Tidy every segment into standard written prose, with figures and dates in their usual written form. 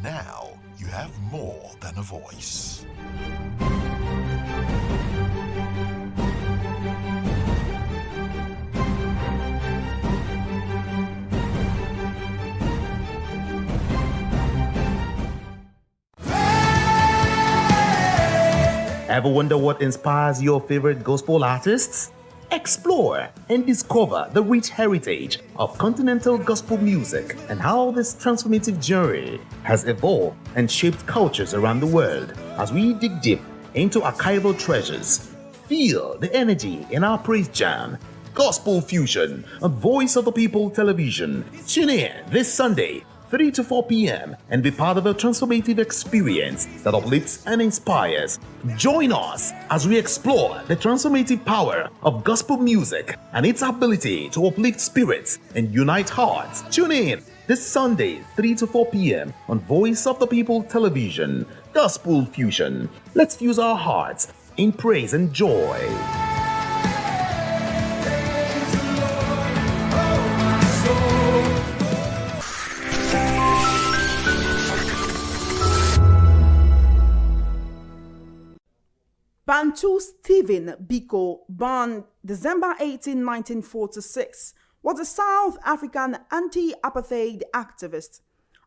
now you have more than a voice. Ever wonder what inspires your favorite gospel artists? Explore and discover the rich heritage of continental gospel music and how this transformative journey has evolved and shaped cultures around the world. As we dig deep into archival treasures, feel the energy in our praise jam, Gospel Fusion on Voice of the People Television. Tune in this Sunday, 3 to 4 p.m. and be part of a transformative experience that uplifts and inspires. Join us as we explore the transformative power of gospel music and its ability to uplift spirits and unite hearts. Tune in this Sunday, 3 to 4 p.m. on Voice of the People Television. Gospel Fusion. Let's fuse our hearts in praise and joy. Bantu Stephen Biko, born December 18, 1946, was a South African anti-apartheid activist.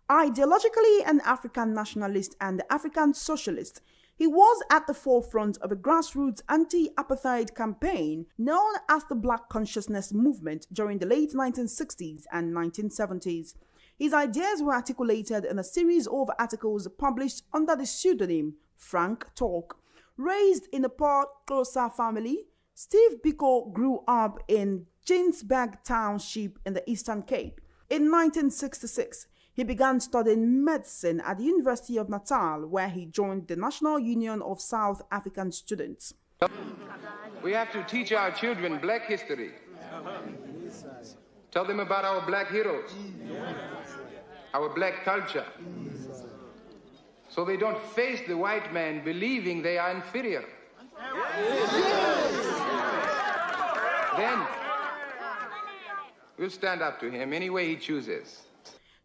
Ideologically an African nationalist and African socialist, he was at the forefront of a grassroots anti-apartheid campaign known as the Black Consciousness Movement during the late 1960s and 1970s. His ideas were articulated in a series of articles published under the pseudonym Frank Talk. Raised in a poor Xhosa family, Steve Biko grew up in Ginsberg Township in the Eastern Cape. In 1966, he began studying medicine at the University of Natal, where he joined the National Union of South African Students. We have to teach our children black history. Tell them about our black heroes, our black culture, so they don't face the white man believing they are inferior. Then we'll stand up to him any way he chooses.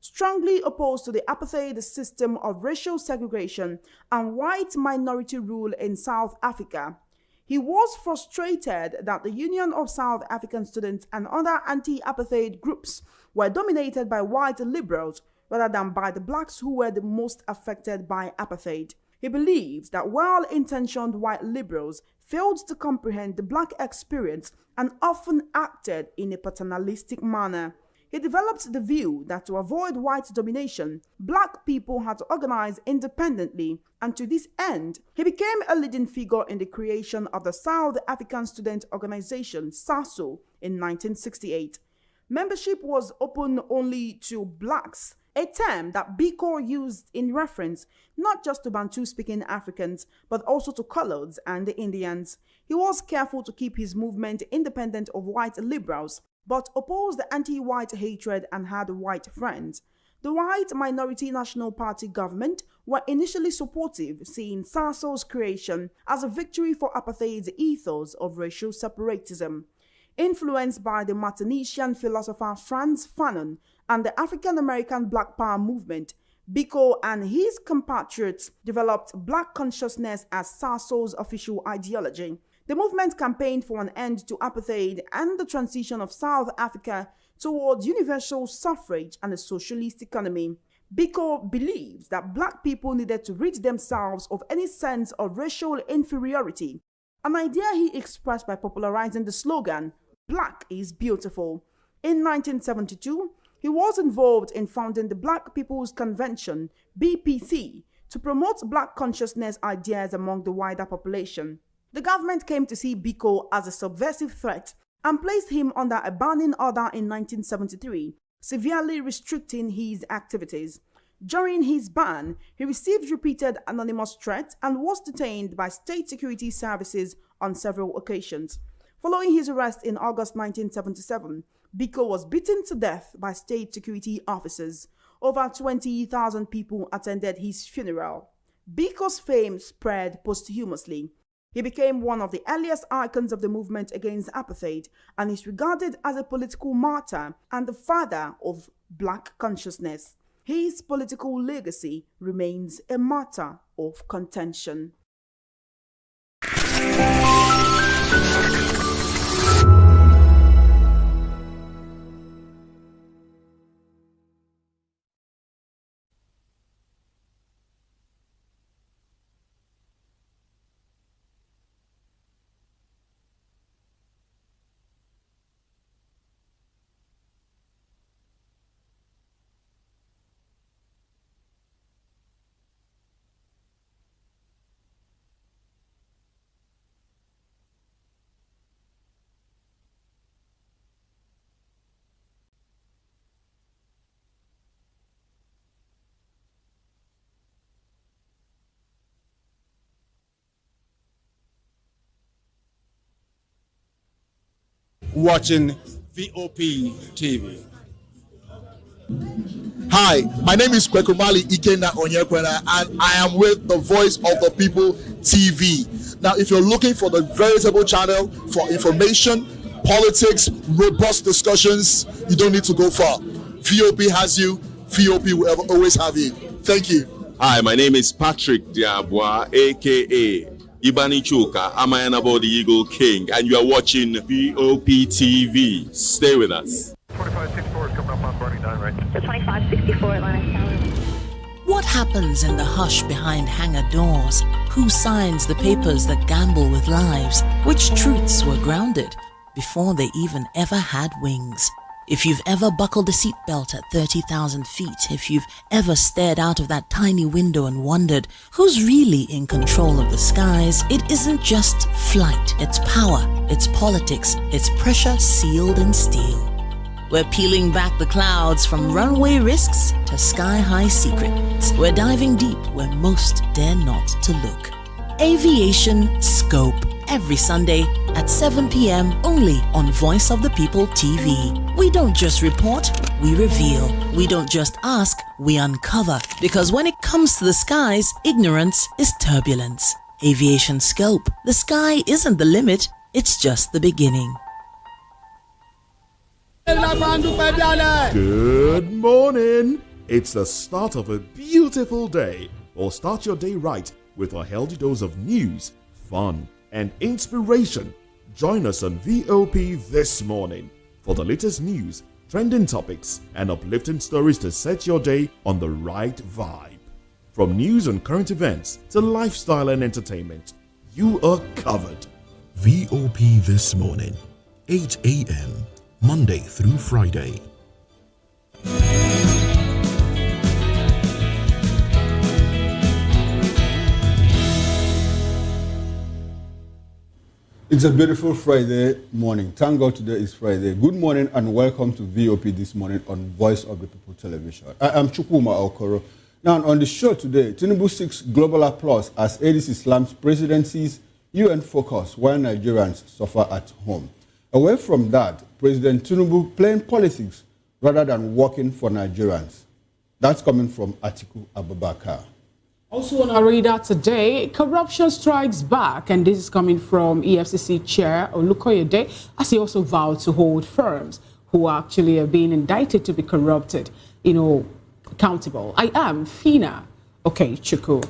Strongly opposed to the apartheid system of racial segregation and white minority rule in South Africa, he was frustrated that the Union of South African Students and other anti-apartheid groups were dominated by white liberals rather than by the blacks who were the most affected by apartheid. He believes that well-intentioned white liberals failed to comprehend the black experience and often acted in a paternalistic manner. He developed the view that to avoid white domination, black people had to organize independently, and to this end, he became a leading figure in the creation of the South African Student Organization, SASO, in 1968. Membership was open only to blacks, a term that Biko used in reference not just to Bantu-speaking Africans, but also to coloreds and the Indians. He was careful to keep his movement independent of white liberals, but opposed the anti-white hatred and had white friends. The white minority National Party government were initially supportive, seeing SASO's creation as a victory for apartheid's ethos of racial separatism. Influenced by the Martinician philosopher Frantz Fanon and the African-American Black Power movement, Biko and his compatriots developed Black consciousness as SASO's official ideology. The movement campaigned for an end to apartheid and the transition of South Africa towards universal suffrage and a socialist economy. Biko believes that black people needed to rid themselves of any sense of racial inferiority, an idea he expressed by popularizing the slogan, "Black is beautiful." In 1972, he was involved in founding the Black People's Convention, BPC, to promote black consciousness ideas among the wider population. The government came to see Biko as a subversive threat and placed him under a banning order in 1973, severely restricting his activities. During his ban, he received repeated anonymous threats and was detained by state security services on several occasions. Following his arrest in August 1977, Biko was beaten to death by state security officers. Over 20,000 people attended his funeral. Biko's fame spread posthumously. He became one of the earliest icons of the movement against apartheid and is regarded as a political martyr and the father of black consciousness. His political legacy remains a matter of contention. Watching VOP TV. Hi, my name is Kwekumali Ikena Onyekwena, and I am with the Voice of the People TV. Now, if you're looking for the veritable channel for information, politics, robust discussions, you don't need to go far. VOP has you. VOP will always have you. Thank you. Hi, my name is Patrick Diabwa, aka Ibani Chuka, Amayanabo the Eagle King, and you are watching VOP TV. Stay with us. 2564 is coming up on Burning 9 right. The 2564 Atlanta. What happens in the hush behind hangar doors? Who signs the papers that gamble with lives? Which truths were grounded before they even ever had wings? If you've ever buckled a seatbelt at 30,000 feet, if you've ever stared out of that tiny window and wondered who's really in control of the skies, it isn't just flight, it's power, it's politics, it's pressure sealed in steel. We're peeling back the clouds from runway risks to sky-high secrets. We're diving deep where most dare not to look. Aviation Scope, every Sunday at 7 p.m. only on Voice of the People TV. We don't just report, we reveal. We don't just ask, we uncover. Because when it comes to the skies, ignorance is turbulence. Aviation Scope, the sky isn't the limit, it's just the beginning. Good morning. It's the start of a beautiful day. Or start your day right with a healthy dose of news, fun, and inspiration. Join us on VOP this morning for the latest news, trending topics, and uplifting stories to set your day on the right vibe. From news and current events to lifestyle and entertainment, you are covered. VOP This Morning, 8 a.m., Monday through Friday. It's a beautiful Friday morning. Thank God today is Friday. Good morning and welcome to VOP This Morning on Voice of the People Television. I am Chukwuma Okoro. Now on the show today, Tinubu seeks global applause as aids Islam's presidency's UN focus while Nigerians suffer at home. Away from that, President Tinubu playing politics rather than working for Nigerians. That's coming from Atiku Abubakar. Also on our radar today, corruption strikes back, and this is coming from EFCC Chair Olukoyede, as he also vowed to hold firms who actually are being indicted to be corrupted, accountable. I am Fina Okechukwu.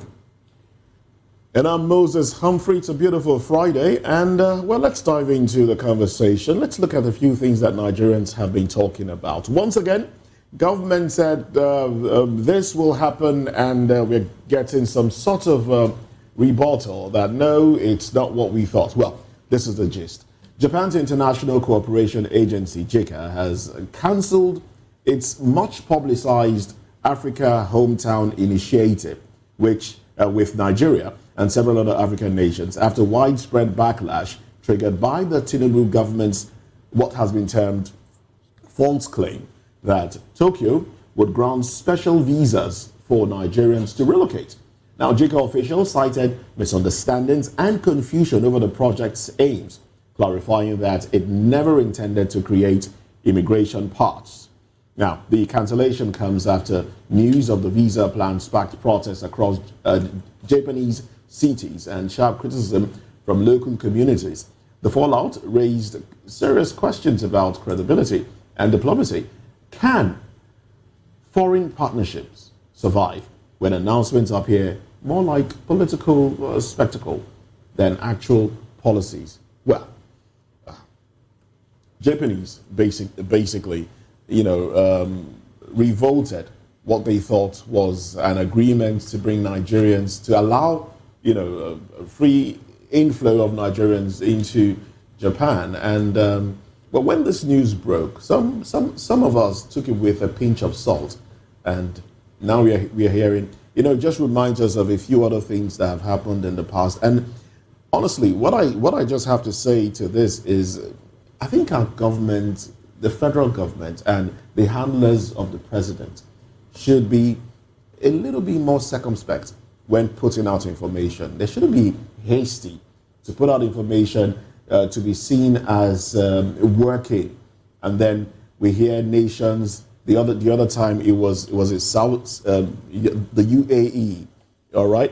And I'm Moses Humphrey. It's a beautiful Friday, and well, let's dive into the conversation. Let's look at a few things that Nigerians have been talking about. Once again, government said this will happen, and we're getting some sort of rebuttal that no, it's not what we thought. Well, this is the gist. Japan's International Cooperation Agency, JICA, has cancelled its much publicized Africa Hometown Initiative, which with Nigeria and several other African nations, after widespread backlash triggered by the Tinubu government's what has been termed false claim that Tokyo would grant special visas for Nigerians to relocate. Now, JICA officials cited misunderstandings and confusion over the project's aims, clarifying that it never intended to create immigration paths. Now, the cancellation comes after news of the visa plan sparked protests across Japanese cities and sharp criticism from local communities. The fallout raised serious questions about credibility and diplomacy. Can foreign partnerships survive when announcements appear more like political spectacle than actual policies. Well, Japanese basically, revolted what they thought was an agreement to bring Nigerians, to allow, a free inflow of Nigerians into Japan. And but when this news broke, some of us took it with a pinch of salt, and now we are hearing, just reminds us of a few other things that have happened in the past. And honestly, what I just have to say to this is, I think our government, the federal government, and the handlers of the president should be a little bit more circumspect when putting out information. They shouldn't be hasty to put out information to be seen as working, and then we hear nations. The other time it was a South, the UAE. All right,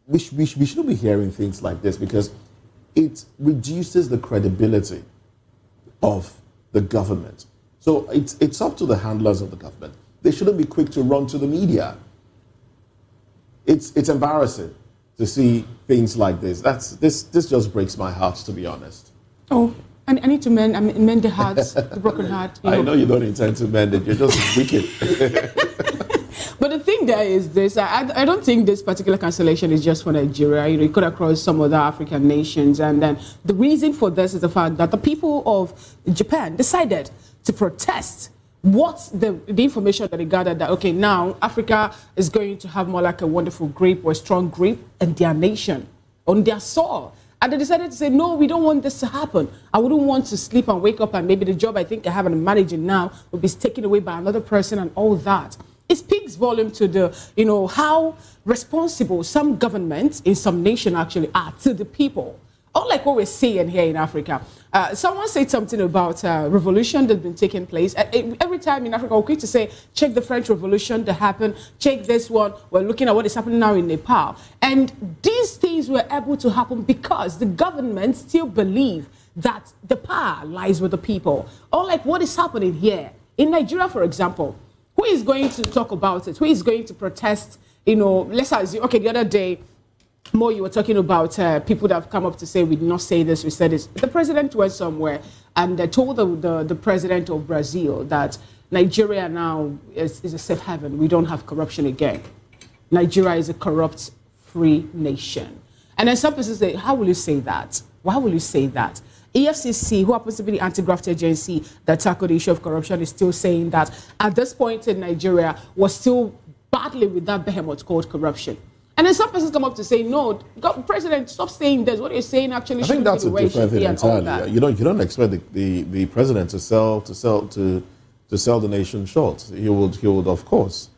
we shouldn't be hearing things like this, because it reduces the credibility of the government. So it's up to the handlers of the government. They shouldn't be quick to run to the media. It's embarrassing to see things like this. This just breaks my heart, to be honest. Oh, I need to mend the hearts, the broken heart. I know you don't intend to mend it. You're just wicked. But the thing there is this: I don't think this particular cancellation is just for Nigeria. It could across some other African nations, and then the reason for this is the fact that the people of Japan decided to protest. What's the information that they gathered that, okay, now Africa is going to have more like a wonderful grip or a strong grip in their nation, on their soil. And they decided to say, no, we don't want this to happen. I wouldn't want to sleep and wake up and maybe the job I think I have and I'm managing now will be taken away by another person and all that. It speaks volume to the, how responsible some governments in some nation actually are to the people. Unlike what we're seeing here in Africa. Someone said something about revolution that's been taking place. Every time in Africa, we're quick to say, check the French Revolution that happened, check this one. We're looking at what is happening now in Nepal. And these things were able to happen because the government still believe that the power lies with the people. Unlike what is happening here. In Nigeria, for example, who is going to talk about it? Who is going to protest? Let's assume, okay, the other day, More, you were talking about people that have come up to say, we did not say this, we said this. The president went somewhere and told the president of Brazil that Nigeria now is a safe haven. We don't have corruption again. Nigeria is a corrupt, free nation. And then some people say, how will you say that? Why will you say that? EFCC, who happens to be the anti-graft agency that tackled the issue of corruption, is still saying that at this point in Nigeria, we're still battling with that behemoth called corruption. And then some persons come up to say, no, President, stop saying this. What you're saying actually shouldn't be the way it should be and all that. You don't expect the president to sell the nation short. He would of course,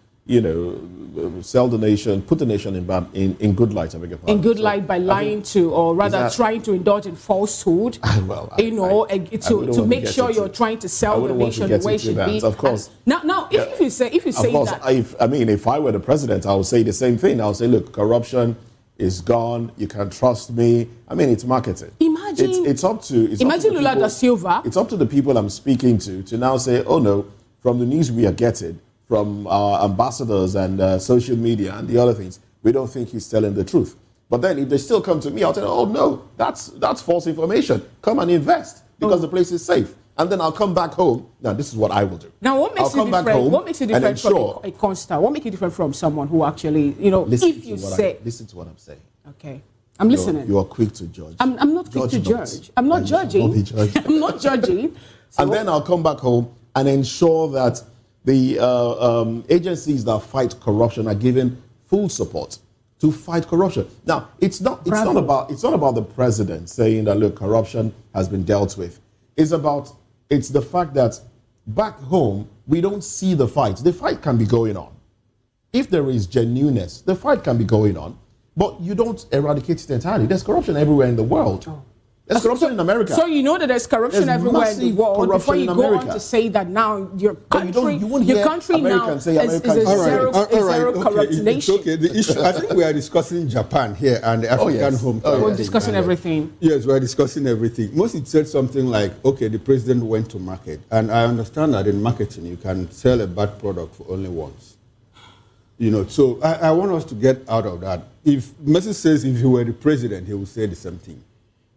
sell the nation, put the nation in good light. I beg your pardon. In good light by lying to, or rather trying to indulge in falsehood. Well, to make sure you're trying to sell the nation the way it should be. Of course. Now, if you say that, if I were the president, I would say the same thing. I would say, look, corruption is gone. You can trust me. I mean, it's marketing. Imagine Lula da Silva. It's up to the people I'm speaking to now say, oh no, from the news we are getting, from our ambassadors and social media and the other things, we don't think he's telling the truth. But then if they still come to me, I'll tell them, oh no, that's false information. Come and invest because the place is safe. And then I'll come back home. Now, this is what I will do. Now, what makes you different from a constar? What makes you different from someone who actually, listen to what I'm saying. Okay. I'm listening. You are quick to judge. I'm not quick to judge. I'm not judging. I'm not judging. And then I'll come back home and ensure that the agencies that fight corruption are given full support to fight corruption. Now, it's not about the president saying that, look, corruption has been dealt with. It's the fact that back home we don't see the fight. The fight can be going on. If there is genuineness, the fight can be going on, but you don't eradicate it entirely. There's corruption everywhere in the world. There's corruption in America. So you know that there's corruption everywhere in the world. Before you go on to say that now your country, now is a zero corrupt nation. It's okay. The issue, I think we are discussing Japan here and the African home. We're discussing everything. Yes, we're discussing everything. Mosi said something like, okay, the president went to market. And I understand that in marketing, you can sell a bad product for only once. You know, so I want us to get out of that. If Messi says if he were the president, he would say the same thing.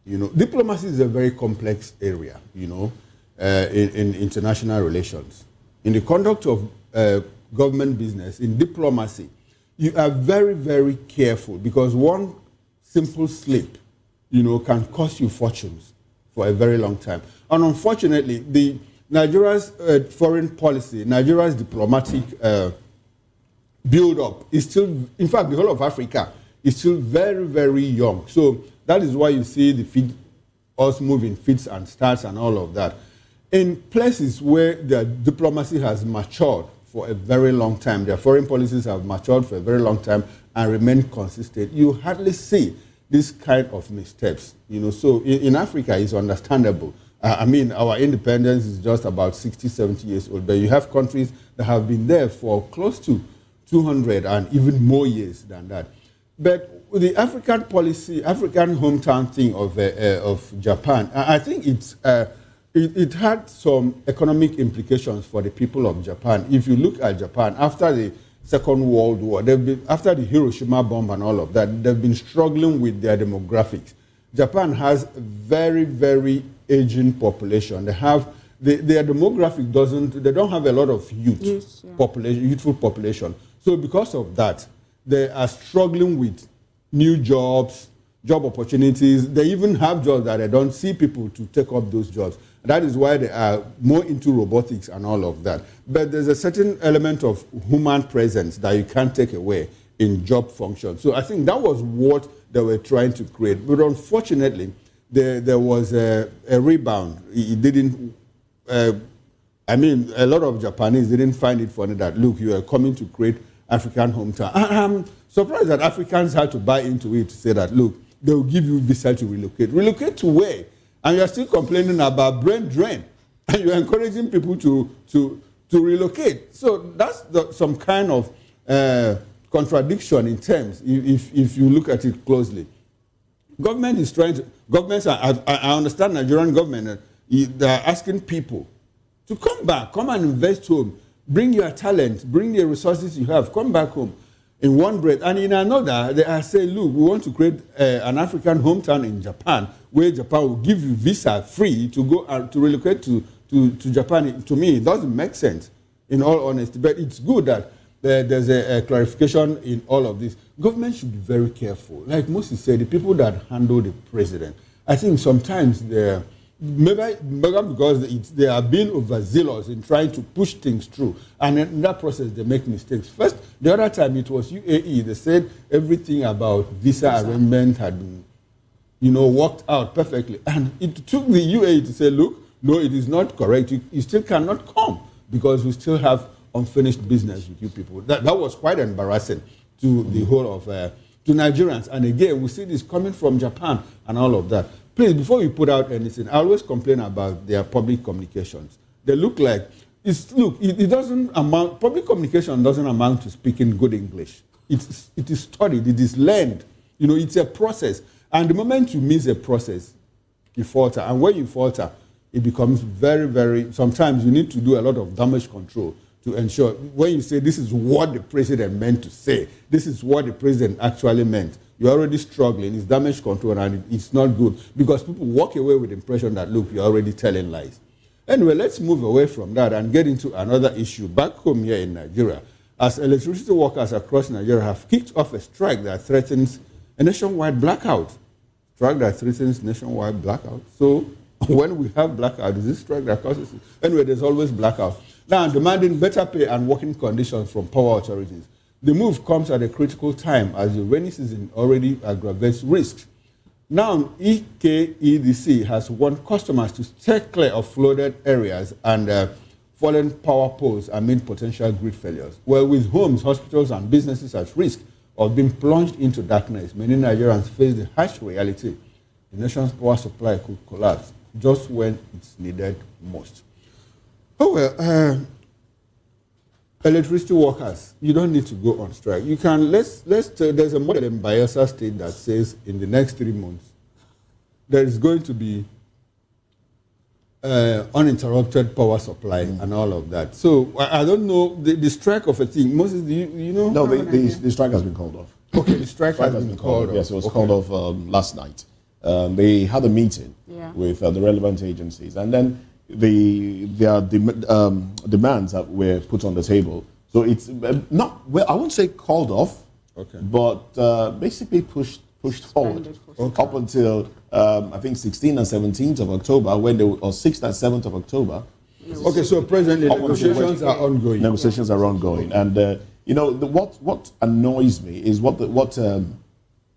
You know, diplomacy is a very complex area, you know, in international relations. In the conduct of government business, in diplomacy, you are very, very careful because one simple slip, you know, can cost you fortunes for a very long time. And unfortunately, Nigeria's foreign policy, Nigeria's diplomatic build-up is still, in fact, the whole of Africa is still very, very young. So that is why you see us moving fits and starts and all of that. In places where the diplomacy has matured for a very long time, their foreign policies have matured for a very long time and remain consistent, you hardly see this kind of missteps. You know, so in Africa, it's understandable. I mean, our independence is just about 60, 70 years old, but you have countries that have been there for close to 200 and even more years than that. But the African policy, African hometown thing of Japan, I think it had some economic implications for the people of Japan. If you look at Japan, after the Second World War, after the Hiroshima bomb and all of that, they've been struggling with their demographics. Japan has a very, very aging population. Their demographic they don't have a lot of youthful population. So because of that, they are struggling with new jobs, job opportunities. They even have jobs that they don't see people to take up those jobs. That is why they are more into robotics and all of that. But there's a certain element of human presence that you can't take away in job function. So I think that was what they were trying to create. But unfortunately, there was a rebound. It didn't, a lot of Japanese didn't find it funny that, look, you are coming to create African hometown. I'm surprised that Africans had to buy into it to say that, look, they will give you visa to relocate. Relocate to where? And you're still complaining about brain drain. And you're encouraging people to relocate. So that's some kind of contradiction in terms, if you look at it closely. Government is trying to, I understand Nigerian government, they're asking people to come back, come and invest home, bring your talent, bring the resources you have, come back home in one breath. And in another, they are saying, look, we want to create an African hometown in Japan, where Japan will give you visa free to go to relocate to Japan. To me, it doesn't make sense, in all honesty. But it's good that there's a clarification in all of this. Government should be very careful. Like Moses said, the people that handle the president, I think sometimes maybe because they are being overzealous in trying to push things through. And in that process, they make mistakes. First, the other time it was UAE. They said everything about visa arrangement had been, worked out perfectly. And it took the UAE to say, look, no, it is not correct. You still cannot come because we still have unfinished business with you people. That was quite embarrassing to the whole of, to Nigerians. And again, we see this coming from Japan and all of that. Please, before you put out anything, I always complain about their public communications. They look like, it doesn't amount, public communication doesn't amount to speaking good English. It is studied, it is learned. It's a process. And the moment you miss a process, you falter. And when you falter, it becomes very, very, sometimes you need to do a lot of damage control to ensure, when you say this is what the president meant to say, this is what the president actually meant, you're already struggling, it's damage control, and it's not good because people walk away with the impression that, look, you're already telling lies. Anyway, let's move away from that and get into another issue back home here in Nigeria. As electricity workers across Nigeria have kicked off a strike that threatens a nationwide blackout. So when we have blackout, is this strike that causes it? Anyway, there's always blackout. Now, demanding better pay and working conditions from power authorities. The move comes at a critical time as the rainy season already aggravates risks. Now, EKEDC has warned customers to stay clear of flooded areas and fallen power poles amid potential grid failures. Well, with homes, hospitals, and businesses at risk of being plunged into darkness, many Nigerians face the harsh reality the nation's power supply could collapse just when it's needed most. Oh well, electricity workers, you don't need to go on strike. You can, there's a model in Bayelsa State that says in the next 3 months, there is going to be uninterrupted power supply and all of that. So I don't know the strike of a thing. Moses, do you know? No, the strike has been called off. Okay, the strike has been called off. Yes, it was called off last night. They had a meeting with the relevant agencies, and then their demands that were put on the table. So it's not, well, I won't say called off, but basically pushed forward up until I think 16th and 17th of October, or 6th and 7th of October. Okay, so presently negotiations are ongoing. Negotiations are ongoing, and what annoys me is what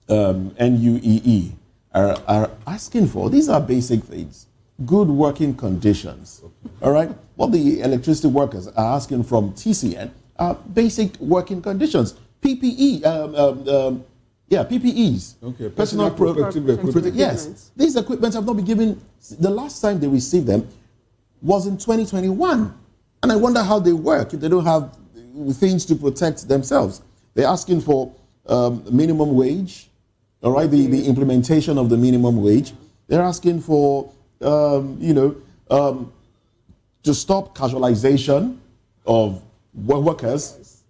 NUEE are asking for. These are basic things: good working conditions. All right, what the electricity workers are asking from TCN are basic working conditions. PPE. PPEs. Okay, personal protective equipment. Yes, these equipments have not been given. The last time they received them was in 2021, and I wonder how they work if they don't have things to protect themselves. They're asking for minimum wage. All right, the implementation of the minimum wage. They're asking for to stop casualization of workers.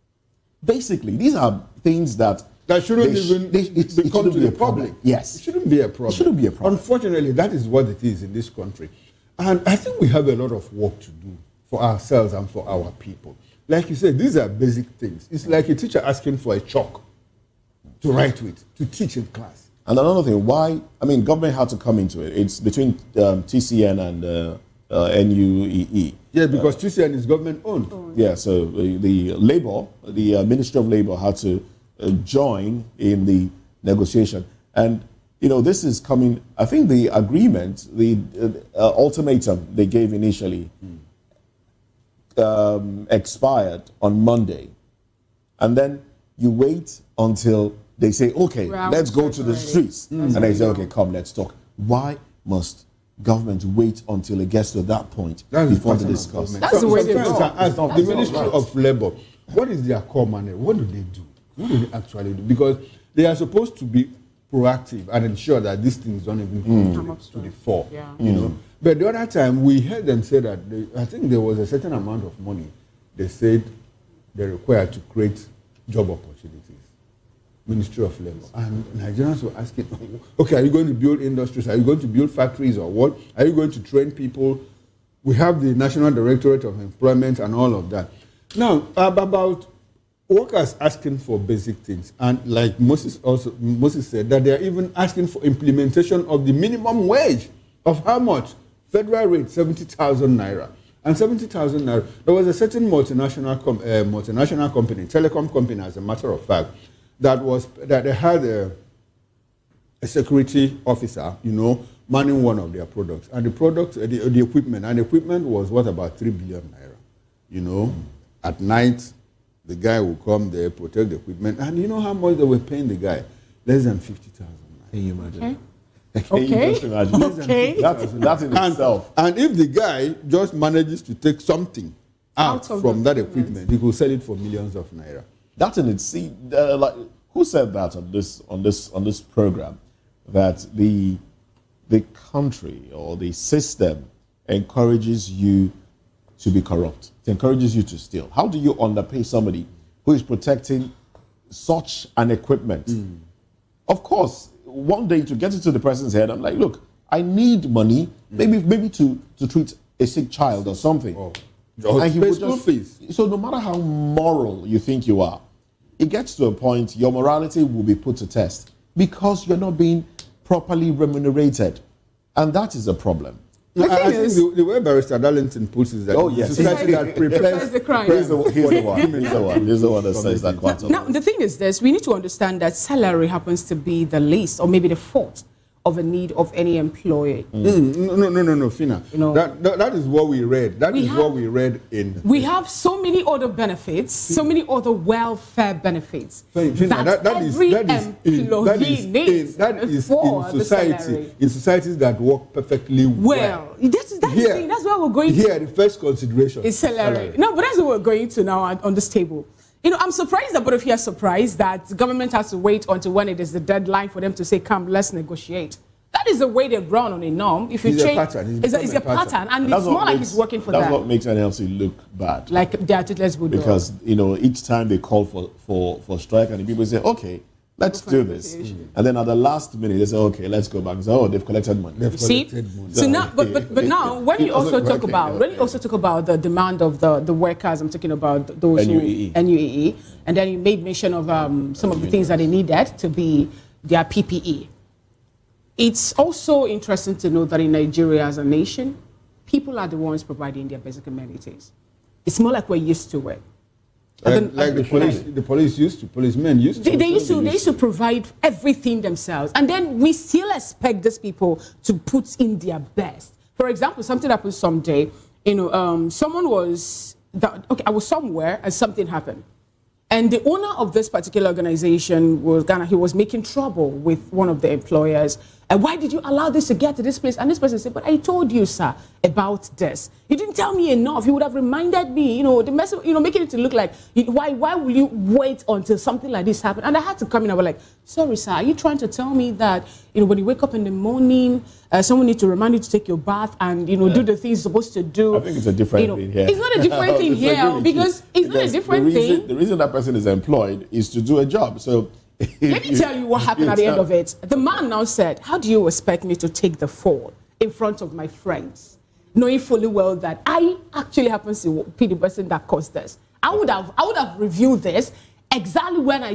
Basically, these are things that shouldn't become to the public. Yes. It shouldn't be a problem. It shouldn't be a problem. Unfortunately, that is what it is in this country. And I think we have a lot of work to do for ourselves and for our people. Like you said, these are basic things. It's like a teacher asking for a chalk to write with, to teach in class. And another thing, government had to come into it. It's between TCN and NUEE. Yeah, because TCN is government owned. Yeah, so the Ministry of Labour had to join in the negotiation. And, this is coming, I think the agreement, the ultimatum they gave initially expired on Monday. And then you wait until they say, okay, let's go to the streets. And they say, okay, come, let's talk. Why must government wait until it gets to that point before they discuss? That's the way they go. The Ministry of Labour, what is their core mandate? What do they do? What do they actually do? Because they are supposed to be proactive and ensure that these things don't even come to the fore. Yeah. But the other time, we heard them say that I think there was a certain amount of money they said they required to create job opportunities. Ministry of Labour. And Nigerians were asking, okay, are you going to build industries? Are you going to build factories or what? Are you going to train people? We have the National Directorate of Employment and all of that. Now, about workers asking for basic things. And like Moses said, that they are even asking for implementation of the minimum wage of how much? Federal rate, 70,000 naira. And 70,000 naira, there was a certain multinational company, telecom company as a matter of fact, that they had a security officer, manning one of their products. And the equipment was what, about 3 billion naira. At night, the guy will come there, protect the equipment. And you know how much they were paying the guy? Less than 50,000 naira. Can you imagine? Okay. That in itself. And if the guy just manages to take something out from that equipment, he will sell it for millions of naira. That in itself, like who said that on this program, that the country or the system encourages you to be corrupt. It encourages you to steal. How do you underpay somebody who is protecting such an equipment? Of course, one day to get into the person's head, I'm like, look, I need money, maybe to treat a sick child or something. And he would just, so no matter how moral you think you are, it gets to a point your morality will be put to test because you're not being properly remunerated. And that is a problem. I think the way Barrister Darlington puts it is that society that prepares the crime. He's the one that says that quite a lot. Now, the thing is this, we need to understand that salary happens to be the least or maybe the fourth of a need of any employee. No, Fina. You know, that is what we read. What we read in. We have so many other benefits, so many other welfare benefits Fina, that every employee needs in society. In societies that work perfectly well. That's where we're going. Here, the first consideration is salary. No, but that's what we're going to now on this table. You know, I'm surprised that both of you are surprised that the government has to wait until when it is the deadline for them to say, come, let's negotiate. That is the way they run on a norm. If you change, it's a pattern, and it's more like it's working for them. That's what makes NLC look bad. Like they are toothless bulldog. Because, you know, each time they call for strike and the people say, okay, let's do this. And then at the last minute, they say, okay, let's go back. So, they've collected money. So now, but now, when you also talk about the demand of the workers, I'm talking about those NUAE, and then you made mention of some of the things that they needed to be their PPE. It's also interesting to know that in Nigeria as a nation, people are the ones providing their basic amenities. It's more like we're used to it. Like the policemen used to. They used to provide everything themselves. And then we still expect these people to put in their best. For example, something happened someday, you know, I was somewhere and something happened. And the owner of this particular organization was making trouble with one of the employers. And why did you allow this to get to this place? And this person said, but I told you, sir, about this. You didn't tell me enough. You would have reminded me, you know, the message, you know, making it to look like, why will you wait until something like this happened? And I had to come in. I was like, sorry, sir, are you trying to tell me that, you know, when you wake up in the morning, someone needs to remind you to take your bath and, you know, do the things you're supposed to do? I think it's a different thing here. It's not a different thing here because it's not a different thing. The reason that person is employed is to do a job. So let me tell you what happened at the end of it. The man now said, how do you expect me to take the fall in front of my friends, knowing fully well that I actually happen to be the person that caused this? I would have reviewed this exactly when I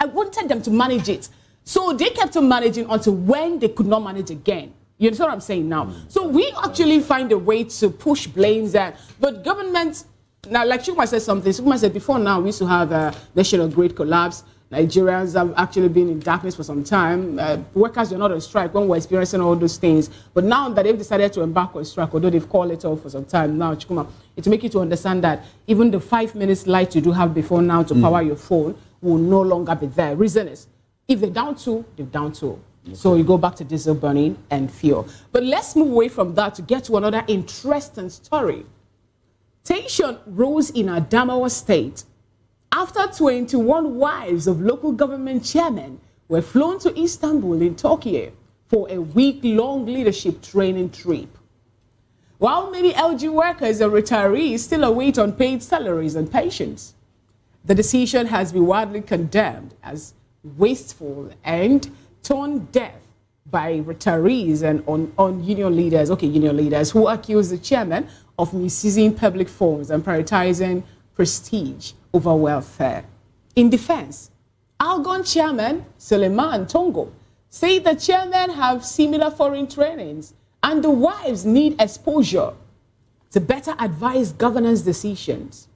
wanted them to manage it. So they kept on managing until when they could not manage again. You understand what I'm saying now? So we actually find a way to push blames but government, now like Chukuma said something, Chukuma said before now we used to have a national grid collapse. Nigerians have actually been in darkness for some time. Workers were not on strike when we're experiencing all those things. But now that they've decided to embark on strike, although they've called it off for some time now, Chukuma, it's to make you to understand that even the 5 minutes light you do have before now to power your phone will no longer be there. Reason is, if they're down to, they're down to. Okay. So you go back to diesel burning and fuel. But let's move away from that to get to another interesting story. Tension rose in Adamawa State after 21 wives of local government chairmen were flown to Istanbul in Turkey for a week-long leadership training trip. While many LG workers and retirees still await unpaid salaries and pensions, the decision has been widely condemned as wasteful and tone deaf by retirees and on union leaders who accuse the chairman of misusing public funds and prioritizing prestige over welfare. In defense, Algon chairman Suleiman Tongo said the chairmen have similar foreign trainings and the wives need exposure to better advise governance decisions.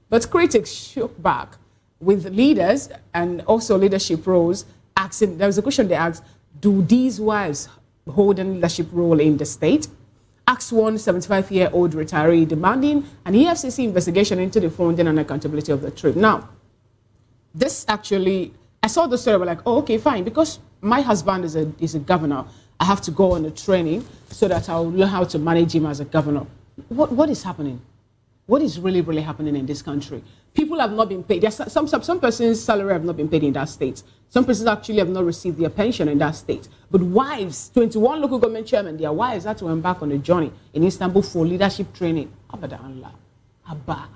But critics shook back with leaders and also leadership roles asking, there was a question they asked, do these wives hold a leadership role in the state? Asked one 75-year-old retiree demanding an EFCC investigation into the funding and accountability of the trip. Now, this actually, I saw the story, I was like, oh, okay, fine, because my husband is a governor, I have to go on a training so that I'll learn how to manage him as a governor. What is happening? What is really, really happening in this country? People have not been paid. There's some person's salary have not been paid in that state. Some persons actually have not received their pension in that state. But wives, 21 local government chairmen, their wives had to embark on a journey in Istanbul for leadership training. Abba,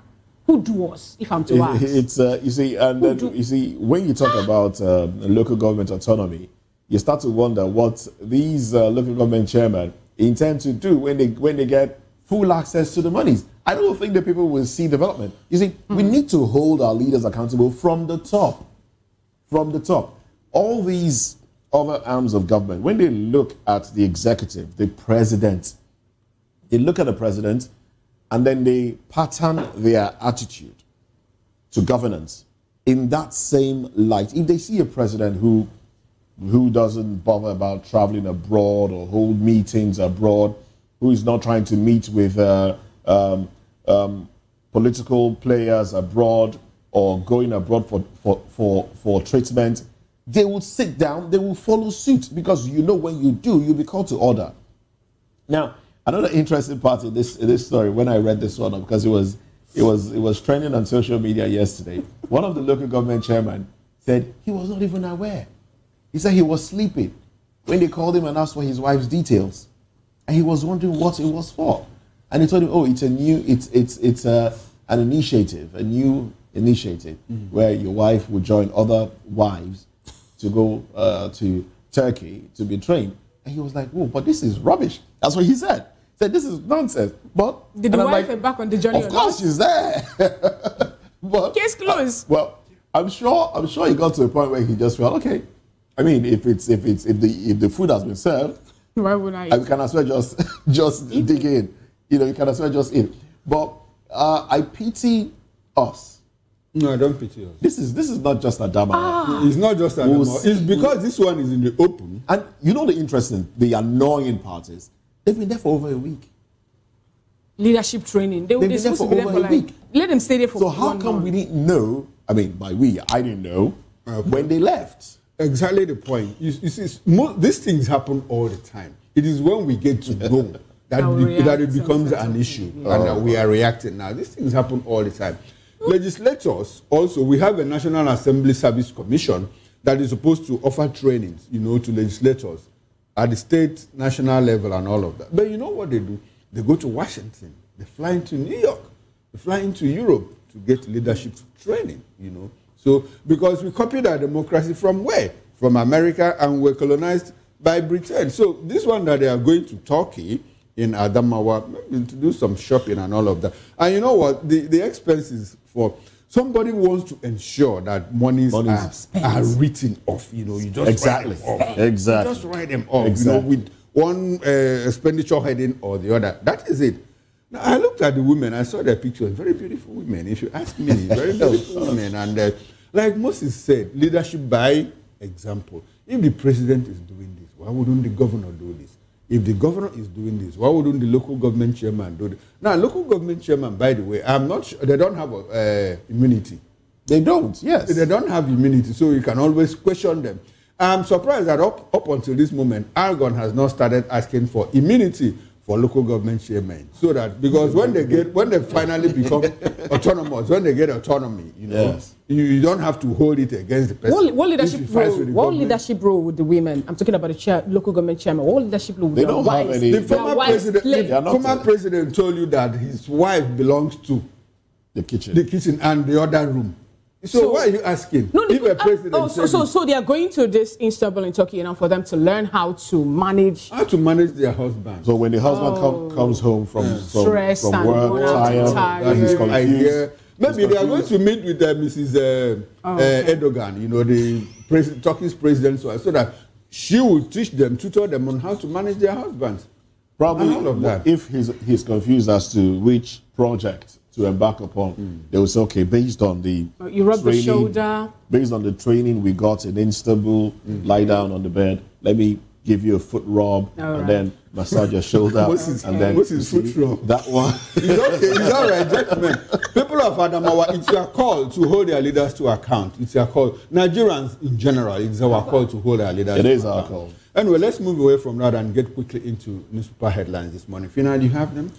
who do us, if I'm to ask? It's you see, and then you see, when you talk about local government autonomy, you start to wonder what these local government chairmen intend to do when they get full access to the monies. I don't think that people will see development. You see, we need to hold our leaders accountable from the top. From the top. All these other arms of government, when they look at the executive, the president, they look at the president and then they pattern their attitude to governance in that same light. If they see a president who who doesn't bother about traveling abroad or hold meetings abroad, who is not trying to meet with political players abroad or going abroad for treatment, they will sit down, they will follow suit, because you know when you do, you'll be called to order. Now, another interesting part in this story, when I read this one, because it was trending on social media yesterday, one of the local government chairman said he was not even aware. He said he was sleeping when they called him and asked for his wife's details, and he was wondering what it was for. And he told him, "Oh, it's an initiative, a new initiative where your wife will join other wives to go to Turkey to be trained." And he was like, "Oh, but this is rubbish." That's what he said. He said, "This is nonsense." But did the wife get back on the journey? Of course, she's there. But case closed. Well, I'm sure he got to a point where he just felt, okay. I mean, if the food has been served, why would I can as well just dig in. You know, you can as well just eat. But I pity us. No, I don't pity us. This is not just Adamawa. It's not just Adamawa. It's because this one is in the open. And you know the annoying part is, they've been there for over a week. Leadership training. They've been supposed to be there for like, week. Let them stay there for 1 month. So how come we didn't know? I mean, by we, I didn't know when they left. Exactly the point. You see, these things happen all the time. It is when we get to know that it becomes an issue and that we are reacting now. These things happen all the time. Legislators also, we have a National Assembly Service Commission that is supposed to offer trainings, to legislators at the state, national level and all of that. But you know what they do? They go to Washington. They fly into New York. They fly into Europe to get leadership training, So, because we copied our democracy from where? From America, and we're colonized by Britain. So, this one that they are going to Turkey in Adamawa, maybe to do some shopping and all of that. And you know what? The expenses for somebody wants to ensure that monies are written off. You just write them off. Exactly. You just write them off. With one expenditure heading or the other. That is it. Now, I looked at the women. I saw their pictures. Very beautiful women. If you ask me, very beautiful women. And like Moses said, leadership by example. If the president is doing this, why wouldn't the governor do this? If the governor is doing this, why wouldn't the local government chairman do this? Now, local government chairman, by the way, I'm not sure, they don't have immunity. They don't, yes. They don't have immunity, so you can always question them. I'm surprised that up until this moment, Argon has not started asking for immunity for local government chairmen, so that because when they finally become autonomous, when they get autonomy, yes. you don't have to hold it against the person. What leadership role with the women? I'm talking about the local government chairman. What leadership role with they don't have any. The former president told you that his wife belongs to the kitchen and the other room. So why are you asking? If a president so they are going to this Istanbul in Turkey for them to learn how to manage their husband. So when the husband comes home from stress from and work, tired, he's confused. Maybe they are going to meet with Mrs. Erdogan, the Turkish president, so that she will tutor them on how to manage their husbands. Probably all of that. If he's confused as to which project to embark upon, they will say, okay, based on the you rub the shoulder, based on the training we got in Istanbul, lie down on the bed, let me give you a foot rub and then massage your shoulder. What's his foot rub? That one. It's all right, gentlemen. People of Adamawa, it's your call to hold their leaders to account. It's your call. Nigerians in general, it's our call to hold our leaders to account. It is our call. Anyway, let's move away from that and get quickly into newspaper headlines this morning. Fina, do you have them?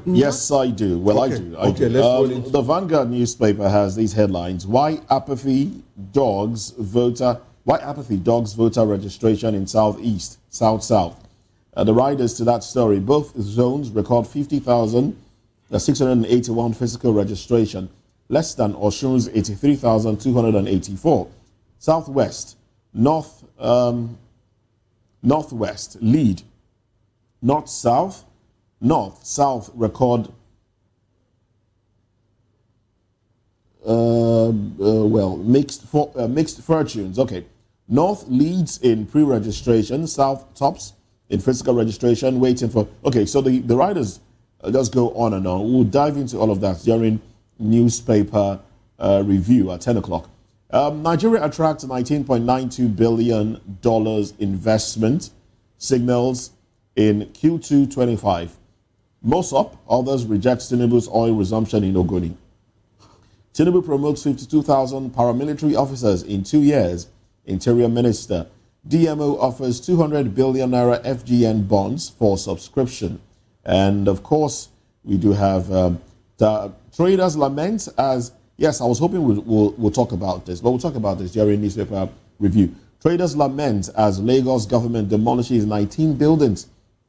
Yes, I do. Well, okay. I do. Let's roll into the Vanguard newspaper has these headlines: Why apathy dogs voter registration in South. The riders to that story, both zones record 50,681 physical registration, less than Osun's 83,284. Southwest, Northwest lead. North-South record mixed fortunes. Okay, North leads in pre-registration, South tops in physical registration, waiting for. Okay, so the riders just go on and on. We'll dive into all of that during newspaper review at 10 o'clock. Nigeria attracts $19.92 billion investment signals in Q2 25. Mossop, others reject Tinubu's oil resumption in Ogoni. Tinubu promotes 52,000 paramilitary officers in 2 years. Interior Minister. DMO offers 200 billion naira FGN bonds for subscription. And of course, we do have the traders lament as, yes, I was hoping we'll talk about this, but we'll talk about this during newspaper review. Traders lament as Lagos government demolishes 19 buildings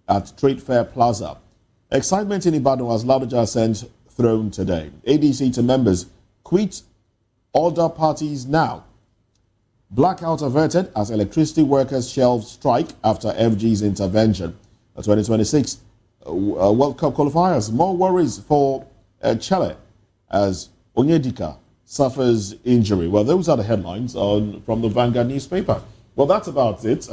at Trade Fair Plaza. Excitement in Ibadan as Ladoja sent throne today. ADC to members, quit order parties now. Blackout averted as electricity workers shelve strike after FG's intervention. 2026 World Cup qualifiers, more worries for Chile as Onyedika suffers injury. Well, those are the headlines from the Vanguard newspaper. Well, that's about it.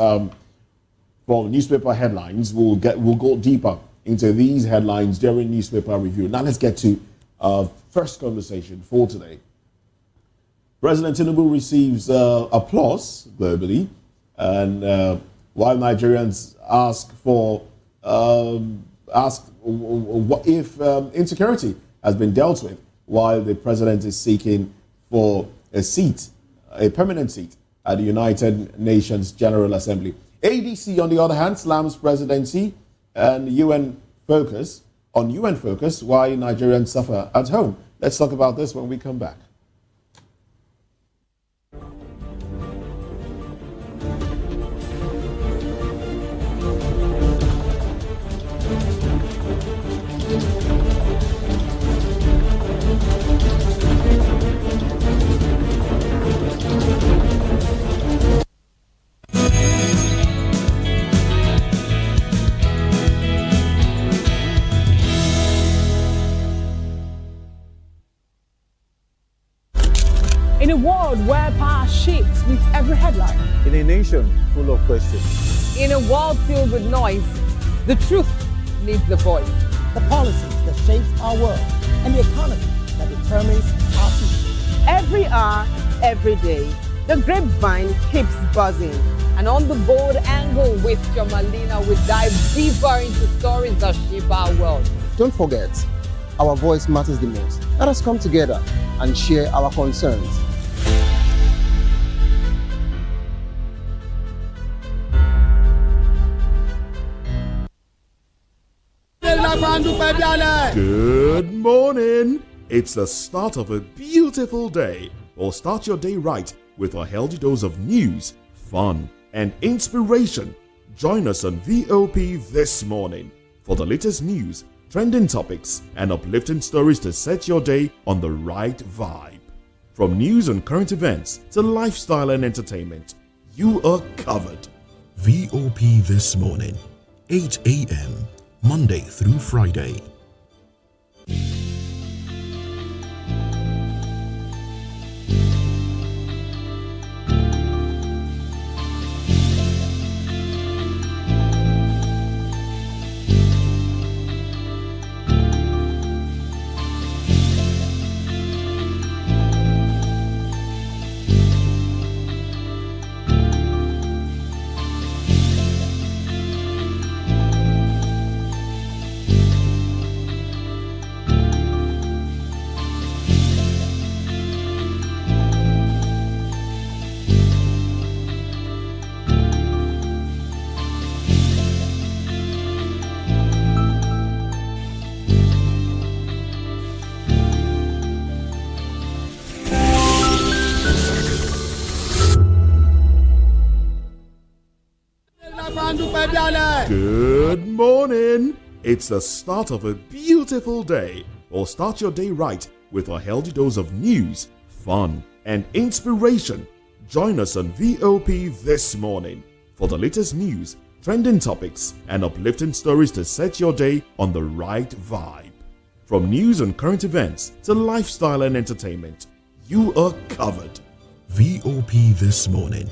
For newspaper headlines, we'll go deeper into these headlines during newspaper review. Now let's get to our first conversation for today. President Tinubu receives applause globally, and while Nigerians ask if insecurity has been dealt with, while the president is seeking for a permanent seat at the United Nations General Assembly. ADC, on the other hand, slams presidency and UN focus, why Nigerians suffer at home. Let's talk about this when we come back. In a world where power shifts with every headline. In a nation full of questions. In a world filled with noise, the truth needs the voice. The policies that shapes our world and the economy that determines our future. Every hour, every day, the grapevine keeps buzzing. And on the bold angle with Jamalina, we dive deeper into stories that shape our world. Don't forget, our voice matters the most. Let us come together and share our concerns. Good morning. It's the start of a beautiful day. Or start your day right with a healthy dose of news, fun, and inspiration. Join us on VOP this morning for the latest news, trending topics, and uplifting stories to set your day on the right vibe. From news and current events to lifestyle and entertainment, you are covered. VOP This Morning, 8 a.m., Monday through Friday. Good morning. It's the start of a beautiful day. Or start your day right with a healthy dose of news, fun, and inspiration. Join us on VOP this morning for the latest news, trending topics, and uplifting stories to set your day on the right vibe. From news and current events to lifestyle and entertainment, you are covered. VOP This Morning,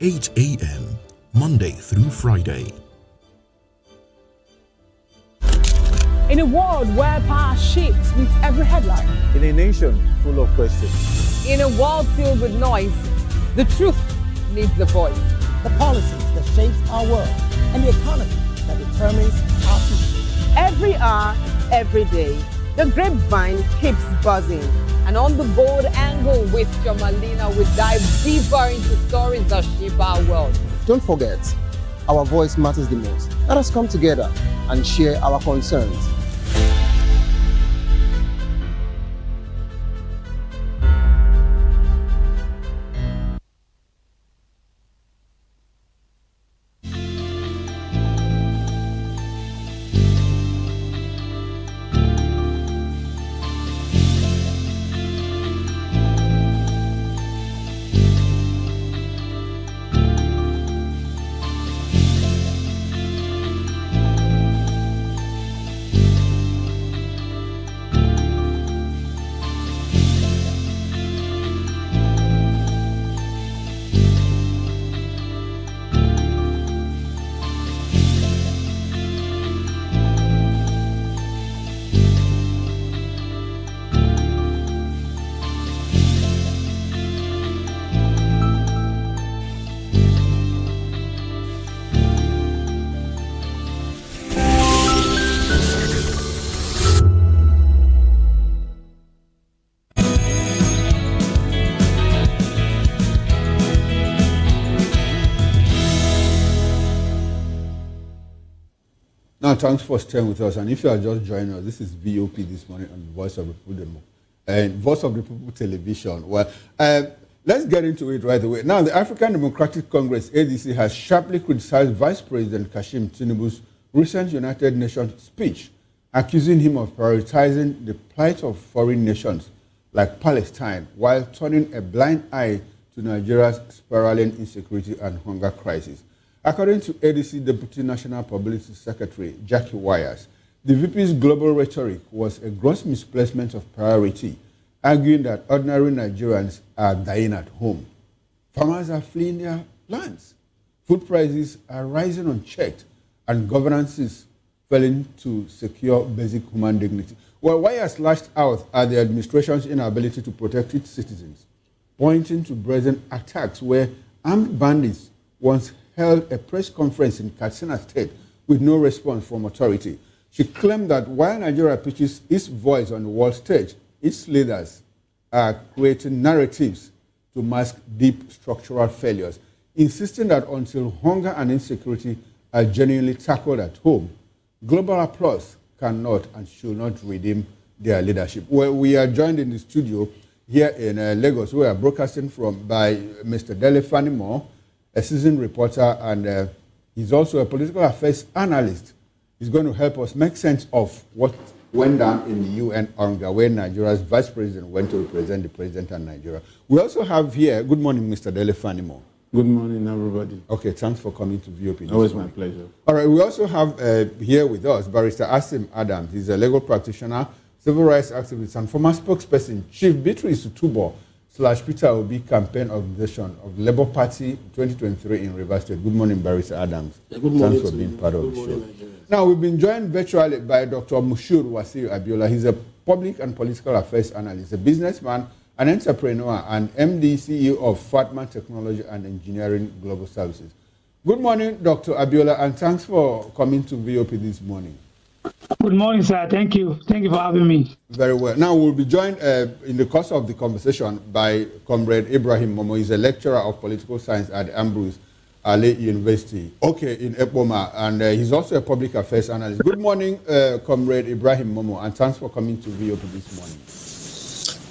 8 a.m., Monday through Friday. In a world where power shifts with every headline. In a nation full of questions. In a world filled with noise, the truth needs the voice. The policies that shapes our world and the economy that determines our future. Every hour, every day, the grapevine keeps buzzing. And on the bold angle with Jomalina, we dive deeper into stories that shape our world. Don't forget, our voice matters the most. Let us come together and share our concerns. Now, thanks for staying with us. And if you are just joining us, this is VOP this morning on Voice of the People and Voice of the People Television. Well, let's get into it right away. Now, the African Democratic Congress, ADC, has sharply criticized Vice President Kashim Tinubu's recent United Nations speech, accusing him of prioritizing the plight of foreign nations like Palestine while turning a blind eye to Nigeria's spiraling insecurity and hunger crisis. According to ADC Deputy National Publicity Secretary Jackie Wires, the VP's global rhetoric was a gross misplacement of priority, arguing that ordinary Nigerians are dying at home. Farmers are fleeing their lands. Food prices are rising unchecked, and governance is failing to secure basic human dignity. Well, Wires lashed out at the administration's inability to protect its citizens, pointing to brazen attacks where armed bandits once held a press conference in Katsina State with no response from authority. She claimed that while Nigeria pitches its voice on the world stage, its leaders are creating narratives to mask deep structural failures, insisting that until hunger and insecurity are genuinely tackled at home, global applause cannot and should not redeem their leadership. Well, we are joined in the studio here in Lagos. We are broadcasting by Mr. Dele Fanimo, a seasoned reporter, and he's also a political affairs analyst. He's going to help us make sense of what went down in the UN Onga, where Nigeria's vice president went to represent the president of Nigeria. We also have here, good morning, Mr. Dele Fanimo. Good morning, everybody. Okay, thanks for coming to VOP. Always my pleasure. All right, we also have here with us Barrister Asim Adams. He's a legal practitioner, civil rights activist, and former spokesperson, Chief Beatrice Tubo / Peter Obi campaign organization of the Labour Party 2023 in Rivers State. Good morning, Barrister Adams. Yeah, good morning. Thanks for being part of the show. Now, we've been joined virtually by Dr. Mushur Wasiu Abiola. He's a public and political affairs analyst, a businessman, an entrepreneur, and MD CEO of Fatman Technology and Engineering Global Services. Good morning, Dr. Abiola, and thanks for coming to VOP this morning. Good morning, sir. Thank you. Thank you for having me. Very well. Now, we'll be joined in the course of the conversation by Comrade Ibrahim Momo. He's a lecturer of political science at Ambrose Ali University, in Epoma, and he's also a public affairs analyst. Good morning, Comrade Ibrahim Momo, and thanks for coming to VOP this morning.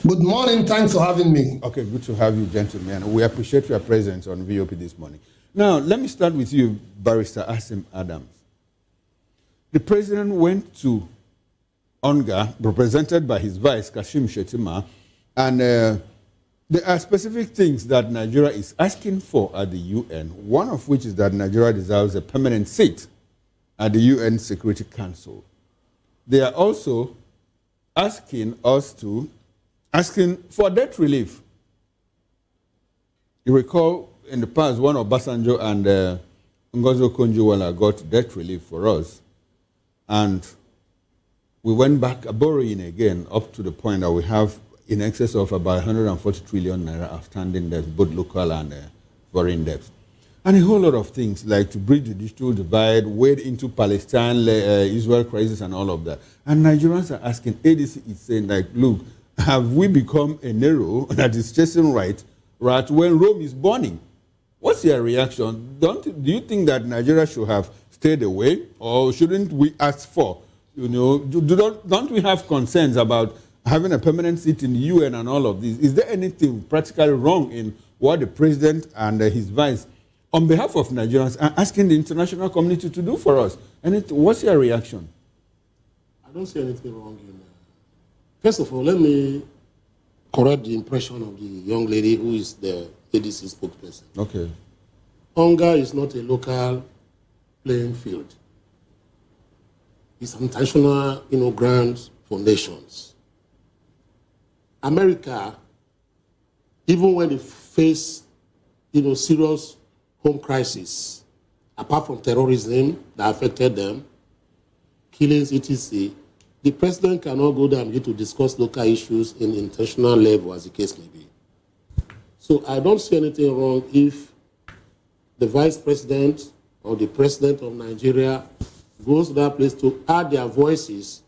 Good morning. Thanks for having me. Okay, good to have you, gentlemen. We appreciate your presence on VOP this morning. Now, let me start with you, Barrister Asim Adams. The president went to Onga, represented by his vice, Kashim Shettima, and there are specific things that Nigeria is asking for at the UN, one of which is that Nigeria deserves a permanent seat at the UN Security Council. They are also asking for debt relief. You recall in the past, one of Obasanjo and Ngozi Okonjo-Iweala got debt relief for us. And we went back borrowing again up to the point that we have in excess of about 140 trillion naira outstanding debt, both local and foreign debt. And a whole lot of things, like to bridge the digital divide, wade into Palestine-Israel crisis and all of that. And Nigerians are asking, ADC is saying, like, look, have we become a Nero that is chasing right when Rome is burning? What's your reaction? Do you think that Nigeria should have stayed away, or shouldn't we ask for, don't we have concerns about having a permanent seat in the UN and all of this? Is there anything practically wrong in what the president and his vice, on behalf of Nigerians, are asking the international community to do for us? And what's your reaction? I don't see anything wrong in that. First of all, let me correct the impression of the young lady who is the ADC spokesperson. Okay. Hunger is not a local playing field. It's international, grounds for nations. America, even when they face, serious home crisis, apart from terrorism that affected them, killings, etc., the president cannot go down to discuss local issues in international level, as the case may be. So I don't see anything wrong if the vice president or the president of Nigeria goes to that place to add their voices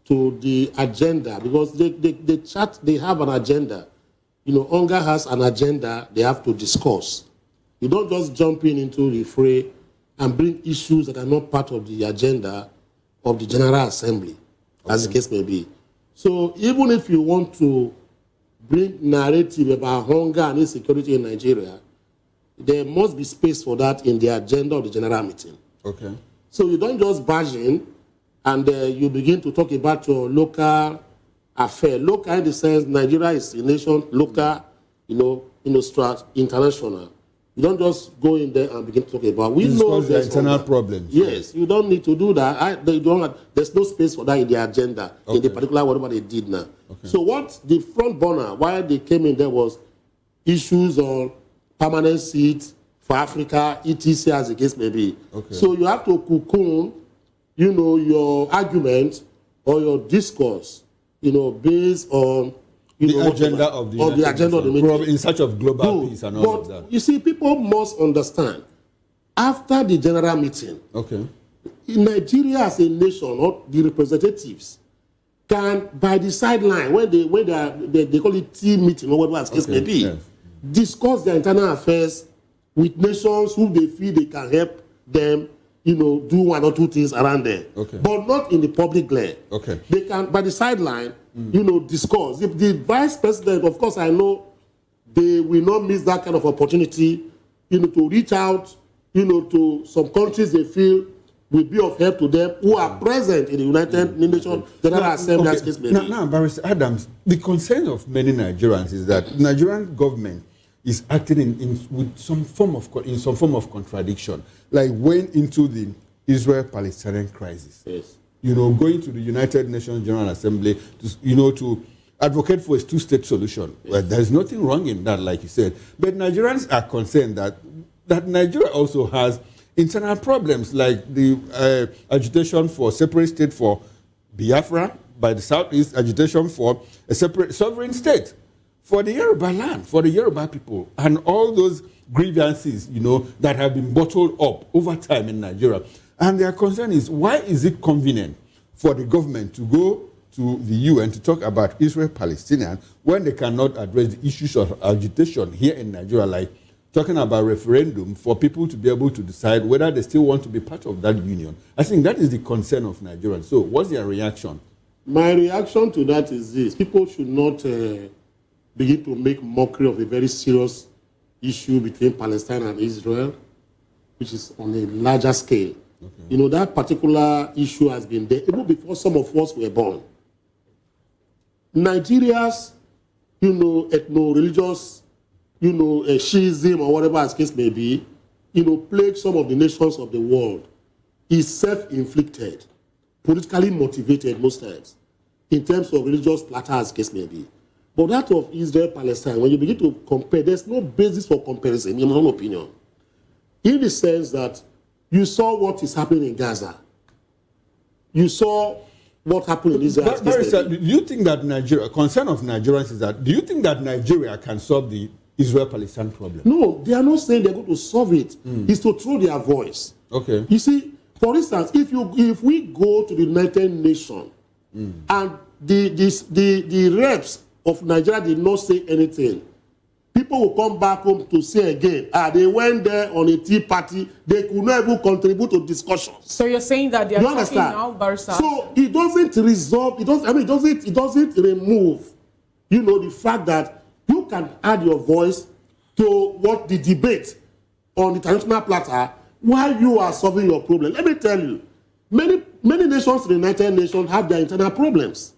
to the agenda, because they have an agenda. Hunger has an agenda they have to discuss. You don't just jump into the fray and bring issues that are not part of the agenda of the General Assembly, as the case may be. So even if you want to bring narrative about hunger and insecurity in Nigeria, there must be space for that in the agenda of the general meeting. Okay. So you don't just barge in and you begin to talk about your local affair. Local in the sense Nigeria is a nation, local, international. You don't just go in there and begin to talk about. We know the internal problems. Yes, you don't need to do that. There's no space for that in the agenda, in the particular whatever they did now. Okay. So what the front burner, why they came in there, was issues on permanent seats for Africa, etc., as the case may be. Okay. So you have to cocoon, your argument or your discourse, based on the agenda of the meeting, in search of global peace and all of that. You see, people must understand, after the general meeting, in Nigeria as a nation, or the representatives can, by the sideline, when they call it team meeting or whatever the case may be, discuss their internal affairs with nations who they feel they can help them, do one or two things around there. But not in the public glare. They can, by the sideline, discuss. The vice president, of course, I know they will not miss that kind of opportunity, to reach out, to some countries they feel will be of help to them who are present in the United Nations General Assembly. As case may be. Now, Barrister Adams, the concern of many Nigerians is that the Nigerian government is acting in some form of contradiction, like when into the Israel-Palestinian crisis. Yes. Going to the United Nations General Assembly to advocate for a two-state solution. Yes. Well, there's nothing wrong in that, like you said. But Nigerians are concerned that Nigeria also has internal problems, like the agitation for separate state for Biafra by the Southeast, agitation for a separate sovereign state for the Yoruba land, for the Yoruba people, and all those grievances, that have been bottled up over time in Nigeria. And their concern is, why is it convenient for the government to go to the UN to talk about Israel-Palestinian when they cannot address the issues of agitation here in Nigeria, like talking about referendum for people to be able to decide whether they still want to be part of that union? I think that is the concern of Nigerians. So what's your reaction? My reaction to that is this. People should not begin to make mockery of a very serious issue between Palestine and Israel, which is on a larger scale. That particular issue has been there even before some of us were born. Nigeria's, ethno-religious, Shiism or whatever as case may be, plague some of the nations of the world. Is self-inflicted, politically motivated most times, in terms of religious platter as case may be. But that of Israel-Palestine, when you begin to compare, there's no basis for comparison, in my own opinion. In the sense that you saw what is happening in Gaza. You saw what happened in Israel. But, Barrister, do you think that Nigeria, concern of Nigerians is that, do you think that Nigeria can solve the Israel-Palestine problem? No, they are not saying they're going to solve it. It's to throw their voice. Okay. You see, for instance, if we go to the United Nations and the reps of Nigeria did not say anything, people will come back home to say again, they went there on a tea party, they could not even contribute to discussions. So you're saying that they are talking now, Barrister? So it doesn't resolve, it doesn't remove, the fact that you can add your voice to what the debate on the international platter while you are solving your problem. Let me tell you, many nations in the United Nations have their internal problems.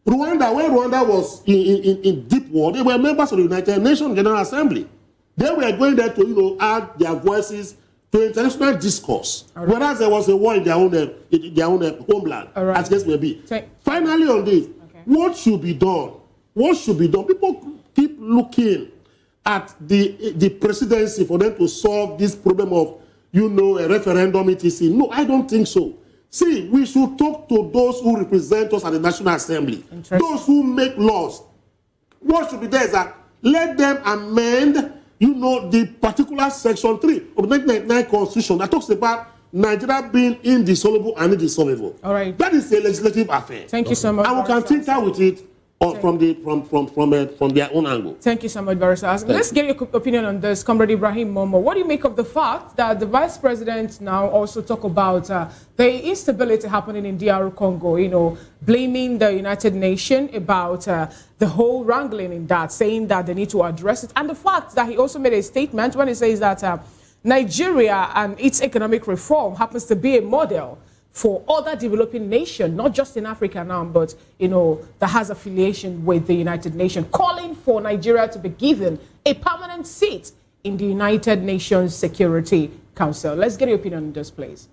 Rwanda, when Rwanda was in deep war, they were members of the United Nations General Assembly. They were going there to, add their voices to international discourse, whereas there was a war in their own homeland, as case may be. Finally, on this, what should be done? What should be done? People keep looking at the presidency for them to solve this problem of, a referendum, etc. No, I don't think so. See, we should talk to those who represent us at the National Assembly, those who make laws. What should be there is that let them amend, the particular section 3 of the 1999 Constitution that talks about Nigeria being indissoluble and indissoluble. All right. That is a legislative affair. Thank you so much. And we can tinker with it from their own angle. Thank you so much, Barrister. Let's get your opinion on this, Comrade Ibrahim Momo. What do you make of the fact that the Vice President now also talk about the instability happening in DR Congo, blaming the United Nations about the whole wrangling in that, saying that they need to address it, and the fact that he also made a statement when he says that Nigeria and its economic reform happens to be a model for other developing nations, not just in Africa now, but, that has affiliation with the United Nations, calling for Nigeria to be given a permanent seat in the United Nations Security Council. Let's get your opinion on this, please.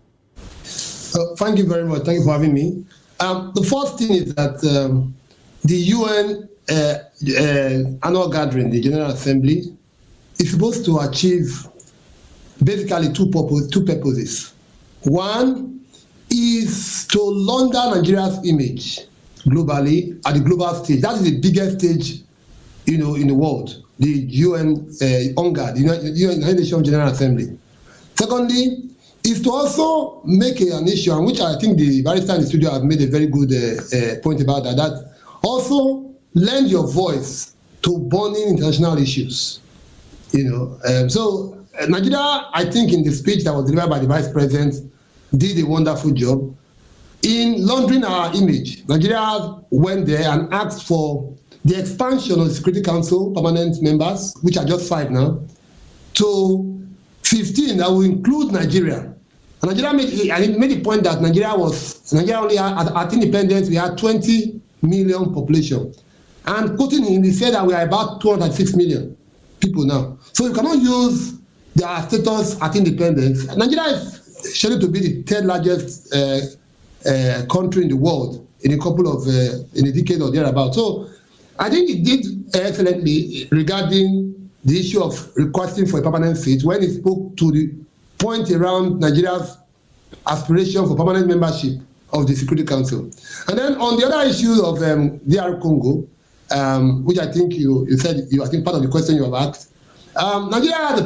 Thank you very much. Thank you for having me. The first thing is that the UN annual gathering, the General Assembly, is supposed to achieve basically two purposes. One is to launder Nigeria's image globally at the global stage. That is the biggest stage, in the world, the UN UNGA, the United Nations General Assembly. Secondly, is to also make an issue, and which I think the barrister in the studio have made a very good point about that also lend your voice to burning international issues. So Nigeria, I think in the speech that was delivered by the Vice President, did a wonderful job in laundering our image. Nigeria went there and asked for the expansion of the Security Council permanent members, which are just 5 now, to 15 that will include Nigeria. And Nigeria made the point that Nigeria only had, at independence, we had 20 million population. And quoting him, he said that we are about 206 million people now. So you cannot use their status at independence. Nigeria is scheduled to be the 3rd largest country in the world in a decade or thereabout. So I think he did excellently regarding the issue of requesting for a permanent seat when he spoke to the point around Nigeria's aspiration for permanent membership of the Security Council. And then on the other issue of DR Congo, which I think you said, I think part of the question you have asked, Nigeria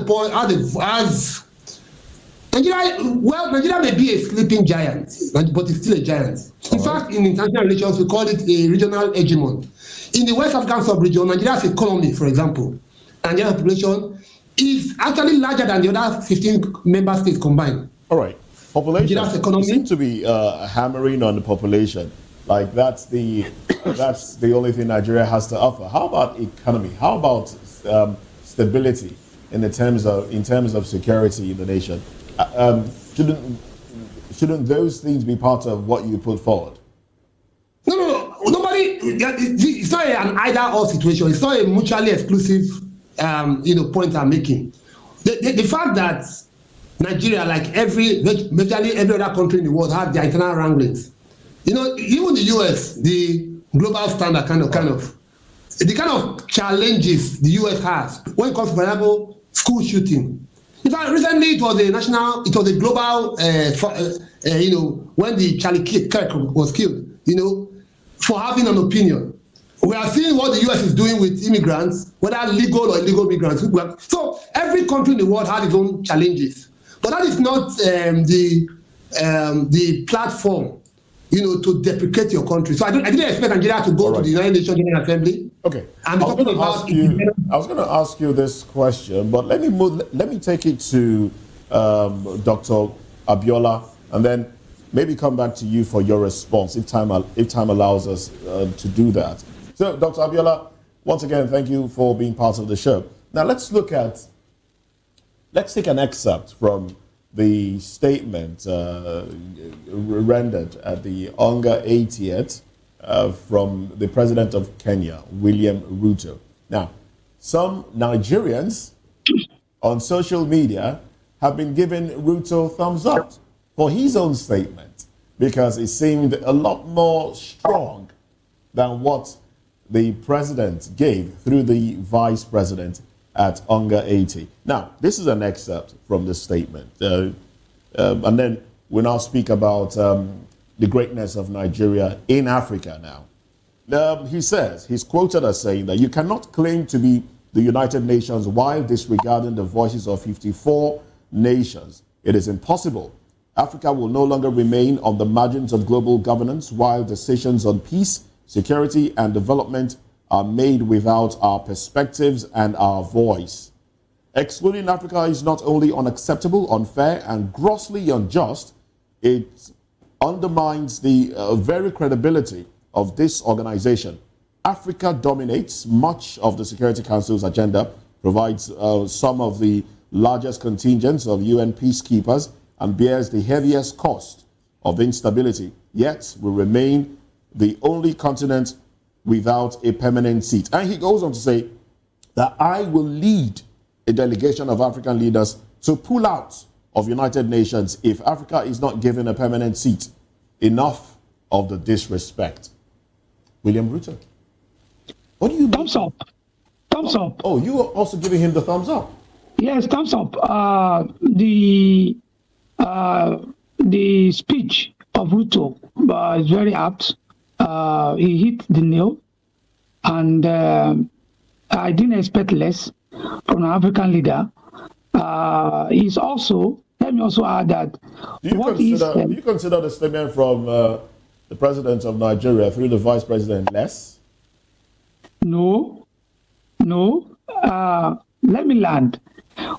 Nigeria may be a sleeping giant, but it's still a giant. In fact, in international relations, we call it a regional hegemon. In the West African sub-region, Nigeria's economy, for example, and Nigeria's population is actually larger than the other 15 member states combined. All right. Population. Nigeria's economy. You seem to be hammering on the population. Like that's the only thing Nigeria has to offer. How about economy? How about stability in terms of security in the nation? Shouldn't those things be part of what you put forward? No. Nobody. It's not an either-or situation. It's not a mutually exclusive, point I'm making. The fact that Nigeria, like virtually every other country in the world, have their internal wranglings. Even the US, the global standard the kind of challenges the US has when it comes to, for example, school shooting. In fact, recently it was a global, when the Charlie Kirk was killed, for having an opinion. We are seeing what the US is doing with immigrants, whether legal or illegal migrants. So every country in the world has its own challenges. But that is not the platform, to deprecate your country. So I didn't expect Nigeria to go to the United Nations General Assembly. Okay. I was going to ask you this question, but let me take it to Dr. Abiola, and then maybe come back to you for your response if time allows us to do that. So, Dr. Abiola, once again, thank you for being part of the show. Now, let's take an excerpt from the statement rendered at the UNGA 80th from the president of Kenya, William Ruto. Now, some Nigerians on social media have been giving Ruto thumbs up for his own statement because it seemed a lot more strong than what the president gave through the vice president at UNGA 80. Now, this is an excerpt from the statement. And then we'll now speak about the greatness of Nigeria in Africa now. He's quoted as saying that you cannot claim to be the United Nations while disregarding the voices of 54 nations. It is impossible. Africa will no longer remain on the margins of global governance while decisions on peace, security, and development are made without our perspectives and our voice. Excluding Africa is not only unacceptable, unfair, and grossly unjust, it undermines the very credibility of this organization. Africa dominates much of the Security Council's agenda, provides some of the largest contingents of UN peacekeepers, and bears the heaviest cost of instability. Yet, we remain the only continent without a permanent seat. And he goes on to say that I will lead a delegation of African leaders to pull out of United Nations if Africa is not given a permanent seat. Enough of the disrespect. William Ruto. What do you Thumbs up. Thumbs up. Oh, you are also giving him the thumbs up. Yes, thumbs up. The speech of Ruto is very apt. He hit the nail, and I didn't expect less from an African leader. He's also, let me also add that. Do you consider the statement from the president of Nigeria through the vice president less? No. Let me land.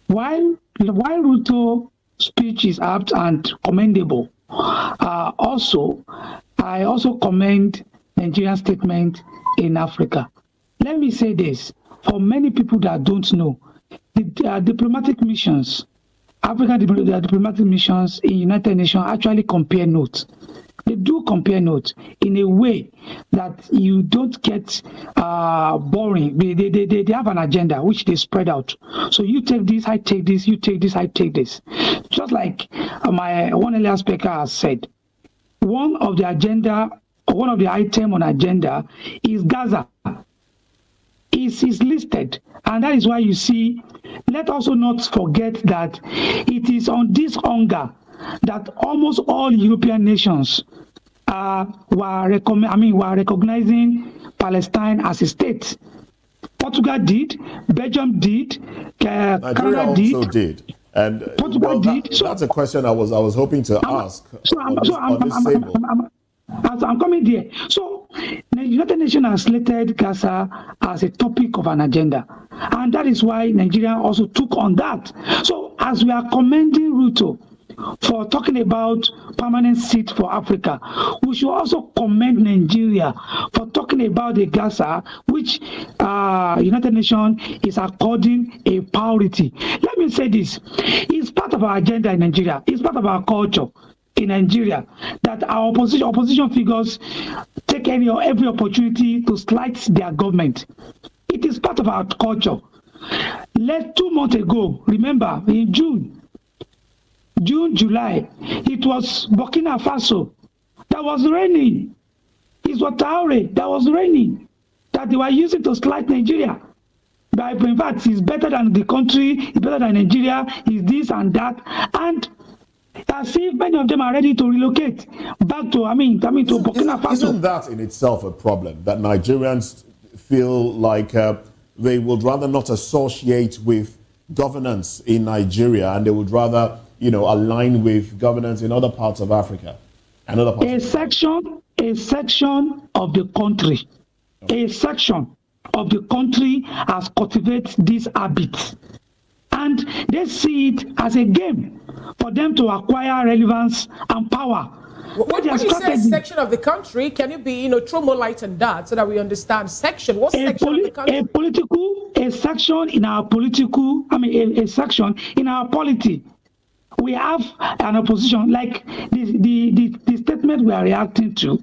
While Ruto's speech is apt and commendable, I also commend Nigerian statement in Africa. Let me say this, for many people that don't know, the diplomatic missions, African diplomatic missions in United Nations actually compare notes. They do compare notes in a way that you don't get boring. They have an agenda which they spread out. So you take this, I take this, you take this, I take this. Just like my one earlier speaker has said, one of the item on agenda is Gaza. Is listed, and that is why you see. Let also not forget that it is on this hunger that almost all European nations were recognizing Palestine as a state. Portugal did, Belgium did, Canada did. And Portugal did. That's a question I was hoping to ask. I'm coming there. So the United Nations has slated Gaza as a topic of an agenda. And that is why Nigeria also took on that. So as we are commending Ruto for talking about permanent seat for Africa, we should also commend Nigeria for talking about the Gaza, which United Nations is according a priority. Let me say this. It's part of our agenda in Nigeria. It's part of our culture in Nigeria that our opposition figures take every opportunity to slight their government. It is part of our culture. 2 months ago, remember, in June, July, it was Burkina Faso that was raining. It was Traore that was raining, that they were using to slight Nigeria. But in fact, he's better than the country, he's better than Nigeria, he's this and that. And as if many of them are ready to relocate back to, to Burkina Faso. Isn't that in itself a problem, that Nigerians feel like they would rather not associate with governance in Nigeria, and they would rather, align with governance in other parts of Africa and other parts a section of the country, a section of the country has cultivated these habits, and they see it as a game for them to acquire relevance and power. When you say section of the country, can you be, throw more light on that so that we understand section? What section of the country? A section in our political, a section in our polity. We have an opposition, like the statement we are reacting to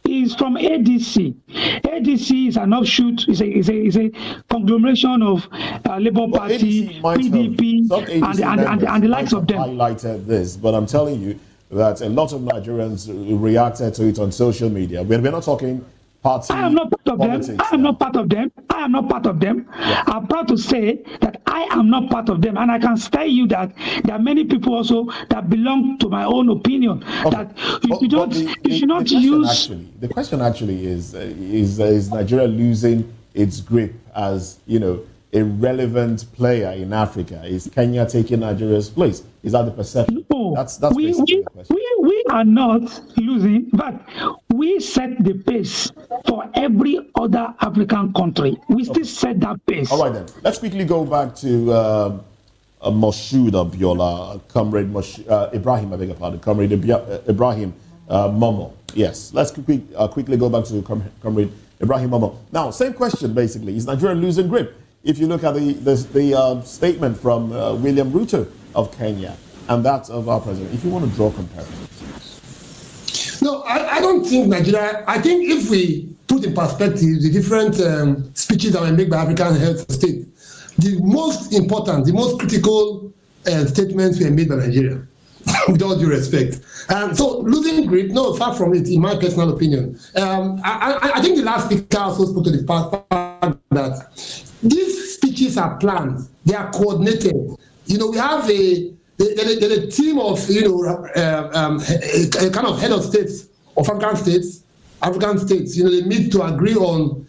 is from ADC. ADC is an offshoot, is a conglomeration of Labour Party, PDP, and the likes of them. Highlighted this, but I'm telling you that a lot of Nigerians reacted to it on social media. We're not talking party. I am not part of politics. them. I am not part of them. I am not part of them. Yeah. I'm proud to say that I am not part of them, and I can tell you that there are many people also that belong to my own opinion. Okay. That you should not use. The question actually is Nigeria losing its grip as a relevant player in Africa? Is Kenya taking Nigeria's place? Is that the perception? No, that's basically the question. We are not losing, but we set the pace for every other African country. We still set that pace. All right then. Let's quickly go back to Moshood Abiola, Comrade Ibrahim, I beg your pardon, Comrade Ibrahim Momo. Yes, let's quickly go back to Comrade Ibrahim Momo. Now, same question basically. Is Nigeria losing grip? If you look at the statement from William Ruto of Kenya and that of our president, if you want to draw comparisons. No, I don't think Nigeria. I think if we put in perspective the different speeches that were made by African heads of state, the most important, the most critical statements were made by Nigeria, with all due respect. So losing grip, no, far from it, in my personal opinion. I think the last speaker also spoke to the fact that these speeches are planned, they are coordinated. We have a team of, a kind of head of states of African states. They meet to agree on,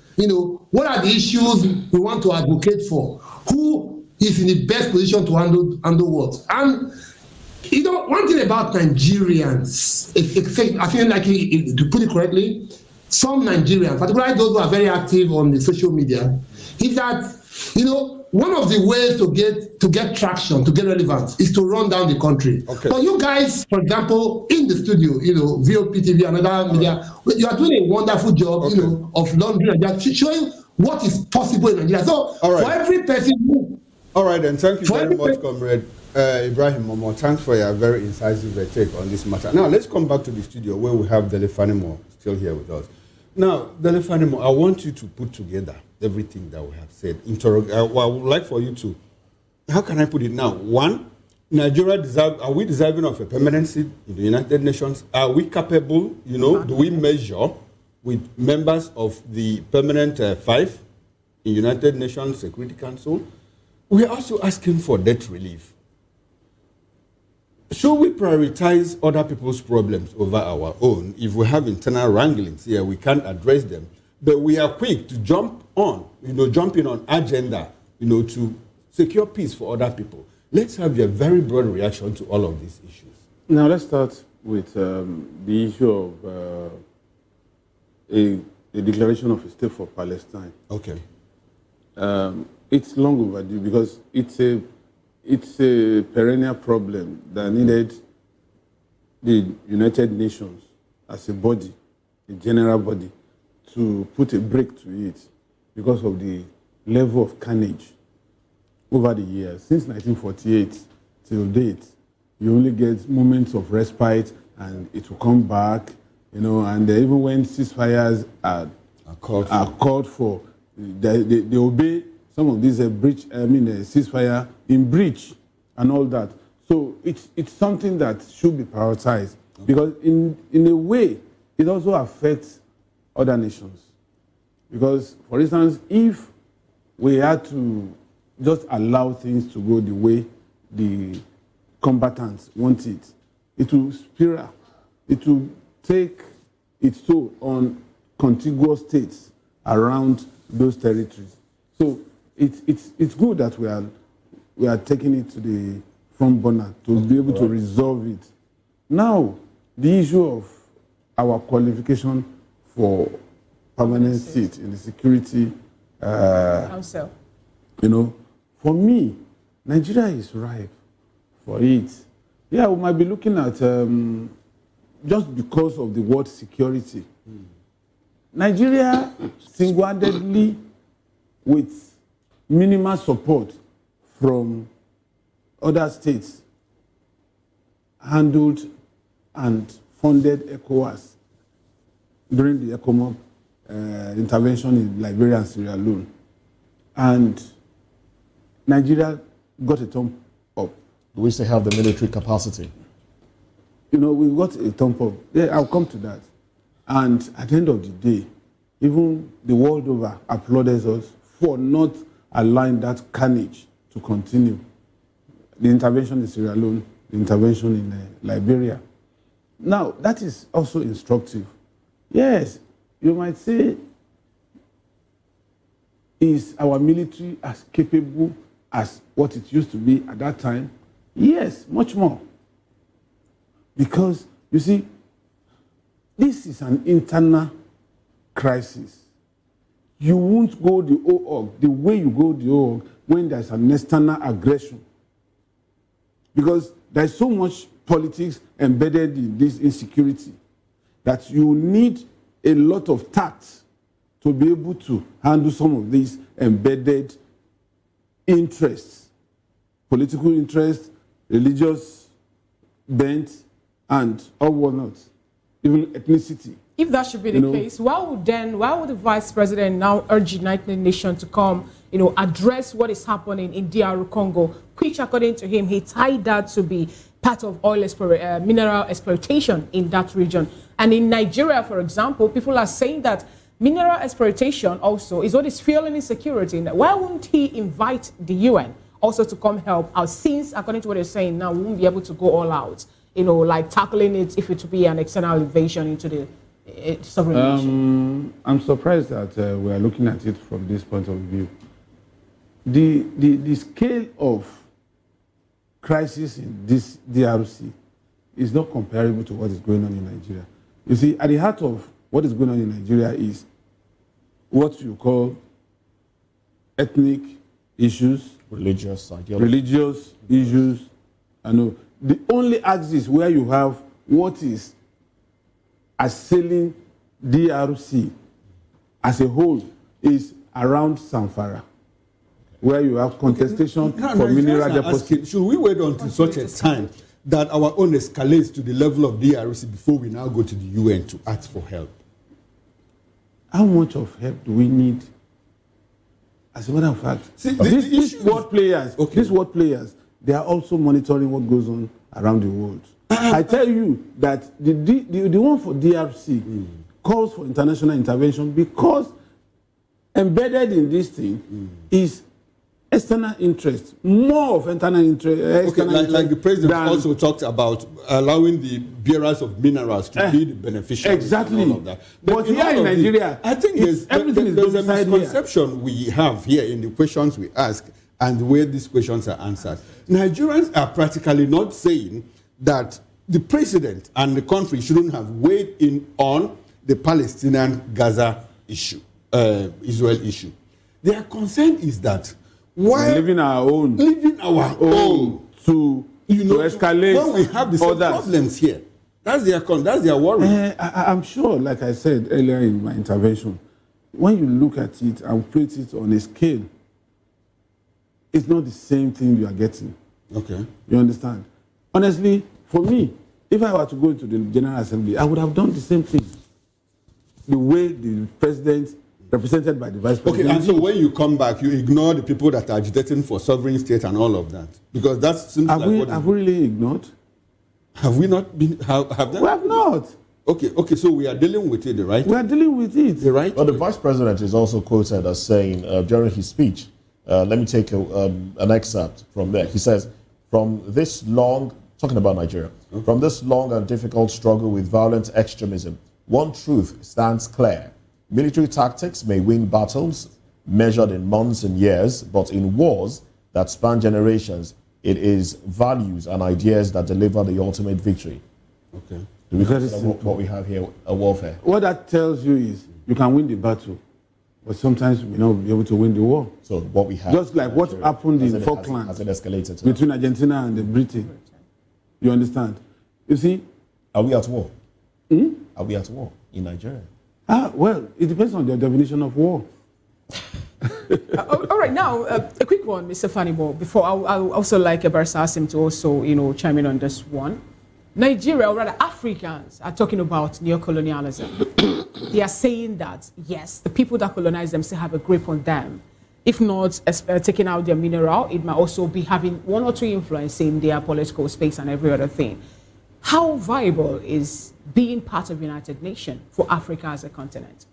what are the issues we want to advocate for, who is in the best position to handle what. And one thing about Nigerians, I feel like, to put it correctly, some Nigerians, particularly those who are very active on the social media, is that, one of the ways to get traction, to get relevance, is to run down the country. Okay. But you guys, for example, in the studio, VOP TV and other media, you are doing a wonderful job, of laundry and just showing what is possible in Nigeria. So for every person all right, then. Thank you very much, Comrade Ibrahim Momo. Thanks for your very incisive take on this matter. Now, let's come back to the studio where we have Dele Fanimo still here with us. Now, Dele Fanimo, I want you to put together everything that we have said. I would like for you to, how can I put it now? One, Nigeria are we deserving of a permanent seat in the United Nations? Are we capable, do we measure with members of the permanent 5 in United Nations Security Council? We are also asking for debt relief. Should we prioritize other people's problems over our own? If we have internal wranglings here, we can't address them. But we are quick to jump in on agenda, to secure peace for other people. Let's have a very broad reaction to all of these issues. Now, let's start with the issue of a declaration of a state for Palestine. Okay. It's long overdue because it's a perennial problem that needed the United Nations as a body, a general body, to put a break to it because of the level of carnage over the years. Since 1948 till date, you only get moments of respite and it will come back, and even when ceasefires are called for, they obey some of these ceasefire in breach and all that. So it's something that should be prioritized because in a way it also affects other nations. Because, for instance, if we had to just allow things to go the way the combatants want it, it will spiral. It will take its toll on contiguous states around those territories. So it's good that we are taking it to the front burner to be able to resolve it. Now, the issue of our qualification for permanent seat in the Security Council. You know, for me, Nigeria is ripe for it. Yeah, we might be looking at just because of the word security. Nigeria single-handedly, with minimal support from other states, handled and funded ECOWAS during the ECOMOG intervention in Liberia and Sierra Leone. And Nigeria got a thumb up. Do we still have the military capacity? You know, we got a thumb up. Yeah, I'll come to that. And at the end of the day, even the world over applauded us for not allowing that carnage to continue. The intervention in Sierra Leone, the intervention in Liberia. Now, that is also instructive. Yes, you might say, is our military as capable as what it used to be at that time? Yes, much more. Because, you see, this is an internal crisis. You won't go the OOG the way you go the OOG when there's an external aggression. Because there's so much politics embedded in this insecurity that you need a lot of tact to be able to handle some of these embedded interests, political interests, religious bent, and all whatnot, even ethnicity. If that should be the case, why would the Vice President now urge the United Nations to come, address what is happening in DR Congo, which, according to him, he tied that to be part of mineral exploitation in that region. And in Nigeria, for example, people are saying that mineral exploitation also is what is fueling insecurity. Why wouldn't he invite the UN also to come help out, since, according to what they're saying now, we won't be able to go all out, like tackling it if it would be an external invasion into the sovereign nation? I'm surprised that we are looking at it from this point of view. The scale of crisis in this DRC is not comparable to what is going on in Nigeria. You see, at the heart of what is going on in Nigeria is what you call ethnic issues, religious ideology, religious issues. I know the only axis where you have what is assailing DRC as a whole is around Zamfara, where you have contestation for mineral deposits. Should we wait until such a time that our own escalates to the level of DRC before we now go to the UN to ask for help? How much of help do we need? As a matter of fact, these world players, they are also monitoring what goes on around the world. I tell you that the one for DRC calls for international intervention because embedded in this thing is external interest, more of internal interest. Like the president also talked about allowing the bearers of minerals to be the beneficiaries. Exactly. And all of that. But here in Nigeria, I think there's a misconception we have here in the questions we ask and the way these questions are answered. Nigerians are practically not saying that the president and the country shouldn't have weighed in on the Palestinian-Gaza issue, Israel issue. Their concern is that while living our own to escalate when we have the same problems here. That's their worry. I'm sure, like I said earlier in my intervention, when you look at it and put it on a scale, it's not the same thing you are getting. Okay. You understand? Honestly, for me, if I were to go into the General Assembly, I would have done the same thing. The way the president, represented by the vice president. Okay, and so when you come back, you ignore the people that are agitating for sovereign state and all of that, because that seems have we really ignored? Have we not been? Have we have not. Okay, so we are dealing with it, right? We are dealing with it, right? Well, the vice president is also quoted as saying during his speech, let me take an excerpt from there. He says, from this long, talking about Nigeria, from this long and difficult struggle with violent extremism, one truth stands clear. Military tactics may win battles measured in months and years, but in wars that span generations, it is values and ideas that deliver the ultimate victory. Okay. Because what we have here, a warfare. What that tells you is you can win the battle, but sometimes we may not be able to win the war. So what we have, just like what happened in Falklands has it escalated between Argentina and Britain. You understand? You see? Are we at war? Are we at war in Nigeria? Well, it depends on the definition of war. All right, now a quick one, Mr. Fanibo. Before I also like Barrister Asim to also chime in on this one. Nigeria, or rather Africans, are talking about neocolonialism. They are saying that yes, the people that colonize them still have a grip on them. If not taking out their mineral, it might also be having one or two influence in their political space and every other thing. How viable is being part of the United Nations for Africa as a continent?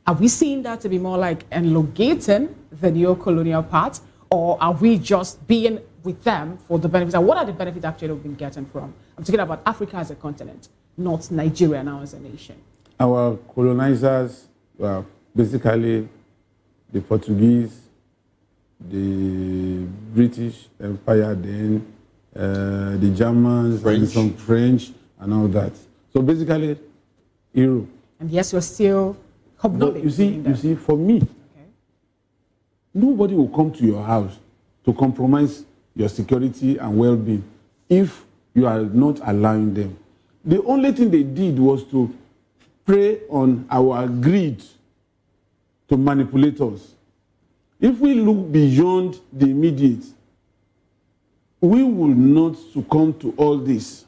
Are we seeing that to be more like elongating the neo-colonial part, or are we just being with them for the benefits? And what are the benefits actually we've been getting from? I'm talking about Africa as a continent, not Nigeria now as a nation. Our colonizers were basically the Portuguese, the British Empire, then the Germans, and some French, and all that. So basically, Europe. And yes, we're still hobnobbing. You see, for me, nobody will come to your house to compromise your security and well-being if you are not allowing them. The only thing they did was to prey on our greed to manipulate us. If we look beyond the immediate, we will not succumb to all this.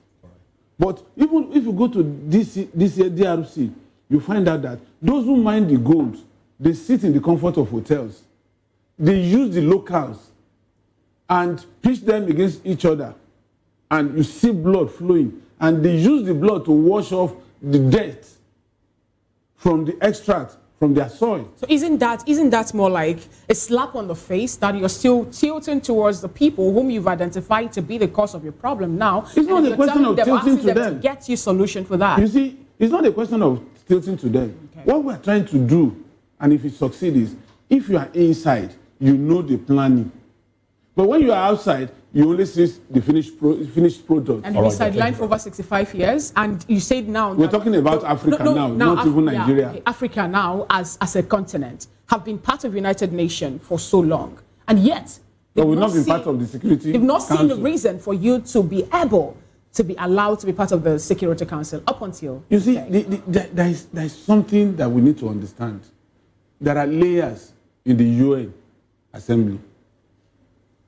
But even if you go to this DRC, you find out that those who mine the gold, they sit in the comfort of hotels. They use the locals and pitch them against each other. And you see blood flowing. And they use the blood to wash off the dirt from the extract from their soil. So isn't that more like a slap on the face that you're still tilting towards the people whom you've identified to be the cause of your problem now? It's not a question of tilting to them. To get you solution for that. You see, it's not a question of tilting to them. Okay. What we're trying to do, and if it succeeds, is if you are inside, you know the planning. But when you are outside, you only see the finished product. And you've been sidelined for over 65 years. And you said now... We're talking about Africa now, not even Nigeria. Yeah, okay. Africa now, as a continent, have been part of the United Nations for so long. And yet... But we've not been part of the Security They've not Council. seen the reason for you to be able to be allowed to be part of the Security Council up until... You see, there is something that we need to understand. There are layers in the UN Assembly.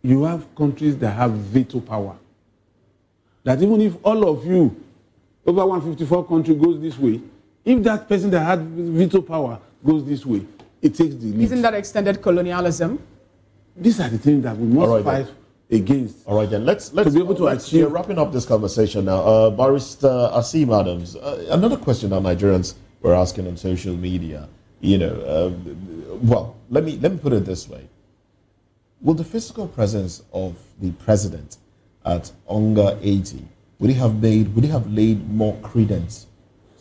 You have countries that have veto power. That even if all of you, over 154 countries, goes this way, if that person that had veto power goes this way, it takes the lead. Isn't that extended colonialism? These are the things that we must fight against. All right, then let's be able to achieve. We're wrapping up this conversation now. Barrister Asim Adams, another question that Nigerians were asking on social media. Well, let me put it this way. Will the physical presence of the president at UNGA 80, would it have laid more credence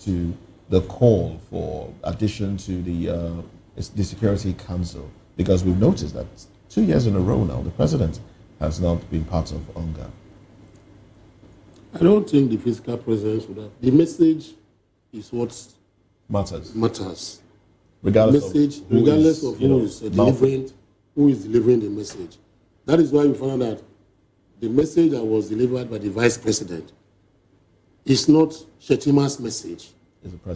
to the call for addition to the Security Council? Because we've noticed that 2 years in a row now, the president has not been part of UNGA. I don't think the physical presence would have. The message is what matters. Regardless of who is delivering the message. That is why we found out the message that was delivered by the vice president is not Shetima's message.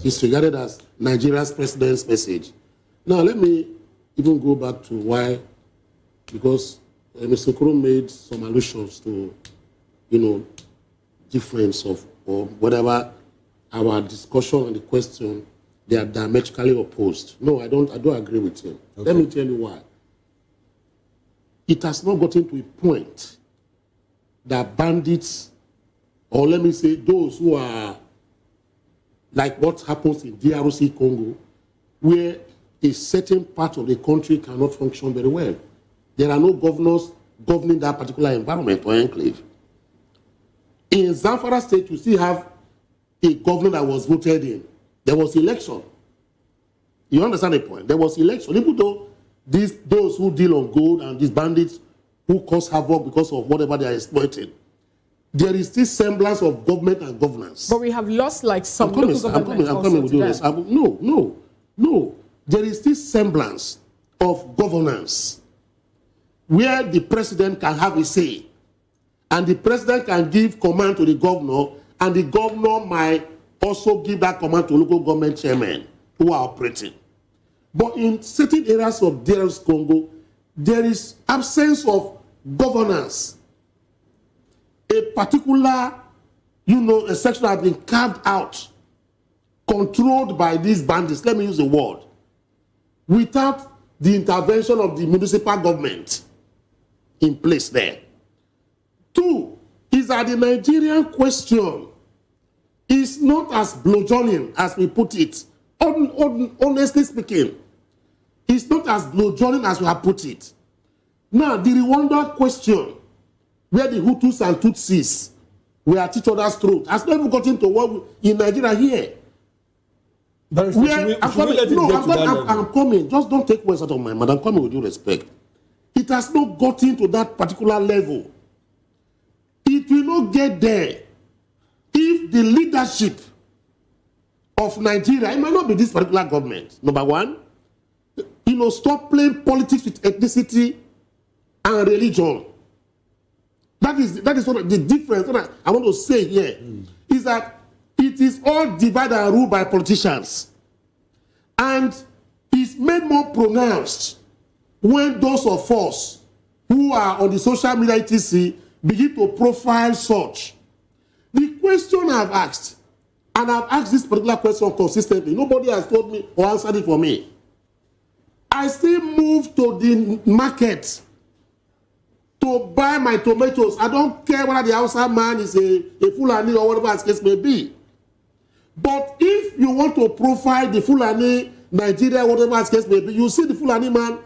It's regarded as Nigeria's president's message. Now, let me even go back to why, because Mr. Kuro made some allusions to, difference of, or whatever, our discussion and the question, they are diametrically opposed. No, I don't agree with him. Okay. Let me tell you why. It has not gotten to a point that bandits, or let me say those who are like what happens in DRC Congo, where a certain part of the country cannot function very well. There are no governors governing that particular environment or enclave. In Zamfara State, you still have a governor that was voted in. There was election. You understand the point? There was election. Even though those who deal on gold and these bandits who cause havoc because of whatever they are exploiting, there is this semblance of government and governance. But we have lost like some local government. I'm coming with you. No. There is this semblance of governance where the president can have a say, and the president can give command to the governor, and the governor might also give that command to local government chairmen who are operating. But in certain areas of DRC Congo, there is absence of governance. A particular, a section has been carved out, controlled by these bandits, let me use the word, without the intervention of the municipal government in place there. Two, is that the Nigerian question is not as blowjourning as we put it. Honestly speaking, it's not as blowjourning as we have put it. Now, the Rwanda question, where the Hutus and Tutsis were at each other's throat, has never gotten to what in Nigeria here. I'm coming. Just don't take words out of my mouth. I'm coming with due respect. It has not gotten to that particular level. It will not get there if the leadership of Nigeria, it might not be this particular government, number one, stop playing politics with ethnicity and religion. That is what the difference. What I want to say here is that it is all divided and ruled by politicians. And it's made more pronounced when those of us who are on the social media etc. begin to profile such. The question I've asked, and I've asked this particular question consistently, nobody has told me or answered it for me. I still move to the market to buy my tomatoes. I don't care whether the outside man is a Fulani or whatever the case may be. But if you want to profile the Fulani, Nigeria, whatever the case may be, you see the Fulani man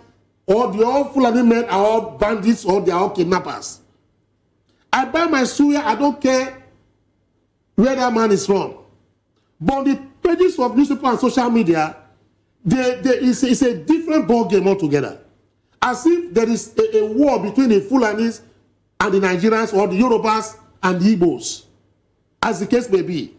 or the all Fulani men are all bandits or they are all kidnappers. I buy my suya, I don't care where that man is from. But on the pages of newspaper and social media, it's a different ballgame altogether. As if there is a war between the Fulanis and the Nigerians or the Yorubas and the Igbos, as the case may be.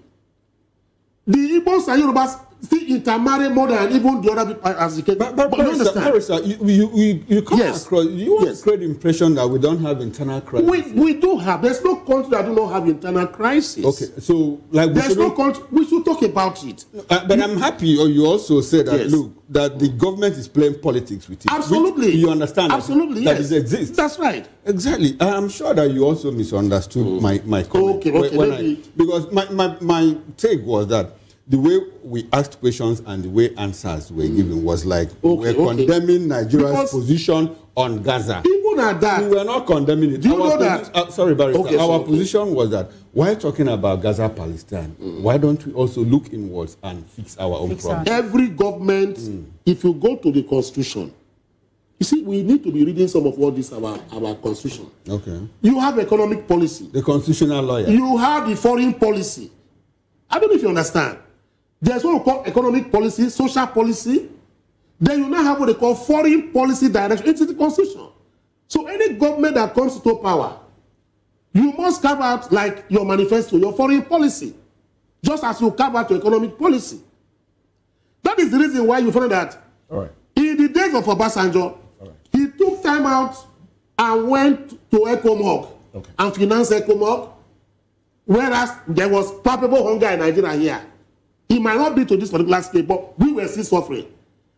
The Igbos and Yorubas still intermarry more than even the other people as the case. But you understand? You come across, you want to create the impression that we don't have internal crisis. We do have. There's no country that do not have internal crisis. Okay, so like there's no country. We should talk about it. But I'm happy. You also said that look, that the government is playing politics with it. Absolutely. You understand? Absolutely. That it exists. That's right. Exactly. I'm sure that you also misunderstood my comment. Okay. Because my take was that the way we asked questions and the way answers were given was like we're condemning Nigeria's position on Gaza. Even at that, we were not condemning it. Do you know that? Sorry, Barrister. Our position was that while talking about Gaza, Palestine, why don't we also look inwards and fix our own problems? Every government, if you go to the Constitution, you see, we need to be reading some of what this about our Constitution. Okay. You have economic policy. The constitutional lawyer. You have the foreign policy. I don't know if you understand. There's what we call economic policy, social policy. Then you now have what they call foreign policy direction. It's the Constitution. So any government that comes to power, you must carve out like your manifesto, your foreign policy, just as you carve out your economic policy. That is the reason why you find that in the days of Obasanjo, he took time out and went to ECOMOG and financed ECOMOG, whereas there was palpable hunger in Nigeria here. It might not be to this particular scale, but we were still suffering.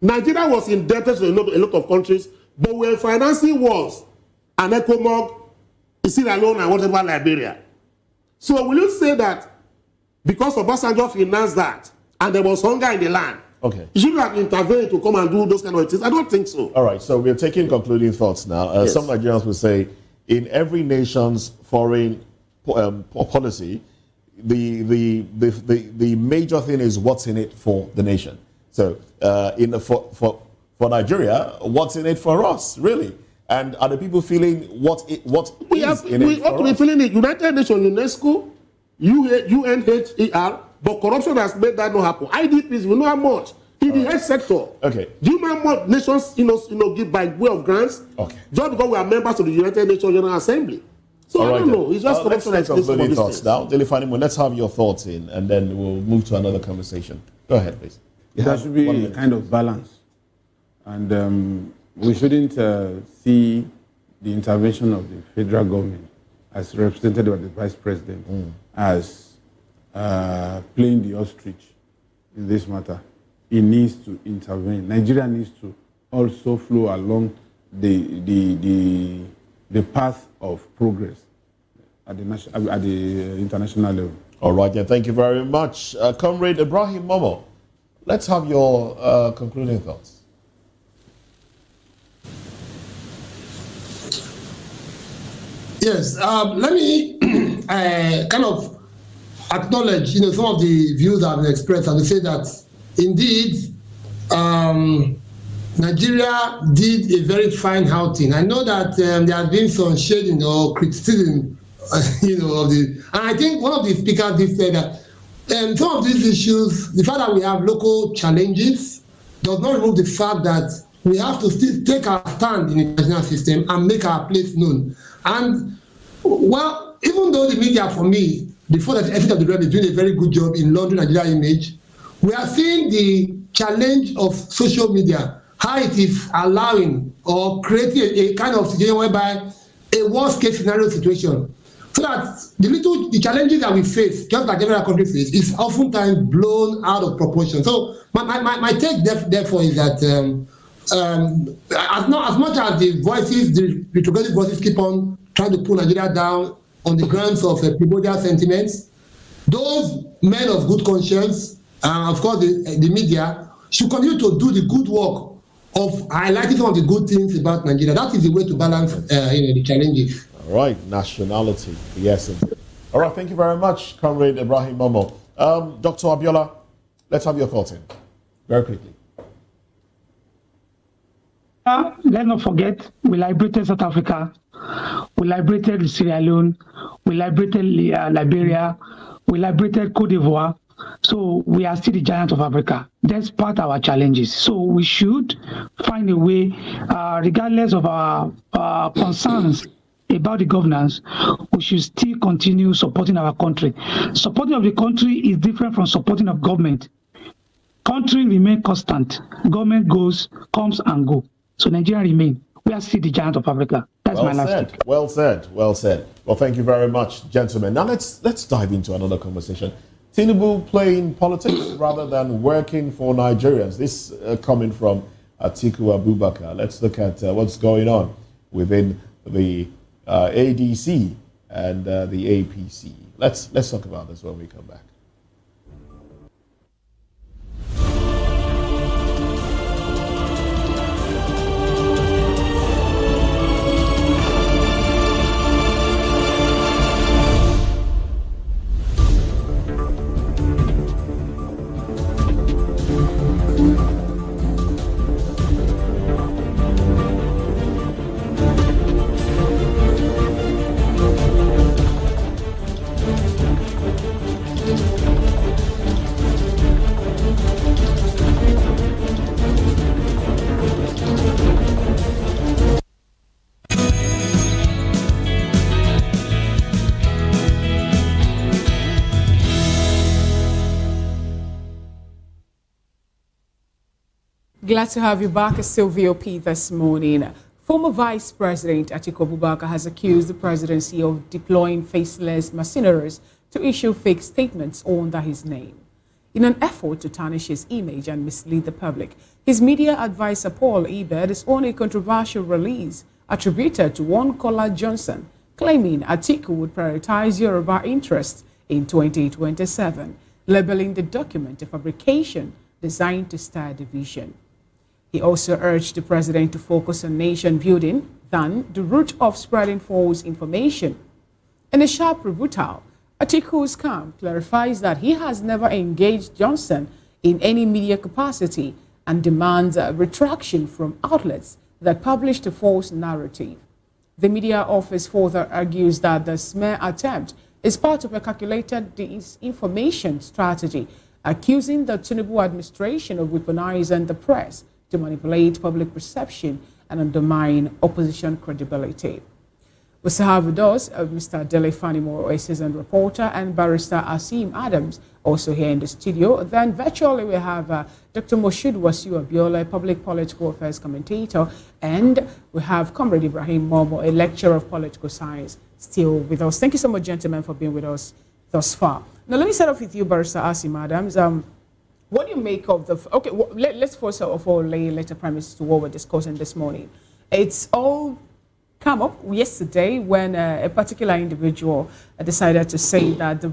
Nigeria was indebted to a lot of countries, but we were financing wars and ECOMOG, Sierra Leone, and whatever, Liberia. So will you say that because Obasanjo financed that and there was hunger in the land, you should have intervened to come and do those kind of things? I don't think so. All right, so we're taking concluding thoughts now. Some Nigerians will say, in every nation's foreign policy, the major thing is what's in it for the nation. So for Nigeria, what's in it for us, really? And are the people feeling what is in it for us? Feeling it. United Nations, UNESCO, UNHCR, but corruption has made that not happen. IDPs, we know how much in the health sector. Okay. Do you know how much nations, give by way of grants? Okay. Just because we are members of the United Nations General Assembly. So I don't know. It's just corruption. Let's take some thoughts now. Delifani, let's have your thoughts in, and then we'll move to another conversation. Go ahead, please. There should be a kind of balance, and we shouldn't see the intervention of the federal government, as represented by the vice president, as playing the ostrich in this matter. It needs to intervene. Nigeria needs to also flow along the path of progress at the international level. All right, yeah, thank you very much. Comrade Ibrahim Momo, let's have your concluding thoughts. Yes, let me kind of acknowledge, some of the views that have been expressed, and to say that indeed Nigeria did a very fine outing. I know that there has been some shading or criticism, of the, and I think one of the speakers did say that some of these issues, the fact that we have local challenges, does not remove the fact that we have to still take our stand in the international system and make our place known. And well, even though the media, for me, before that effort of the realm is doing a very good job in laundering Nigeria image, we are seeing the challenge of social media, how it is allowing or creating a kind of situation whereby a worst case scenario situation, so that the challenges that we face, just like every other country face, is oftentimes blown out of proportion. So my take therefore is that as much as the retrogressive voices keep on trying to pull Nigeria down on the grounds of primordial sentiments, those men of good conscience, of course the media, should continue to do the good work of highlighting some of the good things about Nigeria. That is the way to balance the challenges. All right, nationality, the essence. All right, thank you very much, Comrade Ibrahim Momo. Dr. Abiola, let's have your thoughts in, very quickly. Let's not forget, we liberated South Africa, we liberated Sierra Leone, we liberated Liberia, we liberated Cote d'Ivoire. So we are still the giant of Africa, despite our challenges. So we should find a way, regardless of our concerns about the governance, we should still continue supporting our country. Supporting of the country is different from supporting of government. Country remain constant. Government comes and go. So Nigeria remain. We are still the giant of Africa. That's my last speech. Well said. Well said. Well, thank you very much, gentlemen. Now let's dive into another conversation. Tinubu playing politics rather than working for Nigerians. This coming from Atiku Abubakar. Let's look at what's going on within the ADC and the APC. Let's talk about this when we come back. Glad to have you back. It's still VOP this morning. Former Vice President Atiku Abubakar has accused the presidency of deploying faceless mercenaries to issue fake statements under his name. In an effort to tarnish his image and mislead the public, his media advisor Paul Ebed is on a controversial release attributed to one Kola Johnson, claiming Atiku would prioritize Yoruba interests in 2027, labeling the document a fabrication designed to stir division. He also urged the president to focus on nation building than the route of spreading false information. In a sharp rebuttal, Atiku's camp clarifies that he has never engaged Johnson in any media capacity and demands a retraction from outlets that published a false narrative. The media office further argues that the smear attempt is part of a calculated disinformation strategy, accusing the Tinubu administration of weaponizing the press to manipulate public perception and undermine opposition credibility. We still have with us Mr. Dele Fanimo, a seasoned reporter, and Barrister Asim Adams, also here in the studio. Then virtually we have Dr. Moshood Wasiu Abiola, a public political affairs commentator, and we have Comrade Ibrahim Momo, a lecturer of political science, still with us. Thank you so much, gentlemen, for being with us thus far. Now, let me start off with you, Barrister Asim Adams. What do you make of the... Okay, well, let's first of all lay later premise to what we're discussing this morning. It's all come up yesterday when a particular individual decided to say that the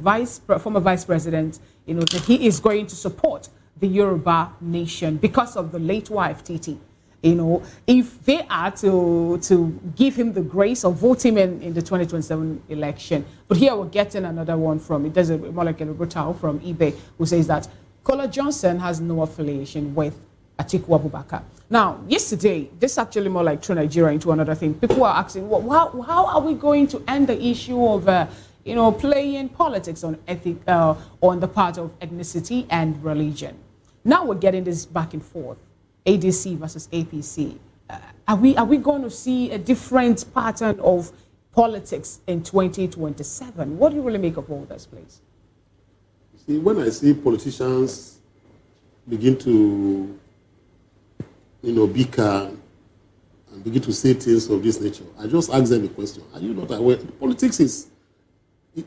former vice president, that he is going to support the Yoruba nation because of the late wife, Titi. If they are to give him the grace or vote him in the 2027 election. But here we're getting another one from, it does a more like a brutal from eBay, who says that Kola Johnson has no affiliation with Atiku Abubakar. Now, yesterday, this actually more like threw Nigeria into another thing. People are asking, well, how are we going to end the issue of, playing politics on on the part of ethnicity and religion? Now we're getting this back and forth, ADC versus APC. Are we going to see a different pattern of politics in 2027? What do you really make of all this, please? See, when I see politicians begin to bicker and begin to say things of this nature, I just ask them a question. Are you not aware?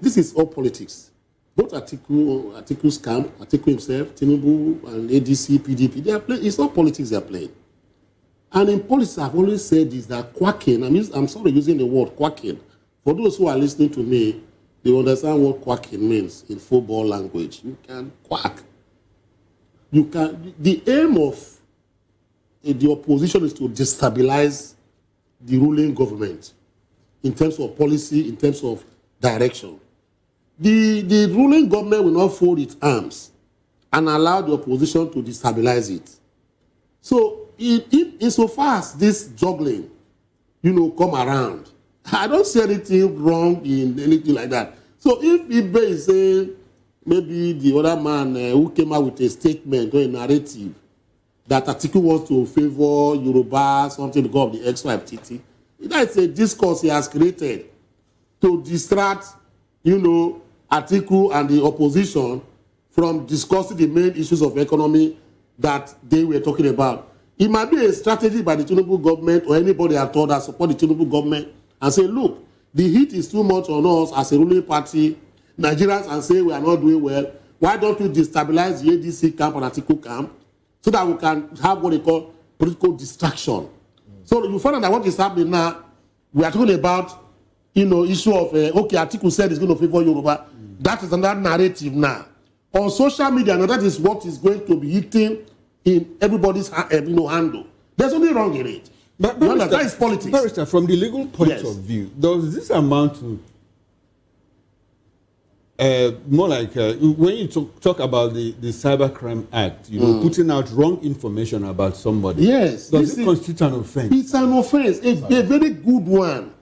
This is all politics. Both Atiku's camp, Atiku himself, Tinubu, and ADC, PDP, they are playing. It's not politics they are playing. And in politics, I've always said is that quacking, I'm sorry using the word quacking. For those who are listening to me, they understand what quacking means in football language. You can quack. The aim of the opposition is to destabilize the ruling government in terms of policy, in terms of direction. The ruling government will not fold its arms and allow the opposition to destabilize it. So, insofar as this juggling, come around, I don't see anything wrong in anything like that. So, if Ibe is saying maybe the other man who came out with a statement or a narrative that Atiku wants to favor Yoruba, something because of the ex-wife Titi, that's a discourse he has created to distract, Atiku and the opposition from discussing the main issues of economy that they were talking about. It might be a strategy by the Tinubu government or anybody at all that support the Tinubu government and say, look, the heat is too much on us as a ruling party, Nigerians, and say we are not doing well. Why don't we destabilize the ADC camp and Atiku camp so that we can have what they call political distraction? So you find out that what is happening now, we are talking about, issue of, Atiku said he's going to favor Yoruba. That is another narrative now. On social media, now that is what is going to be hitting in everybody's handle. There's nothing wrong in it. But that is politics. Barrister, from the legal point of view, does this amount to more like when you talk about the Cybercrime Act, putting out wrong information about somebody? Yes. Does it constitute an offense? It's an offense, a very good one.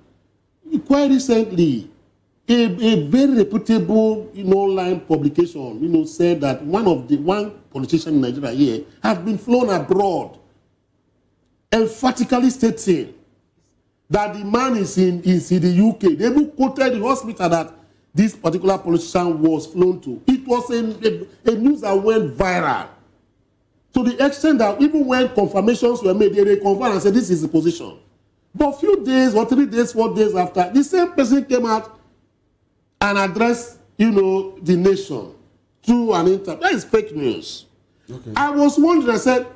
Quite recently, a very reputable, online publication, said that one politician in Nigeria here has been flown abroad, emphatically stating that the man is in the UK. They even quoted the hospital that this particular politician was flown to. It was a news that went viral to the extent that even when confirmations were made, they reconfirmed and said this is the position. But a few days or 3 days, 4 days after, the same person came out and addressed, the nation through an interview. That is fake news. Okay. I was wondering, I said,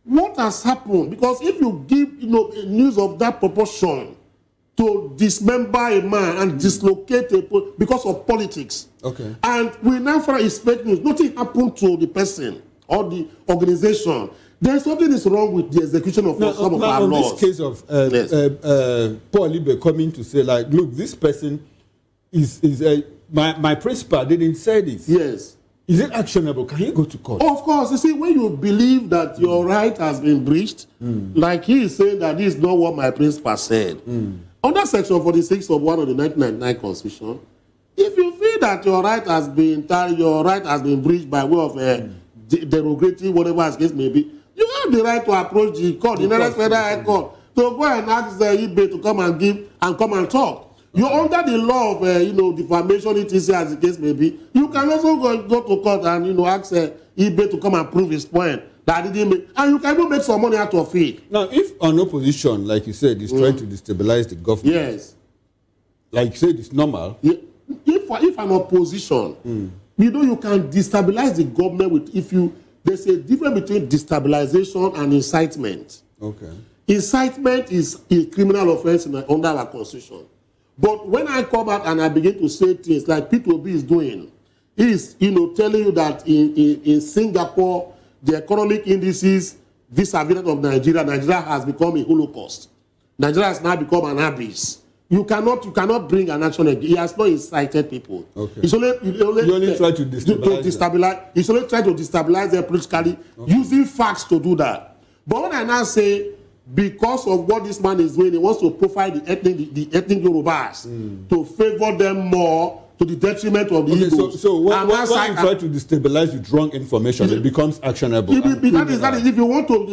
what has happened? Because if you give, news of that proportion to dismember a man and dislocate because of politics, okay, and we now find it's fake news, nothing happened to the person or the organization. There's something is wrong with the execution of some of our laws. In this case of Paul Libe coming to say, like, look, this person my principal didn't say this. Yes. Is it actionable? Can you go to court? Of course. You see, when you believe that your right has been breached, like he is saying that this is not what my principal said. Under Section 46 of 1 of the 1999 Constitution, if you feel that your right has been breached by way of derogatory, whatever as case may be, you have the right to approach the court, the nearest federal high court, to go and ask the eBay to come and talk. You're under the law of defamation, etc. as the case may be. You can also go to court and ask eBay to come and prove his point that he didn't make, and you can even make some money out of it. Now, if an opposition, like you said, is trying to destabilize the government, yes, like you said, it's normal. Yeah. If an opposition, you can destabilize the government there's a difference between destabilization and incitement. Okay. Incitement is a criminal offense under our constitution. But when I come out and I begin to say things like P2B is doing, is telling you that in Singapore, the economic indices vis-a-vis of Nigeria has become a Holocaust. Nigeria has now become an abyss. You cannot bring an action against. He has not incited people. Okay. He only try to destabilize. He's only trying to destabilize them politically, using facts to do that. But when I now say, because of what this man is doing, he wants to profile the ethnic Yorubas to favor them more to the detriment of the Igbos. So when you try to destabilize with wrong information, it becomes actionable. That is if you want to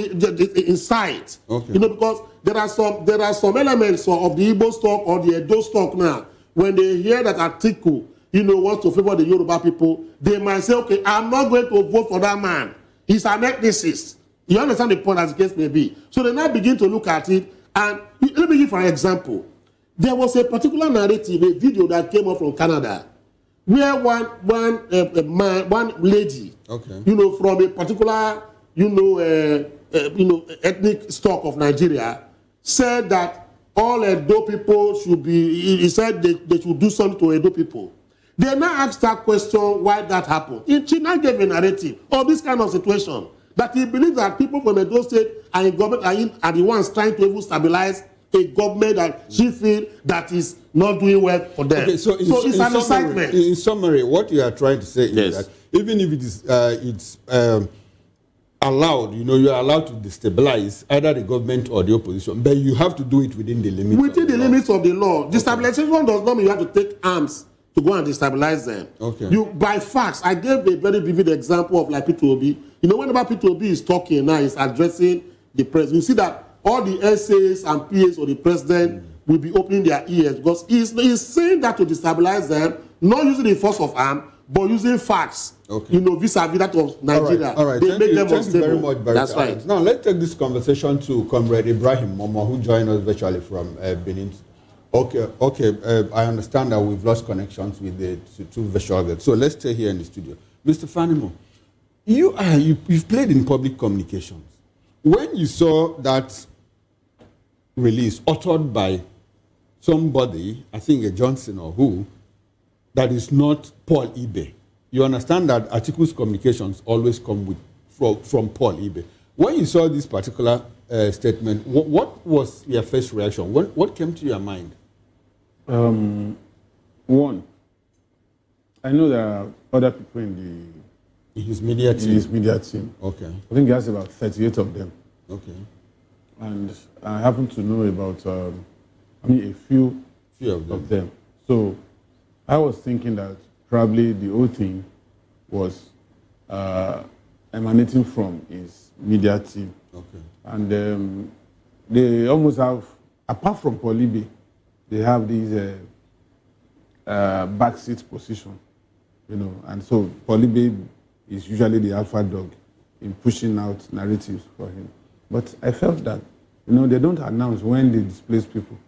incite, because there are some elements of the Igbo stock or the Edo stock now. When they hear that Atiku, wants to favor the Yoruba people, they might say, okay, I'm not going to vote for that man. He's an ethnicist. You understand the point as the case may be. So they now begin to look at it. And let me give you an example. There was a particular narrative, a video that came up from Canada, where one lady, from a particular, ethnic stock of Nigeria, said that all Edo people should be. He said they should do something to Edo people. They now asked that question why that happened. She now gave a narrative of this kind of situation. That he believes that people from Edo State and in government are the ones trying to even stabilize a government that she feels that is not doing well for them. Okay, so it's an incitement. In summary, what you are trying to say is that even if it is allowed, you are allowed to destabilize either the government or the opposition, but you have to do it within the limits. Within the limits of the law. Destabilization does not mean you have to take arms to go and destabilize them. Okay. By facts, I gave a very vivid example of like P2B. Whenever P2B is talking now, he's addressing the president. You see that all the SAs and PAs of the president will be opening their ears because he's saying that to destabilize them, not using the force of arm, but using facts. Okay. Vis-a-vis that of Nigeria. All right. They make them Thank you very much, That's right. Now let's take this conversation to Comrade Ibrahim Momo, who joined us virtually from Benin. Okay. I understand that we've lost connections with the two virtual guests. So let's stay here in the studio. Mr. Fanimo, you've played in public communications. When you saw that release uttered by somebody, I think a Johnson or who, that is not Paul Ibe, you understand that Atiku's communications always come from Paul Ibe. When you saw this particular statement, what was your first reaction? What came to your mind? One, I know there are other people in his media team. Okay. I think he has about 38 of them. Okay. And I happen to know about a few of them. So I was thinking that probably the whole thing was emanating from his media team. Okay. And they almost have, apart from Polibi, they have these backseat position, and so Polibi is usually the alpha dog in pushing out narratives for him. But I felt that, they don't announce when they displace people,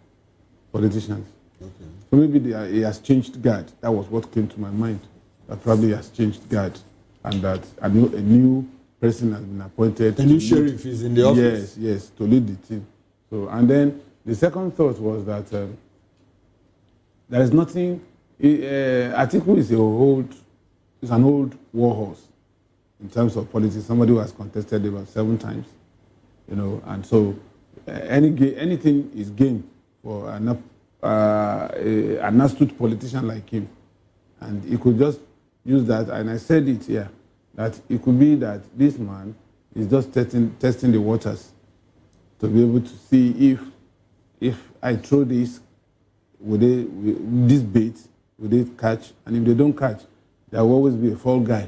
politicians. Okay. So maybe he has changed guard. That was what came to my mind. That probably he has changed guard, and that a new person has been appointed. A new sheriff is in the office. Yes, to lead the team. So, and then the second thought was that there is nothing. Atiku is an old war horse in terms of politics. Somebody who has contested about 7 times, and so anything is game for an astute politician like him, and he could just use that. And I said it here, that it could be that this man is just testing the waters to be able to see if I throw this, this bait, will they catch? And if they don't catch, there will always be a fall guy.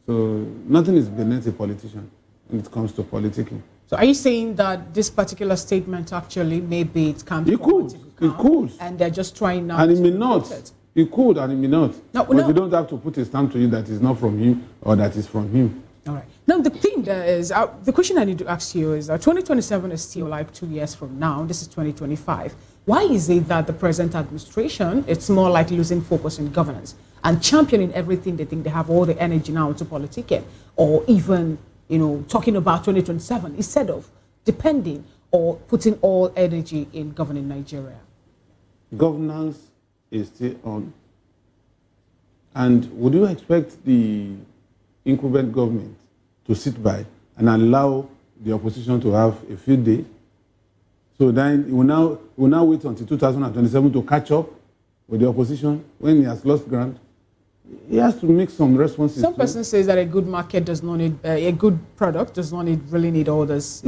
So nothing is beneath a politician when it comes to politicking. So are you saying that this particular statement actually maybe it can be It could. And they're just trying now and it to may not. It could and it may not. No, but you don't have to put a stamp to it that is not from him or that is from him. All right. Now, the thing there is, the question I need to ask you is 2027 is still like 2 years from now. This is 2025. Why is it that the present administration, it's more like losing focus in governance and championing everything they think they have all the energy now to politicking, or even, talking about 2027 instead of depending or putting all energy in governing Nigeria? Governance is still on. And would you expect the incumbent government to sit by and allow the opposition to have a field day? So then we'll now wait until 2027 to catch up with the opposition when he has lost ground. He has to make some responses. Some person says that a good market does not need, a good product does not really need all this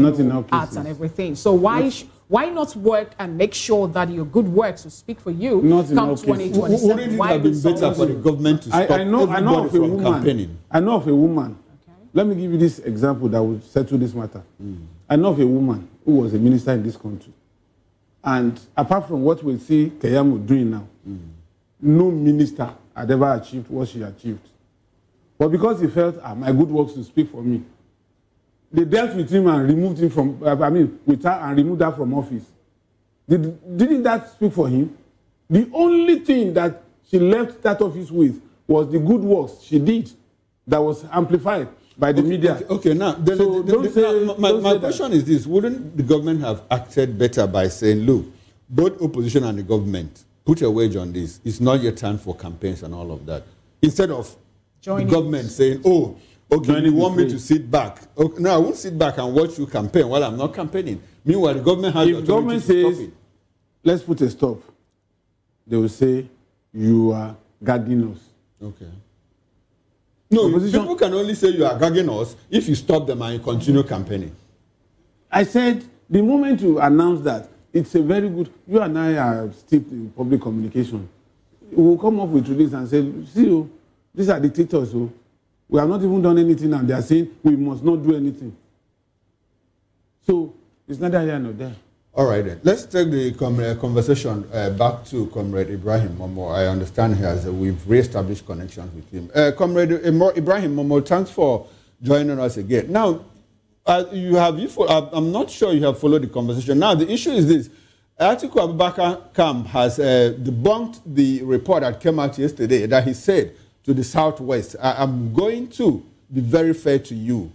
arts and everything. So why not work and make sure that your good works will speak for you come 2027? Wouldn't it have been better for the government to stop everybody from campaigning? I know of a woman. Okay. Let me give you this example that will settle this matter. I know of a woman who was a minister in this country. And apart from what we see Keyamo doing now, no minister had ever achieved what she achieved. But because he felt, my good works will speak for me, they dealt with him and removed him from, with her and removed her from office. Didn't that speak for him? The only thing that she left that office with was the good works she did that was amplified by the media. Okay, now, my question is this. Wouldn't the government have acted better by saying, look, both opposition and the government, put a wage on this. It's not your time for campaigns and all of that. Instead of the government saying, oh, okay, you want me to sit back. Okay, no, I won't sit back and watch you campaign while I'm not campaigning. Meanwhile, the government has the authority to stop it. Let's put a stop, they will say, you are gagging us. Okay. No, people can only say you are gagging us if you stop them and you continue campaigning. I said, the moment you announce that, it's a very good, you and I are steeped in public communication. We will come up with release and say, see, these are dictators. We have not even done anything and they are saying we must not do anything. So it's neither here nor there. All right, then. Let's take the conversation back to Comrade Ibrahim Momo. I understand here that we've re-established connections with him. Comrade Ibrahim Momo, thanks for joining us again. Now, I'm not sure you have followed the conversation. Now, the issue is this. Atiku Abubakar Camp has debunked the report that came out yesterday that he said to the Southwest, I'm going to be very fair to you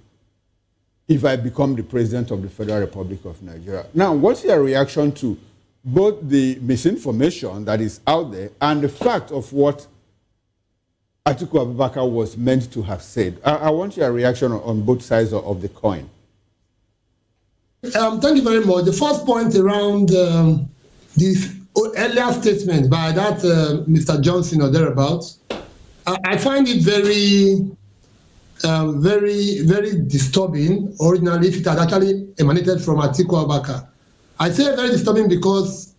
if I become the president of the Federal Republic of Nigeria. Now, what's your reaction to both the misinformation that is out there and the fact of what Atiku Abubakar was meant to have said? I want your reaction on both sides of the coin. Thank you very much. The first point around this earlier statement by that Mr. Johnson or thereabouts, I find it very, very disturbing originally if it had actually emanated from Atiku Abubakar. I say very disturbing because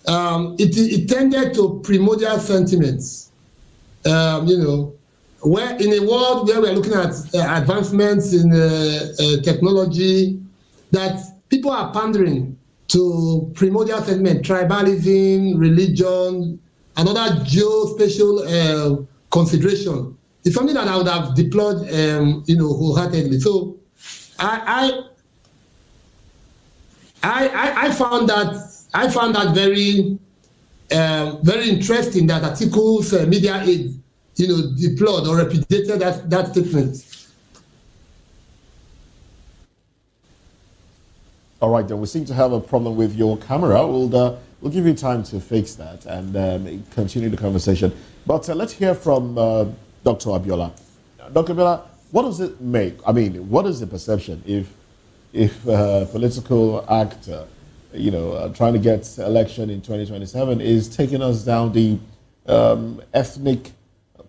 it tended to primordial sentiments. Where in a world where we're looking at advancements in technology, that people are pandering to primordial sentiment, tribalism, religion, and other geospatial consideration. It's something that I would have deplored, wholeheartedly. So I found that very, very interesting that Atiku's media aid, deplored or repudiated that statement. All right, then we seem to have a problem with your camera. We'll give you time to fix that and continue the conversation. But let's hear from Dr. Abiola. Dr. Abiola, what does it make? I mean, what is the perception if a political actor trying to get election in 2027 is taking us down the ethnic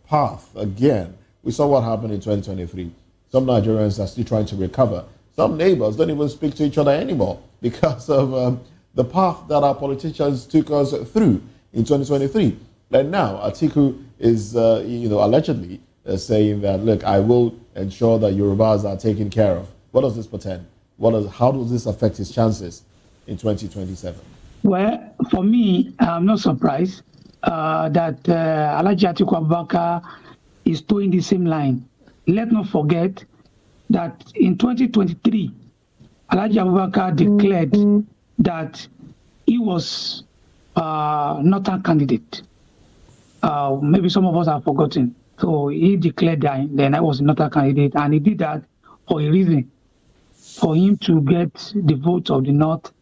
path again. We saw what happened in 2023. Some Nigerians are still trying to recover. Some neighbors don't even speak to each other anymore because of the path that our politicians took us through in 2023. And now Atiku is, allegedly saying that, look, I will ensure that Yorubas are taken care of. What does this portend? How does this affect his chances in 2027? Well, for me, I'm not surprised that Alhaji Atiku Abubakar is towing the same line. Let's not forget that in 2023, Alhaji Abubakar declared that he was not a candidate. Maybe some of us have forgotten. So he declared that then I was not a candidate, and he did that for a reason, for him to get the vote of the North,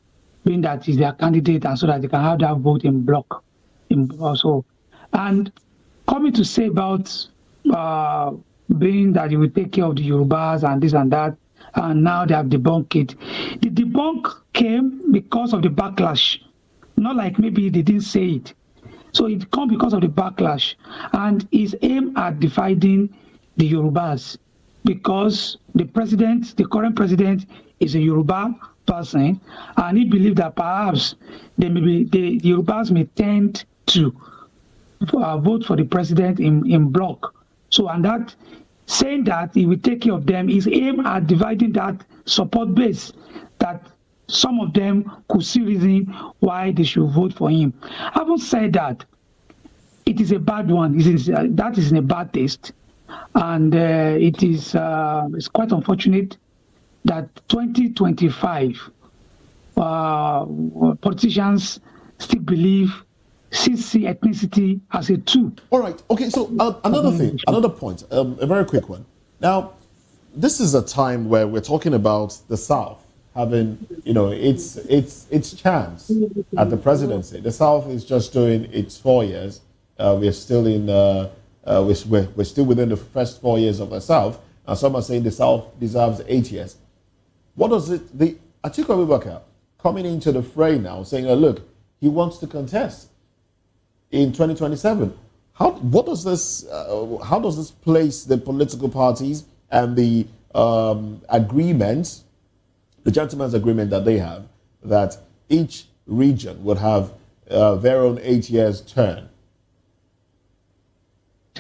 being that he's their candidate, and so that they can have that vote in block. Also, and coming to say about being that he will take care of the Yorubas and this and that, and now they have debunked it. The debunk came because of the backlash, not like maybe they didn't say it. So it come because of the backlash, and is aimed at dividing the Yorubas, because the current president, is a Yoruba person, and he believed that perhaps the Yorubas may tend to vote for the president in block. So, and that saying that he will take care of them is aimed at dividing that support base, that some of them could see reason why they should vote for him. Having said that, it is a bad one. That is in a bad taste, and it's quite unfortunate that 2025 politicians still believe see ethnicity as a tool. All right. Okay. So another point, a very quick one. Now, this is a time where we're talking about the South having, its chance at the presidency. The South is just doing its 4 years. We're still we're still within the first 4 years of the South, and some are saying the South deserves 8 years. What does the Atiku Abubakar coming into the fray now, saying, look, he wants to contest in 2027. How does this place the political parties and the agreement, the gentleman's agreement that they have, that each region would have their own 8 years turn?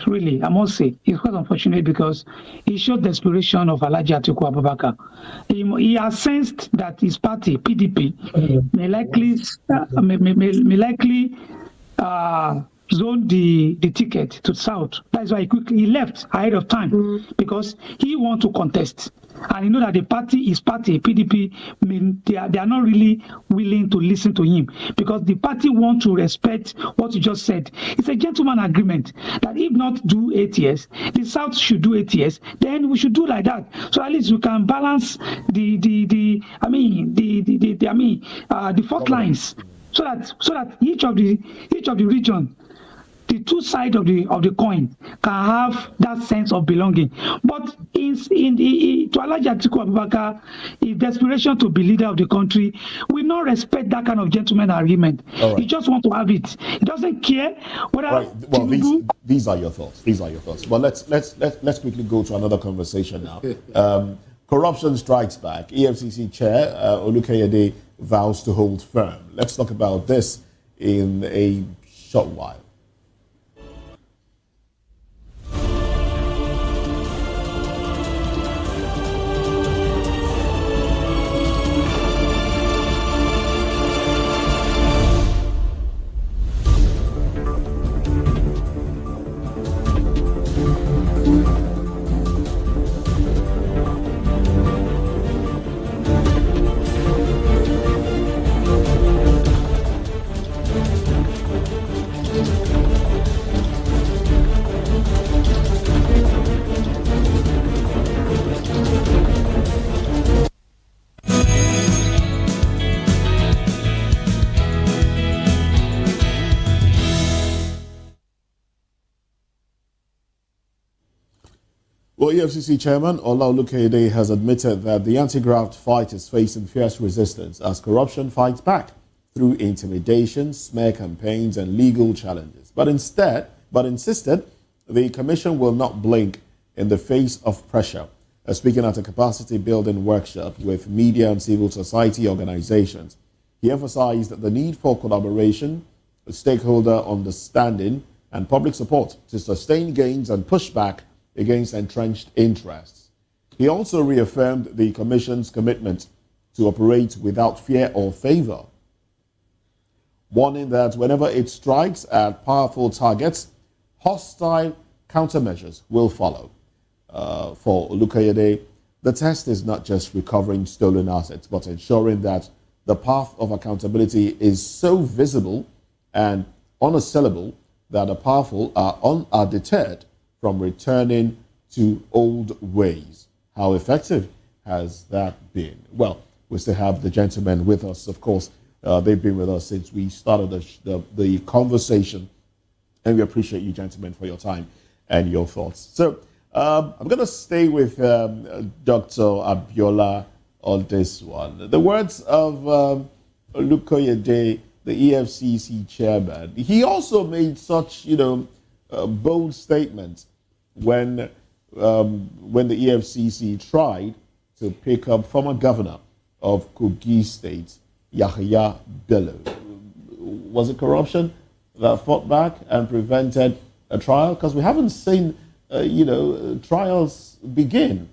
Really, I must say, it's quite unfortunate because it showed desperation of Alhaji Atiku Abubakar. He has sensed that his party, PDP, may likely zone the ticket to South. That's why he left ahead of time, because he wants to contest. And you know that the party, PDP, they are not really willing to listen to him, because the party wants to respect what you just said. It's a gentleman agreement that if not do 8 years, the South should do 8 years, then we should do like that. So at least we can balance the fault lines, so that each of the region, the two sides of the coin, can have that sense of belonging. But to Alhaji Atiku Abubakar, his desperation to be leader of the country will not respect that kind of gentleman agreement. Right. He just wants to have it. He doesn't care whether. Right. Well, these are your thoughts. But let's quickly go to another conversation now. Corruption strikes back. EFCC Chair Olubadan vows to hold firm. Let's talk about this in a short while. Well, EFCC Chairman Olubadan has admitted that the anti-graft fight is facing fierce resistance as corruption fights back through intimidation, smear campaigns, and legal challenges. But insisted the Commission will not blink in the face of pressure. Speaking at a capacity building workshop with media and civil society organizations, he emphasized the need for collaboration, stakeholder understanding, and public support to sustain gains and push back against entrenched interests. He also reaffirmed the Commission's commitment to operate without fear or favor, warning that whenever it strikes at powerful targets, hostile countermeasures will follow. For Olubadan, the test is not just recovering stolen assets, but ensuring that the path of accountability is so visible and unassailable that the powerful are deterred from returning to old ways. How effective has that been? Well, we still have the gentlemen with us. Of course, they've been with us since we started the conversation, and we appreciate you, gentlemen, for your time and your thoughts. So I'm going to stay with Dr. Abiola on this one. The words of Olubadan, the EFCC chairman, he also made such, bold statements when the EFCC tried to pick up former governor of Kogi State, Yahya Bello. Was it corruption that fought back and prevented a trial? Because we haven't seen, trials begin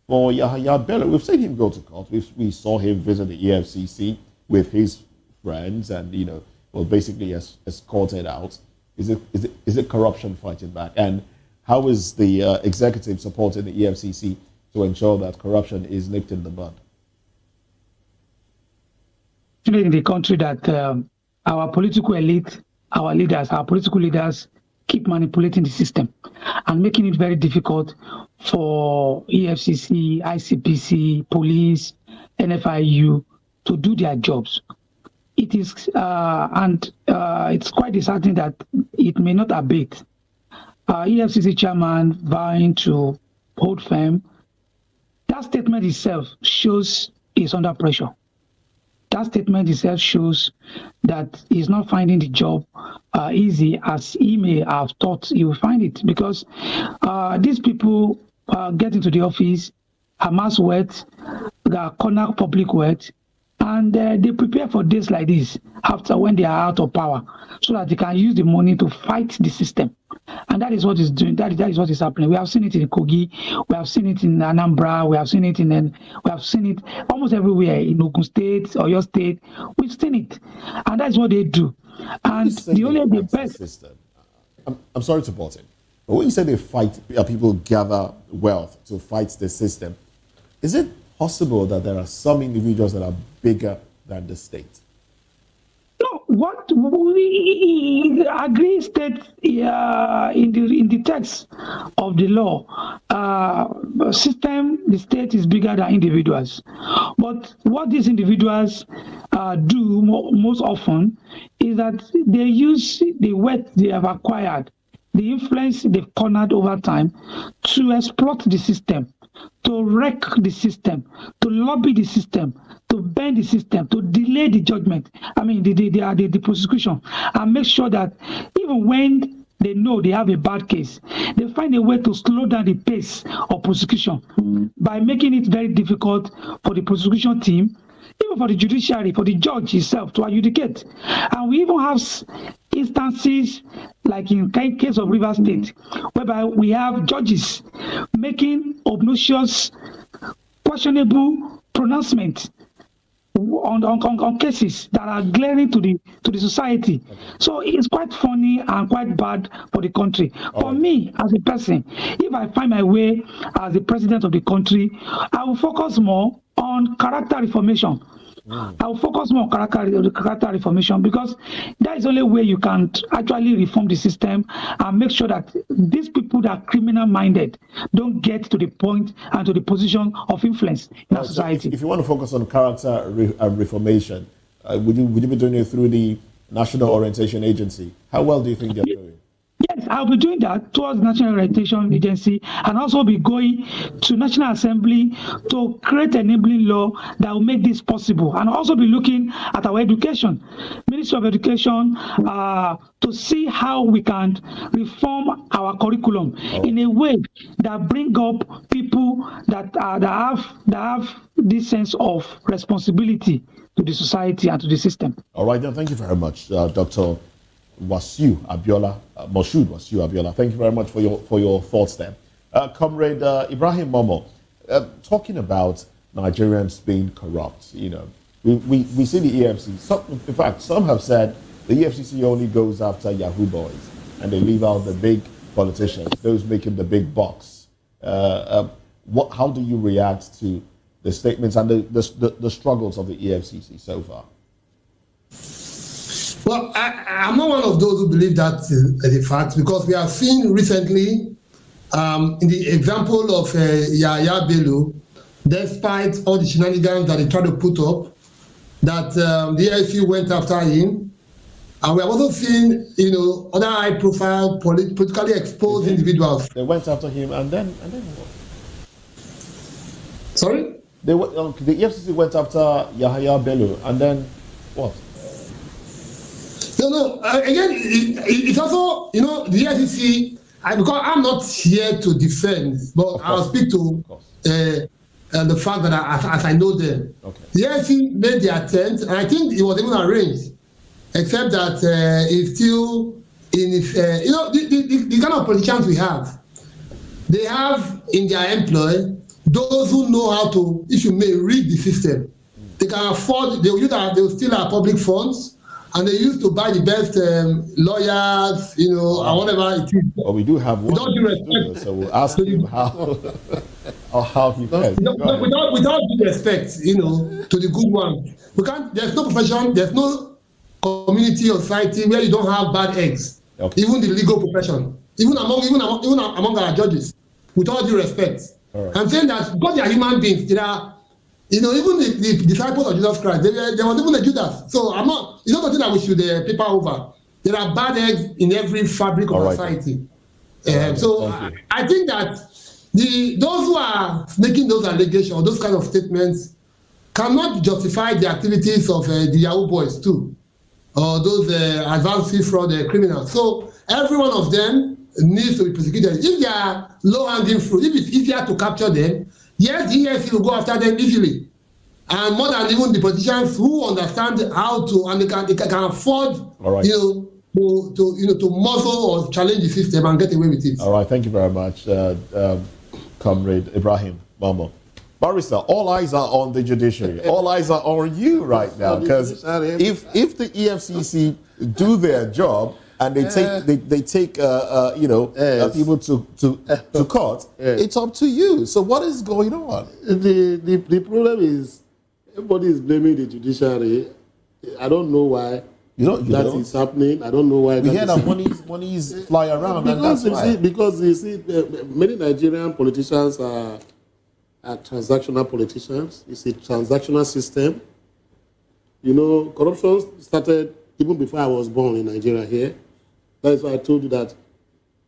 for Yahya Bello. We've seen him go to court. We saw him visit the EFCC with his friends and, basically escorted out. Is it corruption fighting back? And how is the executive supporting the EFCC to ensure that corruption is nipped in the bud? In the country that our political elite, our leaders, our political leaders keep manipulating the system and making it very difficult for EFCC, ICPC, police, NFIU to do their jobs. It is, it's quite disheartening that it may not abate. EFCC chairman vowing to hold firm, that statement itself shows he's under pressure. That statement itself shows that he's not finding the job easy as he may have thought he would find it, because these people get into the office, amass wealth, corner public wealth, and they prepare for days like this after when they are out of power, so that they can use the money to fight the system. And that is what is doing. That is what is happening. We have seen it in Kogi. We have seen it in Anambra. We have seen it almost everywhere in Ogun State, Oyo State. We've seen it, and that's what they do. And the best system. I'm sorry to pause it, but when you say they fight, people gather wealth to fight the system, is it possible that there are some individuals that are bigger than the state? No, what we agree states in the text of the law, the state is bigger than individuals. But what these individuals do most often is that they use the wealth they have acquired, the influence they've cornered over time, to exploit the system, to wreck the system, to lobby the system, to bend the system, to delay the judgment, the prosecution, and make sure that even when they know they have a bad case, they find a way to slow down the pace of prosecution by making it very difficult for the prosecution team, even for the judiciary, for the judge himself to adjudicate. And we even have instances like in case of Rivers State, whereby we have judges making obnoxious, questionable pronouncements on cases that are glaring to the society. So it's quite funny and quite bad for the country. For me, as a person, if I find my way as the president of the country, I will focus more on character reformation. I will focus more on character reformation, because that is the only way you can actually reform the system and make sure that these people that are criminal-minded don't get to the point and to the position of influence in our society. So if you want to focus on character reformation, would you be doing it through the National Orientation Agency? How well do you think they're doing? Yeah, Yes, I'll be doing that towards National Orientation Agency and also be going to National Assembly to create an enabling law that will make this possible, and also be looking at our education, Ministry of Education, to see how we can reform our curriculum in a way that bring up people that have this sense of responsibility to the society and to the system. All right, then. Thank you very much, Dr. Wasiu Abiola, Moshood Wasiu Abiola. Thank you very much for your thoughts there. Comrade Ibrahim Momo, talking about Nigerians being corrupt, we see the EFCC. In fact, some have said the EFCC only goes after Yahoo boys and they leave out the big politicians, those making the big bucks. How do you react to the statements and the struggles of the EFCC so far? Well, I'm not one of those who believe that the fact, because we have seen recently, in the example of Yahya Bello, despite all the shenanigans that they tried to put up, that the EFCC went after him. And we have also seen, other high-profile, politically exposed individuals. They went after him, and then what? Sorry? The EFCC went after Yahya Bello, and then what? No. Again, it's also, the EFCC, because I'm not here to defend, but I'll speak to the fact that as I know them. Okay. The EFCC made the attempt, and I think it was even arranged, except that it's still in its, the kind of politicians we have, they have in their employ those who know how to, if you may, read the system. They can afford, they will steal our public funds, and they used to buy the best lawyers, and whatever it is. Well, we do have one, so we'll ask him how he felt. Without due respect, to the good one. We can't. There's no profession. There's no community or society where you don't have bad eggs. Okay. Even the legal profession, even among our judges. With all due respect, right. I'm saying that because they are human beings, there are. Even the disciples of Jesus Christ, there was even a Judas. So it's not something that we should paper over. There are bad eggs in every fabric of society. So I think that those who are making those allegations, those kind of statements, cannot justify the activities of the Yahoo boys too, or those advanced fee fraud criminals. So every one of them needs to be prosecuted. If they are low-hanging fruit, if it's easier to capture them, yes, the EFCC will go after them easily, and more than even the politicians who understand how to, and they can afford, to muzzle or challenge the system and get away with it. All right, thank you very much, Comrade Ibrahim Momo. Barrister, all eyes are on the judiciary. All eyes are on you right now, because if the EFCC do their job, and they take people to court, it's up to you. So what is going on? The problem is everybody is blaming the judiciary. I don't know why that is happening. I don't know why. We hear that monies fly around, because you see, many Nigerian politicians are transactional politicians. It's a transactional system. Corruption started even before I was born in Nigeria here. That's why I told you that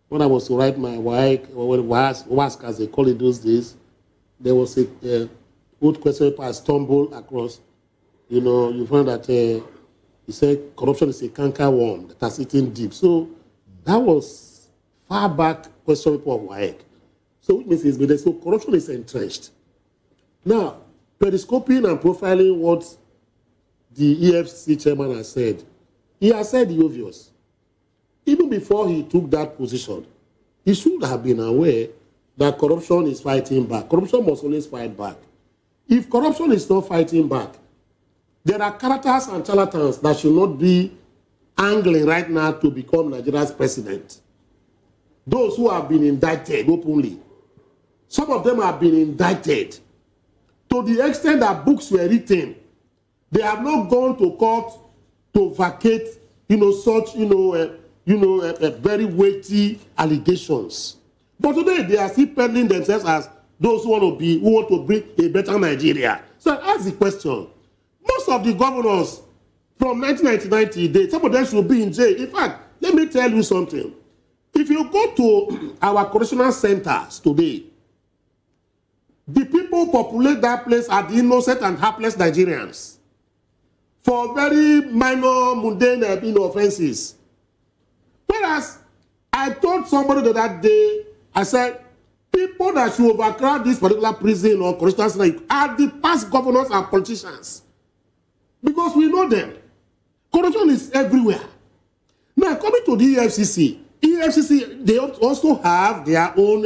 when I was to write my WAEC, or WASC as they call it those days, there was a old question paper I stumbled across. You find that he said corruption is a canker worm that has eaten deep. So that was far back question paper of WAEC. So which means it's been there. So corruption is entrenched. Now, periscoping and profiling what the EFCC chairman has said, he has said the obvious. Even before he took that position, he should have been aware that corruption is fighting back. Corruption must always fight back. If corruption is not fighting back, there are characters and charlatans that should not be angling right now to become Nigeria's president. Those who have been indicted openly. Some of them have been indicted to the extent that books were written. They have not gone to court to vacate, such, very weighty allegations. But today they are still peddling themselves as those who want to bring a better Nigeria. So I ask the question. Most of the governors from 1999 to today, some of them should be in jail. In fact, let me tell you something. If If you go to our correctional centers today, the people populate that place are the innocent and helpless Nigerians for very minor, mundane offenses. Whereas I told somebody the other day, I said, people that should overcrowd this particular prison or correctional center are the past governors and politicians. Because we know them. Corruption is everywhere. Now, coming to the EFCC, they also have their own,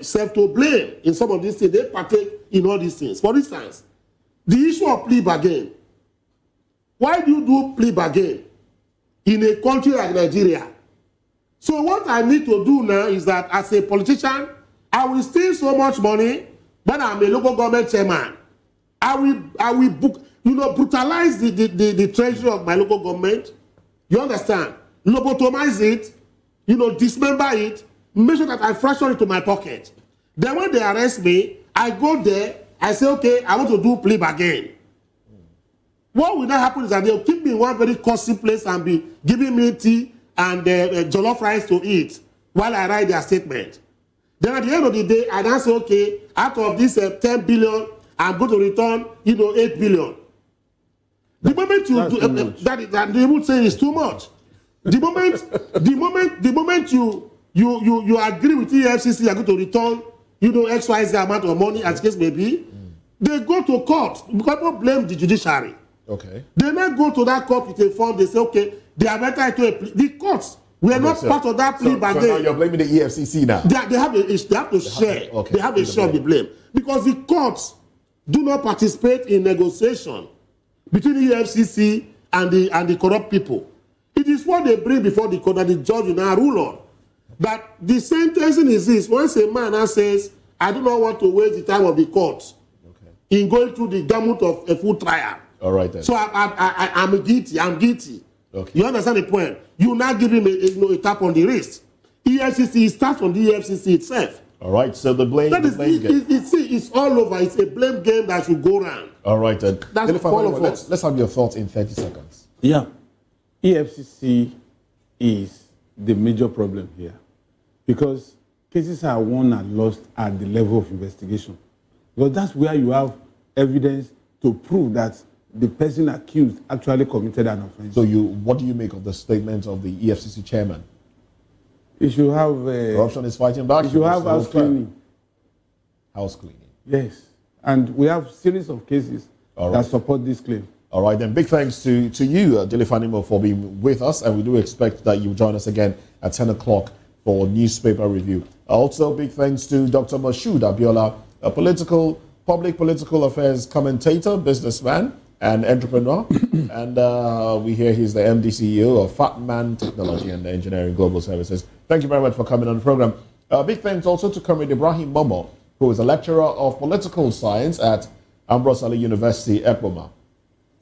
self to blame in some of these things. They partake in all these things. For instance, the issue of plea bargain. Why do you do plea bargain in a country like Nigeria? So what I need to do now is that as a politician, I will steal so much money, but I'm a local government chairman. I will brutalize the treasury of my local government. You understand? Lobotomize it, dismember it, make sure that I fraction it to my pocket. Then when they arrest me, I go there, I say, okay, I want to do plea bargain. What will not happen is that they'll keep me in one very costly place and be giving me tea and jollof rice to eat while I write their statement. Then at the end of the day, I then say, okay, out of this 10 billion, I'm going to return, 8 billion. The moment you do that they would say it's too much. The moment you agree with EFCC, you're going to return, XYZ amount of money, as the case may be, they go to court. Because people blame the judiciary. Okay. They now go to that court with a form, they say, okay, they are better to a plea. The courts were not part of that plea bargain. So now you're blaming the EFCC now? They have to share. Okay. They have a share of the blame. Because the courts do not participate in negotiation between the EFCC and the corrupt people. It is what they bring before the court that the judge will now rule on. But the sentencing is this. Once a man now says, I do not want to waste the time of the court in going through the gamut of a full trial. All right then. So I'm guilty. I'm guilty. Okay. You understand the point? You now give him a tap on the wrist. EFCC starts from the EFCC itself. All right. So the blame game. It's all over. It's a blame game that should go around. All right then. That's all of us. Let's have your thoughts in 30 seconds. Yeah. EFCC is the major problem here because cases are won and lost at the level of investigation. Because that's where you have evidence to prove that the person accused actually committed an offense. So what do you make of the statement of the EFCC chairman? You should have... corruption is fighting back. You should have house cleaning. House cleaning. Yes. And we have series of cases that support this claim. All right, then big thanks to you, Dilifanimo, for being with us. And we do expect that you'll join us again at 10 o'clock for newspaper review. Also, big thanks to Dr. Mashood Abiola, a public political affairs commentator, businessman, and entrepreneur. And we hear he's the MD CEO of Fatman Technology and Engineering Global Services. Thank you very much for coming on the program. Big thanks also to Comrade Ibrahim Momo, who is a lecturer of political science at Ambrose Ali University, Ekpoma.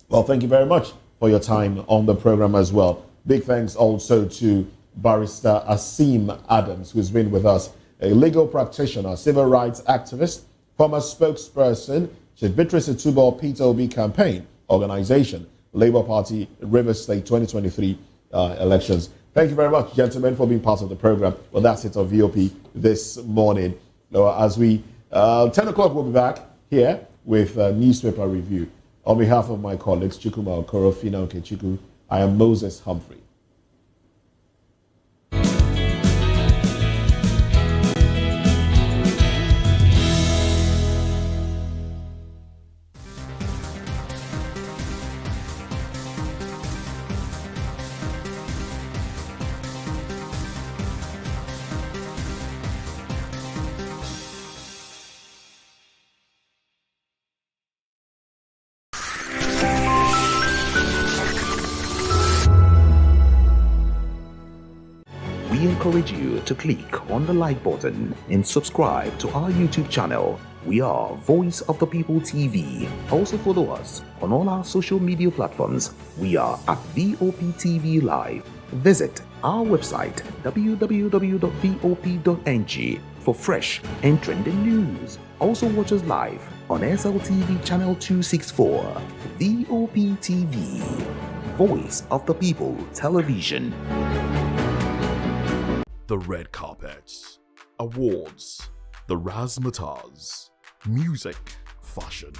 Well, thank you very much for your time on the program as well. Big thanks also to Barrister Asim Adams, who's been with us, a legal practitioner, civil rights activist, former spokesperson, Chief Beatrice Itubo Peter Obi Campaign Organization, Labour Party, Rivers State 2023 elections. Thank you very much, gentlemen, for being part of the program. Well, that's it on VOP this morning. As we, 10 o'clock, we'll be back here with newspaper review. On behalf of my colleagues, Chukuma Okoro, Fina Okechukwu, I am Moses Humphrey. We encourage you to click on the like button and subscribe to our YouTube channel. We are Voice of the People TV. Also follow us on all our social media platforms. We are at VOP TV Live. Visit our website www.vop.ng for fresh and trending news. Also watch us live on SLTV channel 264. VOP TV, Voice of the People Television. The red carpets, awards, the razzmatazz, music, fashion,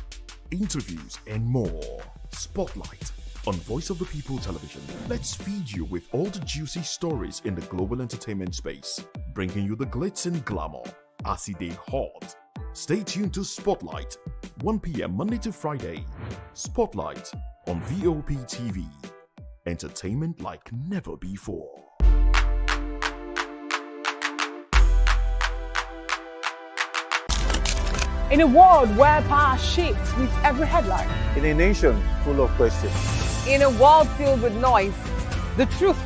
interviews, and more. Spotlight on Voice of the People Television. Let's feed you with all the juicy stories in the global entertainment space, bringing you the glitz and glamour as they hot. Stay tuned to Spotlight, 1 p.m. Monday to Friday. Spotlight on VOP TV. Entertainment like never before. In a world where power shifts with every headline. In a nation full of questions. In a world filled with noise, the truth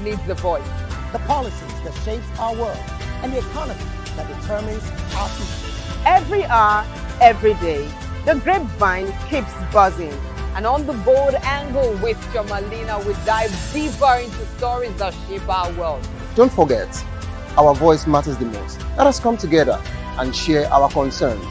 needs a voice. The policies that shape our world and the economy that determines our future. Every hour, every day, the grapevine keeps buzzing. And on the bold angle with Jomalina, we dive deeper into stories that shape our world. Don't forget, our voice matters the most. Let us come together and share our concerns.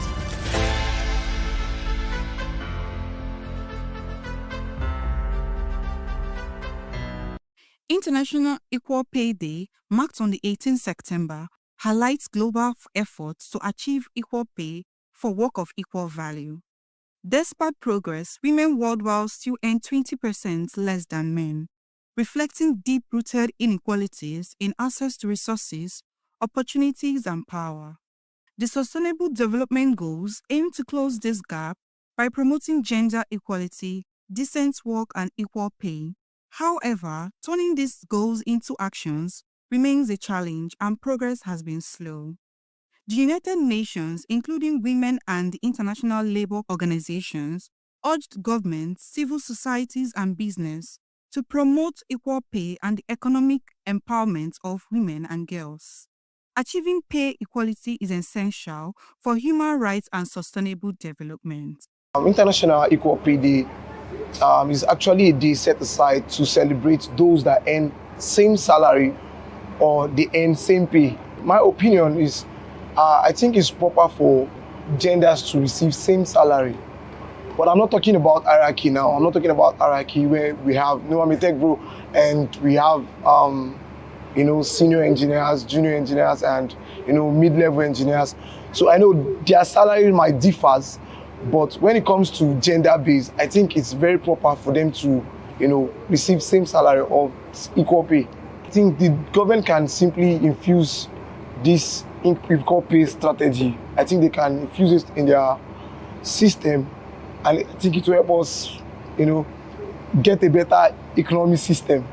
International Equal Pay Day, marked on the 18th September, highlights global efforts to achieve equal pay for work of equal value. Despite progress, women worldwide still earn 20% less than men, reflecting deep-rooted inequalities in access to resources, opportunities, and power. The Sustainable Development Goals aim to close this gap by promoting gender equality, decent work, and equal pay. However, turning these goals into actions remains a challenge and progress has been slow. The United Nations, including women and the International Labour Organizations, urged governments, civil societies, and business to promote equal pay and the economic empowerment of women and girls. Achieving pay equality is essential for human rights and sustainable development. International Equal Pay Day is actually a day set aside to celebrate those that earn same salary or they earn same pay. My opinion is I think it's proper for genders to receive same salary. But I'm not talking about hierarchy now. I'm not talking about hierarchy where we have Tech Bro and we have senior engineers, junior engineers, and mid-level engineers. So I know their salary might differ, but when it comes to gender-based, I think it's very proper for them to receive same salary or equal pay. I think the government can simply infuse this equal pay strategy. I think they can infuse it in their system, and I think it will help us, get a better economic system.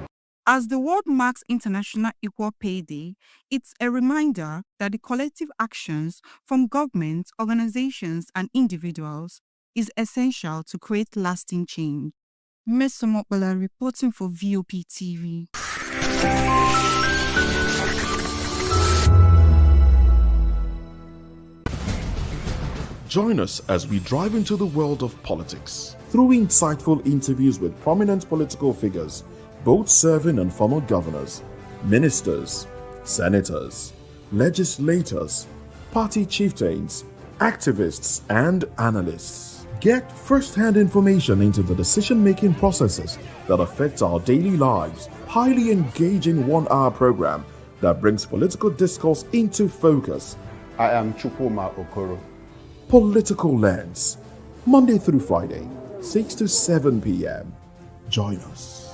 As the world marks International Equal Pay Day, it's a reminder that the collective actions from governments, organizations, and individuals is essential to create lasting change. Ms. Somokbala reporting for VOP TV. Join us as we drive into the world of politics through insightful interviews with prominent political figures, both serving and former governors, ministers, senators, legislators, party chieftains, activists, and analysts. Get first-hand information into the decision-making processes that affect our daily lives. Highly engaging one-hour program that brings political discourse into focus. I am Chukwuma Okoro. Political Lens, Monday through Friday, 6 to 7 p.m. Join us.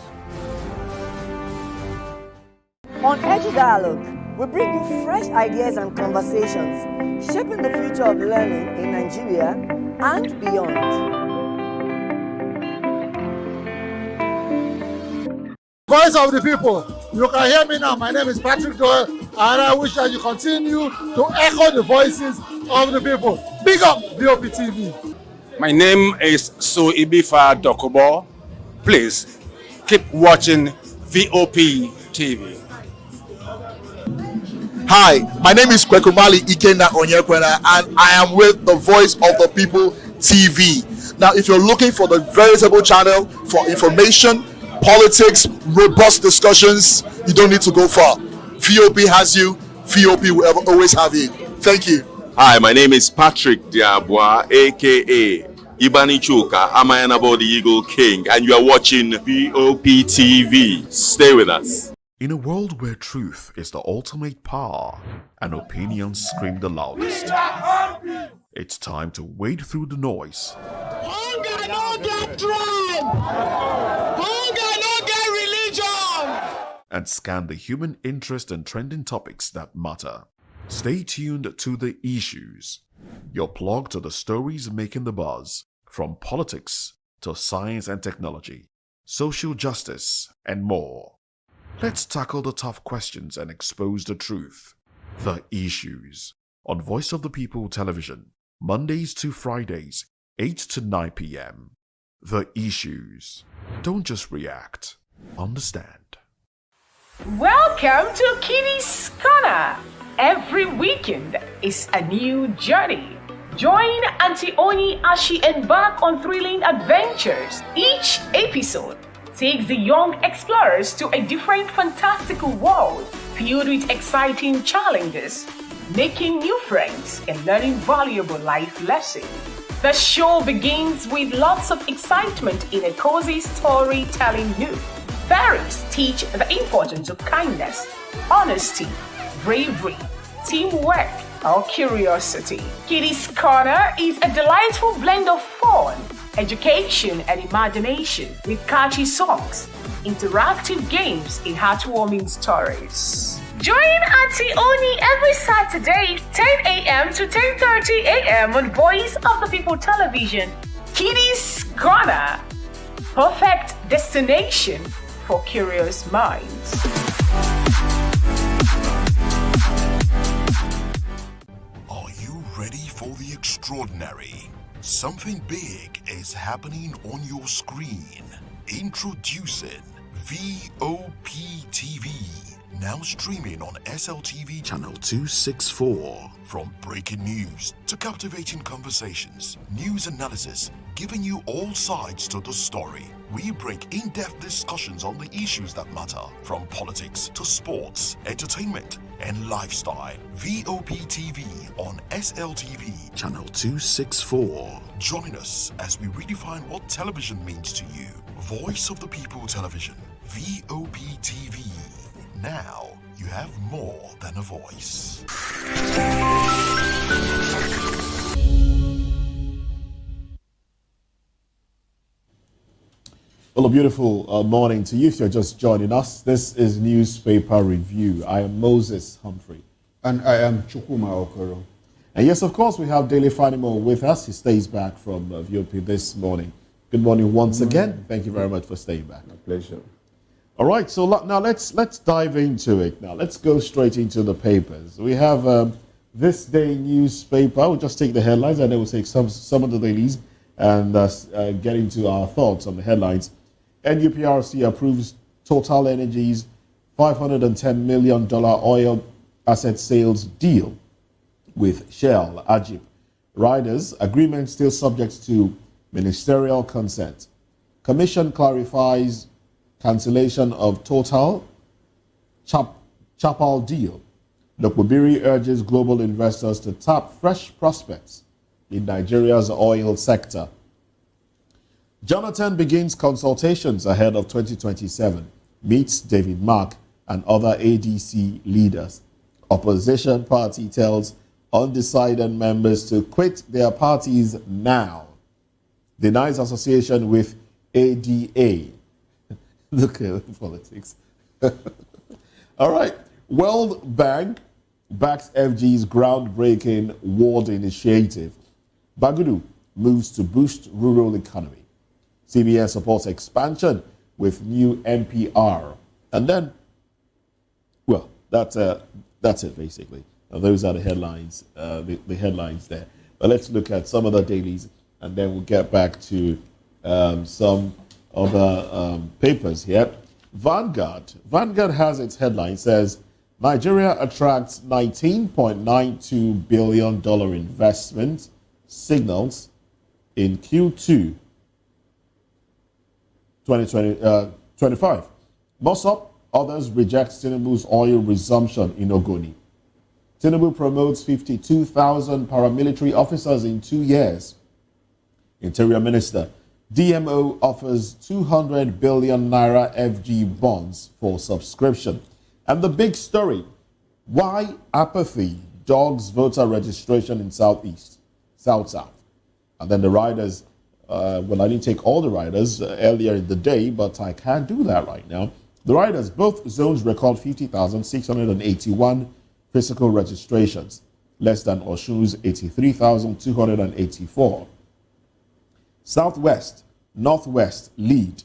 On Edge Dialogue, we bring you fresh ideas and conversations shaping the future of learning in Nigeria and beyond. Voice of the people, you can hear me now. My name is Patrick Doyle, and I wish that you continue to echo the voices of the people. Big up VOP TV. My name is Suibifa Dokubo. Please keep watching VOP TV. Hi, my name is Kwekumali Ikenna Onyekwena, and I am with the Voice of the People TV. Now, if you're looking for the veritable channel for information, politics, robust discussions, you don't need to go far. VOP has you. VOP will always have you. Thank you. Hi, my name is Patrick Diabwa, aka Ibani Chuka, Amayanabo the Eagle King, and you are watching VOP TV. Stay with us. In a world where truth is the ultimate power and opinions scream the loudest, it's time to wade through the noise. Hunger no get tribe! Hunger no get religion! And scan the human interest and trending topics that matter. Stay tuned to The Issues, your plug to the stories making the buzz, from politics to science and technology, social justice, and more. Let's tackle the tough questions and expose the truth. The Issues on Voice of the People Television, Mondays to Fridays, 8 to 9 p.m. The Issues. Don't just react, understand. Welcome to Kitty's Corner. Every weekend is a new journey. Join Auntie Oni as she embarks on thrilling adventures. Each episode takes the young explorers to a different fantastical world filled with exciting challenges, making new friends and learning valuable life lessons. The show begins with lots of excitement in a cozy storytelling mood. Fairies teach the importance of kindness, honesty, bravery, teamwork, or curiosity. Kitty's Corner is a delightful blend of fun, education, and imagination with catchy songs, interactive games, and heartwarming stories. Join Auntie Oni every Saturday, 10 a.m. to 10:30 a.m. on Voice of the People Television. Kitty's Corner, perfect destination for curious minds. Are you ready for the extraordinary? Something big is happening on your screen. Introducing VOP TV. Now streaming on SLTV channel 264. From breaking news to captivating conversations, news analysis, giving you all sides to the story. We bring in-depth discussions on the issues that matter, from politics to sports, entertainment, and lifestyle. VOP TV on SLTV channel 264. Join us as we redefine what television means to you. Voice of the People Television, VOP TV. Now you have more than a voice. Well, a beautiful morning to you if you're just joining us. This is Newspaper Review. I am Moses Humphrey. And I am Chukuma Okoro. And yes, of course, we have Daily Fanimo with us. He stays back from VOP this morning. Good morning once again. Thank you very much for staying back. My pleasure. All right, so now let's dive into it. Now let's go straight into the papers. We have This Day newspaper. We'll just take the headlines and then we'll take some of the dailies and get into our thoughts on the headlines. NUPRC approves Total Energy's $510 million oil asset sales deal with Shell, Ajib. Riders, agreement still subject to ministerial consent. Commission clarifies cancellation of Total Chapal deal. Lokbobiri urges global investors to tap fresh prospects in Nigeria's oil sector. Jonathan begins consultations ahead of 2027, meets David Mark and other ADC leaders. Opposition party tells undecided members to quit their parties now. Denies association with ADA. Look at politics. All right. World Bank backs FG's groundbreaking ward initiative. Bagudu moves to boost rural economy. CBN supports expansion with new NPR. And then, well, that's it basically. Now, those are the headlines, the headlines there. But let's look at some of the dailies, and then we'll get back to some other papers here. Vanguard has its headline, says Nigeria attracts $19.92 billion investment, signals in Q2 2025. Mossop, others reject Tinubu's oil resumption in Ogoni. Tinubu promotes 52,000 paramilitary officers in 2 years. Interior Minister DMO offers 200 billion naira FG bonds for subscription. And the big story, why apathy dogs voter registration in Southeast, South. And then the riders, well, I didn't take all the riders earlier in the day, but I can't do that right now. The riders, both zones record 50,681 physical registrations, less than Osun's 83,284. Southwest, Northwest lead.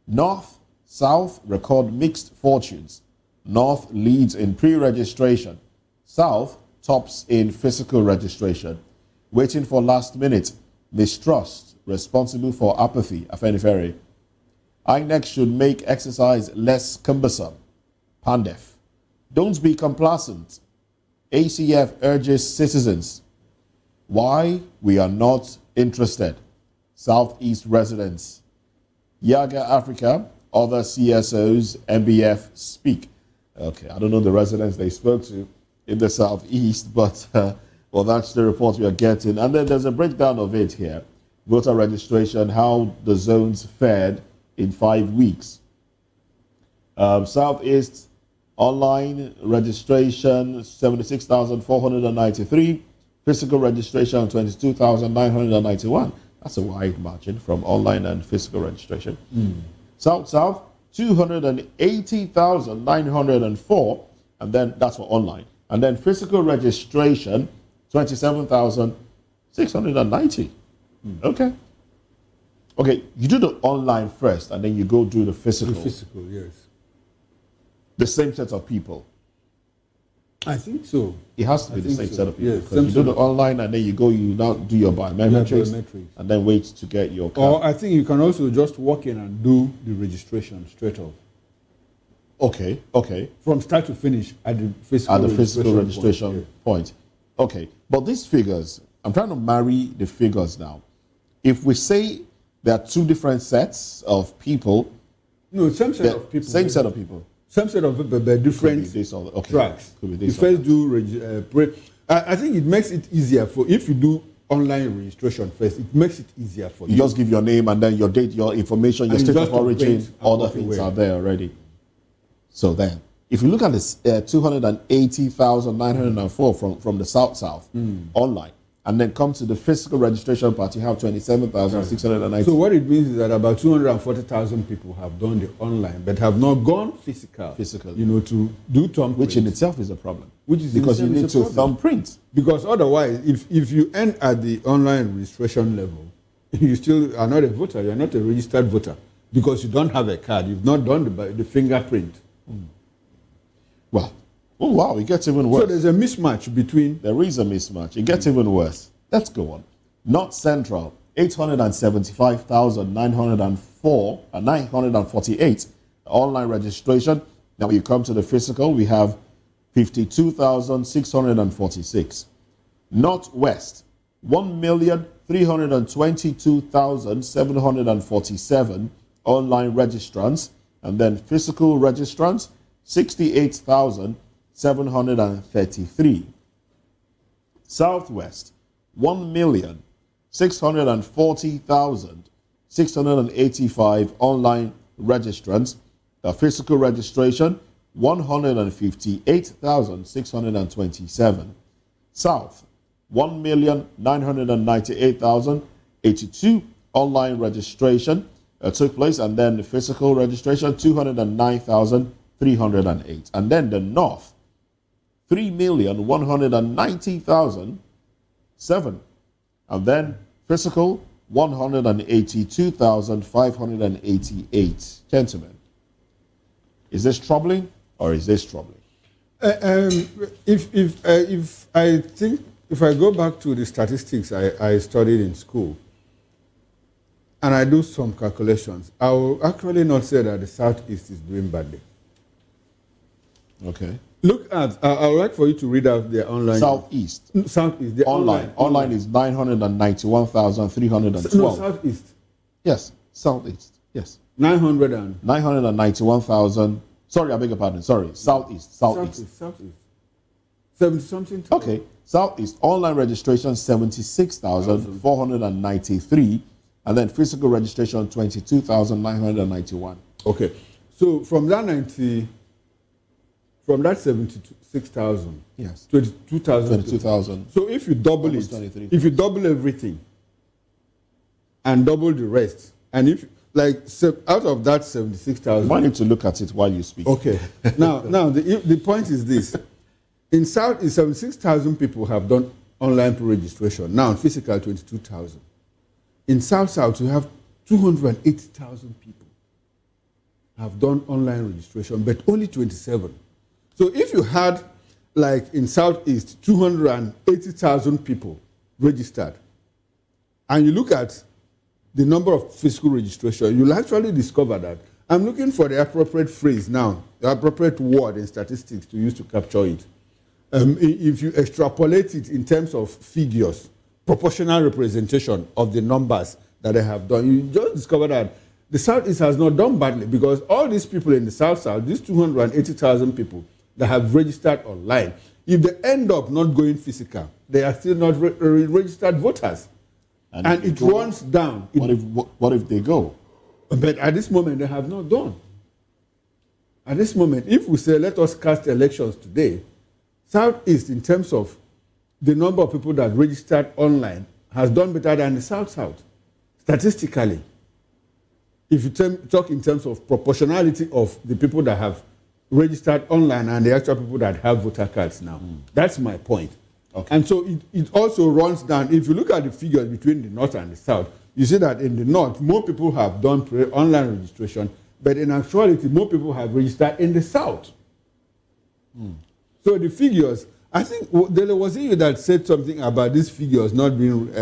North, South record mixed fortunes. North leads in pre-registration. South tops in physical registration. Waiting for last minute. Mistrust, responsible for apathy, Afenifere. INEC should make exercise less cumbersome. Pandef. Don't be complacent. ACF urges citizens. Why we are not interested. Southeast residents. Yaga Africa, other CSOs, MBF speak. Okay, I don't know the residents they spoke to in the Southeast, but well, that's the report we are getting. And then there's a breakdown of it here. Voter registration, how the zones fared in 5 weeks. Southeast online registration, 76,493. Physical registration, 22,991. That's a wide margin from online and physical registration. South, 280,904, and then that's for online. And then physical registration, 27,690. Okay. Okay, you do the online first, and then you go do the physical. The physical, yes. The same set of people. I think so. It has to be the same set of people. Yes, because you do the online, and then you go, you now do your biometrics, and then wait to get your card. Or I think you can also just walk in and do the registration straight off. Okay, okay. From start to finish at the physical registration point. Okay, but these figures, I'm trying to marry the figures now. If we say there are two different sets of people. No, same set of people. Same set of people. Same set of people, but different tracks. You first do, I think it makes it easier for, if you do online registration first, it makes it easier for you. You just give your name and then your date, your information, your state of origin, all the things are there already. So then, if you look at this 280,904 from the South online, and then come to the physical registration part, you have 27,690. So what it means is that about 240,000 people have done the online, but have not gone physical. You know, to do thumbprint. Which in itself is a problem. Which is because you need to thumbprint. Because otherwise, if you end at the online registration level, you still are not a voter. You are not a registered voter because you don't have a card. You've not done the fingerprint. Well. Oh, wow, it gets even worse. So there's a mismatch between... There is a mismatch. It gets even worse. Let's go on. North Central, 875,948 online registration. Now, when you come to the physical, we have 52,646. Northwest, 1,322,747 online registrants. And then physical registrants, 68,733. Southwest, 1,640,685 online registrants. The physical registration, 158,627. South, 1,998,082 online registration took place, and then the physical registration, 209,308. And then the North, 3,190,007. And then physical, 182,588. Gentlemen, is this troubling or is this troubling? If I go back to the statistics I studied in school, and I do some calculations, I will actually not say that the Southeast is doing badly. Okay. Look at, I would like for you to read out the online. Southeast. Southeast. The online. Online is 991,312. No, Southeast. Yes, Southeast. Yes. 991,000. Sorry, I beg your pardon. Sorry, Southeast. 70-something. Okay. Southeast online registration 76,493, And then physical registration, 22,991. Okay. So from that 76,000, yes, 22,000. 22,000. So if you double it, if you double everything and double the rest, and if out of that 76,000, you might need to look at it while you speak. Okay. now the point is this: in South, 76,000 people have done online pre-registration. Now in physical, 22,000. In South, you have 280,000 people have done online registration, but only 27. So if you had, like in Southeast, 280,000 people registered, and you look at the number of physical registration, you'll actually discover that. I'm looking for the appropriate phrase now, the appropriate word in statistics to use to capture it. If you extrapolate it in terms of figures, proportional representation of the numbers that they have done, you just discover that the Southeast has not done badly, because all these people in the South, these 280,000 people that have registered online, if they end up not going physical, they are still not registered voters. And it runs down. What if they go? But at this moment, they have not done. At this moment, if we say, let us cast elections today, Southeast, in terms of the number of people that registered online, has done better than the South. Statistically, if you talk in terms of proportionality of the people that have registered online and the actual people that have voter cards now, that's my point. Okay. And so it also runs down. If you look at the figures between the North and the South, you see that in the North, more people have done online registration, but in actuality, more people have registered in the South. So the figures, I think there was you that said something about these figures not being,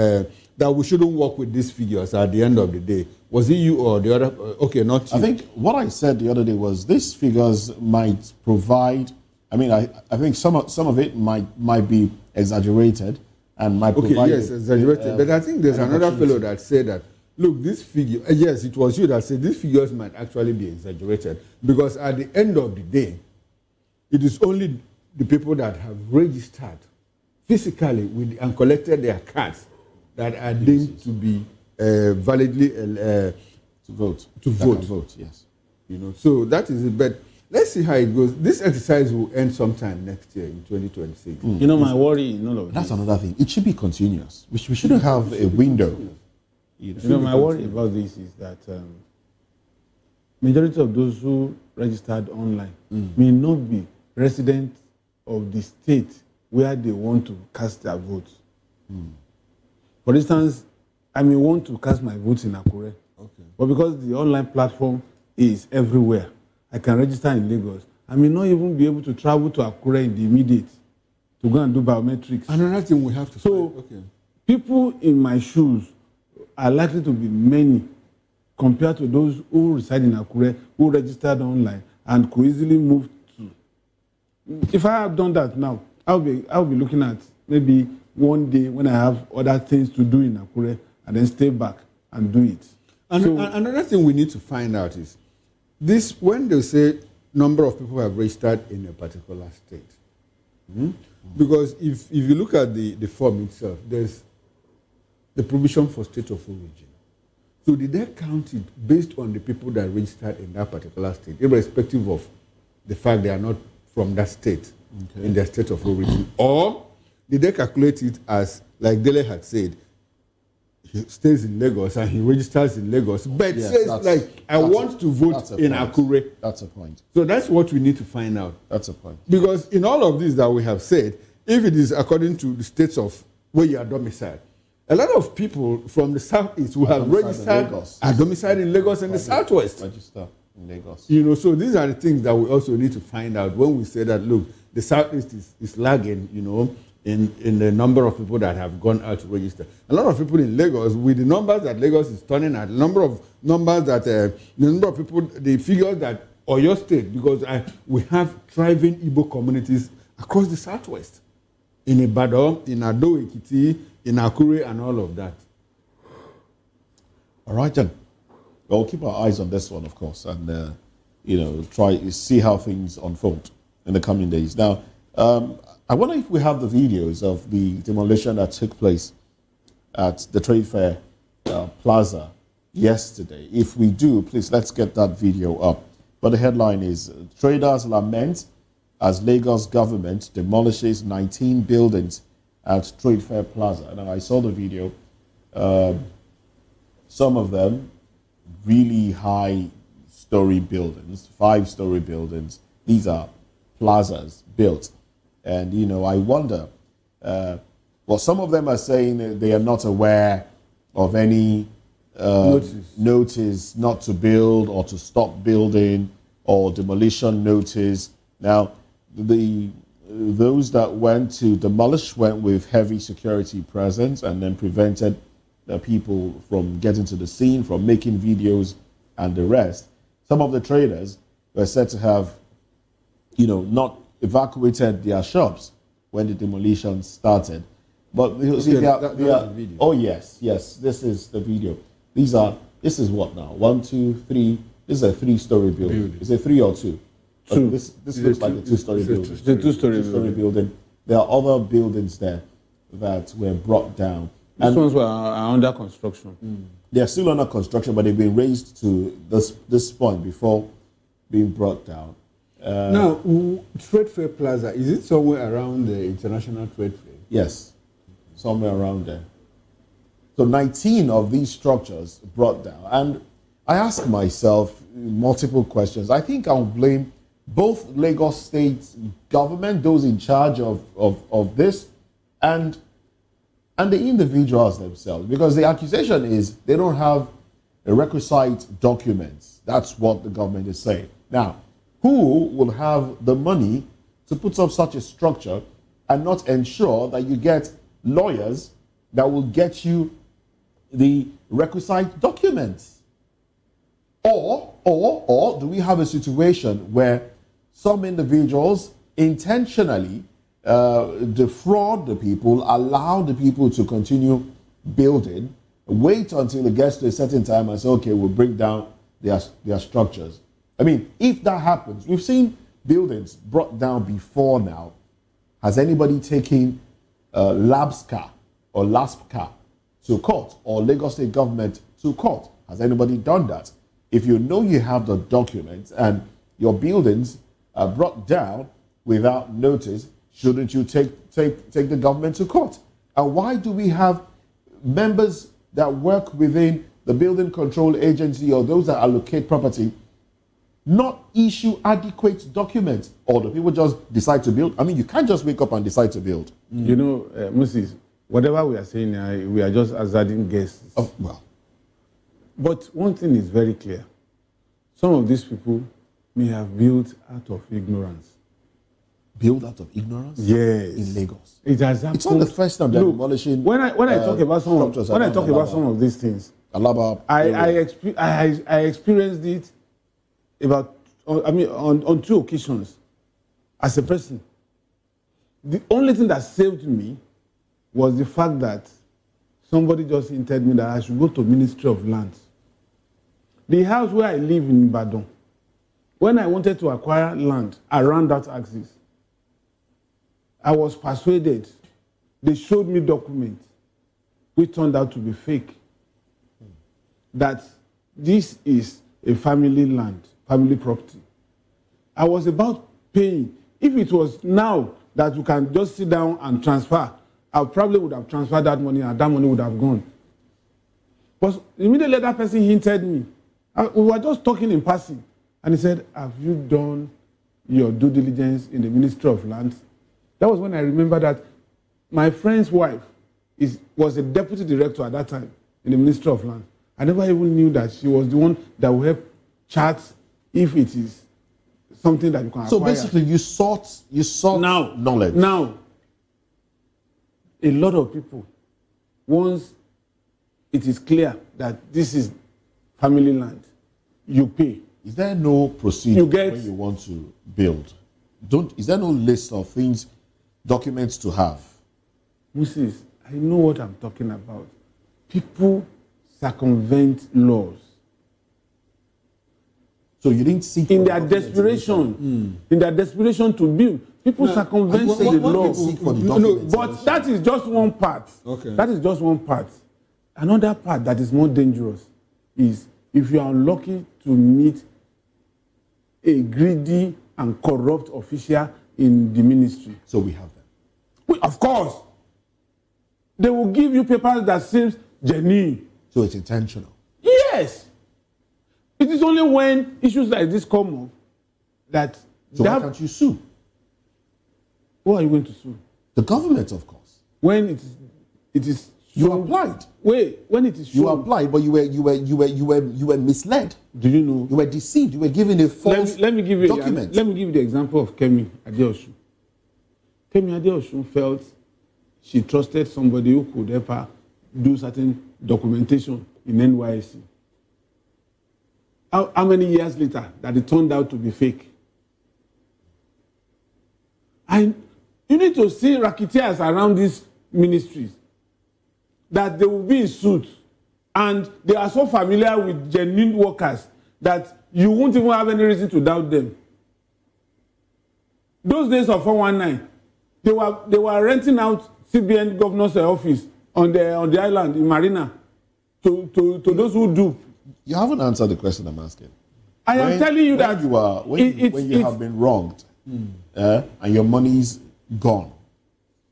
that we shouldn't work with these figures at the end of the day. Was it you or the other? Okay, not you. I think what I said the other day was these figures might provide, I think some of it might be exaggerated and might provide... Yes, exaggerated. But I think there's another fellow that said that, look, this figure, yes, it was you that said these figures might actually be exaggerated, because at the end of the day, it is only the people that have registered physically and collected their cards that are deemed to be validly to vote. Yes. So that is it. But let's see how it goes. This exercise will end sometime next year in 2026. My worry in all of this. That's another thing. It should be continuous. We shouldn't have a window. My worry about this is that majority of those who registered online may not be residents of the state where they want to cast their votes. For instance, I may want to cast my votes in Akure, but because the online platform is everywhere, I can register in Lagos. I may not even be able to travel to Akure in the immediate to go and do biometrics. Another thing we have to people in my shoes are likely to be many compared to those who reside in Akure, who registered online and could easily move to. If I have done that now, I'll be looking at maybe one day when I have other things to do in Akure and then stay back and do it. Another thing we need to find out is this: when they say number of people have registered in a particular state, because if you look at the form itself, there's the provision for state of origin. So did they count it based on the people that registered in that particular state, irrespective of the fact they are not from that state in their state of origin? Or did they calculate it as, like Dele had said, he stays in Lagos and he registers in Lagos, but says, I want to vote in Akure. That's a point. So that's what we need to find out. That's a point. Because in all of this that we have said, if it is according to the states of where you are domiciled, a lot of people from the Southeast who have registered are domiciled in Lagos and the Southwest. Register in Lagos. So these are the things that we also need to find out when we say that, look, the Southeast is lagging, in the number of people that have gone out to register. A lot of people in Lagos, with the numbers that Lagos is turning at, the number of people, the figures that Oyo State, because we have thriving Igbo communities across the Southwest, in Ibadan, in Ado Ekiti, in Akure, and all of that. All right, then. Well, we'll keep our eyes on this one, of course, and try to see how things unfold in the coming days. Now, I wonder if we have the videos of the demolition that took place at the trade fair Plaza yesterday. If we do, please let's get that video up. But the headline is Traders Lament as Lagos government demolishes 19 buildings at Trade Fair Plaza. And I saw the video. Some of them really high story buildings, 5-story buildings. These are plazas built. And, you know, I wonder, well, some of them are saying that they are not aware of any notice not to build or to stop building or demolition notice. Now, those that went to demolish went with heavy security presence and then prevented the people from getting to the scene, from making videos and the rest. Some of the traders were said to have, you know, not evacuated their shops when the demolition started. But you see, oh yes, this is the video. This is what now? 1, 2, 3. This is a 3-story building. Is it 3 or 2? Two. This looks like a 2-story building. It's a 2-story building. There are other buildings there that were brought down. These ones were under construction. They're still under construction, but they've been raised to this point before being brought down. Now, Trade Fair Plaza, is it somewhere around the International Trade Fair? Yes, somewhere around there. So 19 of these structures brought down. And I ask myself multiple questions. I think I'll blame both Lagos State government, those in charge of this, and the individuals themselves. Because the accusation is they don't have the requisite documents. That's what the government is saying. Now, who will have the money to put up such a structure and not ensure that you get lawyers that will get you the requisite documents? Or do we have a situation where some individuals intentionally defraud the people, allow the people to continue building, wait until it gets to a certain time and say, okay, we'll bring down their structures? I mean, if that happens, we've seen buildings brought down before now. Has anybody taken LABSCA or LASPCA to court, or Lagos State government to court? Has anybody done that? If you know you have the documents and your buildings are brought down without notice, shouldn't you take the government to court? And why do we have members that work within the building control agency or those that allocate property not issue adequate documents? Or do people just decide to build? I mean, you can't just wake up and decide to build. You know, Moses, whatever we are saying now, we are just hazarding guesses. Oh, well. But one thing is very clear. Some of these people may have built out of ignorance. Built out of ignorance? Yes. In Lagos. It has happened. It's not the first time they're demolishing. When I talk about some of these things, I experienced it on 2 occasions as a person. The only thing that saved me was the fact that somebody just hinted me that I should go to Ministry of Lands. The house where I live in Ibadan, when I wanted to acquire land around that axis, I was persuaded. They showed me documents which turned out to be fake. That this is a family land, family property. I was about paying. If it was now that you can just sit down and transfer, I probably would have transferred that money and that money would have gone. But immediately that person hinted me. We were just talking in passing. And he said, have you done your due diligence in the Ministry of Lands? That was when I remember that my friend's wife was a deputy director at that time in the Ministry of Lands. I never even knew that she was the one that would help chart if it is something that you can acquire. So basically you sought knowledge. Now, a lot of people, once it is clear that this is family land, you pay. Is there no procedure when you want to build? Is there no list of things, documents to have? Moses, I know what I'm talking about. People circumvent laws. So you didn't seek in their desperation, to build. People circumvent the law. But that is just one part. Okay. That is just one part. Another part that is more dangerous is if you are unlucky to meet a greedy and corrupt official in the ministry. So we have them. Of course. They will give you papers that seems genuine. So it's intentional. Yes. It is only when issues like this come up that... So why can't you sue? Who are you going to sue? The government, of course. When it is you applied. Wait, when it is shown, you applied, but you were misled. Do you know? You were deceived. You were given a false let me give you document. Let me give you the example of Kemi Adeosun. Kemi Adeosun felt she trusted somebody who could help her do certain documentation in NYSC. How many years later that it turned out to be fake? And you need to see racketeers around these ministries that they will be in suits and they are so familiar with genuine workers that you won't even have any reason to doubt them. Those days of 419, they were renting out CBN governor's office on the island in Marina to those who do. You haven't answered the question I'm asking. I am telling you that when you have been wronged and your money's gone,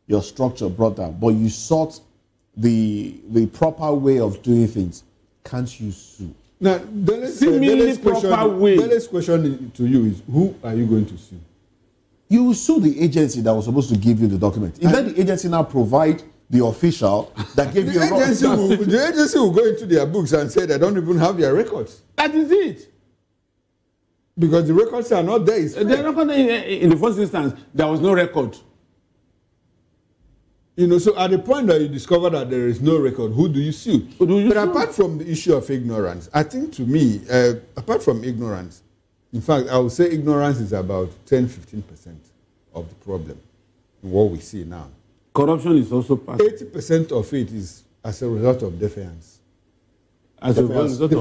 your structure brought down, but you sought the proper way of doing things, can't you sue? Now, the next question to you is, who are you going to sue? You will sue the agency that was supposed to give you the document. If let the agency now provide the official that gave you a the agency will go into their books and say they don't even have their records. That is it. Because the records are not there. They're not in the first instance, there was no record. You know, so at the point that you discover that there is no record, who do you sue? Apart from the issue of ignorance, I think to me, apart from ignorance, in fact, I would say ignorance is about 10-15% of the problem in what we see now. Corruption is also part. 80% of it is as a result of defiance. As a result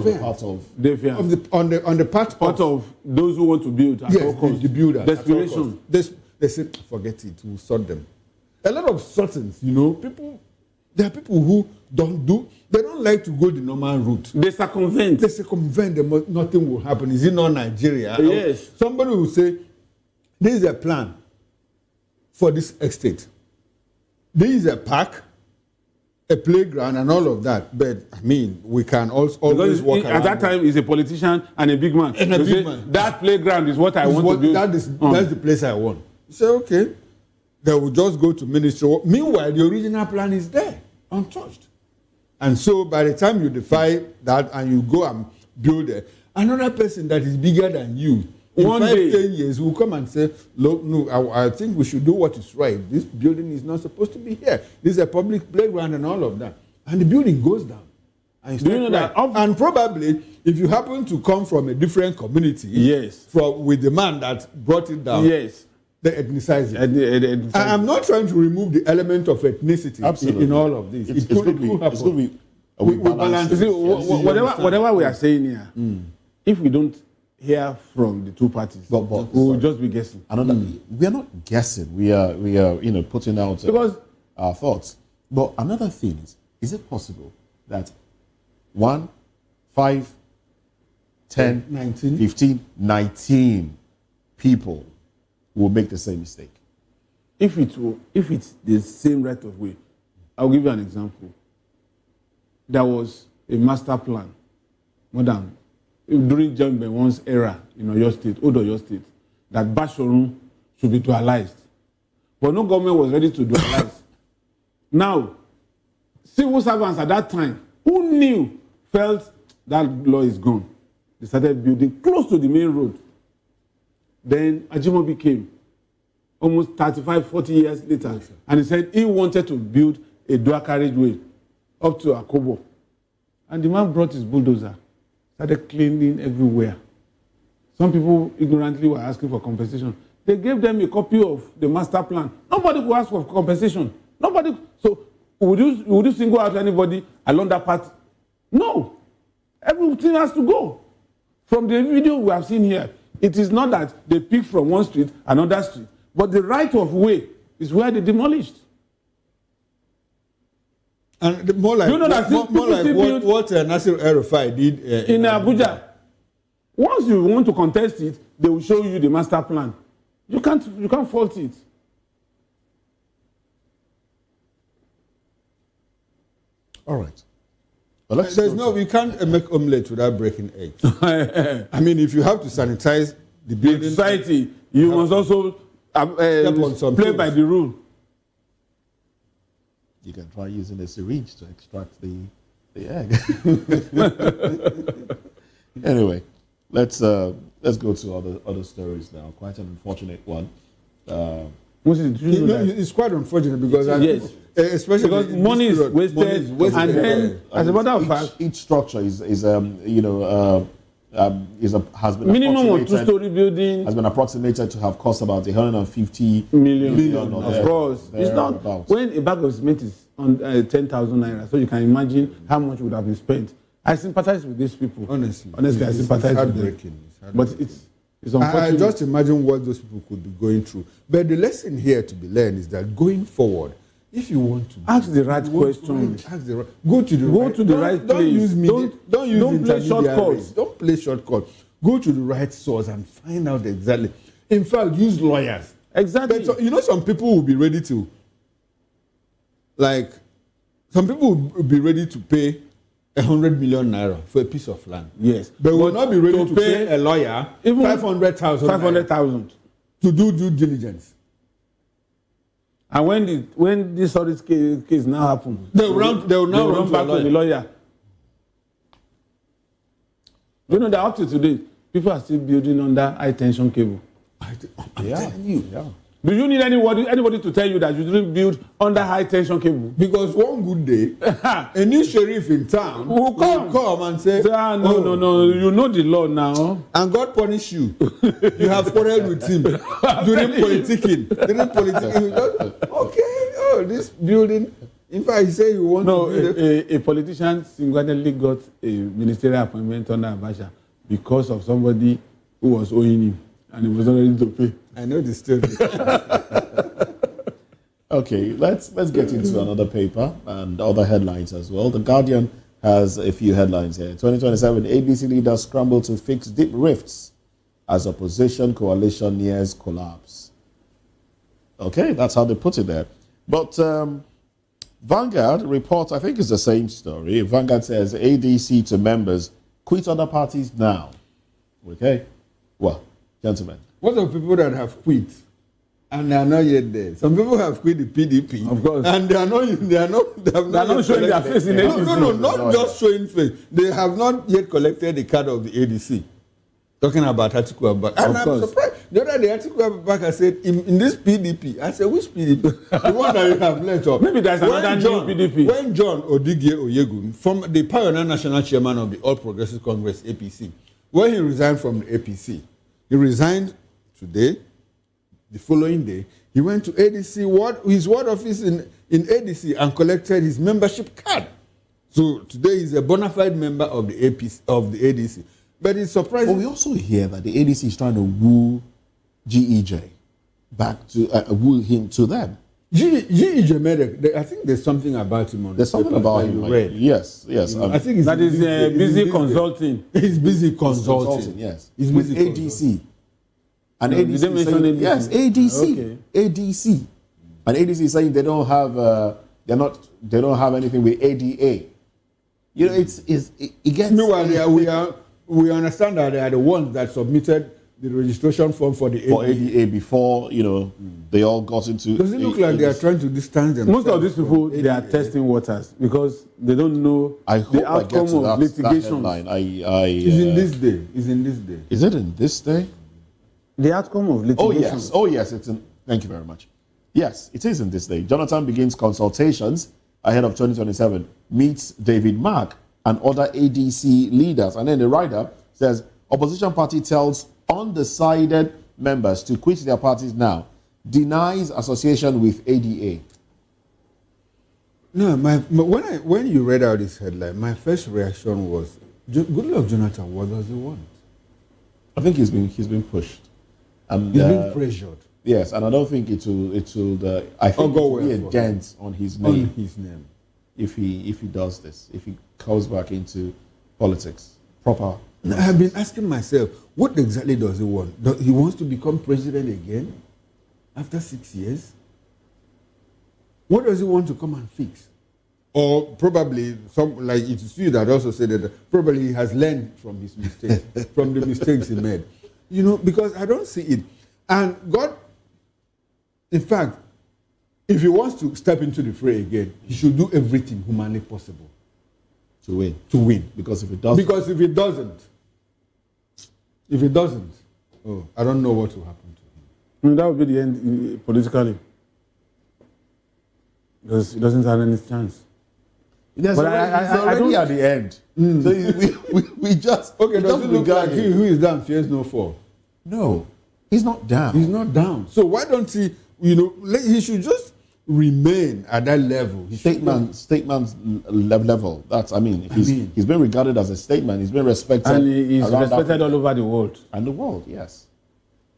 of defiance. On the part of those who want to build. Yes, the builders. Desperation. They say, forget it, we'll sort them. A lot of sortings, you know, there are people who they don't like to go the normal route. They circumvent. Nothing will happen. Is it not Nigeria? Yes. Somebody will say, this is a plan for this estate. This is a park, a playground, and all of that. But, I mean, we can always walk around. At that time, he's a politician and a big man. That playground is what I want to build. That's the place I want. You say, okay. They will just go to ministry. Meanwhile, the original plan is there, untouched. And so by the time you defy that and you go and build it, another person that is bigger than you, in 5-10 years, will come and say, look, no, I think we should do what is right. This building is not supposed to be here. This is a public playground and all of that. And the building goes down. And do you know that? And probably, if you happen to come from a different community, yes, with the man that brought it down, yes, they ethnicize it. I'm not trying to remove the element of ethnicity in all of this. It's going to be balanced. Whatever we are saying here, if we don't hear from the two parties, we will just be guessing. We are not guessing. We are putting out our thoughts. But another thing is it possible that 1, 5, 10, 19, 15, 19 people will make the same mistake? If it's the same right of way, I'll give you an example. There was a master plan, during John Benwan's era in Oyo State, that Bashoru should be dualized. But no government was ready to dualize. Now, civil servants at that time, who felt that law is gone. They started building close to the main road. Then Ajimobi came, almost 35, 40 years later, and he said he wanted to build a dual carriageway up to Akobo. And the man brought his bulldozer, started cleaning everywhere. Some people ignorantly were asking for compensation. They gave them a copy of the master plan. Nobody could ask for compensation. Nobody. So would you single out anybody along that path? No. Everything has to go. From the video we have seen here, it is not that they pick from one street, another street, but the right of way is where they demolished. And more like, you know that more like what Nasir Rufai did in Abuja. Once you want to contest it, they will show you the master plan. You can't fault it. All right. Well, you can't make omelette without breaking eggs. I mean, if you have to sanitize the building, society, you must also play by the rule. You can try using a syringe to extract the egg. Anyway, let's go to other stories now. Quite an unfortunate one. It's quite unfortunate because especially because money is wasted, and then as a matter of fact, each structure has been minimum of 2-story building has been approximated to have cost about 150 million. Of course, it's not when a bag of cement is on 10,000 naira. So you can imagine how much would have been spent. I sympathize with these people. Honestly, I sympathize with them. But it's unfortunate. I just imagine what those people could be going through. But the lesson here to be learned is that going forward, if you want to ask the right questions, go to the right place. Don't use media. Don't play shortcuts. Don't play shortcuts. Go to the right source and find out exactly. In fact, use lawyers. Exactly. But some people will be ready to, some people will be ready to pay 100 million naira for a piece of land. Yes, but will not be ready to pay a lawyer even 500,000 to do due diligence. And when this case now happens, they will now run back to the lawyer. You know that up to today, people are still building under high tension cable. I'm telling you. Yeah. Do you need anybody to tell you that you didn't build under high tension cable? Because one good day, a new sheriff in town will come and say, no, you know the law now. And God punish you. You have quarreled with him during politicking. This building. In fact, he said you want a politician single-handedly got a ministerial appointment under Abacha because of somebody who was owing him and he was not ready to pay. I know the story. Okay, let's get into another paper and other headlines as well. The Guardian has a few headlines here. 2027 ADC leaders scramble to fix deep rifts as opposition coalition nears collapse. Okay, that's how they put it there. But Vanguard reports, I think it's the same story. Vanguard says ADC to members, quit other parties now. Okay? Well, gentlemen. What of people that have quit and they are not yet there? Some people have quit the PDP. Of course. And they are not showing their face in ADC. No, not just showing face. They have not yet collected the card of the ADC. Talking about Atiku Abubakar. And I'm surprised. The other day, Atiku Abubakar said, in this PDP, I said, which PDP? The one that you have left up. Maybe there's another new PDP. When John Odigye Oyegun, from the pioneer national chairman of the All Progressive Congress, APC, when he resigned from the APC, he resigned today, the following day, he went to ADC, his ward office in ADC, and collected his membership card. So today he's a bona fide member of the ADC. But it's surprising. But we also hear that the ADC is trying to woo GEJ back to woo him to them. GEJ made I think there's something about him on There's something about him. Read. Yes. I think that is busy consulting. He's busy consulting. Yes. He's with busy ADC. And ADC saying, ADC? yes, ADC. Okay. ADC. And ADC is saying they don't have anything with ADA. You know, it gets. Meanwhile, we understand that they are the ones that submitted the registration form for the ADA before, they all got into. Does it look like they are trying to distance themselves? Most of these people, they are testing waters because they don't know the outcome of litigation. Is in this day. Is it in this day? The outcome of litigation. Oh yes. Thank you very much. Yes, it is in this day. Jonathan begins consultations ahead of 2027. Meets David Mark and other ADC leaders. And then the write-up says, opposition party tells undecided members to quit their parties now. Denies association with ADA. No, when you read out this headline, my first reaction was, good luck, Jonathan, what does he want? I think he's been pushed. He's been pressured. Yes, and I don't think it will I think it will be a dent on his name. if he does this, if he comes back into politics proper? I've been asking myself, what exactly does he want? He wants to become president again after 6 years? What does he want to come and fix? Or probably, like it's you that also said that probably he has learned from his mistakes, from the mistakes he made. You know, because I don't see it. And God, in fact, if he wants to step into the fray again, he should do everything humanly possible. To win. To win. Because if it doesn't. Because if it doesn't, oh, I don't know what will happen to him. I mean, that would be the end politically. Because he doesn't have any chance. But it's already at the end. So we just... Okay, does it look like he who is down fears no fall? No, he's not down. He's not down. So why don't he, he should just remain at that level. Stateman's level. He's been regarded as a statesman. He's been respected. And he's respected all over the world. And the world, yes.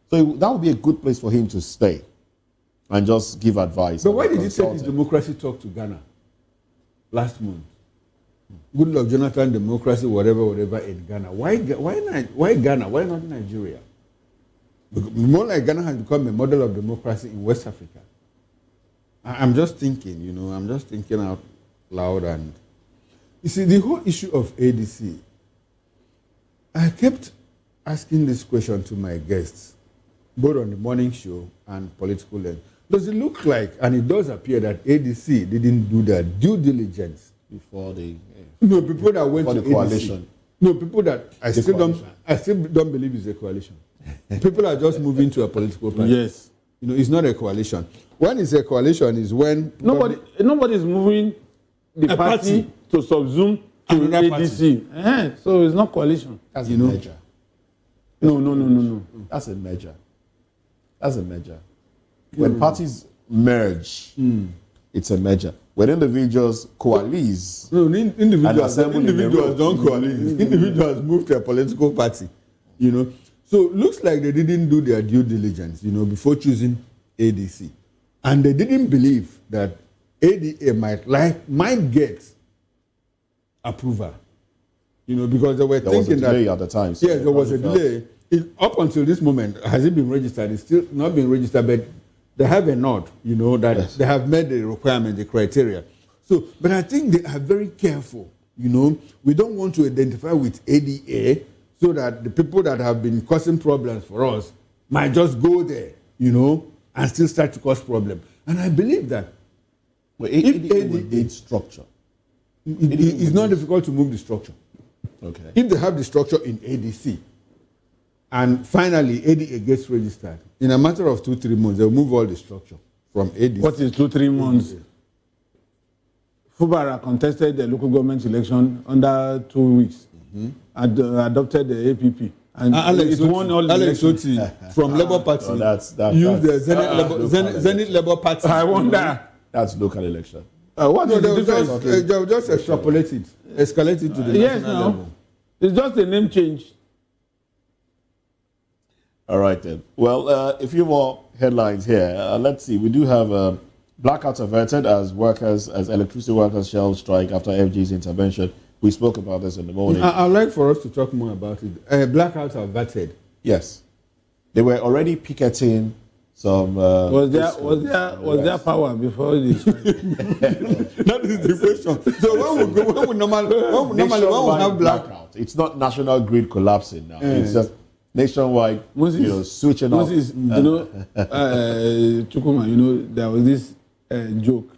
So that would be a good place for him to stay and just give advice. But why did he take his democracy talk to Ghana last month? Good luck, Jonathan, democracy, whatever in Ghana. Why Ghana? Why not Nigeria? More like Ghana has become a model of democracy in West Africa. I'm just thinking, I'm just thinking out loud. And you see, the whole issue of ADC, I kept asking this question to my guests, both on the morning show and political lens. Does it look like, and it does appear that ADC didn't do their due diligence before the people that went to the coalition? ADC. No, people that I still don't believe it's a coalition. People are just moving to a political party. Yes. It's not a coalition. When it's a coalition is when nobody is moving the party to subsume to ADC. So it's not coalition. That's a merger. No. That's a merger. When parties merge, it's a merger. When individuals coalesce, individuals don't coalesce. Individuals move to a political party. So it looks like they didn't do their due diligence, before choosing ADC. And they didn't believe that ADA might get approval. Because they were thinking that... There was a delay at the time. Yes, there was a delay. Up until this moment, has it been registered? It's still not been registered, but they have a nod, that they have met the requirement, the criteria. So, but I think they are very careful, We don't want to identify with ADA so that the people that have been causing problems for us might just go there, and still start to cause problems. And I believe that if ADA would need structure, it's not difficult to move the structure. Okay. If they have the structure in ADC, and finally ADA gets registered, in a matter of 2-3 months, they'll move all the structure from ADC. What is 2-3 months? Fubara contested the local government election under 2 weeks. And adopted the APP. And Alex Oti from Labour Party used the Zenith Labour Party. I wonder. That's local election. What is the difference? They'll just extrapolate it, escalate it to the national level. It's just a name change. All right then. Well, a few more headlines here. Let's see. We do have blackouts averted as electricity workers shall strike after FG's intervention. We spoke about this in the morning. I'd like for us to talk more about it. Blackouts are averted. Yes. They were already picketing some... was there power before this? That is the question. So when we normally have blackout. It's not national grid collapsing now. It's just nationwide, switching off. Chukuma, there was this joke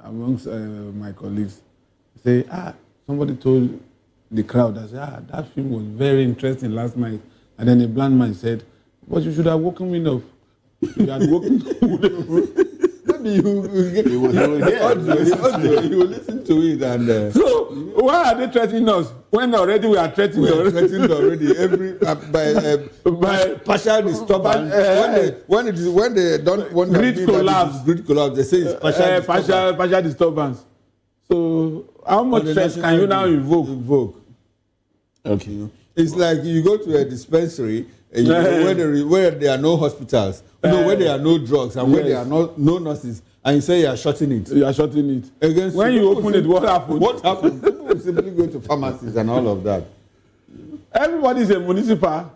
amongst my colleagues. Say, somebody told the crowd, that film was very interesting last night. And then a blind man said, but you should have woken me up. You had woken Maybe you will listen to it. And so, why are they threatening us when already we are threatened already? By partial disturbance. When they don't want grid collapse, they say it's partial disturbance. So, how much stress can you now invoke? Okay. It's like you go to a dispensary where there are no hospitals, where there are no drugs, and where there are no nurses, And you say you are shutting it. You are shutting it. Against when you open it, what happened? What happened? People will simply go to pharmacies and all of that. Everybody is a municipal.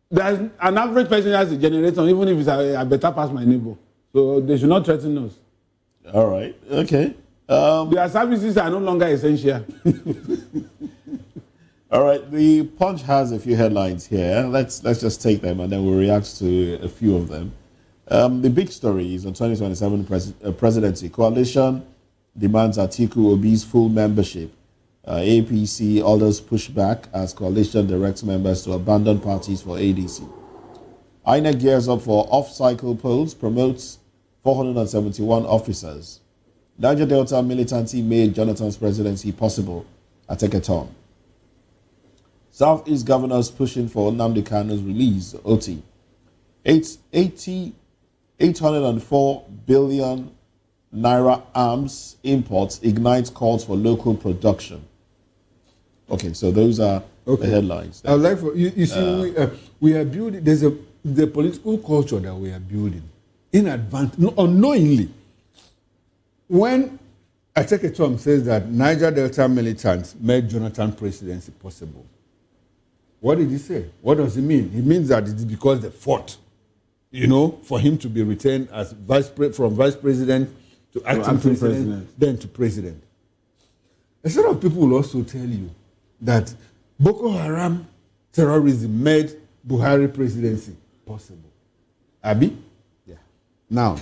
There's an average person has a generator, even if it's a better past my neighbor. So they should not threaten us. All right. Okay. Their services are no longer essential. All right. The Punch has a few headlines here. Let's just take them and then we'll react to a few of them. The big story is on 2027 presidency. Coalition demands Atiku Obi's full membership. APC others push back as coalition directs members to abandon parties for ADC. INEC gears up for off-cycle polls, promotes 471 officers. Niger Delta militancy made Jonathan's presidency possible at Eketon. Southeast governors pushing for Nnamdi Kanu's release, OT. 804 billion naira arms imports ignites calls for local production. Okay, so those are the headlines. I would like for you see, we are building. There's the political culture that we are building in advance, unknowingly. When Ateketom says that Niger Delta militants made Jonathan presidency possible, what did he say? What does it mean? It means that it is because they fought, for him to be retained as from vice president to acting president, then to president. A set of people will also tell you that Boko Haram terrorism made Buhari presidency possible. Abi? Yeah. Now,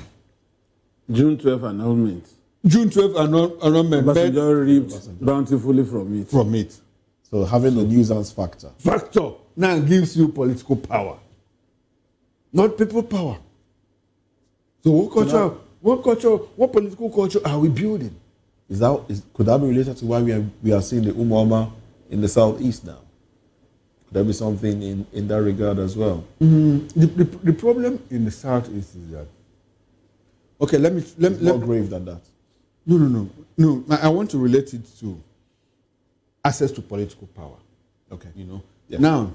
June 12 annulment. June 12 annulment. Obasanjo reaped bountifully from it. So having the nuisance factor. Factor now gives you political power, not people power. So what political culture are we building? Could that be related to why we are seeing the Umuama in the southeast now? Could there be something in that regard as well? The problem in the southeast is that. Okay, let me more grave than that. No. I want to relate it to access to political power. Okay. Yeah. Now,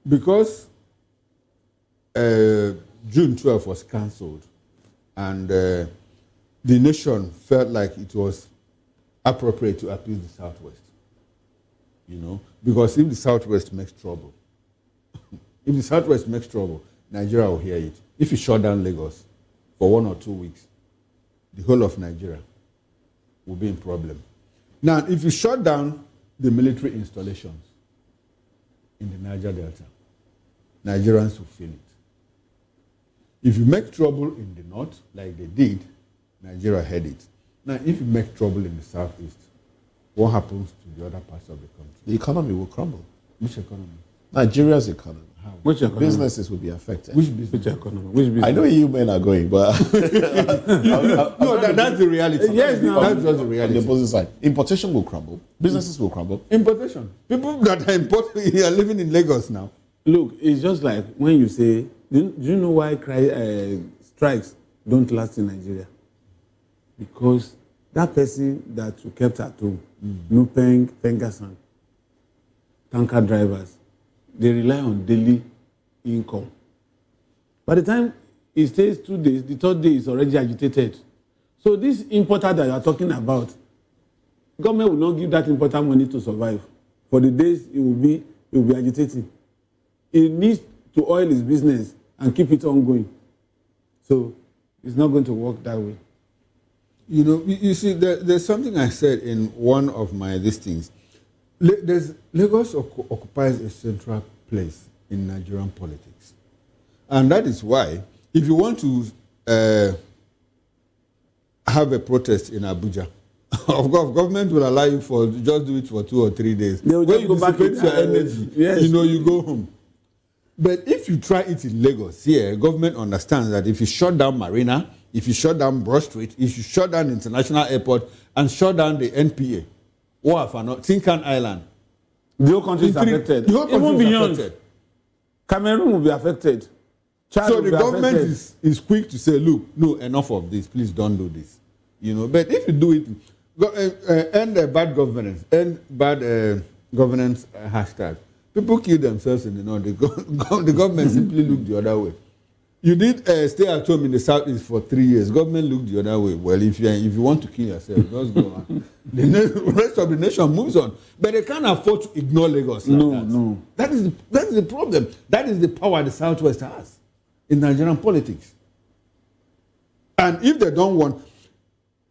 because June 12 was cancelled, and the nation felt like it was appropriate to appease the Southwest. Because if the Southwest makes trouble, Nigeria will hear it. If you shut down Lagos for 1 or 2 weeks, the whole of Nigeria will be in problem. Now, if you shut down the military installations in the Niger Delta, Nigerians will feel it. If you make trouble in the north, like they did, Nigeria had it. Now, if you make trouble in the southeast, what happens to the other parts of the country? The economy will crumble. Which economy? Nigeria's economy. How? Which economy? Businesses will be affected. Which business? Which economy? Which business? I know you men are going, but no, that's the reality. Yes, no. That's just the reality. On the opposite side, importation will crumble. Businesses will crumble. Importation. People that are importing are living in Lagos now. Look, it's just like when you say, do you know why strikes don't last in Nigeria? Because that person that you kept at home, Nupeng, Pengasan, tanker drivers, they rely on daily income. By the time it stays 2 days, the third day is already agitated. So this importer that you are talking about, government will not give that importer money to survive. For the days it will be agitating. It needs to oil his business and keep it ongoing. So it's not going to work that way. You see, there's something I said in one of my listings. Lagos occupies a central place in Nigerian politics. And that is why, if you want to have a protest in Abuja, of course, government will allow you just do it for 2 or 3 days. They will just go back to your energy. Yes. You go home. But if you try it in Lagos, here, government understands that if you shut down Marina, if you shut down Broad Street, if you shut down the International Airport, and shut down the NPA, Tinkan Island, the whole country is affected. Even beyond, Cameroon will be affected. Chad so the government is quick to say, look, no, enough of this. Please don't do this. But if you do it, end bad governance, governance hashtag. People kill themselves in the north. The government simply look the other way. You did stay at home in the southeast for 3 years. Government looked the other way. Well, if you want to kill yourself, just go on. The rest of the nation moves on. But they can't afford to ignore Lagos like that. No. That is the problem. That is the power the Southwest has in Nigerian politics. And if they don't want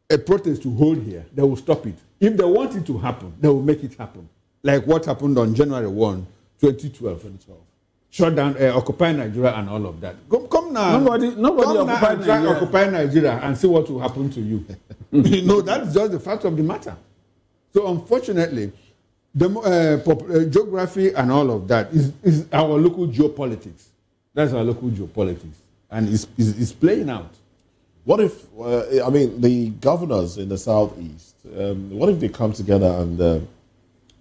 a protest to hold here, they will stop it. If they want it to happen, they will make it happen. Like what happened on January 1, 2012. Shut down, occupy Nigeria and all of that. Come now. Nobody occupy Nigeria and see what will happen to you. That's just the fact of the matter. So unfortunately, the geography and all of that is our local geopolitics. That's our local geopolitics. And it's playing out. What if, the governors in the southeast, what if they come together and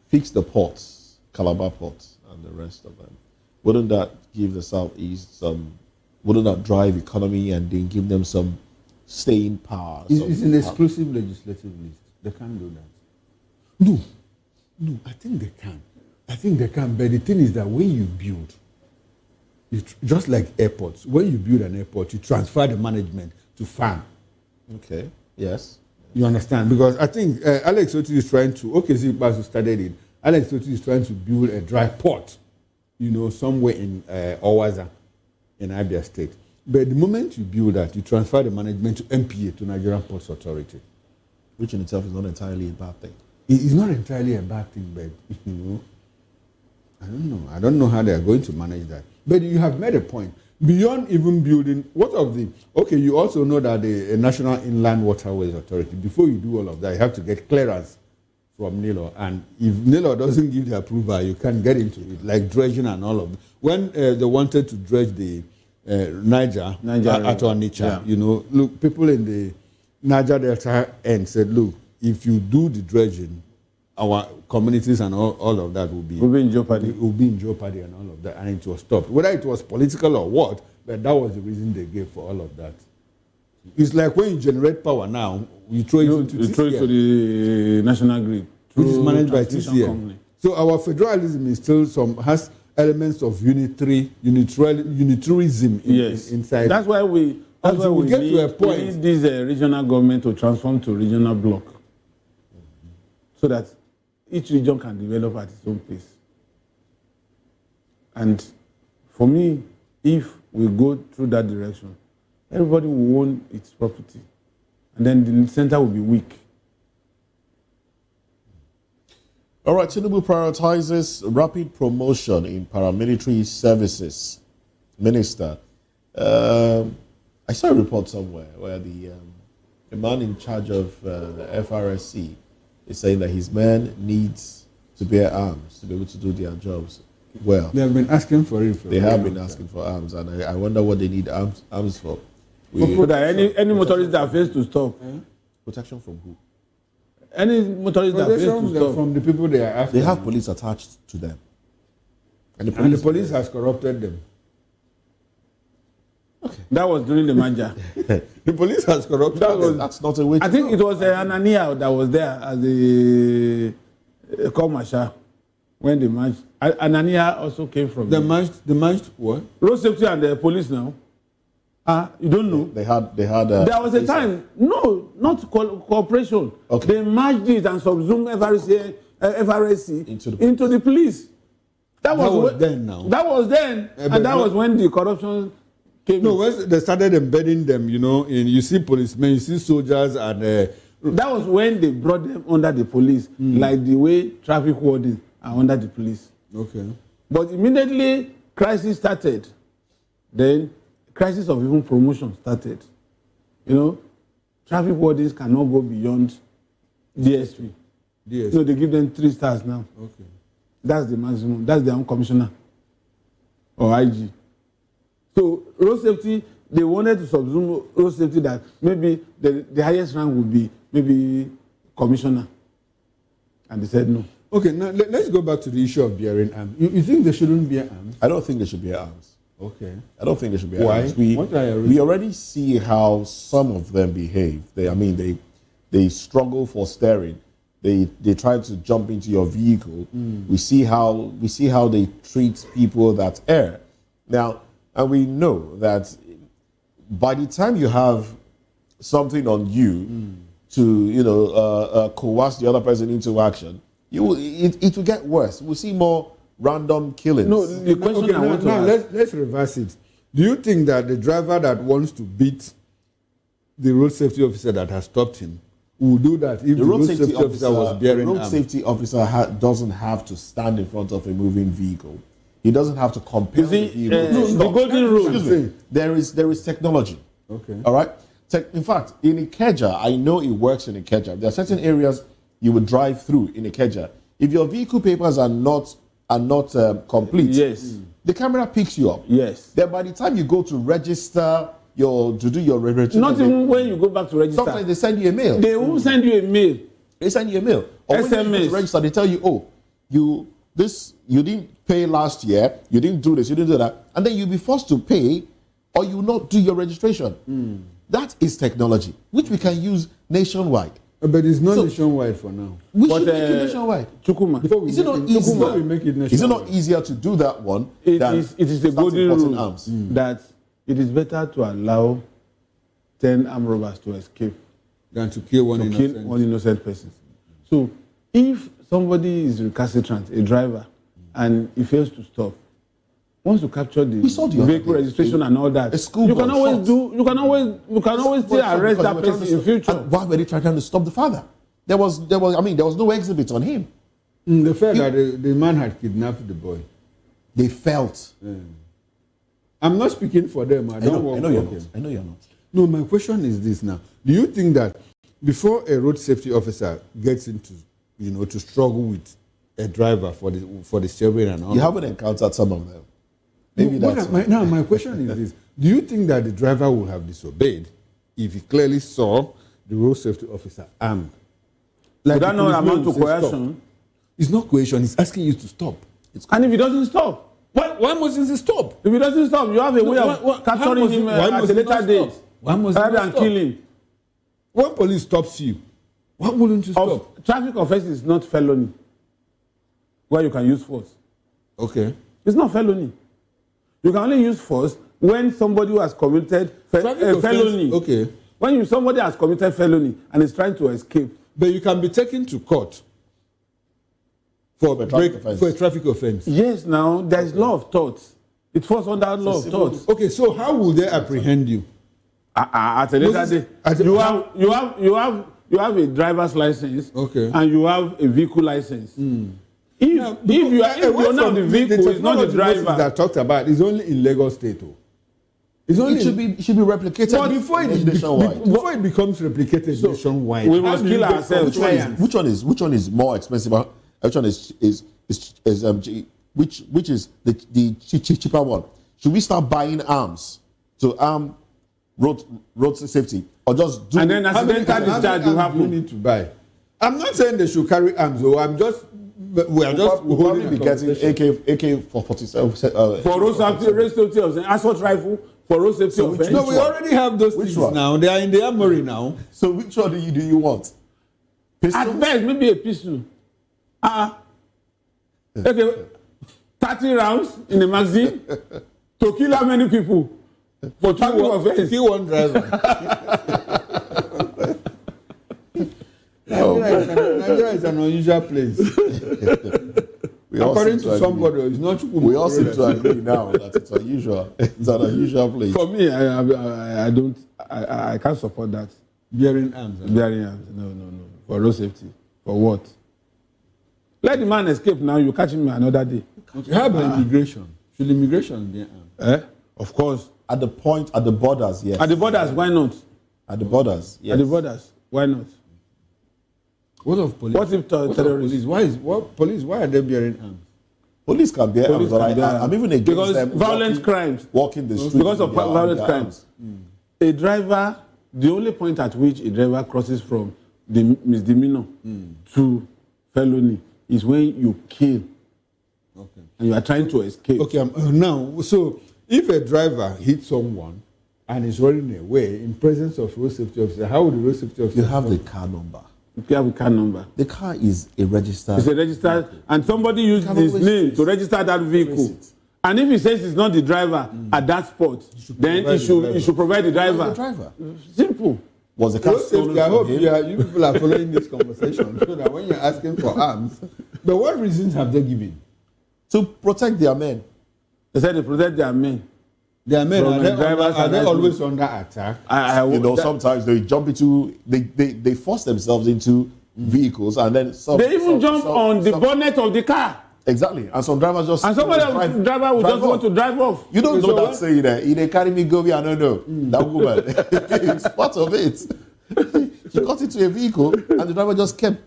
fix the ports, Calabar ports and the rest of them? Wouldn't that give the southeast wouldn't that drive economy and then give them some staying power? It's an exclusive legislative list. They can't do that. No, I think they can. But the thing is that when you build, just like airports, when you build an airport, you transfer the management to farm. Okay, yes. You understand? Because I think Alex Oti is trying to, OKC Basu started it, Alex Oti is trying to build a dry port, somewhere in Owaza, in Abia State. But the moment you build that, you transfer the management to MPA, to Nigerian Ports Authority. Which in itself is not entirely a bad thing. It's not entirely a bad thing, but, I don't know how they are going to manage that. But you have made a point. Beyond even building, you also know that the National Inland Waterways Authority, before you do all of that, you have to get clearance from NILO. And if NILO doesn't give the approval, you can't get into it, like dredging and all of it. When they wanted to dredge the Niger at Onitsha, look, people in the Niger Delta end said, look, if you do the dredging, our communities and all of that will be in jeopardy. It will be in jeopardy and all of that, and it was stopped. Whether it was political or what, but that was the reason they gave for all of that. It's like when you generate power now, you throw it to the national grid, which is managed by TCL. So our federalism is still has elements of unitarism inside. That's why we get to a point. We need this regional government to transform to regional bloc, so that each region can develop at its own pace. And for me, if we go through that direction, everybody will own its property, and then the center will be weak. All right, Tinubu prioritizes rapid promotion in paramilitary services. Minister, I saw a report somewhere where the man in charge of the FRSC is saying that his men needs to bear arms to be able to do their jobs well. They have been asking for it. They have been asking for arms, and I wonder what they need arms for. So that any motorist that fails to stop. Protection from who? Any motorist that fails to stop. From the people they are after. They have police attached to them. And the police has corrupted them. Okay. That was during the merger. The police has corrupted them. That's not a way to I think it was Anania that was there as the co-marshal when they marched. Anania also came from the marched what? Road safety and the police now. You don't know? They had. There was a time. No, not cooperation. Okay. They merged it and subsumed FRSC into the police. That was then. Now that was then, and that was when the corruption came. No, when they started embedding them, you see policemen, you see soldiers, and that was when they brought them under the police, like the way traffic wardens are under the police. Okay. But immediately crisis started, then crisis of even promotion started. Traffic wardens cannot go beyond DSP. So they give them 3 stars now. Okay. That's the maximum. That's their own commissioner or IG. So road safety, they wanted to subsume road safety that maybe the highest rank would be maybe commissioner. And they said no. Okay, now let's go back to the issue of bearing arms. You think they shouldn't bear arms? I don't think they should bear arms. Okay. I don't think they should bear Why? arms. We already see how some of them behave. They struggle for steering. They try to jump into your vehicle. We see how they treat people that err. Now, and we know that by the time you have something on you to, coerce the other person into action, it will get worse. We'll see more random killings. No, the question let's reverse it. Do you think that the driver that wants to beat the road safety officer that has stopped him will do that if the road safety officer was bearing arms? The road safety officer doesn't have to stand in front of a moving vehicle. He doesn't have to compare the vehicle. The golden rule. Excuse me. There is technology. Okay. All right. In fact, in Ikeja, I know it works in Ikeja. There are certain areas you would drive through in Ikeja. If your vehicle papers are not complete, yes, the camera picks you up. Yes. Then by the time you go to register to do your registration, not even when you go back to register. Sometimes they send you a mail. They won't send you a mail. They send you a mail. Or SMS. when you go to register, they tell you, you didn't pay last year, you didn't do this, you didn't do that, and then you'll be forced to pay, or you will not do your registration. That is technology, which we can use nationwide. But it's not nationwide for now. We should make it nationwide. Chukuma. Is it not easier? Is it not easier to do that one? It is the golden rule that it is better to allow 10 armed robbers to escape than to kill one innocent person. So if somebody is recalcitrant, a driver, and he fails to stop, once you capture the vehicle registration and all that, you can always still arrest that person in future. Why were they trying to stop the father? There was no exhibit on him. The fact that the man had kidnapped the boy. They felt. I'm not speaking for them. I know you're not. No, my question is this now. Do you think that before a road safety officer gets into, to struggle with a driver for the steering and all, you haven't encountered some of them? Maybe my question is this. Do you think that the driver would have disobeyed if he clearly saw the road safety officer armed? Like would that not amount to coercion? It's not coercion. It's asking you to stop. And if he doesn't stop? Why mustn't he stop? If he doesn't stop, you have a way of capturing him at a later date. Why must he rather than killing? When police stops you, why wouldn't you stop? Traffic offense is not felony where you can use force. Okay. It's not felony. You can only use force when somebody who has committed felony. Okay. When somebody has committed felony and is trying to escape. But you can be taken to court for a traffic offense. Yes, now there is law of thoughts. It falls under law of thoughts. Okay, so how will they apprehend you? At a later day. You have a driver's license. Okay. And you have a vehicle license. If you are not the vehicle, it's not the driver. That talked about is only in Lagos State. It should be replicated before it becomes replicated nationwide. We must kill ourselves. Which one is more expensive? Which one is the cheaper one? Should we start buying arms to arm road safety, or just do? And then accidental discharge will happen. You need to buy. I'm not saying they should carry arms. We are just we'll probably be getting AK-47 for road safety of assault rifle for road safety offense. No, we already have those things now. They are in the armory now. So which one do you want? Pistols? At best, maybe a pistol. Okay, 30 rounds in a magazine to kill how many people for traffic offense? Kill one driver. Nigeria is an unusual place. According to somebody, it's not. We all seem to agree now that it's unusual. It's an unusual place. For me, I can't support that. Bearing arms. No. For road safety. For what? Let the man escape now. You catch him another day. How about immigration? Should immigration be armed? Of course. At the borders, yes. At the borders, why not? At the borders, yes. At the borders, why not? What of police? What if terrorists? Why are they bearing arms? Police can bear arms, but I'm even against them violent crimes. Walking the street. Because of violent crimes. A driver, the only point at which a driver crosses from the misdemeanor to felony is when you kill. Okay. And you are trying to escape. Okay, now, so if a driver hits someone and is running away in presence of road safety officer, how would the road safety officer? You have the car number. You have a car number. The car is a registered. It's a registered, and somebody used his name to register that vehicle. And if he says it's not the driver at that spot, then he should provide the driver. Simple. Was the car stolen I from hope him? you people are following this conversation so that when you're asking for arms, but what reasons have they given? To protect their men. They said they protect their men. Their men, are they always under attack? Sometimes they jump into, they force themselves into vehicles and then they even jump on the bonnet of the car. Exactly. And some drivers just... And somebody driver will just want to drive off. You don't know that saying that. They carry me, go, I don't know. That woman. It's part of it. She got into a vehicle and the driver just kept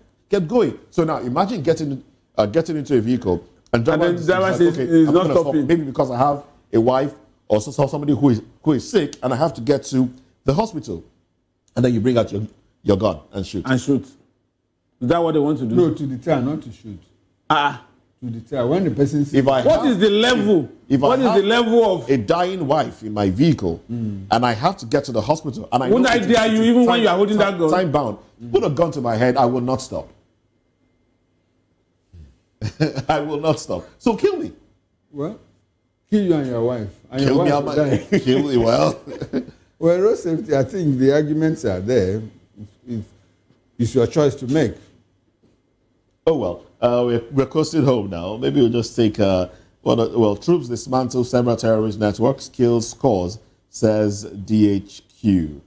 going. So now imagine getting into a vehicle and driver says he's not stopping. Maybe because I have a wife or somebody who is sick and I have to get to the hospital. And then you bring out your gun and shoot. Is that what they want to do? No, to deter, not to shoot. To deter. When the person sees... What is the level of a dying wife in my vehicle and I have to get to the hospital and I wouldn't I dare you even when you are holding that gun? Time bound. Put a gun to my head, I will not stop. I will not stop. So kill me. Well, kill you and your wife. And kill your me wife and my... Kill me, well... Well, road safety, I think the arguments are there. It's your choice to make. Oh, well, we're coasting home now. Maybe we'll just take, troops dismantle several terrorist networks, kills scores, says DHQ.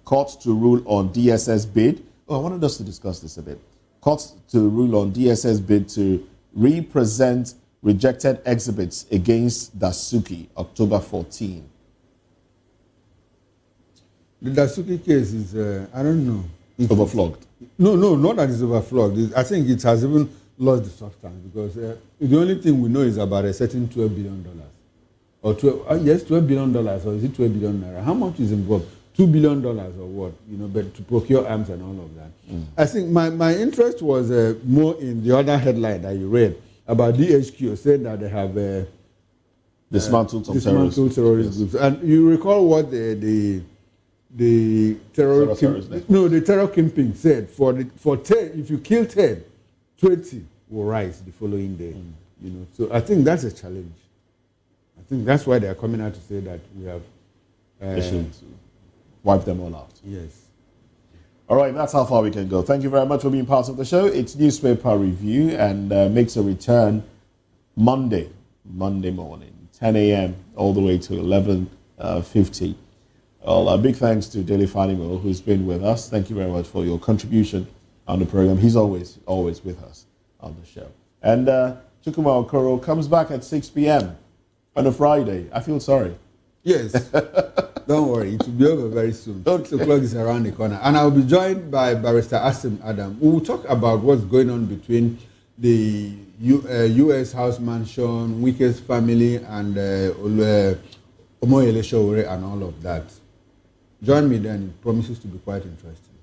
Court to rule on DSS bid. Oh, I wanted us to discuss this a bit. Court to rule on DSS bid to represent rejected exhibits against Dasuki, October 14. The Dasuki case is, I don't know. It's overflogged. No, not that it's overflogged. I think it has even lost the substance because the only thing we know is about a certain $12 billion. Or $12 billion, or is it $12 billion naira? How much is involved? $2 billion or what? But to procure arms and all of that. I think my interest was more in the other headline that you read about DHQ saying that they have dismantled terrorist groups. And you recall what the terror kingpin said if you kill 10, 20 will rise the following day. So I think that's a challenge. I think that's why they are coming out to say that we have they should wipe them all out. Yes. All right, that's how far we can go. Thank you very much for being part of the show. It's newspaper review and makes a return Monday morning, 10 a.m. all the way to 11:50. Well, big thanks to Daily Fanimo, who's been with us. Thank you very much for your contribution on the program. He's always with us on the show. And Chukwuma Okoro comes back at 6 p.m. on a Friday. I feel sorry. Yes. Don't worry. It will be over very soon. 6 o'clock is around the corner. And I'll be joined by Barrister Asim Adam. We will talk about what's going on between the U.S. House Mansion, Wike's family, and Omoyele Sowore and all of that. Join me then. It promises to be quite interesting.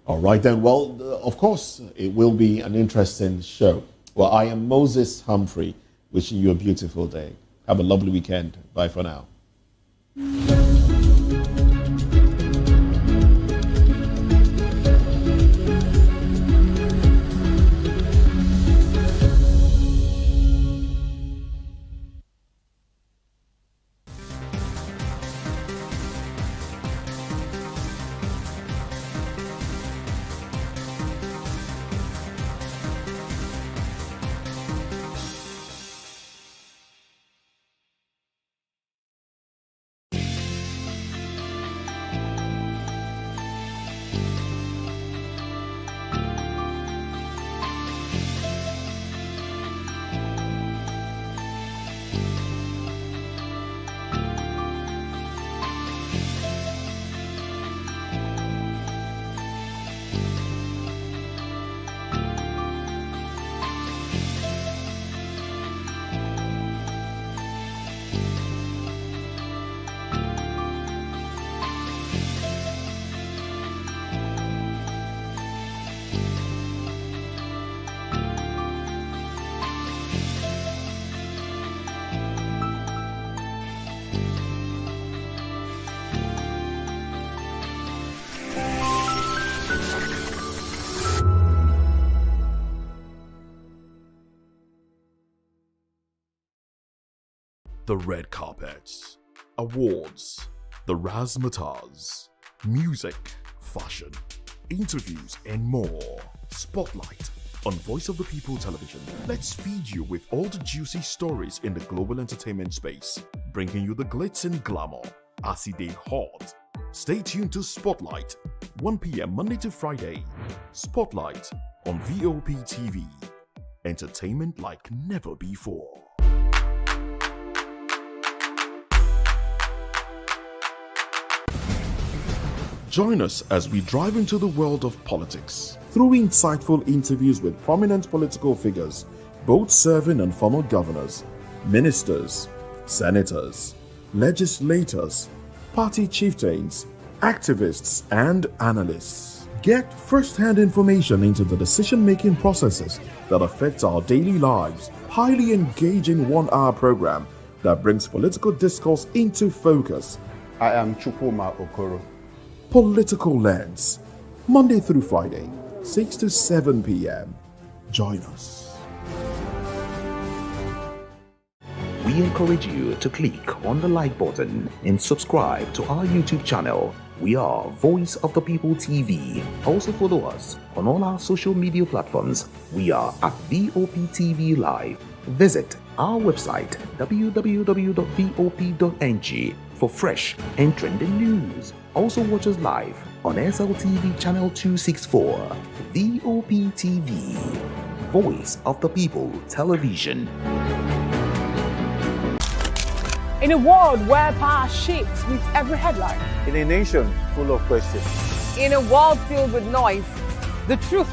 All right then. Well, of course, it will be an interesting show. Well, I am Moses Humphrey, wishing you a beautiful day. Have a lovely weekend. Bye for now. The red carpets, awards, the razzmatazz, music, fashion, interviews, and more. Spotlight on Voice of the People Television. Let's feed you with all the juicy stories in the global entertainment space, bringing you the glitz and glamour as it is hot. Stay tuned to Spotlight, 1 p.m. Monday to Friday. Spotlight on VOP TV. Entertainment like never before. Join us as we drive into the world of politics through insightful interviews with prominent political figures, both serving and former governors, ministers, senators, legislators, party chieftains, activists, and analysts. Get first-hand information into the decision-making processes that affect our daily lives. Highly engaging one-hour program that brings political discourse into focus. I am Chukwuma Okoro. Political Lens, Monday through Friday, 6 to 7 p.m. Join us. We encourage you to click on the like button and subscribe to our YouTube channel. We are Voice of the People TV. Also follow us on all our social media platforms. We are at VOP TV Live. Visit our website www.vop.ng for fresh and trending news. Also watch us live on SLTV channel 264. VOP TV, Voice of the People Television. In a world where power shifts with every headline, In a nation full of questions. in a world filled with noise, the truth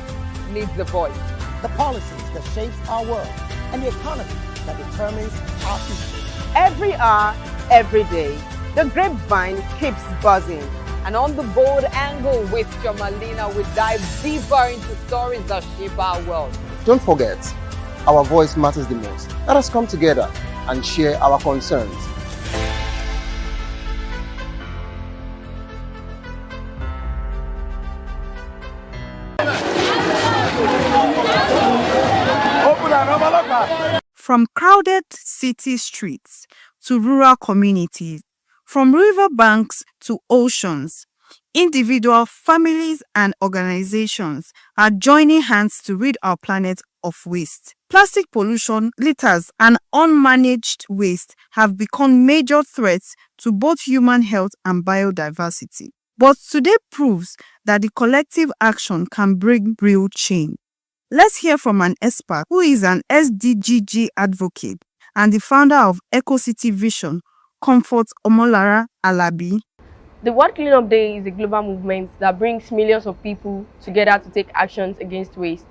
needs the voice. The policies that shapes our world and the economy that determines our future. Every hour, every day, the grapevine keeps buzzing. And on the bold angle with Jomalina, we dive deeper into stories that shape our world. Don't forget, our voice matters the most. Let us come together and share our concerns. From crowded city streets to rural communities, from river banks to oceans, individual families and organizations are joining hands to rid our planet of waste. Plastic pollution, litters, and unmanaged waste have become major threats to both human health and biodiversity. But today proves that the collective action can bring real change. Let's hear from an expert who is an SDGG advocate and the founder of EcoCity Vision, Comfort Omolara Alabi. The World Cleanup Day is a global movement that brings millions of people together to take actions against waste.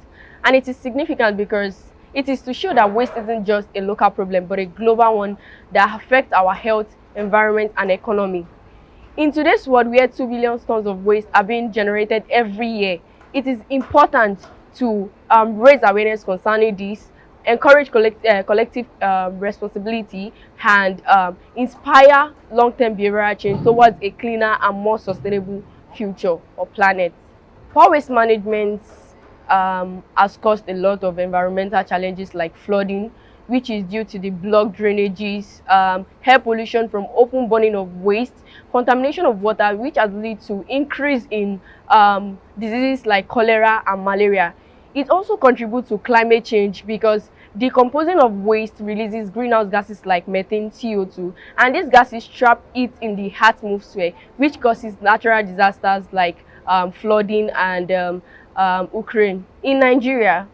And it is significant because it is to show that waste isn't just a local problem, but a global one that affects our health, environment, and economy. In today's world, where 2 billion tons of waste are being generated every year, it is important to raise awareness concerning this, encourage collective responsibility, and inspire long-term behavioral change towards a cleaner and more sustainable future or planet. Poor waste management has caused a lot of environmental challenges like flooding, which is due to the blocked drainages, air pollution from open burning of waste, contamination of water, which has led to increase in diseases like cholera and malaria. It also contributes to climate change because decomposing of waste releases greenhouse gases like methane, CO2, and these gases trap it in the atmosphere, which causes natural disasters like flooding and Ukraine. In Nigeria,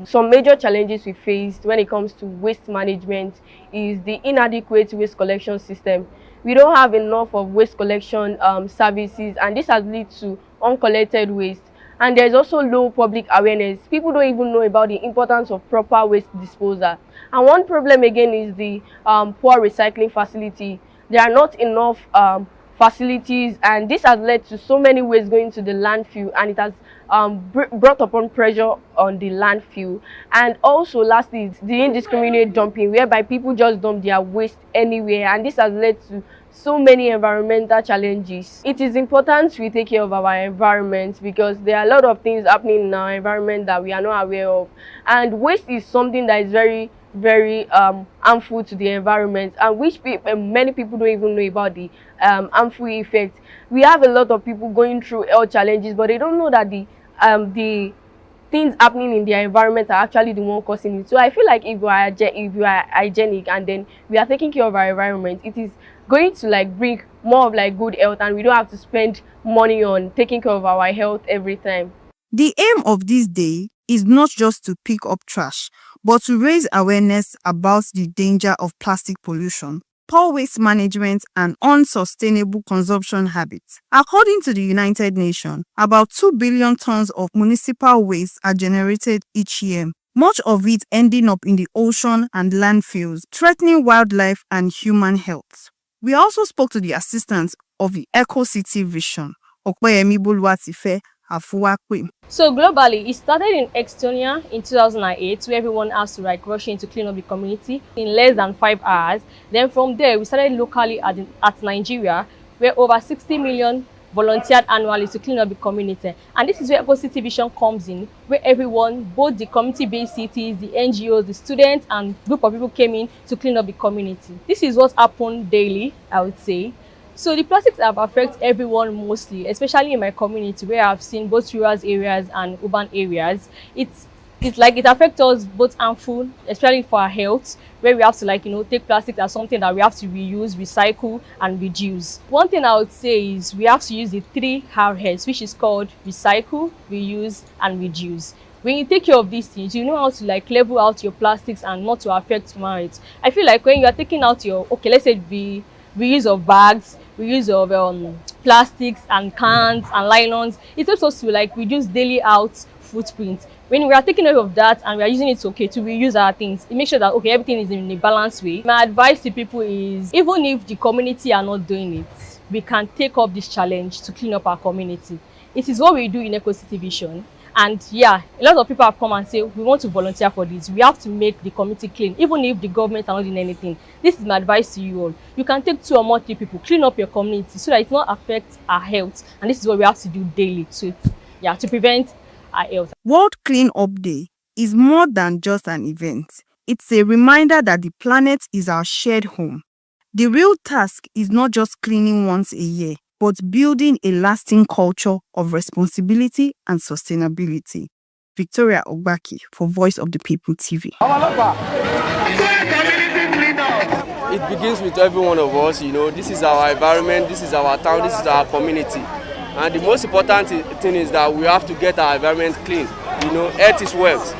some major challenges we faced when it comes to waste management is the inadequate waste collection system. We don't have enough of waste collection services, and this has led to uncollected waste. And there's also low public awareness. People don't even know about the importance of proper waste disposal. And one problem again is the poor recycling facility. There are not enough facilities, and this has led to so many waste going to the landfill, and it has brought upon pressure on the landfill. And also lastly, the indiscriminate dumping, whereby people just dump their waste anywhere, and this has led to so many environmental challenges. It is important we take care of our environment because there are a lot of things happening in our environment that we are not aware of, and waste is something that is very very harmful to the environment, and which many people don't even know about the harmful effect. We have a lot of people going through health challenges, but they don't know that the things happening in their environment are actually the one causing it. So I feel like if you are hygienic and then we are taking care of our environment, it is going to like bring more of like good health, and we don't have to spend money on taking care of our health every time. The aim of this day is not just to pick up trash, but to raise awareness about the danger of plastic pollution, poor waste management, and unsustainable consumption habits. According to the United Nations, about 2 billion tons of municipal waste are generated each year, much of it ending up in the ocean and landfills, threatening wildlife and human health. We also spoke to the assistant of the Eco City Vision, Okpeyemi Boluwatife Afuwakwe. So globally, it started in Estonia in 2008, where everyone has to like rush in to clean up the community in less than 5 hours. Then from there, we started locally at Nigeria, where over 60 million volunteered annually to clean up the community. And this is where Eco City Vision comes in, where everyone, both the community-based cities, the NGOs, the students, and group of people came in to clean up the community. This is what happened daily, I would say. So the plastics have affected everyone mostly, especially in my community where I've seen both rural areas and urban areas. It's like it affects us both harmful, especially for our health, where we have to like, take plastic as something that we have to reuse, recycle, and reduce. One thing I would say is we have to use the 3 R's, which is called recycle, reuse, and reduce. When you take care of these things, you know how to like level out your plastics and not to affect human health. I feel like when you are taking out your, let's say the reuse of bags, reuse of plastics and cans and nylons, it helps us to like reduce daily out footprint. When we are taking care of that and we are using it to reuse our things, it makes sure that everything is in a balanced way. My advice to people is, even if the community are not doing it, we can take up this challenge to clean up our community. It is what we do in Eco City Vision. And yeah, a lot of people have come and say, we want to volunteer for this. We have to make the community clean, even if the government are not doing anything. This is my advice to you all. You can take 2 or more 3 people, clean up your community so that it will not affect our health. And this is what we have to do daily. So yeah, to prevent our health. World Clean Up Day is more than just an event. It's a reminder that the planet is our shared home. The real task is not just cleaning once a year, but building a lasting culture of responsibility and sustainability. Victoria Ogbaki for Voice of the People TV. It begins with every one of us, this is our environment, this is our town, this is our community. And the most important thing is that we have to get our environment clean. Health is wealth.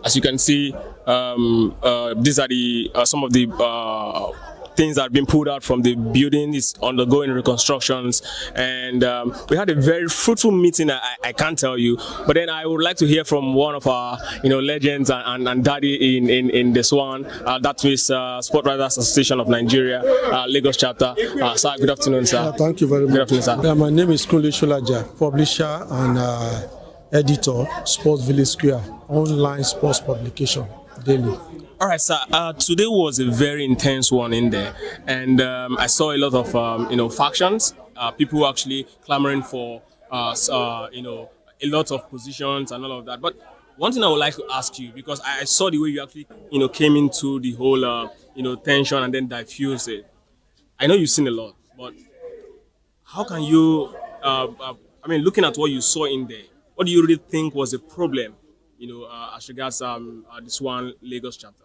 As you can see, these are the some of the things that have been pulled out from the building. Is undergoing reconstructions, and we had a very fruitful meeting. I can't tell you, but then I would like to hear from one of our legends and daddy in this one. That is Sport Writers Association of Nigeria, Lagos chapter. Sir, good afternoon, sir. Thank you very much. Good afternoon, sir. My name is Kunle Sholaja, publisher and editor, Sports Village Square, online sports publication, daily. All right, sir. Today was a very intense one in there, and I saw a lot of factions, people actually clamoring for a lot of positions and all of that. But one thing I would like to ask you, because I saw the way you actually came into the whole tension and then diffused it. I know you've seen a lot, but how can you? Looking at what you saw in there, what do you really think was the problem, as regards this one Lagos chapter?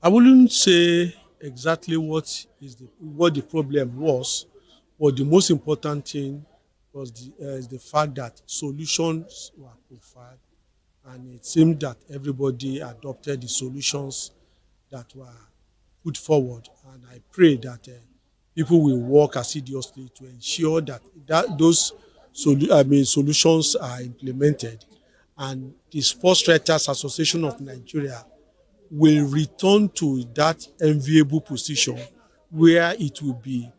I wouldn't say exactly what the problem was, but the most important thing was the fact that solutions were profiled, and it seemed that everybody adopted the solutions that were put forward. And I pray that people will work assiduously to ensure that those solutions are implemented, and the Sports Writers Association of Nigeria will return to that enviable position where it will be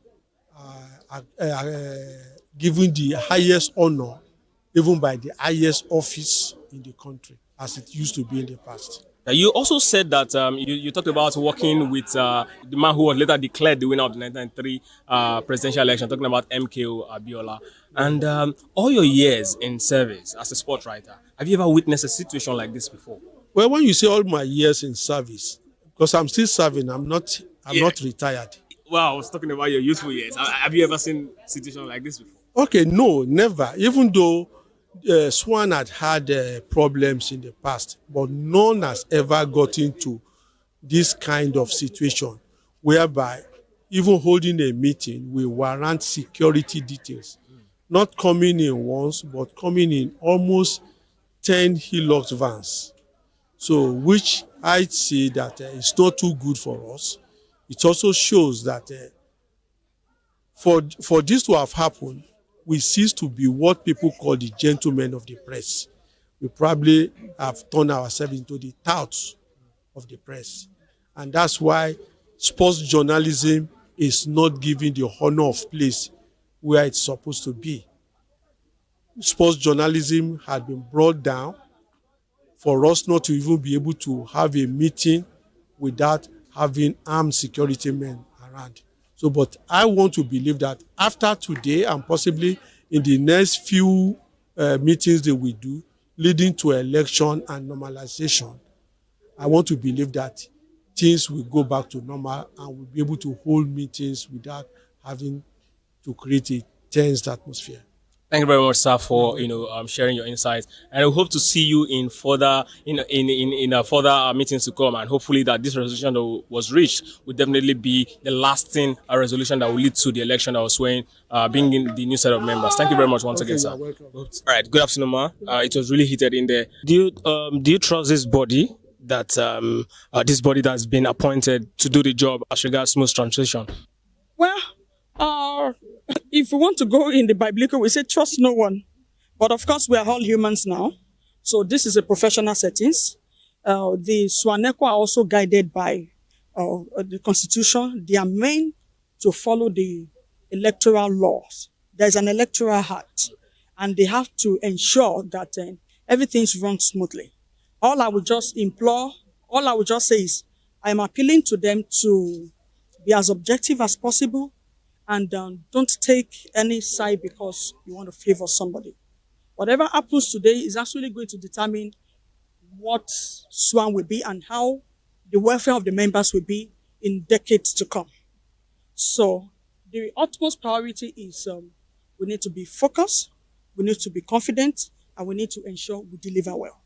given the highest honor, even by the highest office in the country, as it used to be in the past. You also said that you talked about working with the man who was later declared the winner of the 1993 presidential election, talking about MKO Abiola. And all your years in service as a sport writer, have you ever witnessed a situation like this before? Well, when you say all my years in service, because I'm still serving, I'm not retired. Well, I was talking about your youthful years. Have you ever seen a situation like this before? Okay, no, never. Even though Swan had problems in the past, but none has ever got into this kind of situation whereby even holding a meeting will warrant security details. Not coming in once, but coming in almost 10 Hilux vans. So, which I see that it's not too good for us. It also shows that for this to have happened, we cease to be what people call the gentlemen of the press. We probably have turned ourselves into the touts of the press. And that's why sports journalism is not given the honor of place where it's supposed to be. Sports journalism had been brought down for us not to even be able to have a meeting without having armed security men around. So, but I want to believe that after today and possibly in the next few meetings that we do, leading to election and normalization, I want to believe that things will go back to normal and we'll be able to hold meetings without having to create a tense atmosphere. Thank you very much, sir, for sharing your insights, and we hope to see you in further further meetings to come. And hopefully, that this resolution that was reached will definitely be the lasting resolution that will lead to the election that was swaying, bringing the new set of members. Thank you very much once again, sir. Welcome. All right, good afternoon, ma. It was really heated in there. Do you trust this body that's been appointed to do the job as regards smooth transition? Well, if we want to go in the biblical, we say trust no one. But of course, we are all humans now. So this is a professional settings. The Swaneco are also guided by the Constitution. They are meant to follow the electoral laws. There's an electoral act, and they have to ensure that everything's run smoothly. All I would just say is, I'm appealing to them to be as objective as possible, and don't take any side because you want to favor somebody. Whatever happens today is actually going to determine what SWAN will be and how the welfare of the members will be in decades to come. So the utmost priority is we need to be focused, we need to be confident, and we need to ensure we deliver well.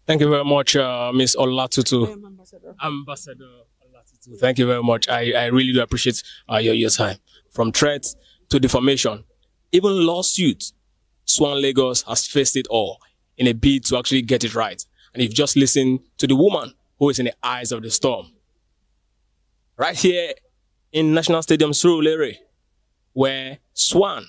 Thank you very much, Ms. Olatutu. I am Ambassador. Ambassador Olatutu. Thank you very much. I really do appreciate your time. From threats to defamation, even lawsuits, Swan Lagos has faced it all in a bid to actually get it right. And you've just listened to the woman who is in the eyes of the storm. Right here in National Stadium, Surulere, where Swan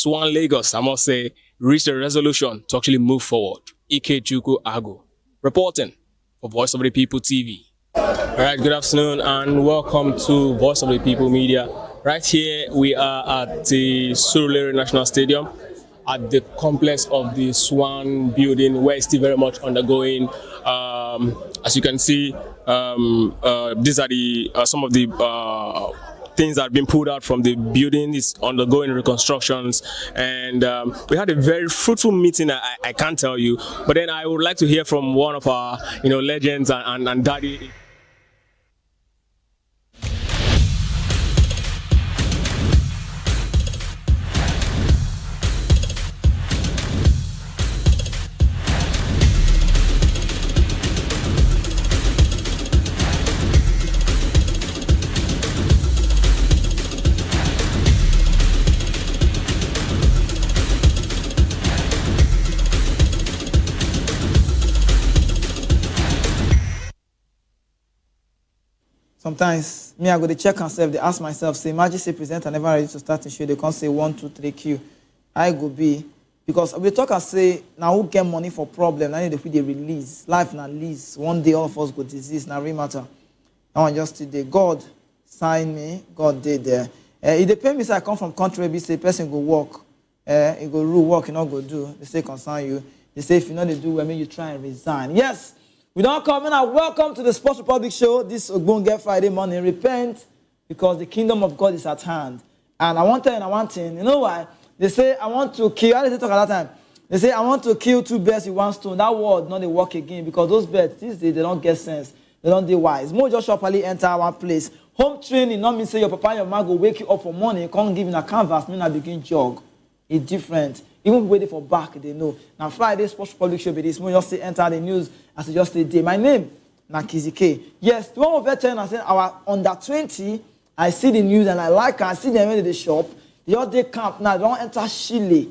Lagos, I must say, reached a resolution to actually move forward. Ikechukwu Agu, reporting for Voice of the People TV. All right, good afternoon and welcome to Voice of the People Media. Right here, we are at the Surulere National Stadium, at the complex of the Swan building, where it's still very much undergoing. As you can see, these are some of the things that have been pulled out from the building. It's undergoing reconstructions, and we had a very fruitful meeting. I can't tell you, but then I would like to hear from one of our legends and daddy. Sometimes, me, I go to check myself, they ask myself, say, imagine say presenter never ready to start the show, they can't say 1, 2, 3, Q. I go be, Because we talk and say, now who get money for problem, now they release. Life na lease. One day all of us go disease, now real matter. I want just today. God sign me, God did there. It depends if I come from country where we say person go work, he go rule work, you not go do. They say concern you. They say if you know they do, well, you try and resign. Yes, we don't come in and welcome to the Sports Republic show. This Ogbonge Friday morning. Repent because the kingdom of God is at hand. And I want to tell you one thing. You know why? They say I want to kill. How did they talk at that time? They say I want to kill 2 birds with 1 stone. That word not they work again because those birds these days they don't get sense. They don't do wise. More just sharply enter one place. Home training not mean say your papa and your mama go wake you up for morning, can't give in a canvas, mean I begin jog. It's different. Even waiting for back, they know. Now Friday Sports Public show be this. More just say enter the news as just say day. My name na Kizike. Yes, the one of veteran I said our under 20. I see the news and I like I see them in the shop. The other camp now they don't enter Chile.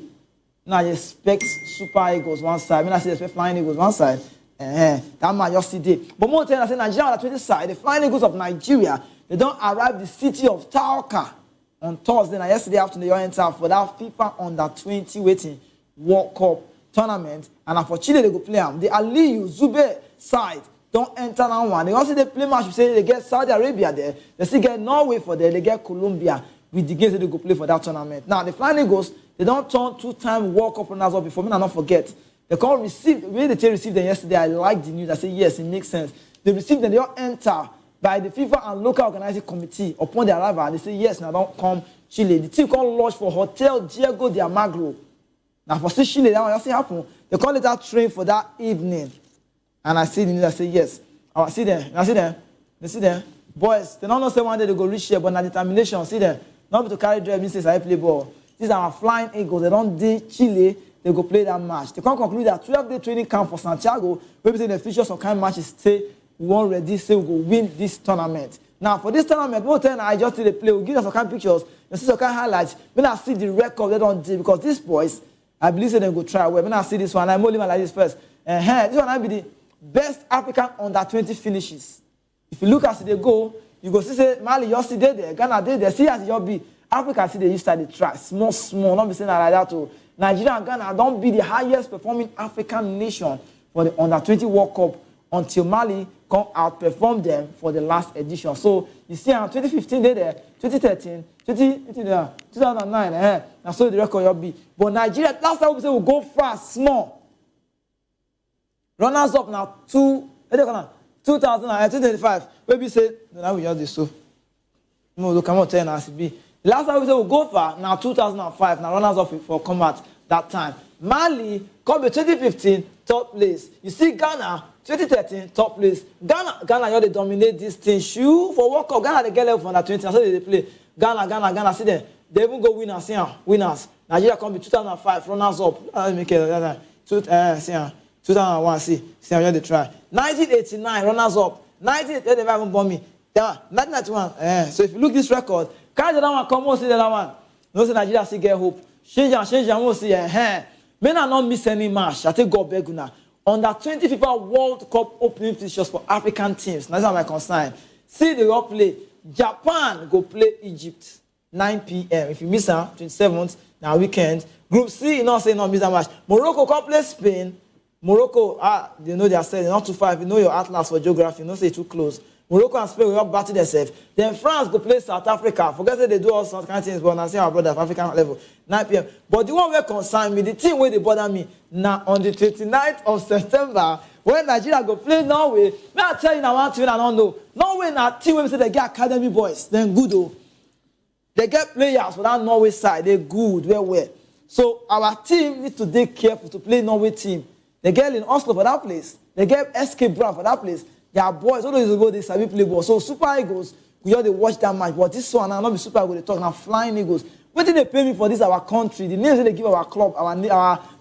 Now you expect Super Eagles one side. I mean I see expect Flying Eagles one side. That man just see day. But more tell I say Nigeria on the 20 side, the Flying Eagles of Nigeria, they don't arrive the city of Tauca on Thursday. Now yesterday afternoon they enter for that FIFA under 20 waiting World Cup tournament. And for Chile they go play them. The Aliyu Zube side don't enter that one. They also they play match. You say they get Saudi Arabia there. They still get Norway for there. They get Colombia with the games that they go play for that tournament. Now the Flying Eagles they don't turn 2-time World Cup runners up before. Me not forget. They can't receive the way they received them yesterday. I like the news. I say yes, it makes sense. They received them. They all enter by the FIFA and local organizing committee upon their arrival. They say yes. Now don't come Chile. The team can't lodge for Hotel Diego de Almagro. Now for Chile, that one just happen. They call it that train for that evening. And I see the news, I say, yes. I see them. I see them. They see them. Boys, they don't know say one day they go reach here, but now determination, see them. Not be to carry drive, means I play ball. These are our Flying Eagles. They don't do Chile, they go play that match. They can't conclude that 12-day training camp for Santiago, maybe say the feature some kind of matches say, we won't ready, say we go win this tournament. Now, for this tournament, we'll tell I just did the play, we'll give them some kind of pictures, you see some kind of highlights. When I see the record, they don't do, because these boys, I believe they go try well. When I see this one, I'm only like this first. This one, I be the best African under 20 finishes. If you look as they go, you go see say Mali just see there, Ghana there, see as you be Africa see they used to try small, not be saying like that to Nigeria and Ghana don't be the highest performing African nation for the under 20 World Cup until Mali come outperform them for the last edition. So you see in 2015 they there, 2013, 2009, now so the record you'll be. But Nigeria last time we say we go fast, small. Runners up now 2025. Maybe say no, now we just this so. No, look, I'm not telling us it be. The last time we said we'll go far, now 2005, now runners up for combat that time. Mali come to 2015, top place. You see Ghana, 2013, top place. Ghana, you they dominate this thing. Shoe for World Cup. Ghana they get level for under 20. So they play. Ghana, see them. They even go winners, see winners. Nigeria come to 2005, runners up. Make it 2001, see how they try. 1989, runners up. 1988, they haven't bomb me. 1991, so if you look this record, carry the other one, come on, see the other one. No, say Nigeria still get hope. Change, we'll see. Men are not miss any match. I think God beg now. Under 20 FIFA World Cup opening fixtures for African teams. That's not my concern. See the all play. Japan go play Egypt 9 p.m. If you miss her, 27th, now weekend. Group C, you know, say no miss that match. Morocco come play Spain. Morocco, they know they are saying not too far. If you know your atlas for geography, you know say too close. Morocco and Spain will not battle themselves. Then France go play South Africa. Forget that they do all sorts of kind of things, but I see our brother of African level, 9 p.m. But the one where concern me, the team where they bother me, now on the 29th of September, when Nigeria go play Norway, may I tell you now one thing I don't know. Norway now team where say they get academy boys, then good oh. They get players for that Norway side, they good, well. So our team need to be careful to play Norway team. They get in Oslo for that place. They get SK Brown for that place. They are boys. All those go they sabi play ball. So Super Eagles, we all they watch that match. But this one, not be Super Eagles. They talk now Flying Eagles. What did they pay me for this? Our country, the names that they give our club, our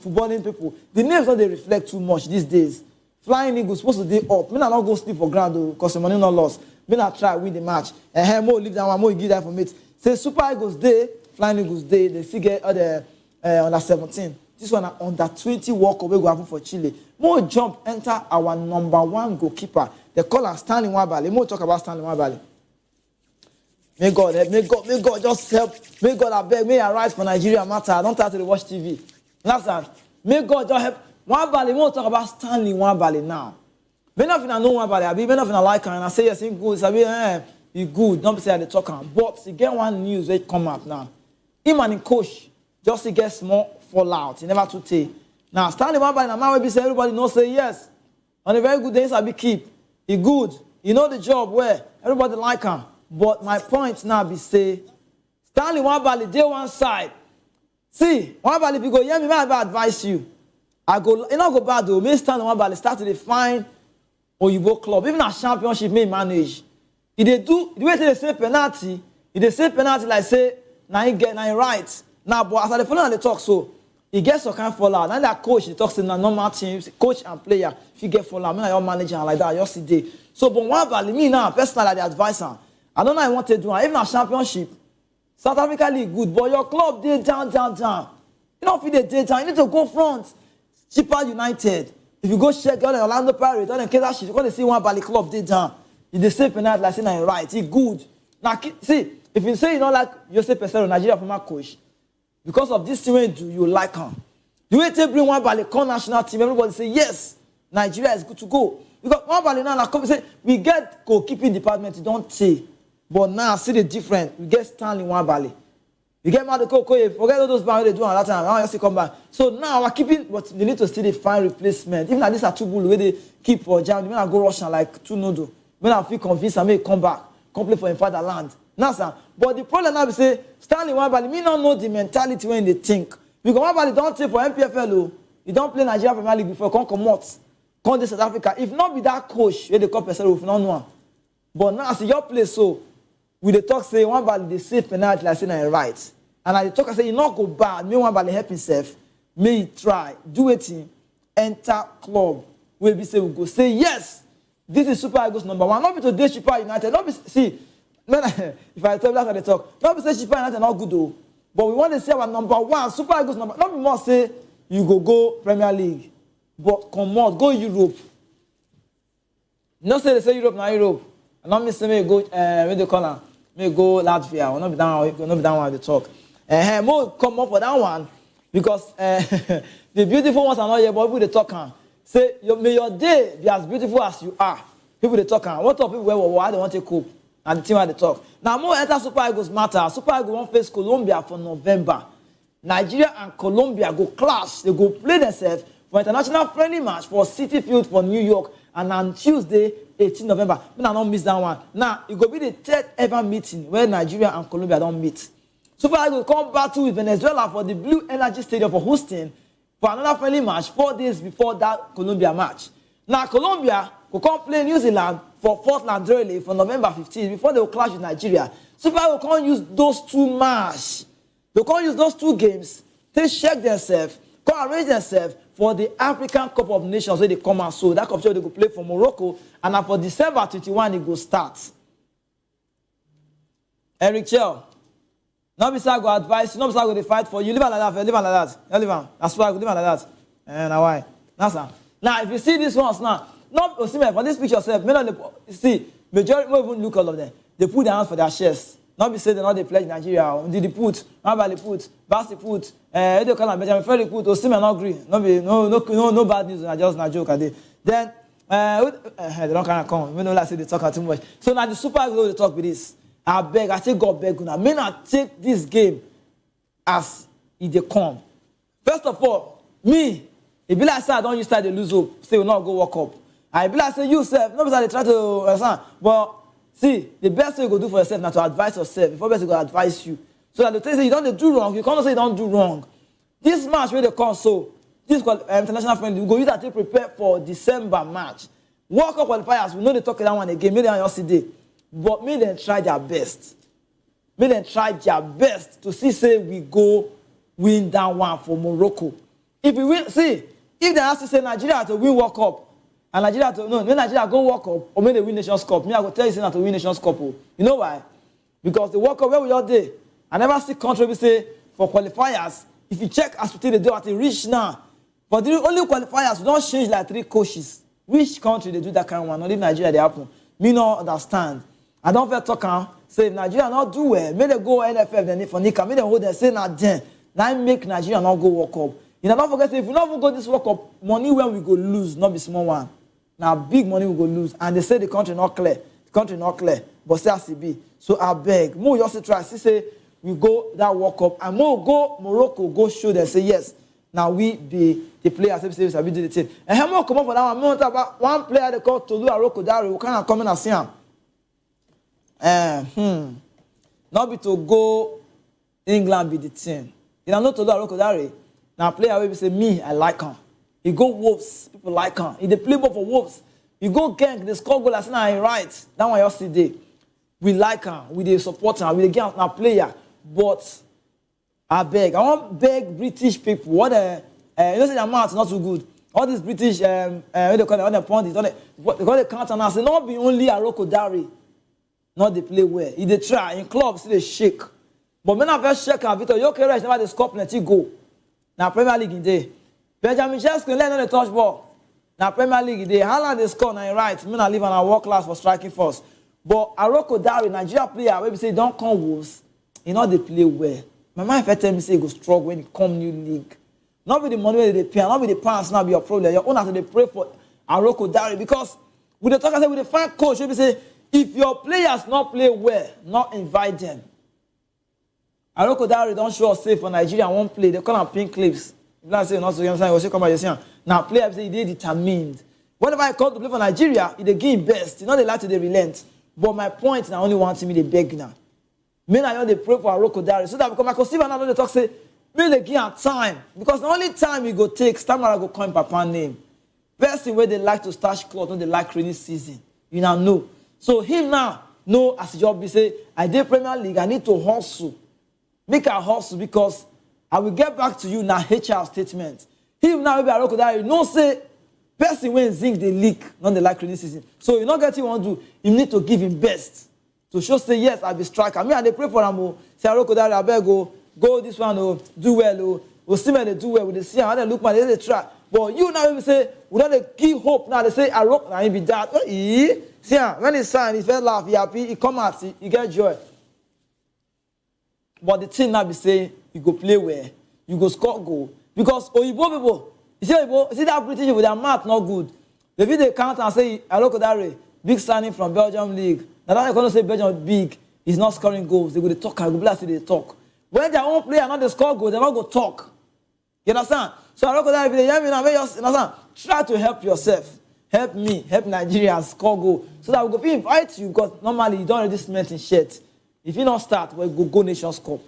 footballing people, the names that they reflect too much these days. Flying Eagles supposed to be up. Me not go sleep for ground though, because the money not lost. Me not try win the match. And more leave that one, more give that for me. Say Super Eagles day, Flying Eagles day. They still get other under 17. This one under 20 World Cup we go happen for Chile. More jump enter our #1 goalkeeper. They call her Stanley Nwabali. More talk about Stanley Nwabali. May God just help. May God beg. May I rise for Nigeria matter. I don't have to watch TV. Last may God just help. One Bali, we won't talk about Stanley One Bali now. Many of you know One Bali, many of you like her, and I say yes, he's good, he's good. Don't say they talk, but you get one news that come up now. Him and the coach just to get small fallout. He never to take. Now Stanley One Bali, now we say everybody knows say yes. On a very good day, I be keep. He good. You know the job where everybody like him. But my point now be say, Stanley One Bali, day one side. See, One Bali, if you go, yeah, me might advise you. I go, you know, go bad though. Me Stanley One Bali start to define Oyibo club. Even a championship may manage. If they do, the way they say penalty, if they say penalty like say, now he get, now he right. Now, but as I follow the talk, so he gets some kind of fallout. Now that coach, he talks in a normal team, coach and player. If you get fallout, I mean, your manager like that, you see day. So, but One Bali, me now, personally, like the advisor. I don't know I want to do. Even a championship, South Africa league good, but your club did down. You don't feel the day down. You need to go front. Cheaper United. If you go check all the Orlando Pirates, all the Kansas City, you're going to see One Bali club did down. In the same penalty, like saying I'm right. He good. Now, see, if you say you don't like Jose Pesero, Nigeria former coach, because of this thing you like him. The way they bring One Bali call national team, everybody say yes, Nigeria is good to go. Because One Bali now, like come say we get goalkeeping department, you don't say, but now see the difference. We get Stanley One Bali. You get mad forget all those bands they do at that time. Now you see come back. So now we're keeping, but they need to still find replacement. Even like this are two bull where they keep for jam. They may go Russian like two noodle. When I feel convinced, I may come back, come play for him fatherland. Now, sir. But the problem now is say Stanley One Bali, me not know the mentality when they think. Because One Bali don't play for MPFL. He don't play Nigeria Premier League before come out. Come to South Africa. If not be that coach, where they call person with no one. But now see your place so with the talk say One Bali they save penalty like saying I right. And I talk I say you not go bad. May One Bali help himself. May he try do it. Enter club. Where we say we go say yes. This is Super Eagles number one. Not be today Super United. Not be see. If I tell you that's how they talk. Not be say Super United not good though. But we want to say our number one Super Eagles number. Not be more say you go Premier League. But come on, go Europe. No say they say Europe now Europe. And not me say me go where they call me go Latvia. Will not be down one at the talk. More come up for that one because the beautiful ones are not here, but people they talk say may your day be as beautiful as you are. People they talk what of people why they want to cope and the team where they talk. Now more enter Super Eagles matter. Super Eagles won't face Colombia for November. Nigeria and Colombia go clash. They go play themselves for international friendly match for City Field for New York and on Tuesday 18 November. But I don't miss that one. Now it will be the third ever meeting where Nigeria and Colombia don't meet. Super Eagles come battle with Venezuela for the Blue Energy Stadium for Houston for another friendly match 4 days before that Colombia match. Now Colombia will come play New Zealand for Portland Raleigh for November 15 before they will clash with Nigeria. Super Eagles can't use those two matches. They can't use those two games. They check themselves, can't arrange themselves for the African Cup of Nations where they come out. So that competition they go play for Morocco and for December 21 it go start. Eric Chell. Not be I go advise you, not be I go they fight for you. Live like that, live like that. You live on. That's why I go live like that. And now why? Now if you see these ones now, not for this picture yourself, see, majority won't even look all of them. They put their hands for their chests. Not be say they not they pledge Nigeria. Did they put, Mabali put, Basti put, they call them Benjamin Ferry put, Osimhen not agree. No bad news, I just not joke at it. Then they don't kind of come. We don't like say they talk too much. So now the Super Eagles they talk with this. I beg, I say God beg una. May not take this game as it they come. First of all, me, if be like say I don't use time to lose hope, say we not go walk up. I be like say you self, not because they try to understand. But see, the best thing you go do for yourself now to advise yourself before best you go advise you. So that the thing say you don't do wrong, you can't say you don't do wrong. This match where they come so this international friendly, we go use that to prepare for December match. World Cup qualifiers, we know they talk that one again, maybe on your CD. But may them try their best. May them try their best to see say we go win that one for Morocco. If we win, see, if they ask to say Nigeria to win World Cup, and Nigeria to no, may Nigeria go World Cup or may they win Nations Cup. Me I go tell you say not to win Nations Cup. You know why? Because the World Cup where we all day, I never see country we say for qualifiers. If you check as we take the do at a reach now, but the only qualifiers we don't change like 3 coaches. Which country they do that kind of one? Not even Nigeria they happen. Me not understand. I don't feel talking. Say if Nigeria not do well, may they go NFF then for Nika, may they hold them say not then. Now make Nigeria not go World Cup. You know, don't forget, say, if we not even go this World Cup, money when we go lose, not be small one. Now, big money we go lose. And they say the country not clear. The country not clear. But say as it be. So I beg. More just try. Say, we go that World Cup. And more go Morocco, go show them, say, yes. Now we be the players, say, we do the thing. And how more come up for that one? More about one player they call Tolu Arokodare. We can't come in and see him. Not be to go England be the team. You know, not Tolu Arokodare. Now player will say, me, I like him. He go Wolves, people like him. He they play ball for Wolves. You go Genk, they score goal, I say, nah, he right. That one yesterday. We like him, we dey support him, we dey get now player. But I want beg British people. What you know, say the amount not too good. All these British, what they call it, all the pundits, they call it counter now. Say not be only Arokodare, not they play well. If they try in clubs, they shake. But when I first shake, Victor Gyökeres never they score plenty goal. Now Premier League in day. Benjamin Sesko learn on the touch ball. Now Premier League day. Haaland they score now right. Me not live on a world class for striking force. But Arokodare, Nigeria player, when we say don't come Wolves, you know they play well. My mind if tell me say he go struggle when he come new league. Not with the money where they pay, not with the pounds, not be your problem. Your own have to pray for Arokodare because with the talk I say with the fine coach, we say if your players not play well, not invite them. Arokodare don't show us safe for Nigeria won't play. They call them pink clips. If I say not so you say come by now player say they determined. Whenever I come to play for Nigeria, they give him best. You know they like to they relent. But my point now only one team they beg now. Me I know they pray for Arokodare so that because Michael Stephen now they talk say me they give him time because the only time he go take Stamara go call him Papa name. Person where they like to stash cloth when they like rainy season. You now know. So him now know as a job be say I did Premier League I need to hustle. Make a hustle because I will get back to you now HR statement. Him now maybe Arokodare no say person when zinc they leak not the like rainy season. So you not get what you want to do. You need to give him best. To show say yes, I be striker. Me and they pray for him. Say Arokodare, I beg go this one do well. Osimhen they do well with the see how they look man they try. But you now we say we don't give hope now. They say Arok now he be that. See when he sign, he felt laugh, he happy, he come out, he get joy. But the thing now be say you go play well, you go score goal because Oyibo people. You see that British with their math not good. The video count and say Arokodare big signing from Belgium league. Now that I can't say Belgium big is not scoring goals. They go to talk. I go blast they talk. When their own player not they score goals, they not go talk. You understand? So Arokodare if they hear me now, you understand? Try to help yourself. Help me, help Nigeria score goal. So that we go invite you because normally you don't already cement in shirt. If you not start, we go Nations Cup.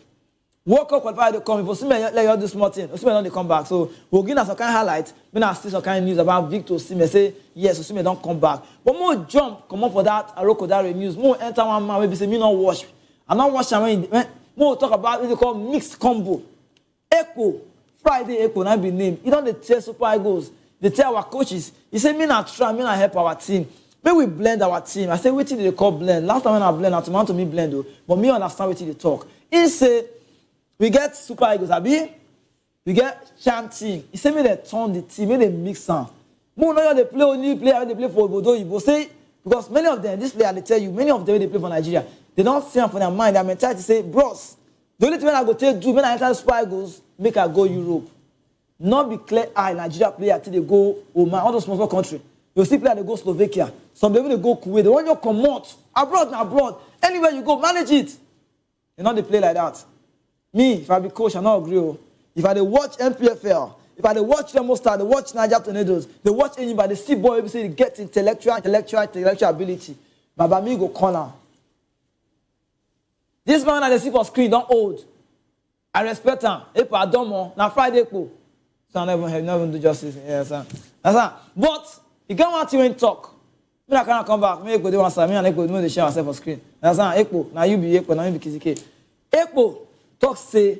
World Cup qualifier they come. If Osimhen let you do small thing, Osimhen don't they come back. So we'll give us some kind of highlight. When I see some kind of news about Victor Osimhen, say yes, Osimhen don't come back. But more jump come up for that Arokodare news. More enter one man maybe say me not watch. I not watch when more talk about what they call mixed combo. Echo Friday Echo now be named. He don't they tell Super Eagles. They tell our coaches. He say me not try, me not help our team. Maybe we blend our team. I say what did they call blend? Last time when I blend, I told me blend though. But me understand what they talk. He say. We get Super Eagles, abi? We get chanting. He say me they turn the team, me they mix sound. More now they play only player they play for Obodo Ibo. Say because many of them, this player they tell you, many of them they play for Nigeria. They don't see them for their mind. Their mentality say, bros, the only thing I go take do when I enter Super Eagles, make I go Europe. Not be clear eye Nigeria player till they go Oman, all those small country. You see player they go Slovakia. Some people they go Kuwait. They want you come out abroad. Anywhere you go, manage it. You know they play like that. Me, if I be coach, I not agree. If I watch MPFL, if I watch Remo Star, they watch Niger Tornadoes, they watch anybody, they see boy, they say they get intellectual ability. But me go corner. This man that they see for screen don't old. I respect him. Epa Adomo, now Friday Epo. So I never even do justice. Yes, sir. But you get one thing when talk. Me I cannot come back. Me Epo, they want to me and Epo, they share ourselves for screen. That's Epo. Now you be Epo, now you be Kizike. Epo. Talk say,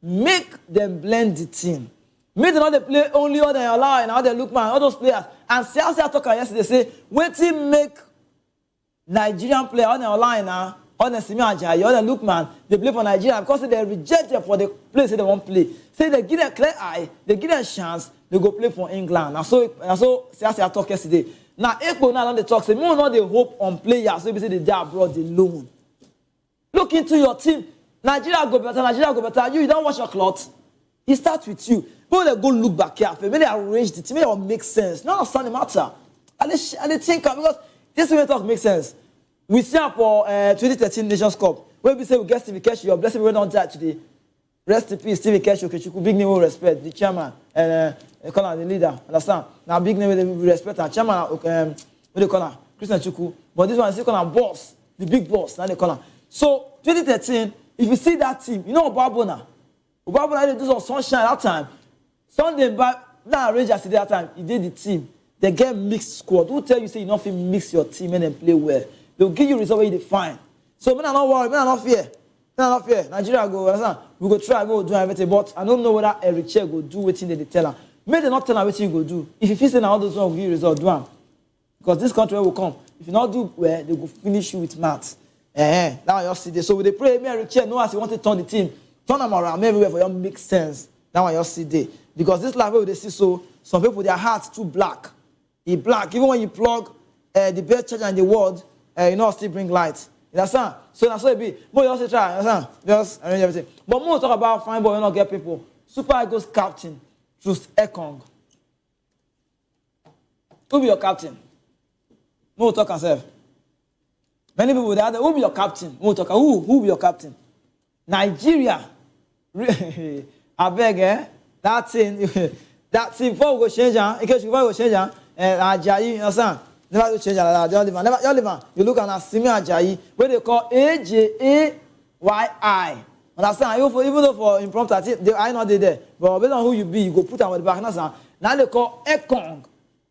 make them blend the team. Make them not they play only all they allow and how they look man, all those players. And see how I talk yesterday say, wait till make Nigerian player on the line now, on the Simi Ajayi, on the look man, they play for Nigeria because they reject them for the place they won't play. Say they give them clear eye, they give them a chance, they go play for England. And so see how I talk yesterday. Now Ekpo now they talk say, more not they hope on players, so they say they die abroad alone. Look into your team. Nigeria go better. You don't wash your clothes. He starts with you. When they go look back here, maybe they arrange the team, maybe it will make sense. None of the matter. And they think, because this way talk makes sense. We see for 2013 Nations Cup, where we say we get Stevie Keshi, your blessing we don't die today. Rest in peace, Stevie Keshi, Okechukwu, big name we respect, the chairman, and the leader, understand? Now big name we respect, and chairman, what they call her? Christian Chukwu. But this one is called a boss, the big boss, now they call her. So 2013, if you see that team, you know Obabona. Obabona they do some sunshine that time. Sunday back, now Rangers at that time, he did the team. They get mixed squad. Who tell you say you not mix your team and then play well? They'll give you result where you define. So men are not worried, men are not fear. Men are not fear. Nigeria go, understand? We go try, go do everything, but I don't know whether Eric Che go do what they tell her. May they not tell her what you go do. If you feel saying all those ones will give you result, do them. Because this country will come. If you not do well, they will finish you with maths. Now you see this. So they pray, Eric Che, no as you want to turn the team. Turn them around everywhere for you make sense. Now I just see there. Because this life where they see so, some people their hearts too black. It black. Even when you plug the best charger in the world, you know still bring light. You understand? So that's what it be. But you also try, understand? Just arrange everything. But more talk about fine boy, you not get people. Super Eagles captain, Trust Ekong. Who be your captain? More talk yourself. Many people they ask, who be your captain? More talk. Who be your captain? Nigeria. I beg, that thing before we go change, in case before we go change, Ajayi, you understand? Never do change like that. Never. You look at Simi Ajayi, where they call Ajayi. Understand? Even though for impromptu, I know they there. But based on who you be, you go put them with the back. Understand? Now they call Ekong.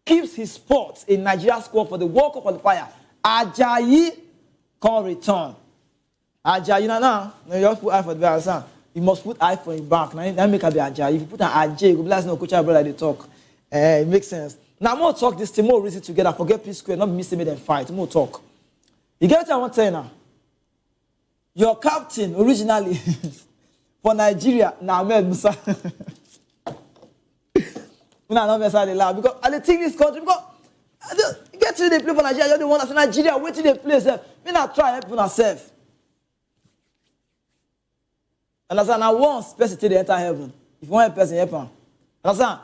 Keeps his spot in Nigeria squad for the World Cup qualifier. Ajayi can return. Ajayi now, you just put eye for the back. Understand? You must put eye for him back. Now that make a be Ajayi. If you put an Ajayi, you go be like no coach brother they talk. It makes sense. Now more talk this team more reason together. Forget P square, not missing me then fight. More talk. You get what I want to tell you now. Your captain originally for Nigeria, now Ahmed Musa. We not mess the lab because I think this country because you get to the play for Nigeria. You're the one that's Nigeria. Wait till they play self. Me not try help myself. Understand? Now once person till they enter heaven. If one person help them. Understand?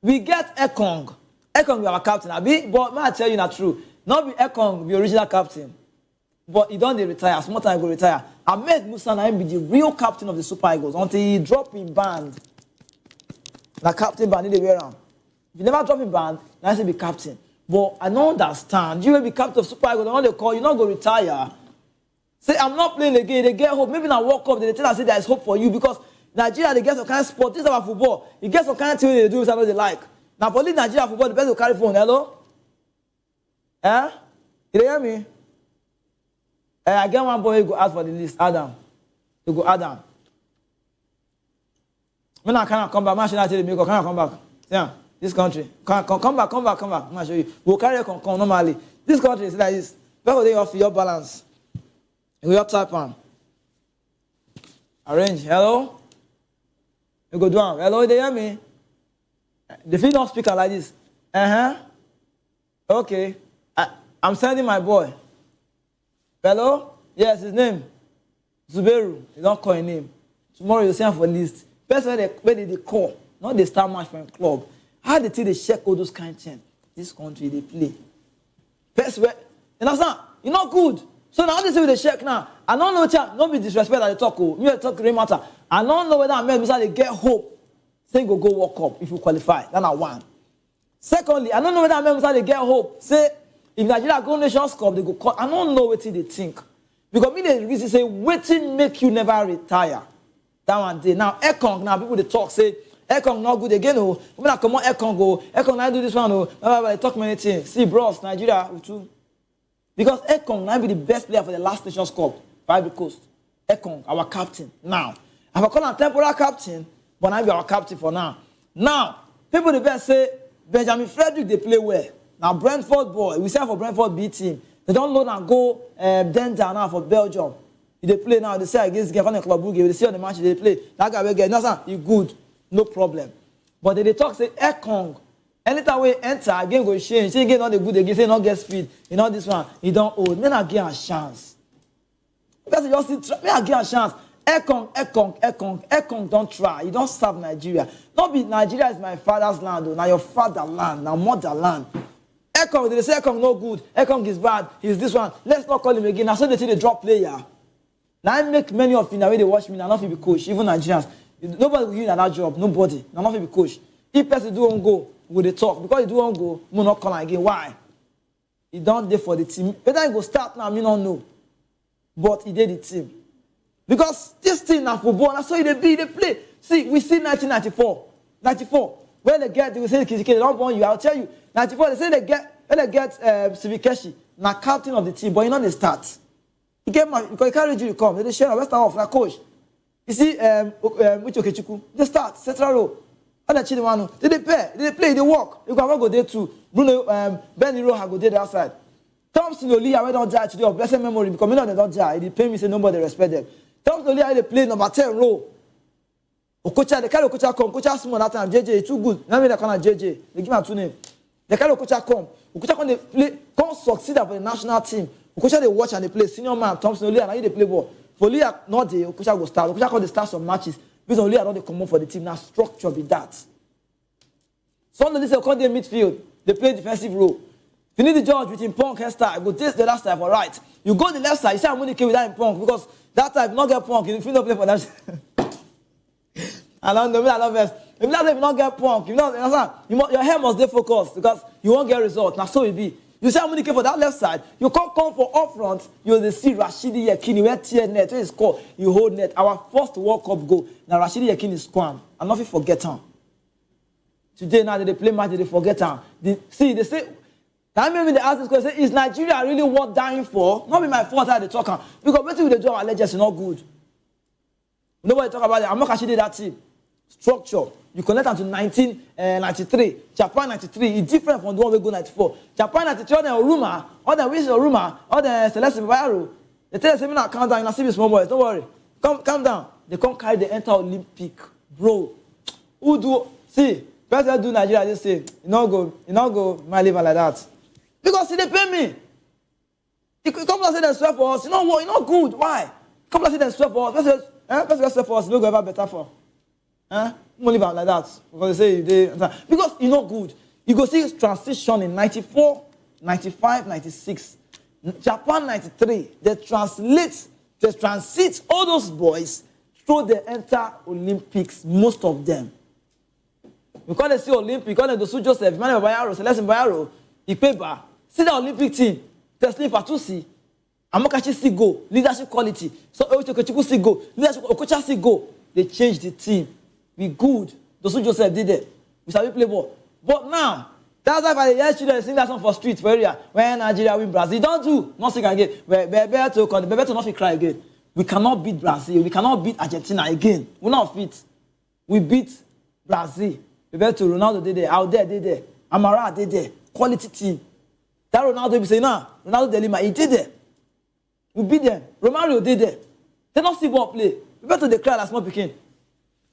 We get Ekong. Ekong be our captain, abi. But may I tell you not true. Not be Ekong be original captain. But he don't retire. Small time go retire. Ahmed Musa na be the real captain of the Super Eagles until he drop in band. Na captain band they wear around. If you never drop in band, now he be captain. But I don't understand. You will be captain of Super Eagles. I know they call you not go retire. Say I'm not playing again. They get hope. Maybe now World Cup they tell us say there is hope for you because Nigeria they get some kind of sport. This is about football. You get some kind of thing they do which I know they like. Now for leave Nigeria football, the best will carry phone. Hello? You hear me? I get one boy who go ask for the list. Adam. You go Adam. When I cannot come back, man should not tell me can I come back? Yeah, this country. Come back. I'm gonna show you. We'll carry come normally. This country is like this. Where they offer your balance? You go type on. Arrange. Hello? You go down. Hello, they hear me? The feed don't speak like this. Okay. I'm sending my boy. Hello? Yes, his name. Zuberu. You don't call his name. Tomorrow you'll see him for list. First where they call. Not they start match for a club. How they think they check all those kind of things? This country they play. First where you understand? You're not good. So now they say they check now. I don't know don't be disrespect that they talk. Me talk really matter. I don't know whether I'm they get hope. Say go World Cup if you qualify. That's not one. Secondly, I don't know whether I'm they get hope. Say if Nigeria go Nations Cup, they go call. I don't know what they think. Because me the reason say waiting make you never retire. That one day. Now Ekong, now people they talk say Ekong not good again. Oh, we not come on Ekong go. Ekong now do this one. Oh, they talk many things. See, bros, Nigeria too. Because Ekong now be the best player for the last Nations Cup for Ivory Coast. Ekong, our captain. Now, I will call him temporary captain, but now be our captain for now. Now, people the best say Benjamin Frederick they play well. Now Brentford boy, we say for Brentford B team. They don't load and go Dental now for Belgium. If they play now, they say against Gavana Club Brugge, they see on the match they play. That guy will get nothing, he good, no problem. But they talk say Ekong. Anytime we enter, again go change. Say again not the good again, say not get speed. You know this one, he don't hold. Men I give a chance. Because you just see, men I give a chance. Ekong don't try. You don't serve Nigeria. Not be Nigeria is my father's land, now your fatherland, now motherland. Ekong, they say Ekong no good, Ekong is bad, he's this one. Let's not call him again. Now so they say they drop player. Now I make many of you, now when they watch me, now not be coach, even Nigerians. Nobody will hear that job, nobody. Now not be coach. If person do on go, will they talk? Because you do on go, will not call again. Why? He don't there for the team. Whether he go start now, me don't know. But he did the team. Because this team now football, that's how they play. See, we see 1994. When they get, they will say, they don't want you. I'll tell you, 94, they say when they get Sivikeshi, now captain of the team, but you know they start. He get my, because he can't read you come. They share a Western off, like coach. You see, Uche Okechukwu, they start, central row. Other Chidimano, they play, they walk. You can go there too. Bruno, Benny Roha go there the outside. Thompson Olia, we don't die today of blessed memory because they don't die. They pay me, say nobody respect them. Thompson Olia, they play number 10 row. Okocha, they carry Okocha come. Okocha small that time, JJ, too good. Now they call her JJ. They give him 2 names. They carry Okocha come. Okocha come, they play, come succeed for the national team. Okocha, they watch and they play. Senior man, Thompson Olia, now they play ball. For Olia, not the Okocha go start. Okocha come, they start some matches. Because Olia, not they come up for the team. Now structure be that. Sunday, they call them midfield. They play defensive role. If you need the judge with Impong hairstyle, go this the last side for right. You go the left side, you say I'm going to kill without Impong because that time not get Pong, if you don't play for that. I don't know, I love this. If you not get Pong, your hair must stay focused because you won't get result. Now so it be. You say I'm going to kill for that left side, you can't come for up front, you'll see Rashidi Yekini, where tier net, where he score, you hold net. Our first World Cup goal, now Rashidi Yekini squam. And nothing forget him. Today now they play match, they forget him. They say, I mean, when they ask this question, is Nigeria really worth dying for? Not be my fault that they talk. Because basically the job our legends is not good. Nobody talk about it. I'm not actually that team. Structure. You connect them to 1993. Japan 93 is different from the one we go 94. Japan 93, all the Oruma, all the Wish Oruma, all the Celeste Bayaro. They tell us, now calm down, you see small boys, don't worry. Calm down. They come carry the entire Olympic. Bro. Who do, see, person do Nigeria, just say, you not go, my liver like that. Because they pay me. You come and say they swear for us. You know what? You're not good. Why? Come and say they swear for us. Let's swear for us. You don't go ever better for. You won't live out like that. Because they say because you're not good. You go see transition in 94, 95, 96. Japan 93. They transit all those boys through the enter Olympics, most of them. Because they see Olympic, because they do Joseph, Emmanuel Bayaro, Celeste Bayaro, Ipeba. See the Olympic team. Tesla Fatusi. Amokachi see go. Leadership quality. So Ochokochiku see go. Leadership Okocha see go. They changed the team. We good. Dosu Joseph did it. We start play ball. But now, that's why by the young children sing that song for street for area. When Nigeria win Brazil, don't do. Not sing again. Bebeto not cry again. We cannot beat Brazil. We cannot beat Argentina again. We're not fit. We beat Brazil. Bebeto, Ronaldo did there. Out there did there. Amara did there. Quality team. That Ronaldo be saying, nah, Ronaldo Delima, he did it. We beat them. Romario did it. They don't see ball play. We better they cry like small picking.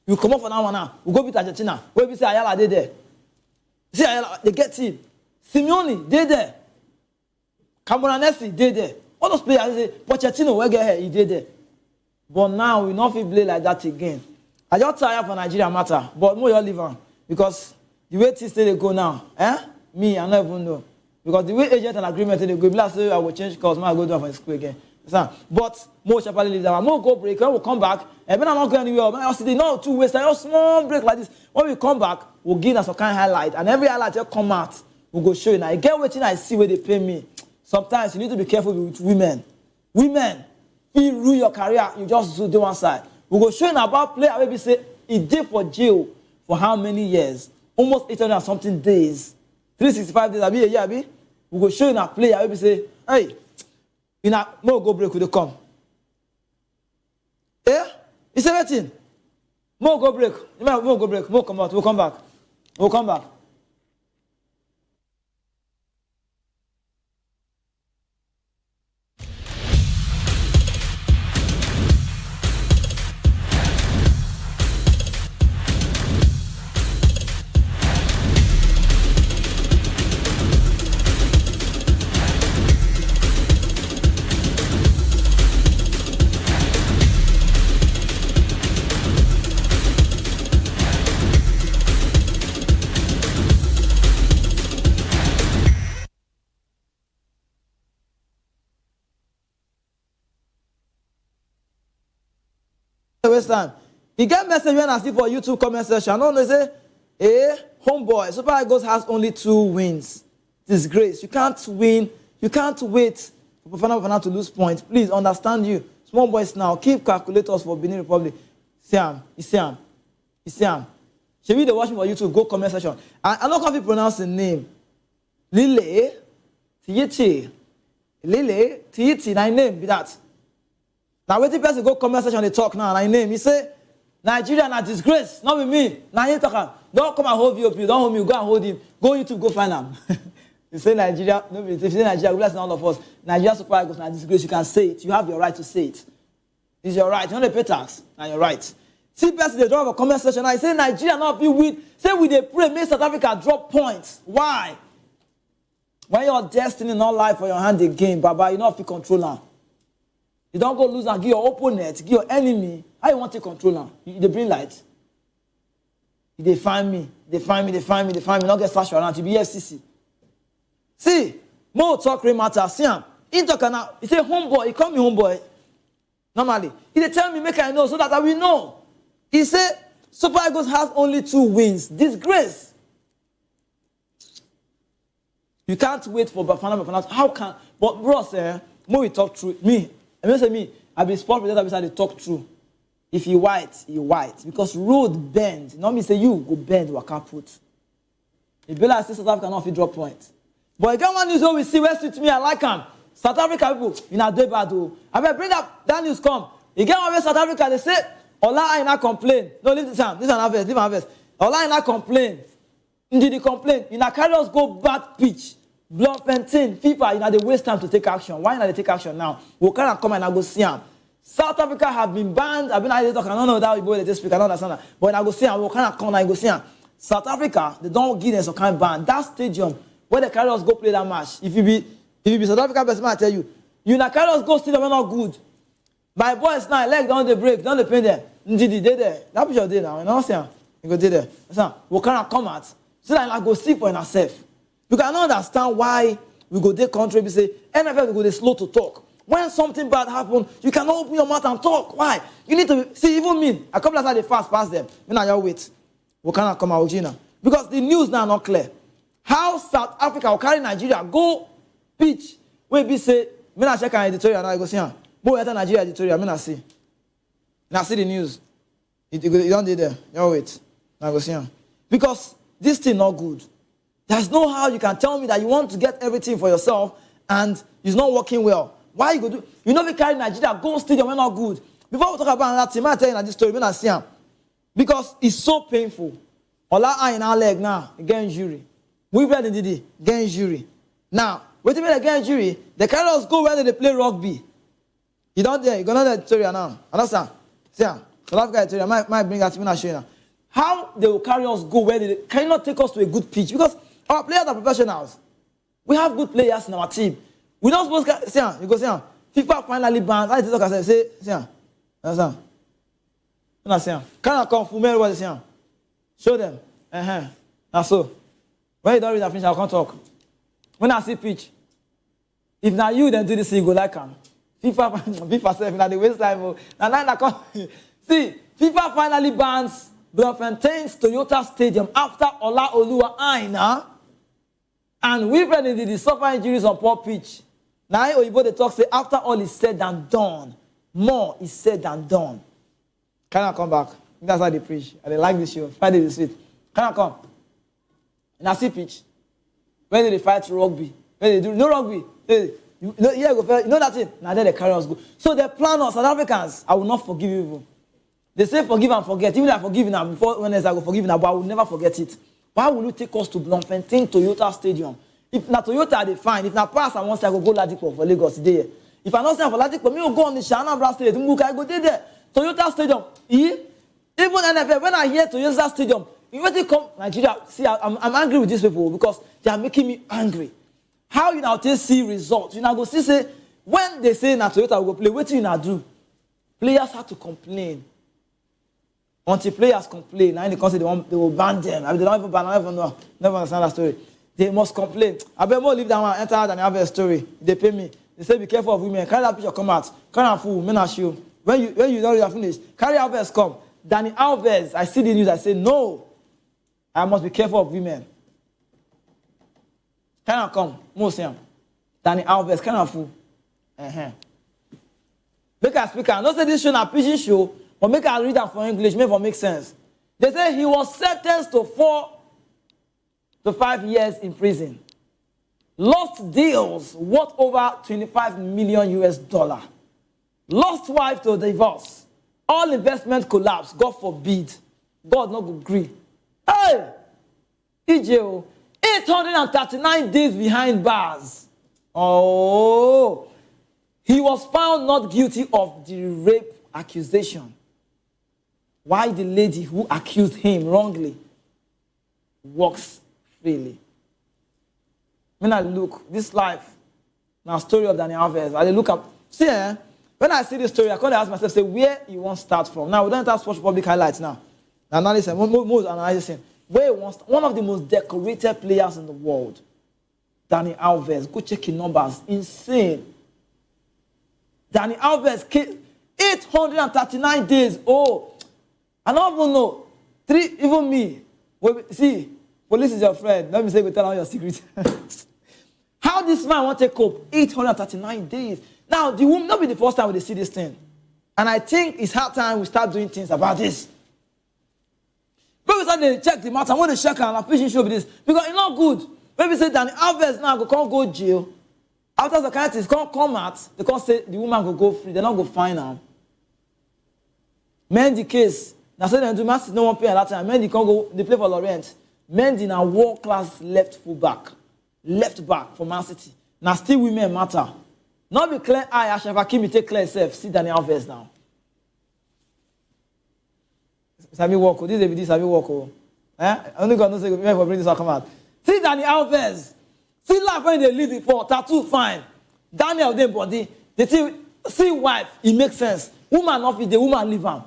You come up for that one now. We go beat Argentina. Where we say Ayala did there. See Ayala, they get team. Simeone did there. Camoranesi did there. All those players say, Pochettino, where get here, he did there. But now we not feel play like that again. I just tired for Nigeria matter. But more you live on. Because the way things they go now, me, I don't even know. Because the way agent and agreement they go, last say I will change course, I go down for the school again. But more Chapali leave that. More go break, when we come back, and when I'm not going anywhere, I see no 2 ways, a small break like this. When we come back, we'll give us some kind of highlight, and every highlight will come out, we'll go show you. Now, I get what I see where they pay me. Sometimes you need to be careful with women. Women, you ruin your career, you just do one side. We'll go show you about player, maybe say, he did for jail for how many years? Almost 800 and something days. 365 days, abi a year, abi. We go show you a player, maybe say, hey, in a more go break, will come. Yeah? It's everything. More go break. More go break. More come out. We'll come back. We'll come back. waste time. You get message when I see for YouTube comment section. No, they say, homeboy, Super Eagles has only 2 wins. Disgrace. You can't win. You can't wait for Bafana to lose points. Please understand you. Small boys now, keep calculators for Benin Republic. Siam. Should we watch me for YouTube? Go comment section. I don't know how to pronounce the name. Lile Tiiti. My name be that. Now wait till person go comment section they talk now. My name. He say Nigeria na disgrace. Not with me. Now he talk. Don't come and hold VOP. Don't hold me. Go and hold him. Go YouTube. Go find him. You say Nigeria. No, if you say Nigeria, we bless all of us. Nigeria Super Eagles na disgrace. You can say it. You have your right to say it. It's your right. You don't pay tax. Now you're right. See person they drop a comment section. I say Nigeria not be with. Say we they pray make South Africa drop points. Why? When your destiny not lie for your hand again, Baba, you not feel controller. You don't go lose and give your opponent, give your enemy. How you want to control them? They bring light. They find me. Not get flash around. You be FCC. See, more talk matter. See him. He talk now. He say homeboy. He call me homeboy. Normally, he tell me make I know so that I will know. He say Super Eagles has only 2 wins. Disgrace. You can't wait for Bafana. How can? But bros, when we talk true, I be sport president. They talk true. If you white, you white. Because road bend. Not me say you go bend waka put. If Bella say South Africa not fit drop points. But again, one news where we see where suit me, I like them. South Africa people, in a day bad though. I better bring that news come. Again, one where South Africa they say, Ola I not complain. No, leave this one. This one harvest. Leave harvest. Ola I not complain. Indeed, complain. In a carry us go bad pitch. Bloemfontein, FIFA, they waste time to take action. Why not they take action now? We can't come and I go see them. South Africa have been banned. I've been talking. I don't know that we they speak. I don't understand that. But when I go see them, we can't come and I go see them. South Africa, they don't give them some kind of ban. That stadium where the carriers go play that match. If you be South Africa person, I tell you, na carriers go stadium not good. My boys now leg down the break, down the pain there. They there. That picture there now. You know what I'm saying? You go there. So we can't come out. So that I go see for yourself. You cannot understand why we go to country we say NFL we go slow to talk. When something bad happens, you cannot open your mouth and talk. Why? You need to see even me. A couple of times they fast past them. Me now you wait. We cannot come out Gina. Because the news now not clear. How South Africa will carry Nigeria go pitch. We be say me now check an editorial now I go see her. But enter Nigeria editorial, me now see. Now see the news. You don't do there. You wait. Now go see her. Because this thing not good. There's no how you can tell me that you want to get everything for yourself and it's not working well. Why you go do? You know we carry Nigeria, go stadium, we're not good. Before we talk about another team, I tell you this story, when I see him. Because it's so painful. Ola eye in our leg now, again injury. We've read in Didi, again injury. Now, wait a minute, again injury, the carriers go where they play rugby. You don't there, you go to the tutorial now. Understand? See him. South Africa tutorial, might bring that to me and show you now. How they will carry us go where they cannot take us to a good pitch. Because our players are professionals. We have good players in our team. We don't supposed to see you go see FIFA finally banned. I talk and say see understand? Not see can I come for everybody see show them. Now so when you don't read that finish, I can't talk. When I see pitch, if now you then do this, you go like FIFA self now the waste time. Now come see FIFA finally bans Bloemfontein's Toyota Stadium after Ola Oluwa Aina. And we've run into the suffer injuries on poor pitch. Now, Oyibo they talk say after all is said and done, more is said than done. Can I come back? That's how they preach. I like this show. Friday the sweet. Can I come? And I see pitch. When they fight rugby, when they do no rugby, you know that thing. Now then the carriers go. So they plan on South Africans. I will not forgive you. They say forgive and forget. Even if I forgive now, before when I go forgive now, but I will never forget it. Why will you take us to Bloemfontein Toyota Stadium? If na Toyota, they fine. If na pass, I want to go Ladipo for Lagos today. If I don't say for Ladipo, me will go on the Shanabra Stadium. I go there. Toyota Stadium. Even NFL, when I hear Toyota Stadium, you want to come Nigeria? See, I'm angry with these people because they are making me angry. How you now take see results? You now go see say when they say na Toyota will go play, what do you now do? Players have to complain. Until players complain, now in the country they will ban them. I mean, they don't even ban. I never understand that story. They must complain. I better more leave that one, enter out and have a story. They pay me. They say be careful of women. Carry that picture come out. Carry a fool, men are show. when you know you are finished, Carrie Alves come. Danny Alves, I see the news, I say, no, I must be careful of women. Can I come? Most him. Danny Alves, can I fool? Make a speaker. Not say this show a preaching show, but make a read that for English, make it make sense. They say he was sentenced to 4 to 5 years in prison. Lost deals worth over 25 million US dollar. Lost wife to divorce. All investment collapse. God forbid. God not go agree. Hey! EJO. 839 days behind bars. Oh! He was found not guilty of the rape accusation. Why the lady who accused him wrongly walks freely? When I look, this life, now story of Danny Alves, I look up, see, when I see this story, I can't ask myself, say, where you want to start from? Now, we don't have to watch public highlights now. Analysis, most analysis, where he wants, one of the most decorated players in the world, Danny Alves, go check his numbers, insane. Danny Alves, 839 days, oh, I don't even know, even me, see, police is your friend, let me say, go tell all your secrets. How this man want to cope? 839 days. Now, the woman not be the first time we see this thing. And I think it's hard time we start doing things about this. But we start to check the matter. When they check and I'm pushing show this. Because it's not good. When we say Danny Alves now can't go jail. After the psychiatrist can't come out, they can't say the woman will go free. They're not going to find her. Mendy case. Now say they do massive no one pay at that time. Mendy can't go, they play for Lorient. Mendy now world-class left fullback. Left back for Man City. Now still women matter. Not be clear eye, Ashraf Hakimi take clear self. See Danny Alves now. Sabi walk. This is a video, Sabi walk. Only God knows say women for bring this will come out. See Danny Alves. See life when they live before. Tattoo fine. Daniel them body. They see wife. It makes sense. Woman off it, the woman leave him.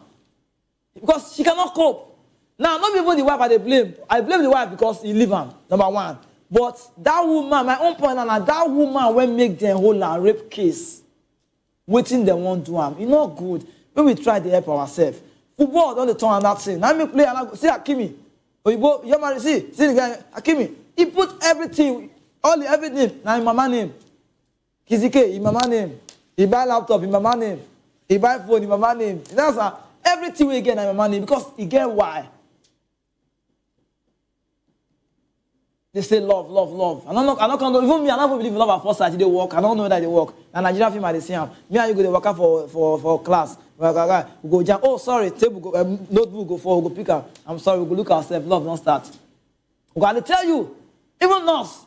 Because she cannot cope. Now, not even the wife I blame. I blame the wife because he leave him. Number one. But that woman, my own point, now that woman when make them hold a rape case, waiting they won't do them. It's not good. When we try to help ourselves. Football don't turn on that thing. Now me play and I go, see Hakimi. See the guy, Hakimi. He put everything, everything. Now in mama name. Kizike, in mama name. He buy laptop in mama name. He buy phone in mama name. That's everything we get in mama name because he get why. They say love, love, love. I don't even me, I don't believe in love at first sight. They walk. I don't know that they walk. And Nigerian film, they see him. Me and you go to work for class. We go jam. Oh, sorry, table go, notebook go for. We go pick up. I'm sorry. We go look ourselves. Love don't start. We go to tell you. Even nurse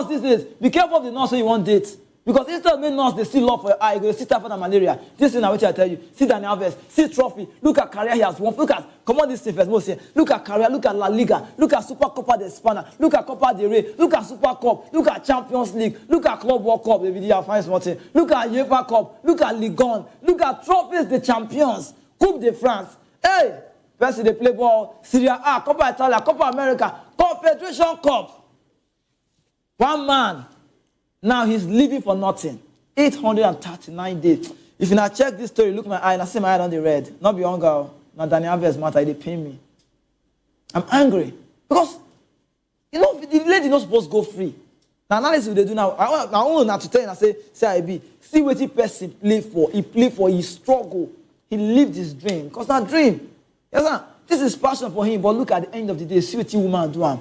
this is. Be careful of the nurse when you want date. Because instead of being nurse, they see love for your eye. You go see tougher than malaria. This is what I tell you. See Danny Alves. See trophy. Look at career he has won. Look at, come on this thing first. Most here. Look at career. Look at La Liga. Look at Super Copa de España. Look at Copa del Rey. Look at Super Cup. Look at Champions League. Look at Club World Cup. The video find something. Look at UEFA Cup. Look at Ligue 1. Look at trophies the champions. Coupe de France. Hey, first they play ball. Serie A, Copa Italia, Copa America, Confederation Cup. One man. Now he's living for nothing. 839 days. If you now check this story, look my eye, and I see my eye on the red. Not be hunger. Now Danny Alves matter, they pay me. I'm angry. Because, you know, the lady not supposed to go free. Now analysis they do now. I want now to tell you, I say I be. See what the person play for. He play for, he struggle. He lived his dream. Because that dream. Yes, sir. This is passion for him, but look at the end of the day, see what the woman do him.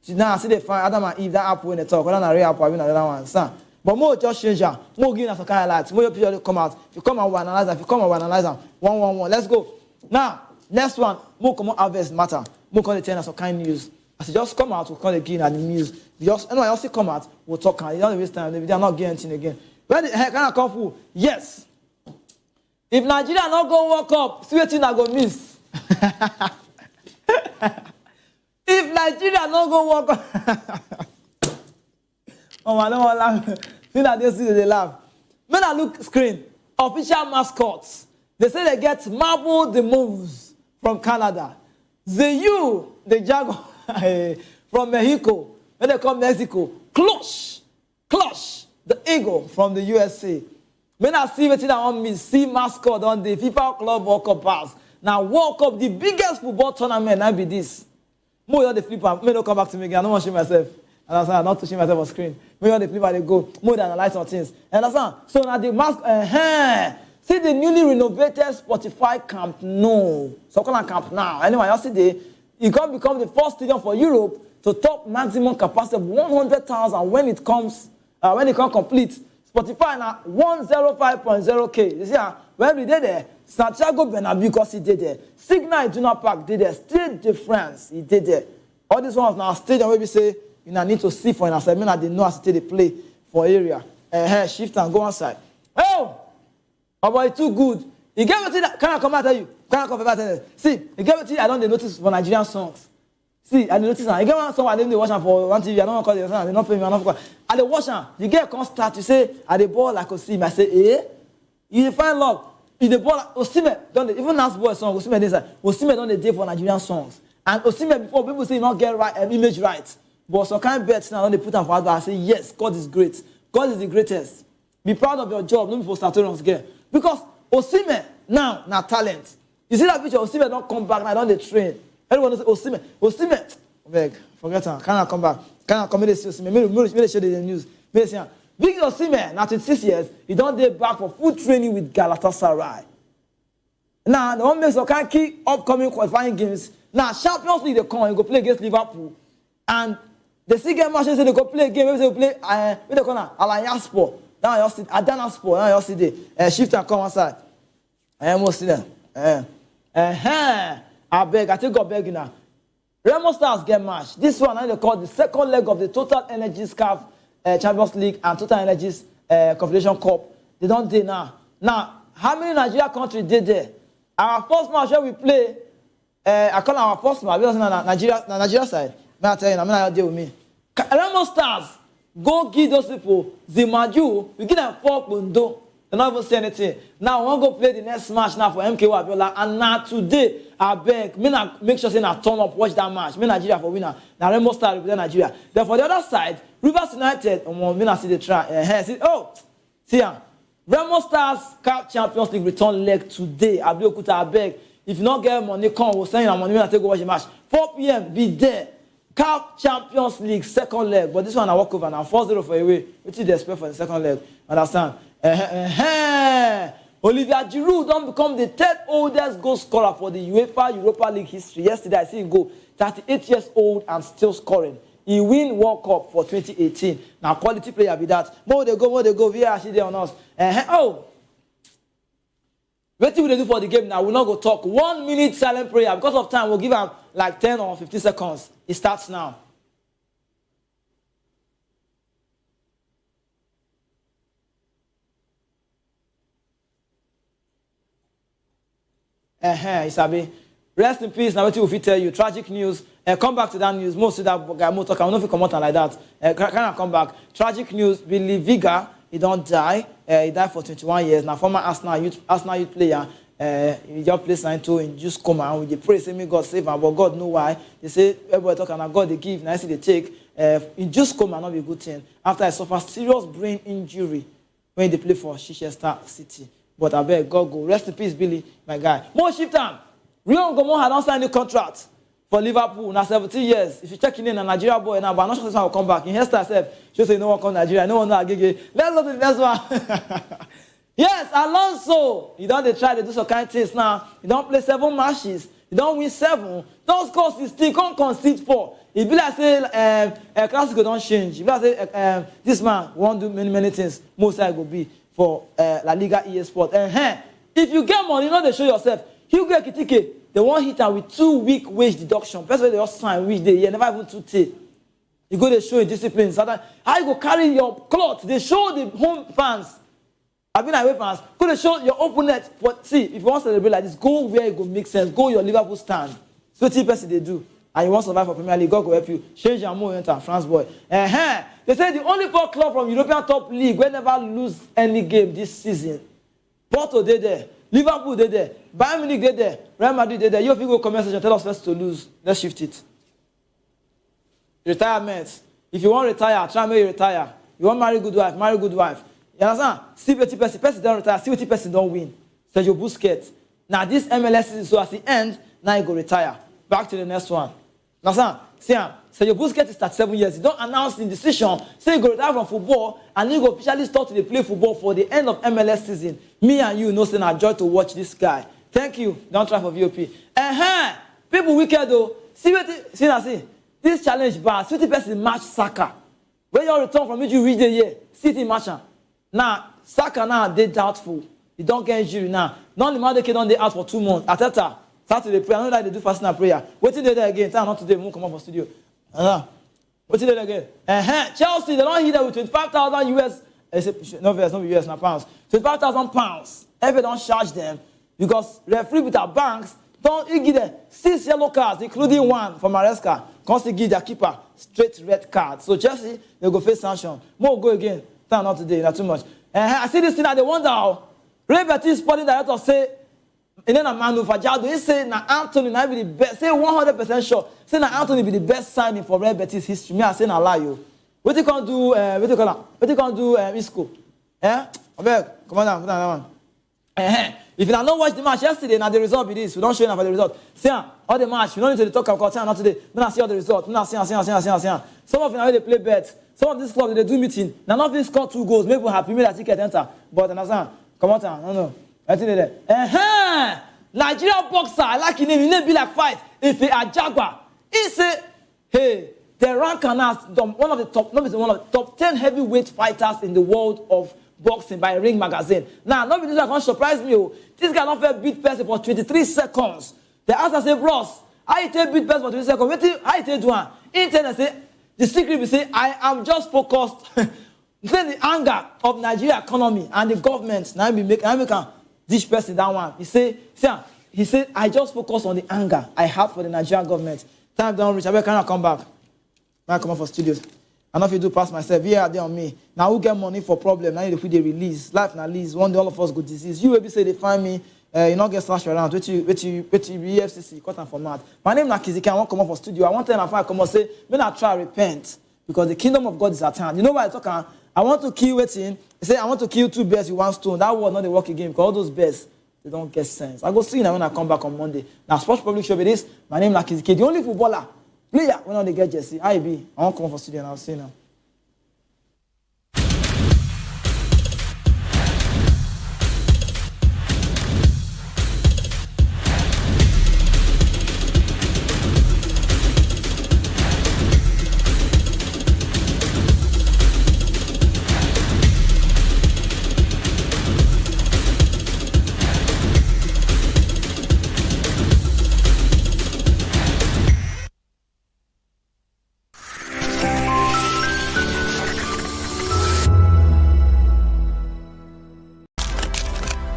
Now I see they find Adam and Eve, that apple when they talk, whether not real apple, I mean another one, son. But more just change her, more giving us some kind of light, more your picture come out. If you come and analyze them, if you come and analyze them, one. Let's go. Now, next one, more come on harvest matter. More come to tell us some kind of news. As you just come out, we'll call again at the news. Anyway, I also come out, we'll talk. You don't waste time, they are not getting anything again. Where the heck can I come for? Yes. If Nigeria not go walk up, see what I go miss. If Nigeria no go walk up, oh, I don't want to laugh. See that they laugh. When I look screen, official mascots, they say they get Marble the Moves from Canada. The Jaguar from Mexico. When they call Mexico, Clutch, the Eagle from the USA. When I see wetin I want me, see mascot on the FIFA Club World Cup pass. Now World Cup, the biggest football tournament, now be this. More than the flipper, may not come back to me again. I don't want to show myself. And I'm not touching myself on screen. More than the flipper, they go. More than analyze on things. Understand? So now the mask, see the newly renovated Spotify Camp Nou. So called Camp Nou. Anyway, you see it can become the first stadium for Europe to top maximum capacity of 100,000 when it comes complete. Spotify now 105.0K. You see, when we did there, Santiago Bernabeu, because he did there. Signal Iduna Park did there. Stade de France, he did there. All these ones now stadium where we say you now need to see for an assignment. They know how to play for area. Shift and go outside. Oh, boy, it's too good. You get what that? Can I come out tell you? Can I come out tell you? See, you get what I don't notice for Nigerian songs. See, I notice now. You get one song I didn't watch for one TV. I don't want to call it. They not pay me enough. I dey watch am. You get come start. You say, I dey ball like Osimhen. I say, eh? You find love. You dey ball like Osimhen. Don't they? Even last boy song Osimhen dey say Osimhen don't dey dey for Nigerian songs. And Osimhen before people say he not get right image right. But some kind of bets now don't they put am for advert. I say yes, God is great. God is the greatest. Be proud of your job. Not before Saturns get because Osimhen now talent. You see that picture? Osimhen don't come back now. Don't they train? Everyone say Osimhen. Beg, forget him. Can I come back? Can I come in see Osimhen? Maybe show the news. Maybe say, Big Osimhen, now 26 years, he don't day back for full training with Galatasaray. Now, the one makes some kind of key upcoming qualifying games. Now, Champions League they come, he go play against Liverpool. And the second match, they go play a game, maybe they play, what they call now, Alanyaspor. Now you see, Adanaspor, now you see the shift and come outside. I almost see them. I beg, I think God beg you now. Remo Stars get match. This one, they call the second leg of the Total Energies CAF Champions League and Total Energies Confederation Cup. They don't do now. Now, how many Nigeria countries did there? Our first match where we play, I call our first match, because on Nigeria side. May I tell you, I'm not deal with me. Remo Stars, go give those people Zimaju, we give them 4 Bundo. They not even say anything. Now, we want to go play the next match now for MK Abiola. And now today, I beg, make sure say na turn up, watch that match. Me Nigeria for winner. Now Remo Stars represent Nigeria. Then for the other side, Rivers United, me not see the try. See Remo Stars Cup Champions League return leg today. Abeokuta, I beg. If you not get money, come. We'll send you money. We'll take go watch the match. 4 p.m. Be there. Cup Champions League second leg. But this one I walk over now. 4-0 for away. What did they expect for the second leg? Understand? Olivier Giroud don't become the 3rd oldest goal scorer for the UEFA Europa League history. Yesterday I see him go 38 years old and still scoring. He win World Cup for 2018. Now quality player be that. More they go. We are actually there on us. What will they do for the game now? We'll not go talk. 1 minute silent prayer. Because of time, we'll give him like 10 or 15 seconds. It starts now. Isabi. Rest in peace. Now, what will tell you? Tragic news. Come back to that news. Most of that guy, I don't know if he come out like that. Can I come back? Tragic news. Billy Viga, he don't die. He died for 21 years. Now, former Arsenal youth player. He just played sign to in just coma. And we pray, say, may God save him. But God know why. They say, everybody talking about God, they give. Now, I see they take. In just coma, not be a good thing. After I suffered serious brain injury when they play for Chichester City. But I beg God go. Rest in peace, Billy, my guy. More shift time. Rion Gomon had not signed a contract for Liverpool now 17 years. If you check in a Nigeria boy now, but I'm not sure this one will come back. In hairstyle self, she say no one come Nigeria, no one know Agege. Let's go to the next one. Yes, Alonso. You don't try to do some kind of things now. You don't play 7 matches. You don't win 7. Don't score 16. Can't concede 4. It be like say Classico don't change. It be like say this man won't do many things. Most I go be for La Liga EA Sport. If you get money, you know they show yourself. Hugo Ekitike, they won't hit her with 2-week wage deduction. That's why they just sign which day. You never even 2 days. You go to show in discipline. Sometimes how you go carry your cloth? They show the home fans. I've been away fans. Go to show your opponent. But see, if you want to celebrate like this, go where it go make sense. Go your Liverpool stand. So what person they do. And you want to survive for Premier League, God will help you. Change your move enter France boy. They say the only 4 clubs from European top league will never lose any game this season. Porto they there. Liverpool they there. Bayern Munich they there. Real Madrid they there. You if you go comment section, tell us first to lose. Let's shift it. Retirement. If you want to retire, try and make you retire. You want to marry good wife, marry good wife. You understand? See what person don't retire, see what person don't win. Sergio Busquets. Now this MLS season, so at the end, now he go retire. Back to the next one. Understand? See, Sergio Busquets is 37 years. He don't announce the decision. Say he go retire from football, and he go officially start to play football for the end of MLS season. Me and you know, say na joy to watch this guy. Thank you. Don't try for VOP. People wicked though. See, this challenge bar. See the person match Saka. When you return from it, you reach the year. See the match. Now Saka now they doubtful. He don't get injury now. Not the man they don't they out for 2 months. Ateta start to the prayer. I know that they do fasting and prayer. What did they do again? Tell not today. We won't come up for studio. What did they do again? Chelsea they don't hit that with 25,000 US. No US, not pounds. 25,000 pounds. If they don't charge them because referee with our banks don't give them 6 yellow cards, including one for Maresca. Constantly give their keeper straight red card. So Chelsea they go face sanction. More go again. Tell not today. Not too much. I see this thing that they wonder how. Ray Betis sporting director say, and then a man who Fajado, he say na Anthony na be the best. Say 100% sure. Say na Anthony be the best signing for Ray Betis history. Me I say na lie you. What you can do? What you can do? Isco. Okay, come on down. Put down that one. If you don't watch the match yesterday, now the result be this. We don't show you for the result. See all the match. We don't need to talk about not today. We not see all the result. We not see. Some of you now they play bet. Some of this club they do meeting. Now nothing score 2 goals. Make people happy. Make that ticket enter. But understand? Come on, no. I think there. Nigeria boxer, I like his name. His name be like fight. If he a Jaguar, he say, hey, the rank and as one of the top 10 heavyweight fighters in the world of boxing by Ring Magazine. Now, nobody this going to surprise me. This guy not fair beat person for 23 seconds. The answer say, bros, how you take beat person for 23 seconds? How you take do one? Internet say, the secret be say, I am just focused. Then the anger of Nigeria economy and the government now be make this person that one. He said, I just focus on the anger I have for the Nigerian government. Time don't reach. I cannot come back. Now I come up for studios. I know if you do pass myself, yeah, they on me. Now who get money for problem? Now if they release, life na lease. One day all of us go disease. You will say they find me. You not get slashed around. Wait you EFCC cut and format. My name is Nakiziki. I want to come up for studio. I want to come and say, when I try repent because the kingdom of God is at hand. You know why I talk? I want to kill waiting. He say I want to kill 2 bears with 1 stone. That word not the work again because all those bears they don't get sense. I go see now when I come back on Monday. Now Sports Public Show be this. My name is Nakiziki. The only footballer player when they get Jesse. I want to come up for studio and I'll see now.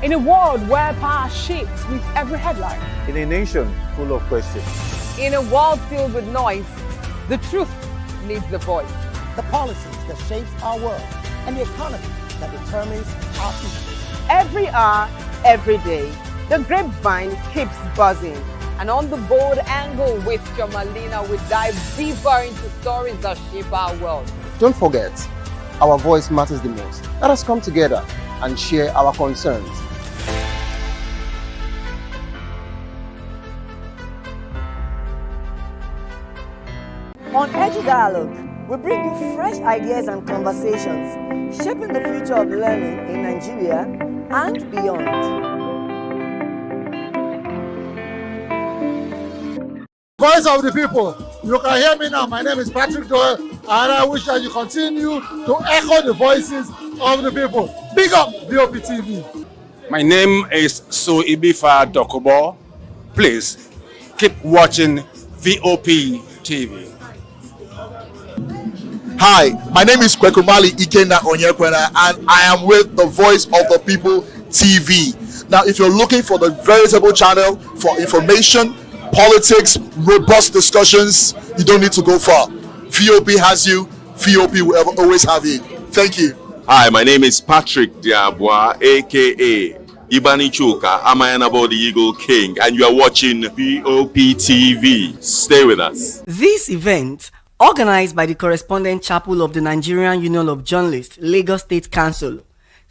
In a world where power shifts with every headline. In a nation full of questions. In a world filled with noise, the truth needs a voice. The policies that shape our world and the economy that determines our future. Every hour, every day, the grapevine keeps buzzing. And on the bold angle with Jomalina, we dive deeper into stories that shape our world. Don't forget, our voice matters the most. Let us come together and share our concerns. On Edu Dialogue, we bring you fresh ideas and conversations, shaping the future of learning in Nigeria and beyond. Voice of the people, you can hear me now. My name is Patrick Doyle, and I wish that you continue to echo the voices of the people. Big up VOP TV. My name is Suibifa Dokubo. Please keep watching VOP TV. Hi, my name is Kwekumali Ikena Onyekwena, and I am with the Voice of the People TV. Now, if you're looking for the veritable channel for information, politics, robust discussions, you don't need to go far. VOP has you. VOP will always have you. Thank you. Hi, my name is Patrick Diabwa, aka Ibani Chuka, Amayanabo the Eagle King, and you are watching VOP TV. Stay with us. This event, organized by the Correspondent Chapel of the Nigerian Union of Journalists, Lagos State Council,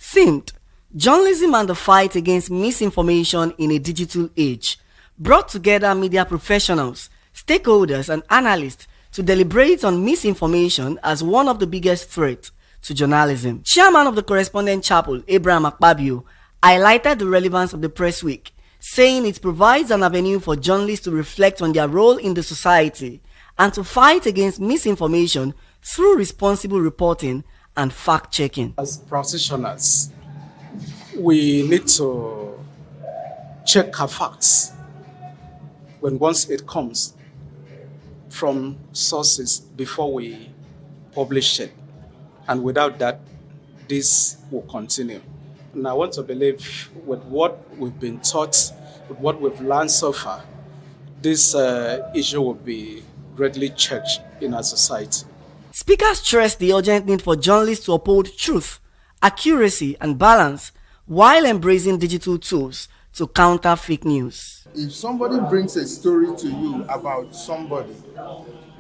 Themed Journalism and the Fight Against Misinformation in a Digital Age brought together media professionals, stakeholders, and analysts to deliberate on misinformation as one of the biggest threats to journalism. Chairman of the Correspondent Chapel, Abraham Akpabio, highlighted the relevance of the Press Week, saying it provides an avenue for journalists to reflect on their role in the society and to fight against misinformation through responsible reporting and fact-checking. As practitioners, we need to check our facts once it comes from sources before we publish it. And without that, this will continue. And I want to believe with what we've been taught, with what we've learned so far, this issue will be greatly checked in our society. Speakers stressed the urgent need for journalists to uphold truth, accuracy, and balance while embracing digital tools to counter fake news. If somebody brings a story to you about somebody,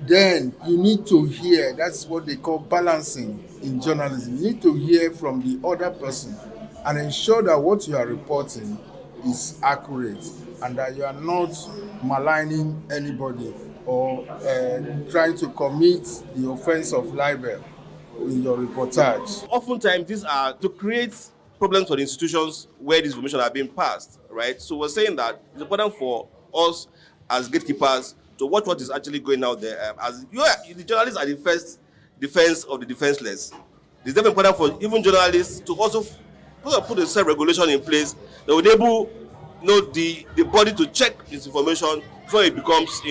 then you need to hear, that's what they call balancing in journalism. You need to hear from the other person and ensure that what you are reporting is accurate and that you are not maligning anybody or trying to commit the offense of libel in your reportage. Oftentimes, these are to create problems for the institutions where this information are being passed, right? So we're saying that it's important for us as gatekeepers to watch what is actually going out there. As the journalists are the first defense of the defenseless. It's very important for even journalists to also put a self-regulation in place that will enable the body to check this information before it becomes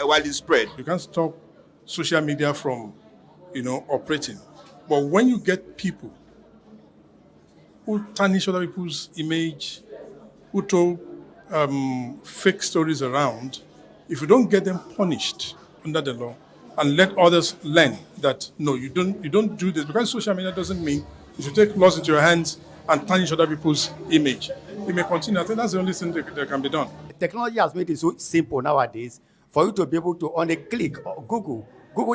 widely spread. You can't stop social media from operating, but when you get people who tarnish other people's image, who throw fake stories around, if you don't get them punished under the law and let others learn that no, you don't do this, because social media doesn't mean you should take laws into your hands and tarnish other people's image. It may continue. I think that's the only thing that can be done. Technology has made it so simple nowadays for you to be able to, on a click, Google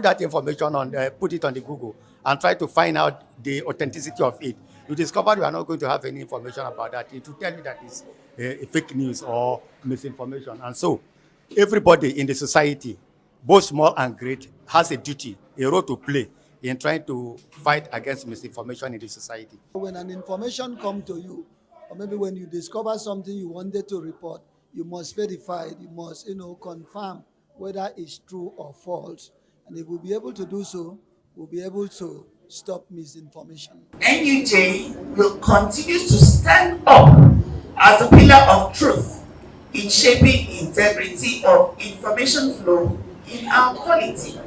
that information put it on the Google and try to find out the authenticity of it. You discover you are not going to have any information about that. It will tell you that it's fake news or misinformation. And so everybody in the society, both small and great, has a duty, a role to play in trying to fight against misinformation in the society. When an information comes to you, or maybe when you discover something you wanted to report, you must verify it, you must confirm whether it's true or false. And if we'll be able to do so, we'll be able to stop misinformation. NUJ will continue to stand up as a pillar of truth in shaping integrity of information flow in our polity.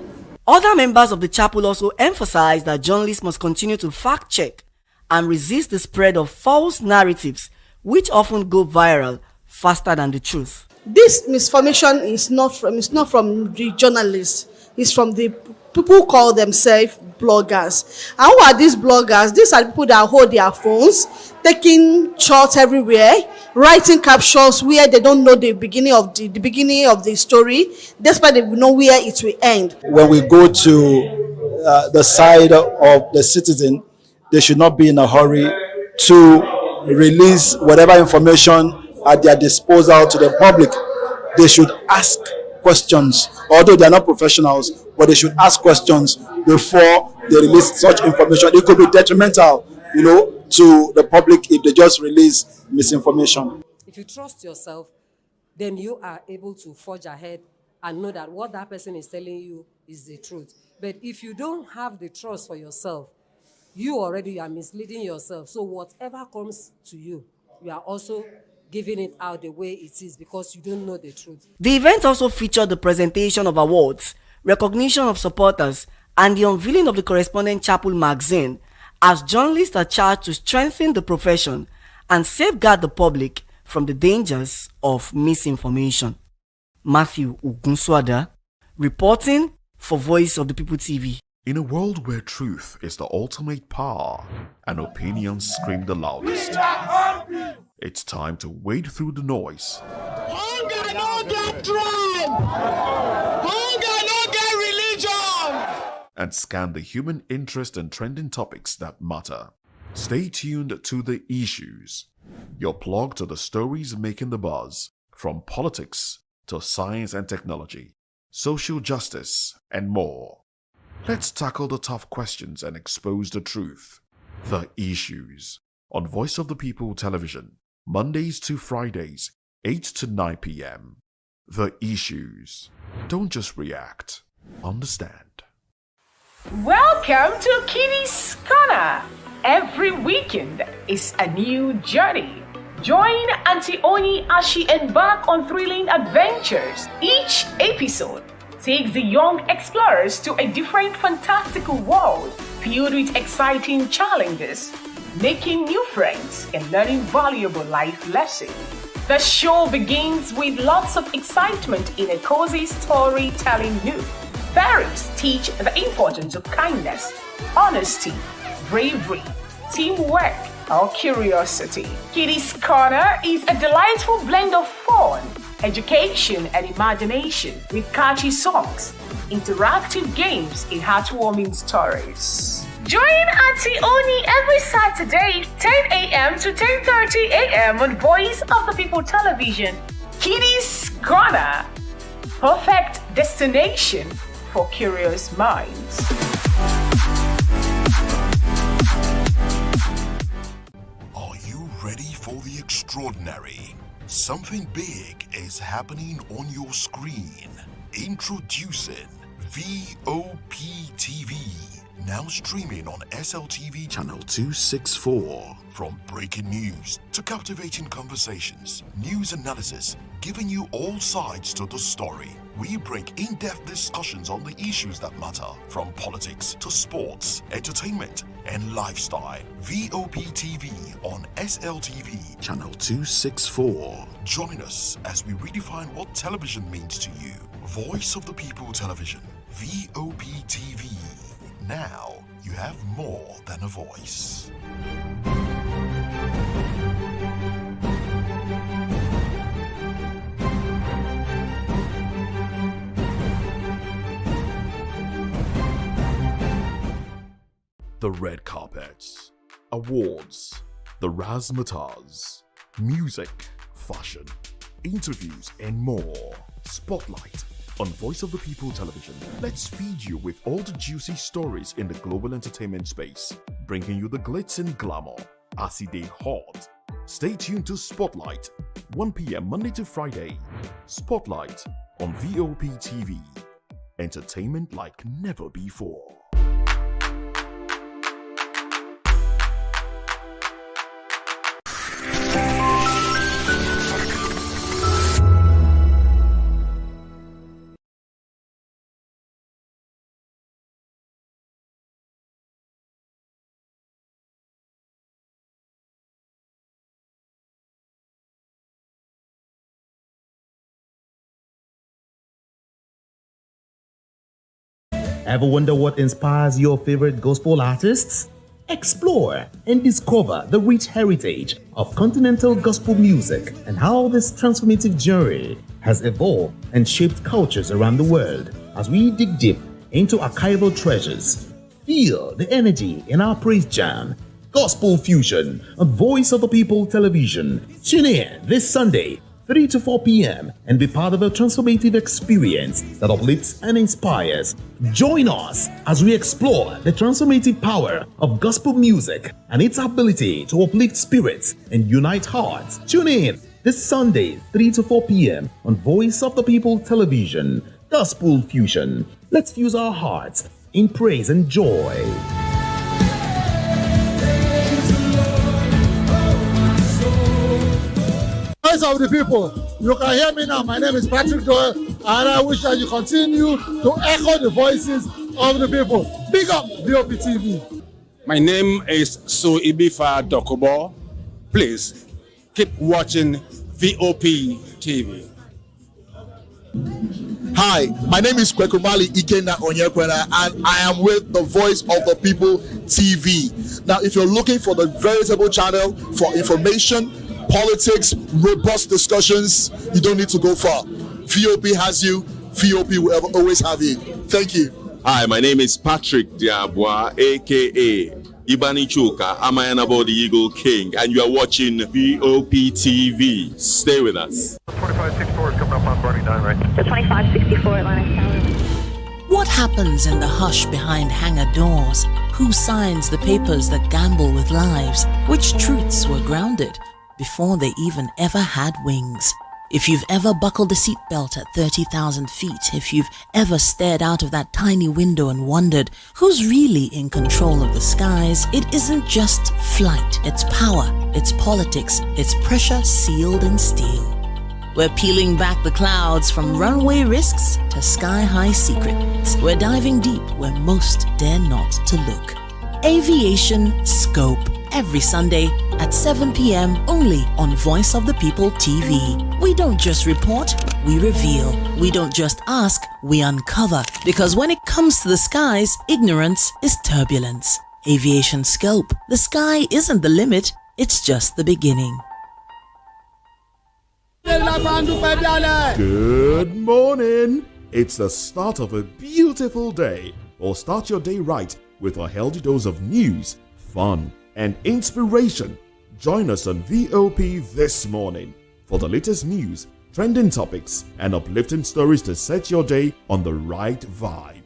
Other members of the chapel also emphasized that journalists must continue to fact-check and resist the spread of false narratives, which often go viral faster than the truth. This misinformation is not from the journalists. It's from the people who call themselves bloggers. And who are these bloggers? These are people that hold their phones, taking shots everywhere, writing captions where they don't know the beginning of the story, despite they know where it will end. When we go to the side of the citizen, they should not be in a hurry to release whatever information at their disposal to the public. They should ask questions, although they are not professionals, but they should ask questions before they release such information. It could be detrimental, to the public if they just release misinformation. If you trust yourself, then you are able to forge ahead and know that what that person is telling you is the truth. But if you don't have the trust for yourself, you already are misleading yourself. So whatever comes to you, you are also giving it out the way it is because you don't know the truth. The event also featured the presentation of awards, recognition of supporters, and the unveiling of the Correspondent Chapel magazine, as journalists are charged to strengthen the profession and safeguard the public from the dangers of misinformation. Matthew Ugunswada, reporting for Voice of the People TV. In a world where truth is the ultimate power and opinions scream the loudest, it's time to wade through the noise. Hunger no get tribe! Hunger no get religion! And scan the human interest and trending topics that matter. Stay tuned to The Issues, your plug to the stories making the buzz, from politics to science and technology, social justice, and more. Let's tackle the tough questions and expose the truth. The Issues on Voice of the People Television, Mondays to Fridays, 8 to 9 p.m. The Issues. Don't just react, understand. Welcome to Kitty's Corner. Every weekend is a new journey. Join Auntie Oni as she embarks on thrilling adventures. Each episode takes the young explorers to a different fantastical world filled with exciting challenges, making new friends and learning valuable life lessons. The show begins with lots of excitement in a cozy storytelling mood. Parents teach the importance of kindness, honesty, bravery, teamwork, or curiosity. Kitty's Corner is a delightful blend of fun, education, and imagination with catchy songs, interactive games, and heartwarming stories. Join Auntie Oni every Saturday, 10 a.m. to 10:30 a.m. on Voice of the People Television. Kitty's Corner, perfect destination for curious minds. Are you ready for the extraordinary? Something big is happening on your screen. Introducing VOP TV. Now streaming on SLTV channel 264. From breaking news to captivating conversations, news analysis, giving you all sides to the story. We bring in-depth discussions on the issues that matter, from politics to sports, entertainment, and lifestyle. VOP TV on SLTV channel 264. Join us as we redefine what television means to you. Voice of the People Television, VOP TV. Now you have more than a voice. The red carpets, awards, the razzmatazz, music, fashion, interviews, and more. Spotlight on Voice of the People Television. Let's feed you with all the juicy stories in the global entertainment space, bringing you the glitz and glamour as it is hot. Stay tuned to Spotlight, 1 p.m. Monday to Friday. Spotlight on VOP TV. Entertainment like never before. Ever wonder what inspires your favorite gospel artists? Explore and discover the rich heritage of continental gospel music and how this transformative journey has evolved and shaped cultures around the world. As we dig deep into archival treasures, feel the energy in our praise jam, Gospel Fusion on Voice of the People Television. Tune in this Sunday, 3 to 4 p.m. and be part of a transformative experience that uplifts and inspires. Join us as we explore the transformative power of gospel music and its ability to uplift spirits and unite hearts. Tune in this Sunday, 3 to 4 p.m. on Voice of the People Television. Gospel Fusion. Let's fuse our hearts in praise and joy. Voice of the People. You can hear me now. My name is Patrick Doyle, and I wish that you continue to echo the voices of the people. Big up VOP TV. My name is Ibifa Dokubo. Please keep watching VOP TV. Hi, my name is Kwekumali Ikenna Onyekwena, and I am with the Voice of the People TV. Now, if you're looking for the veritable channel for information, politics, robust discussions, you don't need to go far. VOP has you. VOP will always have you. Thank you. Hi, my name is Patrick Diabwa, aka Ibani Chuka, Amayanabo the Eagle King, and you are watching VOP TV. Stay with us. 2564 is coming up on Bernie 9, right? The 2564 Atlantic Tower. What happens in the hush behind hangar doors? Who signs the papers that gamble with lives? Which truths were grounded before they even ever had wings? If you've ever buckled a seatbelt at 30,000 feet, if you've ever stared out of that tiny window and wondered who's really in control of the skies, it isn't just flight, it's power, it's politics, it's pressure sealed in steel. We're peeling back the clouds from runway risks to sky-high secrets. We're diving deep where most dare not to look. Aviation Scope, every Sunday at 7 p.m. only on Voice of the People TV. We don't just report, we reveal. We don't just ask, we uncover. Because when it comes to the skies, ignorance is turbulence. Aviation Scope, the sky isn't the limit, it's just the beginning. Good morning. It's the start of a beautiful day. Or start your day right with a healthy dose of news, fun, and inspiration. Join us on VOP this morning for the latest news, trending topics, and uplifting stories to set your day on the right vibe.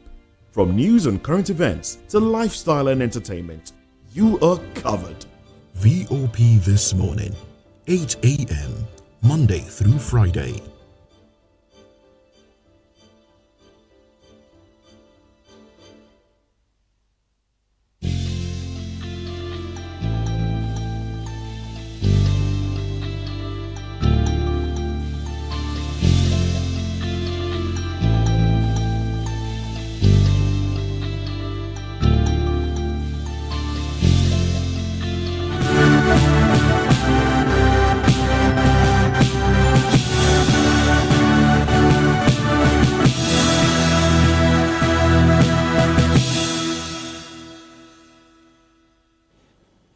From news and current events to lifestyle and entertainment, you are covered. VOP This Morning, 8 a.m., Monday through Friday.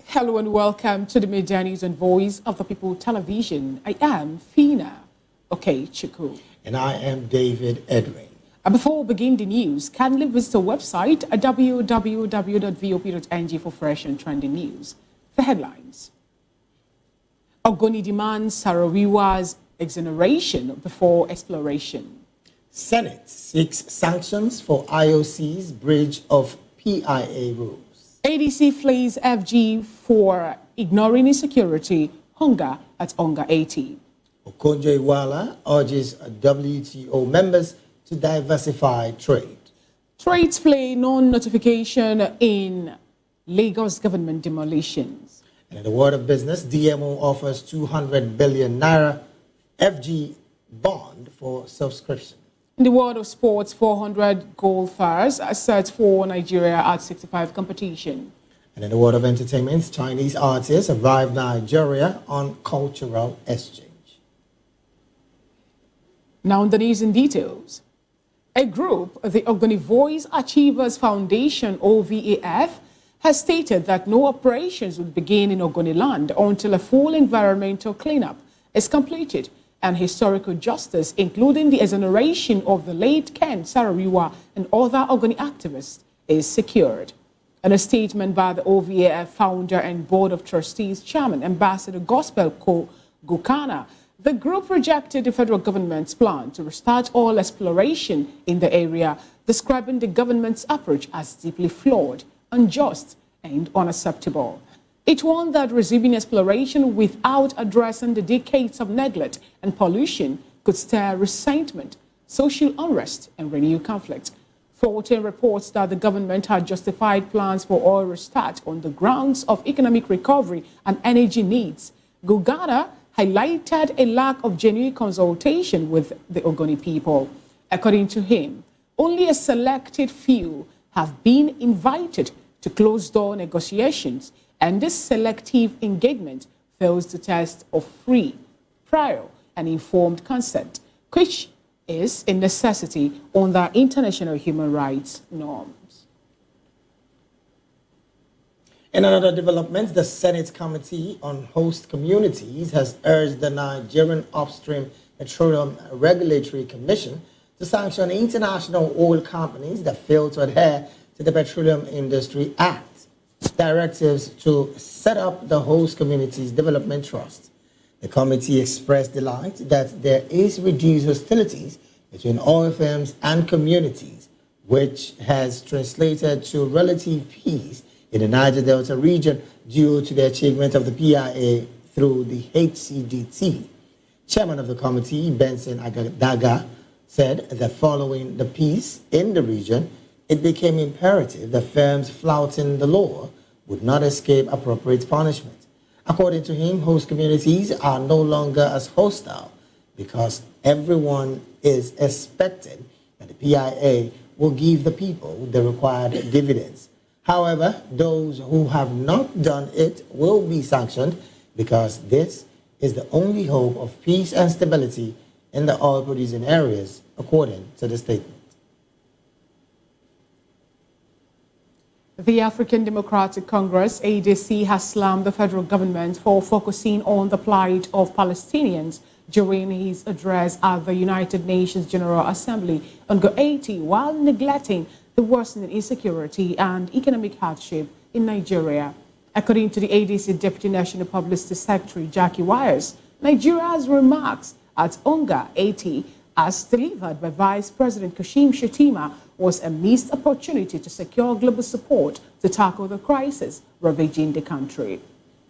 Hello and welcome to the Midday News and Voice of the People television. I am Fina Okechukwu. And I am David Edwin. And before we begin the news, kindly visit our website at www.vop.ng for fresh and trending news. The headlines. Ogoni demands Sarawiwa's exoneration before exploration. Senate seeks sanctions for IOC's breach of PIA rules. ADC flees FG for ignoring insecurity, hunger at Onga 80. Okonjo-Iweala urges WTO members to diversify trade. Trades play non-notification in Lagos government demolitions. And in the world of business, DMO offers 200 billion naira FG bond for subscription. In the world of sports, 400 golfers are set for Nigeria at 65 competition. And in the world of entertainment, Chinese artists arrive Nigeria on cultural exchange. Now the news in details. A group, the Ogoni Voice Achievers Foundation, OVAF, has stated that no operations will begin in Ogoni land until a full environmental cleanup is completed and historical justice, including the exoneration of the late Ken Sarawiwa and other Ogoni activists, is secured. In a statement by the OVAF founder and board of trustees chairman, Ambassador Gospel Gukana, the group rejected the federal government's plan to restart all exploration in the area, describing the government's approach as deeply flawed, unjust, and unacceptable. It warned that resuming exploration without addressing the decades of neglect and pollution could stir resentment, social unrest, and renew conflict. Fortin reports that the government had justified plans for oil restart on the grounds of economic recovery and energy needs. Gugana highlighted a lack of genuine consultation with the Ogoni people. According to him, only a selected few have been invited to closed-door negotiations, and this selective engagement fails the test of free, prior, and informed consent, which is a necessity under international human rights norms. In another development, the Senate Committee on Host Communities has urged the Nigerian Upstream Petroleum Regulatory Commission to sanction international oil companies that fail to adhere to the Petroleum Industry Act. directives to set up the host community's development trust. The committee expressed delight that there is reduced hostilities between oil firms and communities, which has translated to relative peace in the Niger Delta region due to the achievement of the PIA through the HCDT. Chairman of the committee, Benson Agadaga, said that following the peace in the region, it became imperative that firms flouting the law would not escape appropriate punishment. According to him, host communities are no longer as hostile because everyone is expecting that the PIA will give the people the required dividends. However, those who have not done it will be sanctioned because this is the only hope of peace and stability in the oil-producing areas, according to the statement. The African Democratic Congress, ADC, has slammed the federal government for focusing on the plight of Palestinians during his address at the United Nations General Assembly on Go-80, while neglecting the worsening insecurity and economic hardship in Nigeria. According to the ADC Deputy National Publicity Secretary, Jackie Wires, Nigeria's remarks at UNGA 80, as delivered by Vice President Kashim Shettima, was a missed opportunity to secure global support to tackle the crisis ravaging the country.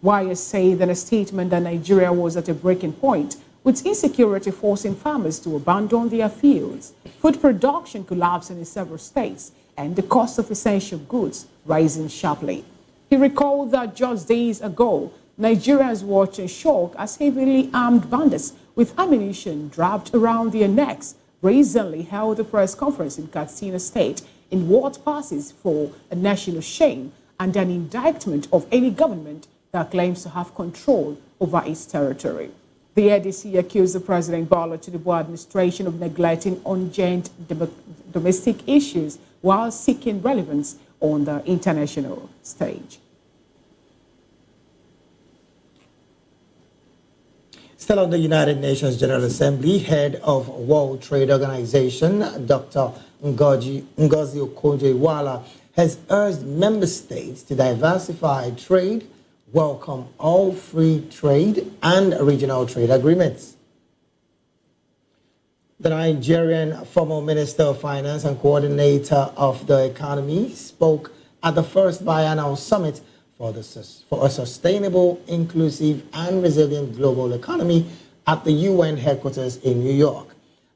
Wires said in a statement that Nigeria was at a breaking point, with insecurity forcing farmers to abandon their fields, food production collapsing in several states, and the cost of essential goods rising sharply. He recalled that just days ago, Nigerians watched in shock as heavily armed bandits with ammunition wrapped around their necks recently held a press conference in Katsina State in what passes for a national shame and an indictment of any government that claims to have control over its territory. The ADC accused the President Bola Tinubu administration of neglecting urgent domestic issues while seeking relevance on the international stage. Still on the United Nations General Assembly, head of World Trade Organization, Dr. Ngozi Okonjo-Iweala, has urged member states to diversify trade, welcome all free trade and regional trade agreements. The Nigerian former Minister of Finance and Coordinator of the Economy spoke at the first biennial summit for a sustainable, inclusive, and resilient global economy at the UN headquarters in New York.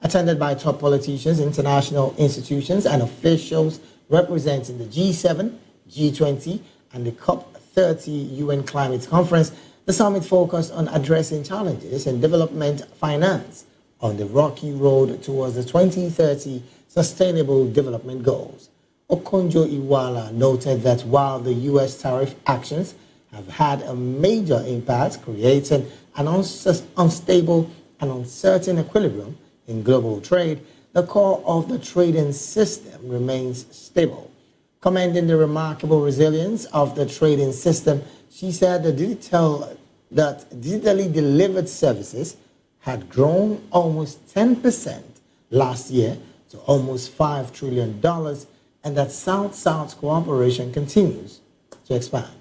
Attended by top politicians, international institutions, and officials representing the G7, G20, and the COP30 UN Climate Conference, the summit focused on addressing challenges in development finance on the rocky road towards the 2030 Sustainable Development Goals. Okonjo-Iweala noted that while the U.S. tariff actions have had a major impact, creating an unstable and uncertain equilibrium in global trade, the core of the trading system remains stable. Commending the remarkable resilience of the trading system, she said that digitally delivered services had grown almost 10% last year to almost $5 trillion, and that South-South cooperation continues to expand.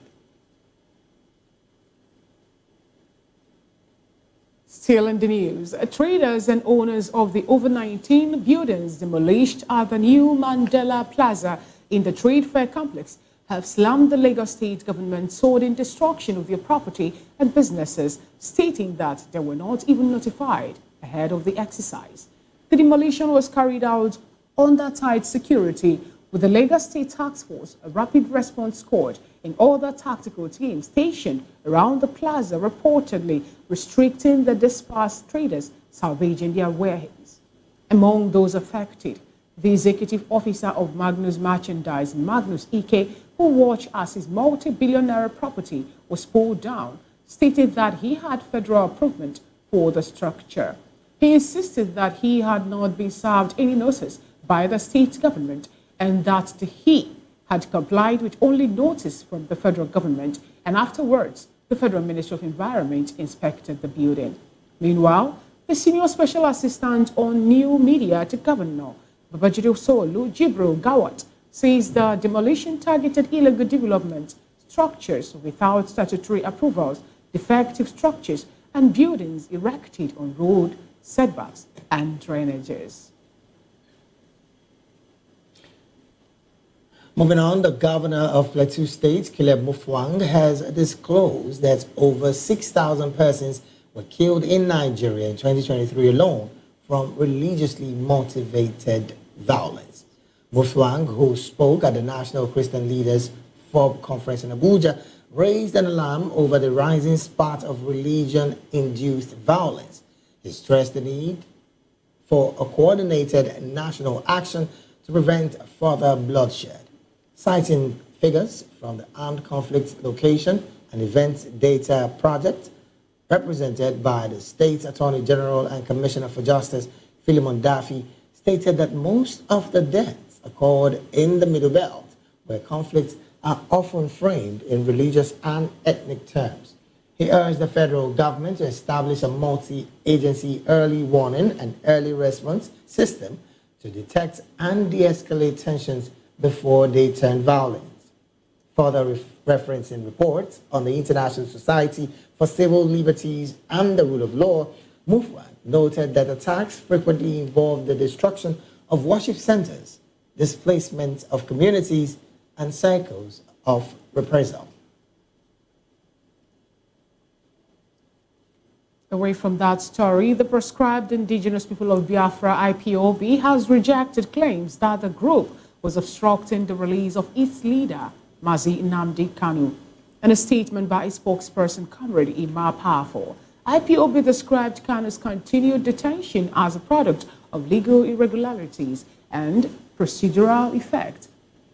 Still in the news, traders and owners of the over 19 buildings demolished at the new Mandela Plaza in the Trade Fair complex have slammed the Lagos State government swording destruction of their property and businesses, stating that they were not even notified ahead of the exercise. The demolition was carried out under tight security, with the Lagos State Task Force, a rapid response squad, and other tactical teams stationed around the plaza, reportedly restricting the dispersed traders salvaging their wares. Among those affected, the executive officer of Magnus Merchandise, Magnus Ike, who watched as his multi-billion-naira property was pulled down, stated that he had federal approval for the structure. He insisted that he had not been served any notice by the state government and that he had complied with only notice from the federal government, and afterwards, the Federal Ministry of Environment inspected the building. Meanwhile, the Senior Special Assistant on New Media to Governor Babajide Solu Jibril Gawat says the demolition targeted illegal development structures without statutory approvals, defective structures, and buildings erected on road setbacks and drainages. Moving on, the governor of Plateau State, Caleb Mutfwang, has disclosed that over 6,000 persons were killed in Nigeria in 2023 alone from religiously motivated violence. Mutfwang, who spoke at the National Christian Leaders FOB conference in Abuja, raised an alarm over the rising spate of religion-induced violence. He stressed the need for a coordinated national action to prevent further bloodshed. Citing figures from the Armed Conflict Location and Events Data Project, represented by the State's Attorney General and Commissioner for Justice, Philemon Daffy, stated that most of the deaths occurred in the Middle Belt, where conflicts are often framed in religious and ethnic terms. He urged the federal government to establish a multi-agency early warning and early response system to detect and de-escalate tensions before they turn violent. Further referencing reports on the International Society for Civil Liberties and the Rule of Law, Mutfwang noted that attacks frequently involve the destruction of worship centers, displacement of communities, and cycles of reprisal. Away from that story, the Proscribed Indigenous People of Biafra, IPOB, has rejected claims that the group was obstructing the release of its leader, Mazi Nnamdi Kanu. In a statement by a spokesperson, Comrade Ima Powerful, IPOB described Kanu's continued detention as a product of legal irregularities and procedural effect.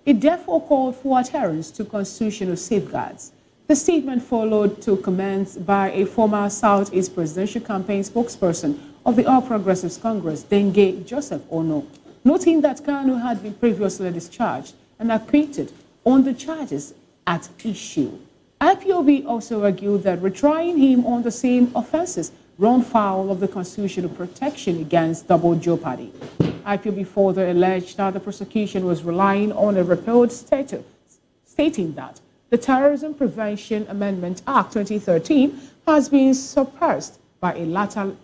It therefore called for adherence to constitutional safeguards. The statement followed to comments by a former Southeast presidential campaign spokesperson of the All Progressives Congress, Denge Joseph Ono, noting that Kanu had been previously discharged and acquitted on the charges at issue. IPOB also argued that retrying him on the same offenses run foul of the constitutional protection against double jeopardy. IPOB further alleged that the prosecution was relying on a repealed statute stating that the Terrorism Prevention Amendment Act 2013 has been suppressed by a later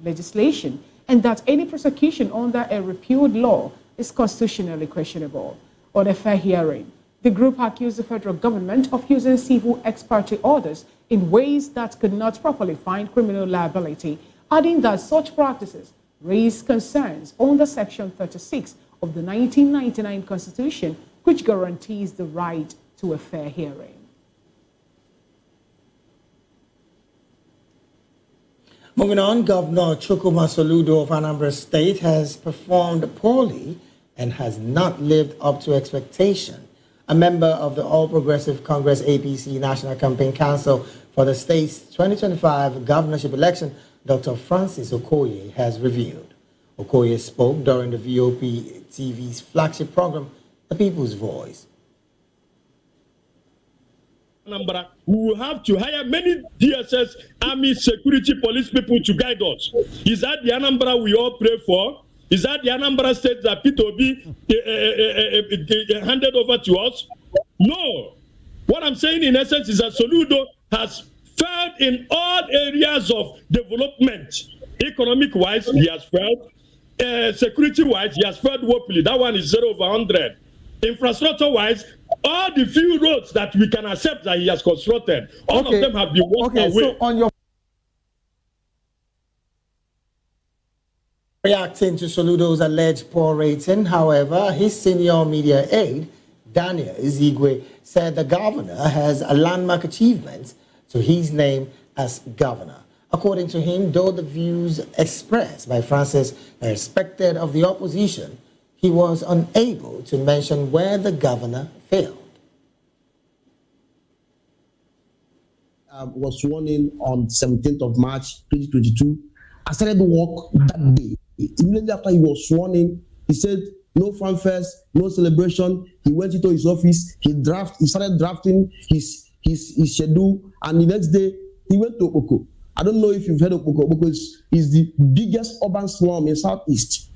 legislation, and that any prosecution under a repealed law is constitutionally questionable. On a fair hearing, the group accused the federal government of using civil ex parte orders in ways that could not properly find criminal liability, adding that such practices raise concerns under Section 36 of the 1999 Constitution, which guarantees the right to a fair hearing. Moving on, Governor Chukwuma Soludo of Anambra State has performed poorly and has not lived up to expectation. A member of the All Progressive Congress APC National Campaign Council for the state's 2025 governorship election, Dr. Francis Okoye, has revealed. Okoye spoke during the VOP TV's flagship program, The People's Voice. Anambra, we will have to hire many DSS, army, security, police people to guide us. Is that the Anambra we all pray for? Is that the Anambra state that P2B handed over to us? No. What I'm saying in essence is that Soludo has failed in all areas of development. Economic-wise, he has failed. Security-wise, he has failed woefully. That one is 0 over 100. Infrastructure-wise, all the few roads that we can accept that he has constructed, all of them have been walked away. So on your reacting to Soludo's alleged poor rating, however, his senior media aide, Daniel Izigwe, said the governor has a landmark achievement to his name as governor. According to him, though the views expressed by Francis are respected of the opposition, he was unable to mention where the governor failed. Was sworn in on 17th of March 2022. I started work that day. Immediately after he was sworn in, he said no fanfare, no celebration. He went into his office. He started drafting his schedule, and the next day he went to Okoko. I don't know if you've heard of Okoko. Okoko is the biggest urban slum in Southeast.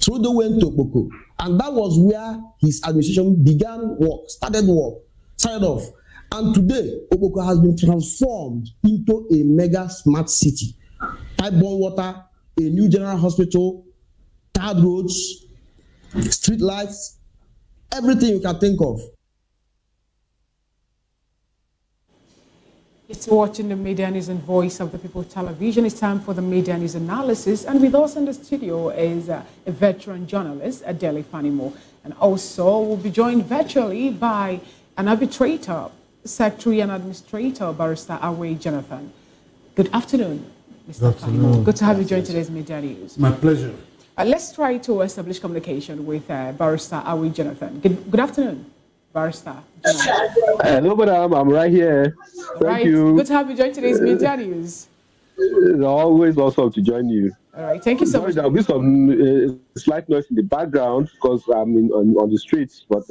So they went to Okoko, and that was where his administration began work, started off. And today, Oboko has been transformed into a mega smart city. Pipe-borne water, a new general hospital, tarred roads, street lights, everything you can think of. It's watching the Media News and Voice of the People television. It's time for the Media News analysis. And with us in the studio is a veteran journalist, Adele Fanimo. And also we'll be joined virtually by an arbitrator, Secretary and Administrator, Barrister Awe Jonathan. Good afternoon, Mr. Fanimo. Good to have you join today's Media News. My pleasure. Let's try to establish communication with Barrister Awe Jonathan. Good afternoon, Barrister. Hello, madam. I'm right here. Thank you. Good to have you join today's Media News. It's always awesome to join you. All right. Thank you so much. There'll be some slight noise in the background because I'm on the streets, but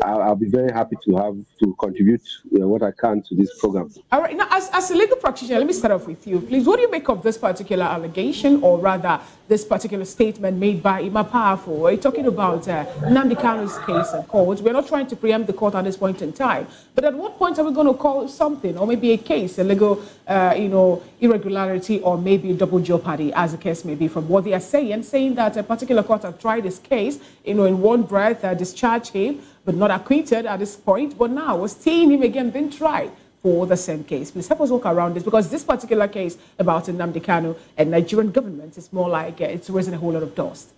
I'll be very happy to contribute what I can to this program. All right. Now, as a legal practitioner, let me start off with you, please. What do you make of this particular allegation, or rather, this particular statement made by Ima Powerful? We're talking about Nnamdi Kanu's case in court. We're not trying to preempt the court at this point in time, but at what point are we going to call something, or maybe a case, a legal, irregularity, or maybe double jeopardy, as the case may be, from what they are saying that a particular court has tried this case, in one breath, discharged him, but not acquitted at this point. But now we're seeing him again being tried for the same case. Please help us walk around this, because this particular case about Nnamdi Kanu and Nigerian government is more like it's raising a whole lot of dust.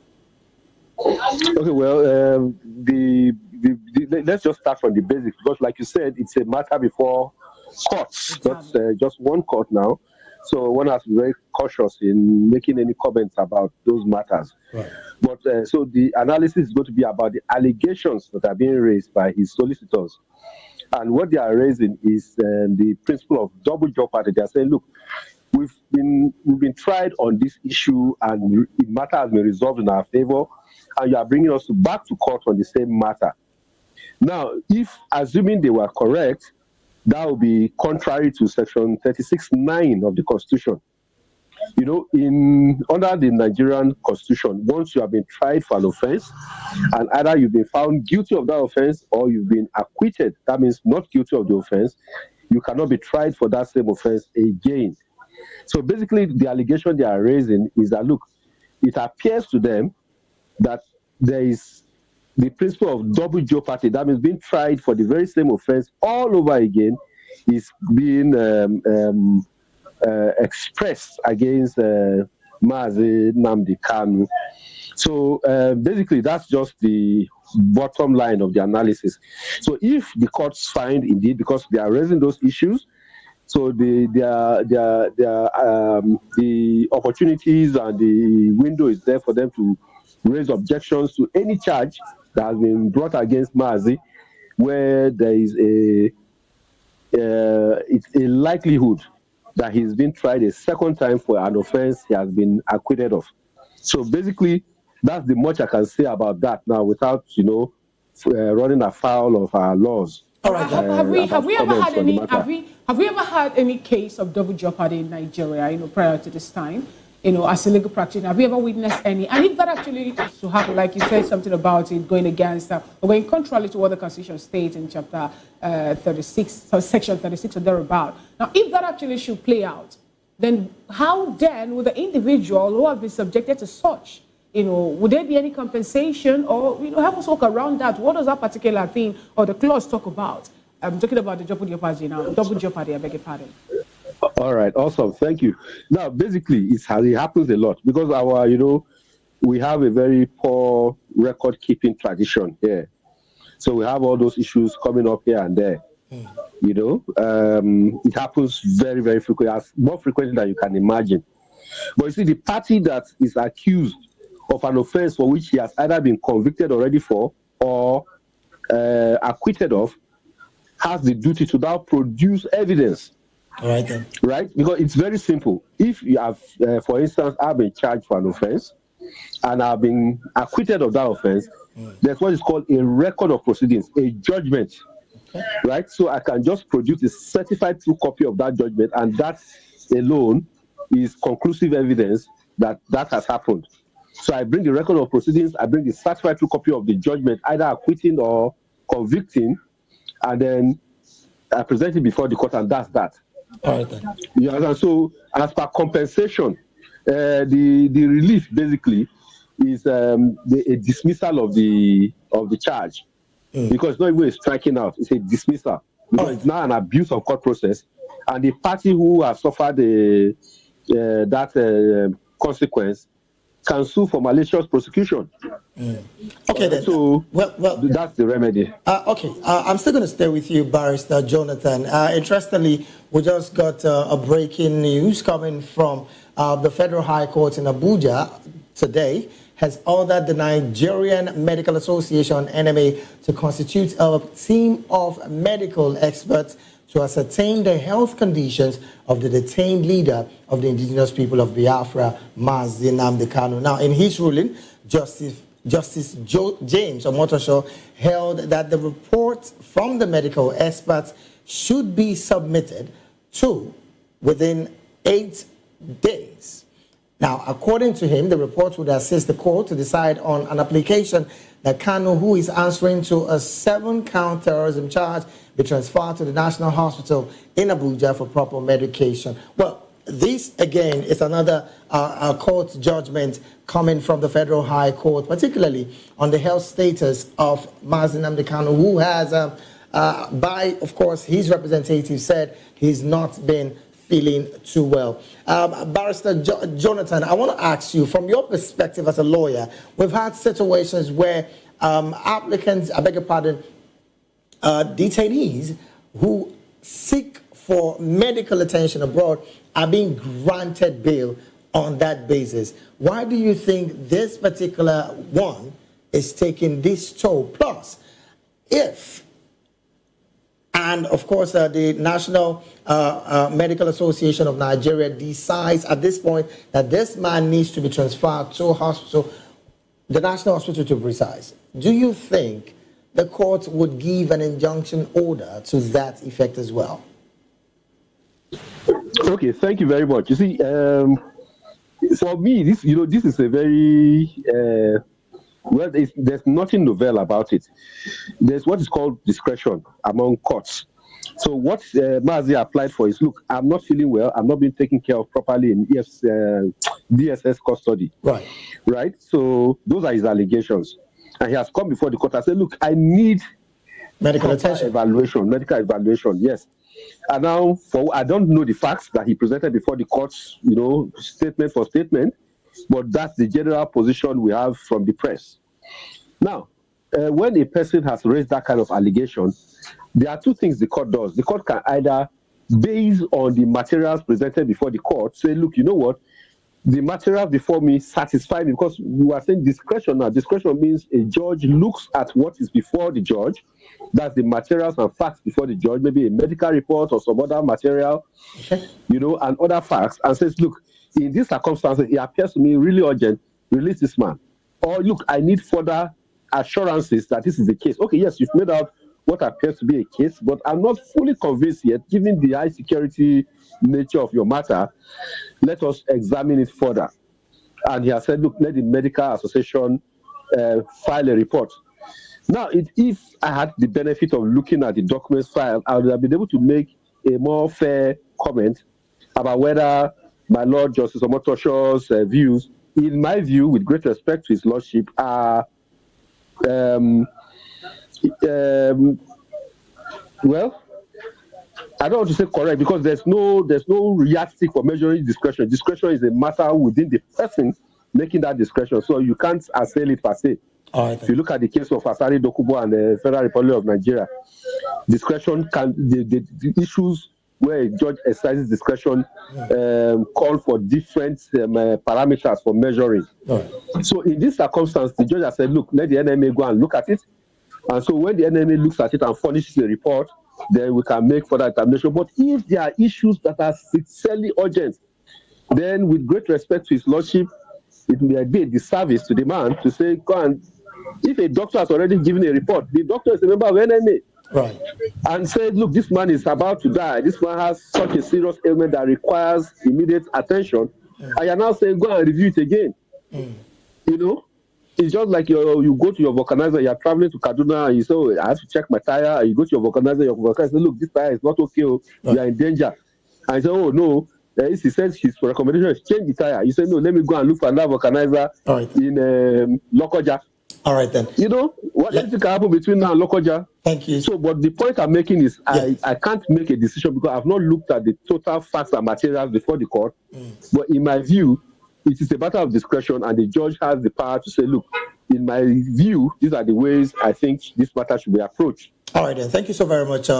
Okay, well, let's just start from the basics, because like you said, it's a matter before courts, not just one court now. So one has to be very cautious in making any comments about those matters. Right. But so the analysis is going to be about the allegations that are being raised by his solicitors. And what they are raising is the principle of double jeopardy. They are saying, look, we've been tried on this issue and the matter has been resolved in our favor, and you are bringing us back to court on the same matter. Now, if assuming they were correct, that would be contrary to section 36(9) of the Constitution. Under the Nigerian Constitution, once you have been tried for an offense, and either you've been found guilty of that offense or you've been acquitted, that means not guilty of the offense, you cannot be tried for that same offense again. So basically, the allegation they are raising is that, look, it appears to them that there is the principle of double jeopardy, that means being tried for the very same offense all over again, is being expressed against Mazi Nnamdi Kanu. So basically, that's just the bottom line of the analysis. So if the courts find indeed, because they are raising those issues, so the opportunities and the window is there for them to raise objections to any charge that has been brought against Mazi, where there is it's a likelihood that he's been tried a second time for an offense he has been acquitted of. So basically, that's the much I can say about that now, without running afoul of our laws. All right. Have we ever had any case of double jeopardy in Nigeria? Prior to this time, as a legal practitioner, have you ever witnessed any? And if that actually is to happen, like you said something about it going against or going contrary to what the Constitution states in chapter 36, so section 36 or thereabout. Now, if that actually should play out, then how then would the individual who have been subjected to such, would there be any compensation, or help us walk around that? What does that particular thing or the clause talk about? I'm talking about the double jeopardy now. Double jeopardy, I beg your pardon. All right, awesome, thank you. Now, basically, it happens a lot because we have a very poor record-keeping tradition here. So we have all those issues coming up here and there. It happens very, very frequently, more frequently than you can imagine. But you see, the party that is accused of an offense for which he has either been convicted already for or acquitted of has the duty to now produce evidence. All right, then. Right? Because it's very simple. If you have, for instance, I've been charged for an offense and I've been acquitted of that offense, there's what is called a record of proceedings, a judgment. Okay. Right? So I can just produce a certified true copy of that judgment, and that alone is conclusive evidence that that has happened. So I bring the record of proceedings, I bring the certified true copy of the judgment, either acquitting or convicting, and then I present it before the court, and that's that. All right then. You understand? So as per compensation, the relief basically is a dismissal of the charge, because it's not even a striking out; it's a dismissal, because it's now an abuse of court process, and the party who has suffered that consequence can sue for malicious prosecution. Okay then. So well, that's the remedy. Okay, I'm still going to stay with you, Barrister Jonathan. Interestingly, we just got a breaking news coming from the Federal High Court in Abuja today. Has ordered the Nigerian Medical Association, NMA, to constitute a team of medical experts to ascertain the health conditions of the detained leader of the indigenous people of Biafra, Mazi Nnamdi Kanu. Now, in his ruling, Justice James Omotosho held that the report from the medical experts should be submitted to within 8 days. Now, according to him, the report would assist the court to decide on an application that Kanu, who is answering to a 7-count terrorism charge, be transferred to the National Hospital in Abuja for proper medication. Well, this, again, is another court judgment coming from the Federal High Court, particularly on the health status of Mazi Nnamdi Kanu, who has, by, of course, his representative said he's not been feeling too well. Barrister Jonathan, I want to ask you, from your perspective as a lawyer, we've had situations where applicants, I beg your pardon, detainees who seek for medical attention abroad are being granted bail on that basis. Why do you think this particular one is taking this toll? Plus, if, and of course, the National Medical Association of Nigeria decides at this point that this man needs to be transferred to a hospital, the National Hospital to be precise, do you think the court would give an injunction order to that effect as well? Okay, thank you very much. You see, for me, this is a very well. There's nothing novel about it. There's what is called discretion among courts. So what Mazi applied for is, look, I'm not feeling well. I'm not being taken care of properly in DSS custody. Right. So those are his allegations, and he has come before the court and said, look, I need medical medical evaluation. Yes. And now, I don't know the facts that he presented before the courts, statement for statement, but that's the general position we have from the press. Now, when a person has raised that kind of allegation, there are two things the court does. The court can either, based on the materials presented before the court, say, look, you know what, the material before me satisfy me, because we are saying discretion now. Discretion means a judge looks at what is before the judge. That's the materials and facts before the judge, maybe a medical report or some other material, and other facts, and says, look, in these circumstances, it appears to me really urgent, release this man. Or, look, I need further assurances that this is the case. Okay, yes, you've made out what appears to be a case, but I'm not fully convinced yet, given the high security nature of your matter. Let us examine it further. And he has said, look, let the medical association file a report. Now, if I had the benefit of looking at the documents filed, I would have been able to make a more fair comment about whether my Lord Justice Omotosho's views, in my view, with great respect to his lordship, are well, I don't want to say correct, because there's no yardstick for measuring discretion. Discretion is a matter within the person making that discretion, so you can't assail it per se. If you look at the case of Asari Dokubo and the Federal Republic of Nigeria, discretion can the issues where a judge exercises discretion call for different parameters for measuring. So in this circumstance, the judge has said, look, let the NMA go and look at it. And so when the NMA looks at it and furnishes the report, then we can make further determination. But if there are issues that are sincerely urgent, then with great respect to his lordship, it may be a disservice to the man to say, go and, if a doctor has already given a report, the doctor is a member of NMA. And said, look, this man is about to die. This man has such a serious ailment that requires immediate attention. And you're now saying, go and review it again. It's just like you go to your vulcanizer, you're traveling to Kaduna, and you say, oh, I have to check my tire. And you go to your vulcanizer say, look, this tire is not okay. Oh, you are in danger. And you say, oh, no. He says his recommendation is change the tire. You say, no, let me go and look for another vulcanizer in Ladoja. All right, then. You know, anything can happen between now and Ladoja. Thank you. So, but the point I'm making is I can't make a decision because I've not looked at the total facts and materials before the court. But in my view, it is a matter of discretion, and the judge has the power to say, look, in my view, these are the ways I think this matter should be approached. All right, then. Thank you so very much,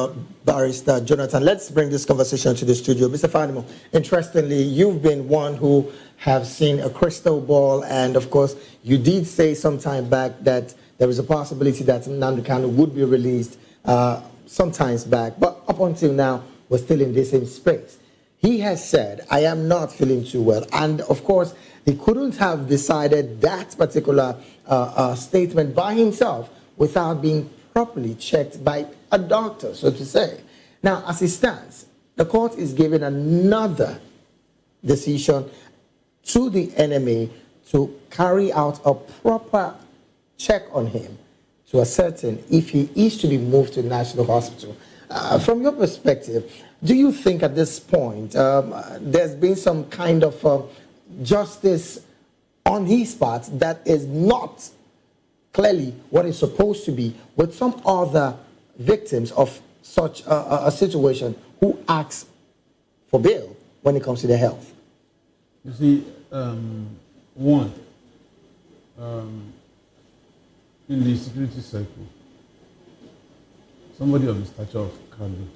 Barrister Jonathan. Let's bring this conversation to the studio. Mr. Fanimo, interestingly, you've been one who have seen a crystal ball, and of course, you did say some time back that there is a possibility that Nnamdi Kanu would be released sometimes back, but up until now, we're still in the same space. He has said, I am not feeling too well. And of course, he couldn't have decided that particular statement by himself without being properly checked by a doctor, so to say. Now, as it stands, the court is giving another decision to the enemy to carry out a proper check on him to ascertain if he is to be moved to National Hospital. From your perspective, do you think at this point there's been some kind of justice on his part that is not clearly what is supposed to be with some other victims of such a situation who ask for bail when it comes to their health? You see, one, in the security cycle, somebody of the stature of Kanu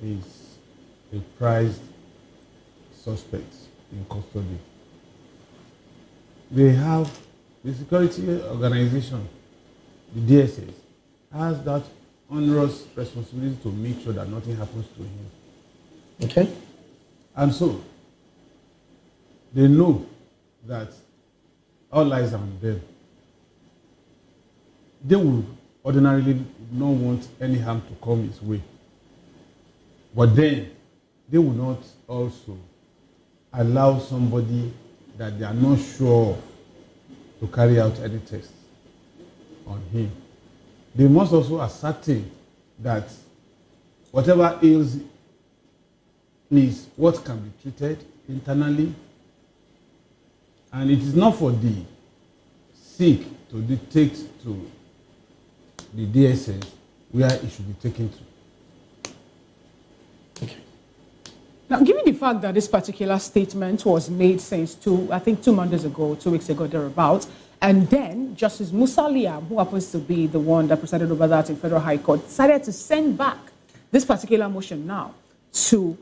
is a prized suspect in custody. They have the security organization, the DSS, has that onerous responsibility to make sure that nothing happens to him. Okay. And so, they know that all lies are on them. They would ordinarily not want any harm to come his way. But then, they will not also allow somebody that they are not sure to carry out any tests on him. They must also ascertain that whatever ails is what can be treated internally, and it is not for the sick to dictate to the DSS where it should be taken to. Now, given the fact that this particular statement was made since 2 Mondays ago, 2 weeks ago, thereabouts, and then Justice Musa Liam, who happens to be the one that presided over that in Federal High Court, decided to send back this particular motion now to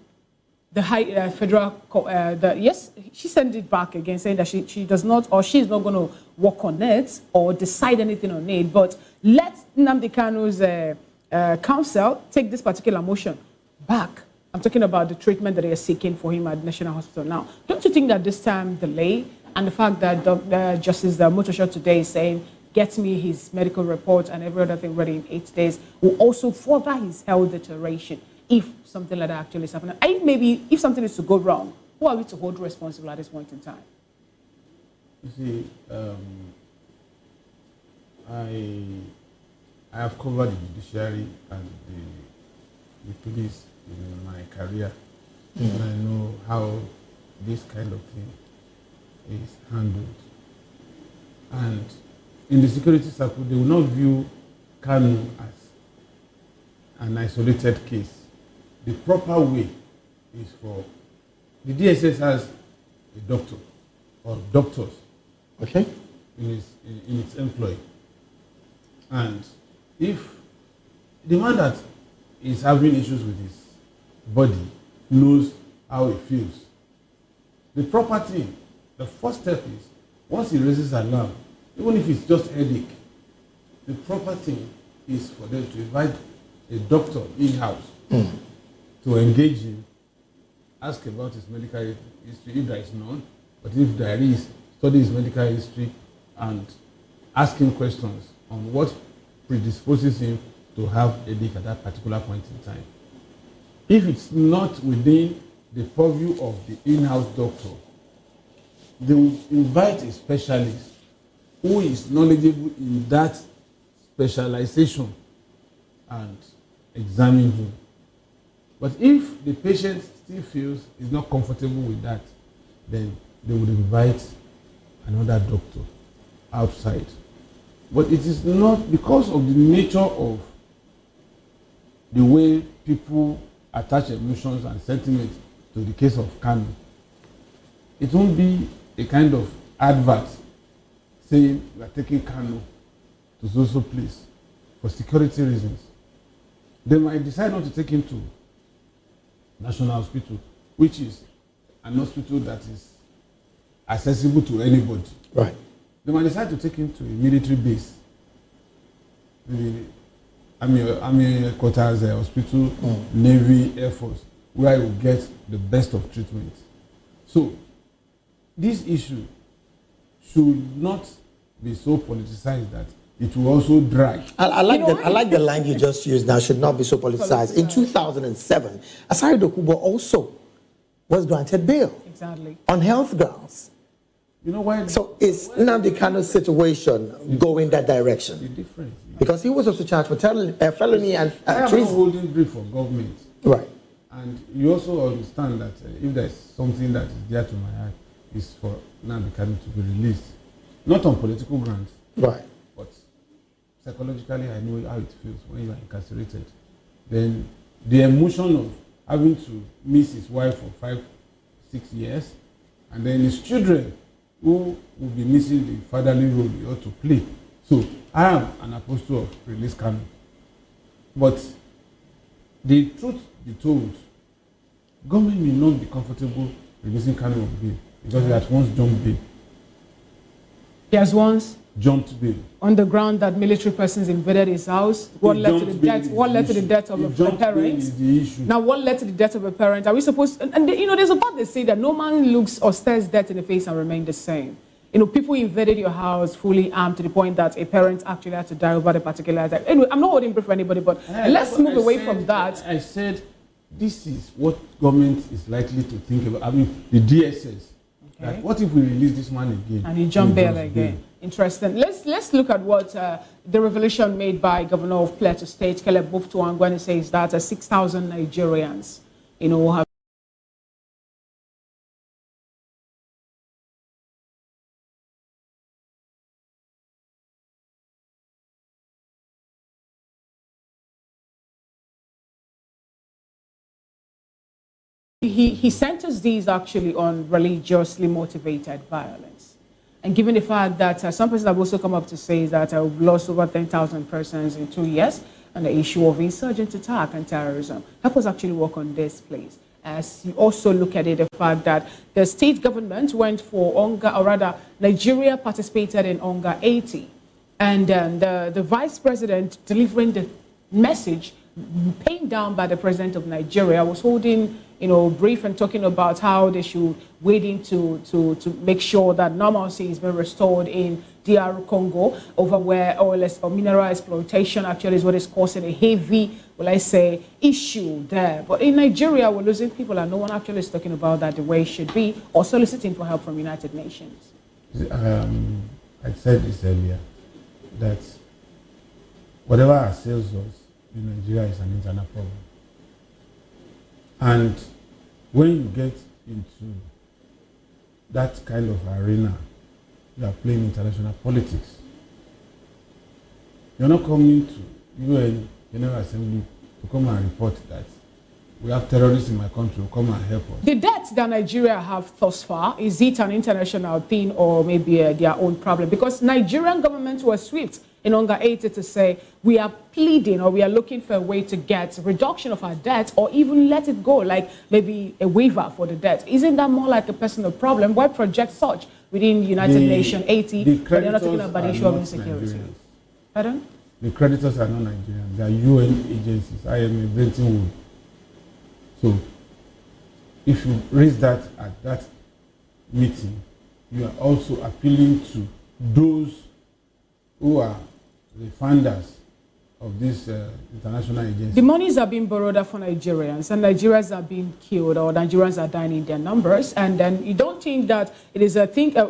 the Federal Court. Yes, she sent it back again, saying that she does not, or she's not going to work on it or decide anything on it, but let Nnamdi Kanu's counsel take this particular motion back. I'm talking about the treatment that they are seeking for him at National Hospital now. Don't you think that this time delay and the fact that Justice Motosho today is saying, get me his medical report and every other thing ready in 8 days, will also further his health deterioration if something like that actually is happening? I think maybe if something is to go wrong, who are we to hold responsible at this point in time? You see, I have covered the judiciary and the police in my career, and I know how this kind of thing is handled. And in the security circle, they will not view Kanu as an isolated case. The proper way is for the DSS has a doctor or doctors, okay, in its employ, and if the man that is having issues with his body knows how it feels, the proper thing, the first step is, once he raises alarm, even if it's just headache, the proper thing is for them to invite a doctor in-house to engage him, ask about his medical history if there is none, but if there is, study his medical history and ask him questions on what predisposes him to have a headache at that particular point in time. If it's not within the purview of the in-house doctor, they will invite a specialist who is knowledgeable in that specialization and examine him. But if the patient still feels is not comfortable with that, then they would invite another doctor outside. But it is not because of the nature of the way people attach emotions and sentiments to the case of Kanu. It won't be a kind of advert saying we are taking Kanu to so place for security reasons. They might decide not to take him to National Hospital, which is an hospital that is accessible to anybody. Right. They might decide to take him to a military base, maybe Army headquarters, hospital, Navy, Air Force, where he will get the best of treatment. So, this issue should not be so politicized that it will also drag. I like the line you just used now, should not be so politicized. In 2007, Asari Dokubo also was granted bail. Exactly. On health grounds. You know why? So is Nnamdi Kanu's situation going that direction? The difference. Because he was also charged for felony and I am not treason. holding brief for government. Right. And you also understand that if there's something that is dear to my heart, is for Nnamdi Kanu to be released. Not on political grounds. Right. But psychologically, I know how it feels when you are incarcerated. Then the emotion of having to miss his wife for 5-6 years, and then his children who will be missing the fatherly role he ought to play. So I am an apostle of release Kanu. But the truth be told, government may not be comfortable releasing Kanu of bail because he has once jumped bail. He has once jumped bail. On the ground that military persons invaded his house. What led to the death? What led to the death of a parent? Now, what led to the death of a parent? Are we supposed? And you know, there's a part that say that no man looks or stares death in the face and remain the same. You know, people invaded your house fully armed to the point that a parent actually had to die over the particular attack. Anyway, I'm not holding brief for anybody, but let's move away from that. I said, this is what government is likely to think about. I mean, the DSS. Okay. Like, what if we release this man again? And he jumped bail again. Interesting. Let's look at what the revelation made by Governor of Plateau State, Caleb Muftuan, when he says that 6,000 Nigerians, you know, have He sent us these actually on religiously motivated violence. And given the fact that some persons have also come up to say that we've lost over 10,000 persons in 2 years on the issue of insurgent attack and terrorism, help us actually work on this, please. As you also look at it, the fact that the state government went for UNGA, or rather, Nigeria participated in UNGA 80. And the vice president delivering the message penned down by the president of Nigeria was holding, you know, brief and talking about how they should wade in to make sure that normalcy is being restored in DR Congo, over where oil or mineral exploitation actually is what is causing a heavy, well, I say, issue there. But in Nigeria, we're losing people and no one actually is talking about that the way it should be or soliciting for help from United Nations. I said this earlier, that whatever assails us in Nigeria is an internal problem. And when you get into that kind of arena, you are playing international politics. You're not coming to UN General Assembly to come and report that we have terrorists in my country who come and help us. The debt that Nigeria have thus far, is it an international thing or maybe their own problem? Because Nigerian government was swift in UNGA 80 to say we are pleading or we are looking for a way to get reduction of our debt or even let it go, like maybe a waiver for the debt. Isn't that more like a personal problem? Why project such within United Nations 80, but they're not talking about the issue of insecurity? Nigerians. Pardon? The creditors are not Nigerians. They are UN agencies, IMF, Bretton Woods. So, if you raise that at that meeting, you are also appealing to those who are the funders of this international agency. The monies are being borrowed for Nigerians, and Nigerians are being killed, or Nigerians are dying in their numbers. And then you don't think that it is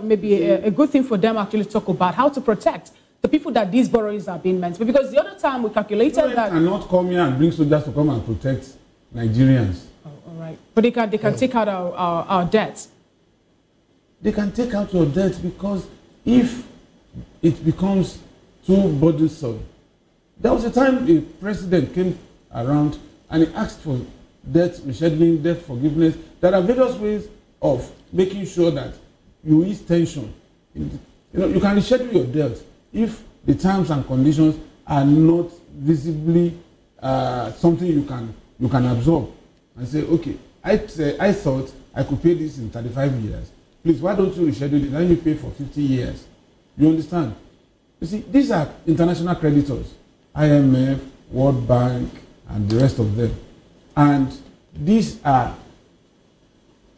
maybe a good thing for them actually to talk about how to protect the people that these borrowings are being meant for? Because the other time we calculated that... They cannot come here and bring soldiers to come and protect Nigerians. Oh, all right. But they can take out our debt. They can take out your debt because if it becomes too burdensome. There was a time a president came around and he asked for debt rescheduling, debt forgiveness. There are various ways of making sure that you ease tension. You can reschedule your debt if the terms and conditions are not visibly something you can absorb and say, okay, I thought I could pay this in 35 years. Please, why don't you reschedule it? Then you pay for 50 years. You understand? You see, these are international creditors, IMF, World Bank, and the rest of them. And these are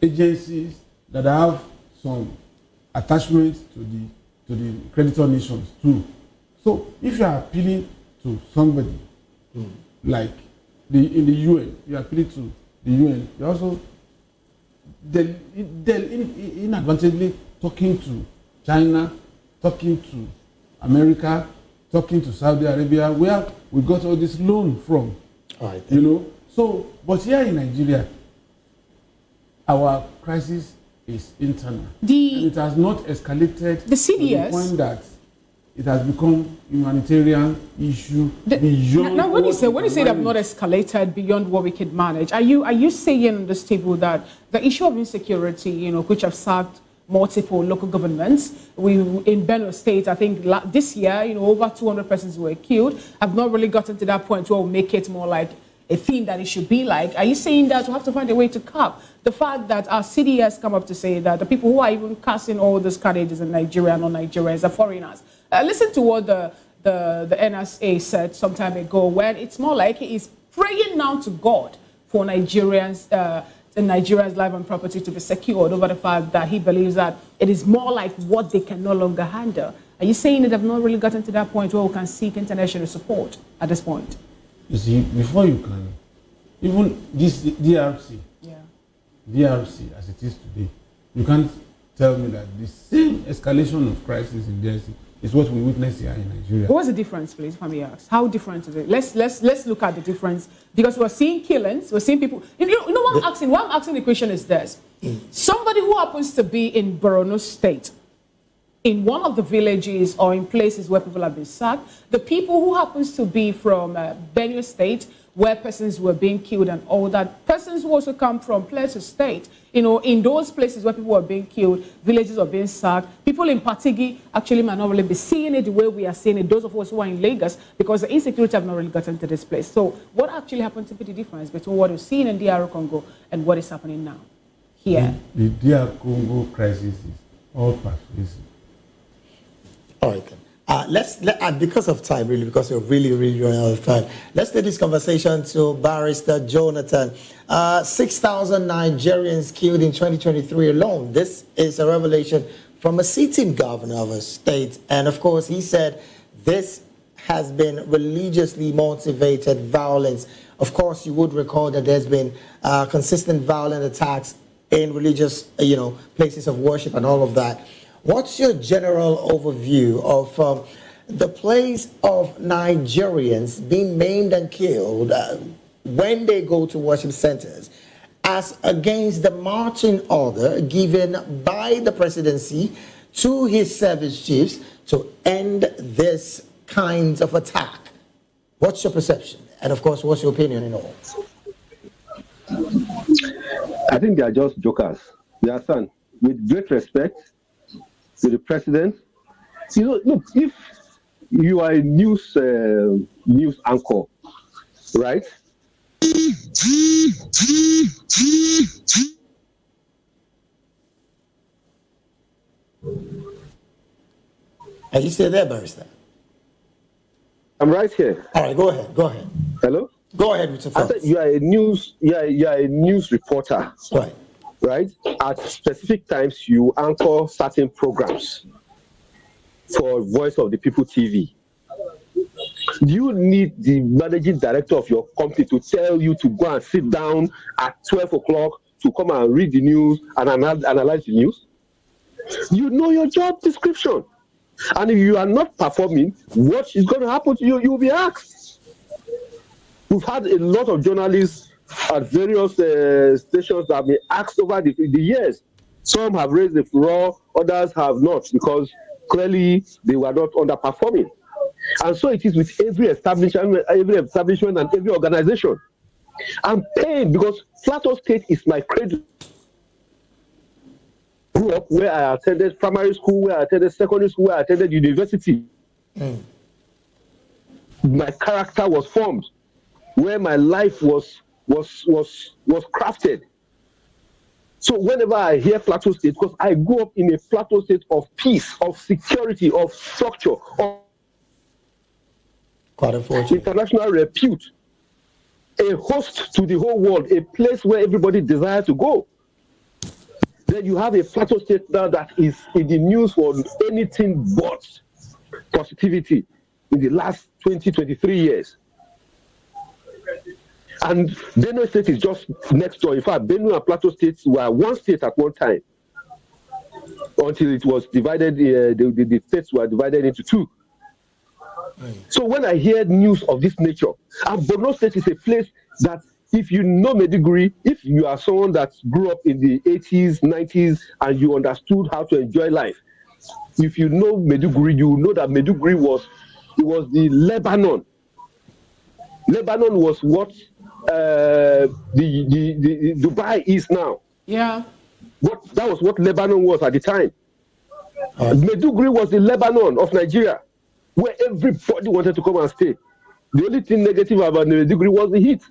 agencies that have some attachment to the creditor nations too. So if you are appealing to somebody like in the UN, you are appealing to the UN, you also inadvertently talking to China, talking to America, talking to Saudi Arabia, where we got all this loan from. Right. So, but here in Nigeria, our crisis is internal. And it has not escalated the CDS, to the point that it has become humanitarian issue beyond. Now, when you say they have not escalated beyond what we could manage, are you saying on this table that the issue of insecurity, which have sacked multiple local governments, in Benue State, I think this year, over 200 persons were killed, have not really gotten to that point where we'll make it more like a theme that it should be like? Are you saying that we have to find a way to curb the fact that our CDS come up to say that the people who are even casting all these carnages in Nigeria and non-Nigerians are foreigners? Listen to what the NSA said some time ago, when it's more like he is praying now to God for Nigerians, Nigerians' life and property to be secured over the fact that he believes that it is more like what they can no longer handle. Are you saying that they've not really gotten to that point where we can seek international support at this point? You see, before you can, even this DRC, DRC as it is today, you can't tell me that the same escalation of crisis in DRC is what we witness here in Nigeria. What's the difference, please, if I may ask? How different is it? Let's look at the difference, because we're seeing killings, we're seeing people. You know what I'm asking? What I'm asking the question is this: somebody who happens to be in Borno State, in one of the villages or in places where people have been sacked, the people who happens to be from Benue State, where persons were being killed and all that, persons who also come from Plateau State, in those places where people were being killed, villages are being sacked, people in Patigi actually might not really be seeing it the way we are seeing it, those of us who are in Lagos, because the insecurity have not really gotten to this place. So what actually happened to be the difference between what we're seeing in DR Congo and what is happening now here? The DR Congo crisis is all pervasive. All right, then. Because of time, really, because we're really running out of time, let's take this conversation to Barrister Jonathan. 6,000 Nigerians killed in 2023 alone. This is a revelation from a sitting governor of a state. And of course, he said this has been religiously motivated violence. Of course, you would recall that there's been consistent violent attacks in religious, places of worship and all of that. What's your general overview of the place of Nigerians being maimed and killed when they go to worship centers, as against the marching order given by the presidency to his service chiefs to end this kind of attack? What's your perception? And of course, what's your opinion in all? I think they are just jokers. You understand? With great respect to the president, look, if you are a news anchor, right? Are you still there, Barrister? I'm right here. All right, go ahead. Hello? Go ahead with your thoughts. I said you are a news reporter. Right. Right? At specific times, you anchor certain programs for Voice of the People TV. Do you need the managing director of your company to tell you to go and sit down at 12 o'clock to come and read the news and analyze the news? You know your job description. And if you are not performing, what is going to happen to you? You will be asked. We've had a lot of journalists at various stations that have been asked over the years. Some have raised the furor, others have not, because clearly they were not underperforming. And so it is with every establishment and every organization. I'm pained because Plateau State is my cradle. I grew up where I attended primary school, where I attended secondary school, where I attended university. My character was formed, where my life was crafted. So whenever I hear Plateau State, because I grew up in a Plateau State of peace, of security, of structure, of international repute, a host to the whole world, a place where everybody desires to go. Then you have a Plateau State now that is in the news for anything but positivity in the last 23 years. And Benue State is just next door. In fact, Benue and Plateau States were one state at one time until it was divided, the states were divided into two. So when I hear news of this nature, and Borno State is a place that if you know Maiduguri, if you are someone that grew up in the 80s, 90s, and you understood how to enjoy life, if you know Maiduguri, you know that Maiduguri was the Lebanon. Lebanon was what the Dubai is now. Yeah. That was what Lebanon was at the time. Maiduguri was the Lebanon of Nigeria, where everybody wanted to come and stay. The only thing negative about Maiduguri was the heat.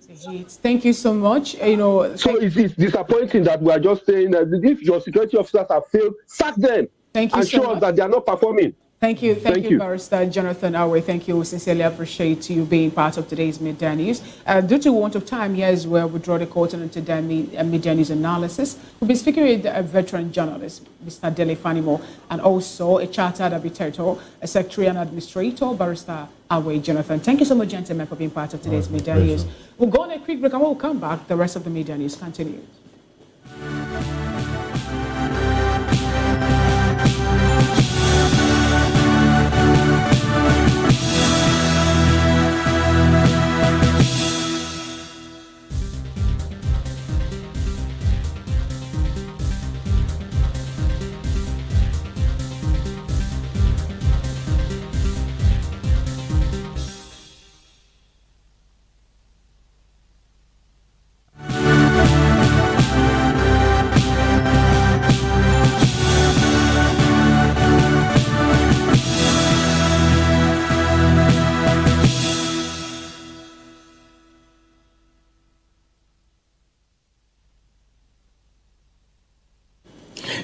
Thank you so much. So it's disappointing that we are just saying that if your security officers have failed, sack them. Thank you and so show us much. that they are not performing. Thank you, Barrister Jonathan Awe. Thank you. We sincerely appreciate you being part of today's Midday News. Due to want of time, here's where we draw the curtain on today's Midday News analysis. We'll be speaking with a veteran journalist, Mr. Dele Fanimo, and also a chartered arbitrator, a secretary and administrator, Barrister Awe Jonathan. Thank you so much, gentlemen, for being part of today's Midday News. We'll go on a quick break and we'll come back. The rest of the Midday News continues.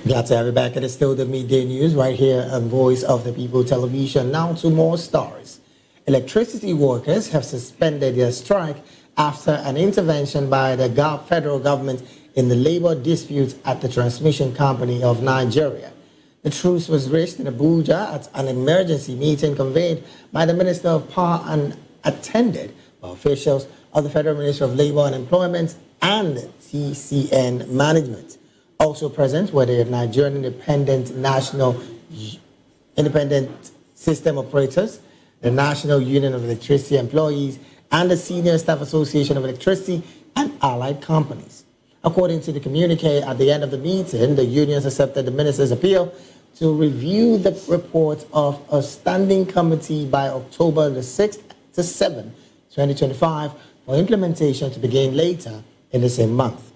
Glad to have you back. It is still the Midday News right here on Voice of the People Television. Now to more stories. Electricity workers have suspended their strike after an intervention by the federal government in the labor dispute at the transmission company of Nigeria. The truce was reached in Abuja at an emergency meeting convened by the Minister of Power and attended by officials of the Federal Ministry of Labor and Employment and TCN Management. Also present were the Nigerian Independent System Operators, the National Union of Electricity Employees, and the Senior Staff Association of Electricity and Allied Companies. According to the communique at the end of the meeting, the unions accepted the minister's appeal to review the report of a standing committee by October the 6th to 7th, 2025, for implementation to begin later in the same month.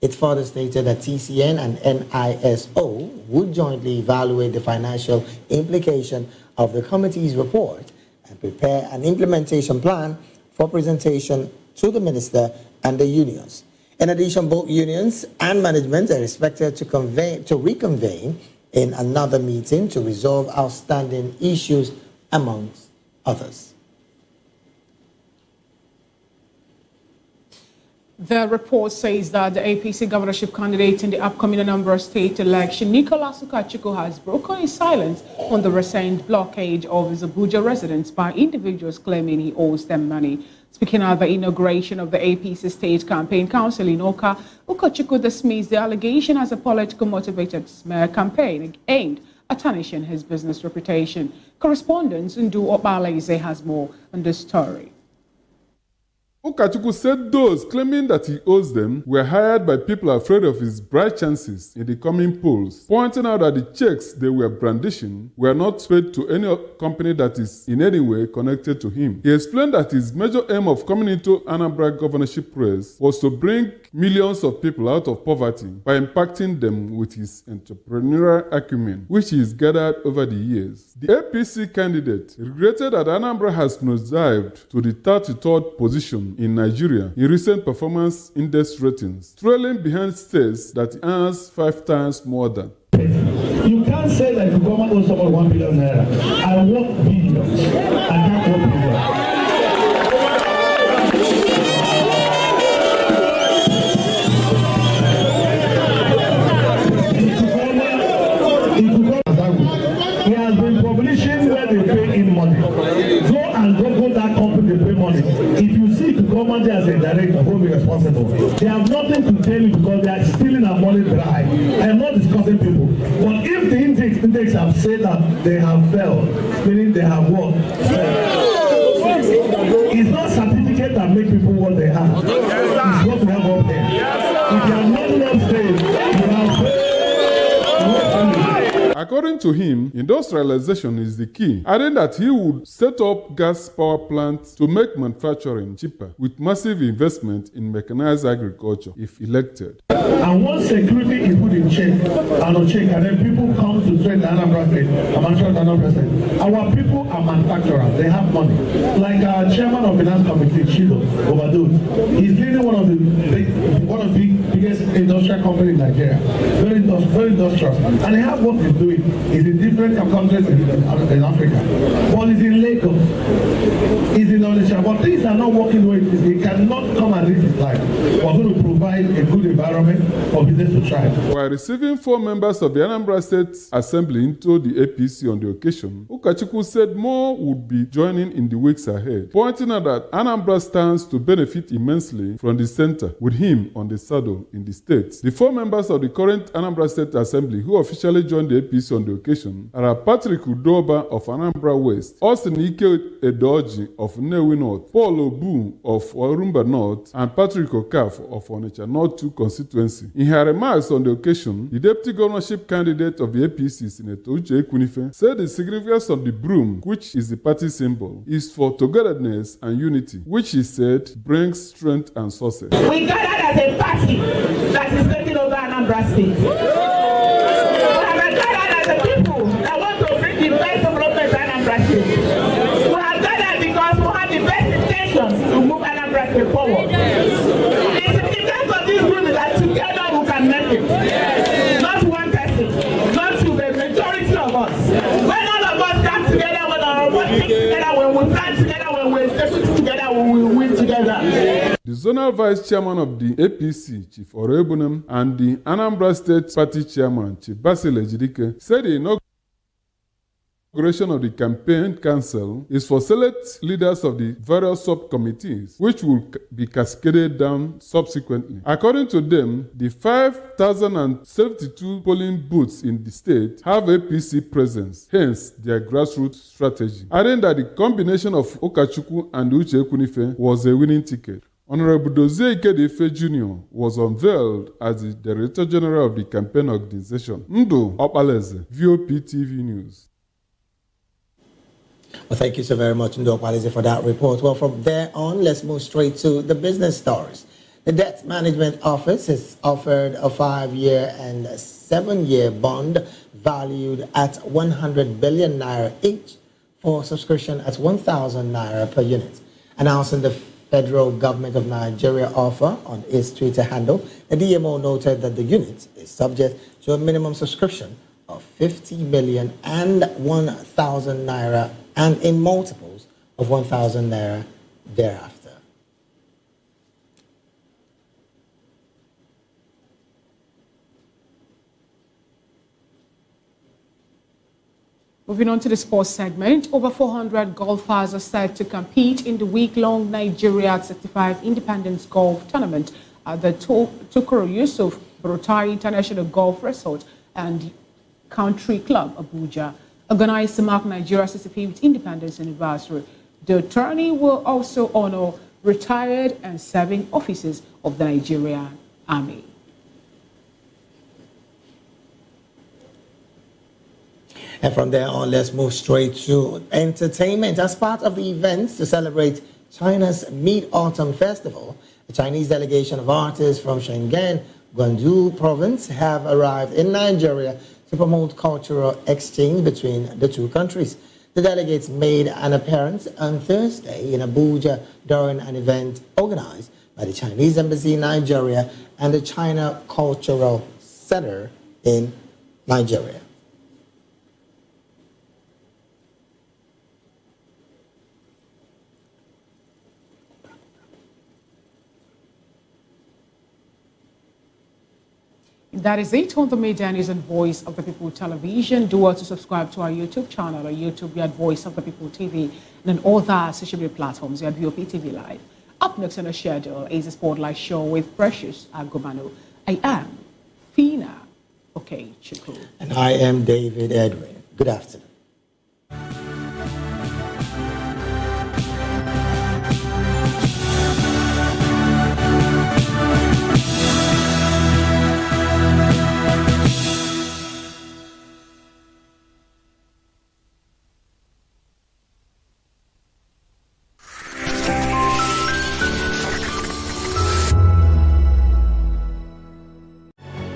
It further stated that TCN and NISO would jointly evaluate the financial implication of the committee's report and prepare an implementation plan for presentation to the minister and the unions. In addition, both unions and management are expected to reconvene in another meeting to resolve outstanding issues, amongst others. The report says that the APC governorship candidate in the upcoming Anambra state election, Nicholas Ukachukwu, has broken his silence on the recent blockade of his Abuja residence by individuals claiming he owes them money. Speaking at the inauguration of the APC State Campaign Council in Oka, Ukachukwu dismissed the allegation as a politically motivated smear campaign aimed at tarnishing his business reputation. Correspondent Ndu Obaleze has more on this story. Ukachukwu said those claiming that he owes them were hired by people afraid of his bright chances in the coming polls, pointing out that the checks they were brandishing were not paid to any company that is in any way connected to him. He explained that his major aim of coming into Anambra governorship race was to bring millions of people out of poverty by impacting them with his entrepreneurial acumen, which he has gathered over the years. The APC candidate regretted that Anambra has nosedived to the 33rd position in Nigeria in recent performance index ratings, trailing behind states that earns 5 times more than. You can't say that the government owes someone 1 billion naira. I work billions and not 1 billion. He has been publishing where they pay in money. Go and Google that company they pay money. If you see the government as a director, who will be responsible? They have nothing to tell you because they are stealing our money dry. I am not discussing people. But if the index have said that they have failed, meaning they have won, it's not certificate that make people what they have. It's what we have up there. If you have not enough stage, you have failed. According to him, industrialization is the key, adding that he would set up gas power plants to make manufacturing cheaper, with massive investment in mechanized agriculture if elected. And once security is put in check, and then people come to trade the Anambra State, our people are manufacturers, they have money. Like our chairman of finance committee, Chido, Olubadan, he's leading one of the biggest industrial companies in Nigeria, very industrial, and they have what he's doing. He's in different countries in Africa. One is in Lagos, he's in Onitsha, but things are not working the way it is. He cannot come and live his life. We're going to provide a good environment for business to thrive. While receiving 4 members of the Anambra State Assembly into the APC on the occasion, Ukachukwu said more would be joining in the weeks ahead, pointing out that Anambra stands to benefit immensely from the center, with him on the saddle in the state. The 4 members of the current Anambra State Assembly who officially joined the APC on the occasion are Patrick Udoba of Anambra West, Austin Ike Edoji of Nnewi North, Paul Obu of Orumba North, and Patrick Okaf of Onitsha North 2 constituency. In her remarks on the occasion, the deputy governorship candidate of the APC, Senator Uche Ekwunife, said the significance of the broom, which is the party symbol, is for togetherness and unity, which he said brings strength and success. We gathered as a party that is taking over Anambra State. To move Anambra forward. The significance of this group is that together we can make it. Not one person, not to the majority of us. When all of us come together, when all of us think together, when we plan together, when we execute together, when we win together. The zonal vice chairman of the APC, Chief Orebunem, and the Anambra State Party chairman, Chief Basil Ejidike, said the inauguration of the campaign council is for select leaders of the various subcommittees, which will be cascaded down subsequently. According to them, the 5,072 polling booths in the state have APC presence, hence their grassroots strategy, adding that the combination of Ukachukwu and Uche Ekwunife was a winning ticket. Honorable Dozie Ikedefe Jr. was unveiled as the Director General of the campaign organization. Ndu Opaleze, VOP TV News. Well, thank you so very much, Ndo Kwalize, for that report. Well, from there on, let's move straight to the business stories. The Debt Management Office has offered a 5-year and 7-year bond valued at 100 billion naira each for subscription at 1,000 naira per unit. Announcing the federal government of Nigeria offer on its Twitter handle, the DMO noted that the unit is subject to a minimum subscription of 50 million and 1,000 naira and in multiples of 1,000 naira thereafter. Moving on to the sports segment, over 400 golfers are set to compete in the week-long Nigeria 65 Independence Golf Tournament at the Tukuru Yusuf Burutai International Golf Resort and Country Club, Abuja. Organized to mark Nigeria's 65th independence anniversary, the tourney will also honor retired and serving officers of the Nigerian Army. And from there on, let's move straight to entertainment. As part of the events to celebrate China's Mid-Autumn Festival, a Chinese delegation of artists from Shenzhen, Guangdong province have arrived in Nigeria to promote cultural exchange between the two countries. The delegates made an appearance on Thursday in Abuja during an event organized by the Chinese Embassy in Nigeria and the China Cultural Center in Nigeria. That is it on the Media News and Voice of the People television. Do well to subscribe to our YouTube channel or YouTube at Voice of the People TV and on all the social media platforms at VOP TV Live. Up next on the schedule is a Spotlight show with Precious Agumanu. I am Fina Okechukwu. And I am David Edwin. Good afternoon.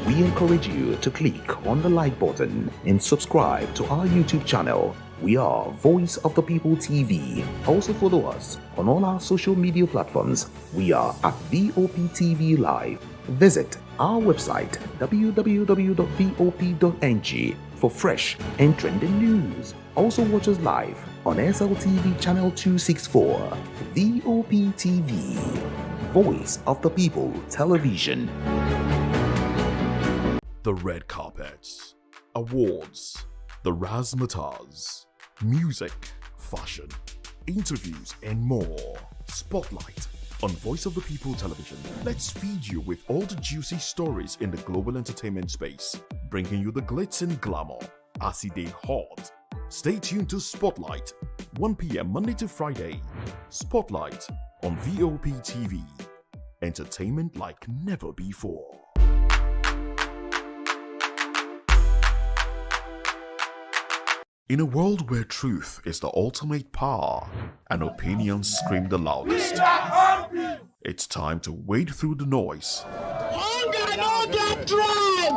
We encourage you to click on the like button and subscribe to our YouTube channel. We are Voice of the People TV. Also follow us on all our social media platforms. We are at VOP TV Live. Visit our website www.vop.ng for fresh and trending news. Also watch us live on SLTV channel 264. VOP TV, Voice of the People Television. The red carpets, awards, the razzmatazz, music, fashion, interviews, and more. Spotlight on Voice of the People television. Let's feed you with all the juicy stories in the global entertainment space, bringing you the glitz and glamour as it is hot. Stay tuned to Spotlight, 1 p.m. Monday to Friday. Spotlight on VOP TV. Entertainment like never before. In a world where truth is the ultimate power and opinions scream the loudest, it's time to wade through the noise. Hunger no get tribe!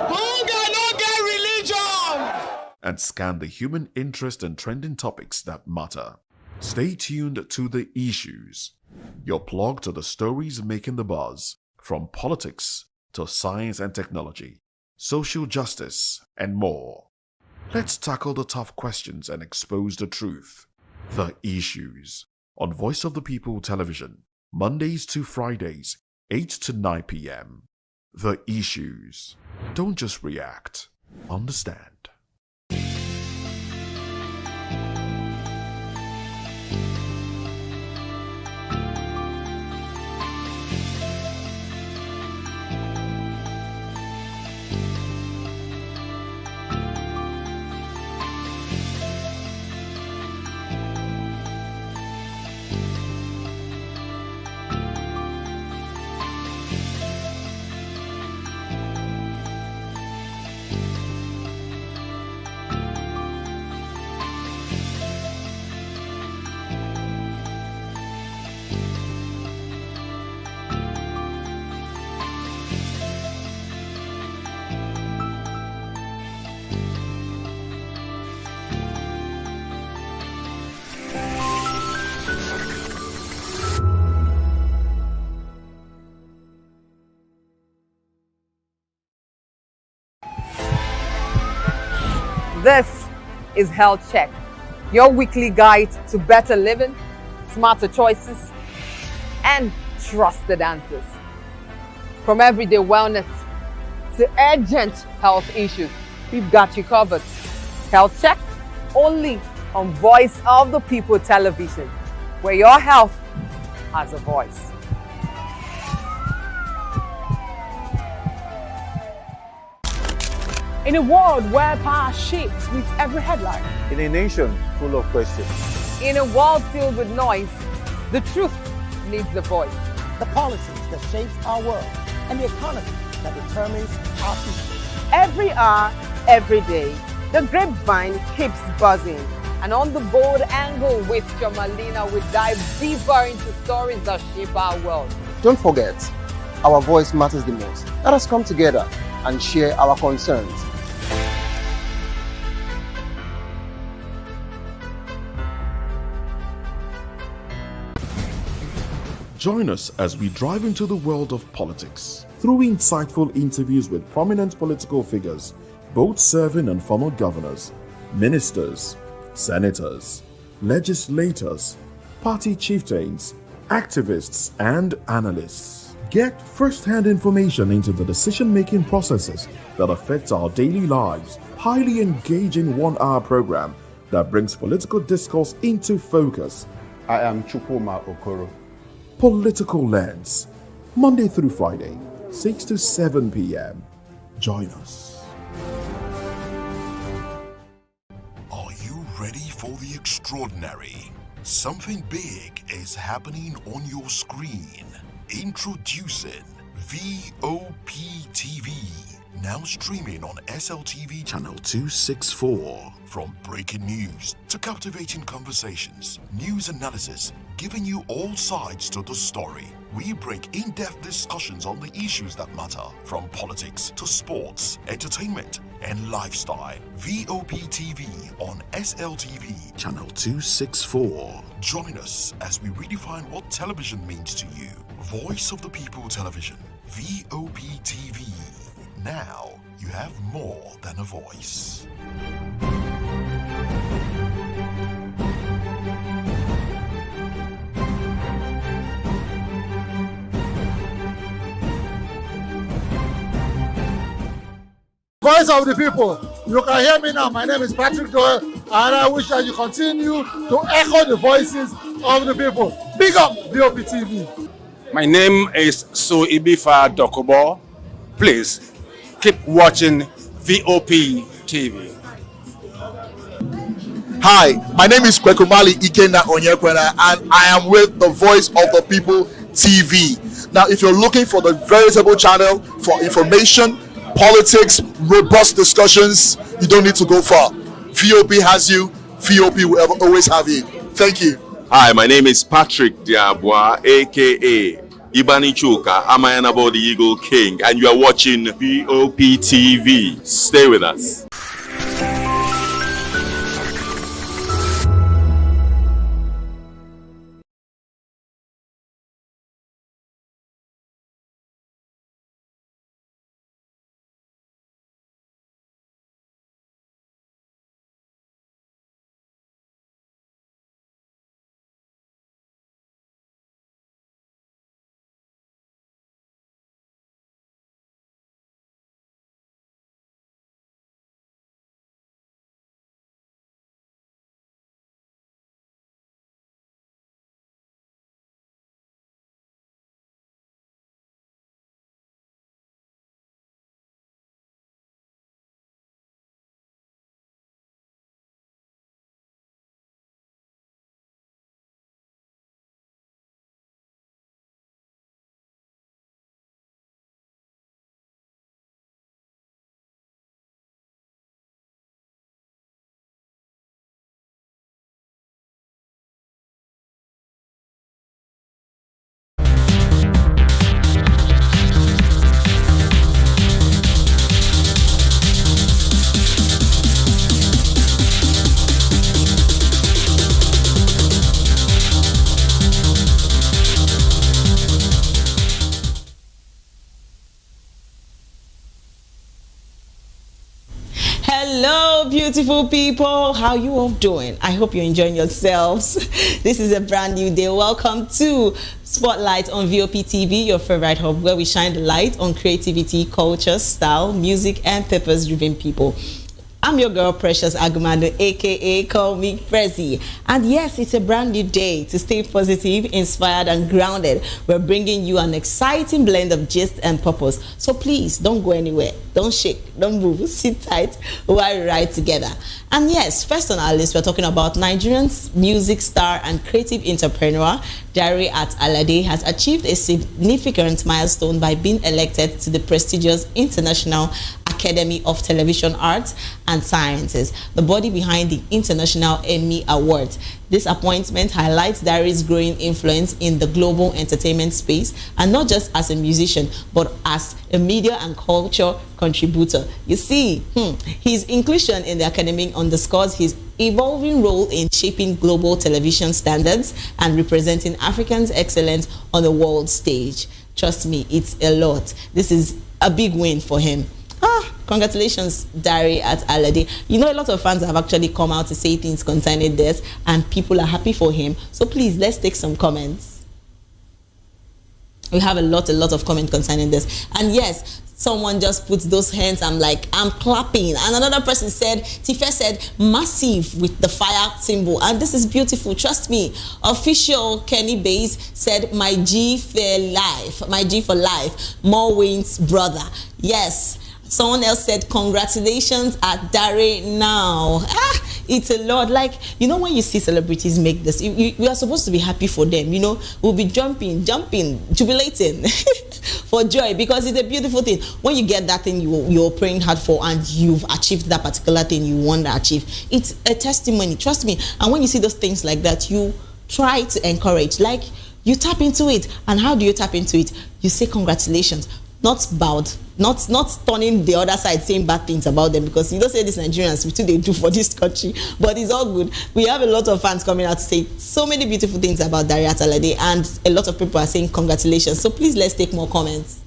Hunger no get religion! And scan the human interest and trending topics that matter. Stay tuned to The Issues, your plug to the stories making the buzz, from politics to science and technology, social justice, and more. Let's tackle the tough questions and expose the truth. The Issues on Voice of the People television, Mondays to Fridays, 8 to 9 p.m. The Issues. Don't just react, understand. This is Health Check, your weekly guide to better living, smarter choices, and trusted answers. From everyday wellness to urgent health issues, we've got you covered. Health Check only on Voice of the People television, where your health has a voice. In a world where power shapes with every headline, In a nation full of questions. In a world filled with noise, the truth needs a voice. The policies that shape our world and the economy that determines our future. Every hour, every day, the grapevine keeps buzzing. And on the bold angle with Jamalina, we dive deeper into stories that shape our world. Don't forget, our voice matters the most. Let us come together and share our concerns. Join us as we drive into the world of politics through insightful interviews with prominent political figures, both serving and former governors, ministers, senators, legislators, party chieftains, activists, and analysts. Get first-hand information into the decision-making processes that affect our daily lives. Highly engaging one-hour program that brings political discourse into focus. I am Chukwuma Okoro. Political Lens, Monday through Friday, 6 to 7 p.m. Join us. Are you ready for the extraordinary? Something big is happening on your screen. Introducing VOP TV. Now streaming on SLTV channel 264. From breaking news to captivating conversations, news analysis, giving you all sides to the story. We break in-depth discussions on the issues that matter, from politics to sports, entertainment, and lifestyle. VOP TV on SLTV channel 264. Join us as we redefine what television means to you. Voice of the People Television, VOP TV. Now you have more than a voice. Voice of the people. You can hear me now. My name is Patrick Doyle, and I wish that you continue to echo the voices of the people. Big up VOP TV. My name is Ibifa Dokobo. Please keep watching VOP TV. Hi, my name is Kwekumali Ikenna Onyekwena, and I am with the Voice of the People TV. Now, if you're looking for the veritable channel for information, politics, robust discussions, you don't need to go far. VOP has you. VOP will always have you. Thank you. Hi, my name is Patrick Diabwa, aka Ibani Chuka, Amayanabo the Eagle King, and you are watching VOP TV. Stay with us. Hello, beautiful people. How you all doing? I hope you're enjoying yourselves. This is a brand new day. Welcome to Spotlight on VOP TV, your favorite hub where we shine the light on creativity, culture, style, music, and purpose-driven people. I'm your girl, Precious Agumado, aka Call Me Prezi. And yes, it's a brand new day to stay positive, inspired, and grounded. We're bringing you an exciting blend of gist and purpose. So please don't go anywhere. Don't shake, don't move, sit tight while we ride together. And yes, first on our list, we're talking about Nigerian's music star and creative entrepreneur, Dare at Alade, has achieved a significant milestone by being elected to the prestigious International Academy of Television Arts and Sciences, the body behind the International Emmy Awards. This appointment highlights Dare's growing influence in the global entertainment space, and not just as a musician, but as a media and culture contributor. You see, his inclusion in the academy underscores his evolving role in shaping global television standards and representing Africans' excellence on the world stage. Trust me, it's a lot. This is a big win for him. Congratulations, Dare at Alade. You know, a lot of fans have actually come out to say things concerning this, and people are happy for him. So please, let's take some comments. We have a lot of comments concerning this. And yes, someone just puts those hands, I'm clapping. And another person said, Tife said, massive with the fire symbol. And this is beautiful, trust me. Official Kenny Bays said, my G for life, more wins, brother. Yes. Someone else said, congratulations at Dare now. It's a lot. Like, you know, when you see celebrities make this, we are supposed to be happy for them, you know. We'll be jumping, jubilating for joy, because it's a beautiful thing. When you get that thing you're praying hard for and you've achieved that particular thing you want to achieve, it's a testimony, trust me. And when you see those things like that, you try to encourage, like you tap into it. And how do you tap into it? You say congratulations. Not bowed, not turning the other side saying bad things about them, because you don't say these Nigerians, what they do for this country, but it's all good. We have a lot of fans coming out to say so many beautiful things about Dare at Alade, and a lot of people are saying congratulations. So please, let's take more comments.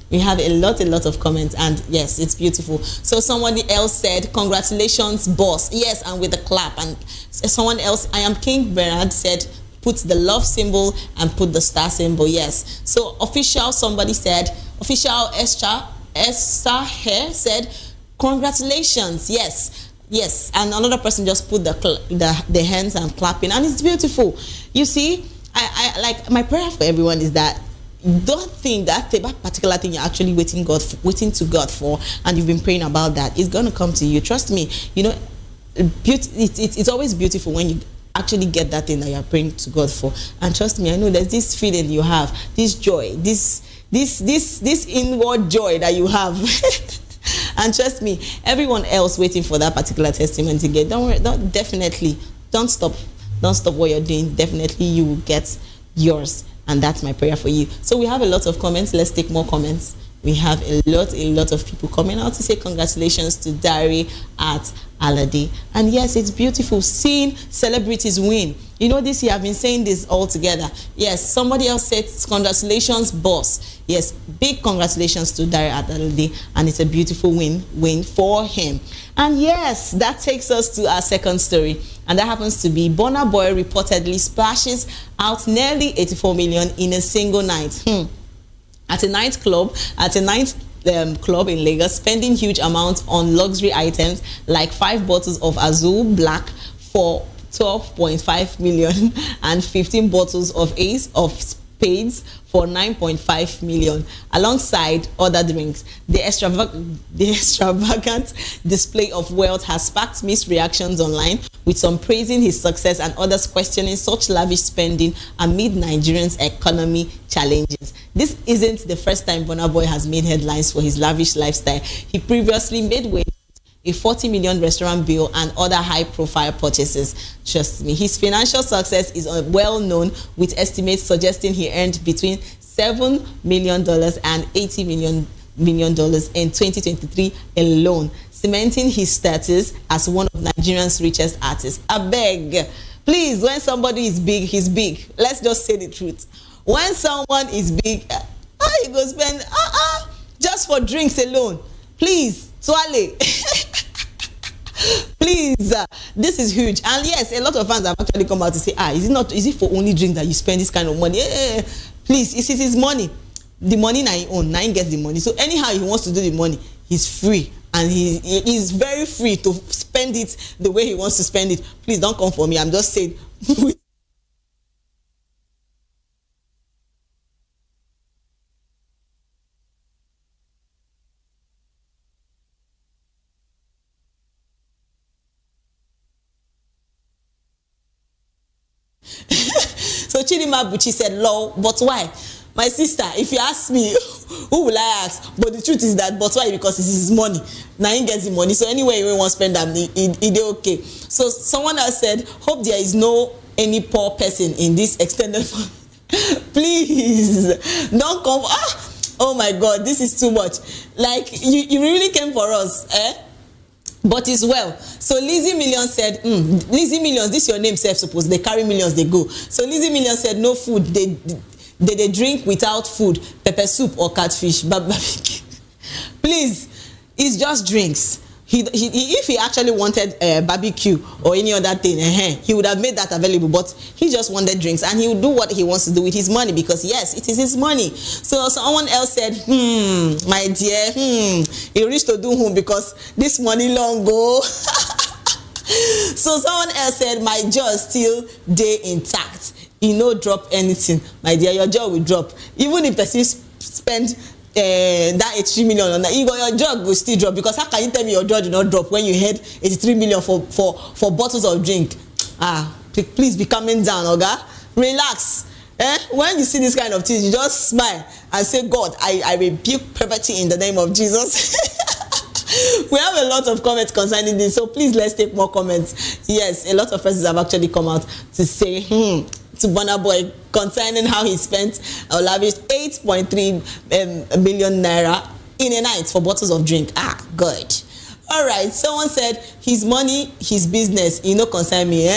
We have a lot of comments, and yes, it's beautiful. So somebody else said, congratulations, boss. Yes, and with a clap. And someone else, I am King Bernard, said, put the love symbol and put the star symbol. Yes. So official, somebody said, official Esther here said, congratulations. Yes. And another person just put the hands and clapping, and it's beautiful. You see, I like, my prayer for everyone is that don't think that particular thing you're actually waiting to God for, and you've been praying about that, is going to come to you. Trust me. You know, it's always beautiful when you actually get that thing that you're praying to God for. And trust me, I know there's this feeling you have, this joy, this inward joy that you have. And trust me, everyone else waiting for that particular testimony to get, don't stop what you're doing. Definitely you will get yours, and that's my prayer for you. So we have a lot of comments. Let's take more comments. We have a lot of people coming out to say congratulations to Dare at Alade. And yes, it's beautiful seeing celebrities win. You know, this year I've been saying this all together. Yes, somebody else said congratulations, boss. Yes, big congratulations to Dare at Alade, and it's a beautiful win for him. And yes, that takes us to our second story, and that happens to be Burna Boy reportedly splashes out nearly 84 million in a single night. At a nightclub in Lagos, spending huge amounts on luxury items like 5 bottles of Azul Black for 12.5 million and 15 bottles of Ace of Spades for 9.5 million, alongside other drinks. The extravagant display of wealth has sparked mixed reactions online, with some praising his success and others questioning such lavish spending amid Nigerians' economy challenges. This isn't the first time Burna Boy has made headlines for his lavish lifestyle. He previously made way a 40 million restaurant bill and other high-profile purchases. Trust me, his financial success is well known, with estimates suggesting he earned between $7 million and $80 million in 2023 alone, cementing his status as one of Nigeria's richest artists. I beg, please, when somebody is big, he's big. Let's just say the truth. When someone is big, you go spend just for drinks alone. Please, Swale. Please, this is huge. And yes, a lot of fans have actually come out to say, is it for only drink that you spend this kind of money? Please, it's his money. The money na he own, na he gets the money. So anyhow he wants to do the money, he's free and he is very free to spend it the way he wants to spend it. Please don't come for me. I'm just saying. So Chidima Buchi said, "Law, but why?" My sister, if you ask me, who will I ask? But the truth is that, but why? Because it's his money. Now he gets the money. So anyway, you want to spend them, it okay. So someone else said, hope there is no any poor person in this extended family. Please, don't come. Oh my God, this is too much. Like, you really came for us, eh? But it's well. So Lizzie Million said, Lizzie Millions, this your name, self suppose they carry millions, they go. So Lizzie Million said, no food, they drink without food, pepper soup or catfish. Please, it's just drinks. If he actually wanted barbecue or any other thing, he would have made that available. But he just wanted drinks, and he will do what he wants to do with his money, because yes, it is his money. So someone else said, my dear, he reached to do whom, because this money long go. So someone else said, my jaw still day intact. You no drop anything, my dear, your jaw will drop. Even if person spend that 83 million on that, your jaw will still drop. Because how can you tell me your jaw did not drop when you had 83 million for bottles of drink? Please be coming down, Oga. Relax. When you see this kind of things, you just smile and say, God, I rebuke poverty in the name of Jesus. We have a lot of comments concerning this, so please let's take more comments. Yes, a lot of persons have actually come out to say to Burna Boy concerning how he spent or lavished 8.3 million naira in a night for bottles of drink. Good. All right, someone said his money, his business, concern me.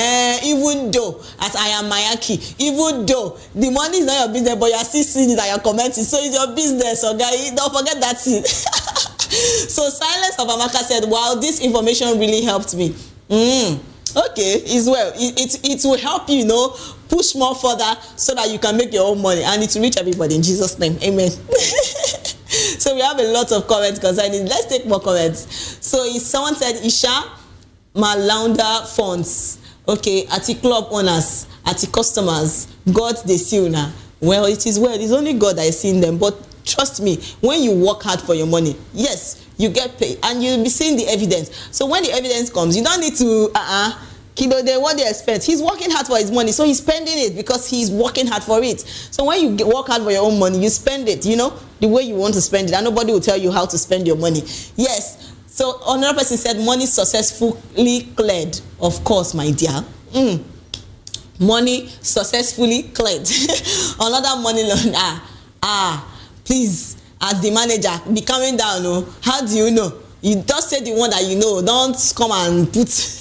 Even though, as I am Mayaki, even though the money is not your business, but you are still seeing it and you're commenting, so it's your business, okay? Don't forget that thing. So Silence of Amaka said, wow, this information really helped me. Okay, it's well. It will help you, push more further so that you can make your own money, and it will reach everybody in Jesus' name. Amen. So we have a lot of comments concerning. Let's take more comments. So someone said, Isha Malaunder funds. Okay, at the club owners, at the customers, God they see now. Well, it is well. It's only God that is seeing them. But trust me, when you work hard for your money, yes, you get paid, and you'll be seeing the evidence. So when the evidence comes, you don't need to what they expect. He's working hard for his money, so he's spending it because he's working hard for it. So when you work hard for your own money, you spend it, the way you want to spend it, and nobody will tell you how to spend your money. Yes. So another person said, money successfully cleared. Of course, my dear. Money successfully cleared. Another money loan. Please, as the manager, be coming down. How do you know? You just say the one that you know. Don't come and put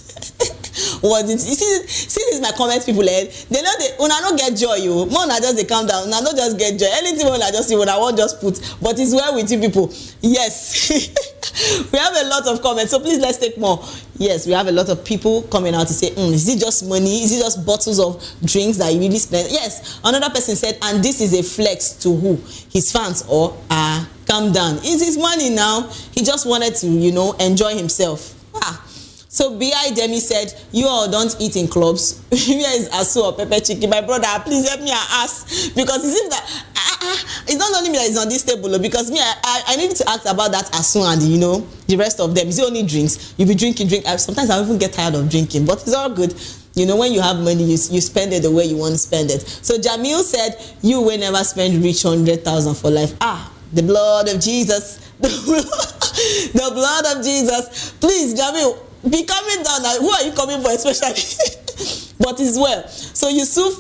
what you see this is my comments, people. They know they una no get joy. Una just they calm down. Una no just get joy. Anything una just see, una won't just put. But it's well with you people. Yes. We have a lot of comments, so please let's take more. Yes, we have a lot of people coming out to say, is it just money? Is it just bottles of drinks that you really spend? Yes. Another person said, and this is a flex to who? His fans or calm down. It's his money now. He just wanted to, enjoy himself. So B.I. Demi said, you all don't eat in clubs. Where is Asu or pepper chicken? My brother, please help me and ask. Because it seems that it's not only me that is on this table, because me, I need to ask about that Asu and the rest of them. Is it only drinks? You be drinking. Sometimes I even get tired of drinking, but it's all good. When you have money, you spend it the way you want to spend it. So Jamil said, you will never spend reach 100,000 for life. The blood of Jesus. The blood of Jesus. Please, Jamil, be coming down. Who are you coming for especially? But it's well. So Yusuf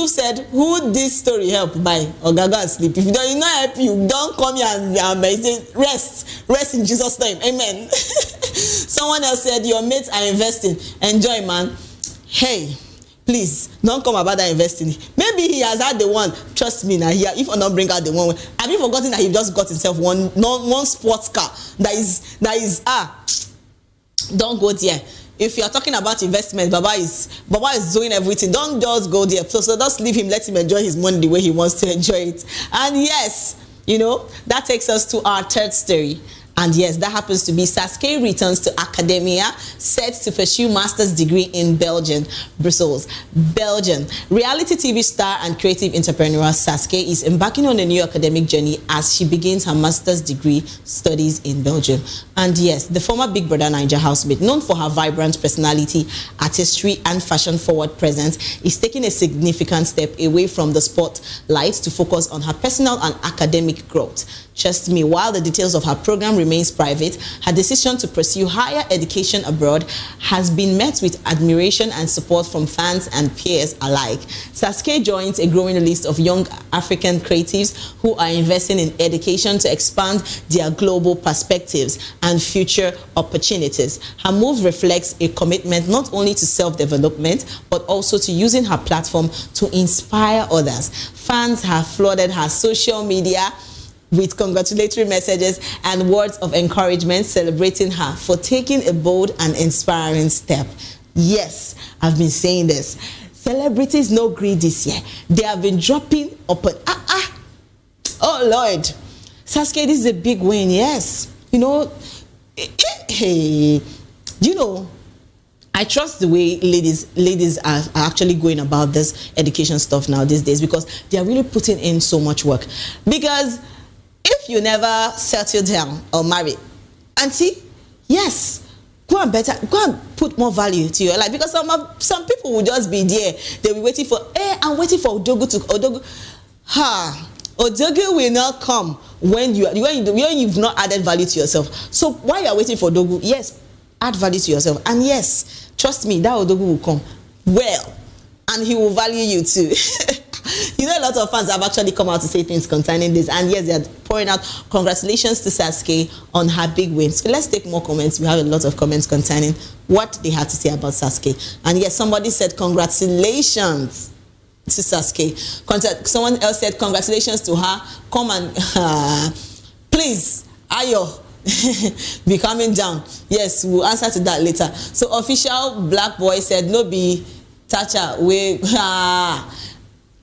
said, who this story helped by Ogaga and sleep? If you don't help you, don't come here and say, rest in Jesus' name. Amen. Someone else said, your mates are investing. Enjoy, man. Hey, please don't come about that investing. Maybe he has had the one. Trust me now. If I don't bring out the one, have you forgotten that he just got himself one sports car that is don't go there. If you are talking about investment, Baba is doing everything. Don't just go there. So just leave him, let him enjoy his money the way he wants to enjoy it. And yes, that takes us to our third story. And yes, that happens to be Sasuke returns to academia, set to pursue master's degree in Belgium, Brussels, Belgium. Reality TV star and creative entrepreneur Sasuke is embarking on a new academic journey as she begins her master's degree studies in Belgium. And yes, the former Big Brother Naija housemate, known for her vibrant personality, artistry, and fashion-forward presence, is taking a significant step away from the spotlight to focus on her personal and academic growth. Trust me, while the details of her program remains private, her decision to pursue higher education abroad has been met with admiration and support from fans and peers alike. Sasuke joins a growing list of young African creatives who are investing in education to expand their global perspectives and future opportunities. Her move reflects a commitment not only to self-development, but also to using her platform to inspire others. Fans have flooded her social media with congratulatory messages and words of encouragement, celebrating her for taking a bold and inspiring step. Yes, I've been saying this. Celebrities no greed this year. They have been dropping upon oh Lord, Sasuke, this is a big win. Yes, you know, hey, you know, I trust the way ladies are actually going about this education stuff now these days, because they are really putting in so much work. Because if you never settle down or marry, auntie, yes, go and put more value to your life, because some people will just be there. They'll be waiting for, I'm waiting for Odogu to Odogu. Odogu will not come when you've not added value to yourself. So while you're waiting for Odogu, yes, add value to yourself, and yes, trust me, that Odogu will come well, and he will value you too. You know, a lot of fans have actually come out to say things concerning this, and yes, they are pouring out congratulations to Sasuke on her big win. So let's take more comments. We have a lot of comments concerning what they had to say about Sasuke. And yes, somebody said congratulations to Sasuke. Someone else said congratulations to her. Come and please, Ayo, be coming down. Yes, we'll answer to that later. So official Black Boy said no be Tacha we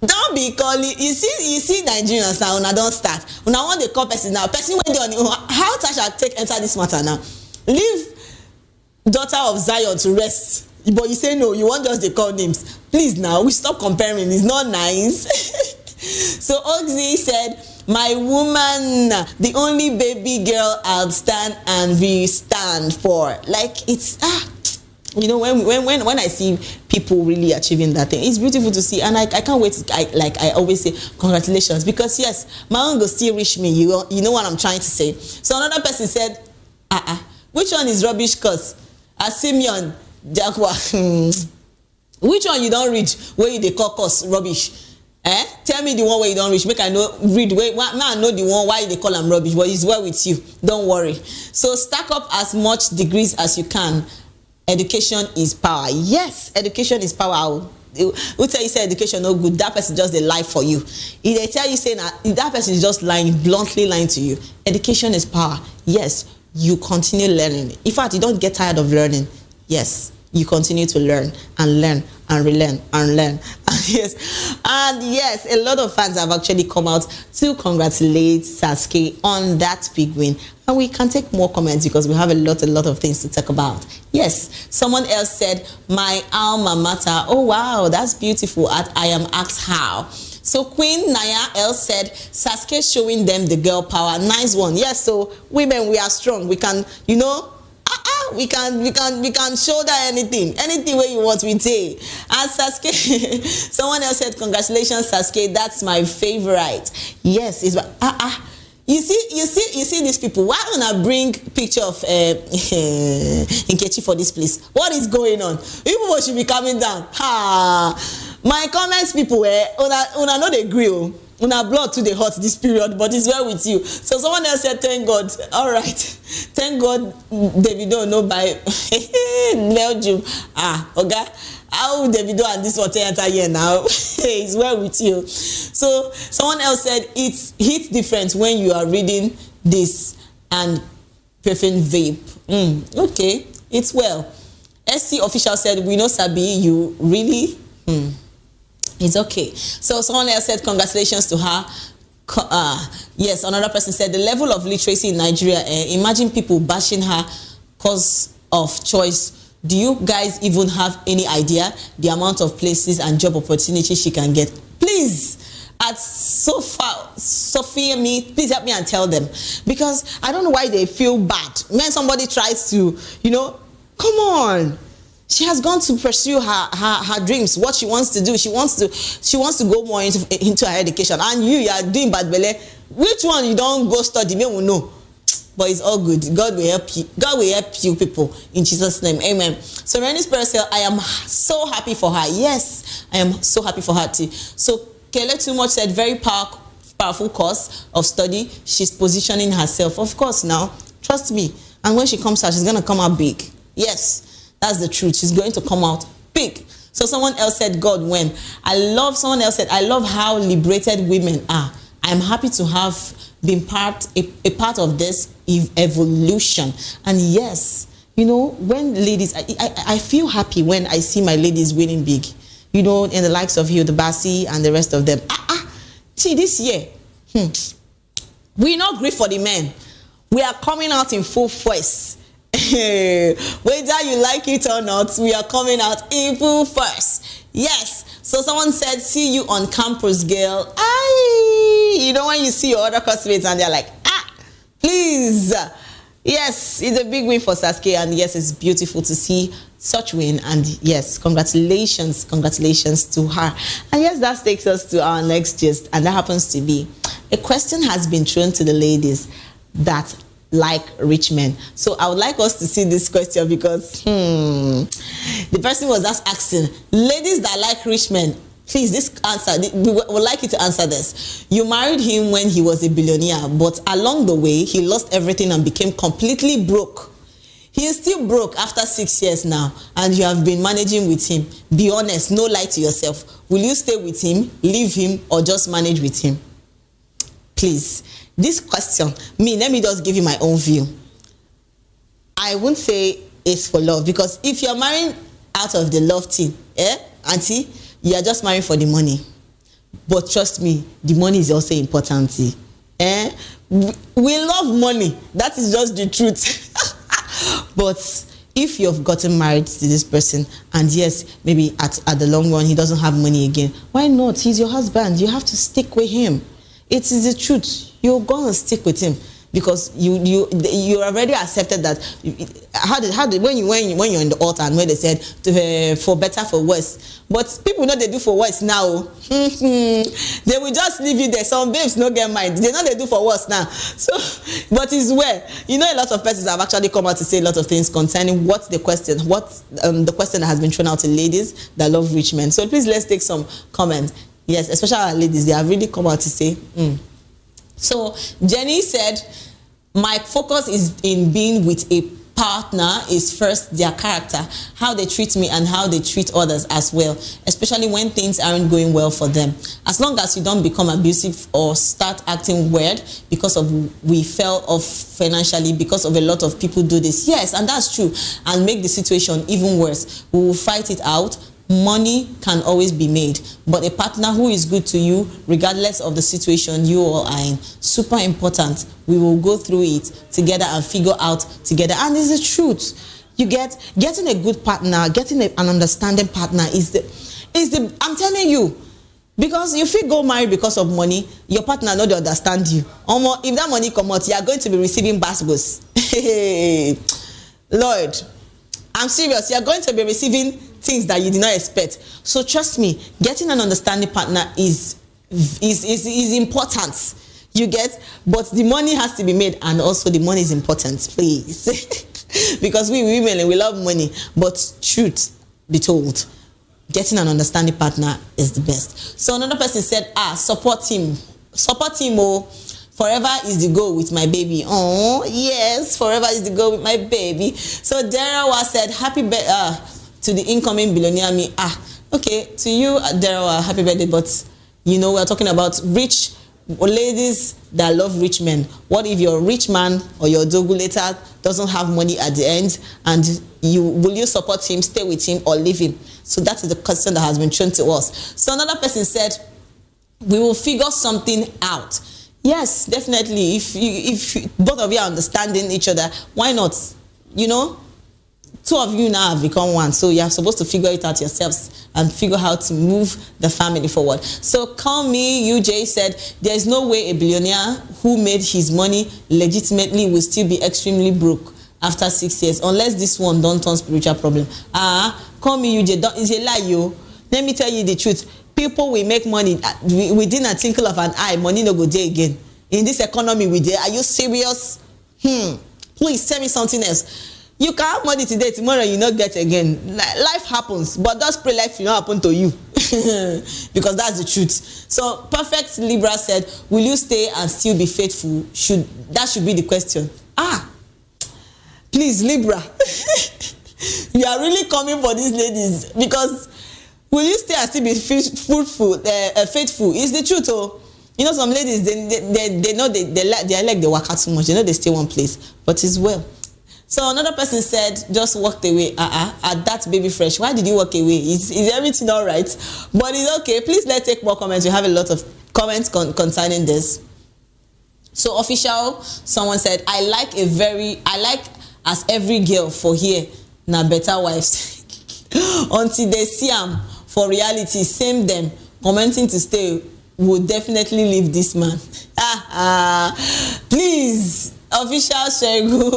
don't be calling. You see Nigerians now. Una don't start. Una want the call person now. Person when they on how Tasha take enter this matter now. Leave daughter of Zion to rest. But you say no. You want just the call names. Please now. We stop comparing. It's not nice. So Oxy said, my woman, the only baby girl I'll stand and we stand for. Like it's you know, when I see people really achieving that thing, it's beautiful to see, and I can't wait. Like I always say, congratulations, because yes, my own go still reach me. You know what I'm trying to say. So another person said, which one is rubbish? Cause Simeon Jakwa, which one you don't read where you they call cause rubbish? Tell me the one where you don't read. Make I know read where I know the one why they call them rubbish. But it's well with you. Don't worry. So stack up as much degrees as you can. Education is power. Yes, education is power. Who tell you say education no good? That person just a lie for you. If they tell you say that person is just lying, bluntly lying to you. Education is power. Yes, you continue learning. In fact, you don't get tired of learning. Yes, you continue to learn and learn and relearn and learn. And yes, a lot of fans have actually come out to congratulate Sasuke on that big win. And we can take more comments because we have a lot of things to talk about. Yes, someone else said, my alma mater. Oh, wow, that's beautiful. I am asked how. So Queen Naya L said, Sasuke showing them the girl power. Nice one. Yes, so women, we are strong. We can, you know, we can shoulder anything where you want, we take. And Sasuke, someone else said, congratulations, Sasuke. That's my favorite. Yes, it's You see these people. Why don't I bring picture of Nkechi for this place? What is going on? People should be coming down. My comments, people, una know they grill. Una blood to the hot this period, but it's well with you. So someone else said, thank God. All right. Thank God Davido no buy Belgium. Okay. How Davido and this water enter here now? It's well with you. So someone else said it hits different when you are reading this and preferring vape. Okay, it's well. SC official said, we know Sabi, you really it's okay. So someone else said congratulations to her. Yes, another person said the level of literacy in Nigeria, imagine people bashing her cause of choice. Do you guys even have any idea the amount of places and job opportunities she can get? Please, at Sophia, please help me and tell them, because I don't know why they feel bad when somebody tries to, come on. She has gone to pursue her dreams, what she wants to do. She wants to go more into her education. And you are doing bad belly. Which one you don't go study? Me will know. But it's all good. God will help you. God will help you people in Jesus' name. Amen. So Rennie's prayer said, I am so happy for her. Yes, I am so happy for her too. So Kele Too Much said, very powerful course of study. She's positioning herself. Of course now, trust me. And when she comes out, she's going to come out big. Yes. That's the truth. She's going to come out big. So someone else said, God, when? Someone else said, I love how liberated women are. I'm happy to have been a part of this evolution. And yes, when ladies, I feel happy when I see my ladies winning big. In the likes of the Bassi and the rest of them. See, this year, we not grieve for the men. We are coming out in full force. Whether you like it or not, we are coming out in full force. Yes. So someone said, see you on campus, girl. When you see your other classmates and they're like, please. Yes, it's a big win for Sasuke, and yes, it's beautiful to see such win. And yes, congratulations to her. And yes, that takes us to our next gist, and that happens to be a question has been thrown to the ladies that like rich men. So I would like us to see this question, because the person was just asking, ladies that like rich men, please, this answer, we would like you to answer this. You married him when he was a billionaire, but along the way, he lost everything and became completely broke. He is still broke after 6 years now, and you have been managing with him. Be honest, no lie to yourself. Will you stay with him, leave him, or just manage with him? Please. This question, let me just give you my own view. I wouldn't say it's for love, because if you're marrying out of the love thing, auntie, you are just marrying for the money. But trust me, the money is also important. We love money. That is just the truth. But if you've gotten married to this person, and yes, maybe at the long run, he doesn't have money again, why not? He's your husband. You have to stick with him. It is the truth. You're gonna stick with him, because you already accepted that. When you're in the altar, and when they said for better, for worse, but people know they do for worse now. They will just leave you there. Some babes no get mind. They know they do for worse now. So, but it's where a lot of persons have actually come out to say a lot of things concerning the question that has been thrown out to ladies that love rich men. So please, let's take some comments. Yes, especially our ladies, they have really come out to say. So Jenny said, my focus is in being with a partner is first their character, how they treat me and how they treat others as well, especially when things aren't going well for them. As long as you don't become abusive or start acting weird because we fell off financially, because of a lot of people do this. Yes, and that's true, and make the situation even worse. We will fight it out. Money can always be made, but a partner who is good to you, regardless of the situation you all are in, super important. We will go through it together and figure out together. And it's the truth. Getting a good partner, getting an understanding partner is the I'm telling you, because if you go marry because of money, your partner not understand you. If that money come out, you are going to be receiving basgos. Lord, I'm serious. You are going to be receiving things that you did not expect. So trust me, getting an understanding partner is important. You get, but the money has to be made, and also the money is important, please. Because we women, we love money, but truth be told, getting an understanding partner is the best. So another person said, support him, oh. Forever is the goal with my baby. Oh, yes, forever is the goal with my baby. So Derawa said, happy birthday to the incoming billionaire me. Okay, to you, Derawa, happy birthday. But, we're talking about rich ladies that love rich men. What if your rich man or your dogu later doesn't have money at the end, and will you support him, stay with him, or leave him? So that is the question that has been thrown to us. So another person said, we will figure something out. Yes, definitely. If both of you are understanding each other, why not? You know, two of you now have become one, so you are supposed to figure it out yourselves and figure how to move the family forward. So call me, UJ said, there is no way a billionaire who made his money legitimately will still be extremely broke after 6 years, unless this one don't turn spiritual problem. Call me, UJ, it's a lie, yo. Let me tell you the truth. People will make money within a twinkle of an eye. Money no go there again. In this economy we there. Are you serious? Please tell me something else. You can have money today, tomorrow you not get again. Life happens, but just pray life will not happen to you. Because that's the truth. So Perfect Libra said, will you stay and still be faithful? That should be the question. Please, Libra. You are really coming for these ladies, because will you stay and still be faithful? It's the truth, oh. You know, some ladies, they know they like they work out too much. They know they stay one place, but it's well. So another person said, just walked away. At that baby fresh. Why did you walk away? Is everything all right? But it's okay. Please let's take more comments. We have a lot of comments concerning this. So official, someone said, I like as every girl for here na better wives. Until they see them for reality, same them commenting to stay would definitely leave this man. Please, official Shegu,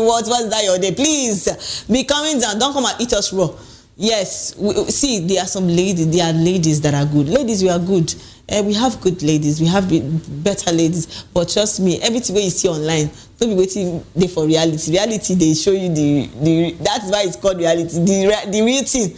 what's that your day? Please be coming down. Don't come and eat us raw. Yes, see, there are some ladies. There are ladies that are good. Ladies, we are good. We have good ladies. We have better ladies. But trust me, everything you see online, don't be waiting there for reality. Reality, they show you the that's why it's called reality. The real thing.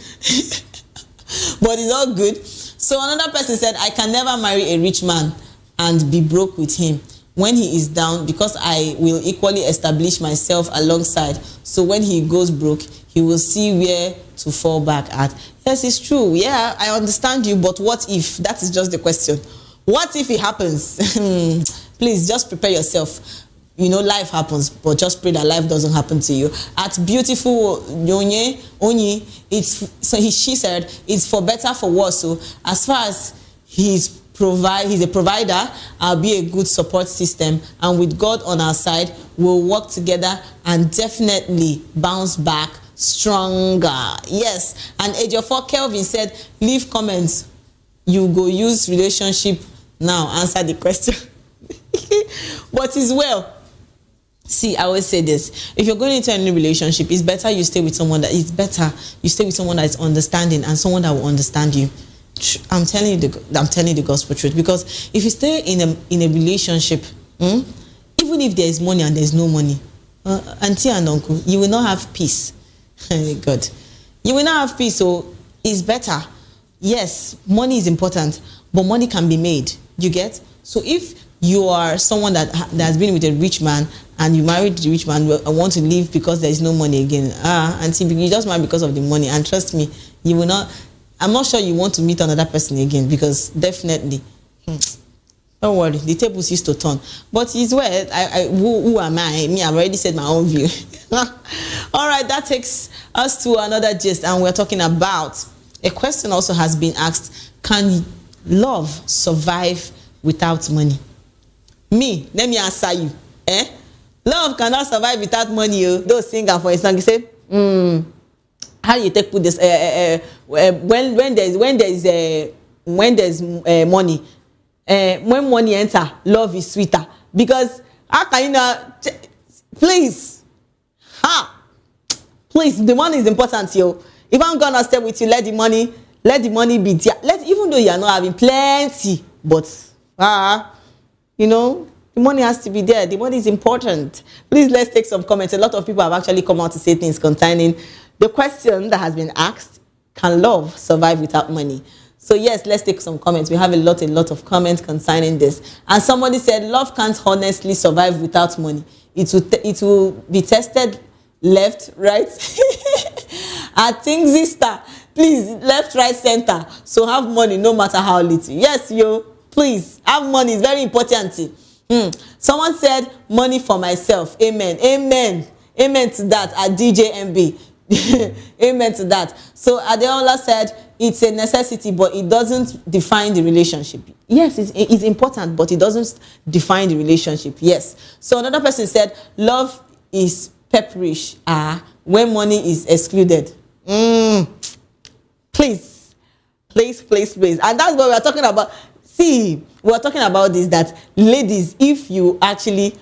But it's all good. So another person said, I can never marry a rich man and be broke with him when he is down, because I will equally establish myself alongside. So when he goes broke, he will see where to fall back at. Yes, it's true. Yeah, I understand you, but what if? That is just the question. What if it happens? Please just prepare yourself. You know, life happens, but just pray that life doesn't happen to you. At beautiful Onyi, she said, it's for better, for worse. So as far as he's a provider, I'll be a good support system, and with God on our side, we'll work together and definitely bounce back stronger. Yes. And Ejiofor Kelvin said, leave comments. You go use relationship now. Answer the question. But it's well. See, I always say this. If you're going into a new relationship, it's better you stay with someone that is better. You stay with someone that is understanding and someone that will understand you. I'm telling you the gospel truth. Because if you stay in a relationship, even if there is money and there is no money, auntie and uncle, you will not have peace. God, you will not have peace. So it's better. Yes, money is important, but money can be made. You get? So if you are someone that has been with a rich man and you married the rich man and want to leave because there is no money again, auntie, you just marry because of the money. And trust me, you will not. I'm not sure you want to meet another person again, because definitely, don't worry, the tables used to turn. But it's where who am I? Me, I've already said my own view. All right, that takes us to another gist, and we're talking about a question also has been asked: can love survive without money? Me, let me answer you. Love cannot survive without money. Those singers, for example, say, how do you put this? When there's money, when money enter, love is sweeter. Because how can you know? Please, please, the money is important, yo. If I'm gonna stay with you, let the money be there. Even though you are not having plenty, but you know, the money has to be there. The money is important. Please, let's take some comments. A lot of people have actually come out to say things concerning the question that has been asked: can love survive without money? So yes, let's take some comments. We have a lot of comments concerning this. And somebody said, love can't honestly survive without money. It will be tested left, right. I think sister, please, left, right, center. So have money no matter how little. Yes, yo, please have money. It's very important. Someone said, money for myself. Amen. Amen. Amen to that. At DJ MB. Amen to that. So Adeola said it's a necessity, but it doesn't define the relationship. Yes, it's important, but it doesn't define the relationship. Yes. So another person said love is pepperish when money is excluded. Please. And that's what we are talking about. See, we are talking about this, that ladies, if you actually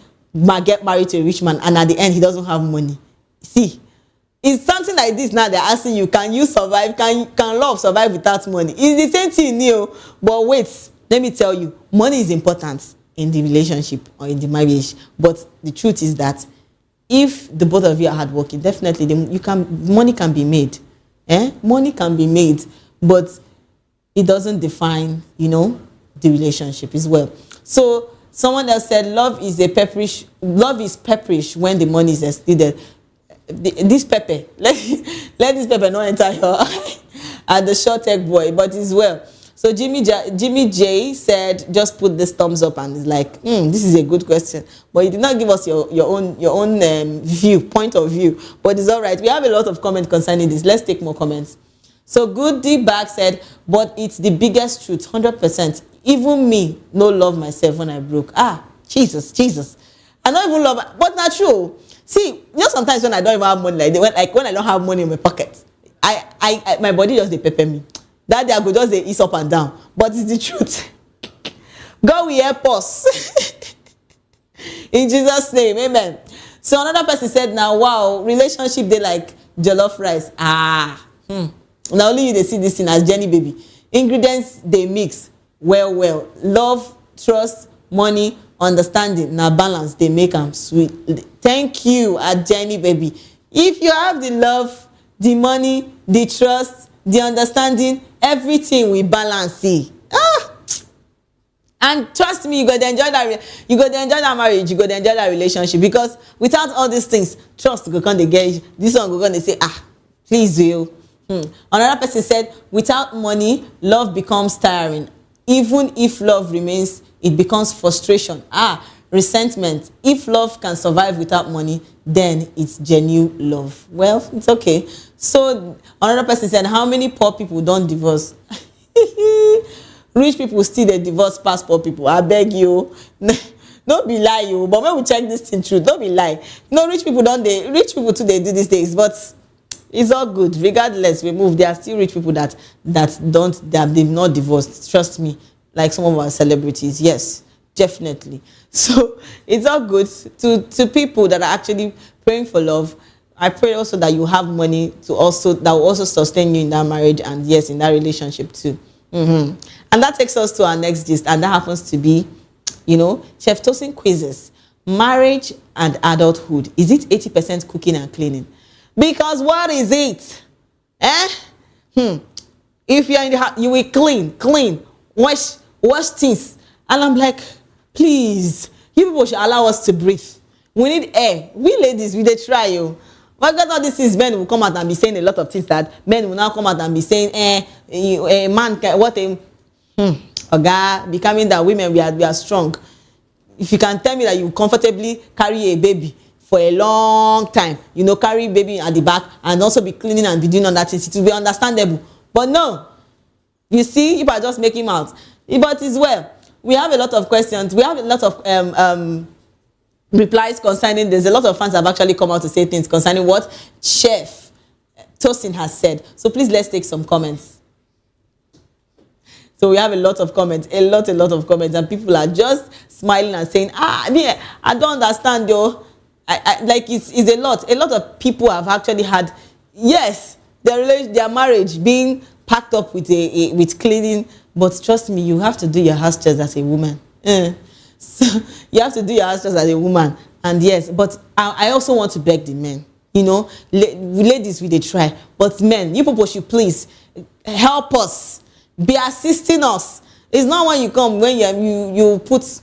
get married to a rich man and at the end he doesn't have money, see, it's something like this now. They're asking you, can you survive? Can love survive without money? It's the same thing, but wait, let me tell you, money is important in the relationship or in the marriage. But the truth is that if the both of you are hardworking, definitely money can be made. Money can be made, but it doesn't define, the relationship as well. So someone else said love is pepperish when the money is excluded. This pepper, let this pepper not enter your eye at the short tech boy, but as well. So Jimmy J said, just put this thumbs up, and it's like, this is a good question, but you did not give us your own point of view, but it's all right. We have a lot of comments concerning this. Let's take more comments. So Good D Bag said, but it's the biggest truth, 100%. Even me no love myself when I broke. Jesus, I don't even love, but not true. See, sometimes when I don't even have money, when I don't have money in my pocket, my body just pepper me. That day I go just ease up and down. But it's the truth. God will help us. In Jesus' name, amen. So another person said, now, wow, relationship, they like jollof rice. Now only you they see this thing as Jenny baby. Ingredients, they mix well. Love, trust, money, understanding, now balance, they make them sweet. Thank you, Jenny baby. If you have the love, the money, the trust, the understanding, everything we balance. See. And trust me, you got to enjoy that marriage, you got to enjoy that relationship, because without all these things, trust go come to get this one go going to say, please you. Another person said, without money, love becomes tiring. Even if love remains, it becomes frustration. Resentment. If love can survive without money, then it's genuine love. Well, it's okay. So another person said, how many poor people don't divorce? Rich people still they divorce past poor people. I beg you. Don't be lie you. But when we check this thing true, don't be lie. Rich people too they do these days, but it's all good. Regardless, we move. There are still rich people they've not divorced. Trust me. Like some of our celebrities. Yes, definitely. So it's all good to people that are actually praying for love. I pray also that you have money that will also sustain you in that marriage, and yes, in that relationship too. And that takes us to our next gist, and that happens to be, Chef Tosin quizzes. Marriage and adulthood. Is it 80% cooking and cleaning? Because what is it? If you're in the house, you will clean, wash things. And I'm like, please, you people should allow us to breathe. We need air. We ladies, we try you. But God, all these things, men will come out and be saying a lot of things that men will now come out and be saying, a man, becoming that women, we are strong. If you can tell me that you comfortably carry a baby for a long time, carry baby at the back and also be cleaning and be doing all that, it will be understandable. But no, you see, you are just making mouth. But as well, we have a lot of questions. We have a lot of replies concerning. There's a lot of fans have actually come out to say things concerning what Chef Tosin has said. So please, let's take some comments. So we have a lot of comments, a lot of comments, and people are just smiling and saying, I don't understand, yo. It's a lot. A lot of people have actually had, yes, their marriage being packed up with cleaning, but trust me, you have to do your house chores as a woman. So you have to do your house chores as a woman, and yes, but I also want to beg the men. Ladies, we try, but men, you people should please help us, be assisting us. It's not when you come when you put.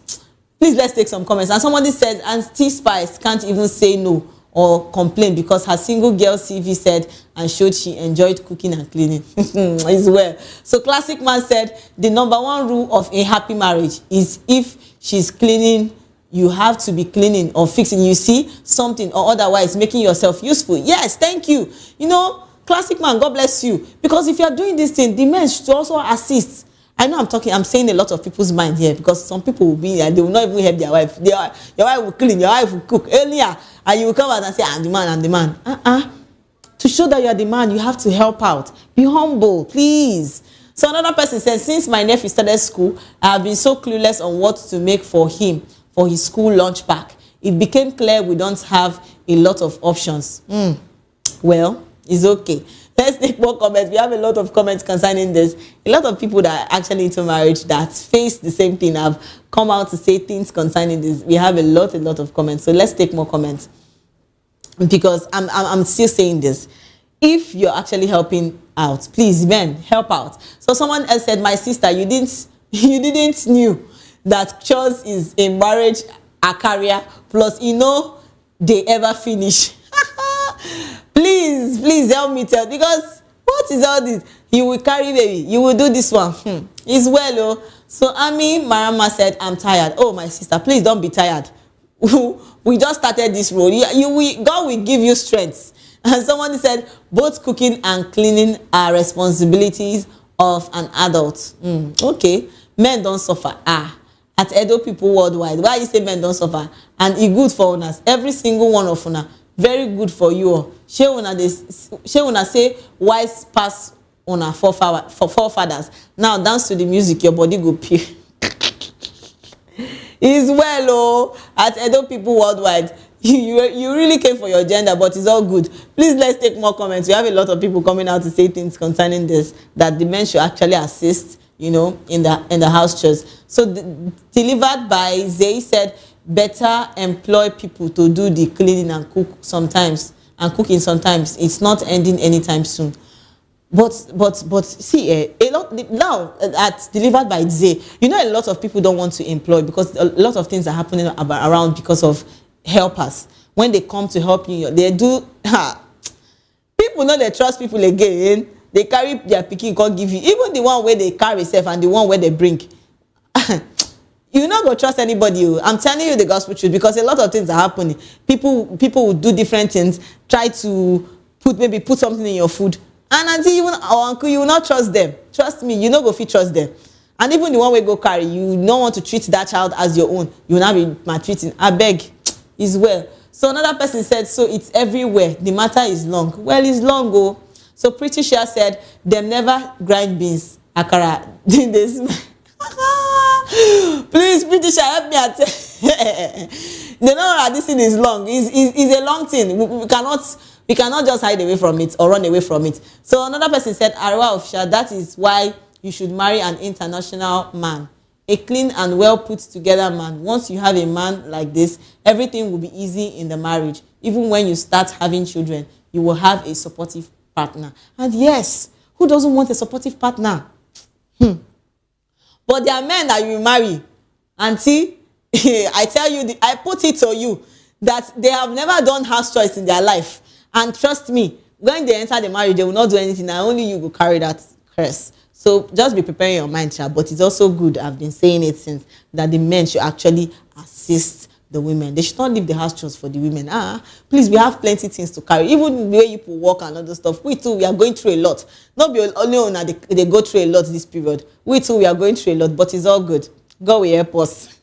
Please, let's take some comments. And somebody said, Auntie Spice can't even say no or complain because her single girl CV said and showed she enjoyed cooking and cleaning as well. So Classic Man said, the number one rule of a happy marriage is if she's cleaning you have to be cleaning or fixing. You see something or otherwise making yourself useful. Yes, thank you. You know, classic man, God bless you. Because if you are doing this thing, the men should also assist. I know I'm saying a lot of people's mind here, because some people will be and they will not even help their wife. Your wife will clean, your wife will cook earlier, and you will come out and say, I'm the man, I'm the man. To show that you are the man, you have to help out. Be humble, please. So another person says, since my nephew started school, I have been so clueless on what to make for him for his school lunch pack. It became clear we don't have a lot of options. Well, it's okay. Let's take more comments. We have a lot of comments concerning this. A lot of people that are actually into marriage that face the same thing have come out to say things concerning this. We have a lot of comments. So let's take more comments. Because I'm still saying this. If you're actually helping out, please, men, help out. So someone else said, my sister, you didn't knew that chores is a marriage, a career, plus they ever finish. Please help me tell, because what is all this? You will carry baby, you will do this one. It's well, oh. So Ami Marama said, I'm tired. Oh, my sister, please don't be tired. We just started this road. God will give you strength. And someone said, both cooking and cleaning are responsibilities of an adult. Okay, men don't suffer. At Edo people worldwide, why you say men don't suffer? And it good for us, every single one of una. Very good for you. She una say wise pass una forefathers. Now dance to the music, your body go pee. It's well, oh, at Edo people worldwide. You really came for your gender, but it's all good. Please, let's take more comments. We have a lot of people coming out to say things concerning this, that the men should actually assist, in the house chores. So delivered by Zay said, better employ people to do the cleaning and cooking sometimes. It's not ending anytime soon. But see, a lot now at delivered by Zay, a lot of people don't want to employ, because a lot of things are happening around because of helpers. When they come to help you, they do. People know they trust people again. They carry their pikin, can't give you. Even the one where they carry self and the one where they bring. You not go trust anybody. I'm telling you the gospel truth, because a lot of things are happening. People will do different things, try to put something in your food, and until you or uncle, you will not trust them. Trust me, you not go fit trust them. And even the one way go carry, you don't want to treat that child as your own. You will not be maltreating. I beg, is well. So another person said, so it's everywhere. The matter is long. Well, it's long, oh. So Pretty Share said, them never grind beans. Akara, did this. Please, Pretty Share, help me out. They know that this thing is long. It's a long thing. We cannot just hide away from it or run away from it. So another person said, Ariwa official, that is why you should marry an international man. A clean and well put together man. Once you have a man like this, everything will be easy in the marriage. Even when you start having children, you will have a supportive partner. And yes, who doesn't want a supportive partner? But there are men that you marry, auntie, I tell you, I put it to you, that they have never done house choice in their life. And trust me, when they enter the marriage, they will not do anything, and only you will carry that curse. So just be preparing your mind, child. But it's also good, I've been saying it since, that the men should actually assist the women. They should not leave the house chores for the women. Please, we have plenty things to carry. Even the way you work and other stuff, we too, we are going through a lot. Not be only on they go through a lot this period. We too, we are going through a lot, but it's all good. God will help us.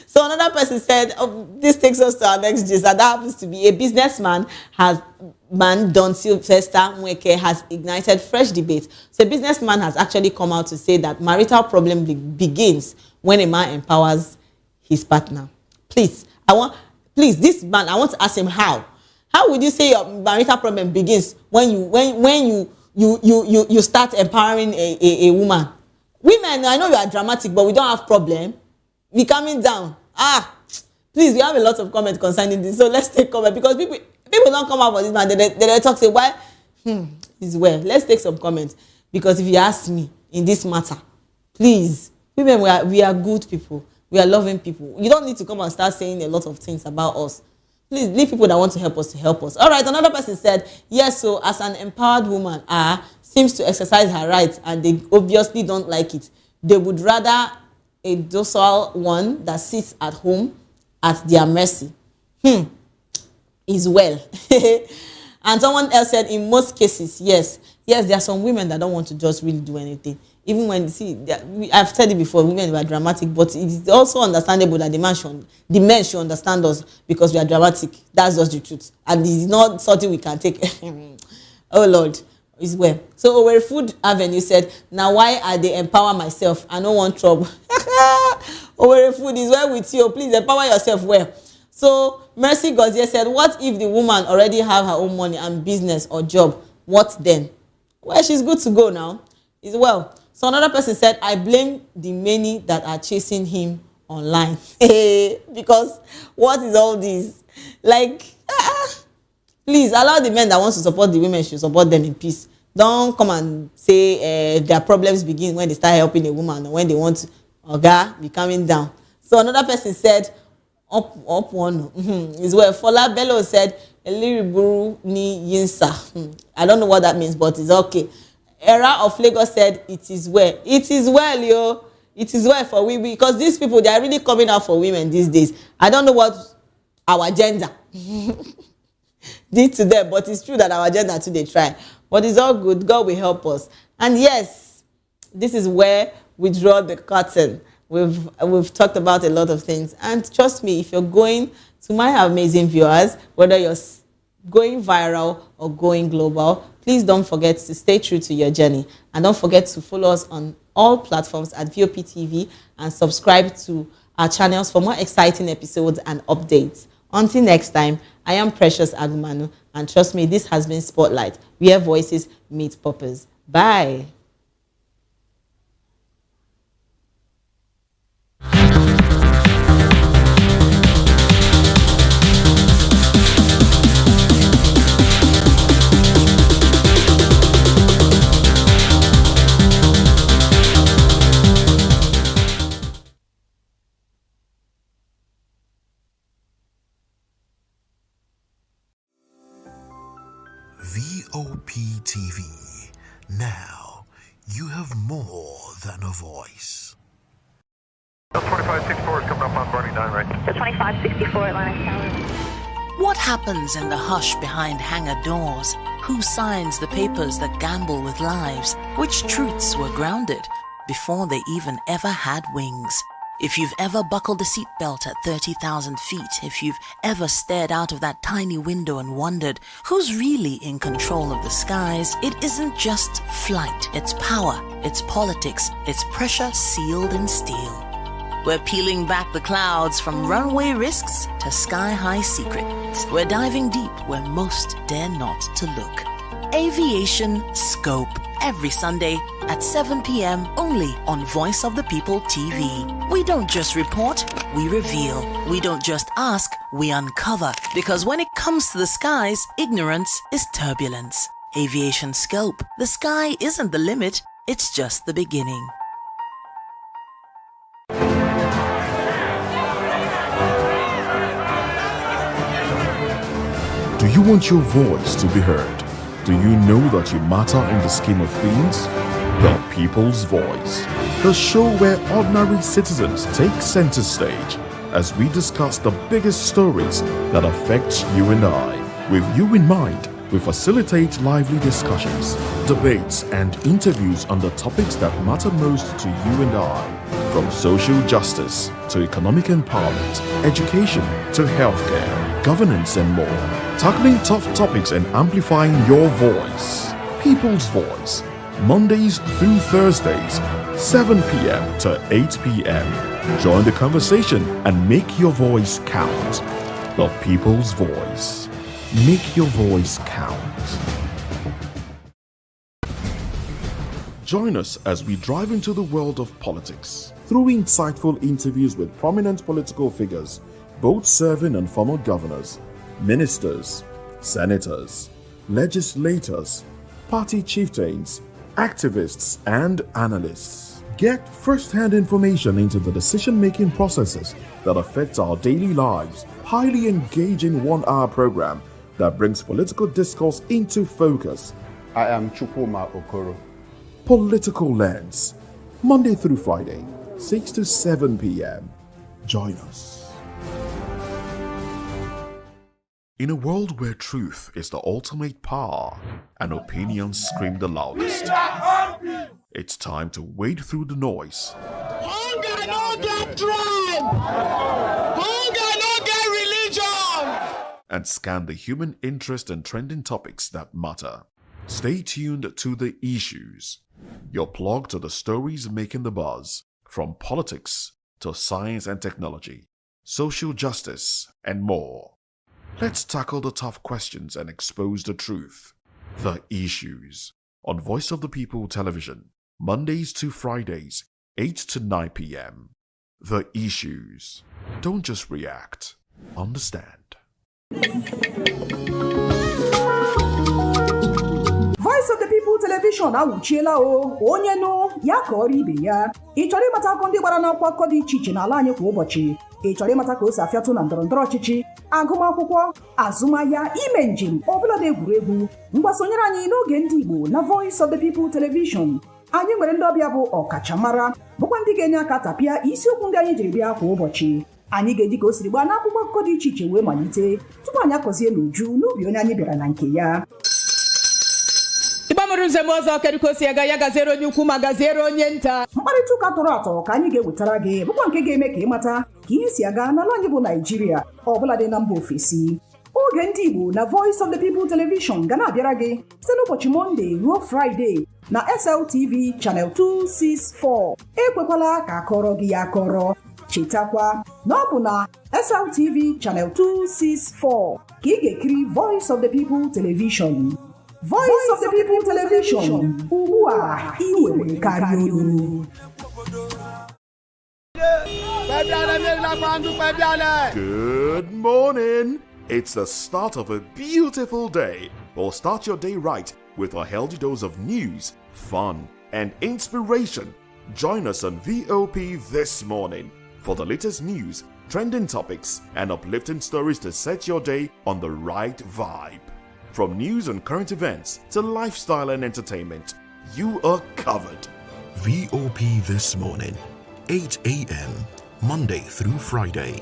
So another person said, this takes us to our next gist, and that happens to be a businessman Don Sylvester Mweke has ignited fresh debate. So a businessman has actually come out to say that marital problem begins when a man empowers his partner. Please, this man, I want to ask him how. How would you say your marital problem begins when you start empowering a woman? Women, I know you are dramatic, but we don't have problem. We coming down. Please, we have a lot of comments concerning this, so let's take comment, because people don't come out for this man. They talk, say, why? It's well. Let's take some comments, because if you ask me in this matter, please, women, we are good people. We are loving people. You don't need to come and start saying a lot of things about us. Please, leave people that want to help us to help us. All right, another person said, yes, so as an empowered woman seems to exercise her rights, and they obviously don't like it. They would rather a docile one that sits at home at their mercy is well. And someone else said, in most cases, yes, there are some women that don't want to just really do anything. Even when, I've said it before, women were dramatic, but it's also understandable that the men should understand us because we are dramatic. That's just the truth. And it's not something we can take. Oh Lord, it's well. So Owerri Food Avenue said, now why are they empower myself? I don't want trouble. Owerri Food is well with you. Please empower yourself well. So Mercy Gozier said, what if the woman already have her own money and business or job? What then? Well, she's good to go now. It's well. So another person said, I blame the many that are chasing him online. Because what is all this? Like, please allow the men that want to support the women should support them in peace. Don't come and say their problems begin when they start helping a woman or when they want to be coming down. So another person said, up one is well. Fola Bello said, Eliriburu ni yinsa. I don't know what that means, but it's okay. Era of Lagos said, it is well. It is well, yo. It is well for we because these people, they are really coming out for women these days. I don't know what our gender did to them, but it's true that our gender too, they try. But it's all good. God will help us. And yes, this is where we draw the curtain. We've talked about a lot of things. And trust me, if you're going to my amazing viewers, whether you're going viral or going global, please don't forget to stay true to your journey. And don't forget to follow us on all platforms at VOP TV and subscribe to our channels for more exciting episodes and updates. Until next time, I am Precious Agumanu, and trust me, this has been Spotlight, where voices meet purpose. Bye. VOP TV. Now, you have more than a voice. 2564 is coming up on Barney 9, right? 2564 Atlantic Tower. What happens in the hush behind hangar doors? Who signs the papers that gamble with lives? Which truths were grounded before they even ever had wings? If you've ever buckled a seatbelt at 30,000 feet, if you've ever stared out of that tiny window and wondered who's really in control of the skies, it isn't just flight, it's power, it's politics, it's pressure sealed in steel. We're peeling back the clouds from runway risks to sky-high secrets. We're diving deep where most dare not to look. Aviation Scope, every Sunday at 7 p.m. only on Voice of the People TV. We don't just report, we reveal. We don't just ask, we uncover. Because when it comes to the skies, ignorance is turbulence. Aviation Scope, the sky isn't the limit, it's just the beginning. Do you want your voice to be heard? Do you know that you matter in the scheme of things? The People's Voice, the show where ordinary citizens take center stage as we discuss the biggest stories that affect you and I. With you in mind, we facilitate lively discussions, debates, and interviews on the topics that matter most to you and I. From social justice to economic empowerment, education to healthcare, governance, and more. Tackling tough topics and amplifying your voice. People's Voice, Mondays through Thursdays, 7 p.m. to 8 p.m. Join the conversation and make your voice count. The People's Voice. Make your voice count. Join us as we drive into the world of politics through insightful interviews with prominent political figures, both serving and former governors, ministers, senators, legislators, party chieftains, activists, and analysts. Get first-hand information into the decision-making processes that affect our daily lives. Highly engaging 1-hour program that brings political discourse into focus. I am Chukwuma Okoro. Political Lens, Monday through Friday, 6 to 7 p.m. Join us. In a world where truth is the ultimate power and opinions scream the loudest, it's time to wade through the noise. Hunger no get tribe. Hunger no get religion. And scan the human interest and trending topics that matter. Stay tuned to The Issues, your plug to the stories making the buzz, from politics to science and technology, social justice, and more. Let's tackle the tough questions and expose the truth. The Issues, on Voice of the People Television, Mondays to Fridays, 8 to 9 p.m. The Issues. Don't just react, understand. Voice of the People Television awuchiela o onye nụ ya ka ọrụ ibe ya. Ị chọrọ ịmata akụkọ ndị gbara n'akwụkwọ akụkọ dị iche iche n'ala anyị kwa ụbọchị. Ị chọrọ ịmata ka o si afịatụ na ndọrọndọrọ ọchịchị, agụmakwụkwọ, azụmahịa, ime njem, ọbụladị egwuregwu. Mgbasonyere anyị n'oge ndị Igbo na Voice of the People Television. Anyị nwere ndị ọbịa bụ ọkachamara, bụkwa ndị ga-enye aka tapịa isiokwu ndị anyị jiri bịa kwa ụbọchị. Anyị ga-eji ka o siri gbaa n'akwụkwọ akụkọ dị iche iche wee malite tupu anyị akọzie n'uju n'ubi onye anyị bịara na nke ya. Ịgbamụrụ nzem ọzọ kedụkosi aga ya gaziere onye ukwu ma gaziere onye nta. Mkparịta ụka tọrọ atọ ka anyị ga-ewetara gị bụkwa nke ga-eme ka ịmata ka ihe si aga n'ala anyị bụ Naịjirịa ọbụladị na mba ofesi. Oge ndị Igbo na Voice of the People Television ga na-abịara gị site n'ụbọchị Mọnde ruo Fraịde na SLTV Channel 264. Ekwekwala ka akọrọ gị ya akọrọ. Chetakwa na ọ bụ na SLTV Channel 264 ka ị ga-ekiri Voice of the People Television. Voice of the People Television. Ugbu a ị nwere karịa olu. Good morning. It's the start of a beautiful day. We'll start your day right with a healthy dose of news, fun, and inspiration. Join us on VOP this morning for the latest news, trending topics, and uplifting stories to set your day on the right vibe. From news and current events to lifestyle and entertainment, you are covered. VOP This Morning, 8 a.m., Monday through Friday.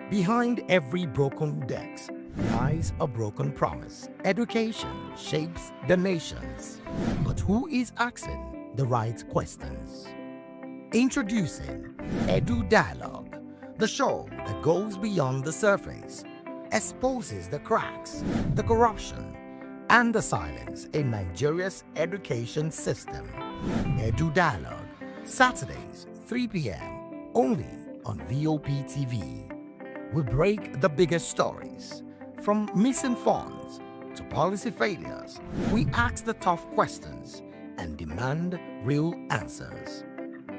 Behind every broken desk lies a broken promise. Education shapes the nations. But who is asking the right questions? Introducing Edu Dialogue, the show that goes beyond the surface, exposes the cracks, the corruption, and the silence in Nigeria's education system. Edu Dialogue, Saturdays, 3 p.m., only on VOP TV. We break the biggest stories, from missing funds to policy failures. We ask the tough questions and demand real answers.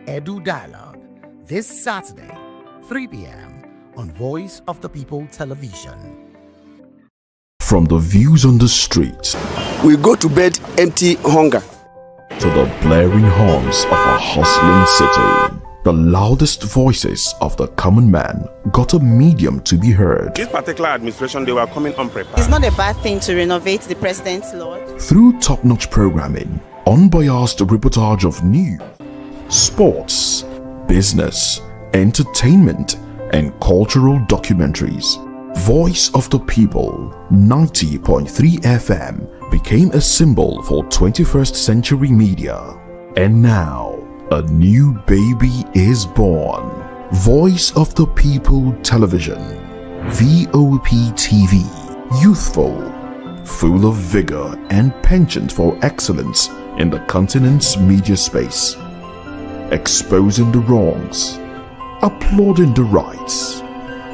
Edu Dialogue, this Saturday, 3 p.m. on Voice of the People Television. From the views on the street, we go to bed empty hunger, to the blaring horns of a hustling city, the loudest voices of the common man got a medium to be heard. This particular administration, they were coming unprepared. It's not a bad thing to renovate the president's lodge. Through top-notch programming, unbiased reportage of news, sports, business, entertainment, and cultural documentaries, Voice of the People 90.3 FM became a symbol for 21st century media. And now, a new baby is born. Voice of the People Television, VOP TV, youthful, full of vigor and penchant for excellence in the continent's media space, exposing the wrongs, applauding the rights,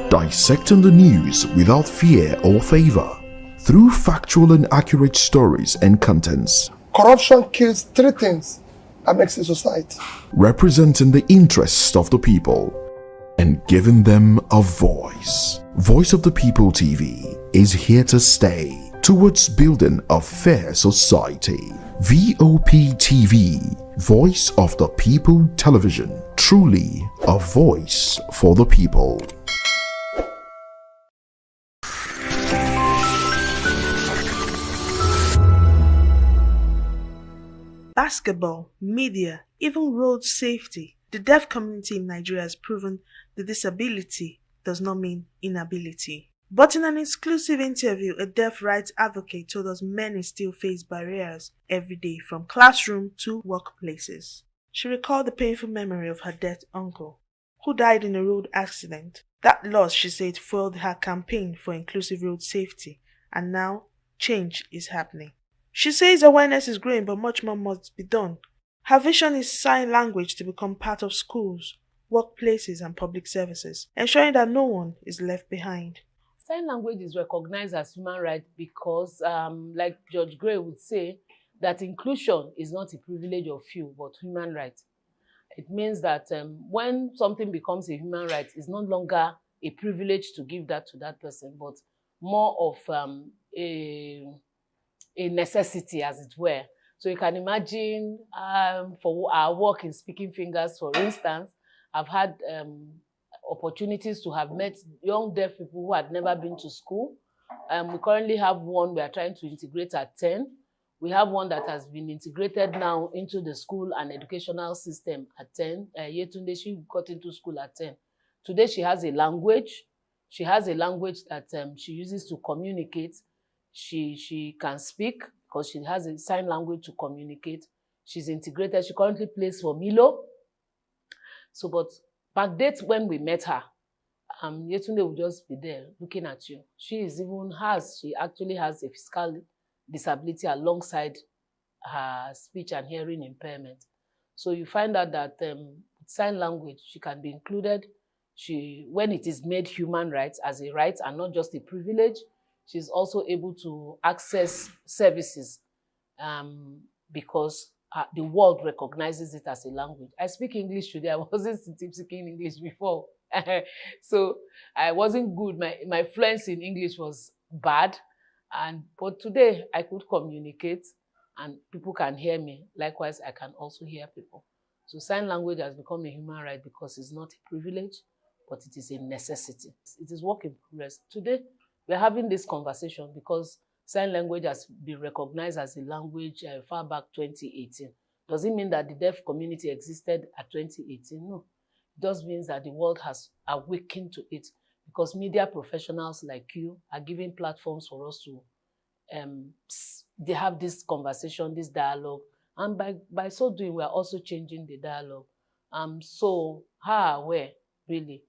dissecting the news without fear or favor, through factual and accurate stories and contents. Corruption kills three things that makes a society. Representing the interests of the people and giving them a voice. Voice of the People TV is here to stay towards building a fair society. VOP TV, Voice of the People Television, truly a voice for the people. basketball, media, even road safety. The deaf community in Nigeria has proven that disability does not mean inability. But in an exclusive interview, a deaf rights advocate told us many still face barriers every day from classroom to workplaces. She recalled the painful memory of her deaf uncle, who died in a road accident. That loss, she said, fueled her campaign for inclusive road safety, and now change is happening. She says awareness is growing, but much more must be done. Her vision is sign language to become part of schools, workplaces, and public services, ensuring that no one is left behind. Sign language is recognized as human right because, like George Gray would say, that inclusion is not a privilege of few, but human right. It means that when something becomes a human right, it's no longer a privilege to give that to that person, but more of a necessity, as it were. So you can imagine for our work in Speaking Fingers, for instance, I've had opportunities to have met young deaf people who had never been to school. We currently have one we are trying to integrate at 10. We have one that has been integrated now into the school and educational system at 10. Yetunde, she got into school at 10. Today she has a language. She has a language that she uses to communicate. She can speak because she has a sign language to communicate. She's integrated. She currently plays for Milo. So, but back date when we met her, Yetunde will just be there looking at you. She actually has a physical disability alongside her speech and hearing impairment. So you find out that sign language, she can be included. When it is made human rights as a right and not just a privilege, she's also able to access services because the world recognizes it as a language. I speak English today. I wasn't speaking English before. So I wasn't good. My fluency in English was bad. But today I could communicate and people can hear me. Likewise, I can also hear people. So sign language has become a human right because it's not a privilege, but it is a necessity. It is work in progress. Today, we're having this conversation because sign language has been recognized as a language far back 2018. Does it mean that the deaf community existed at 2018? No. It just means that the world has awakened to it because media professionals like you are giving platforms for us to they have this conversation, this dialogue, and by so doing, we are also changing the dialogue. So how aware, really,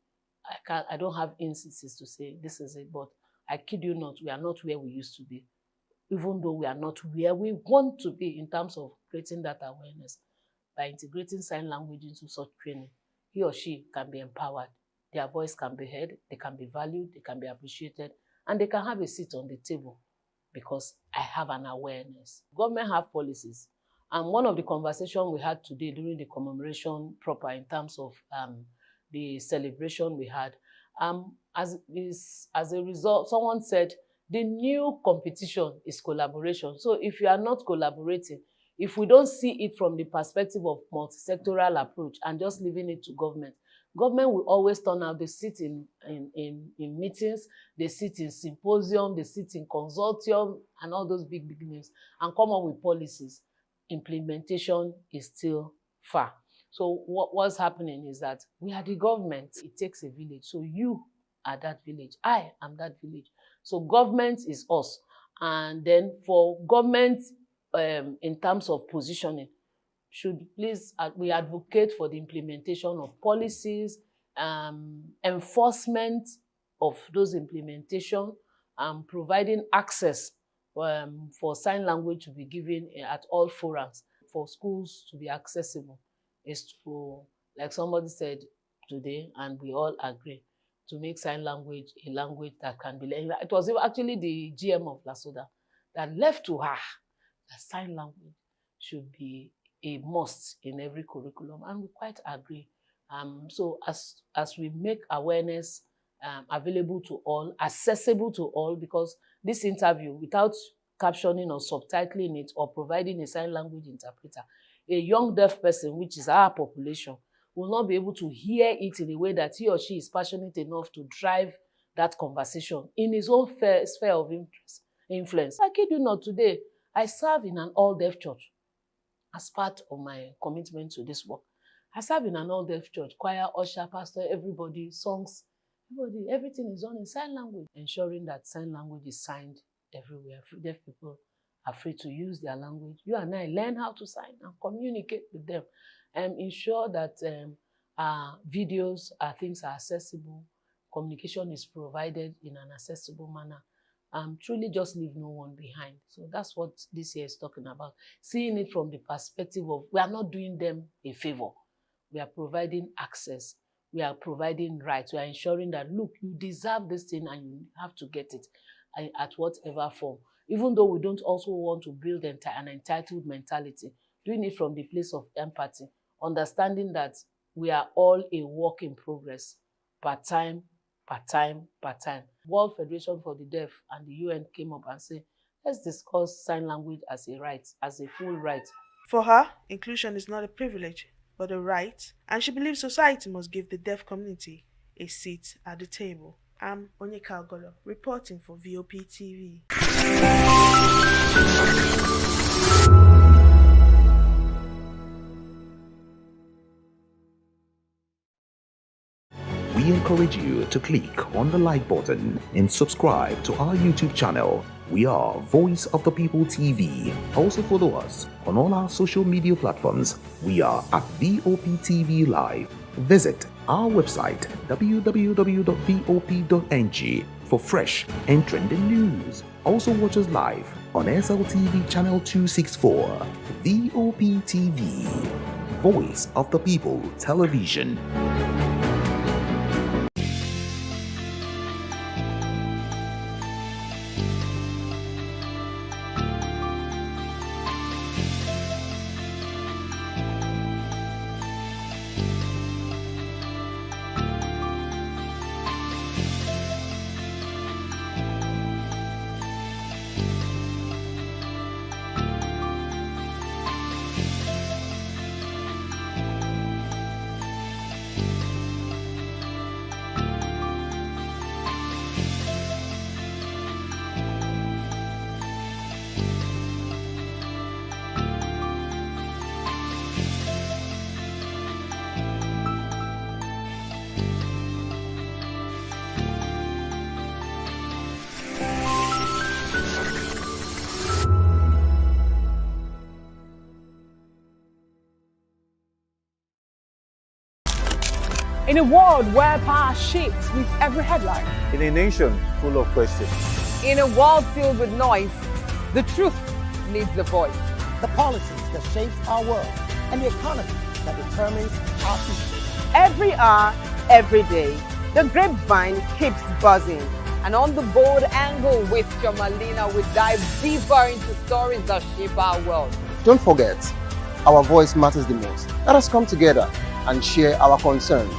I don't have instances to say this is it, but I kid you not, we are not where we used to be, even though we are not where we want to be in terms of creating that awareness. By integrating sign language into such training, he or she can be empowered. Their voice can be heard, they can be valued, they can be appreciated, and they can have a seat on the table because I have an awareness. Government have policies. And one of the conversations we had today during the commemoration proper in terms of the celebration we had, as a result, someone said, the new competition is collaboration. So if you are not collaborating, if we don't see it from the perspective of multi-sectoral approach and just leaving it to government, government will always turn out, they sit in meetings, they sit in symposium, they sit in consortium and all those big names and come up with policies. Implementation is still far. So what's happening is that we are the government. It takes a village. So you are that village. I am that village. So government is us. And then for government, in terms of positioning, should please, we advocate for the implementation of policies, enforcement of those implementation, providing access for sign language to be given at all forums, for schools to be accessible, is to, like somebody said today, and we all agree, to make sign language a language that can be learned. It was actually the GM of Ladoja that left to her that sign language should be a must in every curriculum, and we quite agree. So as we make awareness available to all, accessible to all, because this interview, without captioning or subtitling it or providing a sign language interpreter, a young deaf person, which is our population, will not be able to hear it in a way that he or she is passionate enough to drive that conversation in his own sphere of influence. I kid you not, today, I serve in an all-deaf church. as part of my commitment to this work. I serve in an all-deaf church, choir, usher, pastor, everybody, songs, everything is done in sign language, ensuring that sign language is signed everywhere. Deaf people are free to use their language. You and I learn how to sign and communicate with them and ensure that videos, things are accessible, communication is provided in an accessible manner. Truly just leave no one behind. So that's what this year is talking about. Seeing it from the perspective of we are not doing them a favor. We are providing access. We are providing rights. We are ensuring that, look, you deserve this thing and you have to get it at whatever form. Even though we don't also want to build an entitled mentality, doing it from the place of empathy, understanding that we are all a work in progress, part-time, part-time, part-time. World Federation for the Deaf and the UN came up and said, let's discuss sign language as a right, as a full right. For her, inclusion is not a privilege, but a right, and she believes society must give the deaf community a seat at the table. I'm Onyeka Ogolo, reporting for VOP TV. We encourage you to click on the like button and subscribe to our YouTube channel. We are Voice of the People TV. Also follow us on all our social media platforms. We are at VOP TV Live. Visit our website www.vop.ng for fresh and trending news. Also watch us live on SLTV channel 264. VOP TV, Voice of the People Television. In a world where power shapes with every headline. In a nation full of questions. In a world filled with noise, the truth needs a voice. The policies that shape our world and the economy that determines our future. Every hour, every day, the grapevine keeps buzzing. And on the bold angle with Jomalina, we dive deeper into stories that shape our world. Don't forget, our voice matters the most. Let us come together and share our concerns.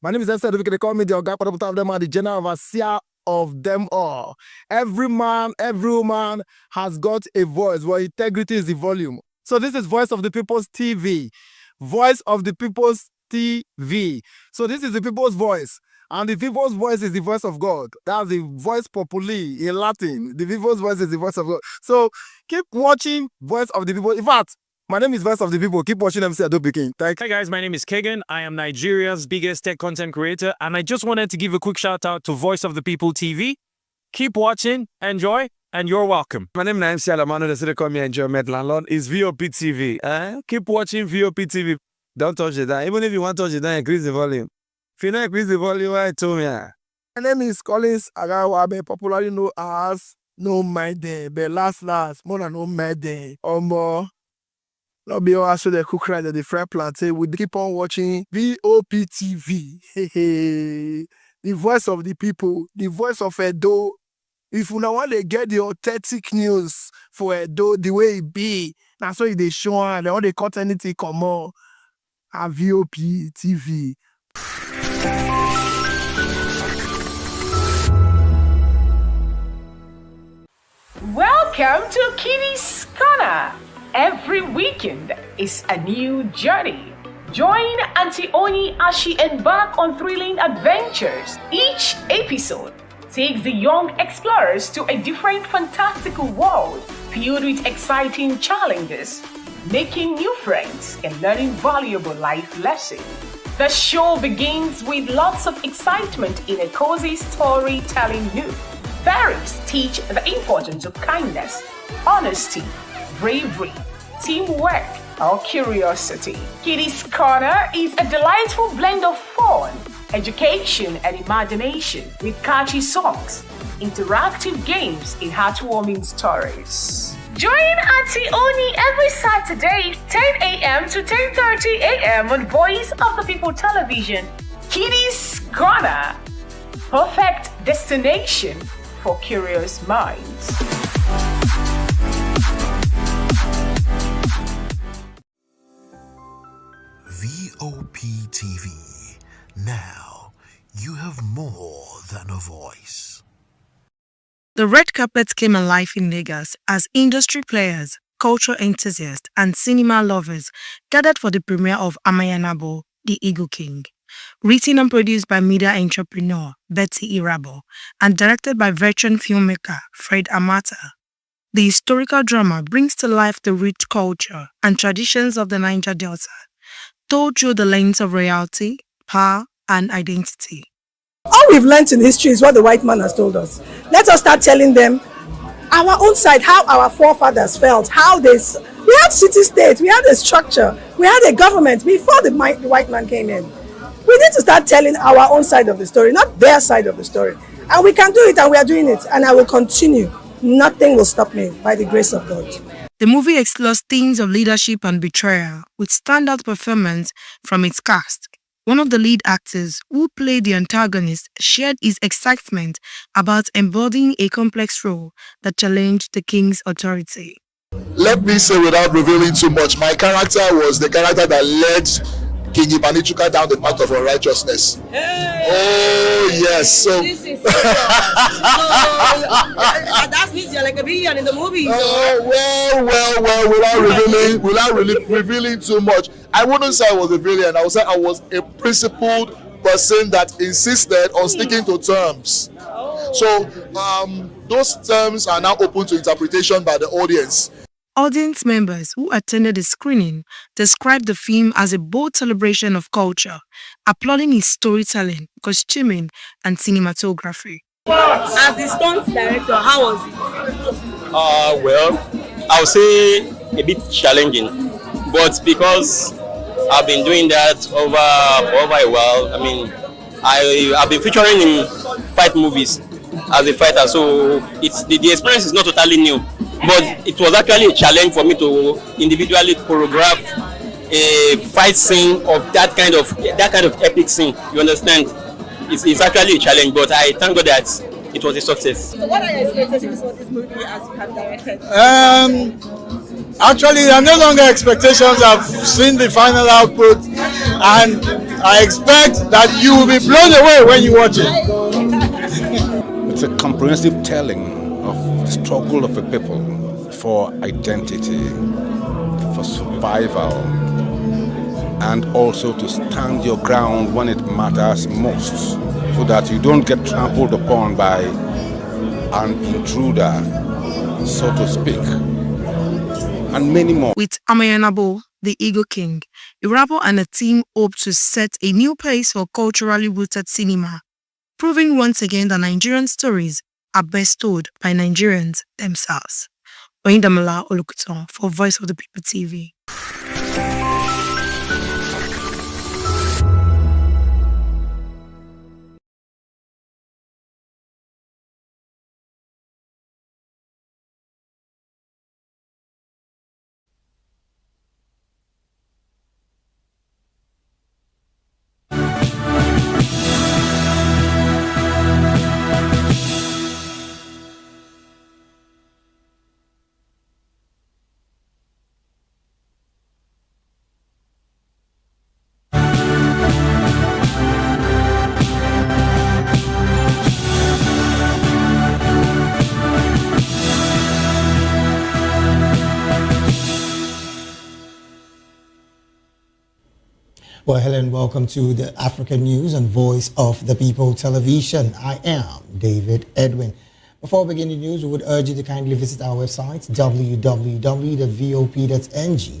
My name is Esther. They call me the Oga of them and the general overseer of them all. Every man, every woman has got a voice where integrity is the volume. So this is Voice of the People's TV. Voice of the People's TV. So this is the people's voice. And the people's voice is the voice of God. That's the voice populi in Latin. The people's voice is the voice of God. So keep watching Voice of the People. In fact, my name is Voice of the People. Keep watching MC Adobe King. Hi guys, my name is Kegan. I am Nigeria's biggest tech content creator. And I just wanted to give a quick shout out to Voice of the People TV. Keep watching, enjoy, and you're welcome. My name is MC Alamano. They say they call me Enjoyment Landlord. It's VOP TV. Keep watching VOP TV. Don't touch it down. Even if you want to touch it down, increase the volume. If you don't increase the volume, I told me. My name is Collins Agawabe, popularly known as No Maiden, but last, more than No Maiden. Or more. Not be all so the cook right at the fry plantain. We keep on watching VOP TV. The voice of the people, the voice of Edo. If you don't want to get the authentic news for Edo, the way it be, that's why they show and they want to cut anything come on. At VOP TV. Welcome to Kitty's Corner. Every weekend is a new journey. Join Auntie Oni as she embarks on thrilling adventures. Each episode takes the young explorers to a different fantastical world filled with exciting challenges, making new friends and learning valuable life lessons. The show begins with lots of excitement in a cozy storytelling mood. Fairies teach the importance of kindness, honesty, bravery, teamwork, or curiosity. Kitty's Corner is a delightful blend of fun, education, and imagination with catchy songs, interactive games, and heartwarming stories. Join Auntie Oni every Saturday, 10 a.m. to 10:30 a.m. on Voice of the People Television. Kitty's Corner, perfect destination for curious minds. VOP TV. Now you have more than a voice. The red carpet came alive in Lagos as industry players, culture enthusiasts, and cinema lovers gathered for the premiere of Amayanabo, The Eagle King. Written and produced by media entrepreneur Betty Irabo and directed by veteran filmmaker Fred Amata. The historical drama brings to life the rich culture and traditions of the Niger Delta, told through the lens of royalty, power, and identity. All we've learned in history is what the white man has told us. Let us start telling them our own side, how our forefathers felt, how they... We had city-states, we had a structure, we had a government before the white man came in. We need to start telling our own side of the story, not their side of the story. And we can do it, and we are doing it, and I will continue. Nothing will stop me by the grace of God. The movie explores themes of leadership and betrayal with standout performance from its cast. One of the lead actors who played the antagonist shared his excitement about embodying a complex role that challenged the king's authority. Let me say without revealing too much, my character was the character that led King Ibanichuka down the path of unrighteousness. Hey! Oh yes, so this is so that means you're like a villain in the movie. Well, without revealing too much, I wouldn't say I was a villain. I would say I was a principled person that insisted on sticking to terms. So those terms are now open to interpretation by the audience. Audience members who attended the screening described the film as a bold celebration of culture, applauding his storytelling, costuming, and cinematography. As the stunt director, how was it? Well, I would say a bit challenging, but because I've been doing that for over a while. I mean, I've been featuring in fight movies as a fighter, so it's the experience is not totally new. But it was actually a challenge for me to individually choreograph a fight scene of that kind of epic scene. You understand? It's actually a challenge, but I thank God that it was a success. So what are your expectations for this movie as you have directed? Actually, there are no longer expectations. I've seen the final output, and I expect that you will be blown away when you watch it. It's a comprehensive telling of the struggle of a people for identity, for survival, and also to stand your ground when it matters most, so that you don't get trampled upon by an intruder, so to speak, and many more. With Amayanabo, The Eagle King, Irabo and a team hope to set a new pace for culturally rooted cinema, proving once again that Nigerian stories are best told by Nigerians themselves. Oyindamola Olukutan for Voice of the People TV. Well, hello and welcome to the African News on Voice of the People Television. I am David Edwin. Before we begin the news, we would urge you to kindly visit our website, www.vop.ng,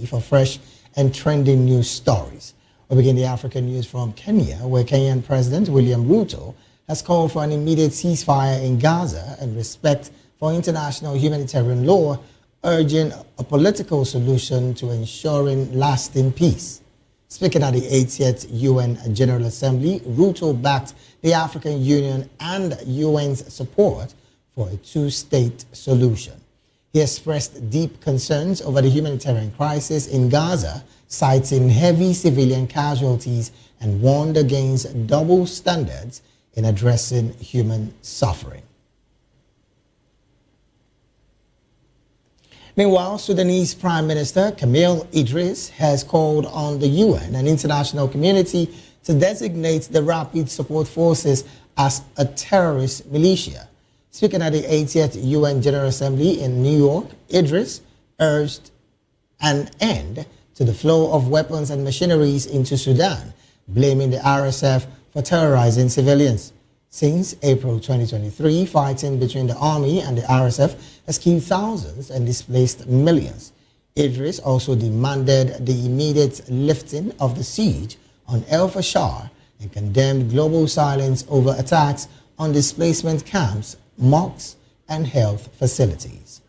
for fresh and trending news stories. We begin the African news from Kenya, where Kenyan President William Ruto has called for an immediate ceasefire in Gaza and respect for international humanitarian law, urging a political solution to ensuring lasting peace. Speaking at the 80th UN General Assembly, Ruto backed the African Union and UN's support for a two-state solution. He expressed deep concerns over the humanitarian crisis in Gaza, citing heavy civilian casualties, and warned against double standards in addressing human suffering. Meanwhile, Sudanese Prime Minister Camille Idris has called on the UN and international community to designate the Rapid Support Forces as a terrorist militia. Speaking at the 80th UN General Assembly in New York, Idris urged an end to the flow of weapons and machineries into Sudan, blaming the RSF for terrorizing civilians. Since April 2023, fighting between the army and the RSF has killed thousands and displaced millions. Idris also demanded the immediate lifting of the siege on El Fasher and condemned global silence over attacks on displacement camps, mosques, and health facilities.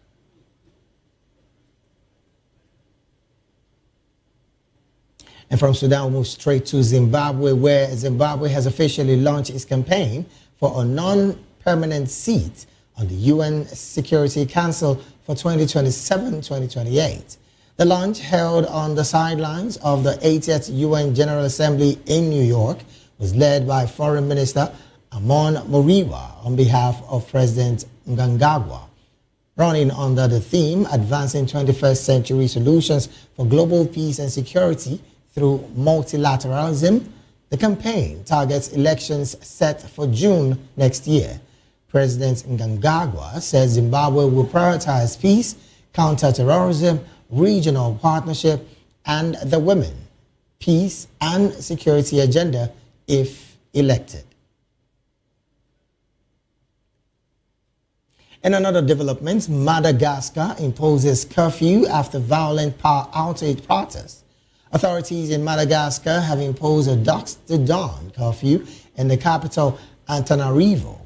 And from Sudan, we'll move straight to Zimbabwe, where Zimbabwe has officially launched its campaign for a non-permanent seat on the UN Security Council for 2027-2028. The launch, held on the sidelines of the 80th UN General Assembly in New York, was led by Foreign Minister Amon Muriwa on behalf of President Mnangagwa, running under the theme Advancing 21st Century Solutions for Global Peace and Security through Multilateralism. The campaign targets elections set for June next year. President Mnangagwa says Zimbabwe will prioritize peace, counter-terrorism, regional partnership, and the women, peace, and security agenda if elected. In another development, Madagascar imposes curfew after violent power outage protests. Authorities in Madagascar have imposed a dusk to dawn curfew in the capital Antananarivo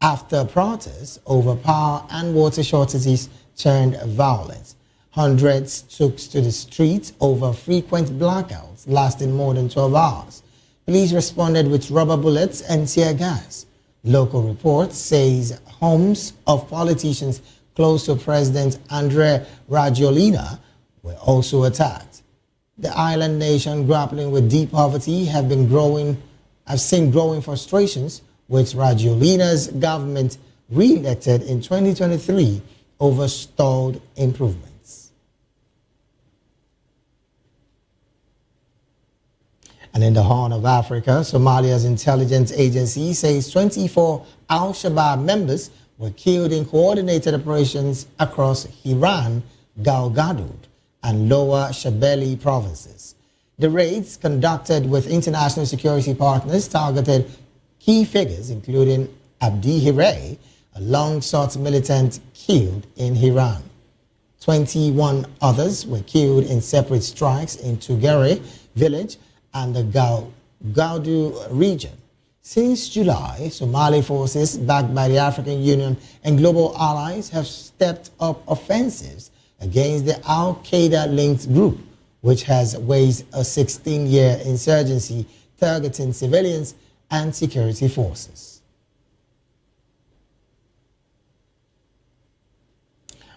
after protests over power and water shortages turned violent. Hundreds took to the streets over frequent blackouts lasting more than 12 hours. Police responded with rubber bullets and tear gas. Local reports says homes of politicians close to President André Rajoelina were also attacked. The island nation, grappling with deep poverty, have seen growing frustrations with Rajoelina's government re-elected in 2023 over stalled improvements. And in the Horn of Africa, Somalia's intelligence agency says 24 Al-Shabaab members were killed in coordinated operations across Hiran, Galgaduud, and Lower Shabelle provinces. The raids, conducted with international security partners, targeted key figures including Abdi Hire, a long-sought militant killed in Hiran. 21 others were killed in separate strikes in Tugere village and the Gaudu region. Since July, Somali forces backed by the African Union and global allies have stepped up offensives against the Al-Qaeda-linked group, which has waged a 16-year insurgency targeting civilians and security forces.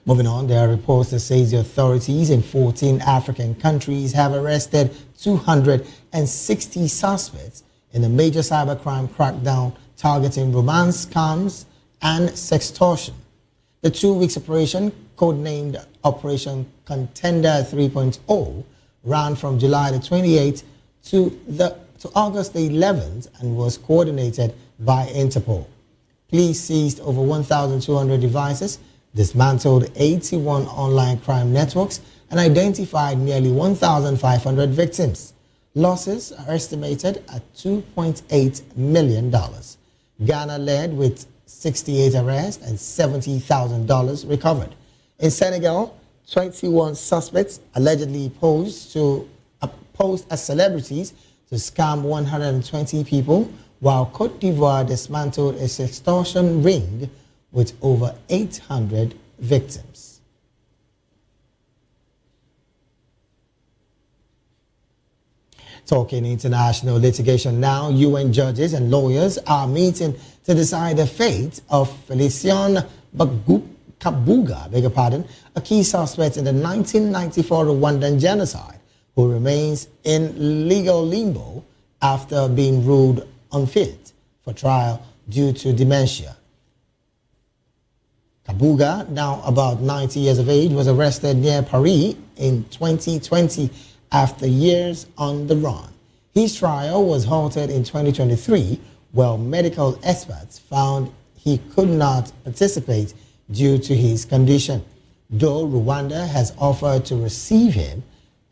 Moving on, there are reports that say the authorities in 14 African countries have arrested 260 suspects in a major cybercrime crackdown targeting romance scams and sextortion. The 2-week operation, codenamed Operation Contender 3.0, ran from July the 28th to August the 11th and was coordinated by Interpol. Police seized over 1,200 devices, dismantled 81 online crime networks, and identified nearly 1,500 victims. Losses are estimated at $2.8 million. Ghana led with 68 arrests and $70,000 recovered. In Senegal, 21 suspects allegedly posed as celebrities to scam 120 people, while Cote d'Ivoire dismantled its extortion ring with over 800 victims. Talking international litigation now, UN judges and lawyers are meeting to decide the fate of Felician Kabuga, a key suspect in the 1994 Rwandan genocide, who remains in legal limbo after being ruled unfit for trial due to dementia. Kabuga, now about 90 years of age, was arrested near Paris in 2020 after years on the run. His trial was halted in 2023, while medical experts found he could not participate due to his condition. Though Rwanda has offered to receive him,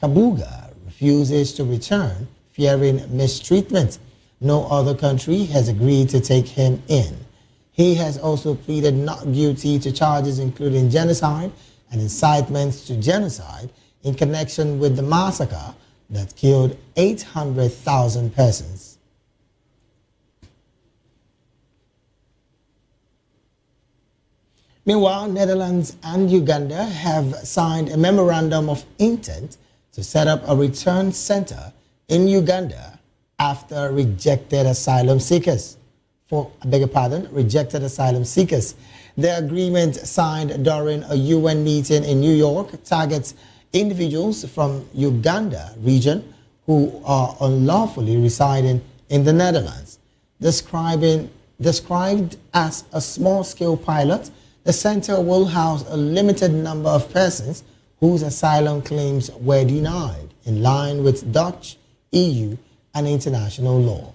Kabuga refuses to return, fearing mistreatment. No other country has agreed to take him in. He has also pleaded not guilty to charges including genocide and incitements to genocide in connection with the massacre that killed 800,000 persons. Meanwhile, Netherlands and Uganda have signed a memorandum of intent to set up a return center in Uganda after rejected asylum seekers. Rejected asylum seekers. The agreement signed during a UN meeting in New York targets individuals from Uganda region who are unlawfully residing in the Netherlands. Described as a small-scale pilot, the center will house a limited number of persons whose asylum claims were denied, in line with Dutch, EU, and international law.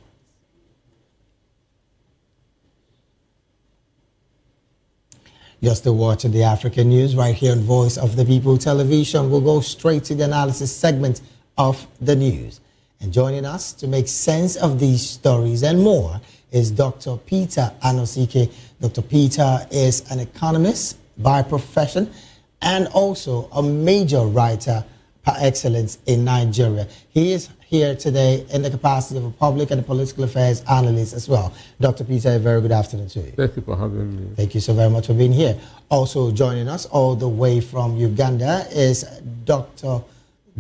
You're still watching the African news right here on Voice of the People Television. We'll go straight to the analysis segment of the news. And joining us to make sense of these stories and more is Dr. Peter Anosike. Dr. Peter is an economist by profession and also a major writer par excellence in Nigeria. He is here today in the capacity of a public and political affairs analyst as well. Dr. Peter, a very good afternoon to you. Thank you for having me. Thank you so very much for being here. Also joining us all the way from Uganda is Dr.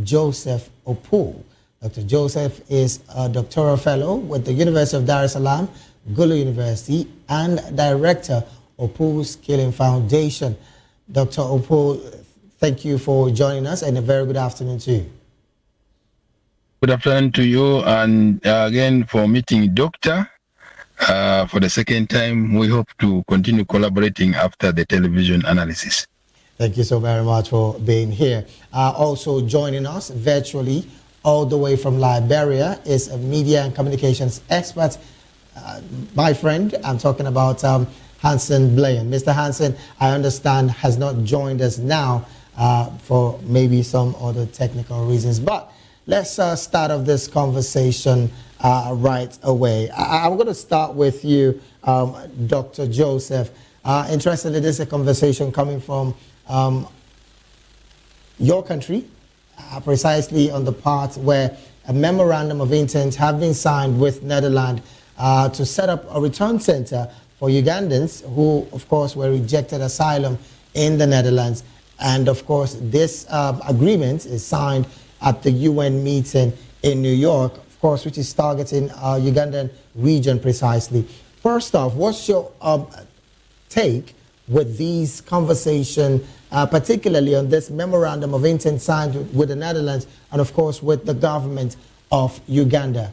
Joseph Opu. Dr. Joseph is a doctoral fellow with the University of Dar es Salaam, Gulu University, and director of Opu Skilling Foundation. Dr. Opu, thank you for joining us and a very good afternoon to you. Good afternoon to you, and again for meeting Doctor for the second time. We hope to continue collaborating after the television analysis. Thank you so very much for being here. Also joining us virtually all the way from Liberia is a media and communications expert. My friend, I'm talking about Hansen Blaine. Mr. Hansen, I understand, has not joined us now for maybe some other technical reasons, but let's start off this conversation right away. I'm going to start with you, Dr. Joseph. Interestingly, this is a conversation coming from your country, precisely on the part where a memorandum of intent have been signed with Netherlands to set up a return center for Ugandans who, of course, were rejected asylum in the Netherlands. And, of course, this agreement is signed at the UN meeting in New York, of course, which is targeting Ugandan region precisely. First off, what's your take with these conversations, particularly on this memorandum of intent signed with the Netherlands and, of course, with the government of Uganda?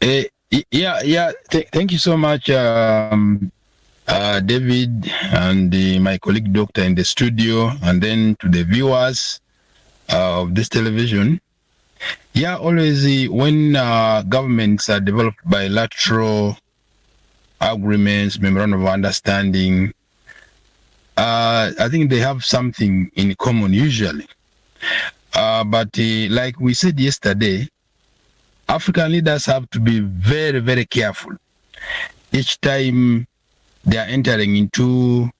Thank you so much, David, and my colleague Doctor in the studio, and then to the viewers of this television. Always when governments develop bilateral agreements, memorandum of understanding, I think they have something in common usually. But like we said yesterday, African leaders have to be very, very careful each time they are entering into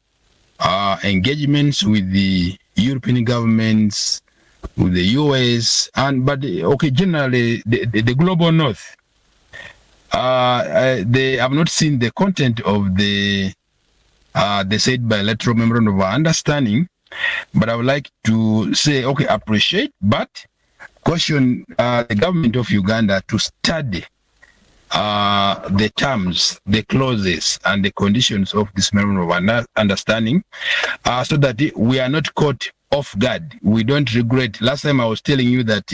engagements with the European governments, with the US, but generally the global north. They have not seen the content of the said bilateral memorandum of understanding, but I would like to say, appreciate, but caution the government of Uganda to study the terms, the clauses, and the conditions of this memorandum of understanding, so that we are not caught off guard. We don't regret. Last time I was telling you that,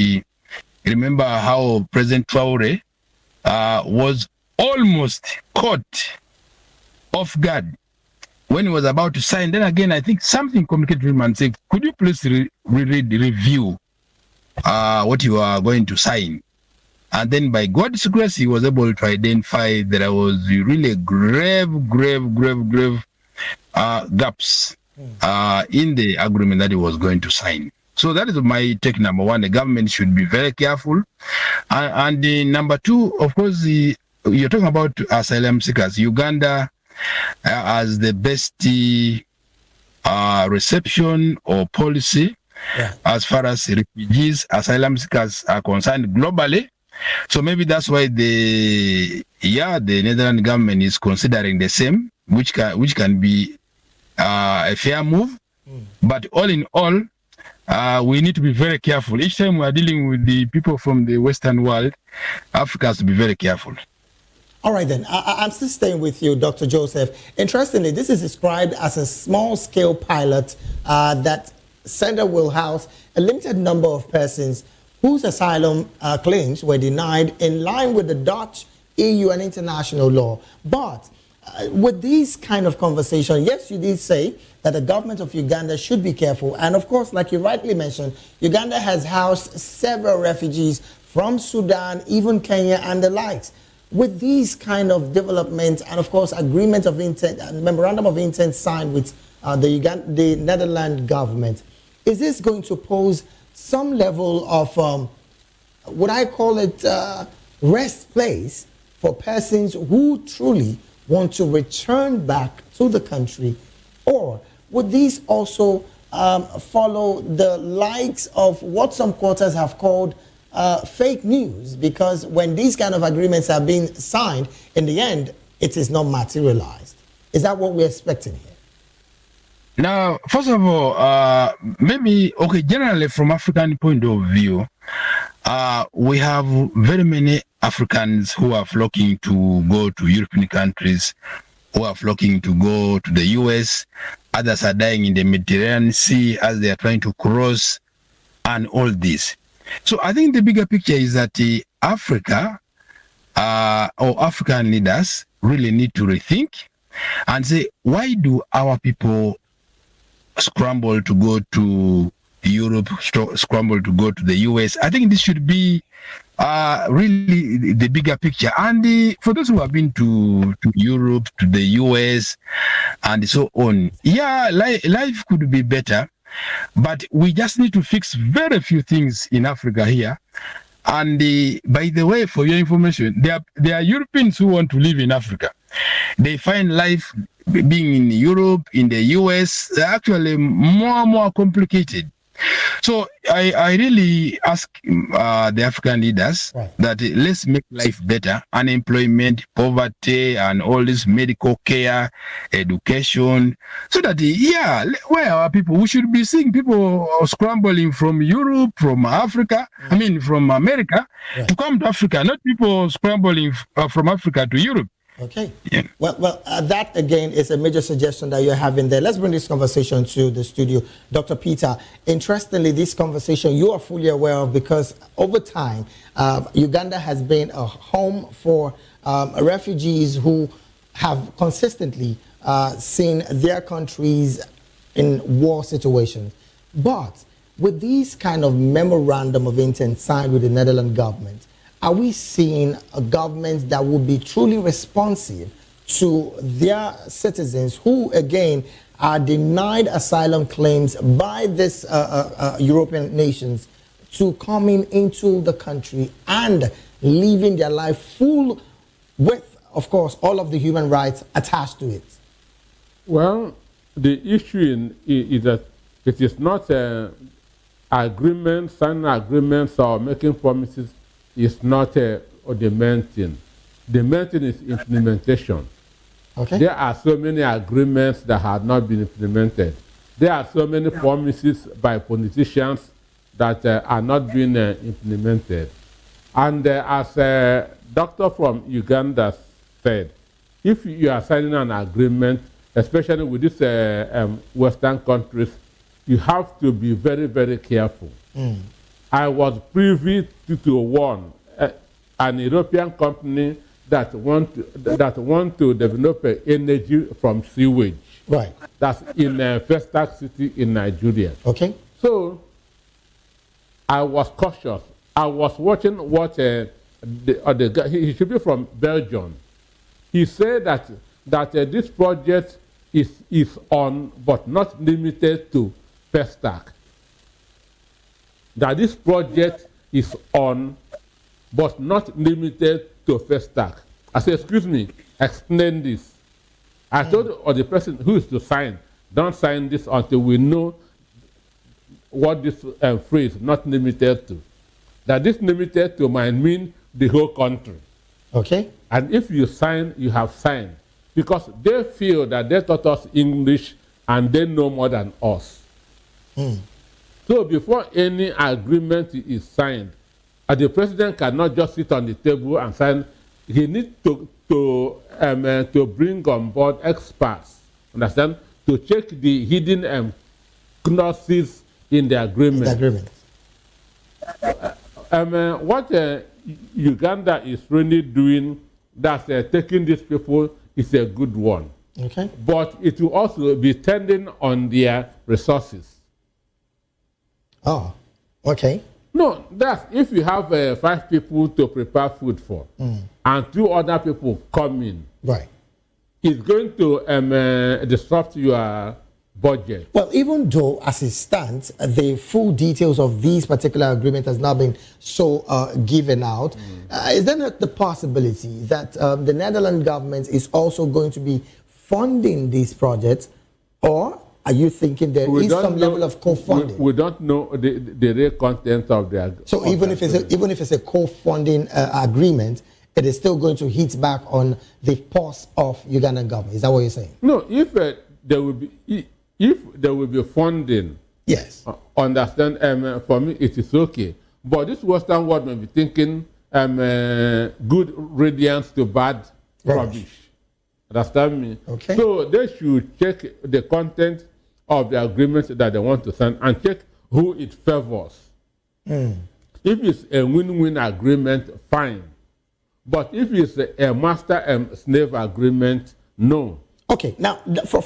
remember how President Traore was almost caught off guard when he was about to sign. Then again, I think something communicated to him and said, could you please review what you are going to sign? And then by God's grace, he was able to identify that there was really grave gaps in the agreement that he was going to sign. So that is my take number one. The government should be very careful. And number two, of course, you're talking about asylum seekers. Uganda has the best reception or policy as far as refugees, asylum seekers are concerned globally. So maybe that's why the Netherlands government is considering the same, which can be a fair move. But all in all, we need to be very careful. Each time we are dealing with the people from the Western world, Africa has to be very careful. All right, then. I'm still staying with you, Dr. Joseph. Interestingly, this is described as a small-scale pilot that center will house a limited number of persons whose asylum claims were denied in line with the Dutch, EU, and international law. But with these kind of conversations, yes, you did say that the government of Uganda should be careful. And of course, like you rightly mentioned, Uganda has housed several refugees from Sudan, even Kenya, and the likes. With these kind of developments and, of course, agreement of intent, memorandum of intent signed with the Netherlands government, is this going to pose some level of, would I call it, rest place for persons who truly want to return back to the country? Or would these also follow the likes of what some quarters have called fake news? Because when these kind of agreements are being signed, in the end, it is not materialized. Is that what we're expecting here? Now, first of all, maybe, generally from African point of view, we have very many Africans who are flocking to go to European countries, who are flocking to go to the US. Others are dying in the Mediterranean Sea as they are trying to cross, and all this. So I think the bigger picture is that Africa or African leaders really need to rethink and say, why do our people scramble to go to Europe, scramble to go to the US? I think this should be really the bigger picture. And for those who have been to Europe, to the US, and so on, life could be better, but we just need to fix very few things in Africa here. And by the way, for your information, there are Europeans who want to live in Africa. They find life being in Europe, in the US, actually more complicated. So I really ask the African leaders that let's make life better. Unemployment, poverty, and all this medical care, education, so that where are people? We should be seeing people scrambling from Europe, from Africa, from America to come to Africa, not people scrambling from Africa to Europe. Okay. Yeah. Well, that again is a major suggestion that you're having there. Let's bring this conversation to the studio. Dr. Peter, interestingly, this conversation you are fully aware of because over time, Uganda has been a home for refugees who have consistently seen their countries in war situations. But with these kind of memorandum of intent signed with the Netherlands government, are we seeing a government that would be truly responsive to their citizens who, again, are denied asylum claims by these European nations to coming into the country and living their life full with, of course, all of the human rights attached to it? Well, the issue is that it is not agreements, signing agreements or making promises is not the main thing. The main thing is implementation. Okay. There are so many agreements that have not been implemented. There are so many promises by politicians that are not being implemented. And as a doctor from Uganda said, if you are signing an agreement, especially with these Western countries, you have to be very, very careful. I was privy to one, an European company that want to develop energy from sewage. Right. That's in Festac City in Nigeria. Okay. So I was cautious. I was watching what the guy, he should be from Belgium. He said that this project is on, but not limited to Festac. That this project is on, but not limited to Festac. I said, excuse me, explain this. I told the person who is to sign, don't sign this until we know what this phrase, not limited to. That this limited to might mean the whole country. Okay. And if you sign, you have signed. Because they feel that they taught us English and they know more than us. So before any agreement is signed, the president cannot just sit on the table and sign. He needs to bring on board experts, understand, to check the hidden clauses in the agreement. What Uganda is really doing, that's taking these people, is a good one. Okay. But it will also be tending on their resources. Oh, okay. No, that's if you have 5 people to prepare food for, and 2 other people come in. Right. It's going to disrupt your budget. Well, even though, as it stands, the full details of these particular agreement has not been so given out, is there not the possibility that the Netherlands government is also going to be funding these projects, or are you thinking there is some level of co-funding? We don't know the real content of the agreement. So even if it's a co-funding agreement, it is still going to hit back on the purse of Ugandan government. Is that what you're saying? No, if there will be funding, yes, understand. For me, it is okay. But this Western world may be thinking good radiance to bad rubbish. Understand me? Okay. So they should check the content of the agreement that they want to sign and check who it favors. If it's a win-win agreement, fine. But if it's a master and slave agreement, no. Okay, now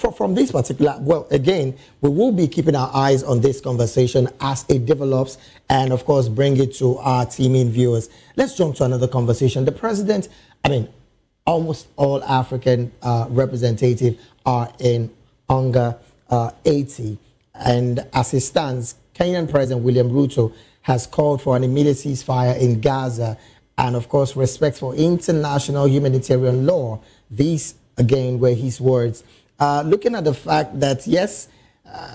from this particular, well, again, we will be keeping our eyes on this conversation as it develops and, of course, bring it to our teaming viewers. Let's jump to another conversation. The president, almost all African representatives are in hunger 80. And as it stands, Kenyan President William Ruto has called for an immediate ceasefire in Gaza and, of course, respect for international humanitarian law. These, again, were his words. Looking at the fact that, yes,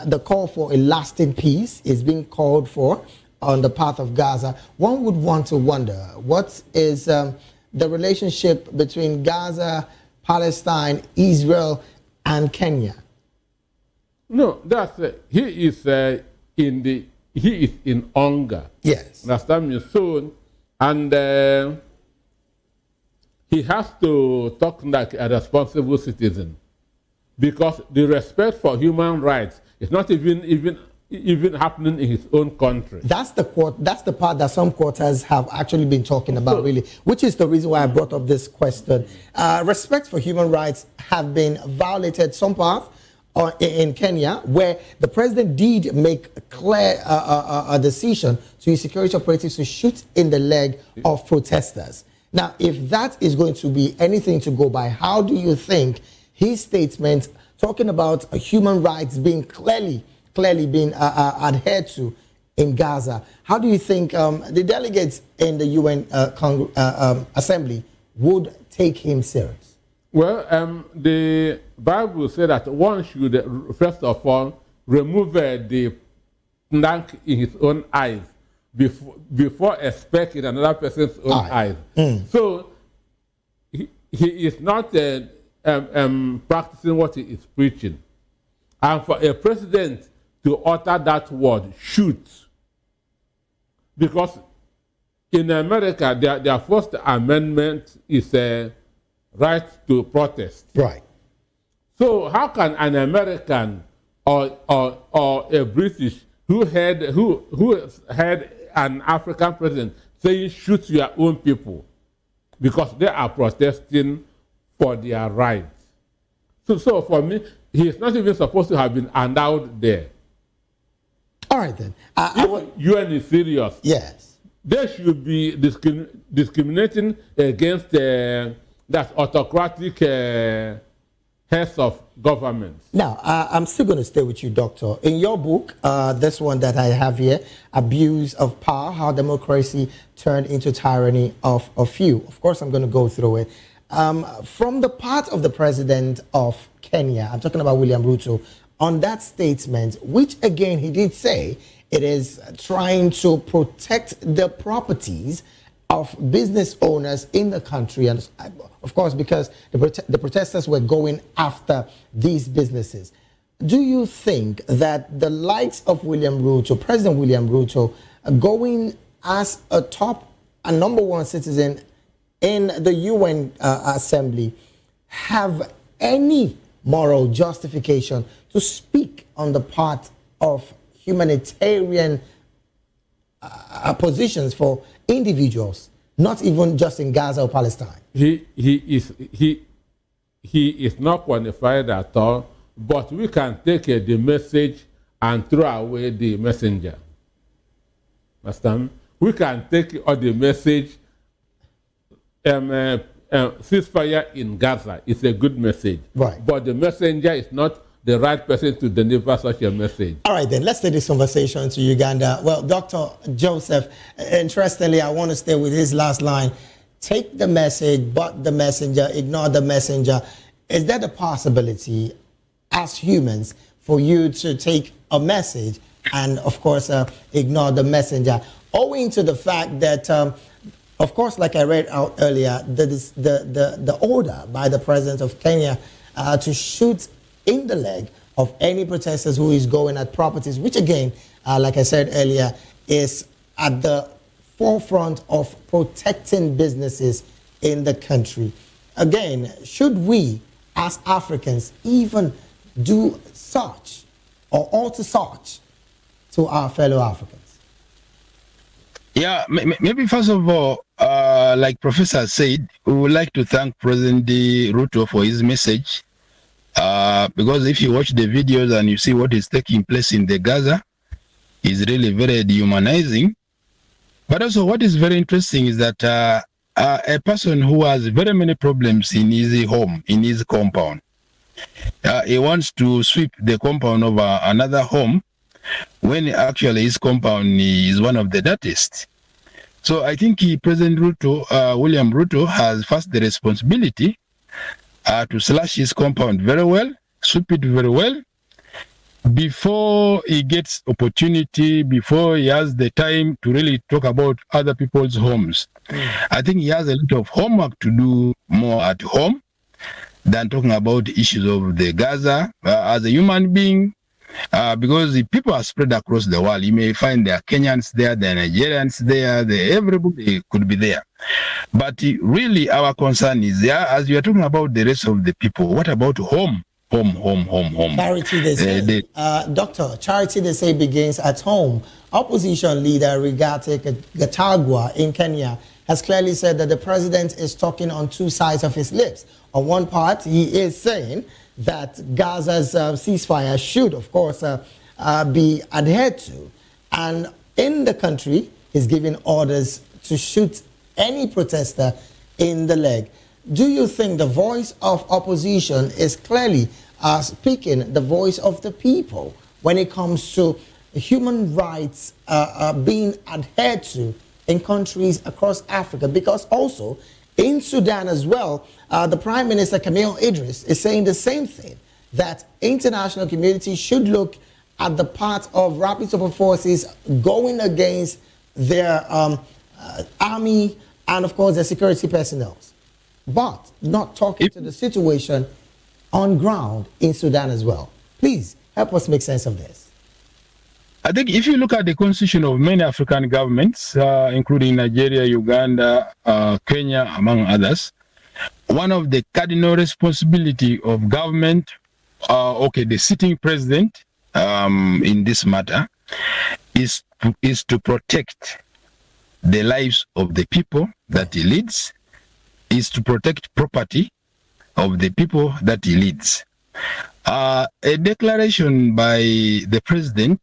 the call for a lasting peace is being called for on the path of Gaza, one would want to wonder, what is the relationship between Gaza, Palestine, Israel, and Kenya? No, that's he is in hunger. Yes. Understand me? So, and he has to talk like a responsible citizen, because the respect for human rights is not even happening in his own country. That's the part that some quarters have actually been talking about, really, which is the reason why I brought up this question. Respect for human rights have been violated some parts in Kenya, where the president did make a clear a decision to use security operatives to shoot in the leg of protesters. Now, if that is going to be anything to go by, how do you think his statement talking about human rights being clearly being adhered to in Gaza. How do you think the delegates in the UN Assembly would take him serious? Well, the Bible says that one should, first of all, remove the plank in his own eyes before expecting another person's own eyes. So he is not practicing what he is preaching. And for a president to utter that word, shoot. Because in America, their First Amendment is a right to protest. Right. So how can an American or a British who had an African president saying shoot your own people because they are protesting for their rights? So for me, he is not even supposed to have been allowed there. All right then. If UN is serious, yes, they should be discriminating against that autocratic heads of government. Now, I'm still going to stay with you, Doctor. In your book, this one that I have here, Abuse of Power, How Democracy Turned into Tyranny of a Few. Of course, I'm going to go through it. From the part of the president of Kenya, I'm talking about William Ruto, on that statement, which again he did say it is trying to protect the properties of business owners in the country, and of course because the protesters were going after these businesses. Do you think that the likes of William Ruto, President William Ruto, going as a number one citizen in the UN Assembly have any moral justification to speak on the part of humanitarian positions for individuals, not even just in Gaza or Palestine? He is not qualified at all, but we can take the message and throw away the messenger. Understand? We can take the message. Ceasefire in Gaza is a good message, right? But the messenger is not the right person to deliver such a message. All right, then let's take this conversation to Uganda. Well, Dr. Joseph, interestingly, I want to stay with his last line. Take the message, but the messenger, ignore the messenger. Is there the possibility, as humans, for you to take a message and, of course, ignore the messenger, owing to the fact that, of course, like I read out earlier, the order by the president of Kenya to shoot in the leg of any protesters who is going at properties, which again, like I said earlier, is at the forefront of protecting businesses in the country. Again, should we as Africans even do such or alter such to our fellow Africans? Yeah, maybe first of all, like Professor said, we would like to thank President Ruto for his message. Because if you watch the videos and you see what is taking place in the Gaza, it's really very dehumanizing. But also what is very interesting is that a person who has very many problems in his home, in his compound, he wants to sweep the compound of another home when actually his compound is one of the dirtiest. So I think President Ruto, William Ruto, has first the responsibility to slash his compound very well, sweep it very well, before he gets opportunity, before he has the time to really talk about other people's homes. I think he has a lot of homework to do more at home than talking about the issues of the Gaza as a human being, because the people are spread across the world. You may find there are Kenyans there, there are Nigerians there, everybody could be there. But really our concern is there, as you are talking about the rest of the people, what about home? Home. Charity, they say. Doctor, charity, they say, begins at home. Opposition leader Rigathi Gachagua in Kenya has clearly said that the president is talking on two sides of his lips. On one part, he is saying that Gaza's ceasefire should, of course, be adhered to. And in the country, he's giving orders to shoot any protester in the leg. Do you think the voice of opposition is clearly speaking the voice of the people when it comes to human rights being adhered to in countries across Africa? Because also in Sudan as well, the Prime Minister Camille Idris is saying the same thing, that international community should look at the part of rapid support forces going against their army and of course their security personnel, but not talking to the situation on ground in Sudan as well. Please help us make sense of this. I think if you look at the constitution of many African governments, including Nigeria, Uganda, Kenya, among others, one of the cardinal responsibility of government, the sitting president in this matter, is to protect the lives of the people that he leads, is to protect property of the people that he leads. A declaration by the president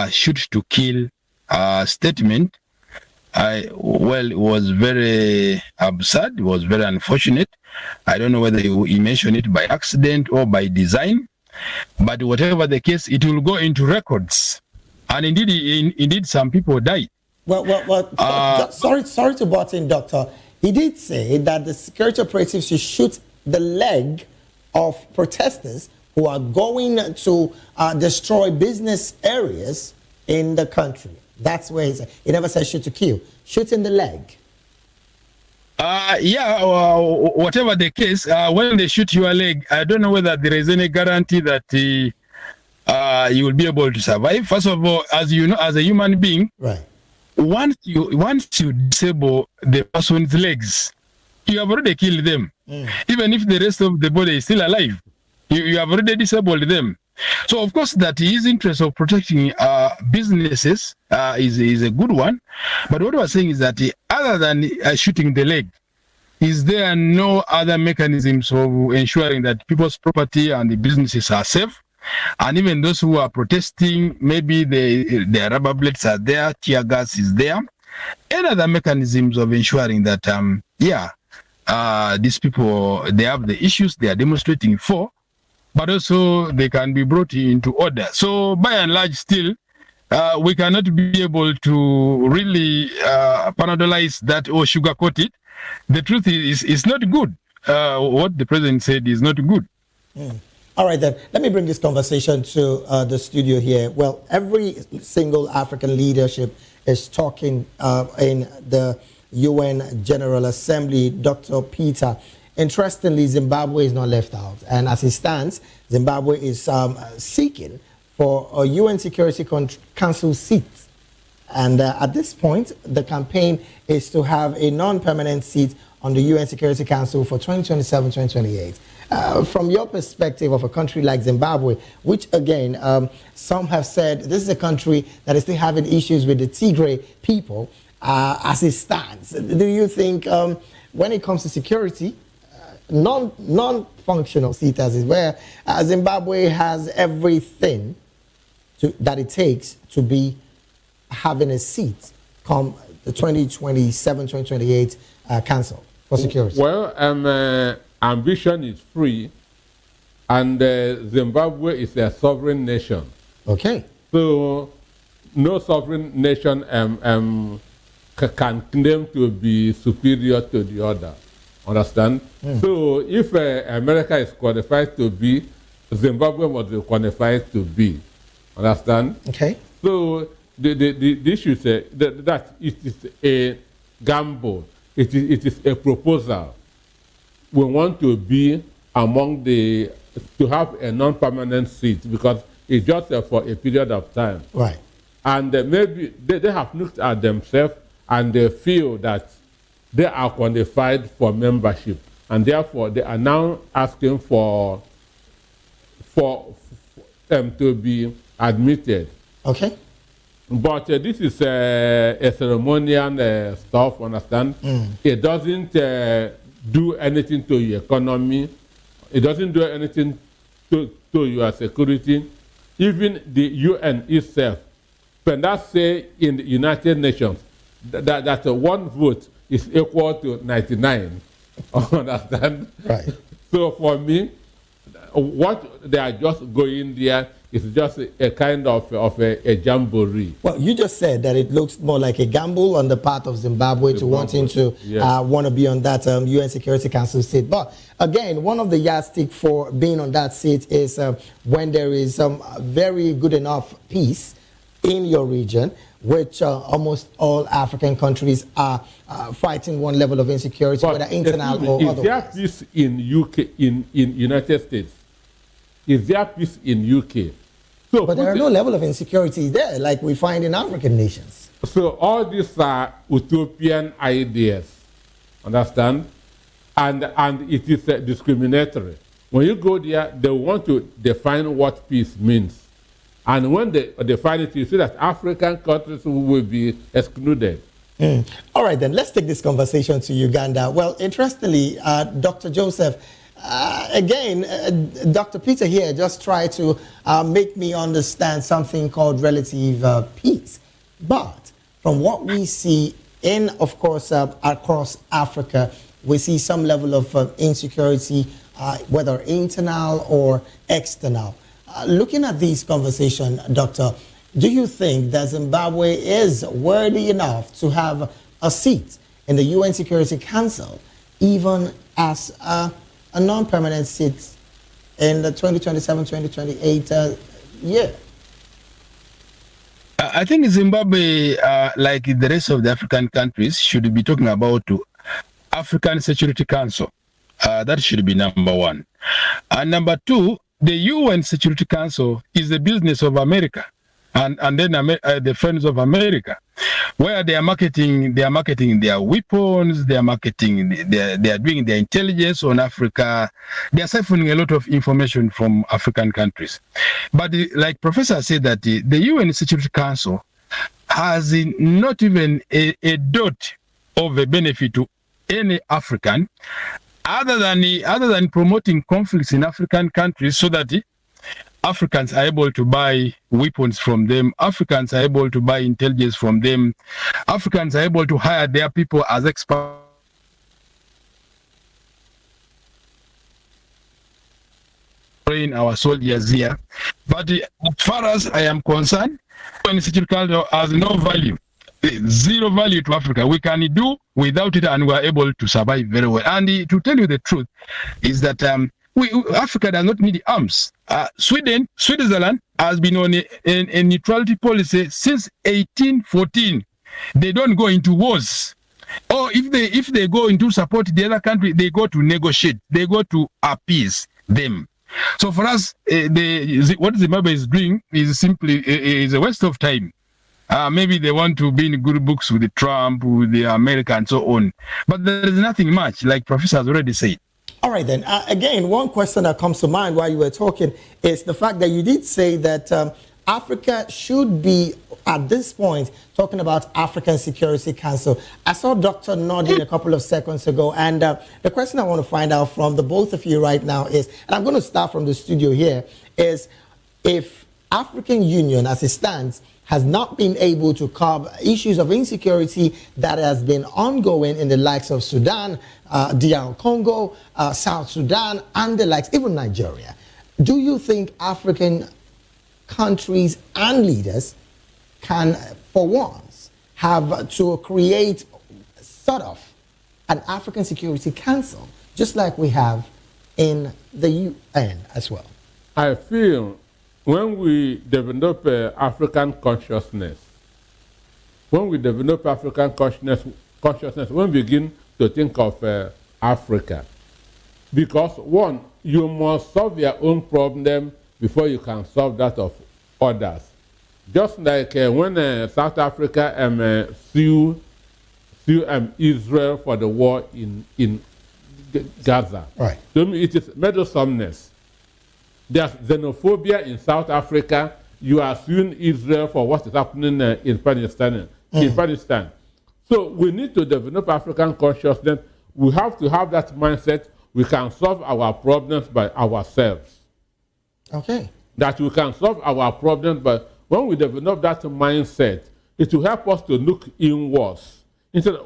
shoot to kill statement, it was very absurd, it was very unfortunate. I don't know whether he mentioned it by accident or by design, but whatever the case, it will go into records. And indeed some people died. Sorry to butt in, Doctor. He did say that the security operatives should shoot the leg of protesters who are going to destroy business areas in the country. That's where he said. He never said shoot to kill. Shoot in the leg. Whatever the case, when they shoot your leg, I don't know whether there is any guarantee that you will be able to survive. First of all, as you know, as a human being, right? Once you disable the person's legs, you have already killed them. Even if the rest of the body is still alive, you have already disabled them. So of course that his interest of protecting businesses is a good one. But what I was saying is that other than shooting the leg, is there no other mechanisms of ensuring that people's property and the businesses are safe? And even those who are protesting, maybe the rubber bullets are there, tear gas is there. Any other mechanisms of ensuring that, these people, they have the issues they are demonstrating for, but also they can be brought into order. So by and large, still, we cannot be able to really panadolize that or sugarcoat it. The truth is, it's not good. What the president said is not good. All right, then, let me bring this conversation to the studio here. Well, every single African leadership is talking in the UN General Assembly. Dr. Peter, interestingly, Zimbabwe is not left out. And as it stands, Zimbabwe is seeking for a UN Security Council seat. And at this point, the campaign is to have a non-permanent seat on the UN Security Council for 2027-2028. From your perspective of a country like Zimbabwe, which again, some have said this is a country that is still having issues with the Tigray people as it stands. Do you think when it comes to security, non-functional seat as it were, Zimbabwe has everything that it takes to be having a seat come the 2027-2028 Council for Security? Well, ambition is free, and Zimbabwe is a sovereign nation. Okay. So no sovereign nation can claim to be superior to the other. Understand? So if America is qualified to be, Zimbabwe must be qualified to be. Understand? Okay. So the issue is that it is a gamble. It is a proposal. We want to be among to have a non-permanent seat because it's just for a period of time. Right. And maybe they have looked at themselves and they feel that they are qualified for membership. And therefore, they are now asking for them to be admitted. Okay. But this is a ceremonial stuff, understand? It doesn't do anything to your economy. It doesn't do anything to your security. Even the UN itself, when that say in the United Nations that one vote is equal to 99, understand? Right. So for me, what they are just going there It's just a kind of a jamboree. Well, you just said that it looks more like a gamble on the part of Zimbabwe to wanting to want to be on that UN Security Council seat. But again, one of the yardstick for being on that seat is when there is some very good enough peace in your region, which almost all African countries are fighting one level of insecurity, but whether internal or is otherwise. there peace in UK, in United States? Is there peace in UK? So but there are no level of insecurity there like we find in African nations. So all these are utopian ideas, understand? And it is discriminatory. When you go there, they want to define what peace means. And when they define it, you see that African countries will be excluded. All right, then, let's take this conversation to Uganda. Well, interestingly, Dr. Joseph, Dr. Peter here just tried to make me understand something called relative peace. But from what we see in, of course, across Africa, we see some level of insecurity, whether internal or external. Looking at this conversation, Doctor, do you think that Zimbabwe is worthy enough to have a seat in the UN Security Council, even as a non-permanent seat in the 2027-2028 year? I think Zimbabwe, like the rest of the African countries, should be talking about African Security Council. That should be number one. And number two, the UN Security Council is the business of America, and then the friends of America, where they are marketing their weapons, they are doing their intelligence on Africa. They are siphoning a lot of information from African countries. But like Professor said, that the UN Security Council has not even a dot of a benefit to any African, other than promoting conflicts in African countries, so that Africans are able to buy weapons from them, Africans are able to buy intelligence from them, Africans are able to hire their people as experts. Train our soldiers here. But as far as I am concerned, UN Security Council has no value. Zero value to Africa. We can do without it, and we are able to survive very well. And to tell you the truth is that Africa does not need arms. Switzerland has been on a neutrality policy since 1814. They don't go into wars. Or if they go into support the other country, they go to negotiate. They go to appease them. So for us, what Zimbabwe is doing is simply is a waste of time. Maybe they want to be in good books with Trump, with the America, and so on. But there is nothing much, like Professor has already said. All right, then. Again, one question that comes to mind while you were talking is the fact that you did say that Africa should be, at this point, talking about African Security Council. I saw Dr. nodding a couple of seconds ago, and the question I want to find out from the both of you right now is, and I'm going to start from the studio here, is if African Union, as it stands, has not been able to curb issues of insecurity that has been ongoing in the likes of Sudan, DR Congo, South Sudan, and the likes, even Nigeria. Do you think African countries and leaders can, for once, have to create sort of an African Security Council, just like we have in the UN as well? I feel when we develop African consciousness, when we begin to think of Africa, because one, you must solve your own problem before you can solve that of others. Just like when South Africa sue Israel for the war in Gaza. Right. To me, it is meddlesomeness. There's xenophobia in South Africa. You are suing Israel for what is happening in Palestine. So we need to develop African consciousness. We have to have that mindset. We can solve our problems by ourselves. Okay. That we can solve our problems, but when we develop that mindset, it will help us to look inwards.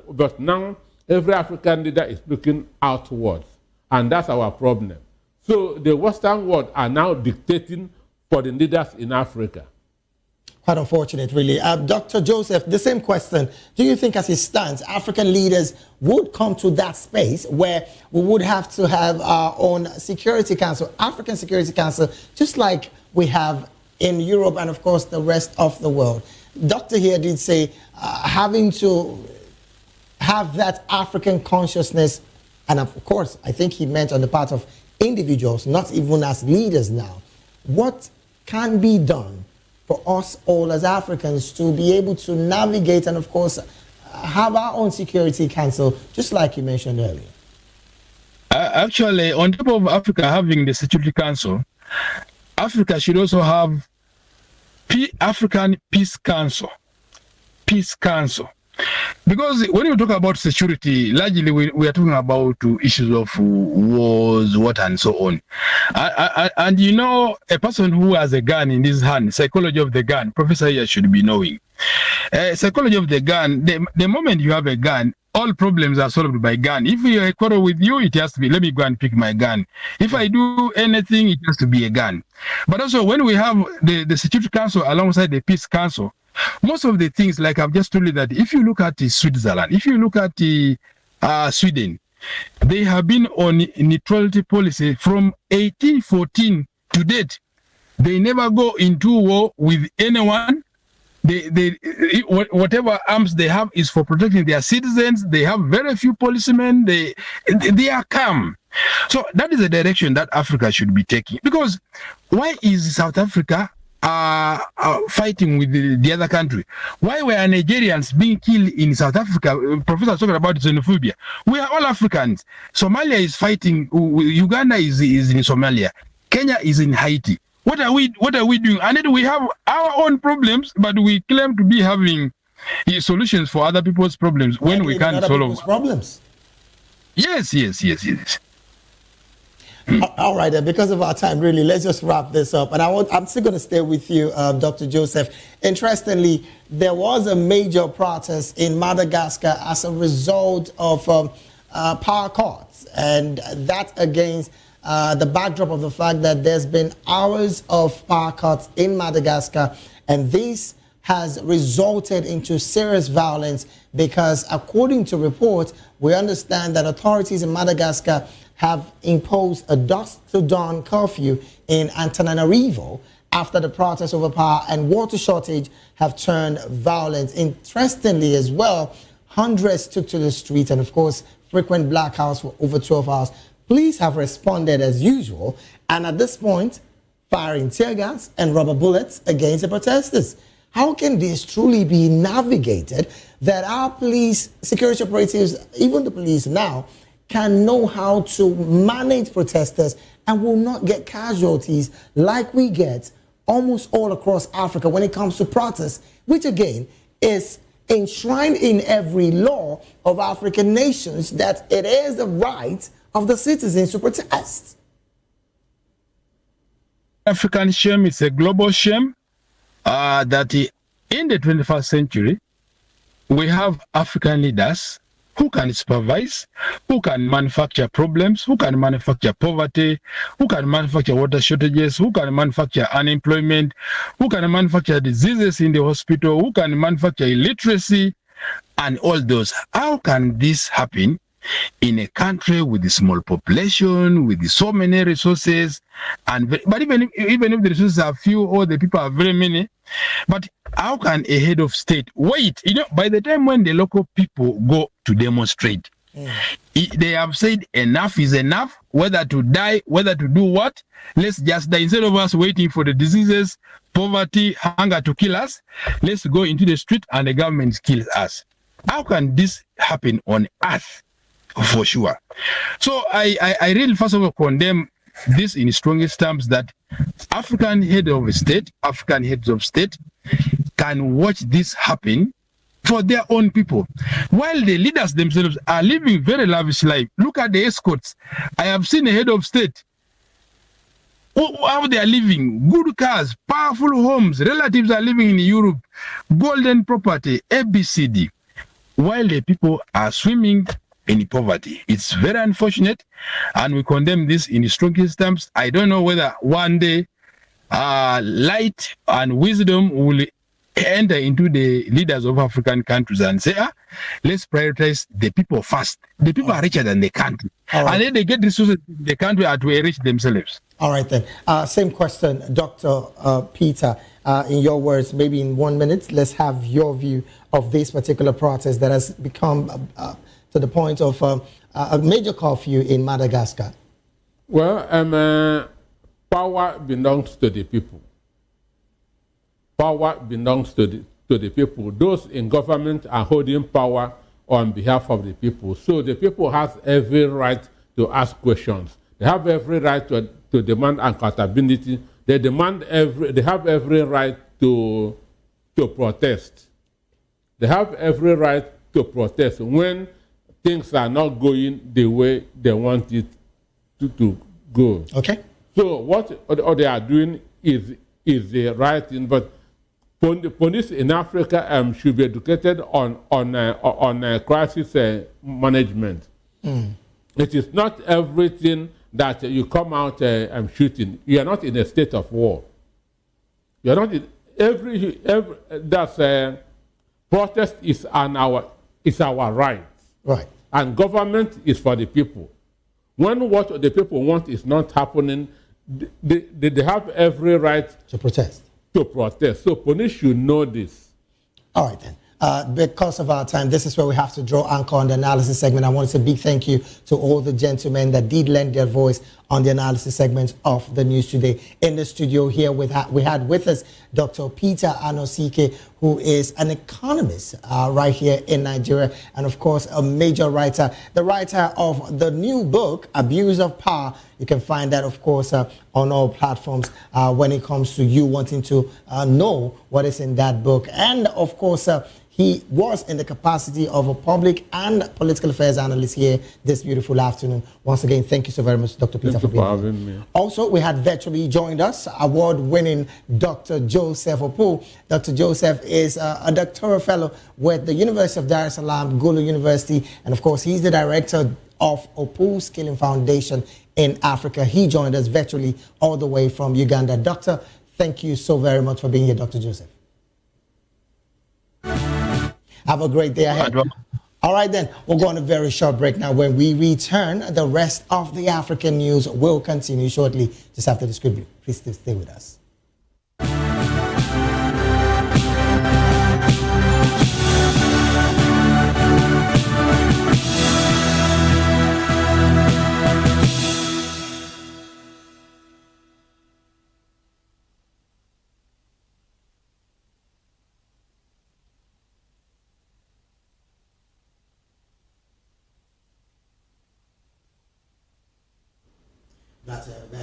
But now, every African leader is looking outwards, and that's our problem. So the Western world are now dictating for the leaders in Africa. Quite unfortunate, really. Dr. Joseph, the same question. Do you think as it stands, African leaders would come to that space where we would have to have our own Security Council, African Security Council, just like we have in Europe and, of course, the rest of the world? Doctor here did say having to have that African consciousness, and of course, I think he meant on the part of individuals, not even as leaders now. What can be done for us all as Africans to be able to navigate and, of course, have our own Security Council, just like you mentioned earlier? Actually, on top of Africa having the Security Council, Africa should also have African Peace Council. Peace Council. Because when you talk about security, largely we are talking about issues of wars, what and so on. And you know, a person who has a gun in his hand, psychology of the gun, Professor here should be knowing. Psychology of the gun, the moment you have a gun, all problems are solved by gun. If you have a quarrel with you, it has to be, let me go and pick my gun. If I do anything, it has to be a gun. But also when we have the Security Council alongside the Peace Council, most of the things, like I've just told you, that if you look at Switzerland, if you look at Sweden, they have been on neutrality policy from 1814 to date. They never go into war with anyone. Whatever arms they have is for protecting their citizens. They have very few policemen. They are calm. So that is the direction that Africa should be taking. Because why is South Africa fighting with the other country? Why were Nigerians being killed in South Africa? Professor was talking about xenophobia. We are all Africans. Somalia is fighting. Uganda is in Somalia. Kenya is in Haiti. What are we doing? And then we have our own problems, but we claim to be having solutions for other people's problems when we can't solve problems. Yes. All right, then, because of our time, really, let's just wrap this up. And I'm still going to stay with you, Dr. Joseph. Interestingly, there was a major protest in Madagascar as a result of power cuts, and that against the backdrop of the fact that there's been hours of power cuts in Madagascar, and this has resulted into serious violence because, according to reports, we understand that authorities in Madagascar have imposed a dusk to dawn curfew in Antananarivo after the protests over power and water shortage have turned violent. Interestingly as well, hundreds took to the street, and of course frequent blackouts for over 12 hours. Police have responded as usual, and at this point firing tear gas and rubber bullets against the protesters. How can this truly be navigated that our police, security operatives, even the police now, can know how to manage protesters and will not get casualties like we get almost all across Africa when it comes to protests, which again is enshrined in every law of African nations that it is the right of the citizens to protest? African shame is a global shame that in the 21st century, we have African leaders who can supervise, who can manufacture problems, who can manufacture poverty, who can manufacture water shortages, who can manufacture unemployment, who can manufacture diseases in the hospital, who can manufacture illiteracy, and all those. How can this happen in a country with a small population, with so many resources? But even if the resources are few or the people are very many, but how can a head of state wait? You know, by the time when the local people go to demonstrate, they have said enough is enough, whether to die, whether to do what, let's just die. Instead of us waiting for the diseases, poverty, hunger to kill us, let's go into the street and the government kills us. How can this happen on earth? For sure. So I really first of all condemn this in strongest terms, that African heads of state can watch this happen for their own people, while the leaders themselves are living very lavish life. Look at the escorts. I have seen a head of state how they are living, good cars, powerful homes, relatives are living in Europe, golden property, ABCD, while the people are swimming in poverty. It's very unfortunate, and we condemn this in the strongest terms. I don't know whether one day light and wisdom will enter into the leaders of African countries and say, let's prioritize the people first. The people are richer than the country. Right. And then they get resources in the country to enrich themselves. All right, then. Same question, Dr. Peter. In your words, maybe in 1 minute, let's have your view of this particular protest that has become to the point of a major curfew in Madagascar. Well, power belongs to the people. Power belongs to the people. Those in government are holding power on behalf of the people. So the people have every right to ask questions. They have every right to demand accountability. They have every right to protest. They have every right to protest when things are not going the way they want it to go. Okay. So what they are doing is the right thing, but police in Africa should be educated on crisis management. It is not everything that you come out shooting. You are not in a state of war. You are not in every protest is our right. Right. And government is for the people. When what the people want is not happening, they have every right to protest. So police should know this. All right, then. Because of our time, this is where we have to draw anchor on the analysis segment. I want to say a big thank you to all the gentlemen that did lend their voice on the analysis segment of the news today. In the studio here, we had with us Dr. Peter Anosike, who is an economist right here in Nigeria, and of course, a major writer, the writer of the new book, Abuse of Power. You can find that, of course, on all platforms when it comes to you wanting to know what is in that book. And, of course, he was in the capacity of a public and political affairs analyst here this beautiful afternoon. Once again, thank you so very much, Dr. Peter, for having me. Also, we had virtually joined us award-winning Dr. Joseph Opu. Dr. Joseph is a doctoral fellow with the University of Dar es Salaam, Gulu University, and of course, he's the director of Opu Skilling Foundation in Africa. He joined us virtually all the way from Uganda. Doctor, thank you so very much for being here, Dr. Joseph. Have a great day ahead. All right, then, we'll go on a very short break now. When we return, the rest of the African news will continue shortly, just after this quick break. Please stay with us.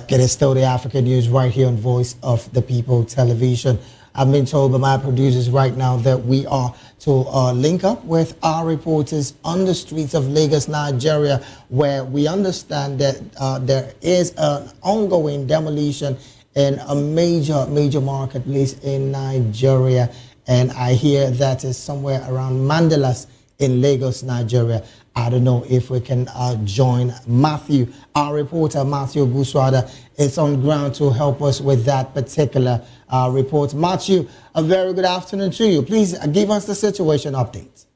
It is still the African news right here on Voice of the People Television. I've been told by my producers right now that we are to link up with our reporters on the streets of Lagos, Nigeria, where we understand that there is an ongoing demolition in a major marketplace in Nigeria. And I hear that is somewhere around Mandalas in Lagos, Nigeria. I don't know if we can join Matthew. Our reporter, Matthew Buswada, is on ground to help us with that particular report. Matthew, a very good afternoon to you. Please give us the situation update.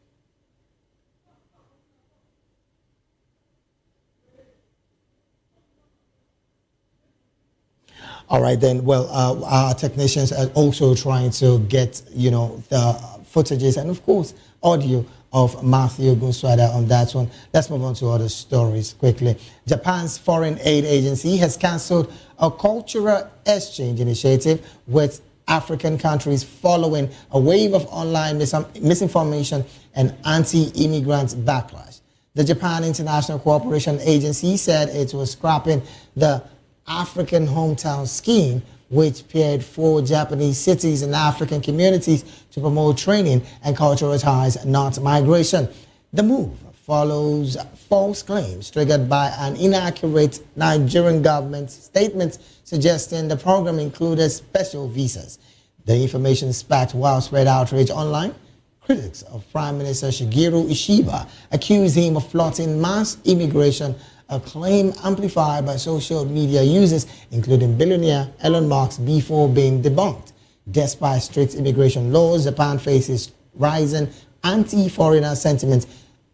All right, then. Well, our technicians are also trying to get, the footages and, of course, audio of Matthew Guswada on that one. Let's move on to other stories quickly. Japan's foreign aid agency has cancelled a cultural exchange initiative with African countries following a wave of online misinformation and anti-immigrant backlash. The Japan International Cooperation Agency said it was scrapping the African Hometown Scheme, which paired 4 Japanese cities and African communities to promote training and cultural ties, not migration. The move follows false claims triggered by an inaccurate Nigerian government statement suggesting the program included special visas. The information sparked widespread outrage online. Critics of Prime Minister Shigeru Ishiba accused him of plotting mass immigration a claim amplified by social media users, including billionaire Elon Musk, before being debunked. Despite strict immigration laws, Japan faces rising anti-foreigner sentiment,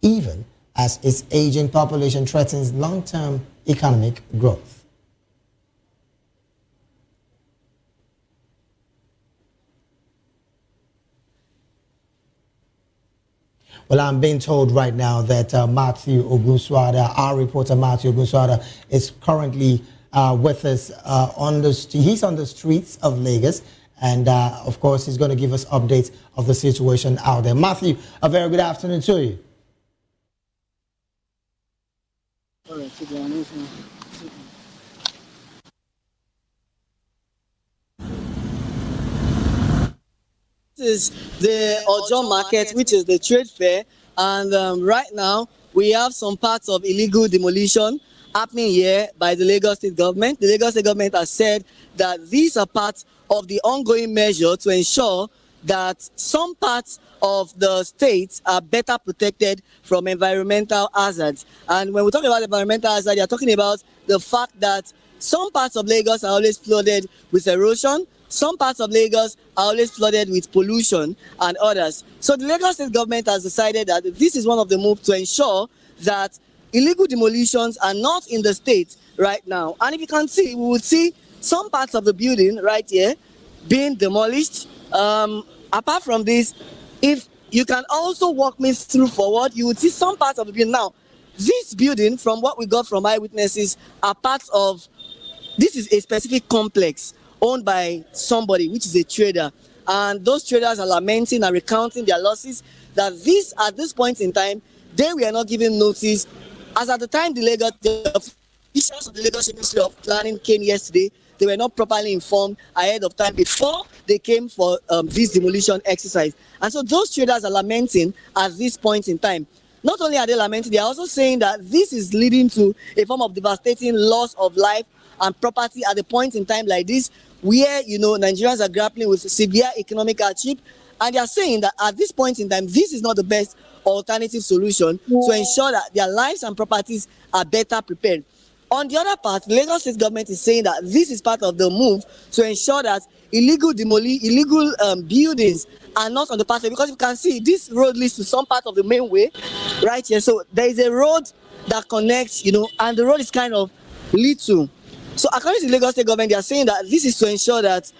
even as its aging population threatens long-term economic growth. Well, I'm being told right now that Matthew Ogunswada, our reporter Matthew Ogunswada, is currently with us he's on the streets of Lagos, and of course he's going to give us updates of the situation out there. Matthew, a very good afternoon to you. This is the Ojo market, which is the trade fair, and right now we have some parts of illegal demolition happening here by the Lagos State government. The Lagos State government has said that these are parts of the ongoing measure to ensure that some parts of the states are better protected from environmental hazards. And when we talk about environmental hazard, you're talking about the fact that some parts of Lagos are always flooded with erosion. Some parts of Lagos are always flooded with pollution and others. So the Lagos State government has decided that this is one of the moves to ensure that illegal demolitions are not in the state right now. And if you can see, we will see some parts of the building right here being demolished. Apart from this, if you can also walk me through forward, you will see some parts of the building. Now, this building, from what we got from eyewitnesses, are parts of, this is a specific complex owned by somebody, which is a trader. And those traders are lamenting and recounting their losses, that this, at this point in time, they were not given notice. As at the time the officials of the Lagos Ministry of Planning came yesterday, they were not properly informed ahead of time before they came for this demolition exercise. And so those traders are lamenting at this point in time. Not only are they lamenting, they are also saying that this is leading to a form of devastating loss of life and property at a point in time like this, where, you know, Nigerians are grappling with severe economic hardship, and they are saying that at this point in time, this is not the best alternative solution to ensure that their lives and properties are better prepared. On the other part, the Lagos State government is saying that this is part of the move to ensure that illegal buildings are not on the pathway, because you can see this road leads to some part of the main way right here. So there is a road that connects, you know, and the road is kind of little. So according to the Lagos State government, they are saying that this is to ensure that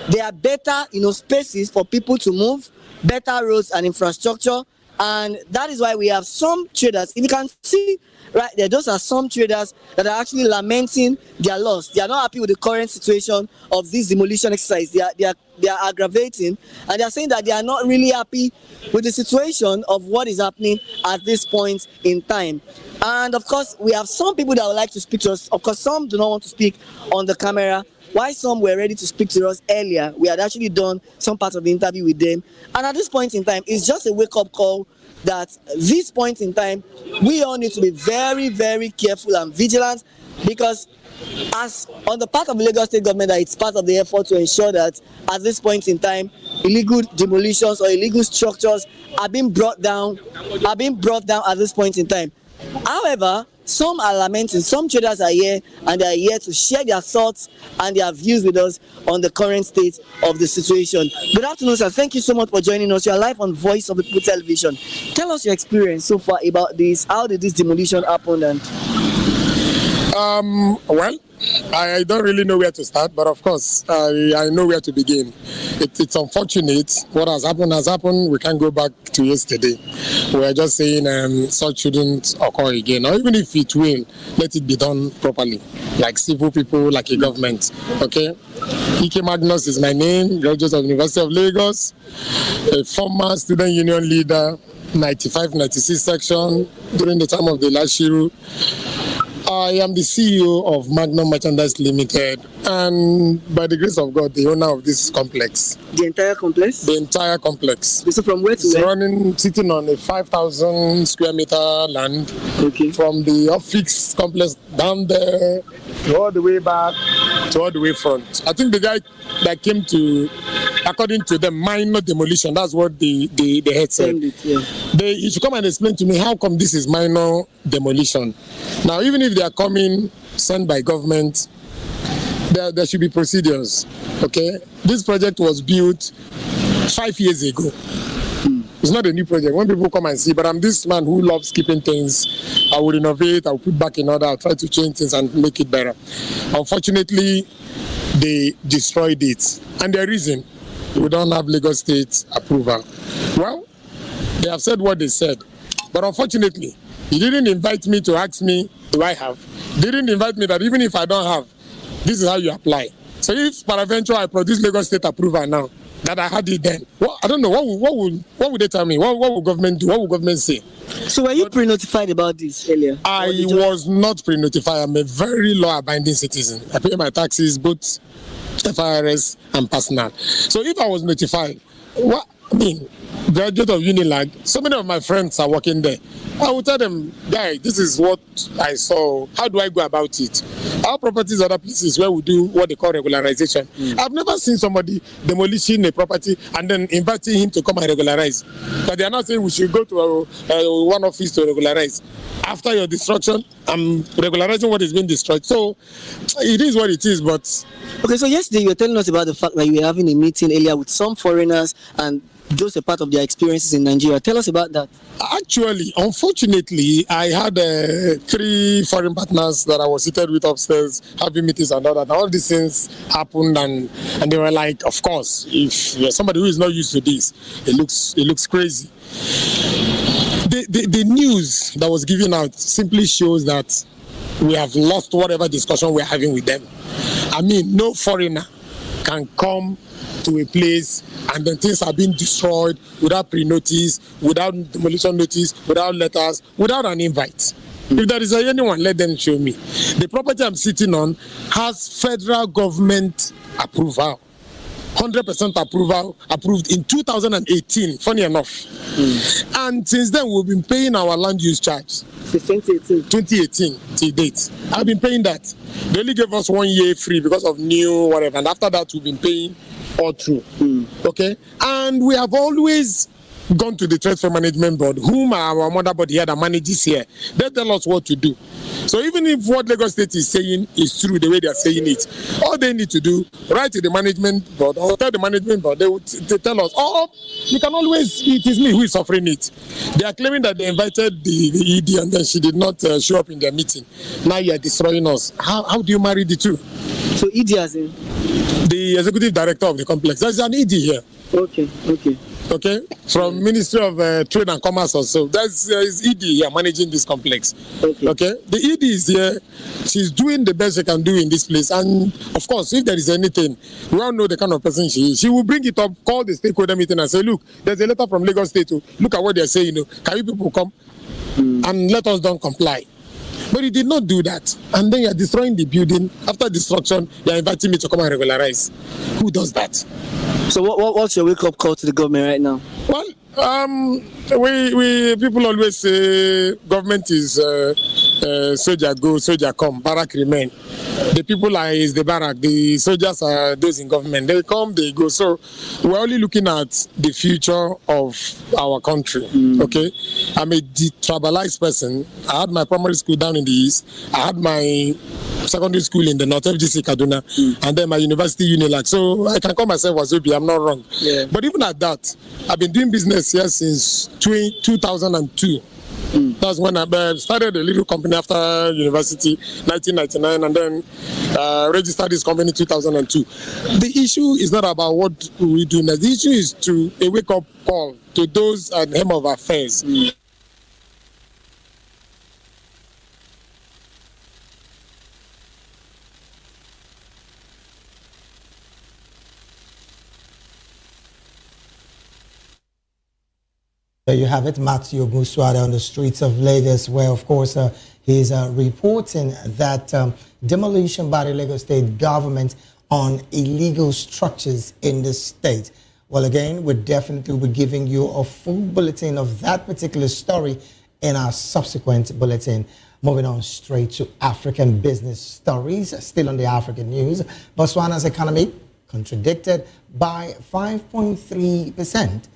there are better, you know, spaces for people to move, better roads and infrastructure. And that is why we have some traders. If you can see right there, those are some traders that are actually lamenting their loss. They are not happy with the current situation of this demolition exercise. They are aggravating, and they are saying that they are not really happy with the situation of what is happening at this point in time. And of course, we have some people that would like to speak to us. Of course, some do not want to speak on the camera. Why some were ready to speak to us earlier. We had actually done some part of the interview with them. And at this point in time, it's just a wake-up call that this point in time, we all need to be very, very careful and vigilant, because as on the part of the Lagos State government, that it's part of the effort to ensure that at this point in time, illegal demolitions or illegal structures are being brought down at this point in time. However, some are lamenting, some traders are here, and they are here to share their thoughts and their views with us on the current state of the situation. Good afternoon, sir. Thank you so much for joining us. You are live on Voice of the People Television. Tell us your experience so far about this. How did this demolition happen? And well, I don't really know where to start, but of course, I know where to begin. It's unfortunate. What has happened. We can't go back to yesterday. We're just saying such shouldn't occur again. Or even if it will, let it be done properly, like civil people, like a government. Okay? Ike Magnus is my name, graduate of the University of Lagos, a former student union leader, 95-96 section, during the time of the last Shiru. I am the CEO of Magnum Merchandise Limited, and by the grace of God, the owner of this complex. The entire complex? The entire complex. So from where to where? Sitting on a 5,000 square meter land. Okay. From the office complex down there, to all the way back, to all the way front. I think the guy that came to according to them, minor demolition. That's what the head said. He should come and explain to me how come this is minor demolition. Now, even if they are coming sent by government, there should be procedures. Okay, this project was built 5 years ago. It's not a new project. When people come and see, but I'm this man who loves keeping things. I will renovate, I will put back in order, I'll try to change things and make it better. Unfortunately, they destroyed it. And the reason, we don't have Lagos State approval. Well, they have said what they said. But unfortunately, he didn't invite me to ask me, do I have? They didn't invite me that even if I don't have, this is how you apply. So if peradventure I produce Lagos State approval now, that I had it then. Well, I don't know. What would they tell me? What would government do? What would government say? So were you pre-notified about this earlier? I was not pre-notified. I'm a very law-abiding citizen. I pay my taxes, both FIRS and personal. So if I was notified, graduate of Unilag, so many of my friends are working there. I will tell them, guy, this is what I saw. How do I go about it? Our properties, other places where we do what they call regularization. I've never seen somebody demolishing a property and then inviting him to come and regularize. But they are not saying we should go to one office to regularize. After your destruction, I'm regularizing what is being destroyed. So it is what it is, but... Okay, so yesterday you were telling us about the fact that you were having a meeting earlier with some foreigners and those are part of their experiences in Nigeria. Tell us about that. Actually, unfortunately, I had 3 foreign partners that I was seated with upstairs, having meetings and all that. All these things happened, and they were like, of course, if you're somebody who is not used to this, it looks crazy. The news that was given out simply shows that we have lost whatever discussion we're having with them. I mean, no foreigner can come to a place and then things are being destroyed without pre-notice, without demolition notice, without letters, without an invite. If there is anyone, let them show me. The property I'm sitting on has federal government approval. 100% approval, approved in 2018, funny enough. And since then, we've been paying our land use charge. Since 2018 till date. I've been paying that. They only gave us 1 year free because of new whatever. And after that, we've been paying all through. Okay? And we have always gone to the Transfer Management Board, whom our mother body here that manages here. They tell us what to do. So even if what Lagos State is saying is true, the way they are saying it, all they need to do, write to the management board or tell the management board, they tell us, you can always, it is me who is suffering it. They are claiming that they invited the ED and then she did not show up in their meeting. Now you are destroying us. How do you marry the two? So ED as in? The executive director of the complex. There's an ED here. Okay, from Ministry of Trade and Commerce also. That's ED here managing this complex. Okay, the ED is here. She's doing the best she can do in this place. And of course, if there is anything, we all know the kind of person she is. She will bring it up, call the stakeholder meeting and say, look, there's a letter from Lagos State. Look at what they're saying. Can you people come and let us don't comply? But he did not do that. And then you're destroying the building. After destruction, you're inviting me to come and regularize. Who does that? So what's your wake-up call to the government right now? Well, we people always say government is soldier go, soldier come, barrack remain. The people are is the barrack, the soldiers are those in government. They come, they go. So we're only looking at the future of our country. Okay, I'm a detribalized person. I had my primary school down in the east. I had my secondary school in the north, FGC Kaduna, and then my university Unilag. So I can call myself Wazobi, I'm not wrong. Yeah. But even at that, I've been doing business here since 2002. That's when I started a little company after university, 1999, and then registered this company in 2002. The issue is not about what we do now. The issue is to a wake-up call to those at the helm of affairs. There you have it, Matthew Guswada on the streets of Lagos, where, of course, he's reporting that demolition by the Lagos State government on illegal structures in the state. Well, again, we're definitely be giving you a full bulletin of that particular story in our subsequent bulletin. Moving on straight to African business stories, still on the African news. Botswana's economy contracted by 5.3%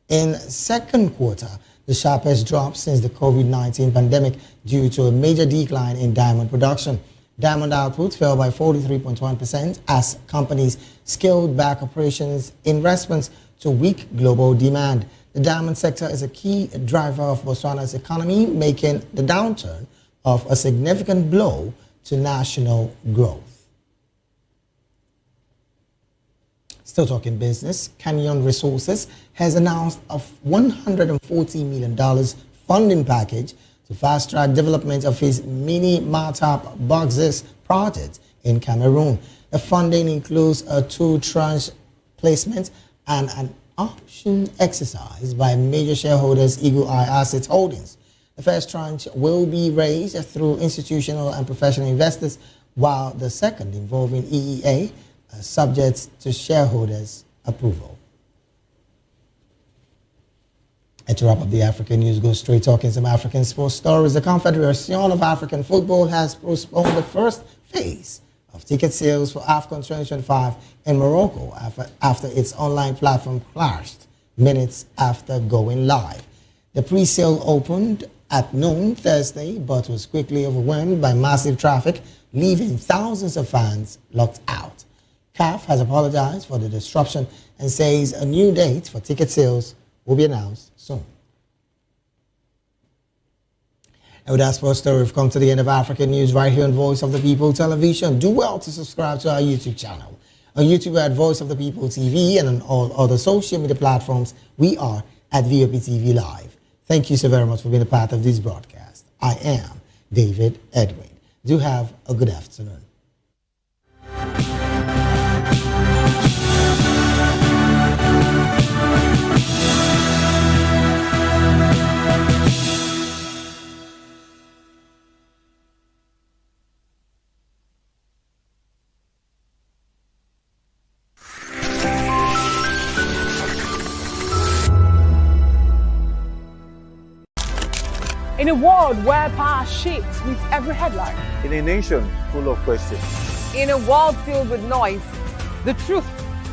in second quarter, the sharpest drop since the COVID-19 pandemic due to a major decline in diamond production. Diamond output fell by 43.1% as companies scaled back operations in response to weak global demand. The diamond sector is a key driver of Botswana's economy, making the downturn of a significant blow to national growth. Still talking business, Canyon Resources has announced a $140 million funding package to fast-track development of its mini Matap boxes project in Cameroon. The funding includes a 2-tranche placement and an option exercise by major shareholders Eagle Eye Asset Holdings. The first tranche will be raised through institutional and professional investors, while the second, involving EEA, subject to shareholders' approval. And to wrap up the African news, go straight talking some African sports stories. The Confederation of African Football has postponed the first phase of ticket sales for AFCON 2025 in Morocco after its online platform crashed minutes after going live. The pre-sale opened at noon Thursday, but was quickly overwhelmed by massive traffic, leaving thousands of fans locked out. CAF has apologized for the disruption and says a new date for ticket sales will be announced soon. And with that sports story, we've come to the end of African news right here on Voice of the People Television. Do well to subscribe to our YouTube channel. On YouTube, at Voice of the People TV, and on all other social media platforms, we are at VOP TV Live. Thank you so very much for being a part of this broadcast. I am David Edwin. Do have a good afternoon. In a world where power shifts with every headline. In a nation full of questions. In a world filled with noise, the truth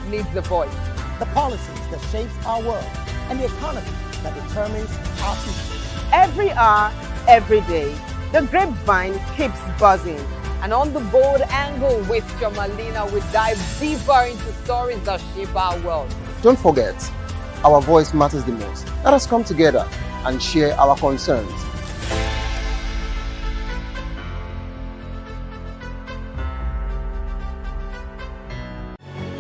needs the voice. The policies that shapes our world and the economy that determines our future. Every hour, every day, the grapevine keeps buzzing. And on the bold angle with Jomalina, we dive deeper into stories that shape our world. Don't forget, our voice matters the most. Let us come together and share our concerns.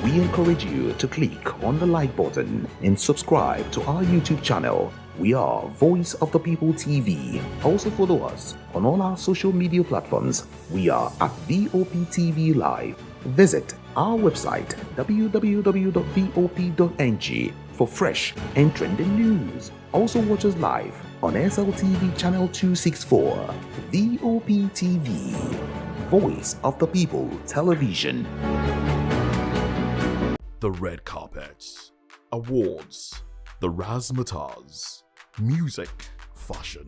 We encourage you to click on the like button and subscribe to our YouTube channel. We are Voice of the People TV. Also follow us on all our social media platforms. We are at VOP TV Live. Visit our website www.vop.ng for fresh and trending news. Also watch us live on SLTV channel 264. VOP TV, Voice of the People Television. The red carpets, awards, the razzmatazz, music, fashion,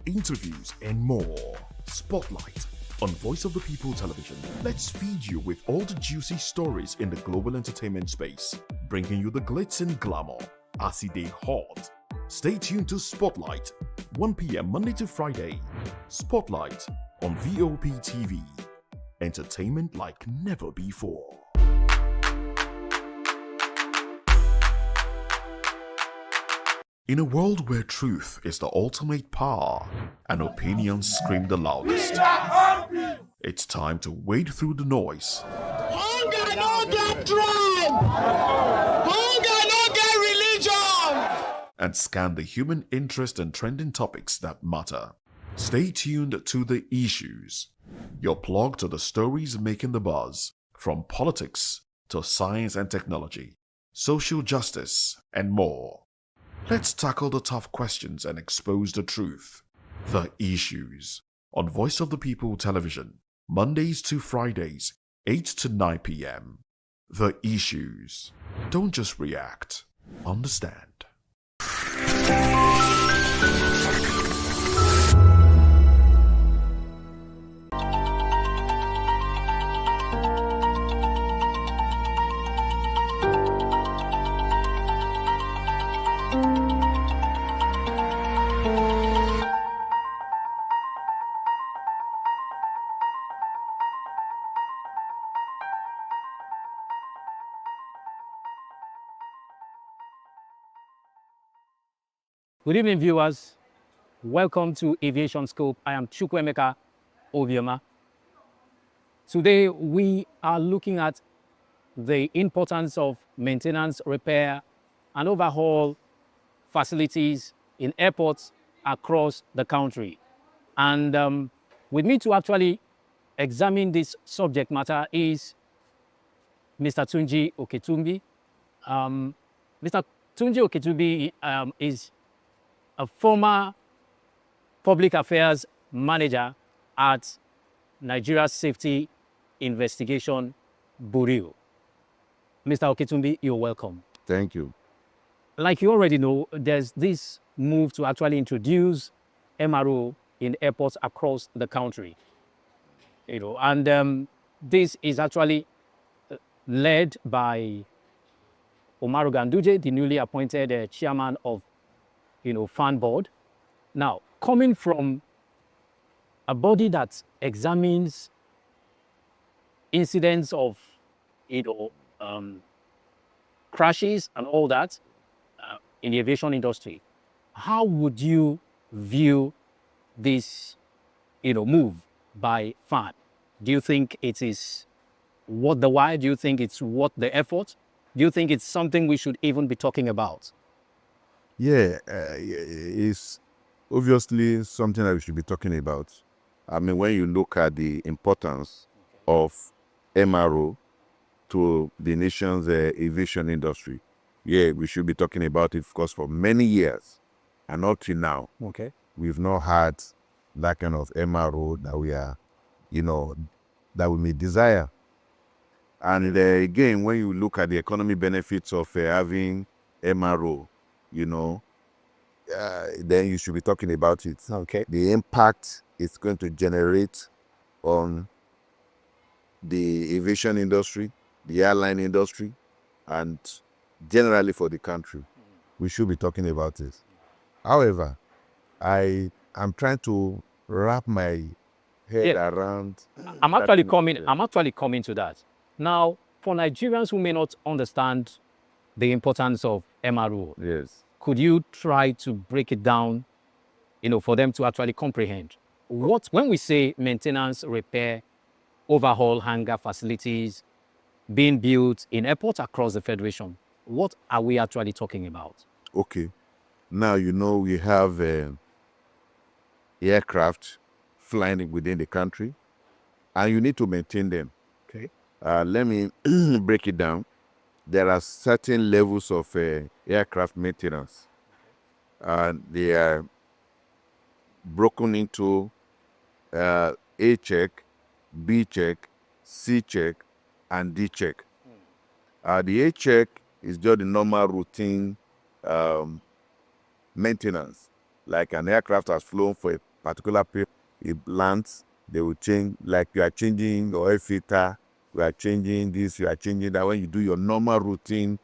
interviews, and more. Spotlight on Voice of the People Television. Let's feed you with all the juicy stories in the global entertainment space, bringing you the glitz and glamour as it is hot. Stay tuned to Spotlight, 1 p.m. Monday to Friday. Spotlight on VOP TV. Entertainment like never before. In a world where truth is the ultimate power and opinions scream the loudest, it's time to wade through the noise. Hunger no get tribe! Hunger no get religion! And scan the human interest and trending topics that matter. Stay tuned to The Issues, your plug to the stories making the buzz, from politics to science and technology, social justice, and more. Let's tackle the tough questions and expose the truth. The Issues on Voice of the People Television, Mondays to Fridays, 8 to 9 p.m. The Issues. Don't just react, understand. Good evening, viewers. Welcome to Aviation Scope. I am Chukwemeka Obioma. Today, we are looking at the importance of maintenance, repair, and overhaul facilities in airports across the country. And with me to actually examine this subject matter is Mr. Tunji Oketumbi. Mr. Tunji Oketumbi is a former public affairs manager at Nigeria Safety Investigation Bureau. Mr. Oketumbi, you're welcome. Thank you. Like you already know, there's this move to actually introduce MRO in airports across the country. And this is actually led by Umaru Ganduje, the newly appointed chairman of, FAN board. Now, coming from a body that examines incidents of, crashes and all that in the aviation industry, how would you view this, move by FAN? Do you think it is worth the while? Do you think it's worth the effort? Do you think it's something we should even be talking about? Yeah, it's obviously something that we should be talking about. I mean, when you look at the importance of MRO to the nation's aviation industry, yeah, we should be talking about it, of course, for many years. And up till now, okay, we've not had that kind of MRO that we are, that we may desire. And again, when you look at the economy benefits of having MRO, then you should be talking about it. Okay. The impact it's going to generate on the aviation industry, the airline industry, and generally for the country. We should be talking about it. However, I am trying to wrap my head around. I'm actually coming to that. Now, for Nigerians who may not understand the importance of MRO, yes, could you try to break it down, for them to actually comprehend? When we say maintenance, repair, overhaul hangar facilities being built in airports across the Federation, what are we actually talking about? Okay. Now, we have aircraft flying within the country, and you need to maintain them. Okay. Let me break it down. There are certain levels of aircraft maintenance. They are broken into A check, B check, C check, and D check. The A check is just the normal routine maintenance. Like an aircraft has flown for a particular period, it lands, they will change, like you are changing your oil filter, you are changing this, you are changing that. When you do your normal routine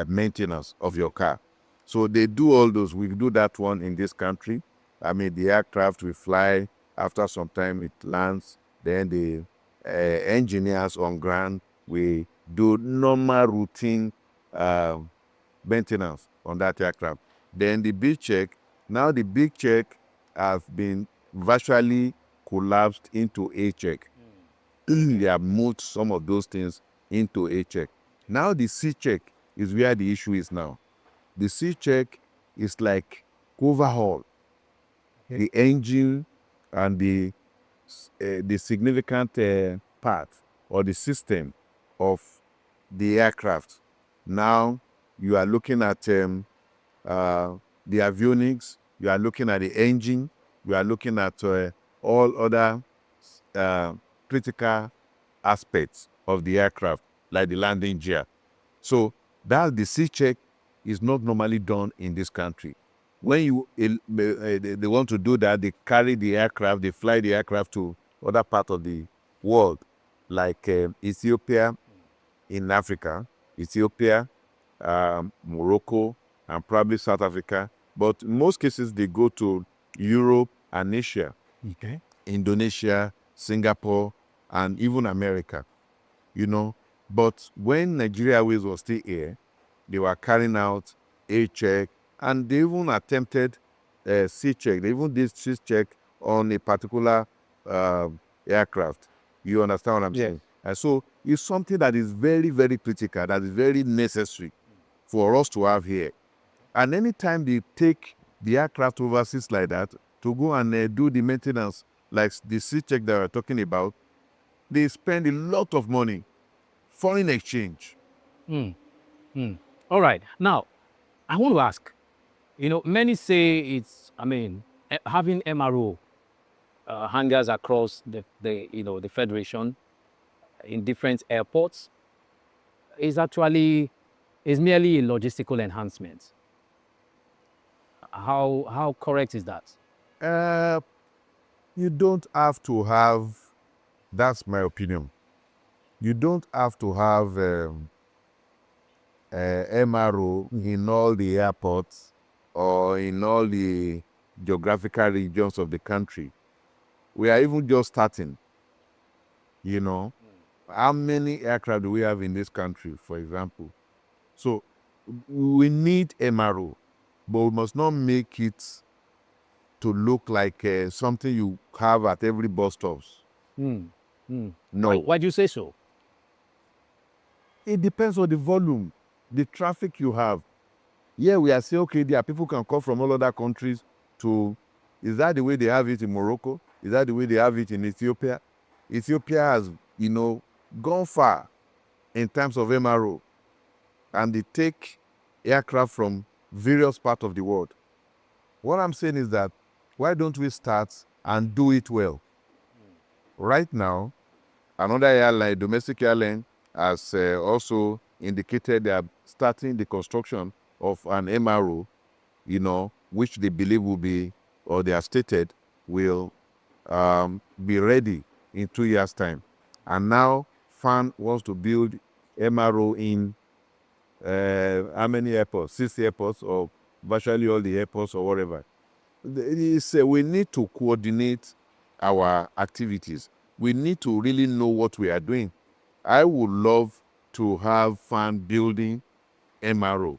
maintenance of your car. So they do all those. We do that one in this country. I mean, the aircraft will fly, after some time it lands, then the engineers on ground will do normal routine maintenance on that aircraft. Then the big check, now the big check has been virtually collapsed into A check. They have moved some of those things into A check. Now the C check is where the issue is now. The C check is like overhaul. The engine and the significant part or the system of the aircraft. Now you are looking at the avionics, you are looking at the engine, you are looking at all other critical aspects of the aircraft, like the landing gear. So that the C check is not normally done in this country. When they want to do that, they carry the aircraft, they fly the aircraft to other parts of the world, like Ethiopia in Africa, Ethiopia, Morocco, and probably South Africa. But in most cases, they go to Europe and Asia, okay, Indonesia, Singapore, and even America, But when Nigeria Airways was still here, they were carrying out A check And they even attempted sea check. They even did sea check on a particular aircraft. You understand what I'm saying? And so it's something that is very, very critical, that is very necessary for us to have here. And anytime they take the aircraft overseas like that to go and do the maintenance, like the sea check that we're talking about, they spend a lot of money. Foreign exchange. All right. Now, I want to ask, many say it's, having MRO hangars across the federation in different airports is merely a logistical enhancement. How correct is that? You don't have to have, that's my opinion. You don't have to have MRO in all the airports or in all the geographical regions of the country. We are even just starting. How many aircraft do we have in this country, for example? So we need MRO, but we must not make it to look like something you have at every bus stops. No. Why do you say so? It depends on the volume, the traffic you have. Yeah, we are saying, okay, there are people can come from all other countries to, is that the way they have it in Morocco? Is that the way they have it in Ethiopia? Ethiopia has, gone far in terms of MRO. And they take aircraft from various parts of the world. What I'm saying is that, why don't we start and do it well? Right now, another airline, domestic airline, has also indicated they are starting the construction of an MRO, which they believe will be, or they have stated, will be ready in 2 years' time. And now, FAN wants to build MRO in how many airports? 6 airports, or virtually all the airports, or whatever. We need to coordinate our activities. We need to really know what we are doing. I would love to have FAN building MRO,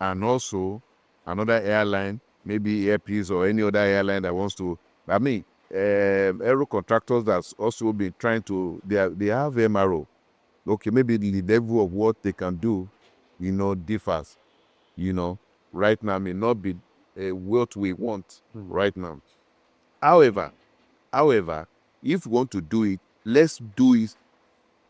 and also another airline, maybe Airpeace or any other airline that wants to. Aero contractors that's also been trying to. They have MRO. Okay, maybe the level of what they can do, differs. Right now may not be what we want right now. However, if we want to do it, let's do it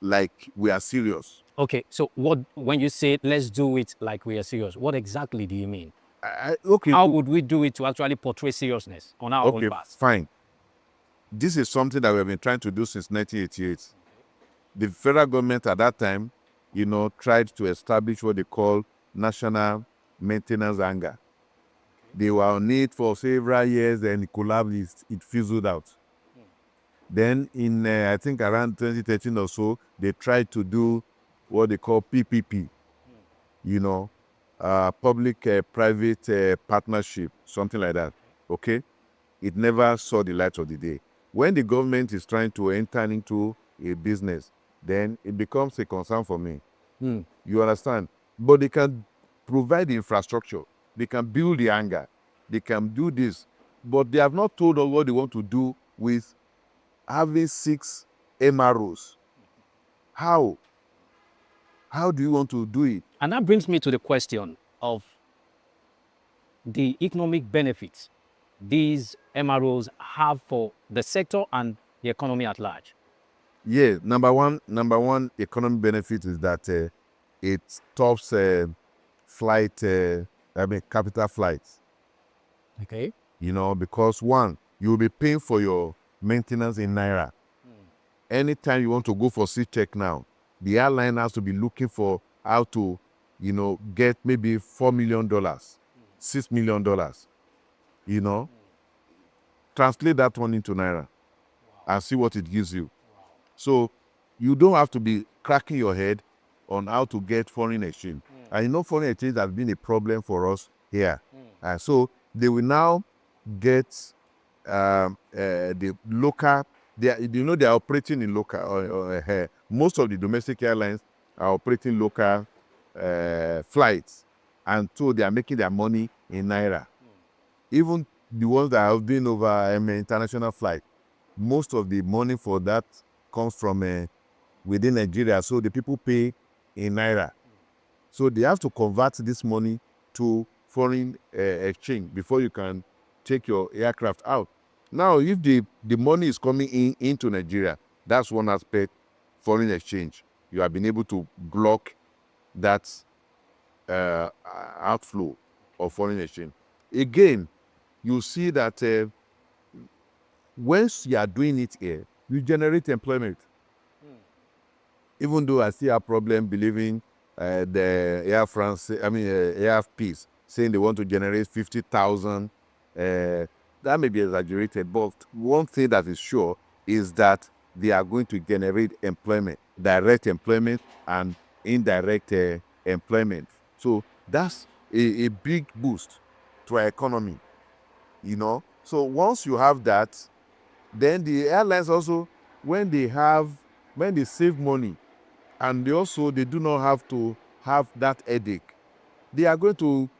like we are serious. Okay, so when you say let's do it like we are serious, what exactly do you mean? How would we do it to actually portray seriousness on our own path? Fine. This is something that we have been trying to do since 1988. The federal government at that time, tried to establish what they call National Maintenance Hangar. They were on it for several years, and it collapsed, it fizzled out. Then in, I think around 2013 or so, they tried to do what they call PPP, public-private partnership, something like that, okay? It never saw the light of the day. When the government is trying to enter into a business, then it becomes a concern for me. You understand? But they can provide the infrastructure. They can build the hangar. They can do this. But they have not told us what they want to do with having 6 MROs. How? How do you want to do it? And that brings me to the question of the economic benefits these MROs have for the sector and the economy at large. Yeah, number one economic benefit is that it stops capital flights. Okay. Because one, you'll be paying for your maintenance in Naira. Anytime you want to go for sea check now, the airline has to be looking for how to, get maybe $4 million, $6 million, Translate that one into Naira and see what it gives you. So you don't have to be cracking your head on how to get foreign exchange. And foreign exchange has been a problem for us here. And so they will now get the local, they are operating in local, most of the domestic airlines are operating local flights. And so they are making their money in naira. Even the ones that have been over international flight, most of the money for that comes from within Nigeria. So the people pay in naira. So they have to convert this money to foreign exchange before you can take your aircraft out. Now, if the money is coming into Nigeria, that's one aspect, foreign exchange. You have been able to block that outflow of foreign exchange. Again, you see that once you are doing it here, you generate employment. Even though I still have problem believing the Air France, Air Peace, saying they want to generate 50,000. That may be exaggerated, but one thing that is sure is that they are going to generate employment, direct employment and indirect employment. So that's a big boost to our economy, you know. So once you have that, then the airlines also, when they save money, and they do not have to have that headache, they are going to,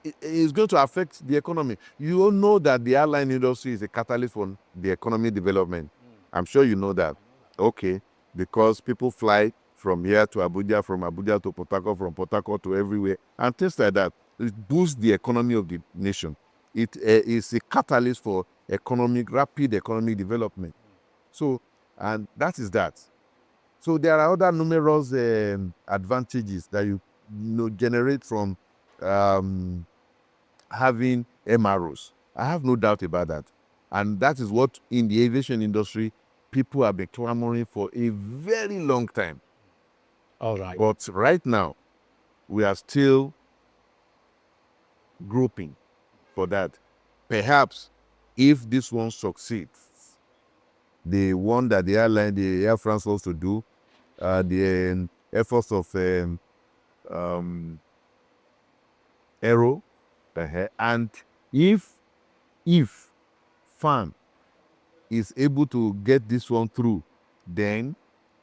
it's going to affect the economy. You all know that the airline industry is a catalyst for the economy development. I'm sure you know that. Okay, because people fly from here to Abuja, from Abuja to Port Harcourt, from Port Harcourt to everywhere, and things like that. It boosts the economy of the nation. It is a catalyst for rapid economic development. So, and that is that. So there are other numerous advantages that you generate from having MROs. I have no doubt about that. And that is what in the aviation industry, people have been clamoring for a very long time. All right. But right now, we are still groping for that. Perhaps if this one succeeds, the one that the Air France wants to do, the efforts of Aero, and if FAN is able to get this one through, then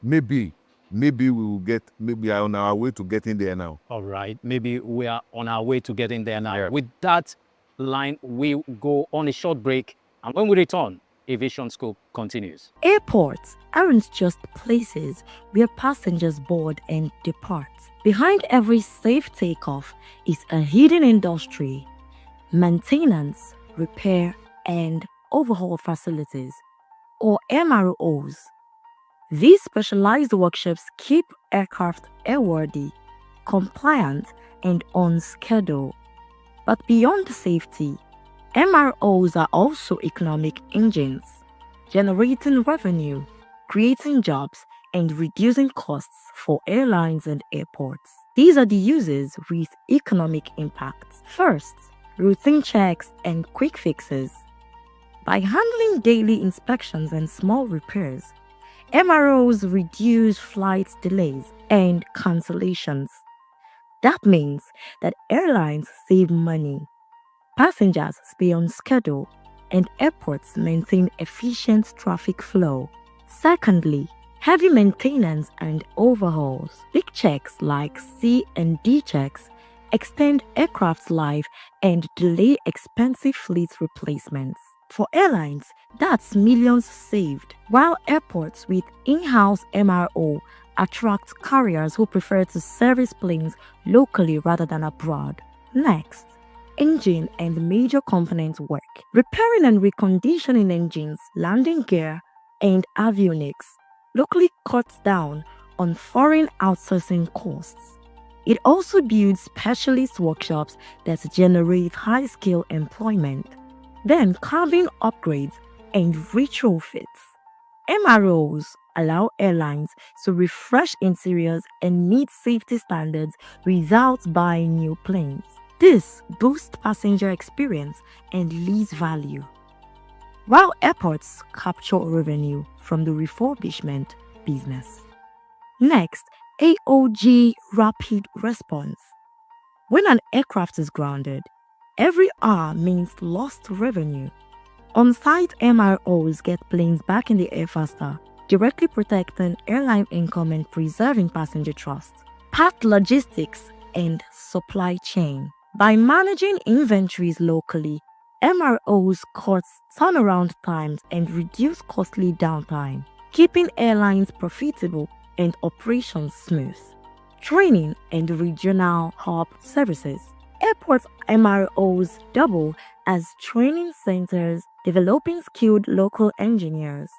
maybe we will maybe are on our way to getting there now. All right, maybe we are on our way to getting there now. Yeah. With that line, we go on a short break, and when we return, Aviation Scope continues. Airports aren't just places where passengers board and depart. Behind every safe takeoff is a hidden industry: maintenance, repair, and overhaul facilities, or MROs. These specialized workshops keep aircraft airworthy, compliant, and on schedule. But beyond safety, MROs are also economic engines, generating revenue, creating jobs, and reducing costs for airlines and airports. These are the uses with economic impact. First, routine checks and quick fixes. By handling daily inspections and small repairs, MROs reduce flight delays and cancellations. That means that airlines save money, passengers stay on schedule, and airports maintain efficient traffic flow. Secondly, heavy maintenance and overhauls. Big checks like C and D checks extend aircraft's life and delay expensive fleet replacements. For airlines, that's millions saved, while airports with in-house MRO attract carriers who prefer to service planes locally rather than abroad. Next, engine and major component work. Repairing and reconditioning engines, landing gear, and avionics locally cuts down on foreign outsourcing costs. It also builds specialist workshops that generate high-skill employment. Then cabin upgrades and retrofits. MROs allow airlines to refresh interiors and meet safety standards without buying new planes. This boosts passenger experience and lease value, while airports capture revenue from the refurbishment business. Next, AOG Rapid Response. When an aircraft is grounded, every hour means lost revenue. On-site MROs get planes back in the air faster, directly protecting airline income and preserving passenger trust. Part logistics and supply chain. By managing inventories locally, MROs cut turnaround times and reduce costly downtime, keeping airlines profitable and operations smooth. Training and regional hub services. Airport MROs double as training centers, developing skilled local engineers.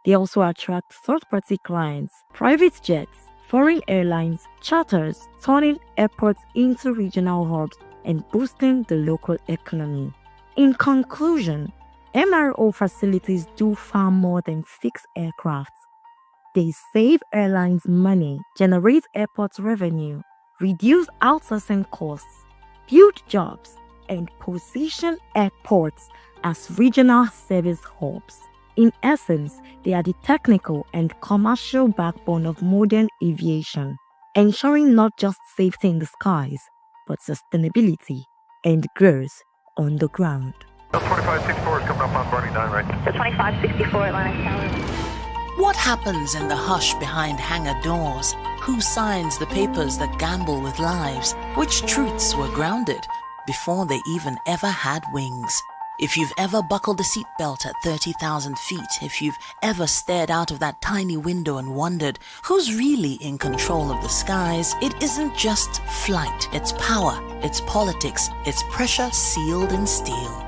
They also attract third-party clients, private jets, foreign airlines, charters, turning airports into regional hubs and boosting the local economy. In conclusion, MRO facilities do far more than fix aircraft. They save airlines money, generate airport revenue, reduce outsourcing costs, build jobs, and position airports as regional service hubs. In essence, they are the technical and commercial backbone of modern aviation, ensuring not just safety in the skies, but sustainability and growth on the ground. 2564 is coming up on burning 9 right. The 2564 Atlantic Tower. What happens in the hush behind hangar doors? Who signs the papers that gamble with lives? Which truths were grounded before they even ever had wings? If you've ever buckled a seatbelt at 30,000 feet, if you've ever stared out of that tiny window and wondered who's really in control of the skies, it isn't just flight, it's power, it's politics, it's pressure sealed in steel.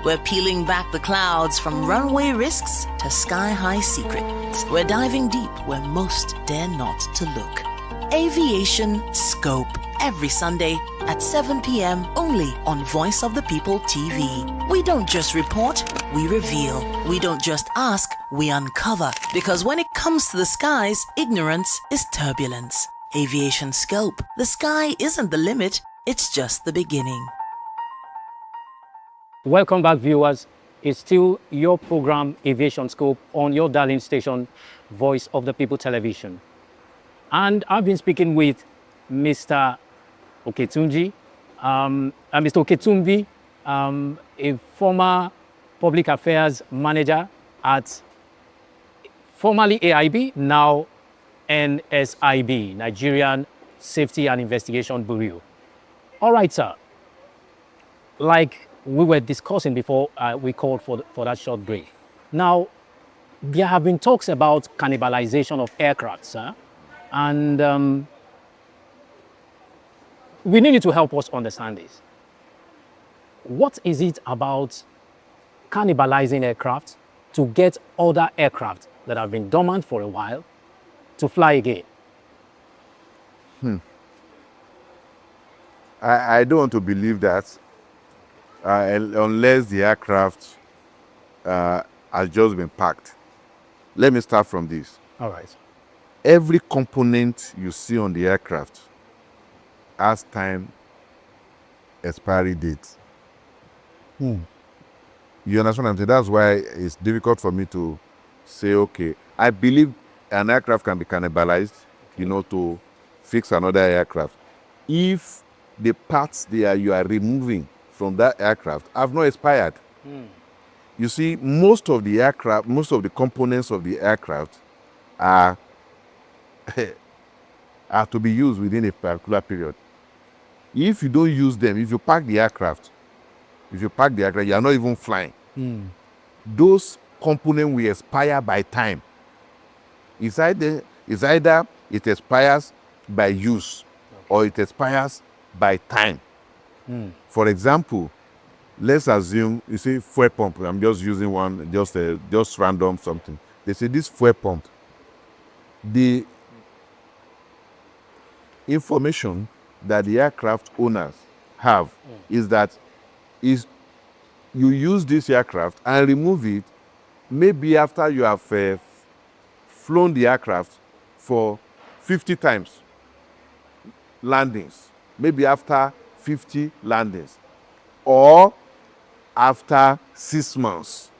We're peeling back the clouds from runway risks to sky-high secrets. We're diving deep where most dare not to look. Aviation Scope, every Sunday at 7 p.m. only on Voice of the People TV. We don't just report, we reveal. We don't just ask, we uncover. Because when it comes to the skies, ignorance is turbulence. Aviation Scope, the sky isn't the limit, it's just the beginning. Welcome back, viewers. It's still your program, Aviation Scope, on your darling station, Voice of the People Television. And I've been speaking with Mr. Oketunji, Mr. Oketumbi, a former public affairs manager at formerly AIB, now NSIB, Nigerian Safety and Investigation Bureau. All right, sir. Like we were discussing before we called for that short break. Now, there have been talks about cannibalization of aircraft, sir, and we need you to help us understand this. What is it about cannibalizing aircraft to get other aircraft that have been dormant for a while to fly again? I don't want to believe that unless the aircraft has just been packed. Let me start from this. All right. Every component you see on the aircraft has time expiry date. You understand what I'm saying? That's why it's difficult for me to say, okay, I believe an aircraft can be cannibalized, to fix another aircraft. If the parts you are removing from that aircraft have not expired. You see, most of the components of the aircraft are to be used within a particular period. If you don't use them, if you park the aircraft, you are not even flying. Those components will expire by time. It's either it expires by use or it expires by time. For example, let's assume you say fuel pump. I'm just using one, just random something. They say this fuel pump. The information that the aircraft owners have is that you use this aircraft and remove it maybe after you have flown the aircraft for 50 times landings, maybe after 50 landings, or after 6 months.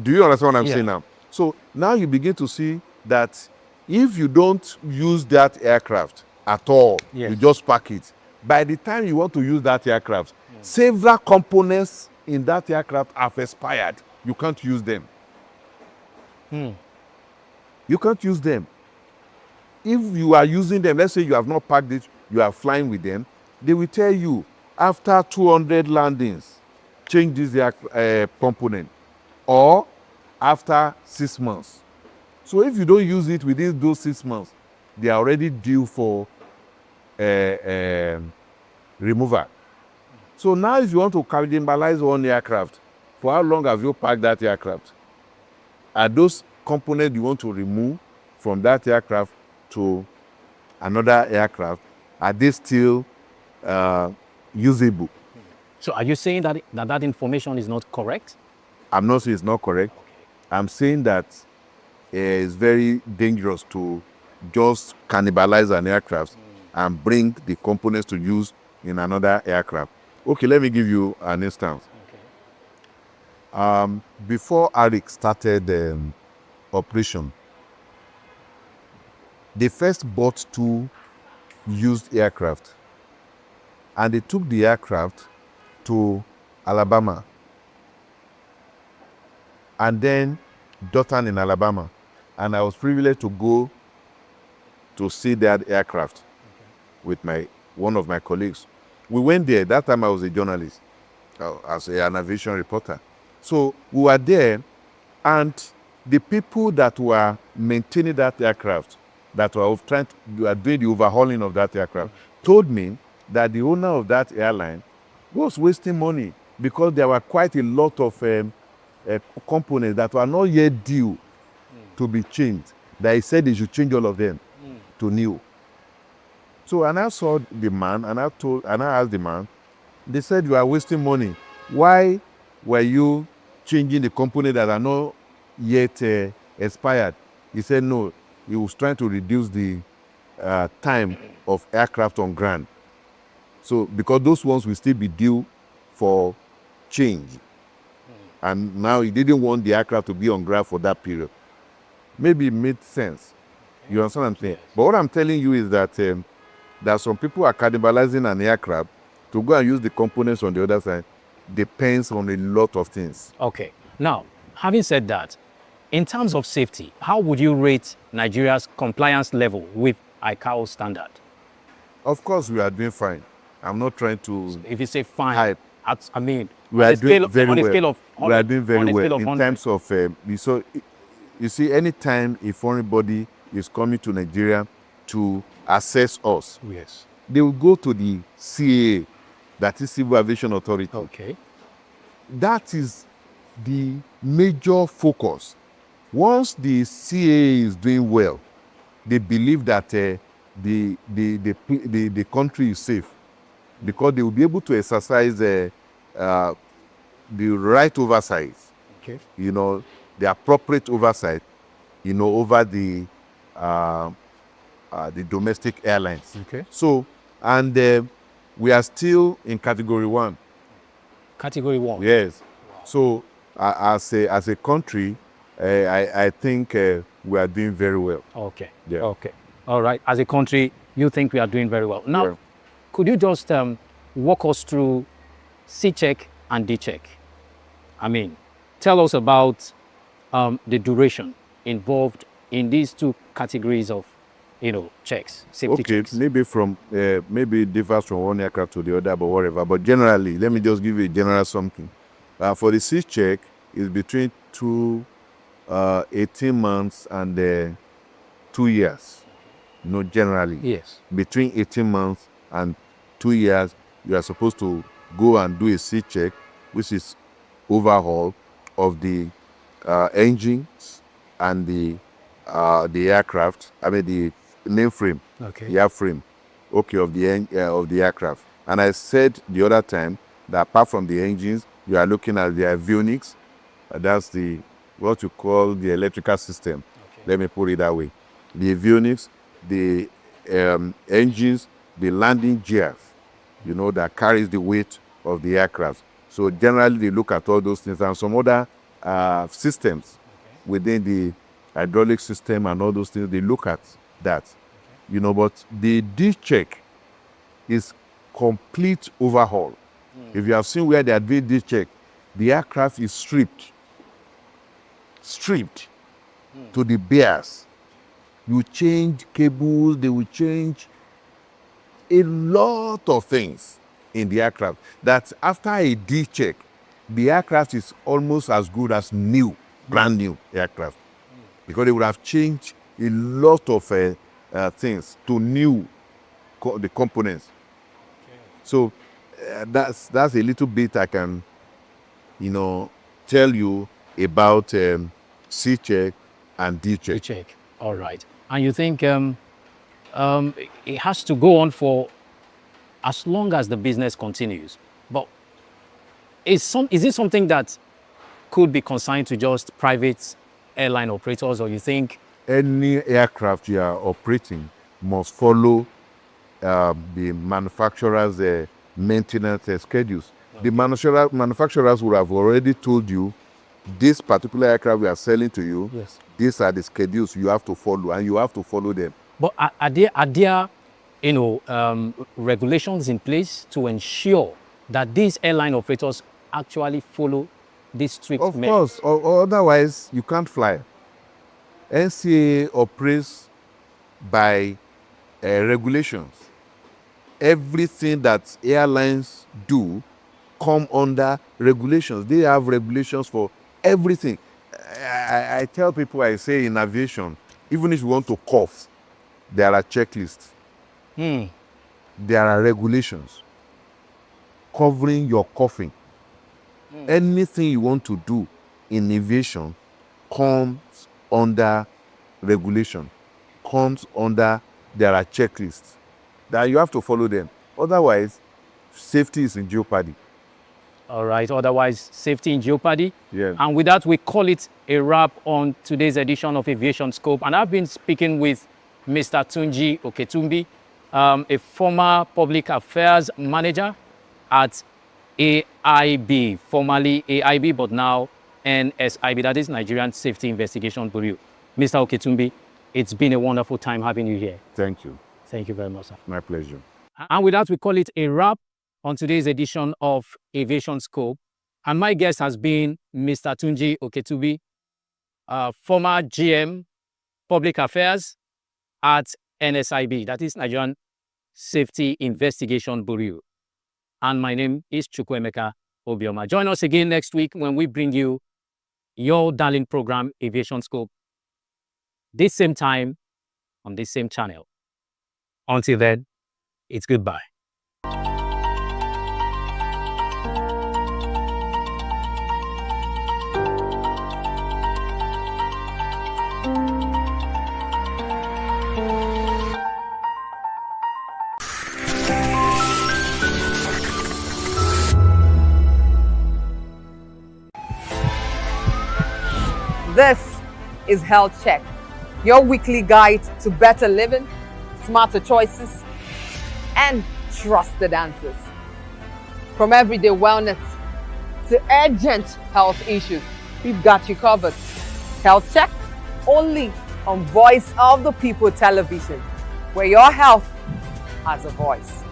Do you understand what I'm saying now? So now you begin to see that if you don't use that aircraft at all, you just park it. By the time you want to use that aircraft, several components in that aircraft have expired. You can't use them. You can't use them. If you are using them, let's say you have not packed it, you are flying with them, They will tell you, after 200 landings, change this component, or after 6 months. So if you don't use it within those 6 months, they are already due for removal. So now if you want to cannibalize one aircraft, for how long have you parked that aircraft? Are those components you want to remove from that aircraft to another aircraft, are they still usable? So are you saying that that information is not correct? I'm not saying it's not correct. Okay. I'm saying that it's very dangerous to just cannibalize an aircraft and bring the components to use in another aircraft. Okay, let me give you an instance. Okay. Before Arik started operation, they first bought 2 used aircraft, and they took the aircraft to Alabama and then Dothan in Alabama, and I was privileged to go to see that aircraft with one of my colleagues. We went there. That time I was a journalist, as an aviation reporter. So we were there, and the people that were maintaining that aircraft, that were doing the overhauling of that aircraft, told me that the owner of that airline was wasting money because there were quite a lot of components that were not yet due to be changed, that he said they should change all of them to new. So, and I saw the man, and I asked the man, they said, you are wasting money. Why were you changing the components that are not yet expired? He said, no, he was trying to reduce the time of aircraft on ground. So, because those ones will still be due for change. And now he didn't want the aircraft to be on ground for that period. Maybe it made sense. You understand what I'm saying? Yes. But what I'm telling you is that some people are cannibalizing an aircraft to go and use the components on the other side. Depends on a lot of things. Okay. Now, having said that, in terms of safety, how would you rate Nigeria's compliance level with ICAO standard? Of course, we are doing fine. I'm not trying to. So if you say fine, I mean, we are doing very well. We are doing very well in terms of. So, you see, anytime a foreign body is coming to Nigeria to assess us, yes, they will go to the CAA, that is Civil Aviation Authority. Okay. That is the major focus. Once the CAA is doing well, they believe that the country is safe, because they will be able to exercise the right oversight. Okay. You know, the appropriate oversight, you know, over the domestic airlines. Okay. So, and we are still in Category 1. Category 1. Yes. Wow. So, as a country, I think we are doing very well. Okay. Yeah. Okay. All right. As a country, you think we are doing very well. Now, could you just walk us through C-check and D-check? I mean, tell us about the duration involved in these 2 categories of, checks, safety checks. Maybe maybe it differs from one aircraft to the other, but whatever. But generally, let me just give you a general something. For the C-check, it's between 18 months and 2 years. No, generally. Yes. Between 18 months and 2 years, you are supposed to go and do a C-check, which is overhaul of the engines and the aircraft. I mean the main frame, okay, the airframe, of the aircraft. And I said the other time that apart from the engines, you are looking at the avionics. That's what you call the electrical system. Okay. Let me put it that way. The avionics, the engines, the landing gears, that carries the weight of the aircraft. So generally they look at all those things and some other systems within the hydraulic system and all those things. They look at that, but the D-check is complete overhaul. If you have seen where they are doing D-check, the aircraft is stripped to the bears. You change cables, they will change a lot of things in the aircraft that after a D check, the aircraft is almost as good as new, brand new aircraft, because they would have changed a lot of things to new the components. So that's a little bit I can, tell you about C check and D check. D check. All right. And you think it has to go on for as long as the business continues? But is it something that could be consigned to just private airline operators, or you think any aircraft you are operating must follow the manufacturer's maintenance schedules? Okay. The manufacturers would have already told you, this particular aircraft we are selling to you, yes, these are the schedules you have to follow, and you have to follow them. But are there regulations in place to ensure that these airline operators actually follow these strict measures? Of course, or otherwise you can't fly. NCAA operates by regulations. Everything that airlines do come under regulations. They have regulations for everything. I tell people, I say in aviation, even if you want to cough, there are checklists. There are regulations covering your coughing. Anything you want to do in aviation comes under regulation, there are checklists that you have to follow them. Otherwise, safety is in jeopardy. All right, otherwise safety in jeopardy. Yeah. And with that, we call it a wrap on today's edition of Aviation Scope. And I've been speaking with Mr. Tunji Oketumbi, a former public affairs manager at AIB, formerly AIB, but now NSIB, that is Nigerian Safety Investigation Bureau. Mr. Oketumbi, it's been a wonderful time having you here. Thank you. Thank you very much, sir. My pleasure. And with that, we call it a wrap on today's edition of Aviation Scope. And my guest has been Mr. Tunji Oketumbi, former GM, Public Affairs at NSIB, that is Nigerian Safety Investigation Bureau. And my name is Chukwuemeka Obioma. Join us again next week when we bring you your darling program, Aviation Scope, this same time on this same channel. Until then, it's goodbye. This is Health Check, your weekly guide to better living, smarter choices, and trusted answers. From everyday wellness to urgent health issues, we've got you covered. Health Check, only on Voice of the People television, where your health has a voice.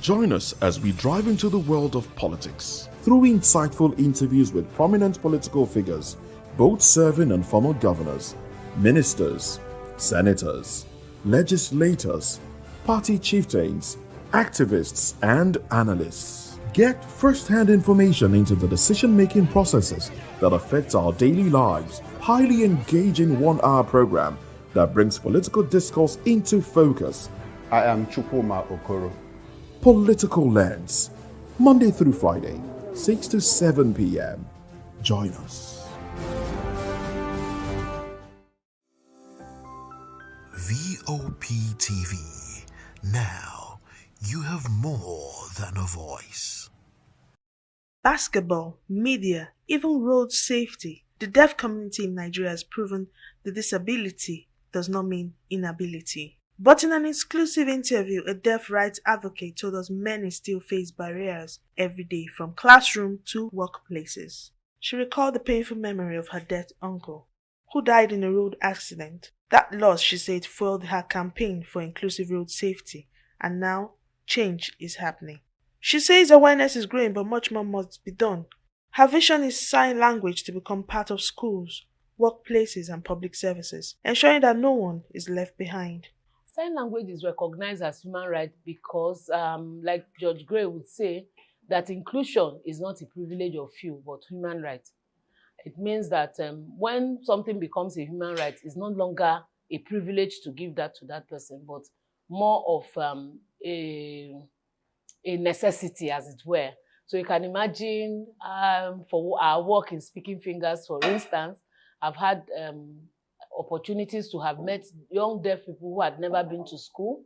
Join us as we drive into the world of politics through insightful interviews with prominent political figures, both serving and former governors, ministers, senators, legislators, party chieftains, activists, and analysts. Get first-hand information into the decision-making processes that affect our daily lives. Highly engaging one-hour program that brings political discourse into focus. I am Chukwuma Okoro. Political Lens, Monday through Friday, 6 to 7 p.m. Join us. VOP TV. Now, you have more than a voice. Basketball, media, even road safety. The deaf community in Nigeria has proven that disability does not mean inability. But in an exclusive interview, a deaf rights advocate told us many still face barriers every day from classroom to workplaces. She recalled the painful memory of her deaf uncle, who died in a road accident. That loss, she said, fueled her campaign for inclusive road safety, and now change is happening. She says awareness is growing, but much more must be done. Her vision is sign language to become part of schools, workplaces, and public services, ensuring that no one is left behind. Sign language is recognized as human right because, like George Gray would say, that inclusion is not a privilege of few, but human right. It means that when something becomes a human right, it's no longer a privilege to give that to that person, but more of a necessity, as it were. So you can imagine for our work in Speaking Fingers, for instance, I've had opportunities to have met young deaf people who had never been to school.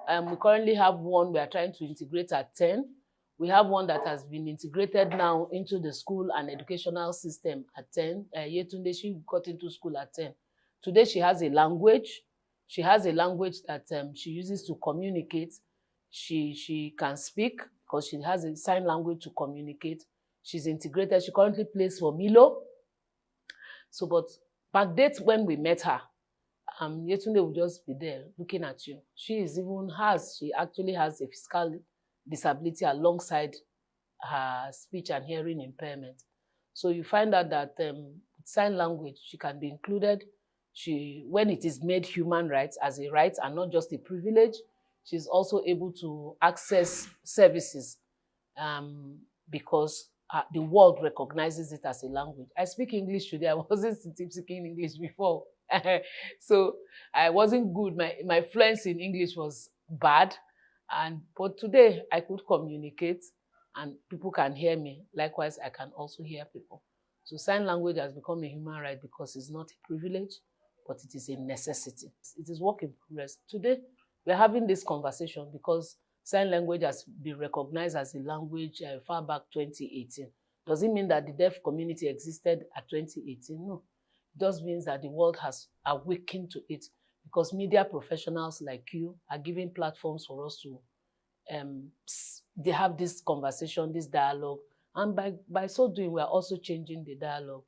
We currently have one we are trying to integrate at 10. We have one that has been integrated now into the school and educational system at 10. Yetunde, she got into school at 10. Today she has a language. She has a language that she uses to communicate. She can speak because she has a sign language to communicate. She's integrated. She currently plays for Milo. So, but back dates when we met her, Yetunde will just be there looking at you. She actually has a physical disability alongside her speech and hearing impairment. So you find out that sign language, she can be included. When it is made human rights as a right and not just a privilege, she's also able to access services because the world recognizes it as a language. I speak English today. I wasn't speaking English before. So I wasn't good. My fluency in English was bad. But today I could communicate and people can hear me. Likewise, I can also hear people. So sign language has become a human right because it's not a privilege, but it is a necessity. It is work in progress. Today, we're having this conversation because sign language has been recognized as a language far back 2018. Does it mean that the deaf community existed at 2018? No. It just means that the world has awakened to it because media professionals like you are giving platforms for us to they have this conversation, this dialogue, and by so doing, we are also changing the dialogue.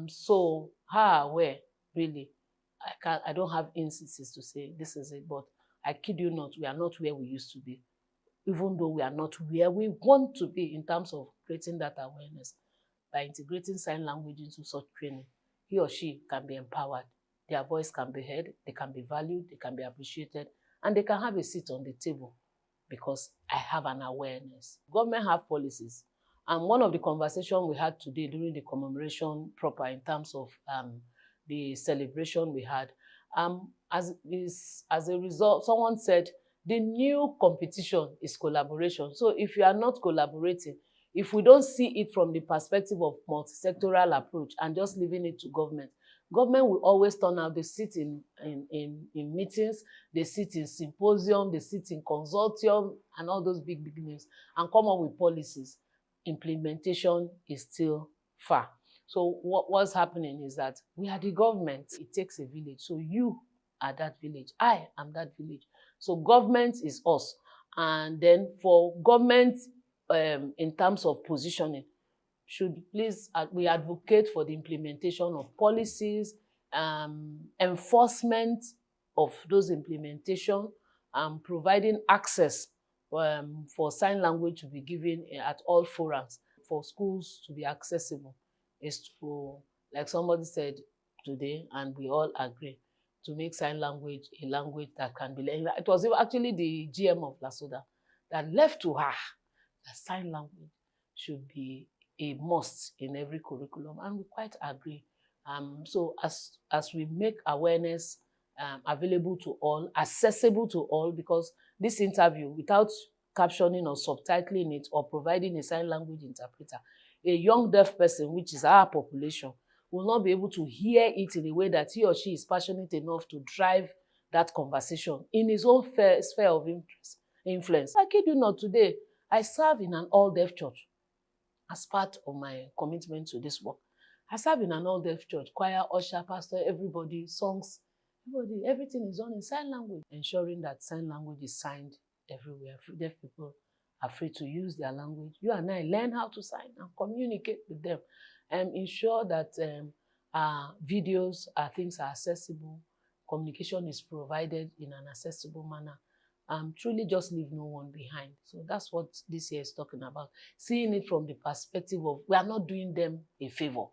So how aware, really, I don't have instances to say this is it, but I kid you not, we are not where we used to be, even though we are not where we want to be in terms of creating that awareness. By integrating sign language into such training, he or she can be empowered, their voice can be heard, they can be valued, they can be appreciated, and they can have a seat on the table because I have an awareness. Government have policies. And one of the conversations we had today during the commemoration proper in terms of the celebration we had, as a result, someone said, the new competition is collaboration. So if you are not collaborating, if we don't see it from the perspective of multi-sectoral approach and just leaving it to government, government will always turn out, they sit in meetings, they sit in symposium, they sit in consortium and all those big names and come up with policies. Implementation is still far. So what's happening is that we are the government. It takes a village. So you are that village. I am that village. So government is us. And then for government, in terms of positioning, should please, we advocate for the implementation of policies, enforcement of those implementation, providing access for sign language to be given at all forums, for schools to be accessible, is to, like somebody said today, and we all agree, to make sign language a language that can be learned. It was actually the GM of Ladoja that left to her that sign language should be a must in every curriculum, and we quite agree. So as we make awareness available to all, accessible to all, because this interview, without captioning or subtitling it or providing a sign language interpreter, a young deaf person, which is our population, will not be able to hear it in a way that he or she is passionate enough to drive that conversation in his own sphere of influence. I kid you not, today, I serve in an all-deaf church as part of my commitment to this work. I serve in an all-deaf church, choir, usher, pastor, everybody, songs, everything is done in sign language, ensuring that sign language is signed everywhere. Deaf people are free to use their language. You and I learn how to sign and communicate with them and ensure that videos, things are accessible, communication is provided in an accessible manner. Truly just leave no one behind. So that's what this year is talking about. Seeing it from the perspective of, we are not doing them a favor.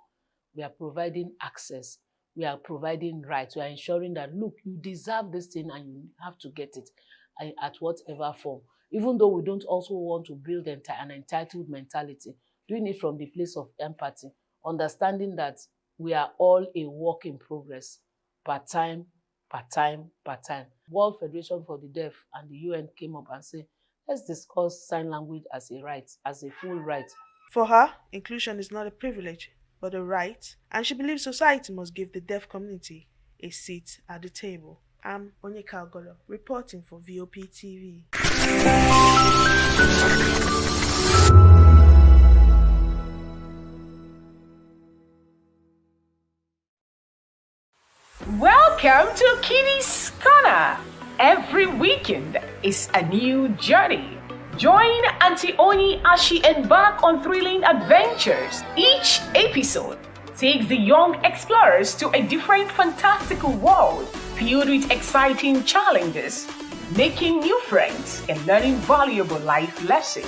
We are providing access. We are providing rights. We are ensuring that, look, you deserve this thing and you have to get it at whatever form. Even though we don't also want to build an entitled mentality, doing it from the place of empathy, understanding that we are all a work in progress, part time. World Federation for the Deaf and the UN came up and said, let's discuss sign language as a right, as a full right. For her, inclusion is not a privilege, but a right, and she believes society must give the deaf community a seat at the table. I'm Onyeka Ogolo, reporting for VOP TV. Welcome to Kiddies Corner. Every weekend is a new journey. Join Auntie Oni as she embarks on thrilling adventures. Each episode takes the young explorers to a different fantastical world filled with exciting challenges, making new friends and learning valuable life lessons.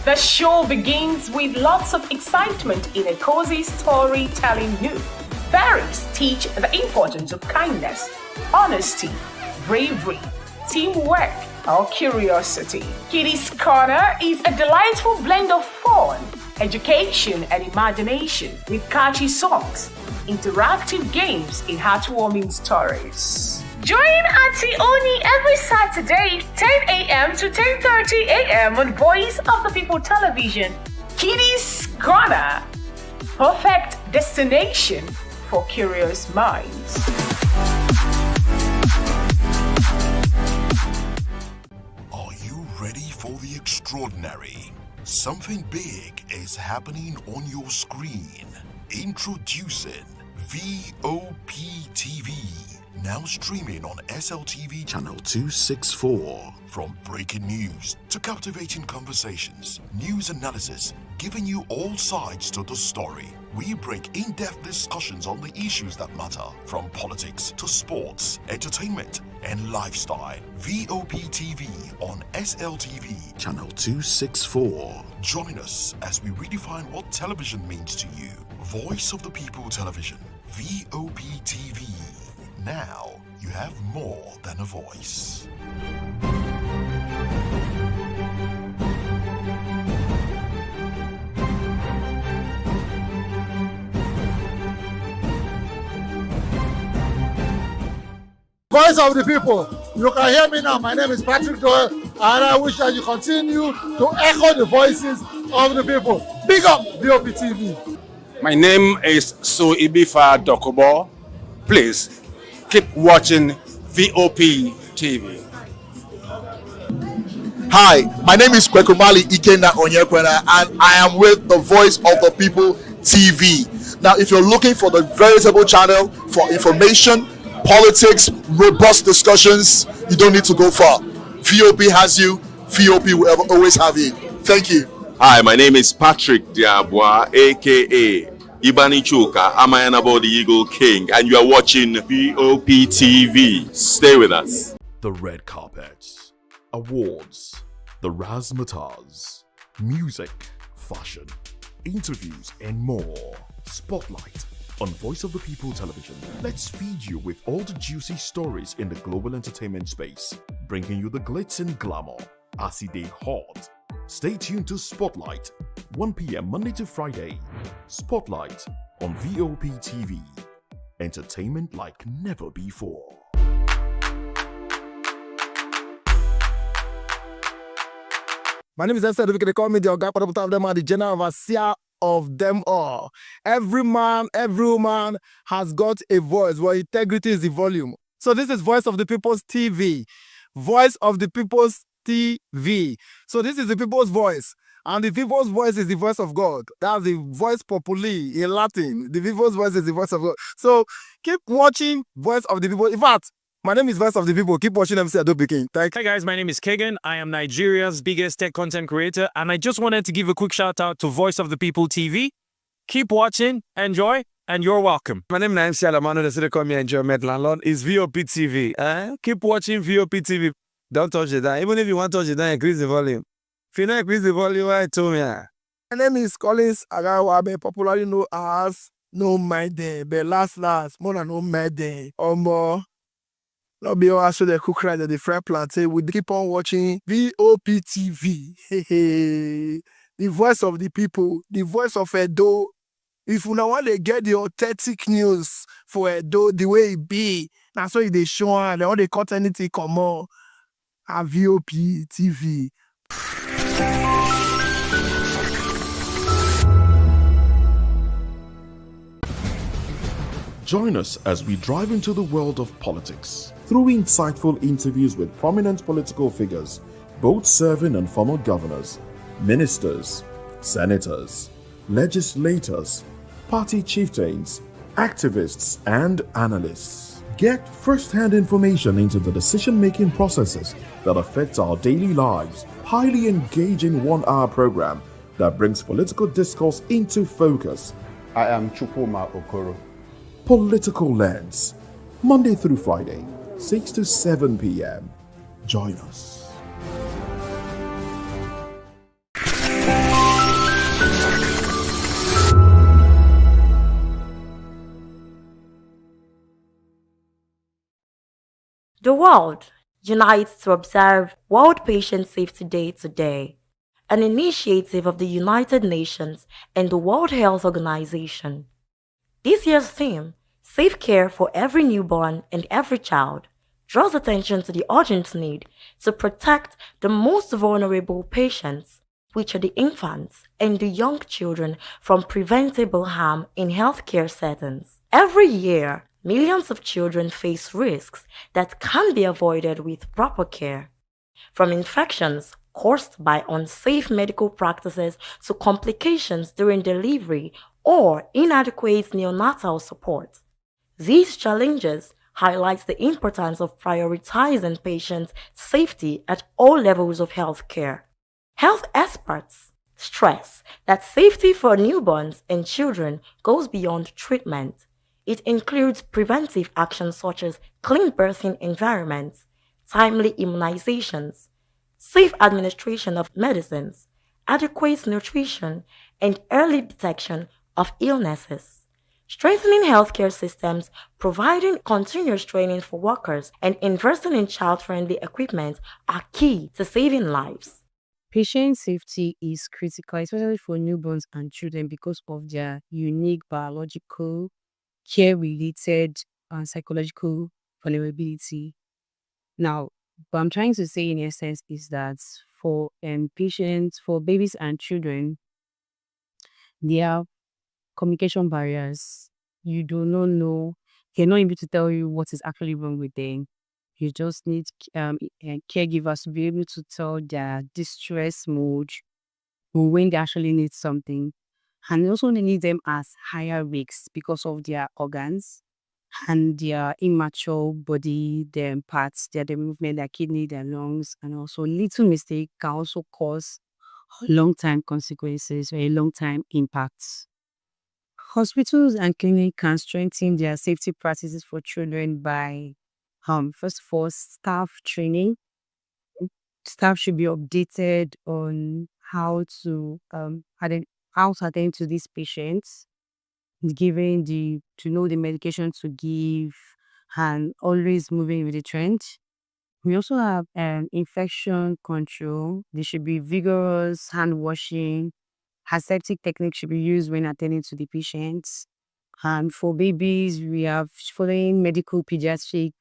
The show begins with lots of excitement in a cozy storytelling mood. Fairies teach the importance of kindness, honesty, bravery, teamwork, or curiosity. Kiddies Corner is a delightful blend of fun, education, and imagination with catchy songs, interactive games, and heartwarming stories. Join Auntie Oni every Saturday, 10 a.m. to 10:30 a.m. on Voice of the People Television. Kiddies Corner, perfect destination for curious minds. Are you ready for the extraordinary? Something big is happening on your screen. Introducing VOP TV. Now streaming on SLTV channel 264. From breaking news to captivating conversations, news analysis, giving you all sides to the story. We break in-depth discussions on the issues that matter, from politics to sports, entertainment, and lifestyle. VOP TV on SLTV channel 264. Join us as we redefine what television means to you. Voice of the People Television, VOP TV. Now you have more than a voice. Voice of the People. You can hear me now. My name is Patrick Doyle, and I wish that you continue to echo the voices of the people. Big up VOP TV. My name is Suibifa Dokubo. Please keep watching VOP TV. Hi, my name is Kwekumali Ikenda Onyekwena, and I am with the Voice of the People TV. Now, if you're looking for the veritable channel for information, politics, robust discussions, you don't need to go far. VOP has you. VOP will always have you. Thank you. Hi, my name is Patrick Diabwa, aka Ibani Chuka, Amayanabo the Eagle King, and you are watching VOP TV. Stay with us. The red carpets, awards, the razzmatazz, music, fashion, interviews, and more. Spotlight on Voice of the People Television. Let's feed you with all the juicy stories in the global entertainment space, bringing you the glitz and glamour as it is hot. Stay tuned to Spotlight, 1 p.m. Monday to Friday. Spotlight on VOP TV. Entertainment like never before. My name is Esther. They call me the Oga of them are the general overseer of them all. Every man, every woman has got a voice where integrity is the volume. So this is Voice of the People's TV. Voice of the People's TV. So this is the people's voice. And the people's voice is the voice of God. That's the voice populi in Latin. The people's voice is the voice of God. So keep watching Voice of the People. In fact, my name is Voice of the People. Keep watching MC Adobe King. Thank you. Hi guys, my name is Kagan. I am Nigeria's biggest tech content creator, and I just wanted to give a quick shout out to Voice of the People TV. Keep watching, enjoy, and you're welcome. My name is MC Alamano. They say they call me Enjoyment Landlord. It's VOP TV. Keep watching VOP TV. Don't touch it down. Even if you want to touch it down, increase the volume. If you don't increase the volume, I told me. My name is Collins Agawabe, popularly known as No Maiden, but last, more than No Maiden. Or more. Not be also the cook right at the fry plantain. We keep on watching VOP TV. The voice of the people, the voice of Edo. If you now want to get the authentic news for Edo the way it be, that's why they show and all the cut anything come on at VOP TV. Join us as we drive into the world of politics through insightful interviews with prominent political figures, both serving and former governors, ministers, senators, legislators, party chieftains, activists, and analysts. Get first-hand information into the decision-making processes that affect our daily lives. Highly engaging 1-hour program that brings political discourse into focus. I am Chukuma Okoro. Political Lens, Monday through Friday, 6 to 7 p.m. Join us. The world unites to observe World Patient Safety Day today, an initiative of the United Nations and the World Health Organization. This year's theme, Safe Care for Every Newborn and Every Child, draws attention to the urgent need to protect the most vulnerable patients, which are the infants and the young children, from preventable harm in healthcare settings. Every year, millions of children face risks that can be avoided with proper care, from infections caused by unsafe medical practices to complications during delivery or inadequate neonatal support. These challenges highlight the importance of prioritizing patient safety at all levels of healthcare. Health experts stress that safety for newborns and children goes beyond treatment. It includes preventive actions such as clean birthing environments, timely immunizations, safe administration of medicines, adequate nutrition, and early detection of illnesses. Strengthening healthcare systems, providing continuous training for workers, and investing in child-friendly equipment are key to saving lives. Patient safety is critical, especially for newborns and children, because of their unique biological, care-related, and psychological vulnerability. Now, what I'm trying to say in essence is that for patients, for babies and children, there are communication barriers. You do not know, they're not able to tell you what is actually wrong with them. You just need caregivers to be able to tell their distress mode when they actually need something. And also they need them as higher risks because of their organs and their immature body, their parts, their movement, their kidney, their lungs, and also little mistake can also cause long-term consequences or a long-term impacts. Hospitals and clinics can strengthen their safety practices for children by, first of all, staff training. Staff should be updated on how to attend to these patients, to know the medication to give, and always moving with the trend. We also have infection control. There should be vigorous hand washing. Aseptic techniques should be used when attending to the patients. And for babies, we have following medical pediatric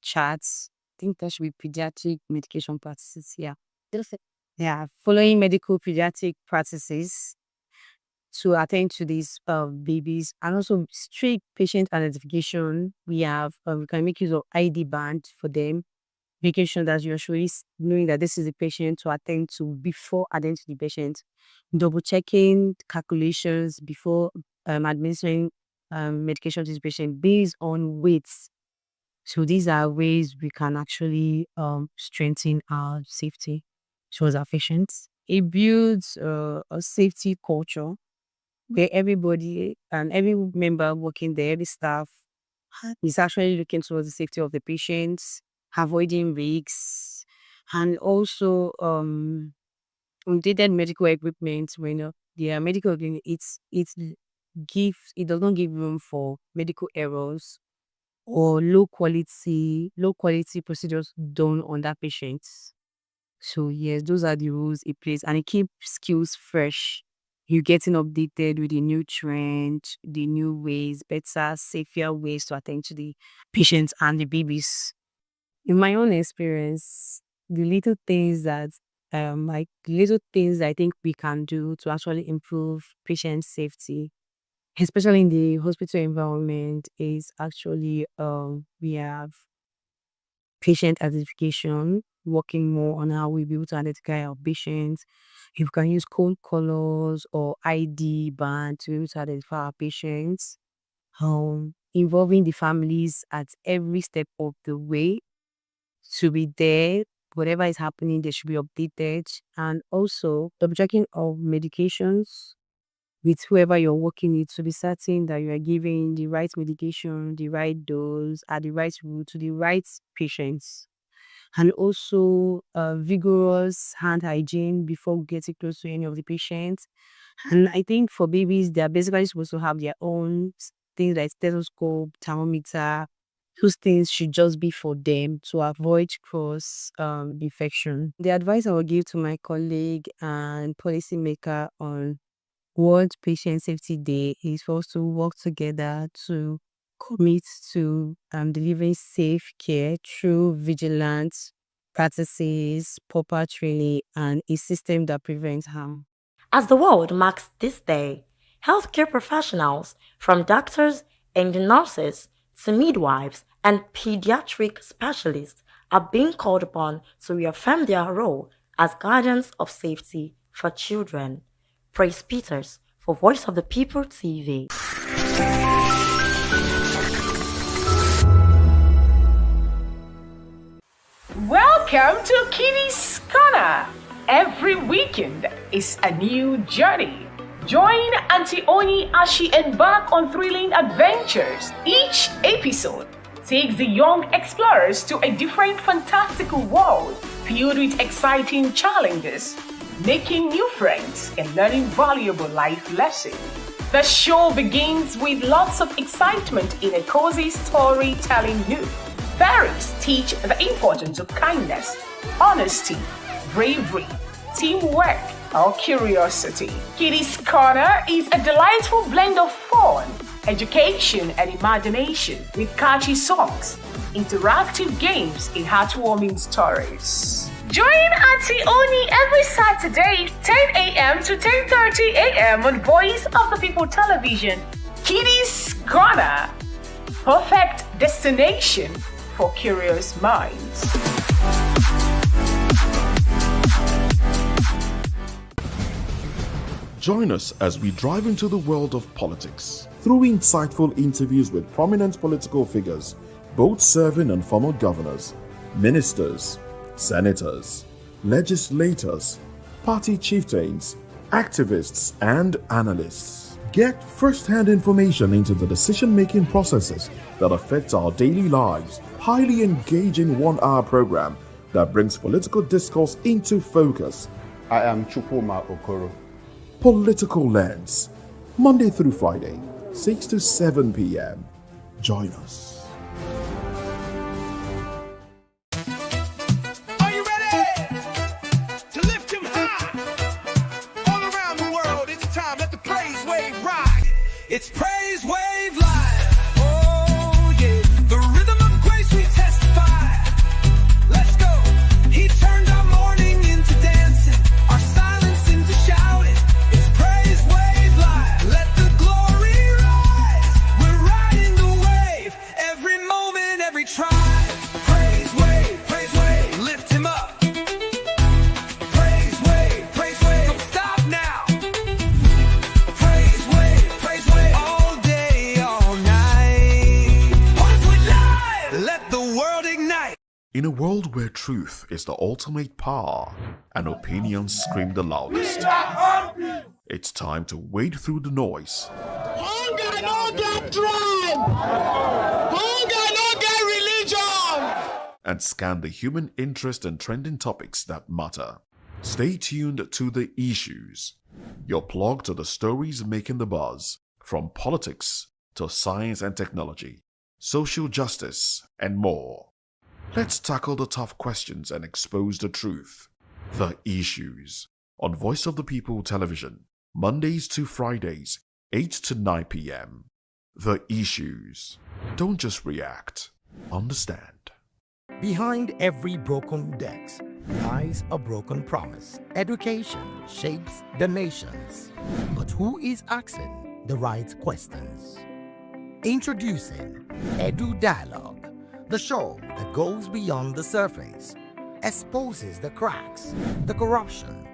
charts. I think that should be pediatric medication practices here. Yeah, following medical pediatric practices to attend to these babies, and also strict patient identification. We can make use of ID band for them, making sure that you're surely knowing that this is the patient to attend to before attending to the patient, double checking calculations before administering medication to the patient based on weights. So these are ways we can actually strengthen our safety towards our patients. It builds a safety culture where everybody and every member working there, every staff is actually looking towards the safety of the patients, avoiding risks, and also outdated medical equipment. When the medical equipment, it does not give room for medical errors or low quality procedures done on that patient. So yes, those are the rules it plays, and it keeps skills fresh. You're getting updated with the new trend, the new ways, better, safer ways to attend to the patients and the babies. In my own experience, the little things that I think we can do to actually improve patient safety, especially in the hospital environment, is actually we have patient identification, working more on how we be able to identify our patients. If we can use code colors or ID band to be able to identify our patients, involving the families at every step of the way to be there. Whatever is happening, they should be updated. And also, double checking of medications with whoever you're working with to be certain that you are giving the right medication, the right dose, at the right route to the right patients. And also vigorous hand hygiene before getting close to any of the patients. And I think for babies, they're basically supposed to have their own things like stethoscope, thermometer. Those things should just be for them to avoid cross infection. The advice I would give to my colleague and policymaker on World Patient Safety Day is for us to work together to commit to delivering safe care through vigilant practices, proper training, and a system that prevents harm. As the world marks this day, healthcare professionals, from doctors and nurses to midwives and pediatric specialists, are being called upon to reaffirm their role as guardians of safety for children. Praise Peters for Voice of the People TV. Welcome to Kitty's Corner. Every weekend is a new journey. Join Auntie Oni as she embarks on thrilling adventures. Each episode takes the young explorers to a different fantastical world filled with exciting challenges, making new friends and learning valuable life lessons. The show begins with lots of excitement in a cozy storytelling mood. Fairies teach the importance of kindness, honesty, bravery, teamwork, or curiosity. Kitty's Corner is a delightful blend of fun, education, and imagination with catchy songs, interactive games, and heartwarming stories. Join Auntie Oni every Saturday, 10 a.m. to 10:30 a.m. on Voice of the People Television. Kitty's Corner, perfect destination for curious minds. Join us as we drive into the world of politics through insightful interviews with prominent political figures, both serving and former governors, ministers, senators, legislators, party chieftains, activists, and analysts. Get first-hand information into the decision-making processes that affect our daily lives. Highly engaging one-hour program that brings political discourse into focus. I am Chukwuma Okoro. Political Lens, Monday through Friday, 6 to 7 p.m. Join us. It's Praise Wave Live. Oh yeah, the rhythm of grace we testify. Let's go. He turned our mourning into day. In a world where truth is the ultimate power and opinions scream the loudest, it's time to wade through the noise. Hunger no get tribe! Hunger no get religion! And scan the human interest and trending topics that matter. Stay tuned to The Issues, your plug to the stories making the buzz, from politics to science and technology, social justice, and more. Let's tackle the tough questions and expose the truth. The Issues, on Voice of the People Television, Mondays to Fridays, 8 to 9 p.m. The Issues. Don't just react, understand. Behind every broken desk lies a broken promise. Education shapes the nations. But who is asking the right questions? Introducing Edu Dialogue, the show that goes beyond the surface, exposes the cracks, the corruption,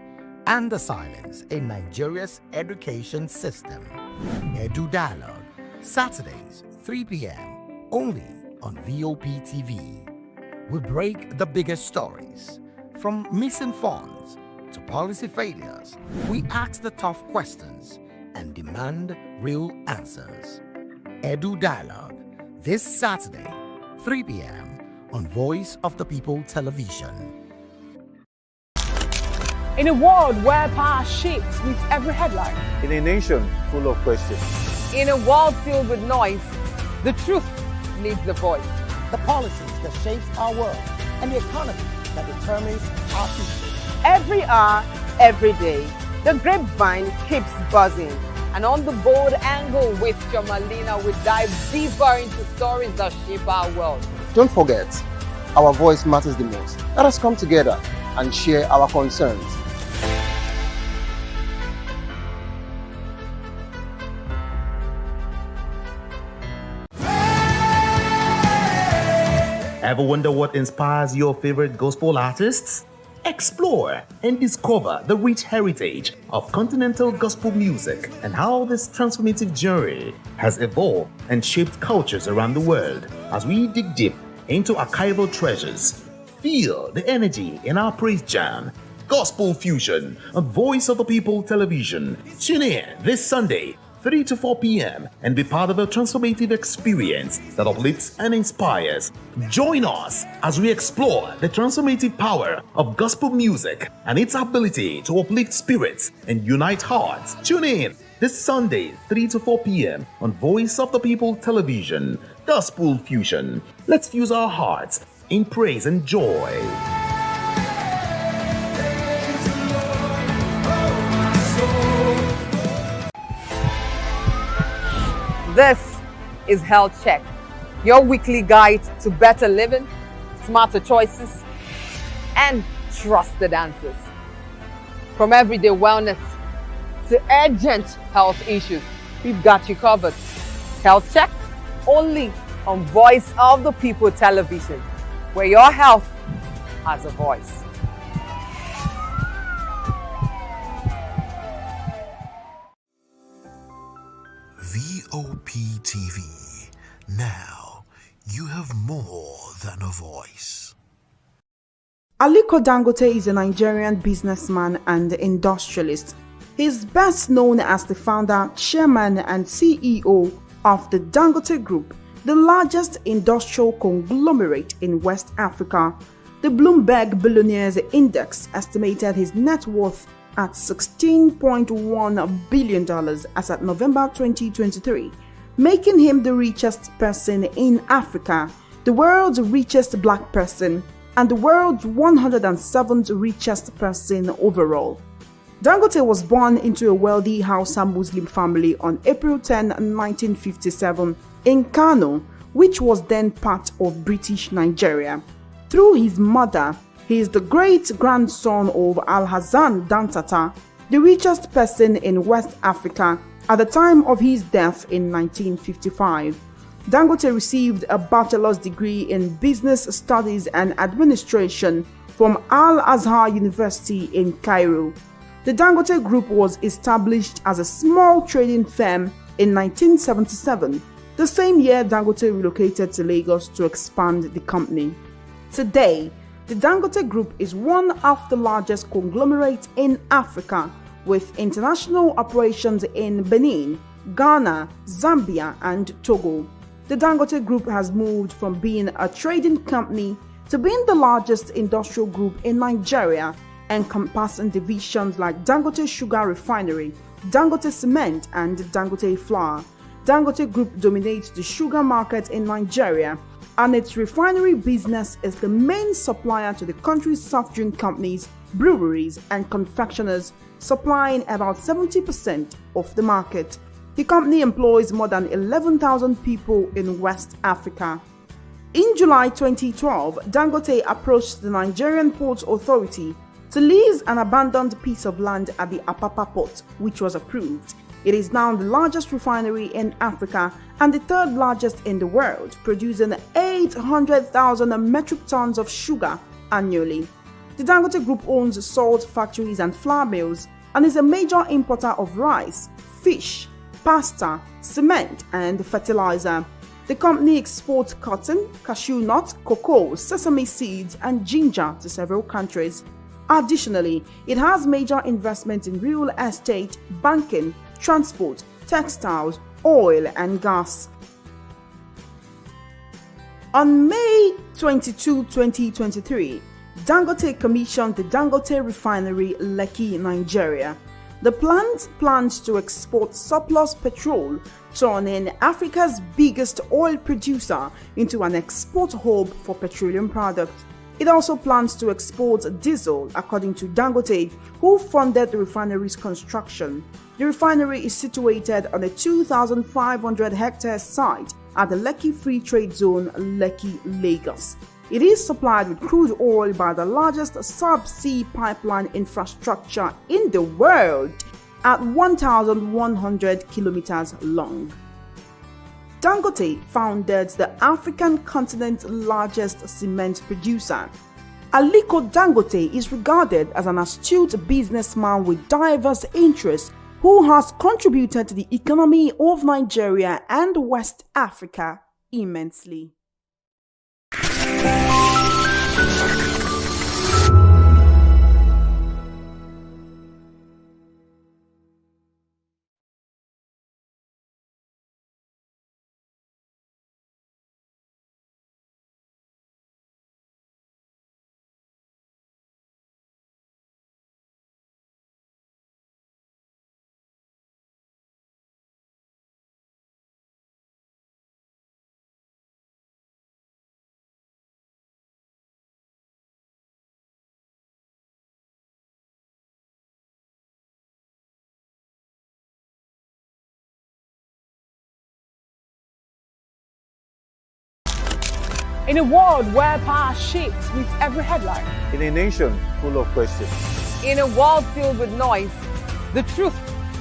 and the silence in Nigeria's education system. Edu Dialogue, Saturdays, 3 p.m., only on VOP TV. We break the biggest stories, from missing funds to policy failures. We ask the tough questions and demand real answers. Edu Dialogue, this Saturday, 3 p.m. on Voice of the People Television. In a world where power shifts with every headline, In a nation full of questions, In a world filled with noise, the truth needs a voice. The policies that shapes our world and the economy that determines our future. Every hour, every day, the grapevine keeps buzzing. And on the bold angle with Jomalina, we dive deeper into stories that shape our world. don't forget, our voice matters the most. Let us come together and share our concerns. Ever wonder what inspires your favorite gospel artists? Explore and discover the rich heritage of continental gospel music and how this transformative journey has evolved and shaped cultures around the world. As we dig deep into archival treasures, feel the energy in our praise jam, Gospel Fusion on Voice of the People Television. Tune in this Sunday, 3 to 4 p.m. and be part of a transformative experience that uplifts and inspires. Join us as we explore the transformative power of gospel music and its ability to uplift spirits and unite hearts. Tune in this Sunday, 3 to 4 p.m. on Voice of the People Television. Gospel Fusion. Let's fuse our hearts in praise and joy. This is Health Check, your weekly guide to better living, smarter choices, and trusted answers. From everyday wellness to urgent health issues, we've got you covered. Health Check, only on Voice of the People Television, where your health has a voice. VOP TV. Now, you have more than a voice. Aliko Dangote is a Nigerian businessman and industrialist. He is best known as the founder, chairman, and CEO of the Dangote Group, the largest industrial conglomerate in West Africa. The Bloomberg Billionaires Index estimated his net worth at $16.1 billion as at November 2023, making him the richest person in Africa, the world's richest black person, and the world's 107th richest person overall. Dangote was born into a wealthy Hausa Muslim family on April 10, 1957 in Kano, which was then part of British Nigeria. Through his mother, he is the great-grandson of Alhassan Dantata, the richest person in West Africa at the time of his death in 1955. Dangote received a bachelor's degree in business studies and administration from Al-Azhar University in Cairo. The Dangote Group was established as a small trading firm in 1977, the same year Dangote relocated to Lagos to expand the company. Today, the Dangote Group is one of the largest conglomerates in Africa, with international operations in Benin, Ghana, Zambia, and Togo. The Dangote Group has moved from being a trading company to being the largest industrial group in Nigeria, encompassing divisions like Dangote Sugar Refinery, Dangote Cement, and Dangote Flour. Dangote Group dominates the sugar market in Nigeria, and its refinery business is the main supplier to the country's soft drink companies, breweries, and confectioners, supplying about 70% of the market. The company employs more than 11,000 people in West Africa. In July 2012, Dangote approached the Nigerian Ports Authority to lease an abandoned piece of land at the Apapa port, which was approved. It is now the largest refinery in Africa and the third largest in the world, producing 800,000 metric tons of sugar annually. The Dangote Group owns salt factories and flour mills and is a major importer of rice, fish, pasta, cement, and fertilizer. The company exports cotton, cashew nuts, cocoa, sesame seeds, and ginger to several countries. Additionally, it has major investments in real estate, banking, transport, textiles, oil, and gas. On May 22, 2023, Dangote commissioned the Dangote Refinery, Lekki, Nigeria. The plant plans to export surplus petrol, turning Africa's biggest oil producer into an export hub for petroleum products. It also plans to export diesel, according to Dangote, who funded the refinery's construction. The refinery is situated on a 2,500-hectare site at the Lekki Free Trade Zone, Lekki, Lagos. It is supplied with crude oil by the largest subsea pipeline infrastructure in the world at 1,100 kilometers long. Dangote founded the African continent's largest cement producer. Aliko Dangote is regarded as an astute businessman with diverse interests who has contributed to the economy of Nigeria and West Africa immensely. In a world where power shifts with every headline. In a nation full of questions. In a world filled with noise, the truth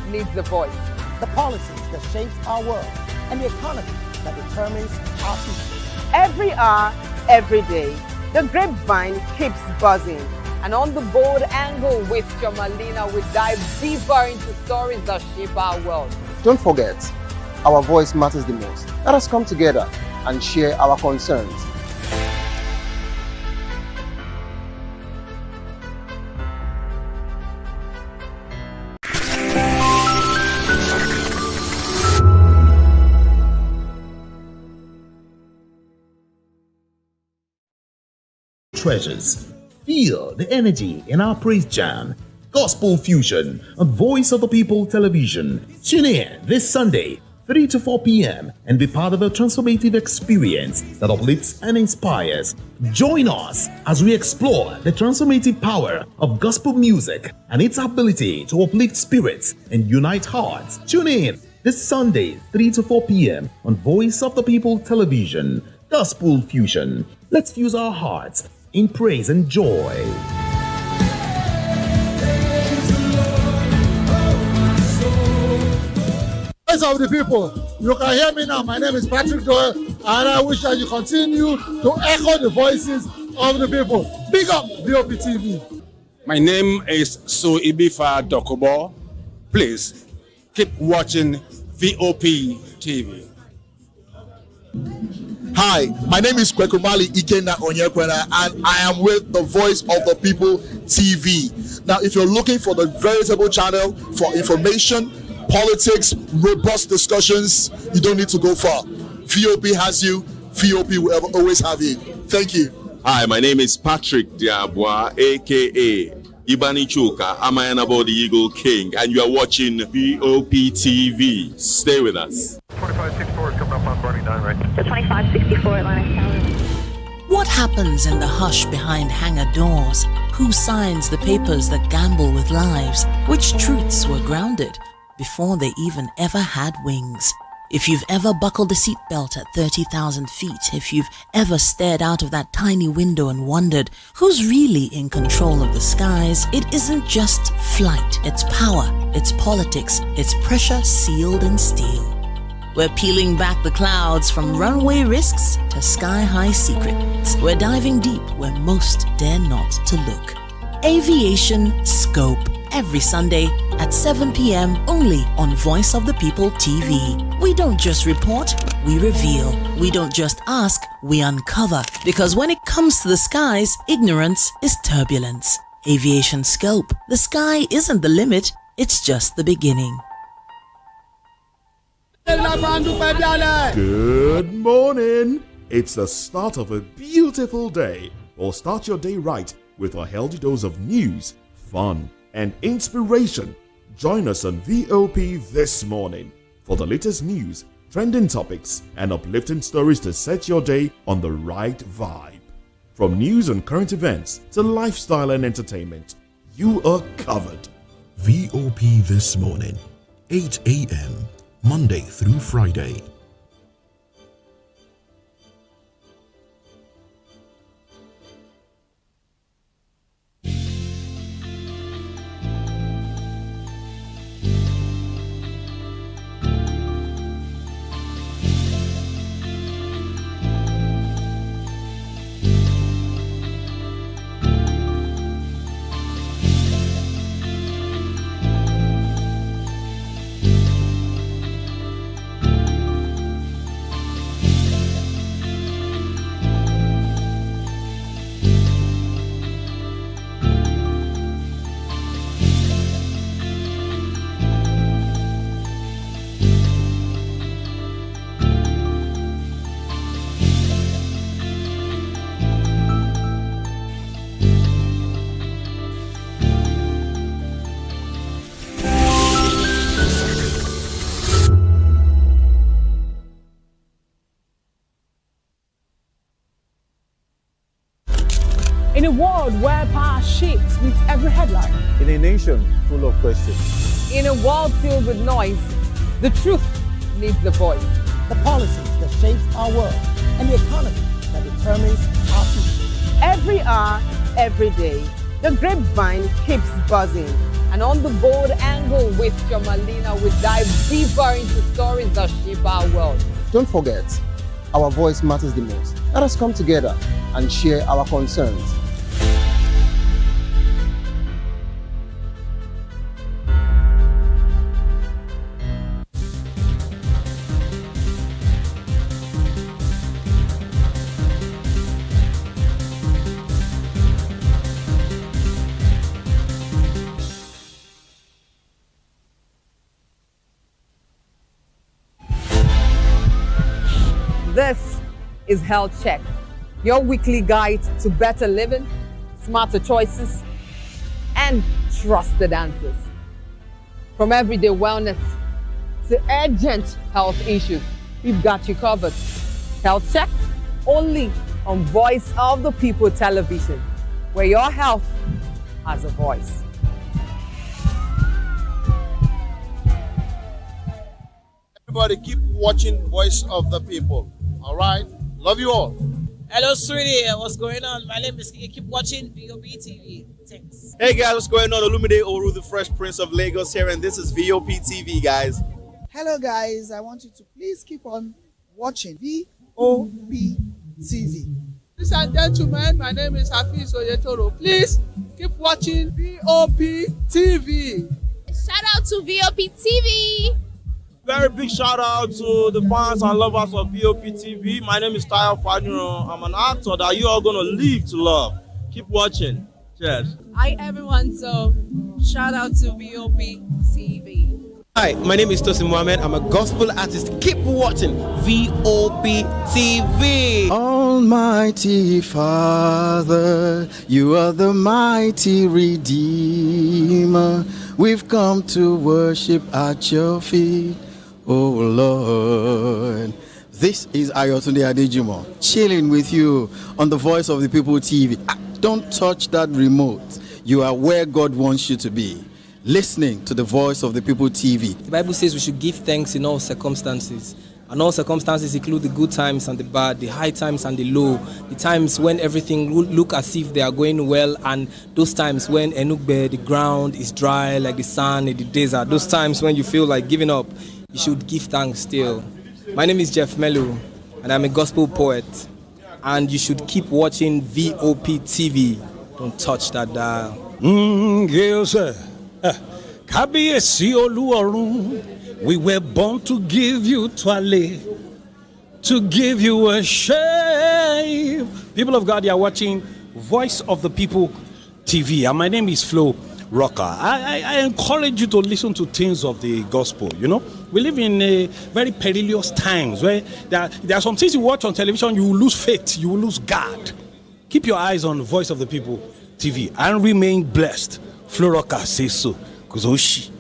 needs a voice. The policies that shape our world and the economy that determines our future. Every hour, every day, the grapevine keeps buzzing. And on the bold angle with Jomalina, we dive deeper into stories that shape our world. Don't forget, our voice matters the most. Let us come together and share our concerns. Treasures. Feel the energy in our praise jam. Gospel Fusion on Voice of the People Television. Tune in this Sunday, 3 to 4 p.m. and be part of a transformative experience that uplifts and inspires. Join us as we explore the transformative power of gospel music and its ability to uplift spirits and unite hearts. Tune in this Sunday, 3 to 4 p.m. on Voice of the People Television. Gospel Fusion. Let's fuse our hearts in praise and joy. Voice of the people, you can hear me now. My name is Patrick Doyle, and I wish that you continue to echo the voices of the people. Big up VOP TV. My name is Ibifa Dokubo. Please keep watching VOP TV. Hi, my name is Kwekumali Ikenna Onyekwena, and I am with the Voice of the People TV. Now, if you're looking for the veritable channel for information, politics, robust discussions, you don't need to go far. VOP has you. VOP will always have you. Thank you. Hi, my name is Patrick Diabwa, aka Ibani Chuka, Amayana the Eagle King, and you are watching VOP TV. Stay with us. 2564 is coming up on Barney 9, right? The 2564 Atlantic Tower. What happens in the hush behind hangar doors? Who signs the papers that gamble with lives? Which truths were grounded before they even ever had wings? If you've ever buckled a seatbelt at 30,000 feet, if you've ever stared out of that tiny window and wondered who's really in control of the skies, it isn't just flight, it's power, it's politics, it's pressure sealed in steel. We're peeling back the clouds from runway risks to sky-high secrets. We're diving deep where most dare not to look. Aviation Scope, every Sunday at 7 p.m. only on Voice of the People TV. We don't just report, we reveal. We don't just ask, we uncover. Because when it comes to the skies, ignorance is turbulence. Aviation Scope, the sky isn't the limit, it's just the beginning. Good morning. It's the start of a beautiful day. Or start your day right with a healthy dose of news, fun, and inspiration. Join us on VOP this morning for the latest news, trending topics, and uplifting stories to set your day on the right vibe. From news and current events to lifestyle and entertainment, you are covered. VOP This Morning, 8 a.m., Monday through Friday. In a world where power shifts with every headline. In a nation full of questions. In a world filled with noise, the truth needs the voice. The policies that shape our world and the economy that determines our future. Every hour, every day, the grapevine keeps buzzing. And on the bold angle with Jomalina, we dive deeper into stories that shape our world. Don't forget, our voice matters the most. Let us come together and share our concerns. This is Health Check, your weekly guide to better living, smarter choices, and trusted answers. From everyday wellness to urgent health issues, we've got you covered. Health Check, only on Voice of the People television, where your health has a voice. Everybody keep watching Voice of the People. All right? Love you all. Hello, sweetie. What's going on? My name is Kiki. Keep watching VOP TV. Thanks. Hey guys, what's going on? Olumide Oru, the Fresh Prince of Lagos here, and this is VOP TV, guys. Hello guys, I want you to please keep on watching VOP TV. Ladies and gentlemen, my name is Hafiz Oyetoro. Please keep watching VOP TV. Shout out to VOP TV. We very big shout out to the fans and lovers of VOP TV. My name is Tayo Faduro. I'm an actor that you are going to live to love. Keep watching. Cheers. Hi everyone, so shout out to VOP TV. Hi, my name is Tosin Mohammed. I'm a gospel artist. Keep watching VOP TV. Almighty Father, you are the mighty Redeemer. We've come to worship at your feet, oh Lord. This is Ayotunde Adejimo, chilling with you on the Voice of the People TV. Don't touch that remote. You are where God wants you to be. Listening to the Voice of the People TV. The Bible says we should give thanks in all circumstances. And all circumstances include the good times and the bad, the high times and the low, the times when everything look as if they are going well, and those times when Enugbe, the ground is dry like the sand in the desert. Those times when you feel like giving up, you should give thanks still. My name is Jeff Melu, and I'm a gospel poet. And you should keep watching VOP TV. Don't touch that dial. Yes, sir. Kábíyèsí Olúọ̀run, we were born to give you twale, to give you worship. People of God, you are watching Voice of the People TV, and my name is Flo Rocker. I encourage you to listen to things of the gospel. You know, we live in a very perilous times where there are some things you watch on television, you will lose faith, you will lose God. Keep your eyes on Voice of the People TV and remain blessed. Flo Rocker says so. Kuzoshi.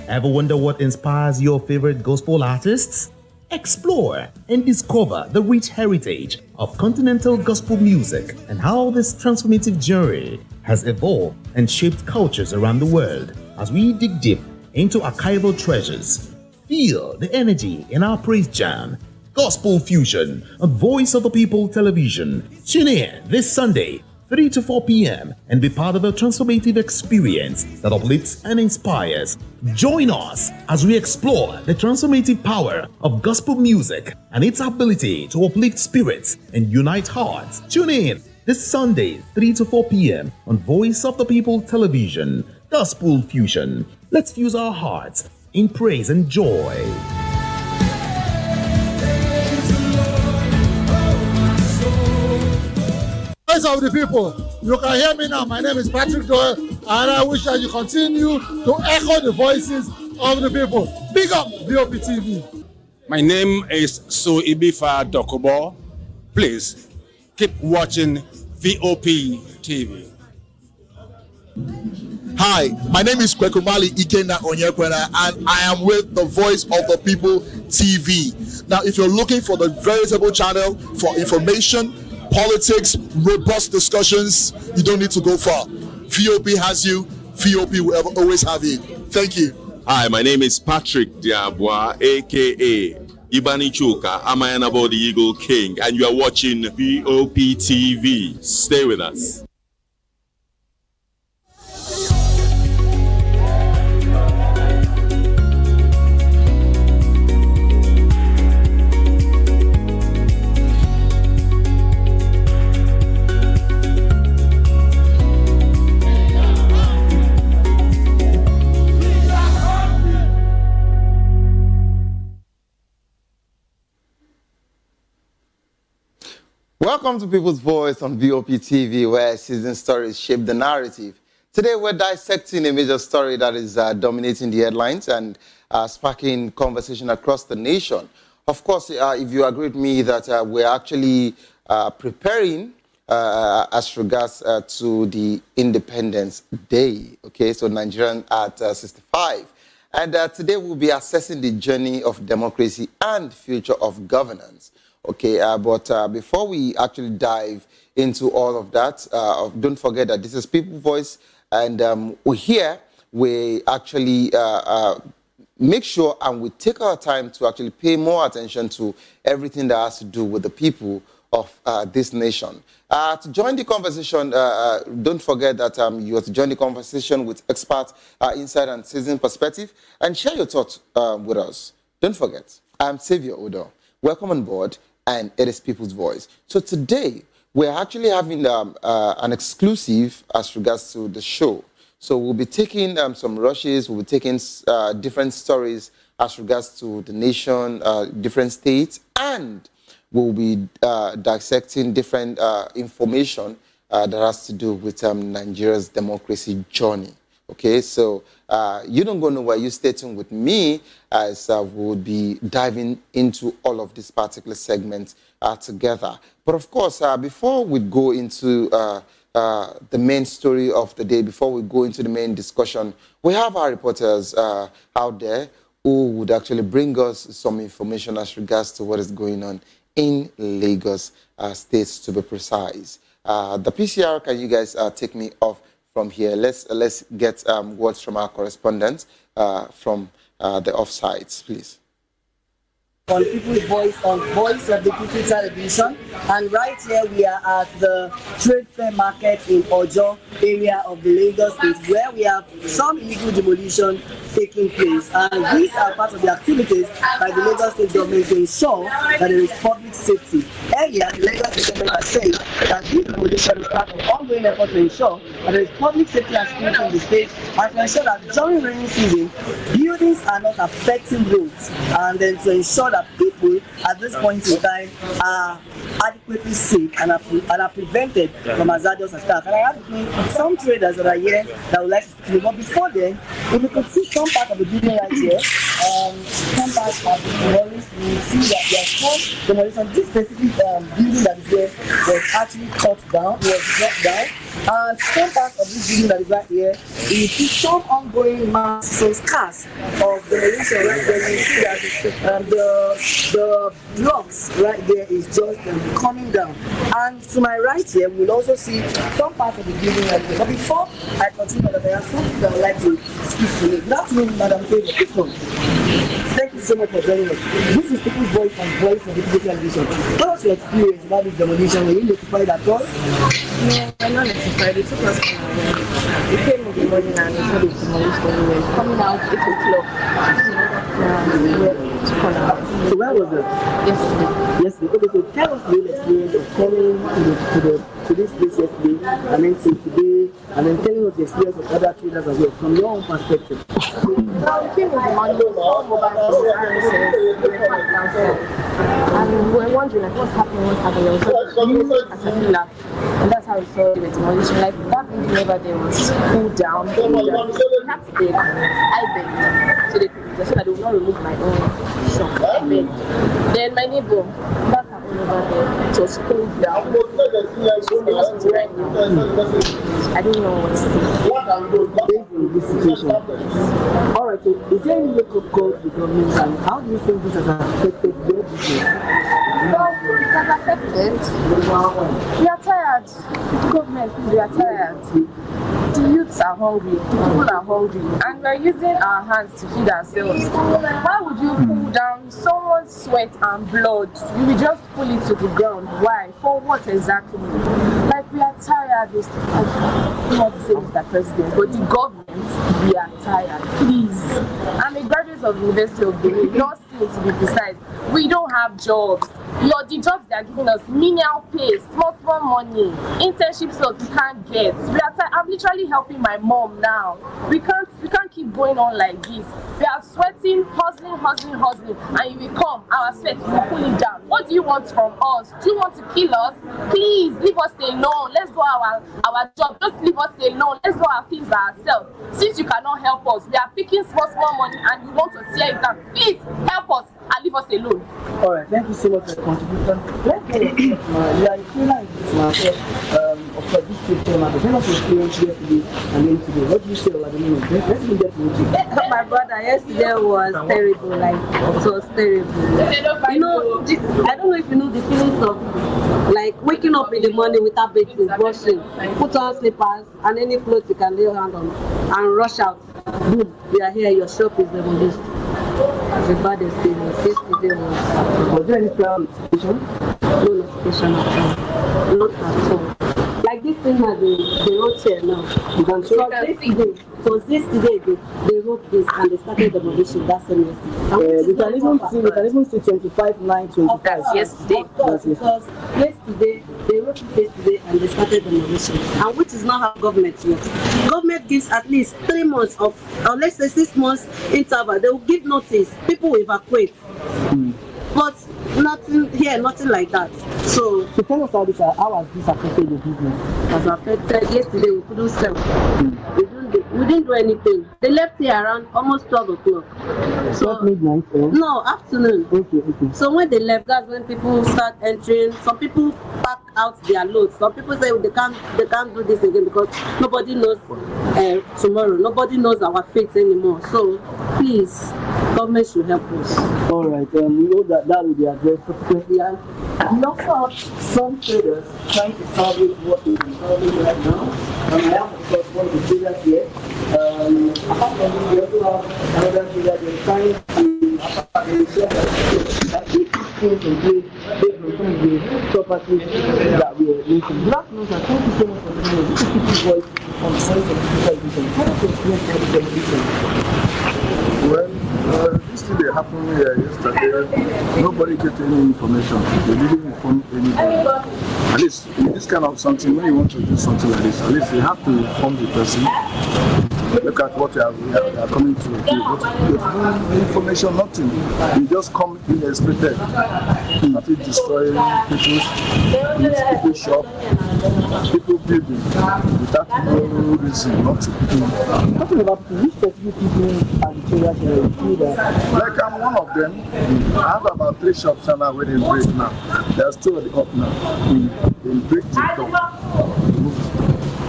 Ever wonder what inspires your favorite gospel artists? Explore and discover the rich heritage of continental gospel music and how this transformative journey has evolved and shaped cultures around the world. As we dig deep into archival treasures, feel the energy in our praise jam, Gospel Fusion on Voice of the People Television. Tune in this Sunday, 3 to 4 p.m. and be part of a transformative experience that uplifts and inspires. Join us as we explore the transformative power of gospel music and its ability to uplift spirits and unite hearts. Tune in this Sunday, 3 to 4 p.m. on Voice of the People Television. Gospel Fusion. Let's fuse our hearts in praise and joy. Voice of the People, you can hear me now. My name is Patrick Doyle, and I wish that you continue to echo the voices of the people. Big up VOP TV. My name is Ibifa Dokobo. Please keep watching VOP TV. Hi, my name is Kwekumali Ikenda Onyekwena, and I am with the Voice of the People TV. Now, if you're looking for the veritable channel for information, politics, robust discussions, you don't need to go far. VOP has you. VOP will always have you. Thank you. Hi, my name is Patrick Diabwa, aka Ibani Chuka, Amayanabo the Eagle King, and you are watching VOP TV. Stay with us. Welcome to People's Voice on VOP TV, where season stories shape the narrative. Today, we're dissecting a major story that is dominating the headlines and sparking conversation across the nation. Of course, if you agree with me that we're actually preparing as regards to the Independence Day, okay, so Nigerian at 65. And today, we'll be assessing the journey of democracy and future of governance. Okay, but before we actually dive into all of that, don't forget that this is People's Voice, and we actually make sure and we take our time to actually pay more attention to everything that has to do with the people of this nation. To join the conversation, don't forget that you have to join the conversation with experts, insight and citizen perspective, and share your thoughts with us. Don't forget, I'm Xavier Odo. Welcome on board. And it is People's Voice. So today, we're actually having an exclusive as regards to the show. So we'll be taking some rushes, we'll be taking different stories as regards to the nation, different states, and we'll be dissecting different information that has to do with Nigeria's democracy journey. Okay, so you don't go nowhere. You stay tuned with me as we'll be diving into all of these particular segments together. But of course, before we go into the main story of the day, before we go into the main discussion, we have our reporters out there who would actually bring us some information as regards to what is going on in Lagos State, to be precise. The PCR, can you guys take me off from here? Let's get words from our correspondents from the offsites, please. On People's Voice on Voice of the People Television, and right here we are at the Trade Fair Market in Ojo area of the Lagos State, where we have some illegal demolition taking place, and these are part of the activities by the Lagos State government to ensure that there is public safety. Earlier, the Lagos State government has said that this demolition is part of ongoing effort to ensure that there is public safety and security in the state, and to ensure that during rainy season, buildings are not affecting roads, and then to ensure that people at this point in time are adequately safe and are prevented from hazardous attacks. And I have with me some traders that are here that would like to do. But before then, if you could see some part of the building right here, some part of the demolished, you will see that there are some demolition. This specific building that is here was actually cut down, was dropped down. And some part of this building that is right here, you see some ongoing mass, some scars of demolition right there. You see that the blocks right there is just coming down. And to my right here, we'll also see some part of the building right here. But before I continue, that I have something that I would like to speak to you. Good afternoon, Madam Favor. Thank you so much for joining us. This is People's Voice on Voice of the People Television. What was your experience about this demolition? Were you notified at all? No, I'm not notified. It took us we came in the morning and we saw the demolition. We were coming out 8 o'clock. So where was it? Yesterday. Okay, so tell us the experience of coming to this place yesterday and then to today, and then telling us the experience of other traders as well from your own perspective. Well, we came in the morning, we saw mobile and we were wondering like what's happening. There was a caterpillar, and that's how we saw the demolition. Like that building over there was pulled down. We had to beg. I begged. So they so that they will not remove my own shop. I begged. Then my neighbor, that happened over there. It was pulled down. I don't know what to say. In this situation. Alright, so is there any wake-up call to the government, and how do you think this has affected your business? Well, it has affected. We are tired. The government, we are tired. The youths are hungry, the people are hungry, and we are using our hands to feed ourselves. Why would you pull down someone's sweat and blood? You will just pull it to the ground. Why? For what exactly? Like, we are tired. I don't want to say Mr. President, but the government, we are tired. Please. I'm a graduate of the University of Benin, not still to be precise. We don't have jobs. The jobs they are giving us, menial pay, small money, internships that we can't get. We are tired. I'm literally helping my mom now. We can't keep going on like this. We are sweating, hustling, and you will come, our sweat, you will pull it down. What do you want from us? Do you want to kill us? Please leave us alone. Let's do our job. Just leave us alone. Let's do our things by ourselves. Since you cannot help us, we are picking small money and you want to tear it down. Please help us and leave us alone. Alright, thank you so much for the contribution. Let's go. You are a trainer in this market of this trade market. Tell us your experience yesterday and then today. What do you say about the moment? Let's get to it. My brother, yesterday was terrible. Like, it was terrible. You know, I don't know if you know the feelings of like waking up in the morning without bathing, brushing, put on slippers and any clothes you can lay your hand on and rush out. Boom, we are here, your shop is demolished. It's the baddest thing. Yesterday was there any prior notification? No notification at all. Not at all. Like this thing has the road here now. You can see. So yesterday they wrote this and they started demolition. That's the next. We can even see 25/9/25. Yesterday. Because yesterday They wrote it yesterday and they started demolition. And which is not how government works. Government gives at least 3 months of, or let's say 6 months interval. They will give notice. People will evacuate. But nothing here, nothing like that. So tell us how has this affected the business? Has affected. Yesterday we couldn't sell. We didn't do anything. They left here around almost 12 o'clock. So midnight? No, afternoon. Okay. So when they left, that's when people start entering. Some people pack out their loads. Some people say they can't do this again because nobody knows tomorrow. Nobody knows our fate anymore. So please, government should help us. All right. We know that will be addressed subsequently. And we also have some traders trying to salvage what is salvage right now. And I am, of course, one of the traders here. Apart from this, we also have another trader they're trying to ensure that they keep things in place based on some of the properties that we are making. Good afternoon, sir. Thank you so much for being here. This is People's Voice on the Voice of Digital Vision. How does it explain how this demolition? Well, this thing that happened here yesterday, nobody get any information. They didn't inform anybody. At least in this kind of something, when you want to do something like this, at least you have to inform the person. Look at what they are coming to do. But there's no information, nothing. You just come unexpected. Nothing destroying people's shop, people building without no reason, nothing. Talking about which specific people and traders like I'm one of them. I have about 3 shops now where they break now. They are still up now. They break the door.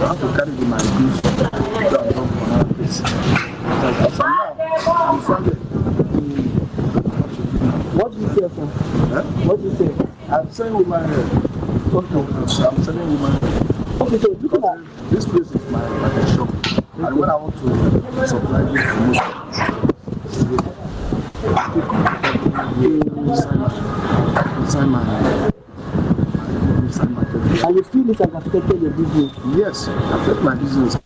I have to carry my goods down for another place. So now, I'm funded. What do you say, sir? What do you say? I'm selling woman hair. Okay. I'm selling woman hair. Okay, so looking at this place is my shop. And when I want to supply this promotion, sign my and you feel it has affected your business? Yes, affect my business.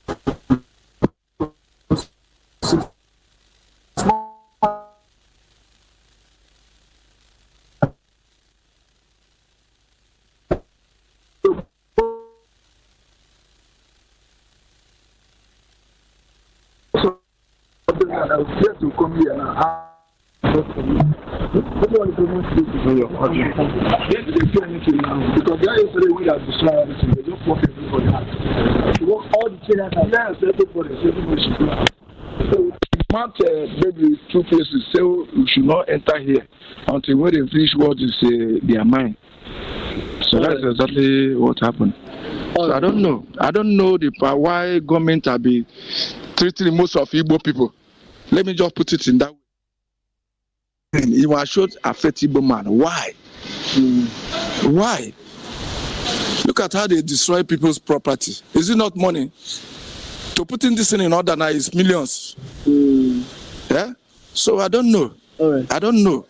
I was here to come here now. What do you want to promote this? Yes, they do anything now. Because there yesterday we have destroyed everything. They just walk everybody out. You walk all the traders out? Yes, everybody should go out. So, mark maybe 2 places say we should not enter here until when they finish what is their mind. So that's exactly what happened. So I don't know. I don't know why government have been treating most of Igbo people. Let me just put it in that way. It was should affect Igbo man. Why? Why? Look at how they destroy people's property. Is it not money? To put in this thing in order now is millions. Yeah? So I don't know. All right. I don't know.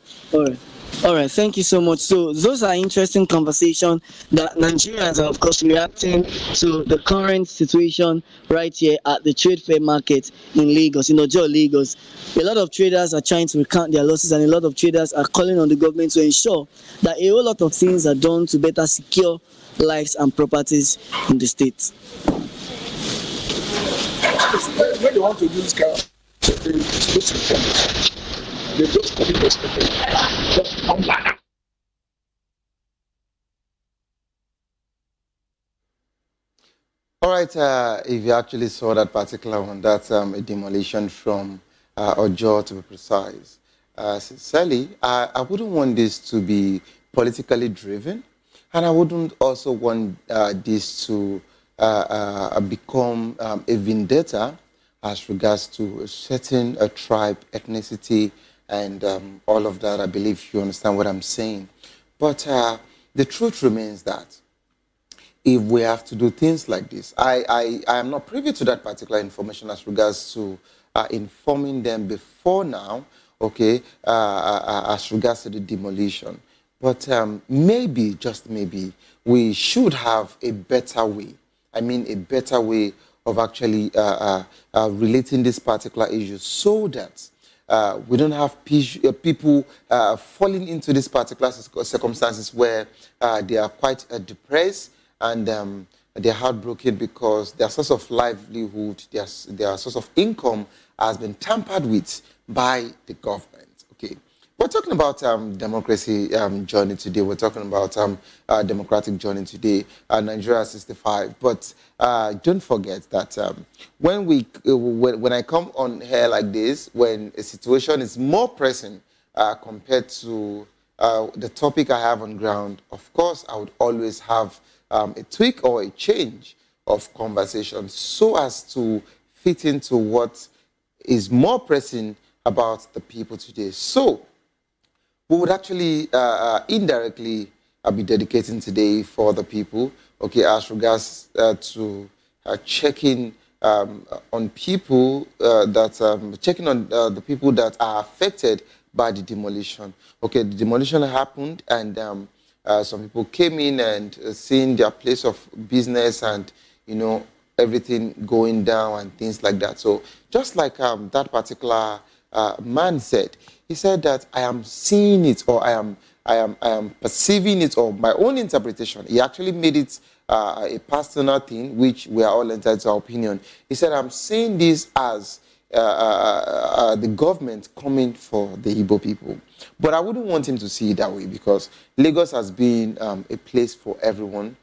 All right, thank you so much. So those are interesting conversations that Nigerians are, of course, reacting to the current situation right here at the trade fair market in Lagos, in Ojo, Lagos. A lot of traders are trying to recount their losses, and a lot of traders are calling on the government to ensure that a whole lot of things are done to better secure lives and properties in the state. When they want to do this kind of they just call it expected. Just come back. All right, if you actually saw that particular one, that's a demolition from Ojo, to be precise. Sincerely, I wouldn't want this to be politically driven, and I wouldn't also want this to become a vendetta as regards to a certain tribe, ethnicity, and all of that. I believe you understand what I'm saying. But the truth remains that if we have to do things like this, I am not privy to that particular information as regards to informing them before now, okay, as regards to the demolition. But maybe, just maybe, we should have a better way. I mean, a better way of actually relating this particular issue so that we don't have people falling into these particular circumstances where they are quite depressed and they're heartbroken because their source of livelihood, their source of income has been tampered with by the government. Okay, we're talking about democracy journey today. We're talking about democratic journey today, Nigeria 65. But don't forget that when I come on here like this, when a situation is more pressing compared to the topic I have on ground, of course, I would always have a tweak or a change of conversation so as to fit into what is more pressing about the people today. So we would actually indirectly be dedicating today for the people, okay, as regards to checking on people checking on the people that are affected by the demolition. Okay, the demolition happened and some people came in and seen their place of business and, everything going down and things like that. So just like that particular man said, he said that I am seeing it or I am perceiving it or my own interpretation. He actually made it a personal thing, which we are all entitled to our opinion. He said, I'm seeing this as the government coming for the Igbo people. But I wouldn't want him to see it that way because Lagos has been a place for everyone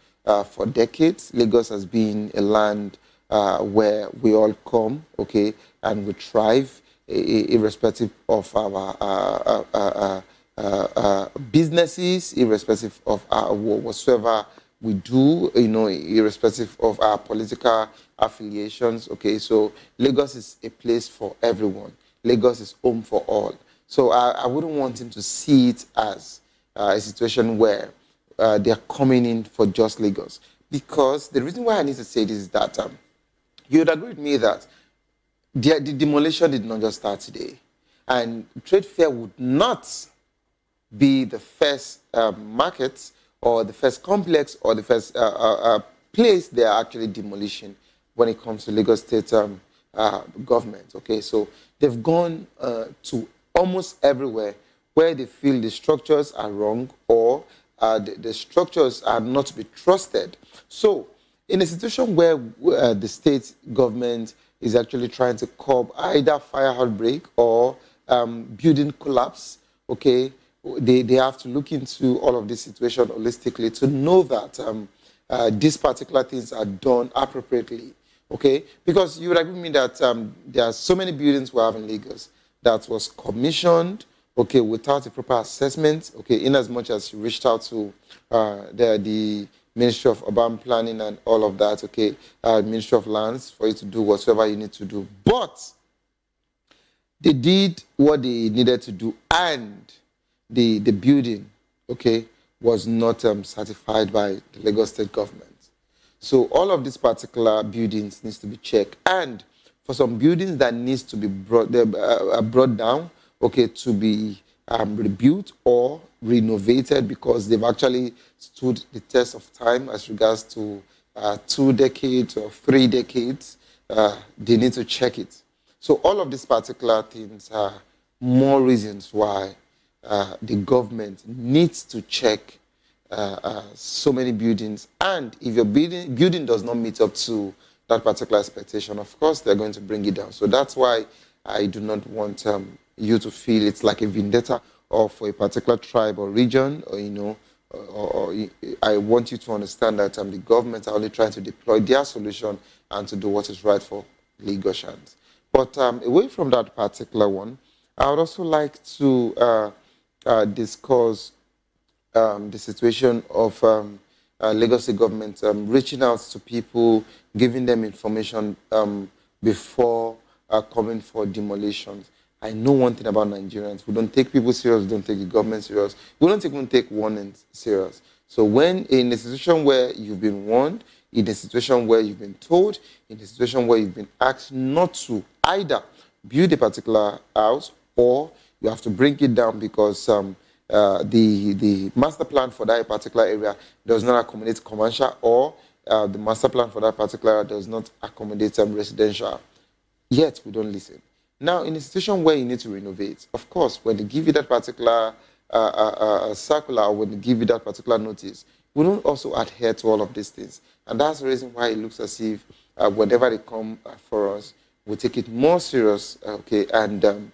for decades. Lagos has been a land where we all come, okay, and we thrive irrespective of our businesses, irrespective of whatsoever we do, irrespective of our political affiliations. Okay, so Lagos is a place for everyone. Lagos is home for all. So I wouldn't want him to see it as a situation where they're coming in for just Lagos. Because the reason why I need to say this is that you would agree with me that the demolition did not just start today. And trade fair would not be the first market or the first complex or the first place they are actually demolishing when it comes to Lagos State government. Okay, so they've gone to almost everywhere where they feel the structures are wrong or the structures are not to be trusted. So in a situation where the state government is actually trying to curb either fire outbreak or building collapse, okay, they have to look into all of this situation holistically to know that these particular things are done appropriately, okay? Because you would agree with me that there are so many buildings we have in Lagos that was commissioned, okay, without a proper assessment, okay, in as much as you reached out to the Ministry of Urban Planning and all of that, okay, Ministry of Lands for you to do whatsoever you need to do. But they did what they needed to do and the building, okay, was not certified by the Lagos State government. So all of these particular buildings needs to be checked. And for some buildings that needs to be brought down, okay, to be rebuilt or renovated because they've actually stood the test of time as regards to 2 decades or 3 decades, they need to check it. So all of these particular things are more reasons why the government needs to check so many buildings. And if your building does not meet up to that particular expectation, of course, they're going to bring it down. So that's why I do not want you to feel it's like a vendetta or for a particular tribe or region, or, or I want you to understand that the government are only trying to deploy their solution and to do what is right for Lagosians. But away from that particular one, I would also like to discuss the situation of Lagos State government reaching out to people, giving them information before coming for demolitions. I know one thing about Nigerians. We don't take people serious, we don't take the government serious. We don't even take warnings serious. So when in a situation where you've been warned, in a situation where you've been told, in a situation where you've been asked not to either build a particular house or you have to bring it down because the master plan for that particular area does not accommodate commercial or the master plan for that particular area does not accommodate residential. Yet we don't listen. Now, in a situation where you need to renovate, of course, when they give you that particular circular, or when they give you that particular notice, we don't also adhere to all of these things. And that's the reason why it looks as if whenever they come for us, we take it more serious, okay, and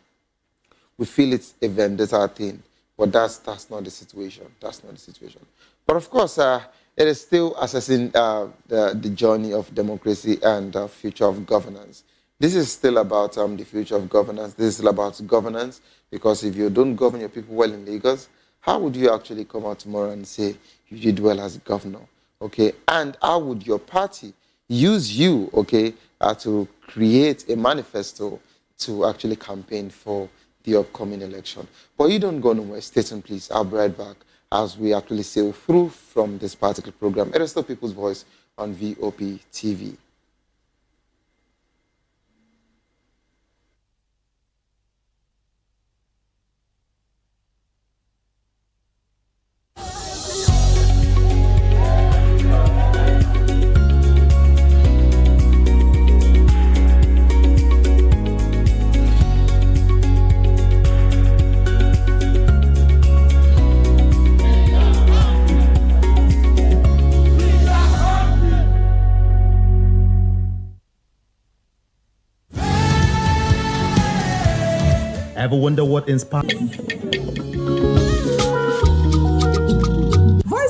we feel it's a vendetta thing. But that's not the situation. That's not the situation. But of course, it is still assessing the journey of democracy and the future of governance. This is still about the future of governance. This is still about governance, because if you don't govern your people well in Lagos, how would you actually come out tomorrow and say you did well as governor? Okay, and how would your party use you, okay, to create a manifesto to actually campaign for the upcoming election? But you don't go nowhere. Stay tuned, please. I'll be right back as we actually sail through from this particular program. It is still People's Voice on VOP TV. Ever wonder what inspired? Voice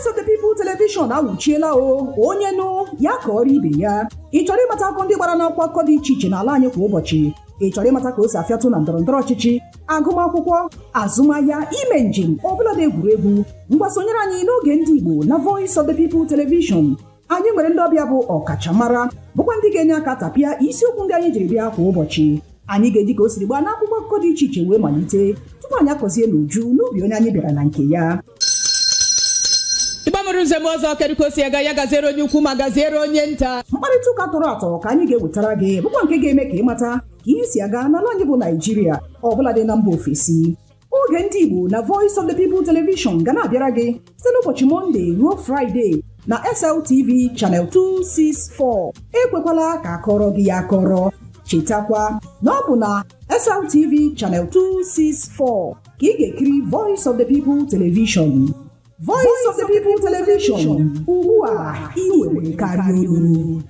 of the People Television awuchiela onye nụ ya ka ọrụ ibe ya. Ị chọrọ ịmata akụkọ ndị gbara n'akwụkwọ akụkọ dị iche iche n'ala anyị kwa ụbọchị. Ị chọrọ ịmata ka o si afịatụ na ndọrọndọrọ ọchịchị, agụmakwụkwọ, azụmahịa, ime njem, ọbụladị egwuregwu. Mgbasonyere anyị n'oge ndị Igbo na Voice of the People Television. Anyị nwere ndị ọbịa bụ ọkachamara, bụkwa ndị ga-enye aka tapịa isiokwu ndị anyị jiri bịa kwa ụbọchị. Anyị ga-eji ka o siri gbaa n'akwụkwọ akụkọ dị iche iche wee malite tupu anyị akọzie n'uju n'ubi onye anyị bịara na nke ya. Ịgbamụrụ nzem ọzọ kedụkosi ya gaziere onye ukwu ma gaziere onye nta. Mkparịta ụka tọrọ atọ ka anyị ga-ewetara gị bụkwa nke ga-eme ka ị mata ka ihe si aga n'ala anyị bụ Naịjirịa, ọbụla dị na mba ofesi. Oge ndị Igbo na Voice of the People Television ga na-abịara gị site n'ụbọchị Mọnde ruo Fraịde na SLTV Channel 264. Ekwekwala ka akọrọ gị ya akọrọ. Chetakwa na ọ bụ na SLTV Channel 264 ka ị ga-ekiri Voice of the People Television. Voice of the People Television, ugbu a ị nwere karịa olu.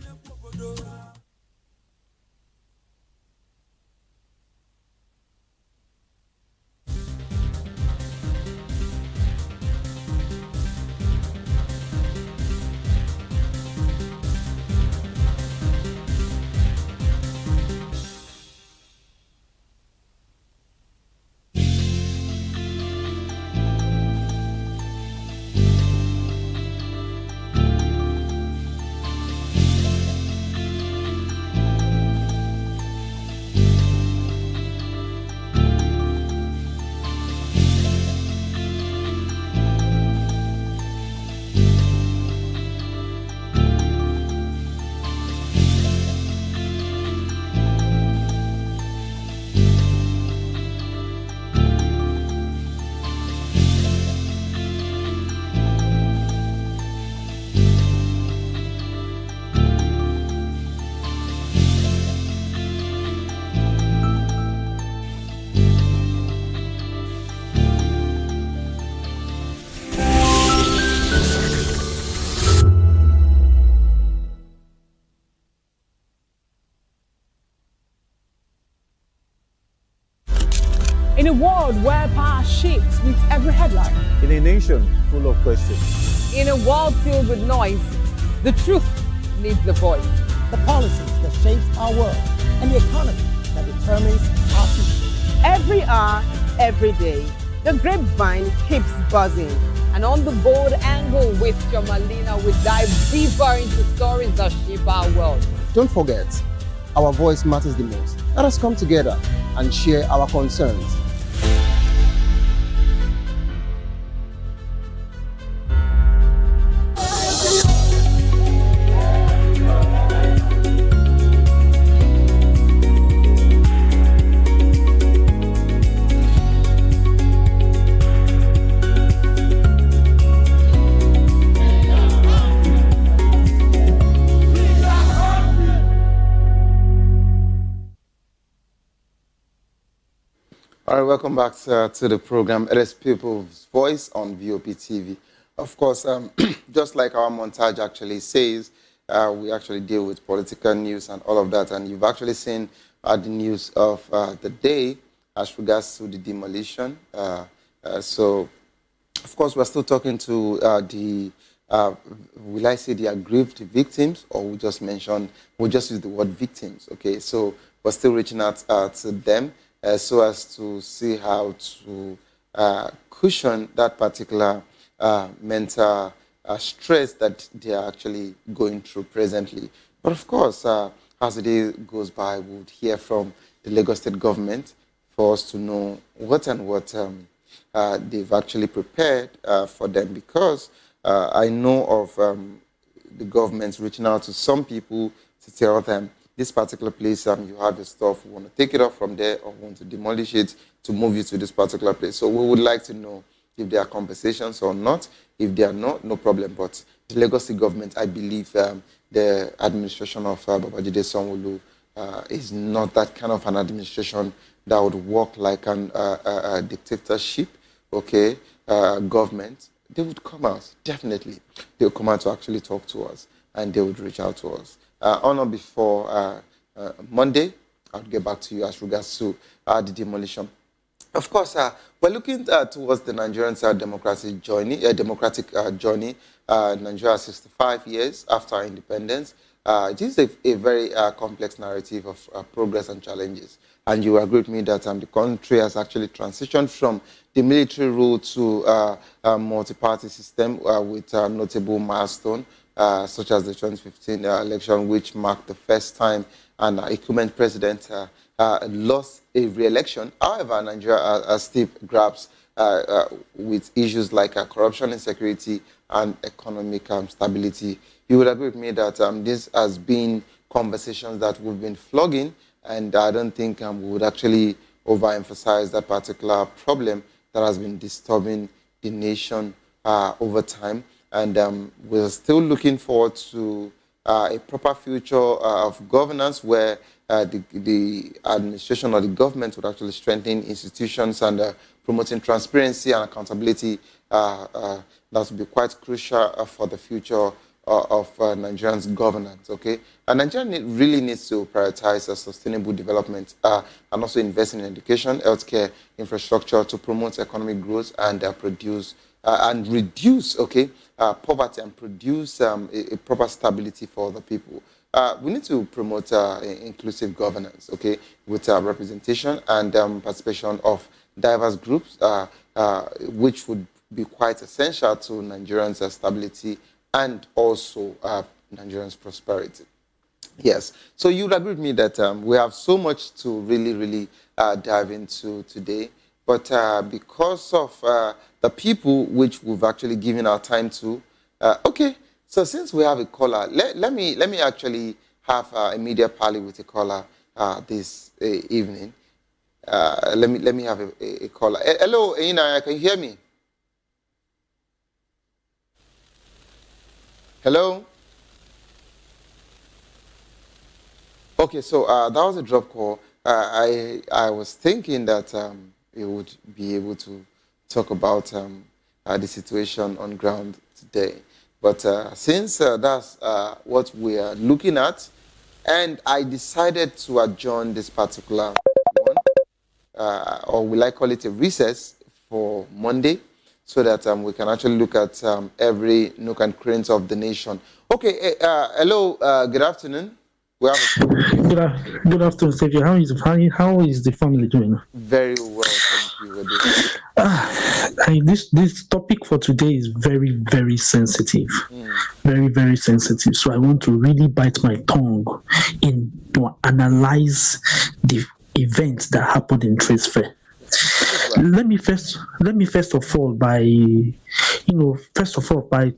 In a world where power shifts with every headline. In a nation full of questions. In a world filled with noise, the truth needs the voice. The policies that shape our world and the economy that determines our future. Every hour, every day, the grapevine keeps buzzing. And on the bold angle with Jomalina, we dive deeper into stories that shape our world. Don't forget, our voice matters the most. Let us come together and share our concerns. welcome back to the program. It is People's Voice on VOP TV. Of course, just like our montage actually says, we actually deal with political news and all of that. And you've actually seen the news of the day as regards to the demolition. So, of course, we're still talking to the, will I say the aggrieved victims, or we just use the word victims, okay? So we're still reaching out to them so as to see how to cushion that particular mental stress that they are actually going through presently. But of course, as the day goes by, we would hear from the Lagos State government for us to know what they've actually prepared for them, because I know of the government reaching out to some people to tell them, this particular place, you have your stuff, we want to take it off from there or want to demolish it to move you to this particular place. So we would like to know if there are conversations or not. If there are not, no problem. But the Lagos State government, I believe the administration of Babajide Sanwo-Olu is not that kind of an administration that would work like a dictatorship, okay, government. They would come out, definitely. They would come out to actually talk to us, and they would reach out to us. On or before Monday, I'll get back to you as regards to the demolition. Of course, we're looking towards the Nigerian democratic journey. Nigeria 65 years after our independence. It is a very complex narrative of progress and challenges. And you agree with me that the country has actually transitioned from the military rule to a multi-party system with notable milestones, such as the 2015 election, which marked the first time an incumbent president lost a re-election. However, Nigeria has still grabs with issues like corruption, insecurity, and economic stability. You would agree with me that this has been conversations that we've been flogging, and I don't think we would actually overemphasize that particular problem that has been disturbing the nation over time. And we're still looking forward to a proper future of governance where the administration or the government would actually strengthen institutions and promoting transparency and accountability. That would be quite crucial for the future of Nigerians' governance, okay? And Nigeria really needs to prioritize sustainable development and also invest in education, healthcare, infrastructure to promote economic growth and reduce, okay, poverty and produce a proper stability for the people. We need to promote inclusive governance, okay, with representation and participation of diverse groups, which would be quite essential to Nigerians' stability and also Nigerians' prosperity. Yes, so you'd agree with me that we have so much to really dive into today, but because of the people which we've actually given our time to, okay, so since we have a caller, let me actually have a media parley with a caller this evening. Let me have a caller. Hello, Ina, can you hear me? Hello? Okay, so that was a drop call. I was thinking that you would be able to talk about the situation on ground today. But since that's what we are looking at, and I decided to adjourn this particular one, or will I call it a recess for Monday, so that we can actually look at every nook and cranny of the nation. Okay, hello, good afternoon. We have good afternoon, Xavier. How is the family doing? Very well, thank you. This topic for today is very, very sensitive. Very, very sensitive. So I want to really bite my tongue to analyze the events that happened in Trade Fair. Let me first of all by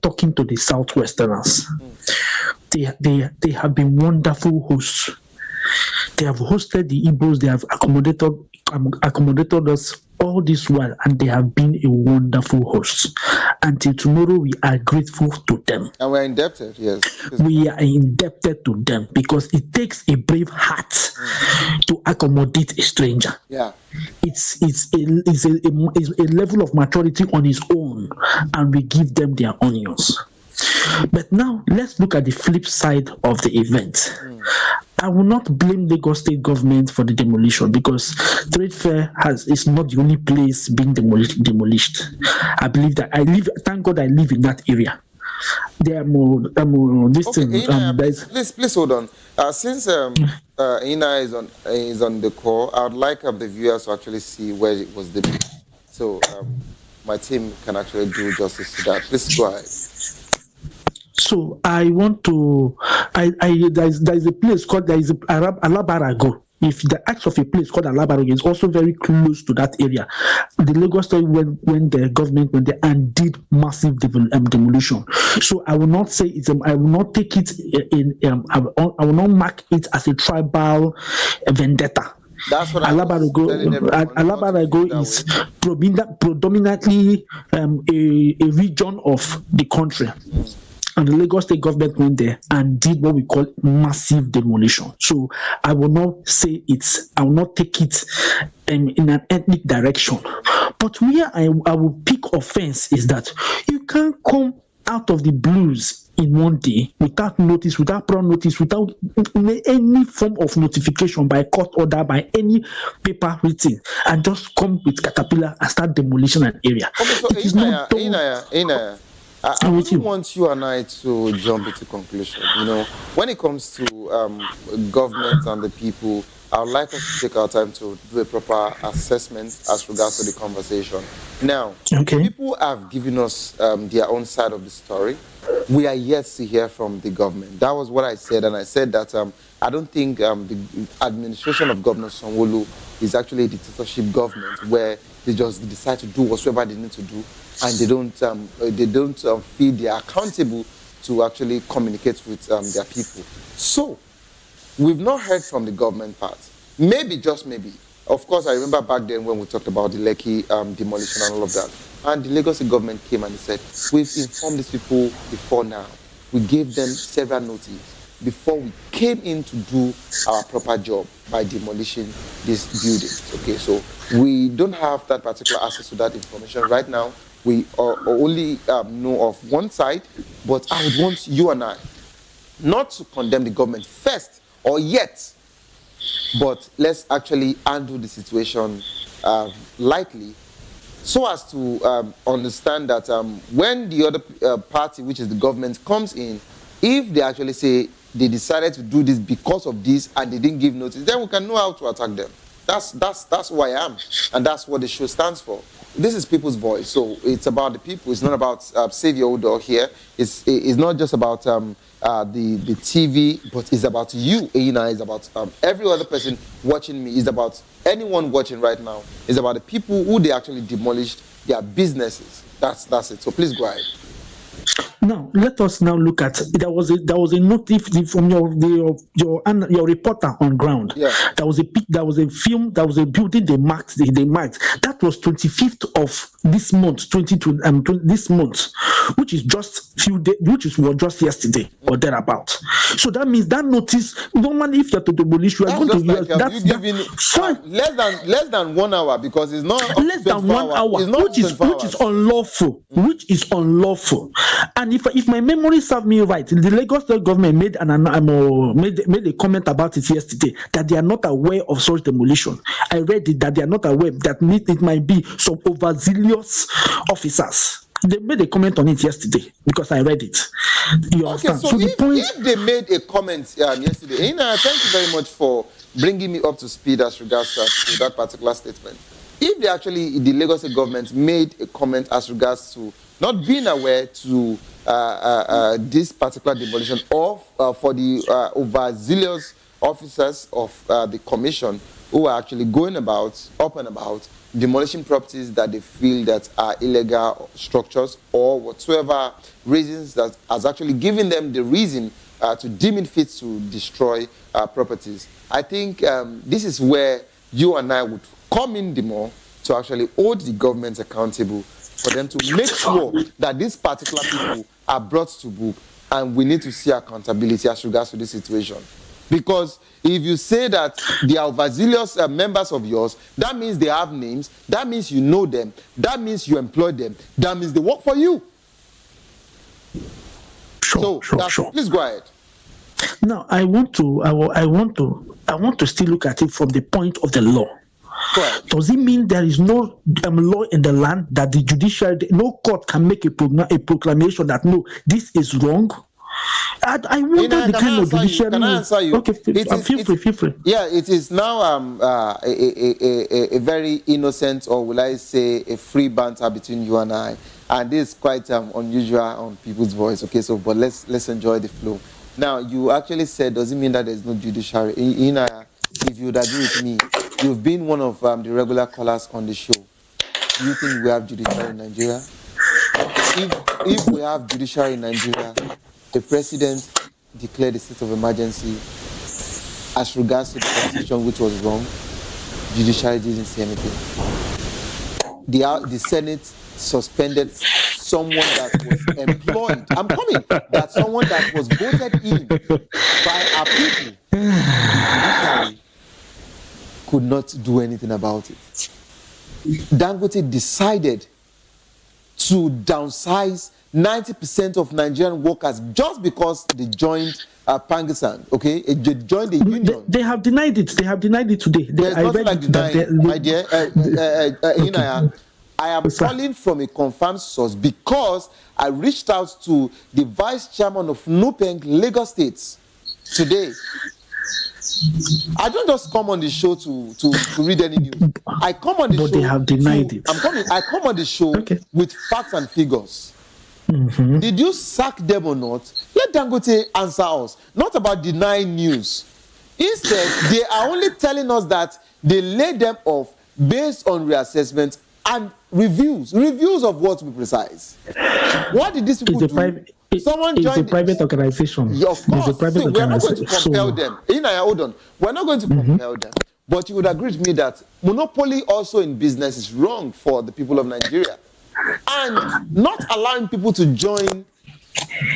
talking to the Southwesterners. They have been wonderful hosts. They have hosted the Igbos. They have accommodated us all this while, and they have been a wonderful host. Until tomorrow, we are grateful to them. And we're indebted, yes. We are indebted to them because it takes a brave heart to accommodate a stranger. Yeah. It's a level of maturity on its own, and we give them their onions. But now let's look at the flip side of the event. I will not blame Lagos State government for the demolition because Trade Fair is not the only place being demolished. I believe that thank God I live in that area. There are more please hold on. Since Ina is on the call, I would like the viewers to actually see where it was demolished. So my team can actually do justice to that. Please go ahead. So I want to. There's a place called Alabarago. If the acts of a place called Alabarago is also very close to that area, the Lagos State when the government went there and did massive demolition. So I will not say it's. I will not take it I will not mark it as a tribal vendetta. That's what Alabarago is predominantly a region of the country. And the Lagos State government went there and did what we call massive demolition. So I will not take it in an ethnic direction. But where I will pick offense is that you can't come out of the blues in one day without notice, without prior notice, without any form of notification by court order, by any paper written, and just come with caterpillar and start demolition an area. Okay, so I wouldn't want you and I to jump into conclusion. You know, when it comes to government and the people, I would like us to take our time to do a proper assessment as regards to the conversation. Now, people have given us their own side of the story. We are yet to hear from the government. That was what I said, and I said that I don't think the administration of Governor Sanwo-Olu is actually a dictatorship government where they just decide to do whatever they need to do, and they don't feel they are accountable to actually communicate with their people. So we've not heard from the government part. Maybe, just maybe. Of course, I remember back then when we talked about the Lekki demolition and all of that. And the Lagos government came and said, we've informed these people before now. We gave them several notices before we came in to do our proper job by demolishing these buildings. Okay, so we don't have that particular access to that information right now. We only know of one side, but I would want you and I not to condemn the government first or yet, but let's actually handle the situation lightly, so as to understand that when the other party, which is the government, comes in, if they actually say they decided to do this because of this and they didn't give notice, then we can know how to attack them. That's who I am, and that's what the show stands for. This is people's voice, so it's about the people. It's not about Savior Odo here. It's not just about the TV, but it's about you, Aina. It's about every other person watching me. It's about anyone watching right now. It's about the people who they actually demolished their businesses. That's it. So please go ahead. Now let us now look at there was a notice from your reporter on ground. Yeah. There was a film, there was a building they marked. That was 25th of this month, this month, which is just just yesterday or thereabout. So that means that notice, normally if you have to demolish, you are going to use less than 1 hour, because it's not less than 1 hour, which is unlawful. Which is unlawful. And if my memory serves me right, the Lagos State government made a comment about it yesterday, that they are not aware of such demolition. I read it that they are not aware that it might be some overzealous officers. They made a comment on it yesterday because I read it. You understand? So if they made a comment yesterday, thank you very much for bringing me up to speed as regards to that particular statement. If the Lagos State government made a comment as regards to not being aware to this particular demolition, or for the overzealous officers of the commission who are actually going up and about demolishing properties that they feel that are illegal structures, or whatsoever reasons that has actually given them the reason to deem it fit to destroy properties. I think this is where you and I would come in the more to actually hold the government accountable for them to make sure that these particular people are brought to book, and we need to see accountability as regards to this situation. Because if you say that they are overzealous members of yours, that means they have names, that means you know them, that means you employ them, that means they work for you. Sure. Please go ahead. Now, I want to still look at it from the point of the law. Does it mean there is no law in the land that the judiciary, no court can make a proclamation that no, this is wrong? I wonder the kind of judiciary. Can I answer you? Okay, feel free. Yeah, it is now a very innocent, or will I say a free banter between you and I, and this is quite unusual on People's Voice. Okay, so but let's enjoy the flow. Now, you actually said, does it mean that there's no judiciary? If you would agree with me, you've been one of the regular callers on the show. Do you think we have judiciary in Nigeria? If we have judiciary in Nigeria, the president declared a state of emergency as regards to the constitution, which was wrong. Judiciary didn't say anything. The Senate suspended someone that was employed. I'm coming. That someone that was voted in by our people. Judiciary could not do anything about it. Dangote decided to downsize 90% of Nigerian workers just because they joined Pangisan, okay? They joined the union. They have denied it. They have denied it today. There's nothing like denying, my dear. I am calling from a confirmed source because I reached out to the vice chairman of Nupeng, Lagos State, today. I don't just come on the show to read any news. I come on the show. But they have denied it. I come on the show with facts and figures. Mm-hmm. Did you sack them or not? Let Dangote answer us. Not about denying news. Instead, they are only telling us that they laid them off based on reassessment and reviews of what, to be precise. What did these people do? Someone joined. It's a private organization. Yeah, of course. We're not going to compel them. Hold on. We're not going to compel them. But you would agree with me that monopoly also in business is wrong for the people of Nigeria. And not allowing people to join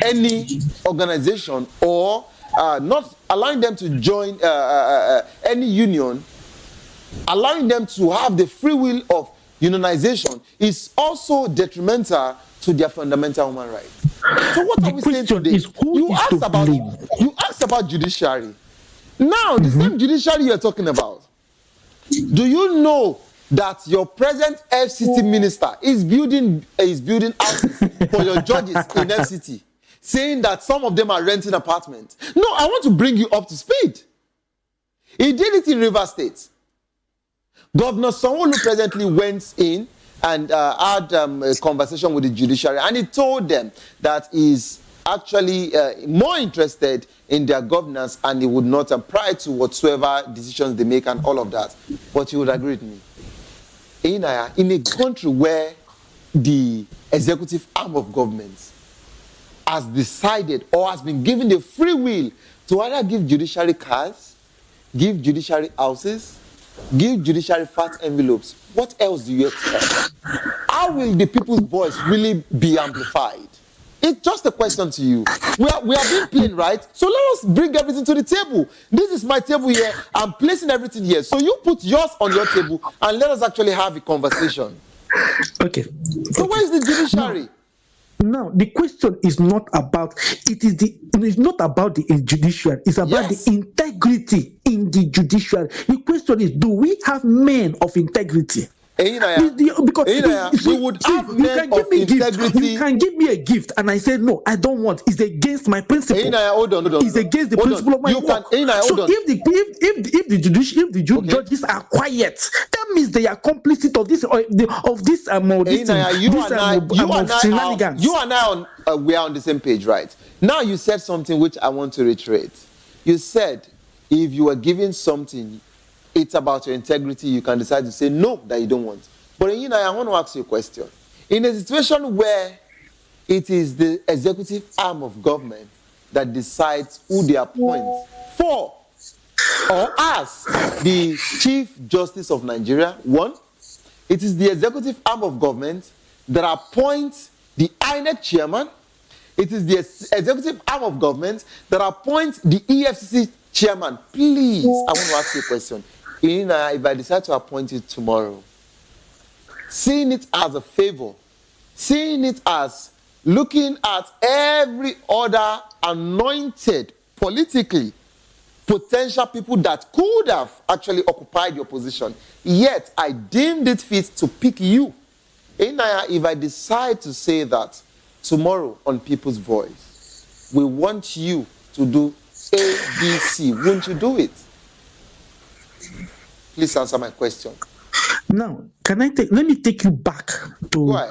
any organization or not allowing them to join any union, allowing them to have the free will of unionization is also detrimental to their fundamental human rights. So what are we saying today? You asked about judiciary. Now, the same judiciary you're talking about, do you know that your present FCT minister is building houses for your judges in FCT, saying that some of them are renting apartments? No, I want to bring you up to speed. He did it in Rivers State. Governor Sanwo-Olu presently went in and had a conversation with the judiciary, and he told them that he's actually more interested in their governance and he would not pry to whatsoever decisions they make and all of that. But you would agree with me. In a country where the executive arm of government has decided or has been given the free will to either give judiciary cars, give judiciary houses, give judiciary fat envelopes, what else do you expect? How will the people's voice really be amplified? It's just a question to you. We are being plain, right? So let us bring everything to the table. This is my table here. I'm placing everything here. So you put yours on your table and let us actually have a conversation. Okay. So where is the judiciary? Now, the question is not about it's not about the judiciary. It's about the integrity in the judiciary. The question is, do we have men of integrity? Because we would have men of integrity. You can give me a gift, and I say no, I don't want. It's against my principle. Hold on. It's against the principle of my work. So if the judges are quiet, that means they are complicit of this shenanigans. You and I we are on the same page, right? Now you said something which I want to reiterate. You said if you are giving something, it's about your integrity, you can decide to say no, that you don't want. But I want to ask you a question. In a situation where it is the executive arm of government that decides who they appoint for or as the Chief Justice of Nigeria, one, It is the executive arm of government that appoints the INEC chairman. It is the executive arm of government that appoints the EFCC chairman. Please, I want to ask you a question. If I decide to appoint it tomorrow, seeing it as a favor, seeing it as looking at every other anointed politically potential people that could have actually occupied your position, yet I deemed it fit to pick you. If I decide to say that tomorrow on People's Voice, we want you to do A, B, C, won't you do it? Please answer my question. Now, let me take you back to when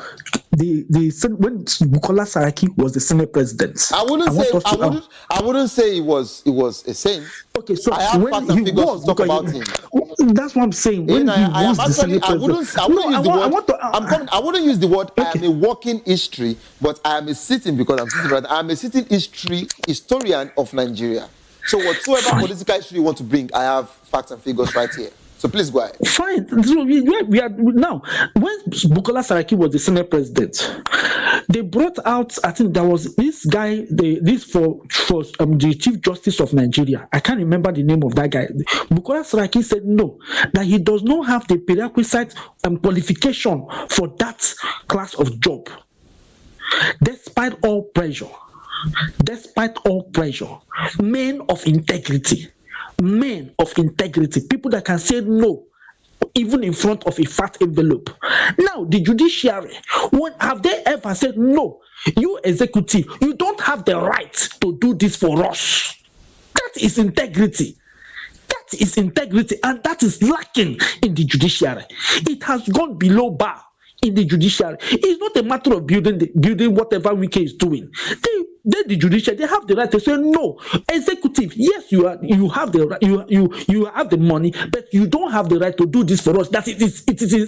Bukola Saraki was the Senate president. I wouldn't say it was a saint. Okay, so I have facts and figures to talk about him. That's what I'm saying. When he was the Senate president, I wouldn't use the word. I am a walking history, but I am a sitting because I'm sitting right. I am a sitting historian of Nigeria. So whatsoever political history you want to bring, I have facts and figures right here. So please go ahead. Fine. So we are now. When Bukola Saraki was the Senate president, they brought out. I think there was this guy. The Chief Justice of Nigeria. I can't remember the name of that guy. Bukola Saraki said no, that he does not have the prerequisite qualification for that class of job. Despite all pressure, men of integrity, people that can say no, even in front of a fat envelope. Now, the judiciary, have they ever said no? You executive, you don't have the right to do this for us. That is integrity. And that is lacking in the judiciary. It has gone below bar in the judiciary. It's not a matter of building whatever Wike is doing. The judiciary, they have the right to say no. Executive, yes, you have the right, you have the money, but you don't have the right to do this for us. That it is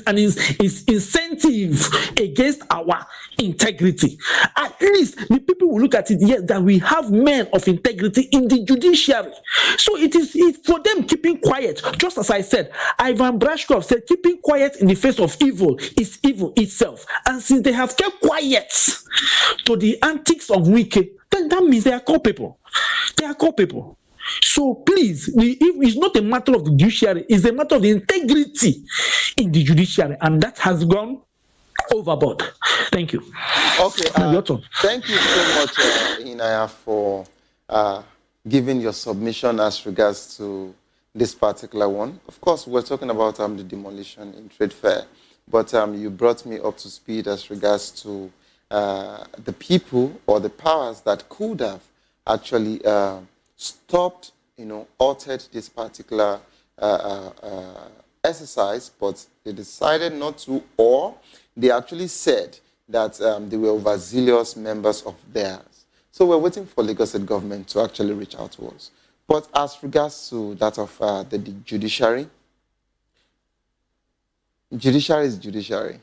an incentive against our integrity. At least the people will look at it, yes, that we have men of integrity in the judiciary. So it's for them keeping quiet. Just as I said, Ivan Brashkov said keeping quiet in the face of evil is evil itself. And since they have kept quiet to the antics of Wike, then that means they are culpable. So please, it's not a matter of the judiciary, it's a matter of the integrity in the judiciary, and that has gone overboard. Thank you. Okay, thank you so much, Inaya, for giving your submission as regards to this particular one. Of course, we're talking about the demolition in Trade Fair, but you brought me up to speed as regards to the people or the powers that could have actually stopped, altered this particular exercise, but they decided not to, or they actually said that they were overzealous members of theirs. So we're waiting for Lagos State government to actually reach out to us. But as regards to that of the judiciary, judiciary is judiciary.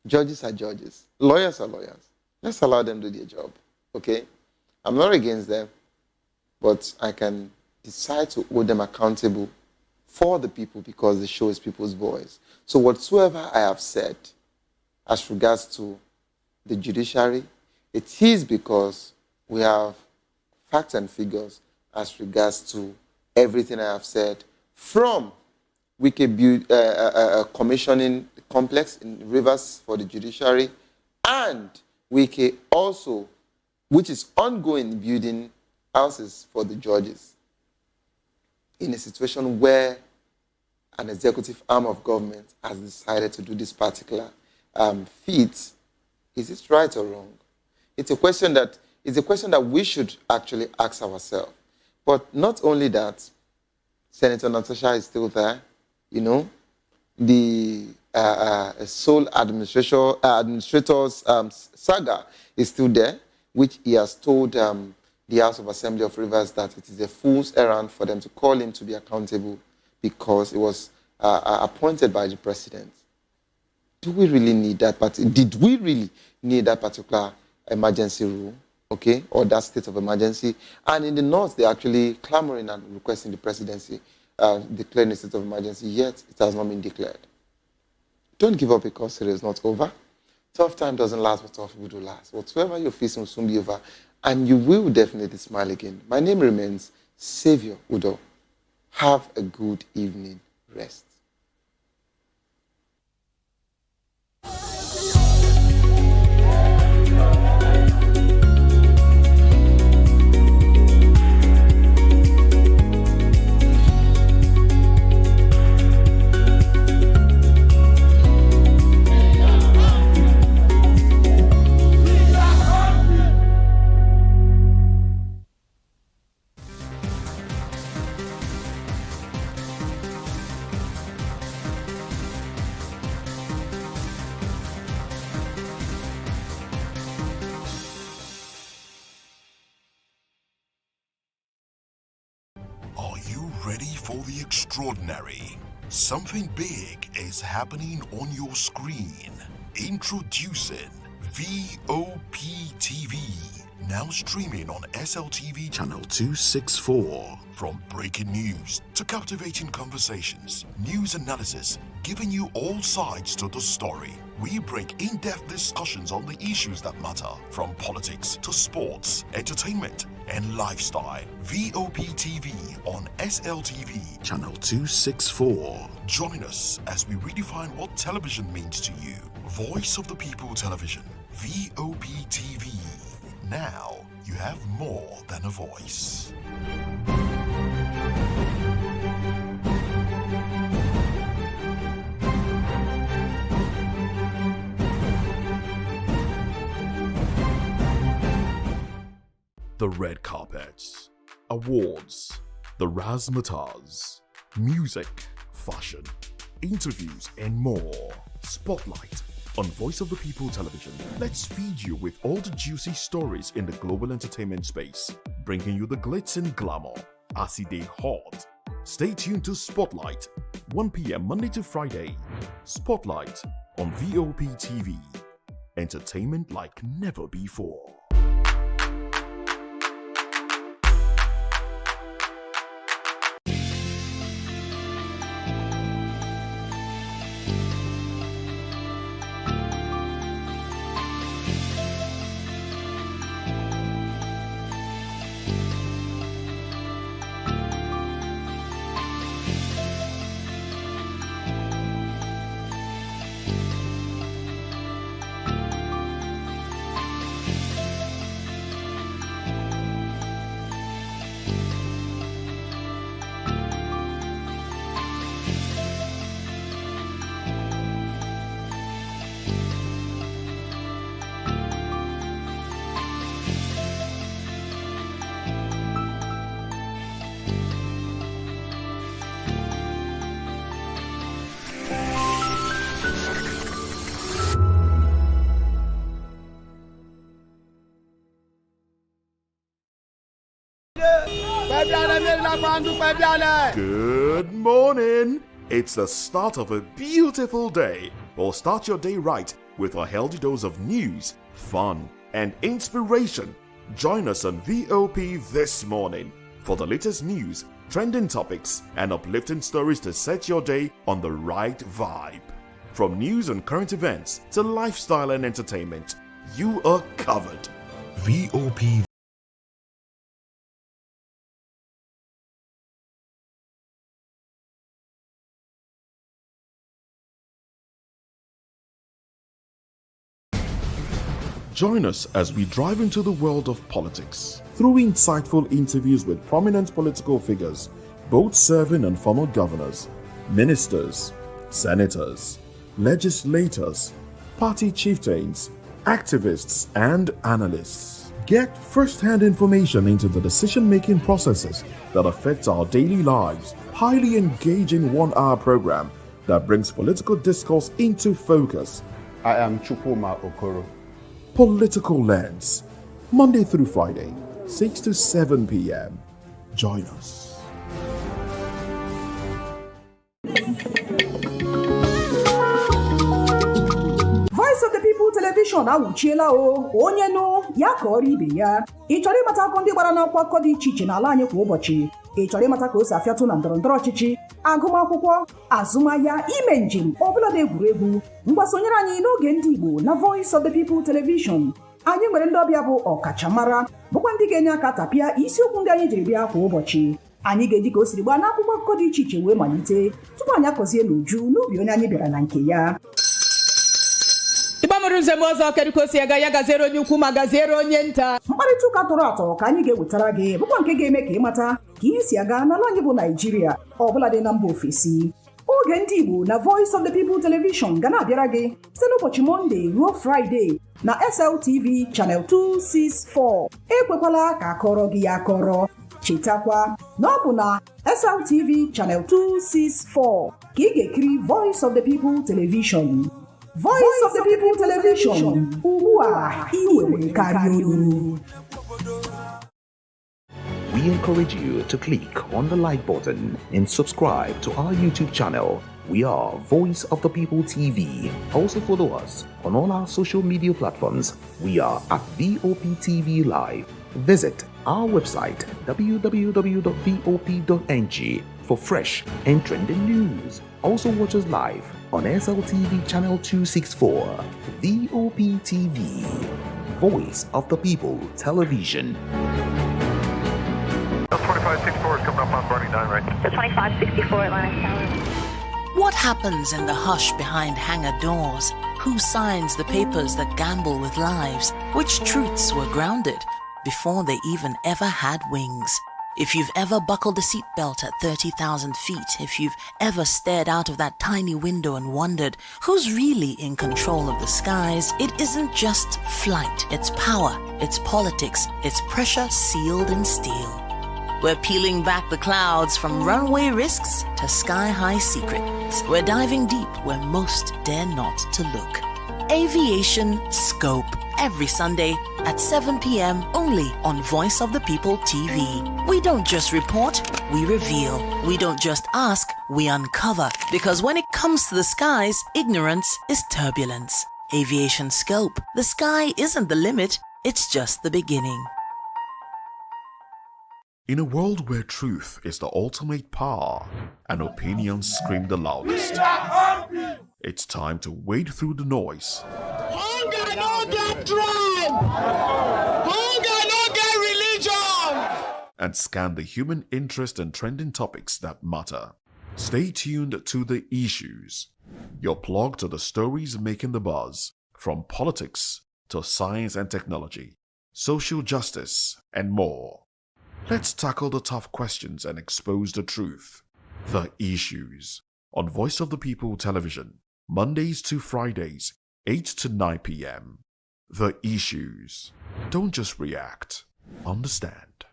Judges are judges. Lawyers are lawyers. Let's allow them to do their job, okay? I'm not against them, but I can decide to hold them accountable for the people because the show is people's voice. So whatsoever I have said as regards to the judiciary, it is because we have facts and figures as regards to everything I have said from Wike commissioning complex in Rivers for the judiciary, and Wike also, which is ongoing, building houses for the judges in a situation where an executive arm of government has decided to do this particular feat. Is it right or wrong? It's a question that we should actually ask ourselves. But not only that, Senator Natasha is still there, the sole administrator's saga is still there, which he has told the House of Assembly of Rivers that it is a fool's errand for them to call him to be accountable because it was appointed by the president. Do we really need that? Did we really need that particular emergency rule, okay, or that state of emergency? And in the north, they're actually clamoring and requesting the presidency declaring a state of emergency, yet it has not been declared. Don't give up because it is not over. Tough time doesn't last, but tough people do last. Whatsoever you're facing will soon be over, and you will definitely smile again. My name remains Savior Udo. Have a good evening. Rest. Ready for the extraordinary? Something big is happening on your screen. Introducing VOP TV. Now streaming on SLTV channel 264. From breaking news to captivating conversations, news analysis, giving you all sides to the story. We break in-depth discussions on the issues that matter, from politics to sports, entertainment, and lifestyle. VOP TV on SLTV channel 264. Join us as we redefine what television means to you. Voice of the People Television, VOP TV. Now you have more than a voice. The red carpets, awards, the razzmatazz, music, fashion, interviews, and more. Spotlight on Voice of the People Television. Let's feed you with all the juicy stories in the global entertainment space, bringing you the glitz and glamour as it is hot. Stay tuned to Spotlight, 1 p.m. Monday to Friday. Spotlight on VOP TV. Entertainment like never before. Good morning. It's the start of a beautiful day. Well, start your day right with a healthy dose of news, fun, and inspiration. Join us on VOP this morning for the latest news, trending topics, and uplifting stories to set your day on the right vibe. From news and current events to lifestyle and entertainment, you are covered. VOP. Join us as we drive into the world of politics through insightful interviews with prominent political figures, both serving and former governors, ministers, senators, legislators, party chieftains, activists, and analysts. Get first-hand information into the decision-making processes that affect our daily lives. Highly engaging 1-hour program that brings political discourse into focus. I am Chukwuma Okoro. Political Lens, Monday through Friday, 6 to 7 p.m. Join us. Voice of the People Television awuchiela o onye nụ ya ka ọrụ ibe ya. Ị chọrọ ịmata akụkọ ndị gbara n'akwụkwọ dị iche iche n'ala anyị kwa ụbọchị? ị chọrọ ịmata ka o si afịatụ na ndọrọndọrọ ọchịchị, agụmakwụkwọ, azụmahịa, ime njem, ọbụladị egwuregwu, mgbasonyere anyị n'oge ndị Igbo na Voice of the People Television. Anyị nwere ndị ọbịa bụ ọkachamara bụkwa ndị ga-enye aka tapịa isiokwu ndị anyị jiri bịa kwa ụbọchị. Anyị ga-eji ka o siri gbaa n'akwụkwọ akụkọ dị iche iche wee malite tupu anyị akọzie n'uju n'ubi onye anyị bịara na nke ya. Ịgbamụrụ nzem ọzọ kedụkosi ya gaziere onye ukwu ma gaziere onye nta. Mkparịta ụka tọrọ atọ ka anyị ga-ewetara gị bụkwa nke ga-eme ka ịmata ka ihe si aga n'ala anyị bụ Naịjirịa ọbụladị na mba ofesi. Oge ndị Igbo na Voice of the People Television ga na-abịara gị site n'ụbọchị Mọnde ruo Fraịde na SLTV Channel 264. Ekwekwala ka akọrọ gị ya akọrọ. Chetakwa na ọ bụ na SLTV Channel 264 ka ị ga-ekiri Voice of the People Television. Voice of the People Television, ugbu a iwere karịa olu. We encourage you to click on the like button and subscribe to our YouTube channel. We are Voice of the People TV. Also follow us on all our social media platforms. We are at VOP TV Live. Visit our website www.vop.ng for fresh and trending news. Also watch us live on SLTV Channel 264, VOP TV, Voice of the People Television. 2564 is coming up on Burning 9 right. The 2564 Atlantic Tower. What happens in the hush behind hangar doors? Who signs the papers that gamble with lives? Which truths were grounded before they even ever had wings? If you've ever buckled a seatbelt at 30,000 feet, if you've ever stared out of that tiny window and wondered who's really in control of the skies, it isn't just flight, it's power, it's politics, it's pressure sealed in steel. We're peeling back the clouds from runway risks to sky-high secrets. We're diving deep where most dare not to look. Aviation Scope, every Sunday at 7 p.m. only on Voice of the People TV. We don't just report, we reveal. We don't just ask, we uncover. Because when it comes to the skies, ignorance is turbulence. Aviation Scope, the sky isn't the limit, it's just the beginning. In a world where truth is the ultimate power and opinions scream the loudest, it's time to wade through the noise. Hunger no get tribe! Hunger no get religion! And scan the human interest and trending topics that matter. Stay tuned to The Issues, your plug to the stories making the buzz, from politics to science and technology, social justice, and more. Let's tackle the tough questions and expose the truth. The Issues on Voice of the People Television, Mondays to Fridays, 8 to 9 p.m. The Issues. Don't just react. Understand.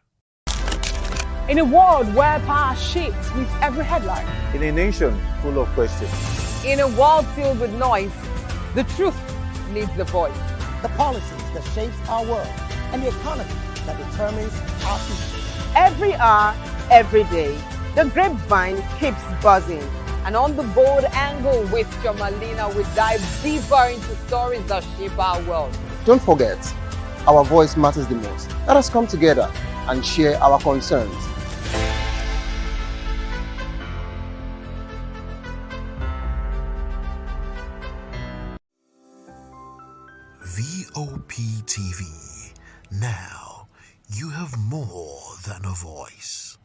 In a world where power shapes with every headline. In a nation full of questions. In a world filled with noise, the truth needs a voice. The policies that shapes our world and the economy that determines our future. Every hour, every day, the grapevine keeps buzzing. And on the bold angle with Jamalina, we dive deeper into stories that shape our world. Don't forget, our voice matters the most. Let us come together and share our concerns. VOP TV. Now, you have more than a voice.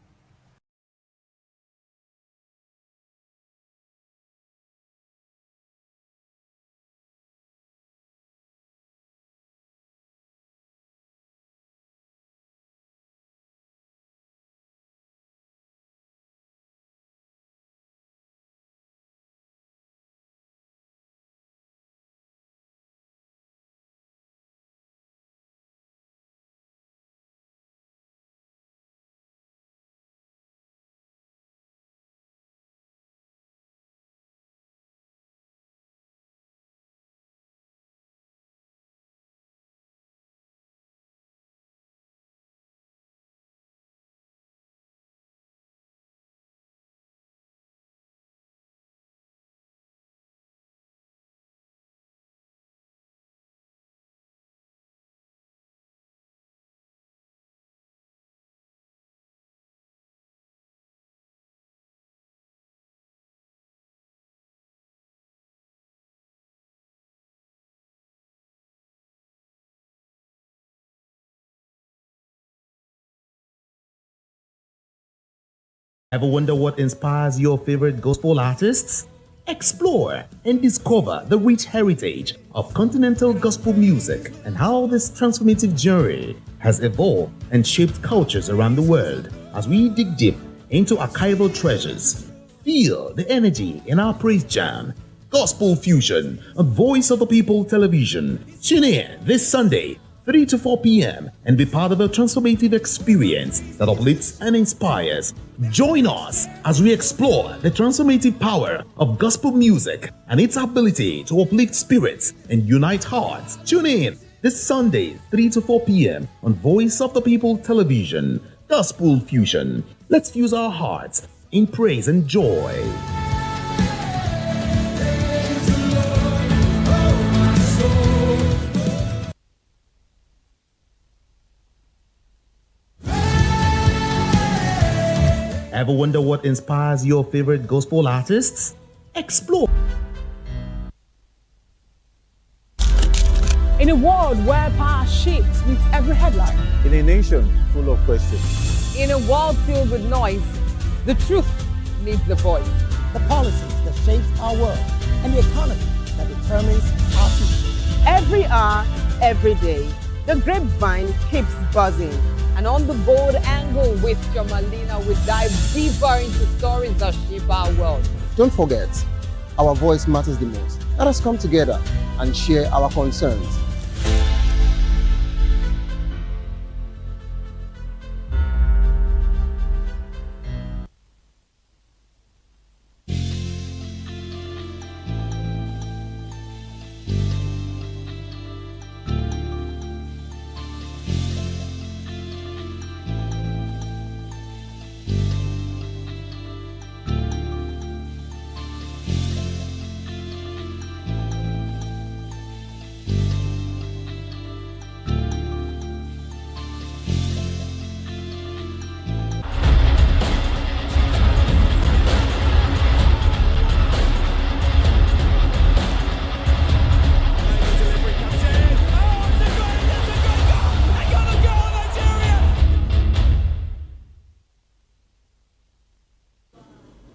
Ever wonder what inspires your favorite gospel artists? Explore and discover the rich heritage of continental gospel music and how this transformative journey has evolved and shaped cultures around the world. As we dig deep into archival treasures, feel the energy in our praise jam, Gospel Fusion on Voice of the People Television. Tune in this Sunday, 3 to 4 p.m. and be part of a transformative experience that uplifts and inspires. Join us as we explore the transformative power of gospel music and its ability to uplift spirits and unite hearts. Tune in this Sunday, 3 to 4 p.m. on Voice of the People Television. Gospel Fusion. Let's fuse our hearts in praise and joy. Ever wonder what inspires your favorite gospel artists? Explore. In a world where power shifts with every headline. In a nation full of questions. In a world filled with noise, the truth needs the voice. The policies that shape our world and the economy that determines our future. Every hour, every day, the grapevine keeps buzzing. And on the bold angle with Jamalina, we dive deeper into stories that shape our world. Don't forget, our voice matters the most. Let us come together and share our concerns.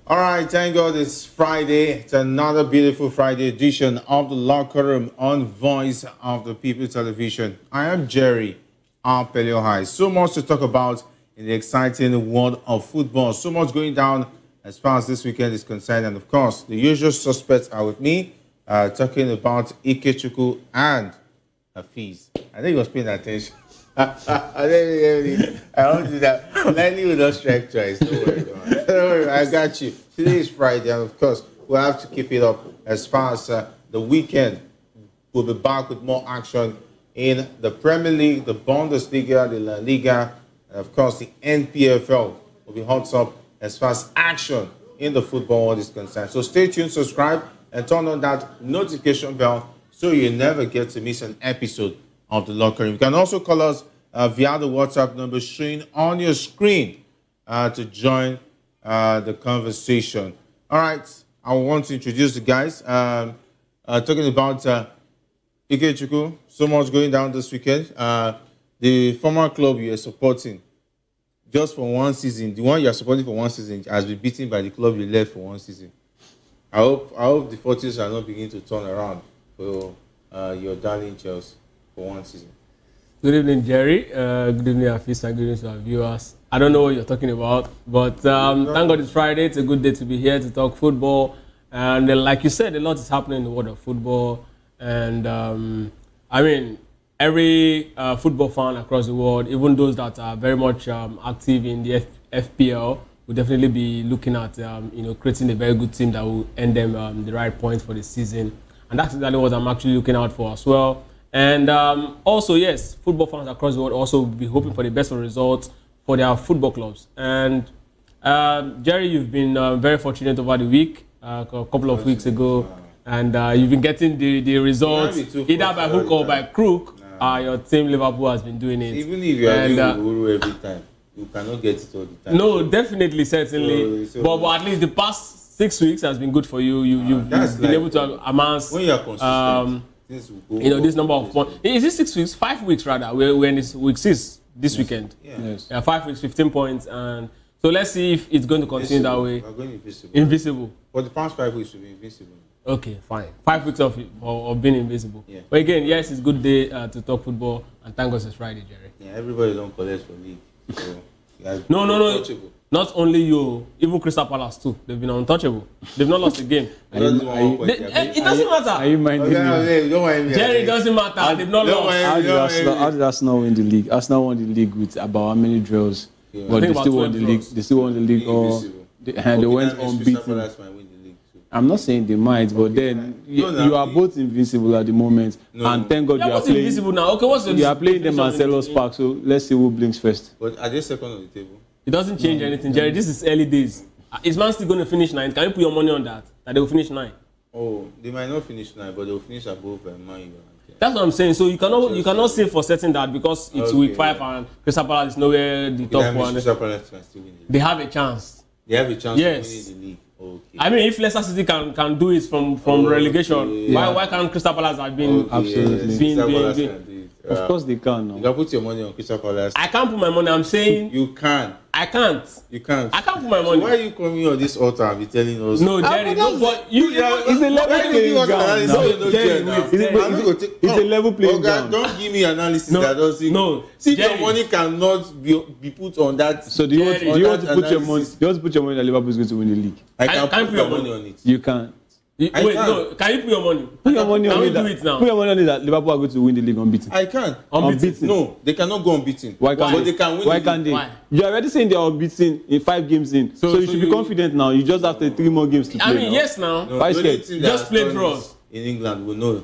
All right, thank God it's Friday. It's another beautiful Friday edition of the Locker Room on Voice of the People Television. I am Jerry Arpelio. So much to talk about in the exciting world of football. So much going down as far as this weekend is concerned. And of course, the usual suspects are with me, talking about Ikechukwu and Hafiz. I think he was paying attention. I won't do that. Lenny will not strike twice. Don't worry, don't worry. I got you. Today is Friday, and of course, we'll have to keep it up as far as the weekend. We'll be back with more action in the Premier League, the Bundesliga, the La Liga, and of course, the NPFL will be hot up as far as action in the football world is concerned. So stay tuned, subscribe, and turn on that notification bell so you never get to miss an episode of the Locker Room. You can also call us via the WhatsApp number showing on your screen to join the conversation. All right, I want to introduce the guys. Talking about Ikechukwu, so much going down this weekend. The former club you are supporting, just for one season, the one you are supporting for one season has been beaten by the club you led for one season. I hope the fortunes are not beginning to turn around for your darling Chelsea for one season. Good evening, Jerry. Good evening, Afisa. Good evening to our viewers. I don't know what you're talking about, but thank God it's Friday. It's a good day to be here to talk football. And like you said, a lot is happening in the world of football. And I mean, every football fan across the world, even those that are very much active in the FPL, will definitely be looking at creating a very good team that will earn them the right points for the season. And that's exactly what I'm actually looking out for as well. And also, yes, football fans across the world also will be hoping for the best of results for their football clubs. And Jerry, you've been very fortunate over the week, a couple of weeks ago, and you've been getting the results either by hook or by crook. Your team Liverpool has been doing it. Even if you are doing Uru every time, you cannot get it all the time. No, definitely, certainly. But at least the past 6 weeks has been good for you. You've been able to amass. When you are consistent. This number of points. Is it 6 weeks? 5 weeks rather. We're in this week 6 this weekend. Yes. 5 weeks, 15 points, and So let's see if it's going to continue that way. We're going invisible. Invisible. For the past 5 weeks, we'll be invisible. Okay, fine. 5 weeks of being invisible. Yeah. But again, yes, it's a good day to talk football, and thank God it's Friday, Jerry. Yeah, everybody don't collect for league. So, no. Not only you, even Crystal Palace too. They've been untouchable. They've not lost a game. It doesn't matter. Are you minding me? Jerry, it doesn't matter. They've not lost. How did Arsenal win the league? Arsenal won the league with about how many draws? Yeah. But they still won the league. They still won the league, or they went unbeaten. I'm not saying they might, but then you are both invincible at the moment, and thank God you are playing. Invisible now. Okay, what's the you are playing them at Selhurst Park, so let's see who blinks first. But are they second on the table? It doesn't change anything, Jerry. This is early days. Is Man still going to finish 9th? Can you put your money on that? That they will finish 9th? Oh, they might not finish 9th, but they will finish above Man U. That's what I'm saying. So you cannot say for certain that because it's week 5 and Crystal Palace is nowhere the top one. Crystal Palace can still win the league. They have a chance. They have a chance to win the league. Okay. I mean, if Leicester City can do it from relegation, why can't Crystal Palace have been absolutely? Of course they can. No? You can put your money on Crystal Palace. I can't put my money. I'm saying you can. I can't. You can't. I can't put my money. So why are you coming on this altar and be telling us? No, Jerry. No, but it's a level playing ground. It's a level playing ground. Don't give me analysis that doesn't. No. See, your money cannot be put on that. So do you want to put your money? Do you want to put your money that Liverpool is going to win the league? I can't put your money on it. You can't. No. Can you put your money? Put your money on it. Do it now. Put your money on it that Liverpool are going to win the league unbeaten. I can. Unbeaten. No, they cannot go unbeaten. Why can't but they can win. Why can't they? Why? You are already saying they are unbeaten in 5 games in. So you should be confident now. You just have 3 more games to play. I mean, yes, now. No, why scared? Just play draws. In England, we know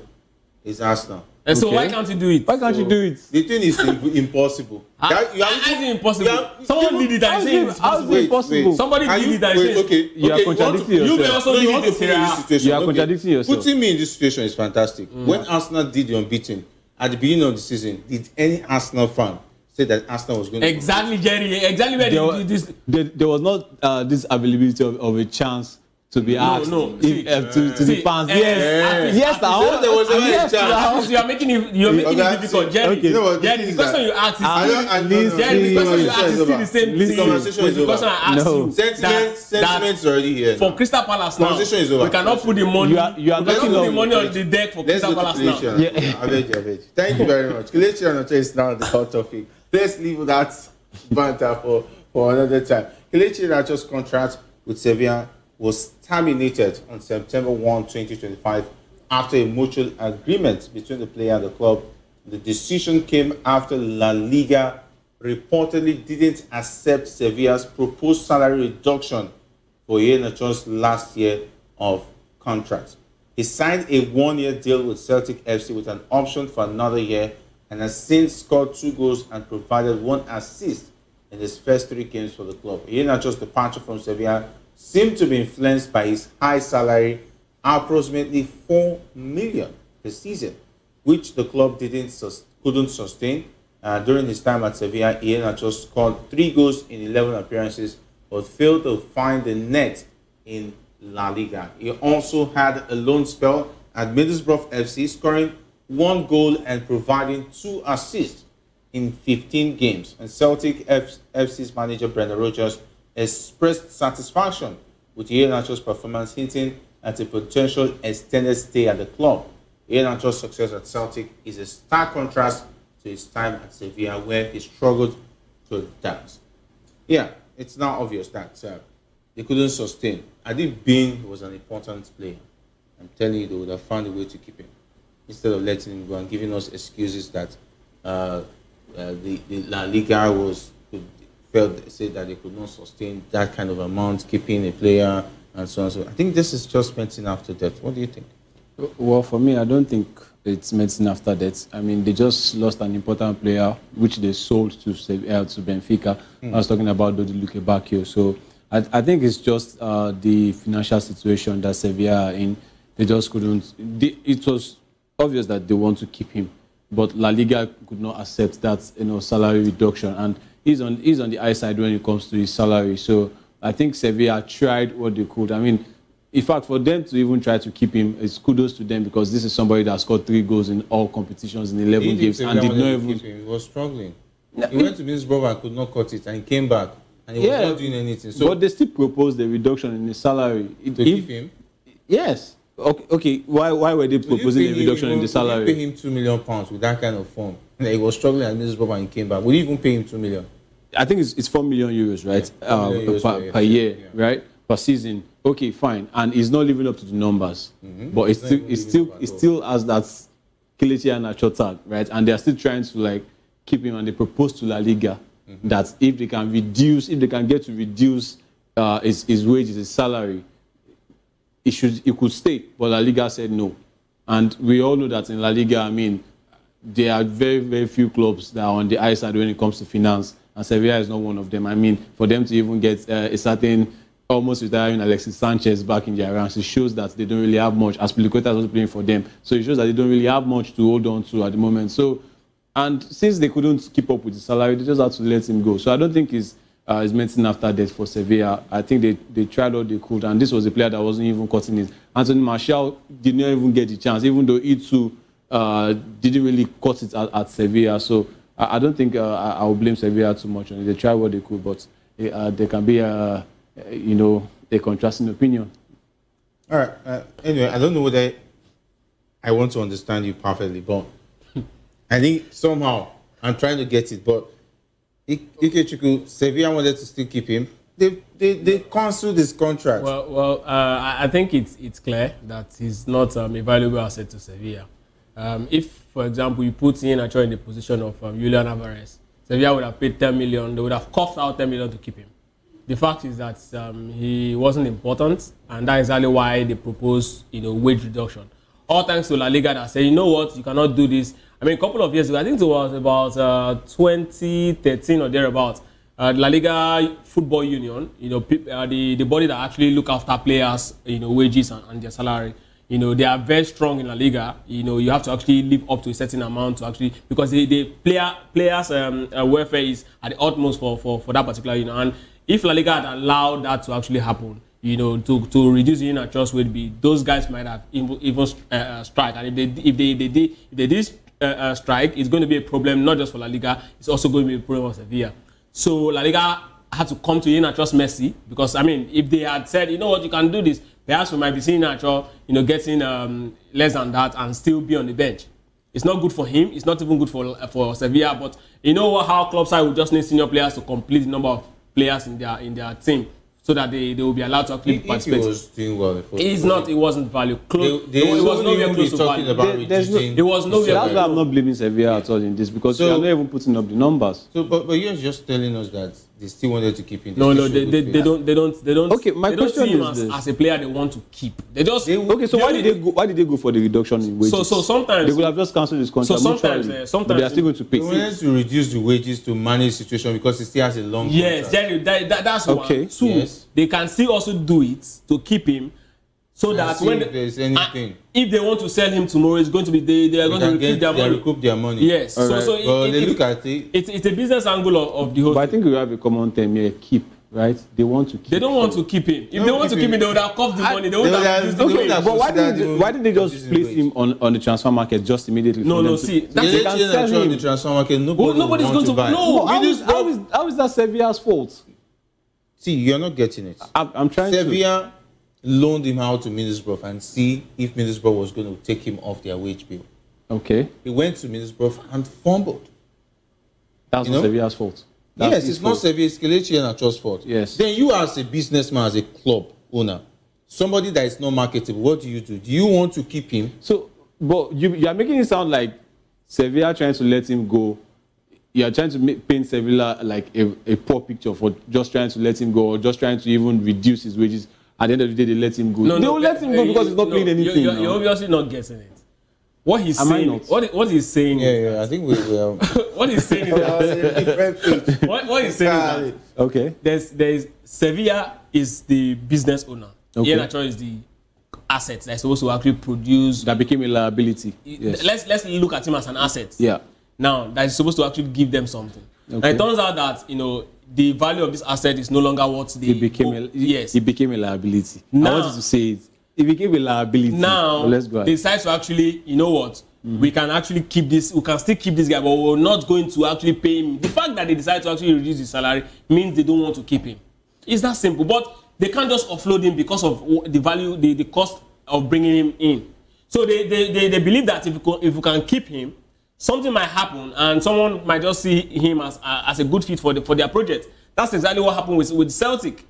it's Arsenal. And so why can't you do it? Why can't you do it? The thing is impossible. How is it impossible? Someone did it and saying it's how is it impossible? Somebody did it and saying okay. You are contradicting yourself. You may also do it. You are contradicting yourself. Putting me in this situation is fantastic. When Arsenal did the unbeaten at the beginning of the season, did any Arsenal fan say that Arsenal was going to exactly, Jerry? Exactly where they did this. There was not this availability of a chance to be asked to the fans. Yes, there was a chance. You are making it difficult, Jerry. Jerry, the question you asked is still the same thing. The question I asked you. Sentiment is already here. For Crystal Palace now, we cannot put the money. You are putting the money on the deck for Crystal Palace now. Thank you very much. Kelechi Iheanacho is now the hot topic. Let's leave that banter for another time. Kelechi Iheanacho's contract with Sevilla was terminated on September 1, 2025 after a mutual agreement between the player and the club. The decision came after La Liga reportedly didn't accept Sevilla's proposed salary reduction for Iheanacho's last year of contract. He signed a 1-year deal with Celtic FC with an option for another year and has since scored 2 goals and provided 1 assist in his first 3 games for the club. Iheanacho's departure from Sevilla seemed to be influenced by his high salary, approximately 4 million per season, which the club couldn't sustain. During his time at Sevilla, Iheanacho scored 3 goals in 11 appearances, but failed to find the net in La Liga. He also had a loan spell at Middlesbrough FC, scoring 1 goal and providing 2 assists in 15 games. And Celtic FC's manager Brendan Rodgers expressed satisfaction with Iheanacho's performance, hinting at a potential extended stay at the club. Iheanacho's success at Celtic is a stark contrast to his time at Sevilla, where he struggled to adapt. Yeah, it's now obvious that they couldn't sustain. Adib Bin was an important player. I'm telling you, they would have found a way to keep him instead of letting him go and giving us excuses that the La Liga said that they could not sustain that kind of amount, keeping a player and so on. So I think this is just medicine after death. What do you think? Well, for me, I don't think it's medicine after death. I mean, they just lost an important player, which they sold to Benfica. I was talking about Dodi Lukebakio. So I think it's just the financial situation that Sevilla are in. They just couldn't. It was obvious that they want to keep him, but La Liga could not accept that salary reduction, and he's on the high side when it comes to his salary. So I think Sevilla tried what they could. I mean, in fact, for them to even try to keep him, it's kudos to them, because this is somebody that scored 3 goals in all competitions in 11 games and did not even. He was struggling. He went to Middlesbrough and could not cut it, and he came back. and he was not doing anything. So, but they still proposed a reduction in his salary. To keep him? Yes. Okay. Why were they proposing a reduction in the salary? Would you pay him £2 million with that kind of form? He was struggling at Middlesbrough and he came back. Would you even pay him €2 million? I think it's €4 million, right? €4 million per year, right? Per season. Okay, fine. And he's not living up to the numbers. But it still has that Kelechi Iheanacho tag, right? And they're still trying to like keep him, and they propose to La Liga that if they can get to reduce his wages, his salary, he could stay. But La Liga said no. And we all know that in La Liga, I mean, there are very, very few clubs that are on the high side when it comes to finance, and Sevilla is not one of them. I mean, for them to even get a certain almost retiring Alexis Sanchez back in their ranks, it shows that they don't really have much. Aspilicueta is also playing for them, so it shows that they don't really have much to hold on to at the moment. So, and since they couldn't keep up with the salary, they just had to let him go. So I don't think he's mentioned after that for Sevilla. I think they tried all they could, and this was a player that wasn't even cutting it. Anthony Martial did not even get the chance, even though he too didn't really cut it at Sevilla. So I don't think I will blame Sevilla too much on it. They tried what they could, but there can be a contrasting opinion. All right. Anyway, I don't know whether I want to understand you perfectly, but I think somehow I'm trying to get it. But Ikechukwu, Sevilla wanted to still keep him. They cancelled his contract. Well, I think it's clear that he's not a valuable asset to Sevilla. If, for example, you put Iheanacho in the position of Julian Alvarez, Sevilla would have paid 10 million. They would have coughed out 10 million to keep him. The fact is that he wasn't important, and that is exactly why they proposed, wage reduction. All thanks to La Liga that said, you know what, you cannot do this. I mean, a couple of years ago, I think it was about 2013 or thereabouts, La Liga Football Union, the body that actually look after players, wages and their salary. They are very strong in La Liga. You have to actually live up to a certain amount to actually, because the players' welfare is at the utmost for that particular, And if La Liga had allowed that to actually happen, to reduce the Iheanacho's weight, those guys might have even strike. And if they did strike, it's going to be a problem not just for La Liga. It's also going to be a problem for Sevilla. So La Liga had to come to Iheanacho's mercy, because I mean, if they had said, you know what, you can do this, perhaps we might be seeing Iheanacho, getting less than that and still be on the bench. It's not good for him. It's not even good for Sevilla. But you know how club side will just need senior players to complete the number of players in their team, so that they will be allowed to actually participate. He was doing well. It wasn't value. It was nowhere close to value. It was nowhere. That's why I'm not blaming Sevilla at all in this, because you are not even putting up the numbers. So, but you're just telling us that they still wanted to keep him. No, they don't. Okay, my question is this: as a player, they want to keep. So why did they go for the reduction in wages? So sometimes they could have just cancelled his contract. So sometimes but they are still going to pay. They wanted to reduce the wages to manage the situation because it still has a long. Yes, that's okay. One. Two, yes. They can still also do it to keep him, so that when there's anything, if they want to sell him tomorrow, it's going to be they are going to recoup their money. Yes. Right. They look at it. It's a business angle of the whole. But I think we have a common term here: keep. Right? They want to keep. They don't want to keep him. If they want to keep him, they would have coughed the money. They would have used the money. But why didn't they just place him on the transfer market just immediately? See, they can sell him the transfer market. Nobody's going to buy. No, how is that Sevilla's fault? See, you're not getting it. I'm trying to. Sevilla loaned him out to Middlesbrough and see if Middlesbrough was going to take him off their wage bill. Okay. He went to Middlesbrough and fumbled. That's not Sevilla's fault. Yes, it's not Sevilla, it's Kelechi Iheanacho's fault. Yes. Then you as a businessman, as a club owner, somebody that is not marketable, what do? Do you want to keep him? So, but you are making it sound like Sevilla trying to let him go. You are trying to paint Sevilla like a poor picture for just trying to let him go, or just trying to even reduce his wages. At the end of the day, they let him go. They will let him go because he's not playing anything. You're obviously not getting it. What he's saying, what he's saying, I think we are. What he's saying is that what he's saying is that okay, there's Sevilla is the business owner. Okay. Iheanacho is the asset that's supposed to actually produce. That became a liability. Yes. Let's look at him as an asset. Yeah. Now that is supposed to actually give them something. Okay. And it turns out that the value of this asset is no longer what the. It became a liability. Now, I wanted to say it. It became a liability. Now, let's go they decide to actually, we can actually keep this, we can still keep this guy, but we're not going to actually pay him. The fact that they decide to actually reduce his salary means they don't want to keep him. It's that simple. But they can't just offload him because of the value, the cost of bringing him in. So they believe that if we can keep him, something might happen and someone might just see him as a good fit for their project. That's exactly what happened with Celtic.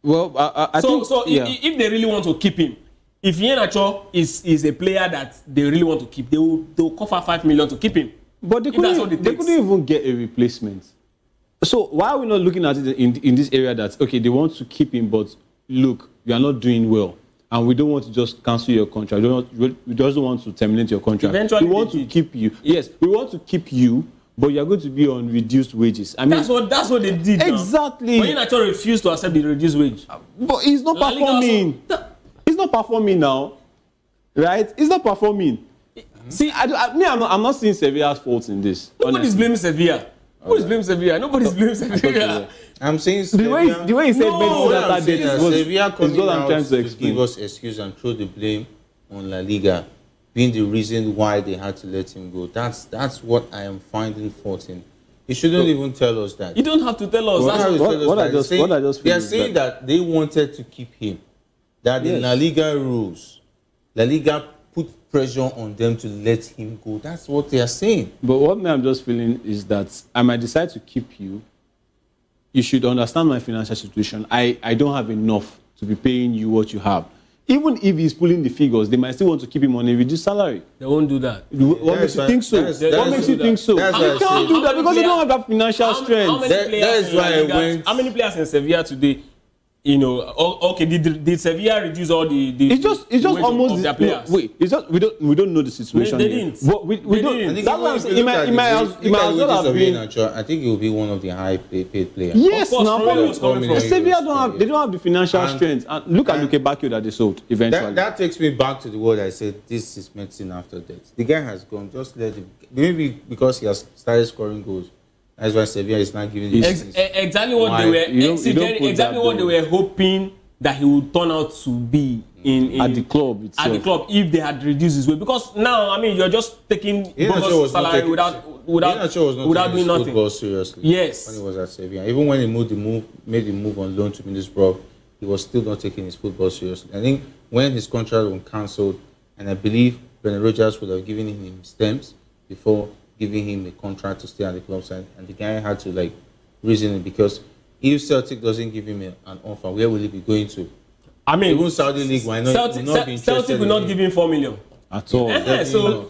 Well, I think if they really want to keep him, if Iheanacho is a player that they really want to keep, they will cover 5 million to keep him. But they couldn't even get a replacement. So why are we not looking at it in this area that, okay, they want to keep him, but look, you are not doing well, and we don't want to just cancel your contract. We just don't want to terminate your contract. Eventually, we want to keep you. Yes, we want to keep you, but you are going to be on reduced wages. I mean, that's what they did. Exactly. But Iheanacho refused to accept the reduced wage. But he's not performing. He's not performing now, right? He's not performing. See, I'm not seeing Sevilla's faults in this. Nobody's blaming Sevilla. Who is blaming Sevilla? Nobody's blaming Sevilla. I'm saying the way he said Sevilla is what I'm trying to explain. Give us excuse and throw the blame on La Liga being the reason why they had to let him go. That's what I am finding fault in. You shouldn't even tell us that. You don't have to tell us. They are saying that they wanted to keep him. That in La Liga rules, La Liga put pressure on them to let him go. That's what they are saying. But what I'm just feeling is that I might decide to keep you. You should understand my financial situation. I don't have enough to be paying you what you have. Even if he's pulling the figures, they might still want to keep him on a reduced salary. They won't do that. What makes you think so? What makes you think so? You can't do that because they don't have that financial strength. How many players in Sevilla today? You know, okay, did Sevilla reduce all the it's just almost of their players? Wait, it's just we don't know the situation. They didn't. We don't. That's what I'm saying. It might as well have been. I think it will be one of the high paid players. Yes, now Sevilla don't have the financial strength. And look at Luke Bakio that they sold eventually. That takes me back to the word I said. This is medicine after death. The guy has gone. Just let him. Maybe because he has started scoring goals. That's why Sevilla is not giving exactly what they were hoping that he would turn out to be at the club itself. At the club, if they had reduced his weight, because now I mean you're just taking salary without doing nothing. Football seriously. Yes. When he was at Sevilla, even when he made the move on loan to Middlesbrough, he was still not taking his football seriously. I think when his contract was cancelled, and I believe Brendan Rodgers would have given him stamps before giving him the contract to stay at the club side, and the guy had to reason it, because if Celtic doesn't give him an offer, where will he be going to? I mean, even Saudi League, why not? Celtic will not give him 4 million at all.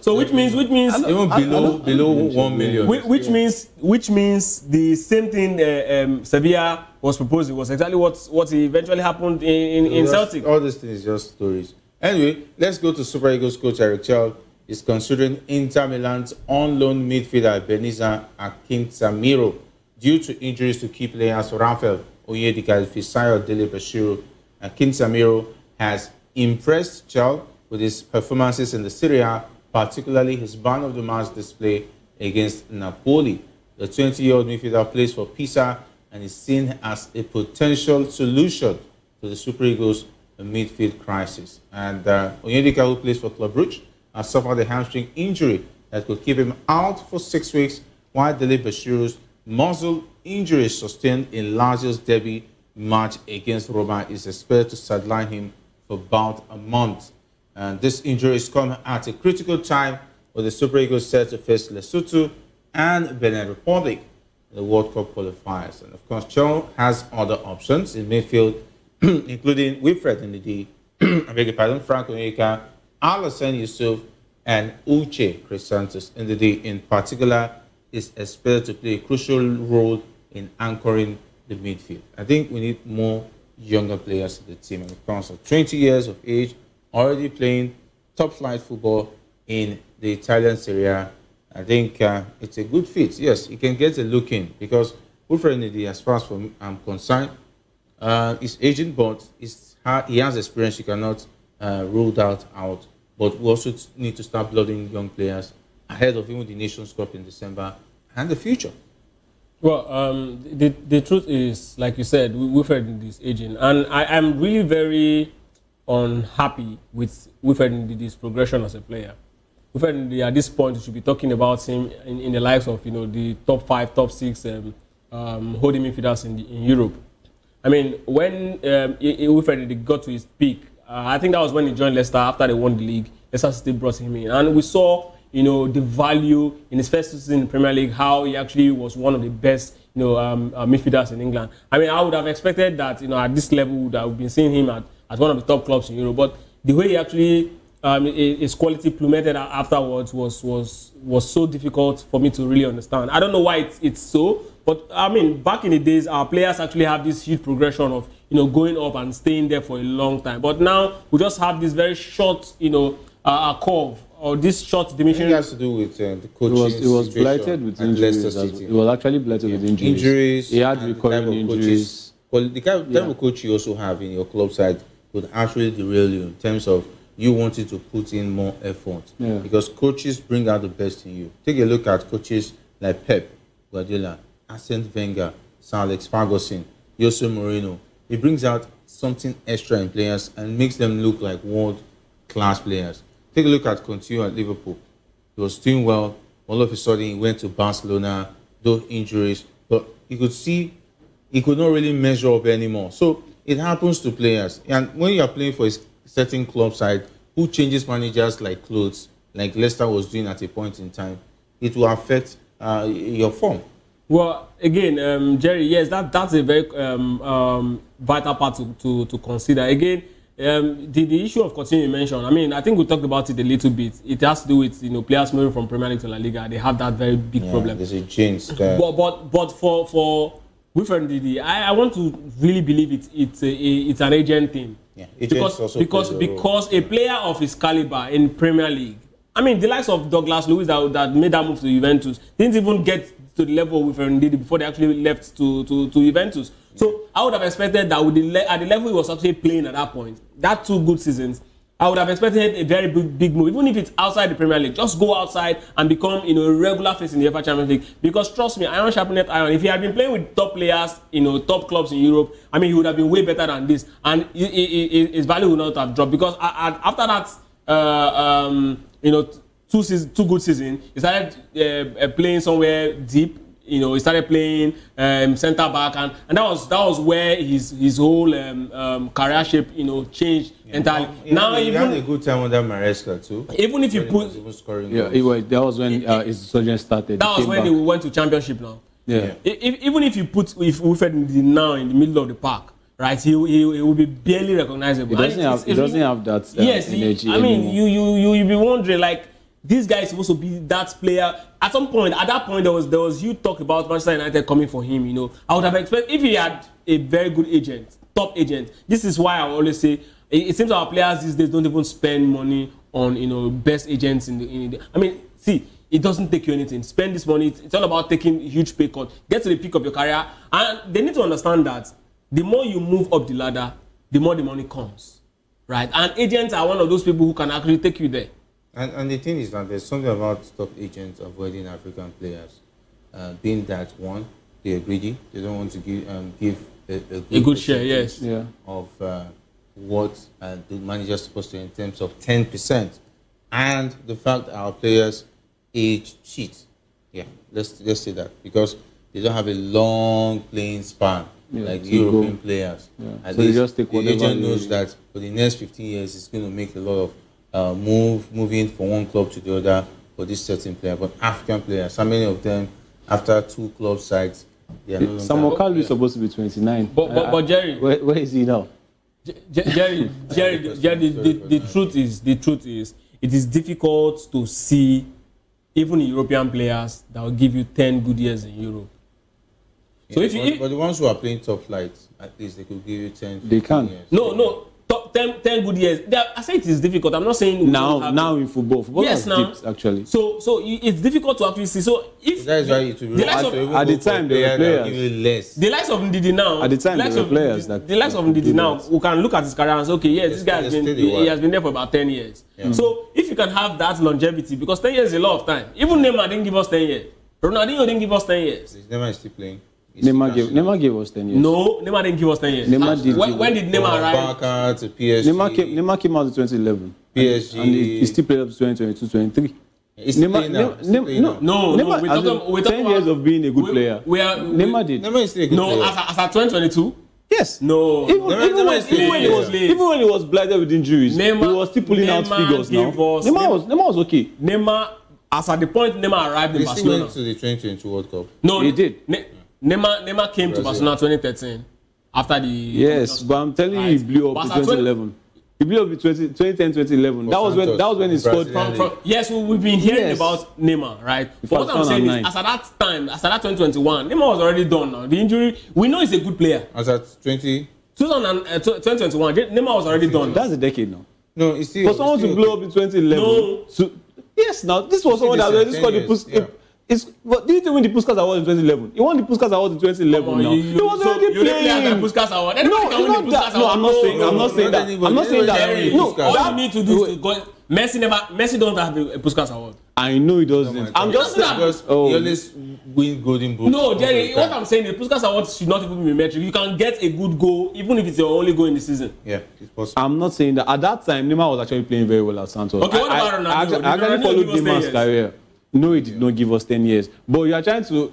So which means even below 1 million. Which means the same thing Sevilla was proposing was exactly what eventually happened in Celtic. All these things is just stories. Anyway, let's go to Super Eagles coach Eric Chell. Is considering Inter Milan's on-loan midfielder Benisa Akintamiro due to injuries to key players Rafael Onyedika, Fisayo Dele Bashiru. Akintamiro has impressed Chel with his performances in the Serie A, particularly his man of the match display against Napoli. The 20-year-old midfielder plays for Pisa and is seen as a potential solution to the Super Eagles' midfield crisis. And Onyedika, who plays for Club Brugge, has suffered a hamstring injury that could keep him out for 6 weeks, while Dele Bashiru's muscle injury sustained in Lazio's derby match against Roma is expected to sideline him for about a month. And this injury is coming at a critical time with the Super Eagles set to face Lesotho and Benin Republic in the World Cup qualifiers. And of course, Chel has other options in midfield, including Wilfred Ndidi, Frank Onyeka, Alassane Yusuf, and Uche Crisantos. Ndidi, in particular, is expected to play a crucial role in anchoring the midfield. I think we need more younger players in the team. And of course, 20 years of age, already playing top-flight football in the Italian Serie A. I think it's a good fit. Yes, he can get a look in, because Wilfred Ndidi, as far as I'm concerned, is aging, but he has experience. You cannot rule that out. But we also need to start blooding young players ahead of even the Nations Cup in December and the future. Well, the truth is, like you said, Wilfred Ndidi is aging. And I am really very unhappy with Wilfred Ndidi's progression as a player. at this point, we should be talking about him in the likes of, the top 5, top 6 holding midfielders in Europe. I mean, when Wilfred got to his peak, I think that was when he joined Leicester after they won the league. Leicester City brought him in, and we saw, the value in his first season in the Premier League, how he actually was one of the best, midfielders in England. I mean, I would have expected that, at this level, that we've been seeing him at one of the top clubs in Europe. But the way he actually his quality plummeted afterwards was so difficult for me to really understand. I don't know why it's so, but I mean, back in the days, our players actually have this huge progression of going up and staying there for a long time. But now we just have this very short curve, or this short dimension. It has to do with the coaching. It was blighted with injuries. It was actually blighted with injuries. He had recurring injuries. Well, the type of coach you also have in your club side would actually derail you in terms of you wanted to put in more effort. Yeah. Because coaches bring out the best in you. Take a look at coaches like Pep Guardiola, Arsene Wenger, Sir Alex Ferguson, Jose Mourinho. He brings out something extra in players and makes them look like world-class players. Take a look at Coutinho at Liverpool. He was doing well. All of a sudden, he went to Barcelona, those injuries. But you could see he could not really measure up anymore. So it happens to players. And when you are playing for a certain club side who changes managers like clothes, like Leicester was doing at a point in time, it will affect your form. Well, again, Jerry, yes, that's a very vital part to consider. Again, the issue of Coutinho you mentioned, I mean, I think we talked about it a little bit. It has to do with players moving from Premier League to La Liga. They have that very big problem. There's a change there. But for Wilfred Ndidi, I want to really believe it's an agent thing. Yeah, because a player of his caliber in Premier League, I mean, the likes of Douglas Luiz that made that move to Juventus didn't even get to the level with Ndidi before they actually left to Juventus. So I would have expected that at the level he was actually playing at that point, that 2 good seasons, I would have expected a very big move, even if it's outside the Premier League. Just go outside and become a regular face in the UEFA Champions League. Because trust me, iron sharpeneth iron. If he had been playing with top players, top clubs in Europe, I mean, he would have been way better than this, and his value would not have dropped. Because after that, 2 good seasons, he started playing somewhere deep. He started playing centre back, and that was where his whole career shape changed entirely. Now he had a good time under Maresca too. Even if you put, that was when his surgery started. That was when he went to Championship now. Yeah. Even if you put Wilfred now in the middle of the park, right, he will be barely recognizable. He doesn't have that energy. I mean, you'll be wondering, like, this guy is supposed to be that player. At that point, there was huge talk about Manchester United coming for him. I would have expected if he had a very good agent, top agent. This is why I always say it seems our players these days don't even spend money on best agents in the. I mean, see, it doesn't take you anything. Spend this money. It's all about taking huge pay cut. Get to the peak of your career, and they need to understand that the more you move up the ladder, the more the money comes, right? And agents are one of those people who can actually take you there. And the thing is that there's something about top agents avoiding African players. Being that one, they are greedy. They don't want to give a good share, yes, of what the manager is supposed to in terms of 10%, and the fact that our players age cheat. Yeah, let's say that because they don't have a long playing span like European players. Yeah. At So least they just take the whatever agent they- knows that for the next 15 years, it's going to make a lot of moving from one club to the other for this certain player. But African players, how many of them, after 2 club sides, they are no longer. Samuel Kalu is supposed to be 29. But Jerry, where is he now? Jerry, the truth is, it is difficult to see even European players that will give you 10 good years in Europe. So but the ones who are playing top flight, at least they could give you 10. They can. Years. No. 10 good years. I say it is difficult. I'm not saying now in football yes, has now dipped, actually. So it's difficult to actually see. So if that is why it will be at the time there were players. Less. The likes of Ndidi now. At the time there were players the likes of Ndidi now who can look at his career and say, okay, yes, this guy has been there for about 10 years. Yeah. So if you can have that longevity, because 10 years is a lot of time. Even Neymar didn't give us 10 years. Ronaldinho didn't give us 10 years. Neymar is still playing. Neymar gave us 10 years. No, Neymar didn't give us 10 years. When did Neymar arrive? Barca to PSG. Neymar came out in 2011. PSG. And he still played up to 2022, 23. Neymar, we're talking 10 years of being a good player. Neymar did. Neymar is still a good player. As at 2022. Yes. No. Even when he was blighted with injuries, he was still pulling out figures now. Neymar was okay. Neymar, as at the point Neymar arrived in Barcelona. He went to the 2022 World Cup. No, he did. Neymar came to Barcelona 2013 after the. Yes, but I'm telling you, he blew up in 2011. He blew up in 2010, 2011. That was when he scored. Yes, we've been hearing about Neymar, right? But what I'm saying is, as at that time, as at that 2021, Neymar was already done now. The injury, we know he's a good player. As at 2021, Neymar was already done. That's a decade now. No, it's still. For someone to blow up in 2011. Yes, now this was someone that already scored the push. But did he win the Puskas Award in 2011? He won the Puskas Award in 2011 now. He was already playing. The Puskas Award. No, I'm not saying that. I'm not saying that. No, all you need to do is to go. Messi don't have a Puskas Award. I know he doesn't. I'm just saying because he always win golden boot. No, Jerry, what I'm saying is Puskas Award should not even be metric. You can get a good goal even if it's your only goal in the season. Yeah, it's possible. I'm not saying that. At that time, Neymar was actually playing very well at Santos. Okay, what about Ronaldo? I actually followed Neymar's career. No, he did not give us 10 years. But you are trying to,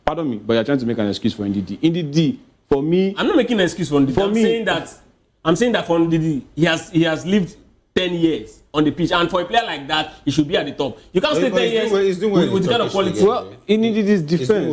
pardon me, but you are trying to make an excuse for NDD. NDD, for me... I'm not making an excuse for NDD. I'm saying that for NDD, he has lived 10 years on the pitch. And for a player like that, he should be at the top. You can't stay 10 years with the kind of quality. Well, NDD's defense.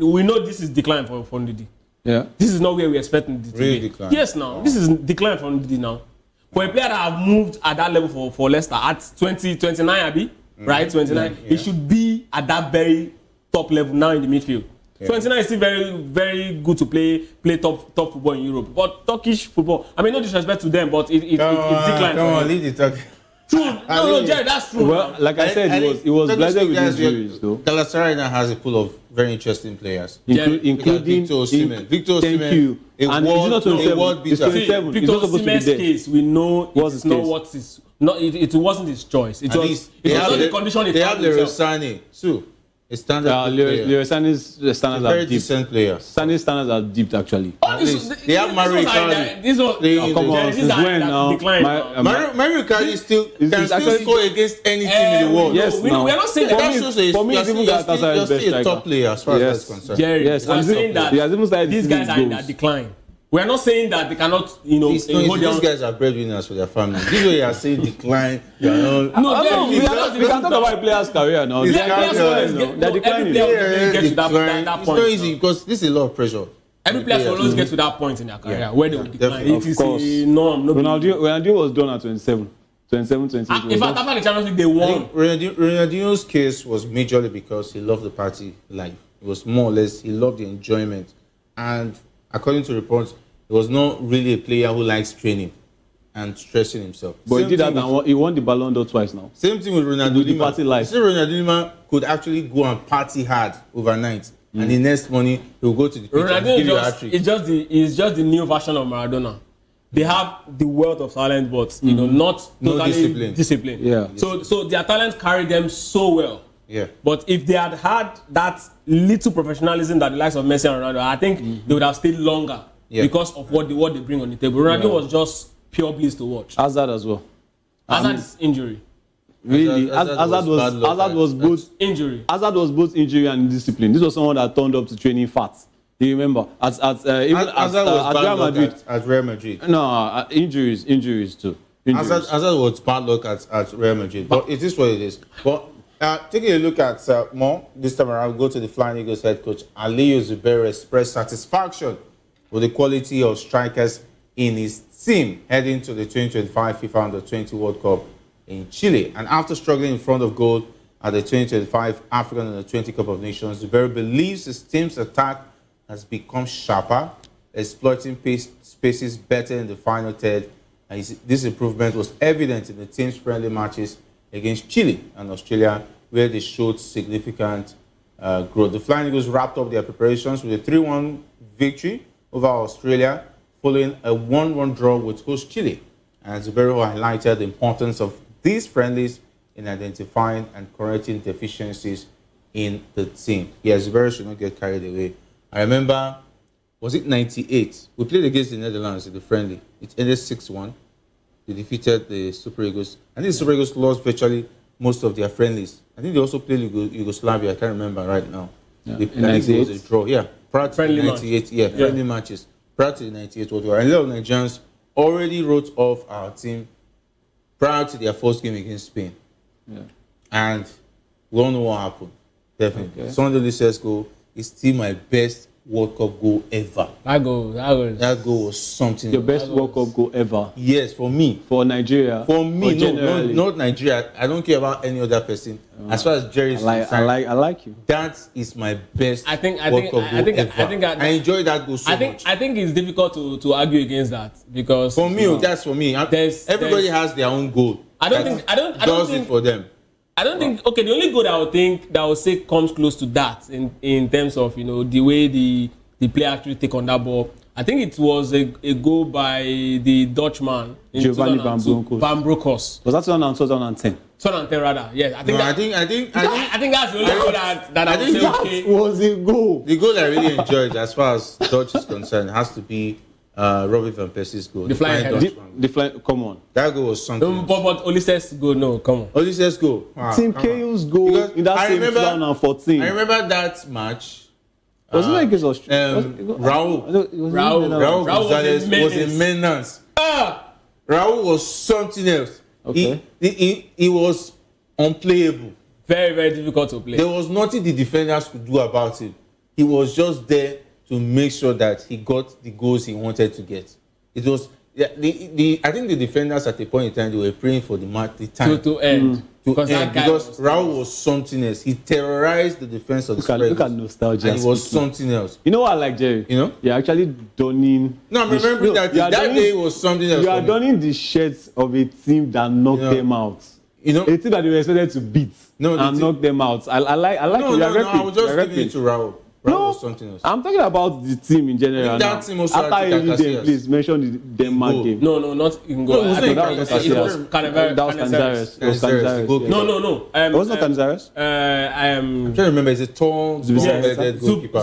We know this is decline for NDD. Yeah. This is not where we expect NDD to be. Decline. Yes, now. This is decline for NDD now. For a player that have moved at that level for Leicester at 29, Abi, right? 29, he should be at that very top level now in the midfield. 29 is still very, very good to play top football in Europe. But Turkish football, I mean, no disrespect to them, but it's declined. Come on, leave the talk. True. No, Jerry, that's true. Well, like I said, it was blinded with injuries, though. Galatasaray now has a pool of very interesting players, including Victor Osimhen. Victor Osimhen. Thank you. And it's not 27. It's 27. Victor Osimhen's case, we know it's not what is. No, it wasn't his choice. It was not the condition he found himself. They have Leroy too. A standard player. Leroy Sané's standards are very decent player. Sané's standards are deep, actually. They have Mario Icardi. Come on, since when now? Mario Icardi can still score against any team in the world. Yes, we are not saying that. For me, it's even Galatasaray is best striker. A top player as far as that's concerned. Jerry, I'm saying that these guys are in that decline. We are not saying that they cannot, these guys are breadwinners for their family. This way you are saying decline. We can talk about players' career now. They're declining. It's not easy because this is a lot of pressure. Every player will always get to that point in their career where they will decline. It is a norm. Ronaldo was done at 27. 27, 28. In fact, after the Champions League, they won. Ronaldinho's case was majorly because he loved the party life. It was more or less, he loved the enjoyment. And according to reports, he was not really a player who likes training and stressing himself. But he did that and he won the Ballon d'Or twice now. Same thing with Ronaldo. The party life. Ronaldo Lima could actually go and party hard overnight. And the next morning, he'll go to the pitch and give you a hat-trick. It's just the new version of Maradona. They have the wealth of talent, but not totally discipline. Yeah. So their talent carried them so well. Yeah. But if they had that little professionalism that the likes of Messi and Ronaldo, I think they would have stayed longer because of what they bring on the table. Ronaldo was just pure bliss to watch. Hazard as well. Hazard's injury. Really, Hazard was both injury. Hazard was both injury and discipline. This was someone that turned up to training fat. Do you remember? At Real Madrid. At Real Madrid. No, injuries too. Hazard was bad luck at Real Madrid. But it is what it is. But taking a look at more this time around, we'll go to the Flying Eagles head coach Aliyu Zubairu expressed satisfaction with the quality of strikers in his team heading to the 2025 FIFA Under-20 World Cup in Chile. And after struggling in front of goal at the 2025 African Under-20 Cup of Nations, Zubairu believes his team's attack has become sharper, exploiting spaces better in the final third. And this improvement was evident in the team's friendly matches against Chile and Australia, where they showed significant growth. The Flying Eagles wrapped up their preparations with a 3-1 victory over Australia, following a 1-1 draw with host Chile. And Zubairu highlighted the importance of these friendlies in identifying and correcting deficiencies in the team. Yes, Zubairu should not get carried away. I remember, was it 98? We played against the Netherlands in the friendly. It ended 6-1. they defeated the Super Eagles. I think the Super Eagles lost virtually most of their friendlies. I think they also played Yugoslavia. I can't remember right now. Yeah. I think it was a draw. Yeah, prior to Friendly the 98. Yeah, friendly matches. Prior to the 98 World War. And a lot of Nigerians already wrote off our team prior to their first game against Spain. Yeah. And we all know what happened. Definitely. Okay. Sunday Lisa's goal is still my best World Cup goal ever. That goal was something. Your best World Cup goal ever? Yes, for me. For Nigeria? For me, no, not Nigeria. I don't care about any other person. As far as Jerry is concerned, I like you. That is my best World Cup goal ever. I enjoy that goal so much. I think it's difficult to argue against that because for me, that's for me. Everybody has their own goal. I don't think it for them. I don't think. Okay, the only goal that I would say comes close to that in terms of the way the player actually take on that ball. I think it was a goal by the Dutchman in Giovanni Van Bronckhorst. Was that 2010? 2010 rather. Yes, I think that's the only goal that I would say. That was a goal. The goal I really enjoyed, as far as Dutch is concerned, has to be Robin van Persie's goal. The flying head. Come on. That goal was something. But Olise's goal, no, come on. Olise's goal. Team Kale's goal in that same 2014. I remember that match. Was it against Australia? Raul Gonzalez was a menace. Raul was something else. Okay. He was unplayable. Very, very difficult to play. There was nothing the defenders could do about it. He was just there to make sure that he got the goals he wanted to get. It was I think the defenders at a point in time they were praying for the time to end. Because Raul was something else. He terrorized the defense of the Spurs. Look at nostalgia. And he was something else. You know what I like, Jerry? You're actually donning. No, I'm remembering that day was something else. You are donning the shirts of a team that knocked them out. A team that they were expected to beat and knock them out. I like no, I was just giving it to Raul. No, something else. I'm talking about the team in general. That team also after every day, please mention the Denmark game. No, not in goal. That was Canizares. No. It wasn't Canizares. I'm trying to remember. It's a tall, long-headed goalkeeper. I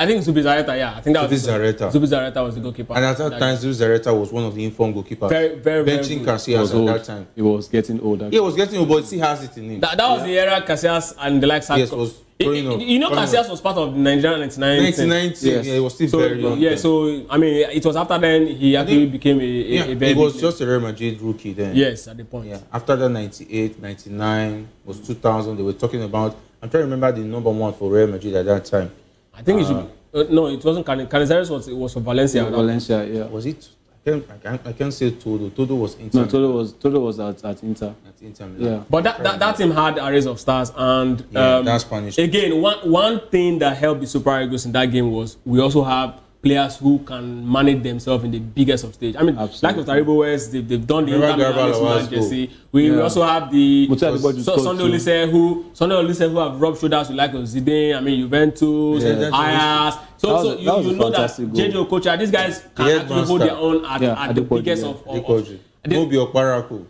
think Zubi Zareta. Yeah, I think that was Zubi Zareta was the goalkeeper. And at that time, Zubi Zareta was one of the informed goalkeepers. Very benching Casillas at that time. He was getting older. He was getting old, but he has it in him. That was the era Casillas and the likes. Yes, was. Casillas was part of the Nigerian 1990. Yes. Yeah, it was still very young. Yeah, so I mean, it was after then he actually became a very. He was just a Real Madrid rookie then. Yes, at the point. Yeah, after the 98, 99 was 2000. They were talking about. I'm trying to remember the number one for Real Madrid at that time. I think it should. No, it wasn't Canizares. It was for Valencia. Yeah, Valencia. Yeah. Was it? I can't say Todo. Todo was Inter. No, Todo was at Inter. At Inter Milan. Yeah. But that team had arrays of stars, and that's Spanish. Again, one thing that helped the Super Eagles in that game was we also have players who can manage themselves in the biggest of stage. I mean, like with Taribo West, they've done the Inter Milan jersey. We also have the Sunday Olise who have rubbed shoulders with like Zidane. I mean, Juventus, Ajax. So you know that JJ Okocha, these guys can actually hold their own at the biggest of Mobi Okparaku.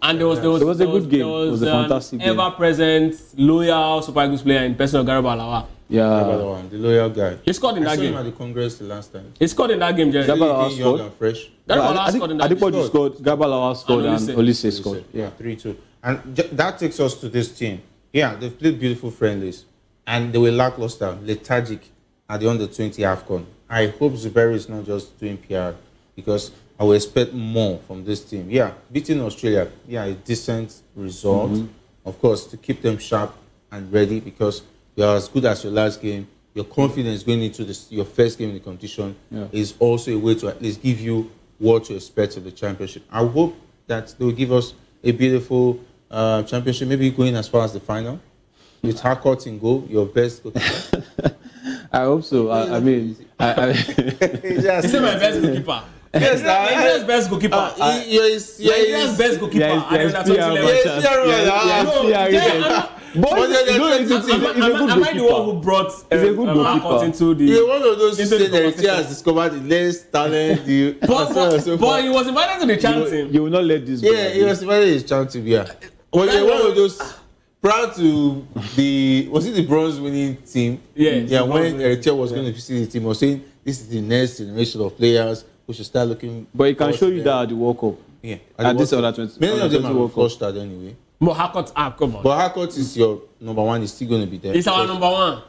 And there was a good game. There was a fantastic game. Ever-present, loyal Super Eagles player in person of Garba Alawa. Yeah, the loyal guy. He scored in that game. I saw him at the Congress the last time. He scored in that game, Jerry. Gabalawa scored. And fresh. Adepoju scored. Gabalawa scored and Olise scored. Yeah, 3-2. And that takes us to this team. Yeah, they've played beautiful friendlies, and they were lackluster, lethargic at the under-20 AFCON. I hope Zuberi is not just doing PR, because I will expect more from this team. Yeah, beating Australia, a decent result. Of course, to keep them sharp and ready, because you're as good as your last game. Your confidence going into your first game in the competition is also a way to at least give you what to expect of the championship. I hope that they will give us a beautiful championship, maybe going as far as the final. With Harcourt in goal, your best goalkeeper. I hope so. I mean, He's my best goalkeeper. Yes, Nigeria's best goalkeeper. Nigeria's best goalkeeper. Am I the one who brought Harcourt into the? You're one of those who say that Nigeria has discovered the less talent. But he was invited to the chanting. You will not let this go. Yeah, he was invited to the chanting. Yeah. But you're one of those proud to the, was it the bronze winning team? Yeah, when Eritrea was going to visit the team, was saying this is the next generation of players who should start looking. But he can show you that at the World Cup. Yeah. At this under 20. Many of them are World Cup. first start anyway. But Harcourt, come on. But Harcourt is your number one. Is still going to be there. It's our number one.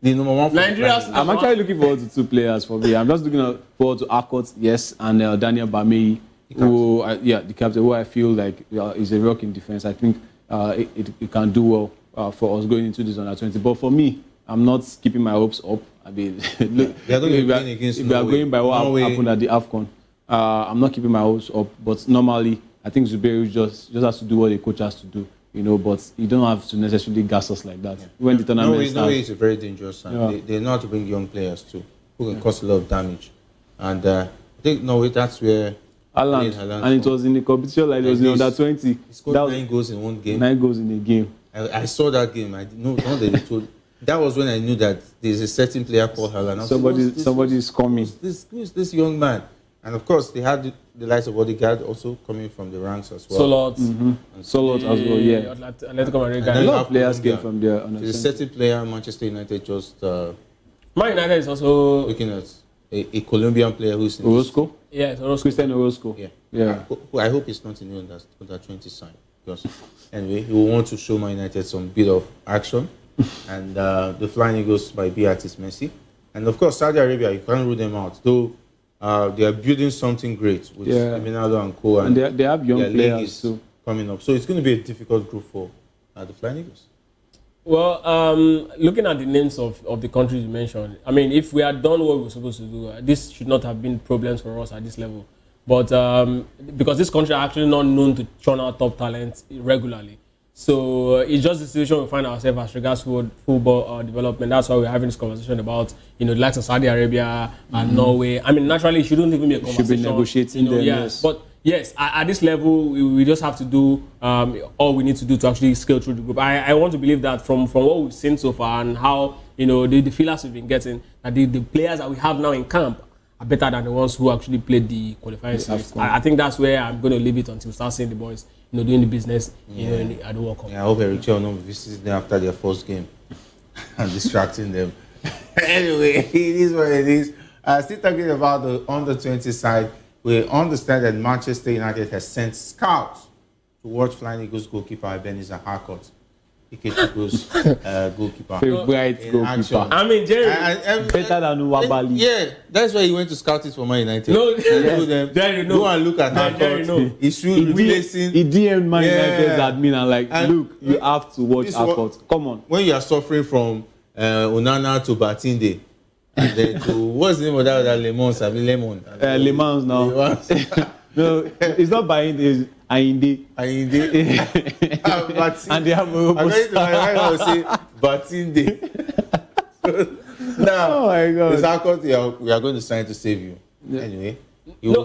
The number one. Nigeria's I'm actually looking forward to two players for me. I'm just looking forward to Harcourt, yes, and Daniel Bamei, who, the captain, who I feel like is a rock in defense. I think it can do well for us going into this under 20. But for me, I'm not keeping my hopes up. I mean, look, they are going to be playing against if we are going by what happened at the AFCON, I'm not keeping my hopes up. But normally, I think Zuberi just has to do what the coach has to do. But you don't have to necessarily gas us like that. Yeah. When the tournament starts. Norway is a very dangerous side. Yeah. They know how to bring young players too, who can cause a lot of damage. And I think Norway, that's where Haaland. And it was in the competition like it was in under 20. He scored 9 goals in one game. 9 goals in a game. I saw that game. I didn't know that was when I knew that there's a certain player called Haaland. Somebody is coming. Who's this young man? And of course, they had the likes of Odegaard also coming from the ranks as well. Solot as well, yeah. A lot of players came from there. There's a certain player, Manchester United just... Man United is also... Looking at a Colombian player who's in... Orozco? Yeah, Orozco. Christian Orozco. Yeah. I hope it's not in the under 20 side. Because anyway, he will want to show Man United some bit of action. And the Flying Eagles by Beatrice Messi. And of course, Saudi Arabia, you can't rule them out. Though they are building something great with Eminado and Co. And they have young players too coming up. So it's going to be a difficult group for the Flying Eagles. Well, looking at the names of the countries you mentioned, I mean, if we had done what we were supposed to do, this should not have been problems for us at this level. But because this country are actually not known to churn out top talent regularly. So it's just the situation we find ourselves as regards football development. That's why we're having this conversation about, the likes of Saudi Arabia and Norway. I mean, naturally, it shouldn't even be a conversation. Should be negotiating them, yes. But yes, at this level, we just have to do all we need to do to actually scale through the group. I want to believe that from what we've seen so far and how, the feelers we've been getting, that the players that we have now in camp are better than the ones who actually played the qualifying series. I think that's where I'm going to leave it until we start seeing the boys doing the business at the World Cup. Yeah, I hope Eric will not be visiting them after their first game and distracting them. Anyway, it is what it is. Still talking about the under-20 side, we understand that Manchester United has sent scouts to watch Flying Eagles goalkeeper Ebenezer Harcourt. Ikechukwo's goalkeeper. Favorite goalkeeper. I mean, Jerry, better than Nwabali. Yeah, that's why he went to scout it for Man United. No, Jerry, go and look at Harcourt. He should be listening. He DM'd Man United's admin and look, you have to watch Harcourt. Come on. When you are suffering from Onana to Batinde, and then to what's the name of that Lemons? I mean Lemon. Lemons now. No, it's not buying this. Ainde. And they have a I say Batinde. Now, oh my God. It's Harcourt we are going to sign to save you. Yeah. Anyway.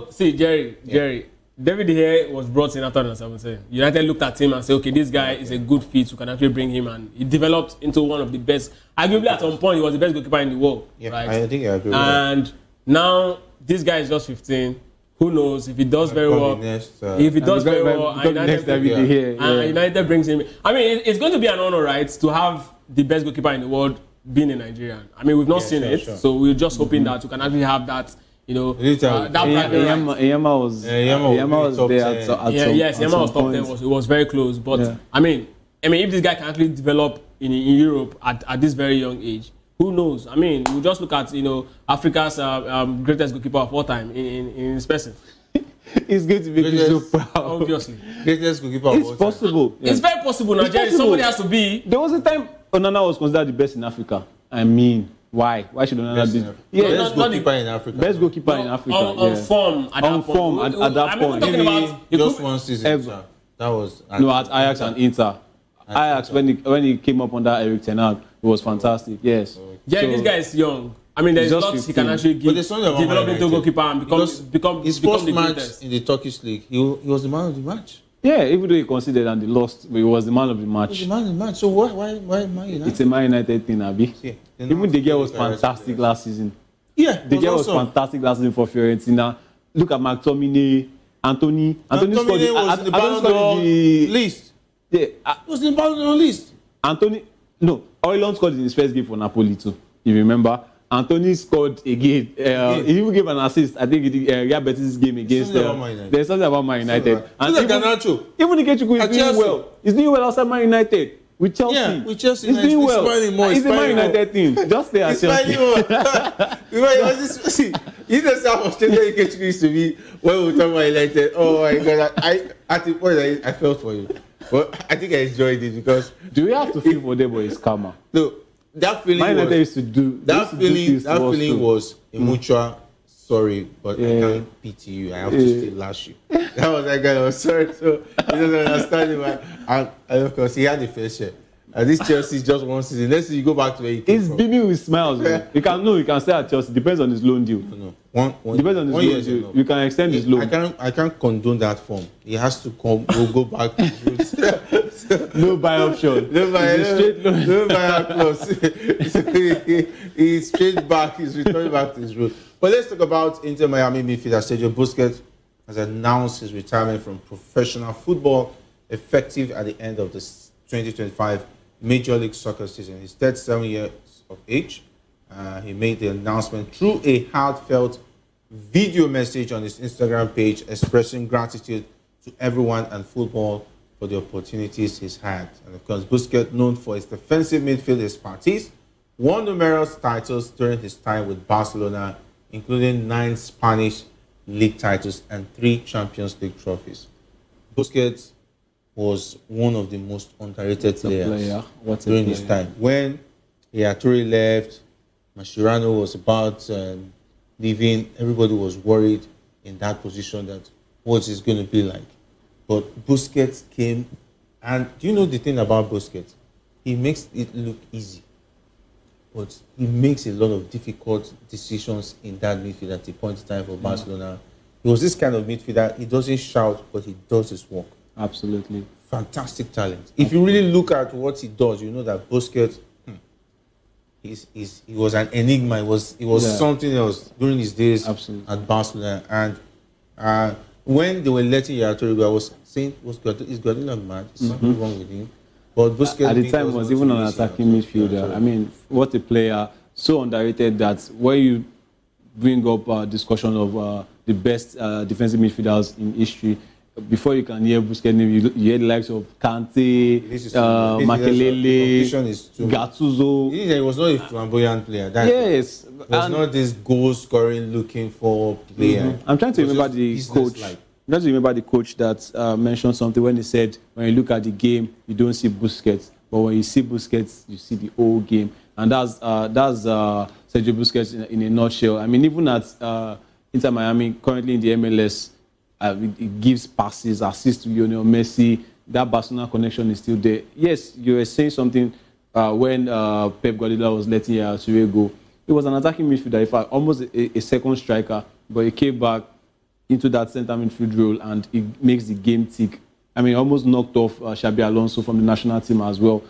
See, Jerry, David here was brought in after 2017. United looked at him and said, okay, this guy is a good fit. You can actually bring him, and he developed into one of the best. Arguably, at some point, he was the best goalkeeper in the world. Yeah, right? I think I agree with that. And now, this guy is just 15. Who knows if he does very well? If he does very well, and United brings him. I mean, it's going to be an honor, right, to have the best goalkeeper in the world being a Nigerian. I mean, we've not seen it, so we're just hoping that we can actually have that. Yama was there at some yes, Yama was top 10. It was very close, but I mean, if this guy can actually develop in Europe at this very young age, who knows? I mean, we just look at Africa's greatest goalkeeper of all time in his person. It's going to be so proud. Obviously, greatest goalkeeper of all time. It's possible. It's very possible. Nigeria, somebody has to be. There was a time Onana was considered the best in Africa. I mean, why? Why should Onana be? Best goalkeeper in Africa. Best goalkeeper in Africa. On form at that point. At that point. Talking about just one season. That was at Ajax and Inter. Ajax when he came up under Eric Ten Hag, it was fantastic. Yes. Yeah, this guy is young. I mean, there's lots he can actually develop into a goalkeeper and become his first match in the Turkish league. He was the man of the match. Yeah, even though he considered and they lost, but he was the man of the match. He was the man of the match. So why Man United? It's a Man United thing, Abi. Yeah, even the girl was fantastic last season. Yeah, the girl was fantastic last season for Fiorentina. Look at McTominay, Anthony scored was in the Ballon d'Or list. Yeah, he was in the Ballon d'Or list. Oilon scored in his first game for Napoli too. You remember? Anthony scored again. He even gave an assist. I think Real Betis game against. There's something about Man United. And even Ikechukwu is doing well. He's doing well outside Man United. With Chelsea. Yeah, with Chelsea. He's doing well. It's a Man United team. Just stay at Chelsea. You know how frustrated Ikechukwu used to be when we talk about United. Oh my God. I at the point I felt for you. But I think I enjoyed it because... Do we have to feel for them or is karma? No. That feeling Man United used to do... That feeling was a mutual sorry, but I can't pity you. I have to still lash you. That was that guy. I was sorry. So he doesn't understand it. And of course, he had the fair share. And this Chelsea is just one season. Let's see you go back to where he came from. He's beaming with smiles. You can stay at Chelsea. Depends on his loan deal. No. Depends on his loan deal. You can extend his loan. I can't condone that form. He has to come. We'll go back to his roots. No buy option. No buy clause. He's straight back. He's returning back to his roots. But let's talk about Inter Miami midfielder Sergio Busquets has announced his retirement from professional football effective at the end of the 2025 Major League Soccer season. He's 37 years of age. He made the announcement through a heartfelt video message on his Instagram page expressing gratitude to everyone and football for the opportunities he's had. And of course, Busquets, known for his defensive midfield expertise, won numerous titles during his time with Barcelona, including 9 Spanish league titles and 3 Champions League trophies. Busquets was one of the most underrated players during his time. When Yaya left, Mascherano was about leaving, everybody was worried in that position that what is going to be like. But Busquets came, and do you know the thing about Busquets? He makes it look easy, but he makes a lot of difficult decisions in that midfield at the point in time for Barcelona. He was this kind of midfielder. He doesn't shout, but he does his work. Absolutely. Fantastic talent. If you really look at what he does, you know that Busquets, he was an enigma. He was something else during his days at Barcelona. And when they were letting Yaya Toure go, I was saying, is Guardiola mad? Is something wrong with him? But Busquets at the time was even an attacking midfielder. I mean, what a player. So underrated that when you bring up a discussion of the best defensive midfielders in history, before you can hear Busquets' name, you hear the likes of Kante, Makelele, Gattuso. He was not a flamboyant player. Yes. Was not this goal-scoring looking for player. I'm trying to remember the coach. I'm trying to remember the coach that mentioned something when he said, when you look at the game, you don't see Busquets. But when you see Busquets, you see the whole game. And that's Sergio Busquets in a nutshell. I mean, even at Inter Miami, currently in the MLS, it gives passes, assists to Lionel Messi. That Barcelona connection is still there. Yes, you were saying something when Pep Guardiola was letting Toure go. He was an attacking midfielder, in fact, almost a second striker, but he came back into that center midfield role and it makes the game tick. I mean, almost knocked off Xabi Alonso from the national team as well.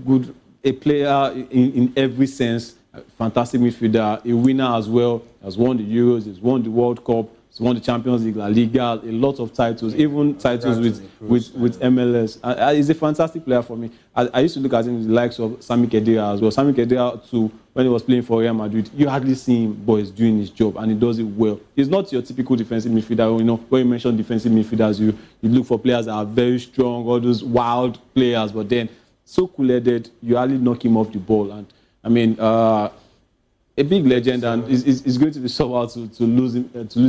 Good, a player in every sense, fantastic midfielder, a winner as well. Has won the Euros, has won the World Cup. He's won the Champions League, La Liga, a lot of titles, even titles with MLS. He's a fantastic player for me. I used to look at him with the likes of Sami Khedira as well. Sami Khedira, too, when he was playing for Real Madrid, you hardly see him, but he's doing his job, and he does it well. He's not your typical defensive midfielder. You know, when you mention defensive midfielders, you look for players that are very strong, all those wild players, but then so cool-headed, you hardly knock him off the ball. And I mean, a big legend, and it's going to be so hard to lose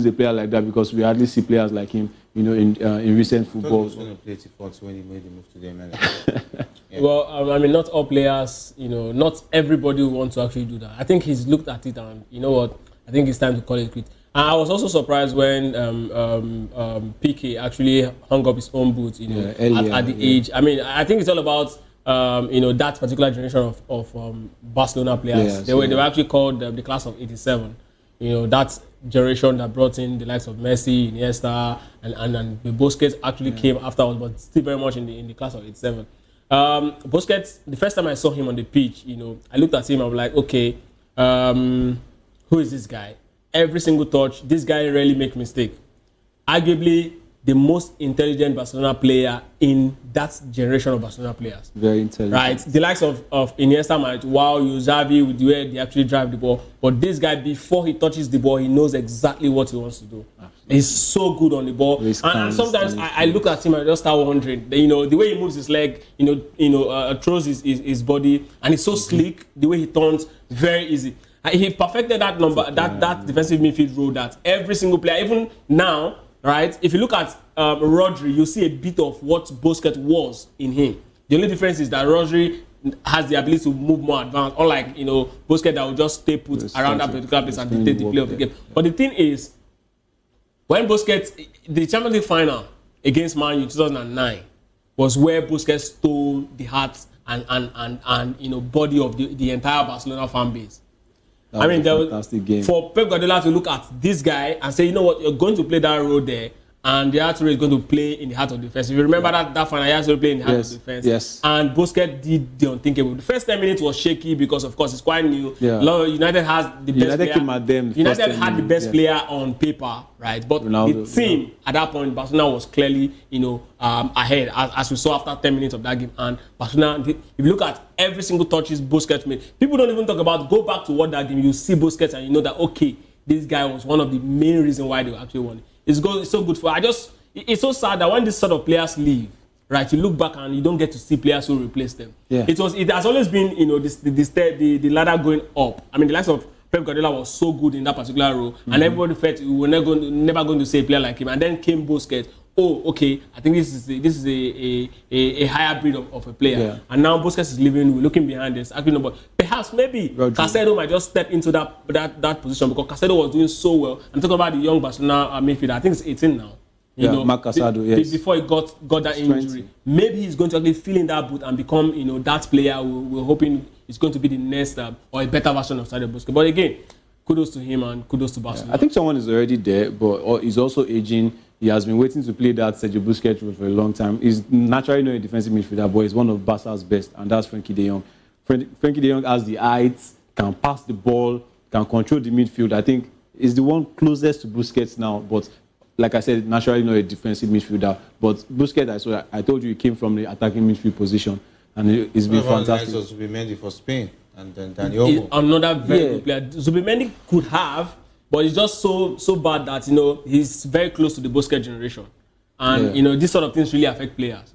a player like that because we hardly see players like him, you know, in recent football. He was going to play T40 when he made the move to the MLS. Well, I mean, not all players, you know, not everybody will want to actually do that. I think he's looked at it and, you know what, I think it's time to call it quits. And I was also surprised when Piqué actually hung up his own boots, you know, at the age. I mean, I think it's all about you know, that particular generation of Barcelona players. They were actually called the class of '87. You know, that generation that brought in the likes of Messi, Iniesta, and the Busquets actually came afterwards, but still very much in the class of '87. Busquets, the first time I saw him on the pitch, you know, I looked at him, I was like, okay, who is this guy? Every single touch, this guy rarely makes mistake. Arguably, the most intelligent Barcelona player in that generation of Barcelona players. Very intelligent. Right? The likes of Iniesta might wow you, Xavi, with the way they actually drive the ball. But this guy, before he touches the ball, he knows exactly what he wants to do. Absolutely. He's so good on the ball. And sometimes I look at him and I just start wondering, the way he moves his leg, throws his body, and it's so slick, the way he turns, very easy. He perfected that number, that defensive midfield role that every single player, even now, right? If you look at Rodri, you see a bit of what Busquets was in him. The only difference is that Rodri has the ability to move more advanced, unlike Busquets that will just stay put around that particular place and dictate the play of the game. But the thing is, when Busquets, the Champions League final against Man U 2009 was where Busquets stole the hearts and body of the entire Barcelona fan base. I mean, there was, for Pep Guardiola to look at this guy and say, you know what, you're going to play that role there, and the Arturo is going to play in the heart of defense. If you remember that final, he has to play in the heart of defense. Yes. And Busquets did the unthinkable. The first 10 minutes was shaky because, of course, it's quite new. Yeah. United has the best player. United had the best player on paper, right? But Ronaldo, the team at that point, Barcelona was clearly, ahead, as we saw after 10 minutes of that game. And Barcelona, if you look at every single touches Busquets made, people don't even talk about, go back to what that game, you see Busquets and you know that, okay, this guy was one of the main reasons why they actually won it. It's so good for. It's so sad that when these sort of players leave, right? You look back and you don't get to see players who replace them. Yeah. It has always been, the ladder going up. I mean, the likes of Pep Guardiola was so good in that particular role, and everybody felt we were never going to see a player like him. And then came Busquets. Oh, okay. I think this is a higher breed of a player. Yeah. And now Busquets is leaving. We're looking behind this. But perhaps maybe Caicedo might just step into that position because Caicedo was doing so well. I'm talking about the young Barcelona midfielder. I think it's 18 now. Marc Caicedo, yes. Before he got that injury, maybe he's going to actually fill in that boot and become that player. We're hoping it's going to be the next or a better version of Sergio Busquets. But again, kudos to him and kudos to Barcelona. I think someone is already there, but he's also aging. He has been waiting to play that Sergio Busquets role for a long time. He's naturally not a defensive midfielder, but he's one of Barca's best, and that's Frenkie de Jong. Frenkie de Jong has the height, can pass the ball, can control the midfield. I think he's the one closest to Busquets now, but like I said, naturally not a defensive midfielder. But Busquets, I told you, he came from the attacking midfield position, and it's been fantastic. Zubimendi for Spain, and then Daniel. Another very good player. Zubimendi could have. But it's just so bad that, he's very close to the Busquets generation. And, these sort of things really affect players.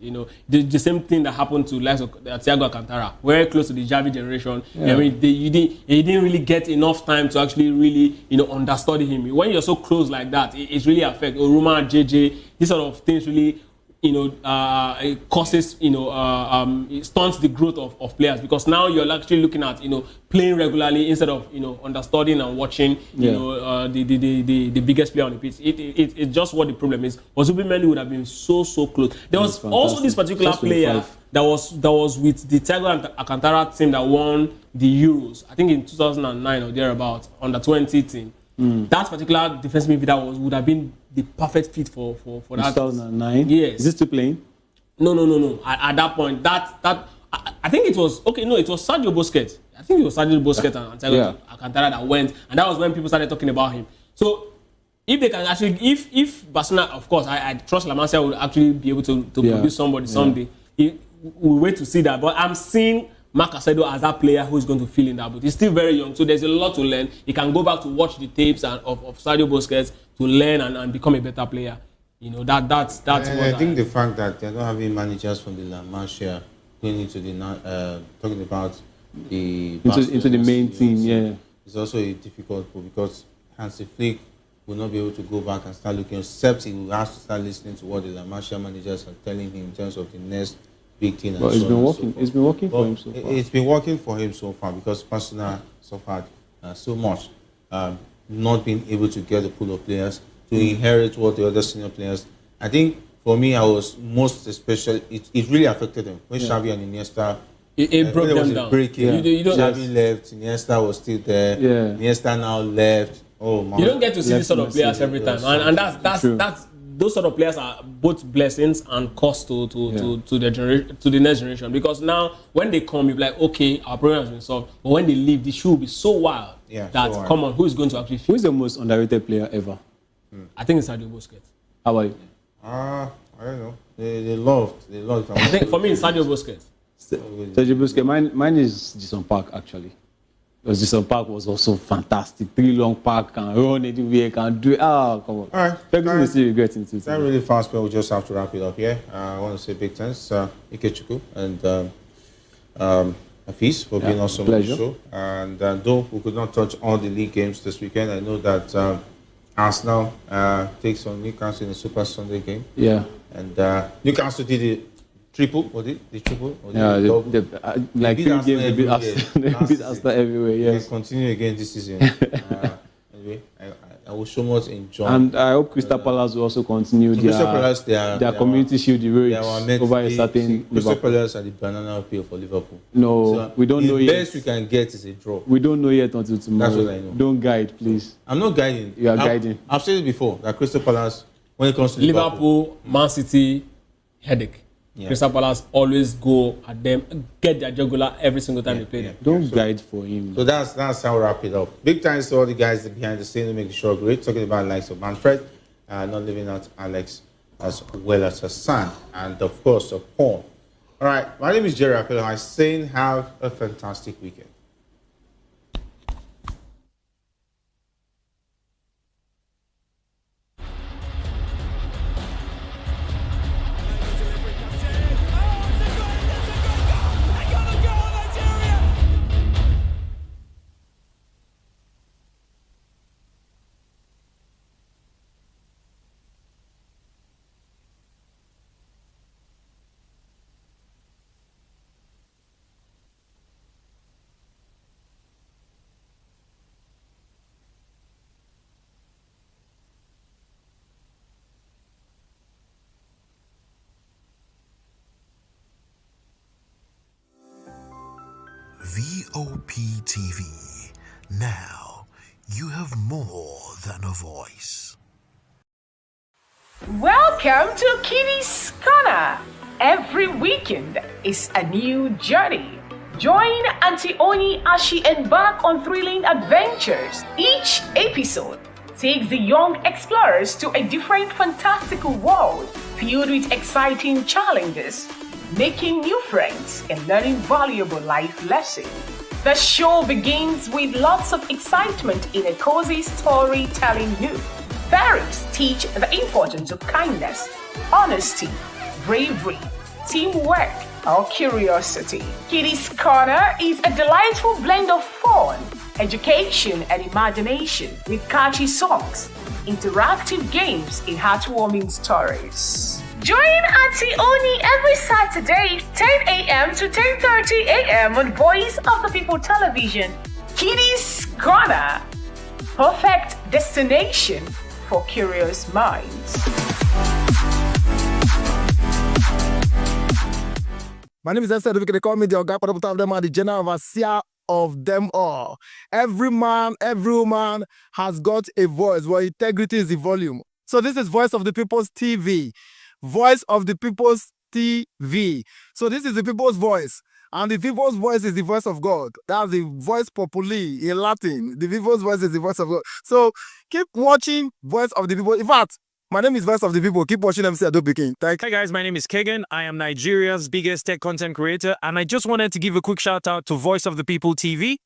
The same thing that happened to Thiago Alcantara, very close to the Xavi generation. Yeah. I mean, he didn't really get enough time to actually really, understudy him. When you're so close like that, it really affects Oruma, JJ, these sort of things really, it causes, it stunts the growth of players because now you're actually looking at, playing regularly instead of, understudying and watching, the biggest player on the pitch. It's just what the problem is. But Zubimendi would have been so close. There was also this particular player that was with the Thiago Alcantara team that won the Euros, I think in 2009 or thereabouts, under 20 team. That particular defensive midfielder would have been the perfect fit for that. 2009? Yes. Is he still playing? No. At that point, I think it was it was Sergio Busquets. I think it was Sergio Busquets and Thiago Alcantara that went, and that was when people started talking about him. So if they can actually, if Barcelona, of course, I trust La Masia will actually be able to produce somebody someday. We'll wait to see that. But I'm seeing Marc Caicedo as that player who is going to fill in that, but he's still very young, so there's a lot to learn. He can go back to watch the tapes of Sergio Busquets to learn and become a better player. That's what I think the fact that they're not having managers from the La Masia going into the talking about the into the main team, it's also a difficult point because Hansi Flick will not be able to go back and start looking, except he will have to start listening to what the La Masia managers are telling him in terms of the next big thing. But it's been working. It's been working for him so far. It's been working for him so far because Barcelona suffered so much, not being able to get a pool of players to inherit what the other senior players. I think for me, I was most especially. It really affected them when Xavi and Iniesta. It broke them down. Xavi left. Iniesta was still there. Yeah. Iniesta now left. Oh man. You don't get to see these sort of players every time, and that's. Those sort of players are both blessings and cost to the next generation, because now when they come, you're like, okay, our problem has been solved. But when they leave, the shoe will be so wild that come on, who is going to actually? Who is the most underrated player ever? I think it's Sergio Busquets. How about you? I don't know. They loved. I think for me, it's Sergio Busquets. Sergio Busquets. Mine is Jason Park, actually. Because Jason Park was also fantastic. 3 long park, can run anywhere, can do it. Come on. All right. Ferguson is still regretting it. That really fast, but we just have to wrap it up here. I want to say big thanks to Ikechukwu and Hafiz for being awesome on the show. And though we could not touch all the league games this weekend, I know that Arsenal takes on Newcastle in the Super Sunday game. Yeah. And Newcastle did the triple, the triple? Like 3 games, they beat Arsenal everywhere, yes. They continue again this season. Anyway, I will so much enjoy. And I hope Crystal Palace will also continue their Community Shield race over a certain Crystal Palace are the banana peel for Liverpool. No, so we don't know yet. The best we can get is a draw. We don't know yet until tomorrow. That's what I know. Don't guide, please. I'm not guiding. You are guiding. I've said it before, that Crystal Palace, when it comes to Liverpool, Man City, headache. Yeah. Crystal Palace always go at them, get their jugular every single time they play them. Don't guide for him. So that's how we wrap it up. Big thanks to all the guys behind the scene who make the show great. Talking about likes of Manfred, not leaving out Alex as well as Hassan, and of course Paul. All right, my name is Jerry Apel. I'm saying have a fantastic weekend. VOP TV. Now, you have more than a voice. Welcome to Kitty's Corner. Every weekend is a new journey. Join Auntie Oni as she embarks on thrilling adventures. Each episode takes the young explorers to a different fantastical world filled with exciting challenges, making new friends and learning valuable life lessons. The show begins with lots of excitement in a cozy storytelling mood. Parents teach the importance of kindness, honesty, bravery, teamwork, or curiosity. Kitty's Corner is a delightful blend of fun, education, and imagination with catchy songs, interactive games, and heartwarming stories. Join Auntie Oni every Saturday, 10 a.m. to 10:30 a.m. on Voice of the People Television. Kitty's Corner, perfect destination for curious minds. My name is Esther. They call me the Oga Paraputa of them and the General Overseer of them all. Every man, every woman has got a voice where integrity is the volume. So this is Voice of the People's TV. Voice of the People's TV. So this is the people's voice. And the people's voice is the voice of God. That's the voice populi in Latin. The people's voice is the voice of God. So keep watching Voice of the People. In fact, my name is Voice of the People. Keep watching MC Adobe King. Hi guys, my name is Kegan. I am Nigeria's biggest tech content creator. And I just wanted to give a quick shout out to Voice of the People TV.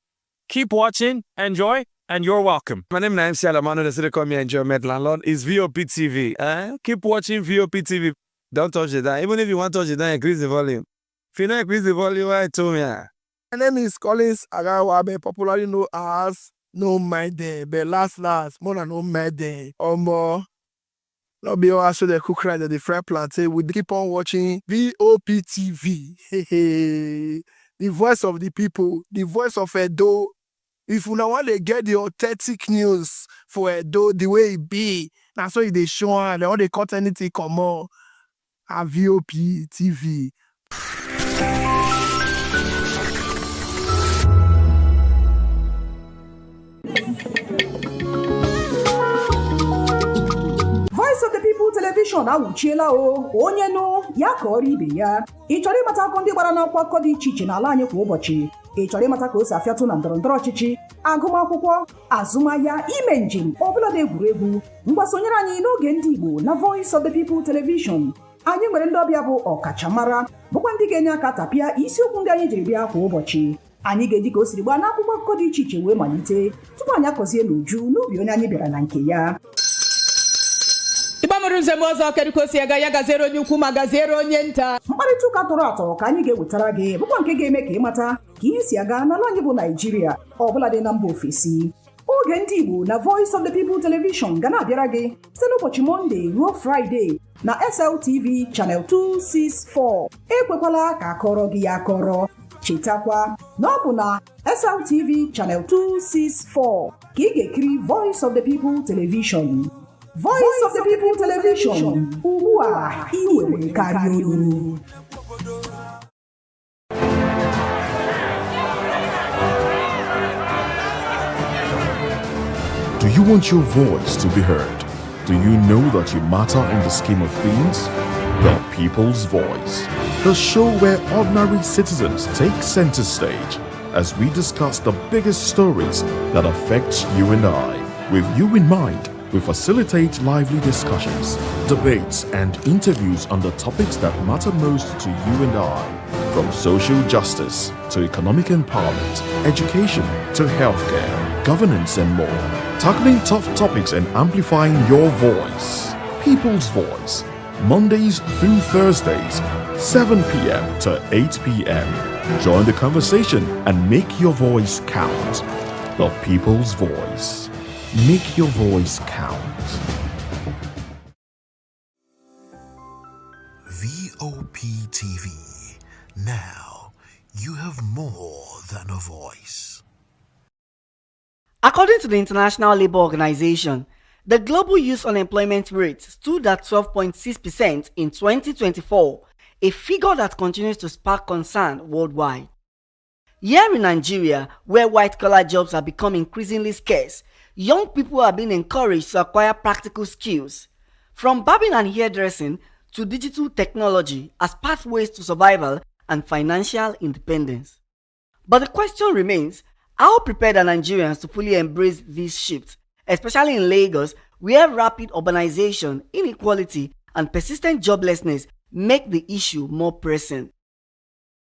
Keep watching, enjoy, and you're welcome. My name is MC Alamano. They say they call me Enjoyment Landlord. It's VOP TV. Keep watching VOP TV. Don't touch it down. Even if you want to touch it down, increase the volume. If you don't increase the volume, I told me. My name is Collins Agawabe, popularly known as No Maiden. But last, more than No Maiden. Or more. Not be all so the cook right at the fry plantain. We keep on watching VOP TV. The voice of the people, the voice of Edo. If you don't want to get the authentic news for Edo the way it be, that's why they show and they want to cut anything come on. A VOP TV. Voice of the People Television awuchiela o onye nụ ya ka ọrụ ibe ya ị chọrọ ịmata akụkọ ndị gbara n'akwụkwọ akụkọ dị iche iche n'ala anyị kwa ụbọchị ị chọrọ ịmata ka o si afịatụ na ndọrọndọrọ ọchịchị, agụmakwụkwọ, azụmahịa, ime njem, ọbụladị egwuregwu, mgbasonyere anyị n'oge ndị Igbo na Voice of the People Television. Anyị nwere ndị ọbịa bụ ọkachamara bụkwa ndị ga-enye aka tapịa isiokwu ndị anyị jiri bịa kwa ụbọchị. Anyị ga-eji ka o siri gbaa n'akwụkwọ akụkọ dị iche iche wee malite tupu anyị akọzie n'uju n'ubi onye anyị bịara na nke ya. Ịgbamụrụ nzem ọzọ kedụkosi ya gaziere onye ukwu ma gaziere onye nta. Mkparịta ụka tọrọ atọ ka anyị ga-ewetara gị bụkwa nke ga-eme ka ịmata ka ihe si aga n'ala anyị bụ Naịjirịa ọbụladị na mba ofesi. Oge ndị Igbo na Voice of the People Television ga na-abịara gị site n'ụbọchị Mọnde ruo Fraịde na SLTV Channel 264. Ekwekwala ka akọrọ gị ya akọrọ. Chetakwa na ọ bụ na SLTV Channel 264 ka ị ga-ekiri Voice of the People Television. Voice of the People Television, ugbu a ị nwere karịa olu. Do you want your voice to be heard? Do you know that you matter in the scheme of things? The People's Voice, the show where ordinary citizens take center stage as we discuss the biggest stories that affect you and I. With you in mind, we facilitate lively discussions, debates, and interviews on the topics that matter most to you and I. From social justice to economic empowerment, education to healthcare, governance, and more. Tackling tough topics and amplifying your voice. People's Voice. Mondays through Thursdays, 7 p.m. to 8 p.m. Join the conversation and make your voice count. The People's Voice. Make your voice count. VOP TV. Now, you have more than a voice. According to the International Labour Organization, the global youth unemployment rate stood at 12.6% in 2024, a figure that continues to spark concern worldwide. Here in Nigeria, where white-collar jobs have become increasingly scarce, young people are being encouraged to acquire practical skills, from barbing and hairdressing to digital technology as pathways to survival and financial independence. But the question remains, how prepared are Nigerians to fully embrace these shifts, especially in Lagos, where rapid urbanization, inequality, and persistent joblessness make the issue more pressing?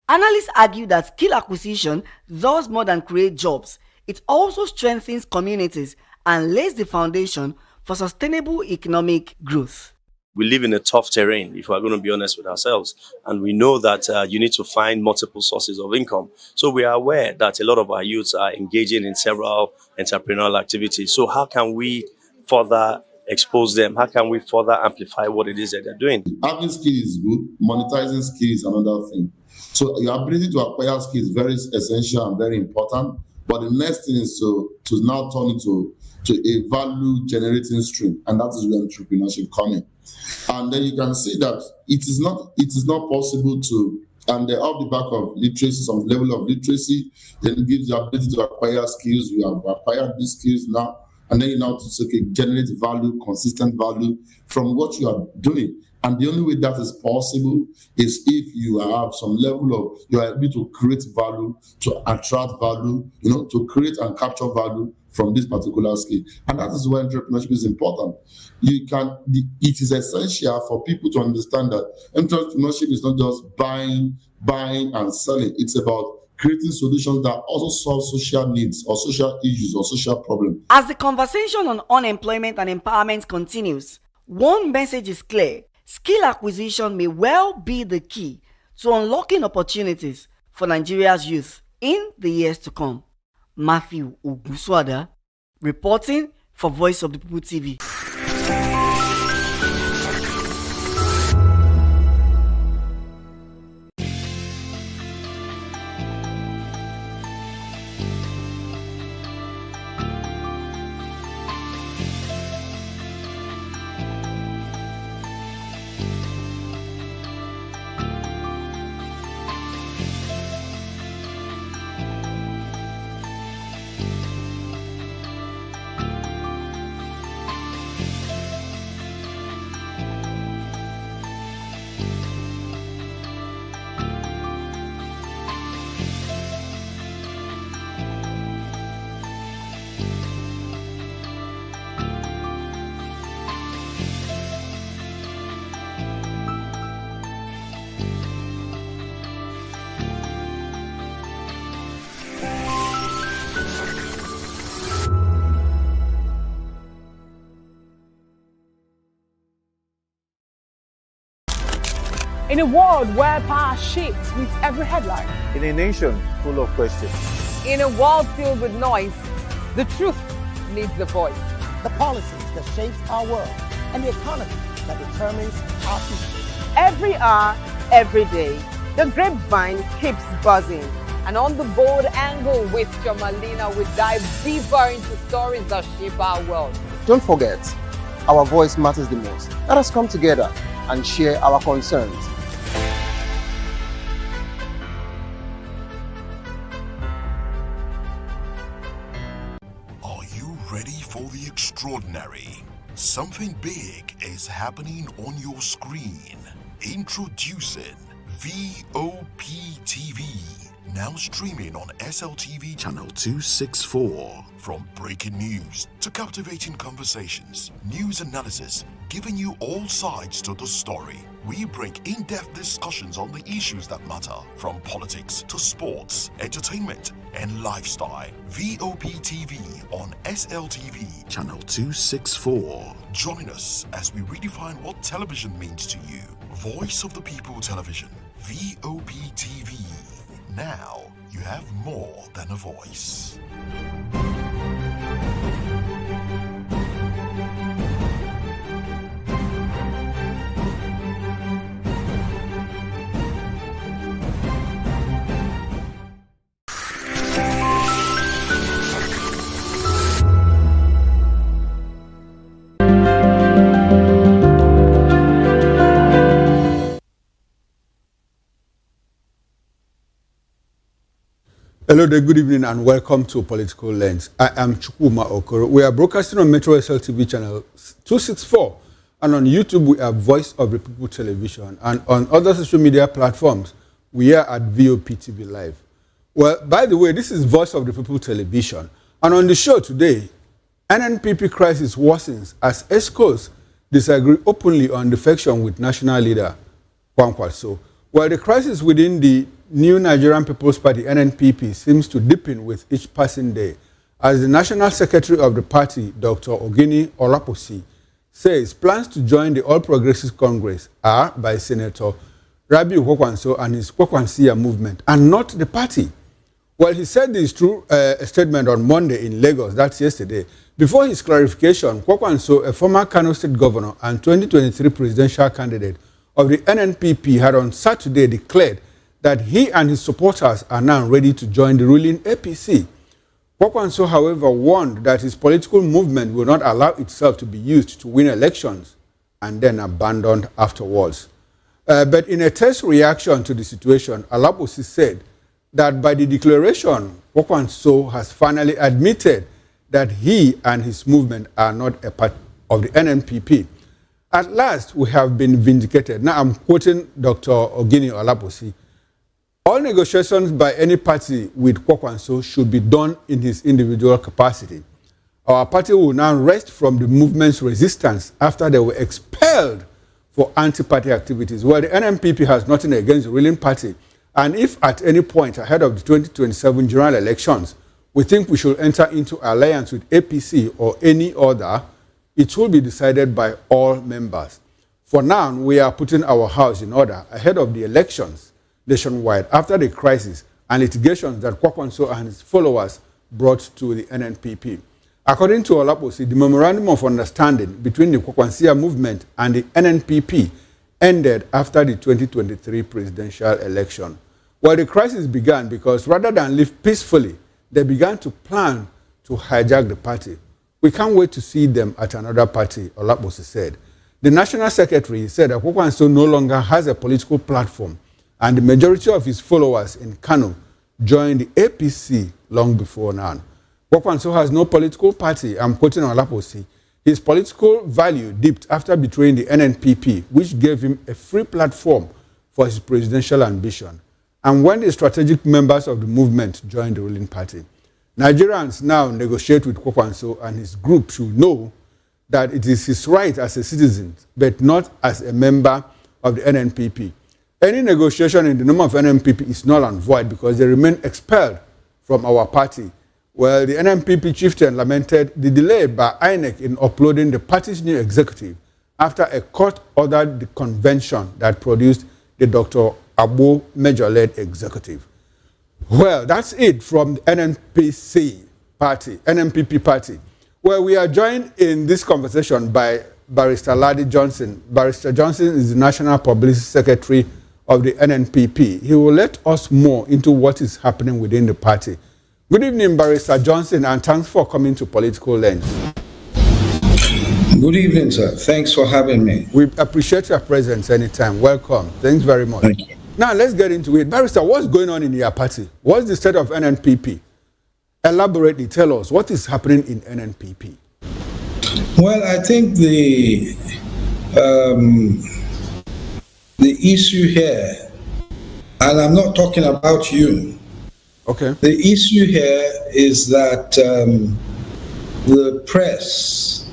Analysts argue that skill acquisition does more than create jobs. It also strengthens communities and lays the foundation for sustainable economic growth. We live in a tough terrain, if we're going to be honest with ourselves. And we know that you need to find multiple sources of income. So we are aware that a lot of our youths are engaging in several entrepreneurial activities. So how can we further expose them? How can we further amplify what it is that they're doing? Having skills is good. Monetizing skills is another thing. So your ability to acquire skills is very essential and very important. But the next thing is to now turn it to a value generating stream. And that is where entrepreneurship comes in. And then you can see that it is not possible to, and off the back of literacy, some level of literacy, then it gives you the ability to acquire skills. You have acquired these skills now, and then you now generate value, consistent value from what you are doing. And the only way that is possible is if you have some level of, you are able to create value, to attract value, to create and capture value from this particular skill. And that is why entrepreneurship is important. It is essential for people to understand that entrepreneurship is not just buying and selling. It's about creating solutions that also solve social needs or social issues or social problems. As the conversation on unemployment and empowerment continues, one message is clear. Skill acquisition may well be the key to unlocking opportunities for Nigeria's youth in the years to come. Matthew Oguswada, reporting for Voice of the People TV. In a world where power shifts with every headline. In a nation full of questions. In a world filled with noise, the truth needs a voice. The policies that shape our world and the economy that determines our future. Every hour, every day, the grapevine keeps buzzing. And on the bold angle with Jamalina, we dive deeper into stories that shape our world. Don't forget, our voice matters the most. Let us come together and share our concerns. Are you ready for the extraordinary? Something big is happening on your screen. Introducing VOPTV. Now streaming on SLTV channel 264. From breaking news to captivating conversations, news analysis, giving you all sides to the story. We bring in-depth discussions on the issues that matter, from politics to sports, entertainment, and lifestyle. VOPTV on SLTV channel 264. Join us as we redefine what television means to you. Voice of the People Television, VOPTV. Now you have more than a voice. Hello there, good evening and welcome to Political Lens. I am Chukwuma Okoro. We are broadcasting on Metro SLTV channel 264 and on YouTube we are Voice of the People Television, and on other social media platforms we are at VOPTV Live. Well, by the way, this is Voice of the People Television, and on the show today, NNPP crisis worsens as ESCOs disagree openly on defection with national leader Kwankwaso. Well, the crisis within the new Nigerian People's Party, NNPP, seems to deepen with each passing day, as the National Secretary of the party, Dr. Ogini Olaposi, says plans to join the All Progressives Congress are by Senator Rabiu Kwakwanso and his Kwakwansia movement, and not the party. Well, he said this through a statement on Monday in Lagos, that's yesterday. Before his clarification, Kwakwanso, a former Kano State governor and 2023 presidential candidate of the NNPP, had on Saturday declared that he and his supporters are now ready to join the ruling APC. Kwakwanso, however, warned that his political movement will not allow itself to be used to win elections and then abandoned afterwards. But in a test reaction to the situation, Alaposi said that by the declaration, Kwakwanso has finally admitted that he and his movement are not a part of the NNPP. At last, we have been vindicated. Now I'm quoting Dr. Ogini Olaposi. All negotiations by any party with Kwakwanso should be done in his individual capacity. Our party will now rest from the movement's resistance after they were expelled for anti-party activities. Well, the NNPP has nothing against the ruling party, and if at any point ahead of the 2027 general elections, we think we should enter into alliance with APC or any other, it will be decided by all members. For now, we are putting our house in order ahead of the elections nationwide after the crisis and litigations that Kwakwanso and his followers brought to the NNPP. According to Olaposi, the memorandum of understanding between the Kwakwansia movement and the NNPP ended after the 2023 presidential election. Well, the crisis began because rather than live peacefully, they began to plan to hijack the party. We can't wait to see them at another party, Olaposi said. The National Secretary said that Kwakwanso no longer has a political platform, and the majority of his followers in Kano joined the APC long before now. Kwakwanso has no political party. I'm quoting Olaposi. His political value dipped after betraying the NNPP, which gave him a free platform for his presidential ambition, and when the strategic members of the movement joined the ruling party. Nigerians now negotiate with Kwakwanso, and his group should know that it is his right as a citizen, but not as a member of the NNPP. Any negotiation in the name of NNPP is null and void because they remain expelled from our party. Well, the NNPP chieftain lamented the delay by INEC in uploading the party's new executive after a court ordered the convention that produced the Dr. Abo Major-led executive. Well, that's it from the NNPP party, where we are joined in this conversation by Barrister Ladi Johnson. Barrister Johnson is the National Publicity Secretary of the NNPP. He will let us more into what is happening within the party. Good evening, Barrister Johnson, and thanks for coming to Political Lens. Good evening, sir. Thanks for having me. We appreciate your presence anytime. Welcome. Thanks very much. Thank you. Now, let's get into it. Barrister, what's going on in your party? What's the state of NNPP? Elaborately tell us what is happening in NNPP. Well, I think the issue here, and I'm not talking about you. Okay. The issue here is that the press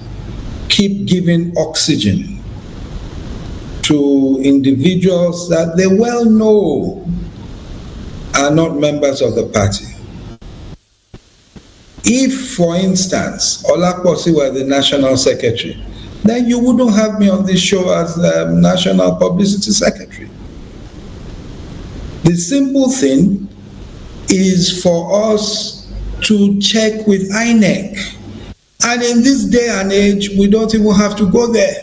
keep giving oxygen to individuals that they well know are not members of the party. If, for instance, Olakposi were the national secretary, then you wouldn't have me on this show as the national publicity secretary. The simple thing is for us to check with INEC. And in this day and age, we don't even have to go there.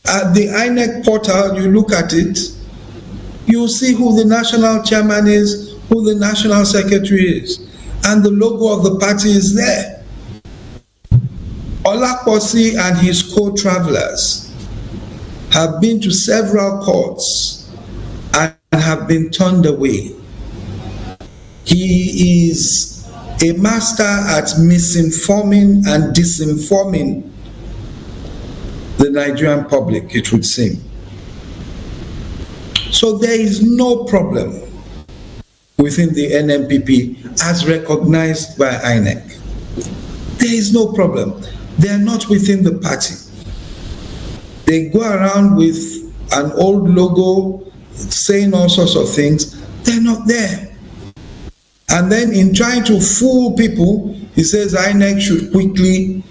At the INEC portal, you look at it, you see who the national chairman is, who the national secretary is, and the logo of the party is there. Olakposi and his co-travelers have been to several courts and have been turned away. He is a master at misinforming and disinforming the Nigerian public, it would seem. So there is no problem within the NNPP as recognized by INEC. There is no problem. They are not within the party. They go around with an old logo saying all sorts of things. They're not there. And then in trying to fool people, he says INEC should quickly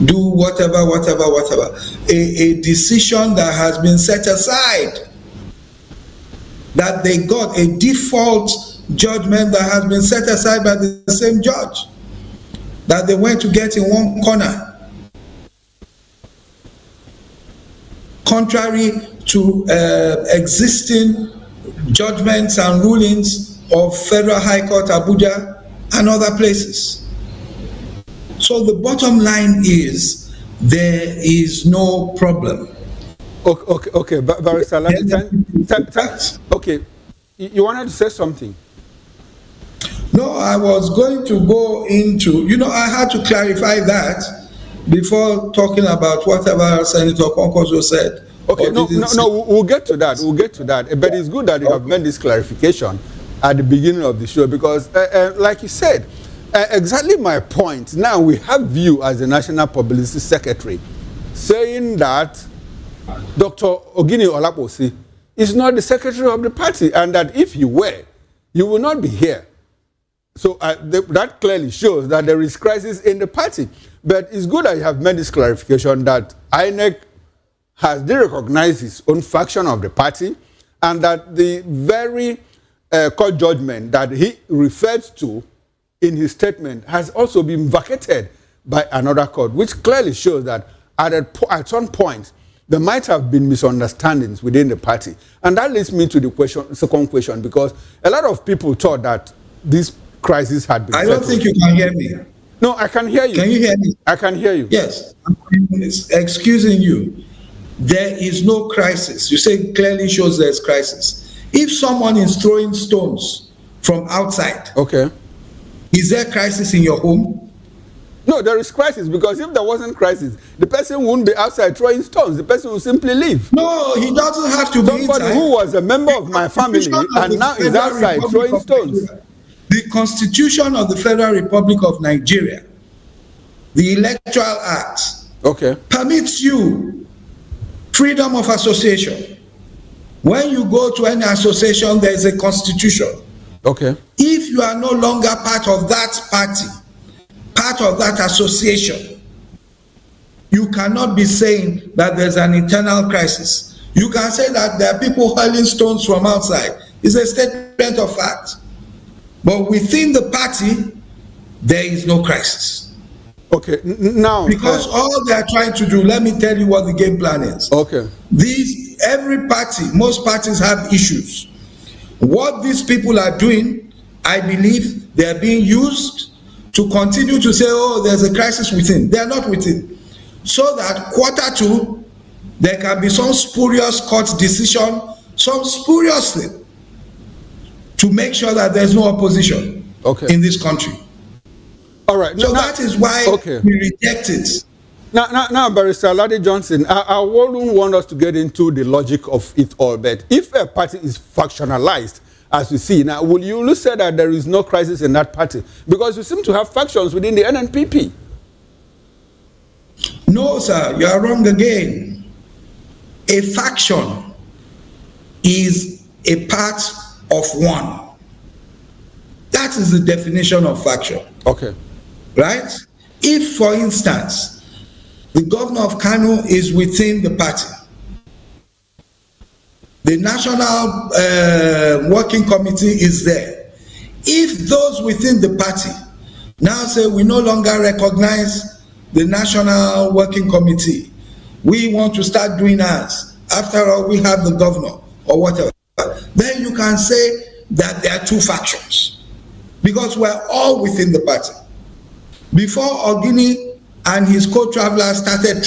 do whatever. A decision that has been set aside, that they got a default judgment that has been set aside by the same judge, that they went to get in one corner. Contrary to existing judgments and rulings of Federal High Court Abuja and other places. So the bottom line is there is no problem. Okay, Barrister Ladi, okay, you wanted to say something? No, I was going to go into, I had to clarify that before talking about whatever Senator Konkoso said. Okay, no, we'll get to that. But it's good that you have made this clarification at the beginning of the show because, like you said, exactly my point. Now we have you as the National Publicity Secretary saying that Dr. Ogini Olakposi is not the secretary of the party and that if you were, you will not be here. So that clearly shows that there is crisis in the party. But it's good that you have made this clarification that INEC has derecognized its own faction of the party and that the very court judgment that he referred to in his statement has also been vacated by another court, which clearly shows that at some point there might have been misunderstandings within the party. And that leads me to the second question, because a lot of people thought that this crisis had been I don't think you can hear me. No, I can hear you. Can you hear me? I can hear you. Yes. Excusing you. There is no crisis. You say clearly shows there's crisis. If someone is throwing stones from outside, okay, is there crisis in your home? No, there is crisis, because if there wasn't crisis, the person wouldn't be outside throwing stones. The person would simply leave. No, he doesn't have to be inside. Somebody who was a member of my family and now is outside throwing stones. The Constitution of the Federal Republic of Nigeria, the Electoral Act, okay, permits you freedom of association. When you go to any association, there is a constitution. Okay. If you are no longer part of that party, part of that association, you cannot be saying that there's an internal crisis. You can say that there are people hurling stones from outside. It's a statement of fact. But within the party, there is no crisis. Okay, now because all they are trying to do, let me tell you what the game plan is. Okay. Every party, most parties have issues. What these people are doing, I believe they are being used to continue to say, oh, there's a crisis within. They are not within. So that Q2, there can be some spurious court decision, some spurious thing, to make sure that there's no opposition in this country. All right. So that is why we reject it. Now, Barrister Ladi Johnson, I wouldn't want us to get into the logic of it all, but if a party is factionalized, as we see now, will you say that there is no crisis in that party? Because you seem to have factions within the NNPP. No, sir, you are wrong again. A faction is a part of one. That is the definition of faction. Okay. Right? If, for instance, the governor of Kano is within the party, the national working committee is there. If those within the party now say we no longer recognize the national working committee, we want to start doing ours, after all we have the governor or whatever, then you can say that there are two factions, because we're all within the party. Before Ogini and his co-travelers started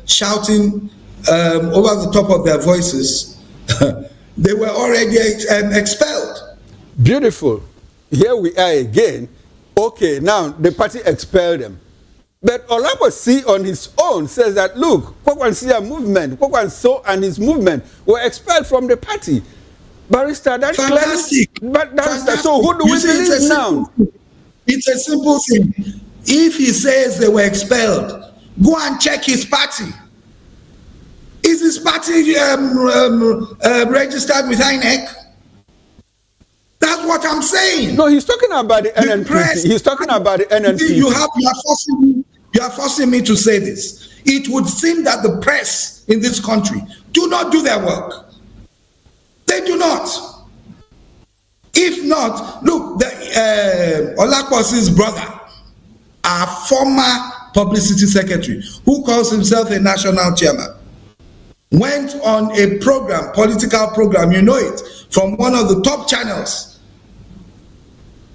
shouting over the top of their voices, they were already expelled. Beautiful. Here we are again. Okay, now the party expelled them. But Olabisi on his own says that, look, Kwakwansia movement, Kwakwanso and his movement were expelled from the party. Barrister, that's fantastic. Fantastic. So who do we believe now? It's a simple thing. If he says they were expelled, go and check his party. Is his party registered with INEC? That's what I'm saying. No, he's talking about the NNPP. He's talking about the NNPP. You are forcing me to say this. It would seem that the press in this country do not do their work. They do not. If not, look, Olakwasi's brother, our former publicity secretary, who calls himself a national chairman, went on a program, political program, you know it, from one of the top channels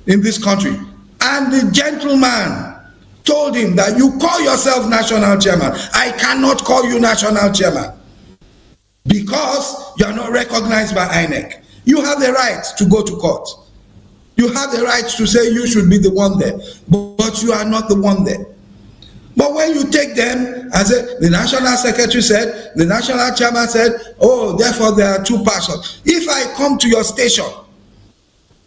in this country. And the gentleman told him that you call yourself national chairman. I cannot call you national chairman because you are not recognized by INEC. You have the right to go to court. You have the right to say you should be the one there, but you are not the one there. But when you take them and say, the national secretary said, the national chairman said, oh, therefore there are two persons. If I come to your station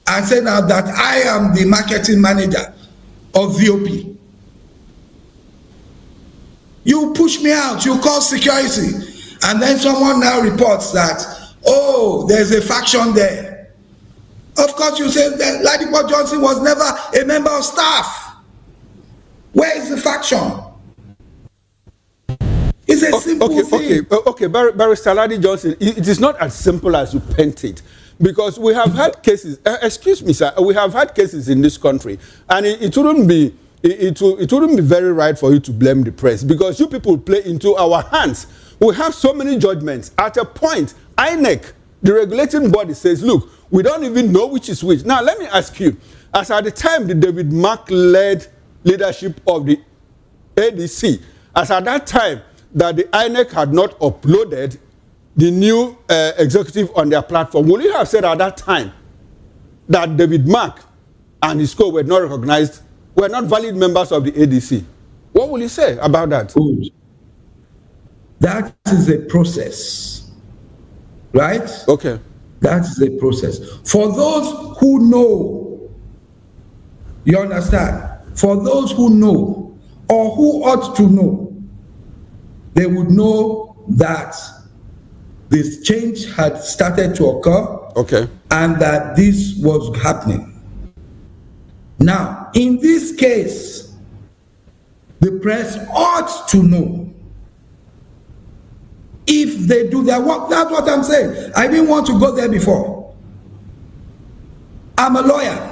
and say now that I am the marketing manager of VOP, you push me out, you call security, and then someone now reports that, oh, there's a faction there. Of course, you say that Ladipo Johnson was never a member of staff. Where is the faction? It's a simple thing. Okay, Barrister Ladi Johnson, it is not as simple as you paint it. Because we have had cases, excuse me, sir, we have had cases in this country, and it wouldn't be very right for you to blame the press, because you people play into our hands. We have so many judgments. At a point, INEC, the regulating body, says, look, we don't even know which is which. Now, let me ask you, as at the time the David Mark-led leadership of the ADC, as at that time that the INEC had not uploaded the new executive on their platform, would you have said at that time that David Mark and his co were not recognized, were not valid members of the ADC? What will you say about that? That is a process, right? Okay. That is a process. For those who know, you understand? For those who know or who ought to know, they would know that this change had started to occur, and that this was happening. Now, in this case, the press ought to know if they do their work. That's what I'm saying. I didn't want to go there before. I'm a lawyer.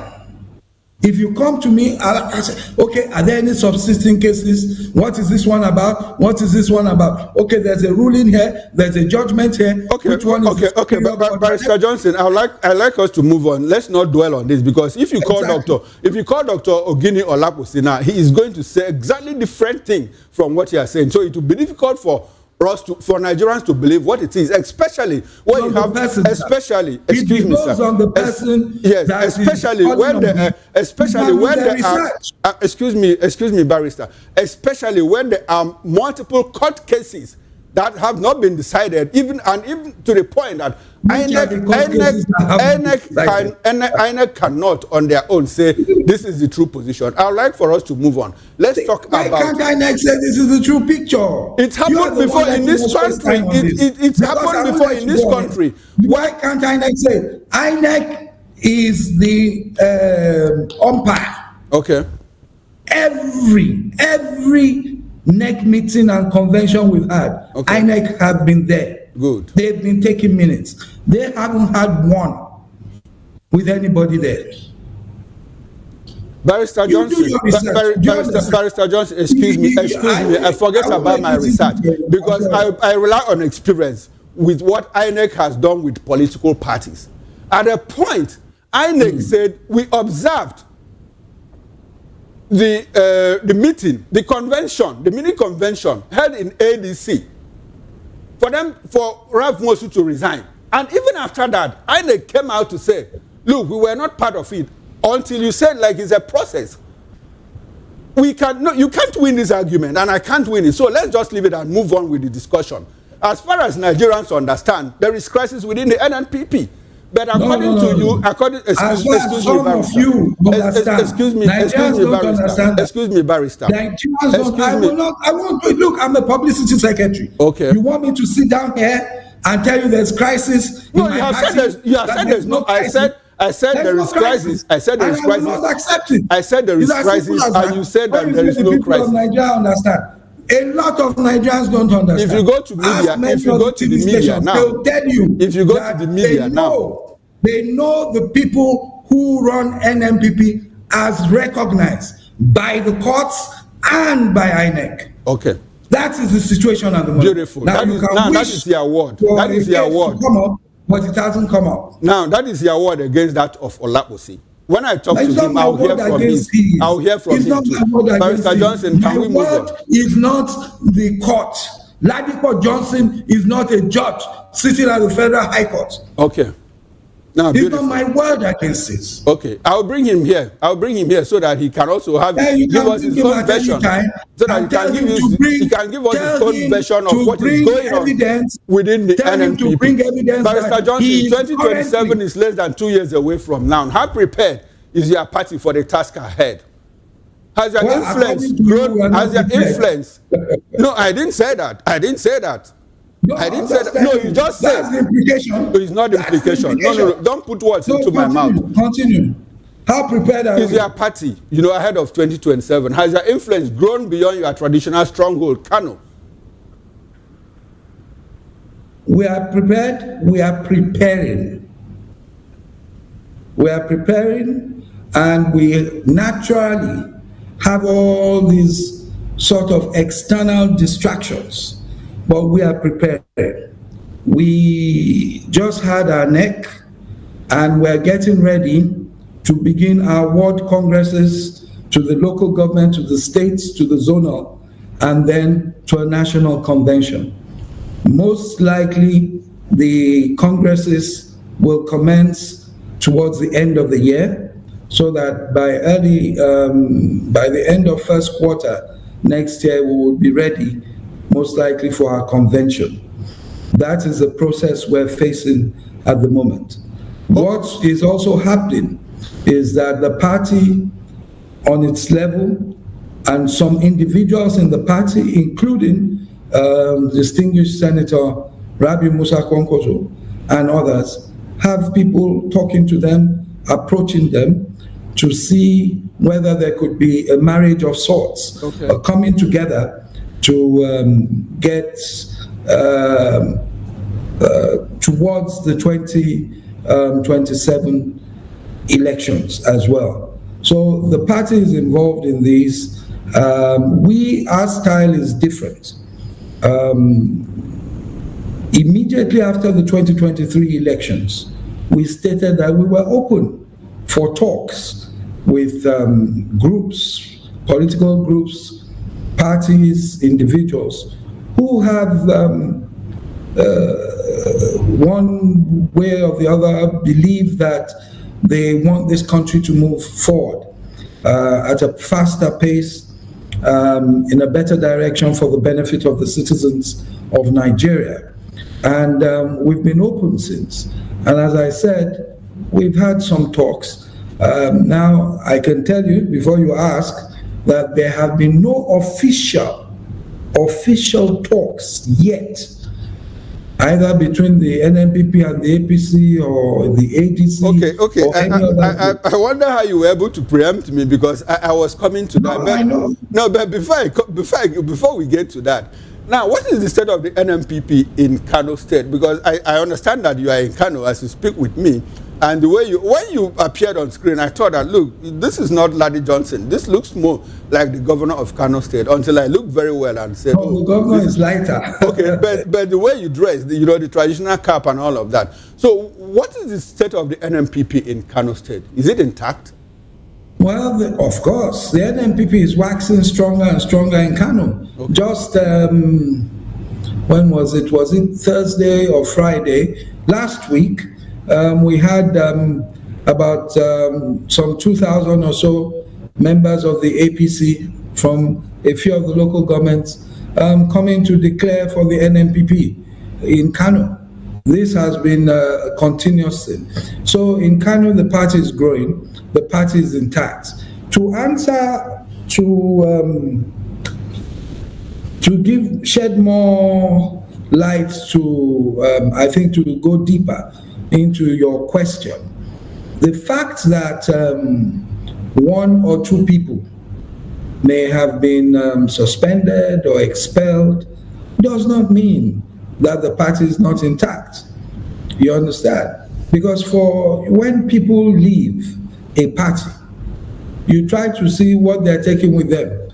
If you come to me, I say, okay, are there any subsisting cases? What is this one about? What is this one about? Okay, there's a ruling here, there's a judgment here. Okay, which one is but Barrister Johnson, I like us to move on. Let's not dwell on this, because if you call Dr. Ogini Olaposi now, he is going to say exactly different thing from what you are saying. So it will be difficult for Nigerians to believe what it is, especially when you have, especially, excuse me, sir. On the person yes, especially when the, excuse me, Barrister, especially when there are multiple court cases that have not been decided, even to the point that INEC cannot on their own say this is the true position. I would like for us to move on. Let's talk about. Why can't INEC say this is the true picture? It happened before in this country. It happened before in this country. Why can't INEC say INEC is the umpire? Okay. Every NEC meeting and convention we've had, INEC have been there. Good. They've been taking minutes. They haven't had one with anybody there. Barrister Johnson, Barrister Johnson, excuse me, I forget about my research, because I rely on experience with what INEC has done with political parties. At a point, INEC said, we observed the meeting, the convention, the mini convention held in ADC, for Ralph Mosu to resign. And even after that, INEC came out to say, look, we were not part of it until you said like it's a process. You can't win this argument, and I can't win it. So let's just leave it and move on with the discussion. As far as Nigerians understand, there is crisis within the NNPP. But according to you, excuse me, Barrister. Look, I'm a publicity secretary. Okay. You want me to sit down here and tell you there's crisis? No, you have said there's no. I said there is crisis. I said there is crisis. I am not accepting. I said there is crisis, and you said that there is no crisis. Nigeria understand. A lot of Nigerians don't understand. If you go to media, they'll tell you. If you go to the media now, they know the people who run NNPP as recognized by the courts and by INEC. Okay. That is the situation at the moment. Beautiful. That is the award. That is the award. But it hasn't come up. Now, that is the award against that of Olaposi. When I talk to him, I'll hear from him. I'll hear from him too. Barrister Johnson, can we move on? The word is not the court. Ladipo Johnson is not a judge sitting at the Federal High Court. Okay. Now, it's not my word against it. Okay, I'll bring him here. So that he can also give us his own version. So that he can give us his own version of what is going on within the NNPP. Barrister Johnson, 2027 is less than 2 years away from now. How prepared is your party for the task ahead? Has your influence grown? Has your influence? No, I didn't say that. No, you just said. That's the implication. No, it's not the implication. No, don't put words into my mouth. Continue. How prepared are you? Is your party, ahead of 2027? Has your influence grown beyond your traditional stronghold, Kano? We are prepared. We are preparing. We are preparing, and we naturally have all these sort of external distractions. But we are prepared. We just had our NEC, and we're getting ready to begin our ward congresses to the local government, to the states, to the zonal, and then to a national convention. Most likely, the congresses will commence towards the end of the year, so that by the end of first quarter next year, we will be ready, most likely for our convention. That is the process we're facing at the moment. What is also happening is that the party on its level and some individuals in the party, including distinguished Senator Rabi Musa Kwankwaso and others, have people talking to them, approaching them to see whether there could be a marriage of sorts, coming together to get towards the 2027 elections as well. So the party is involved in these. Our style is different. Immediately after the 2023 elections, we stated that we were open for talks with groups, political groups, parties, individuals who have one way or the other believe that they want this country to move forward at a faster pace, in a better direction for the benefit of the citizens of Nigeria. And we've been open since. And as I said, we've had some talks. Now, I can tell you, before you ask, that there have been no official talks yet, either between the NNPP and the APC or the ADC. Okay. I wonder how you were able to preempt me, because I was coming to that. I know. No, but before we get to that, now, what is the state of the NNPP in Kano State? Because I understand that you are in Kano as you speak with me, and the way when you appeared on screen, I thought that, look, this is not Laddie Johnson. This looks more like the governor of Kano State, until I looked very well and said, the governor is lighter. Okay, but the way you dress, the traditional cap and all of that. So what is the state of the NNPP in Kano State? Is it intact? Well, of course, the NNPP is waxing stronger and stronger in Kano. Okay. Just, when was it? Was it Thursday or Friday? Last week, we had about some 2,000 or so members of the APC from a few of the local governments coming to declare for the NNPP in Kano. This has been a continuous thing. So in Kano, the party is growing, the party is intact. To answer, to shed more light to, I think, to go deeper into your question, the fact that one or two people may have been suspended or expelled does not mean that the party is not intact. You understand? Because when people leave a party, you try to see what they're taking with them.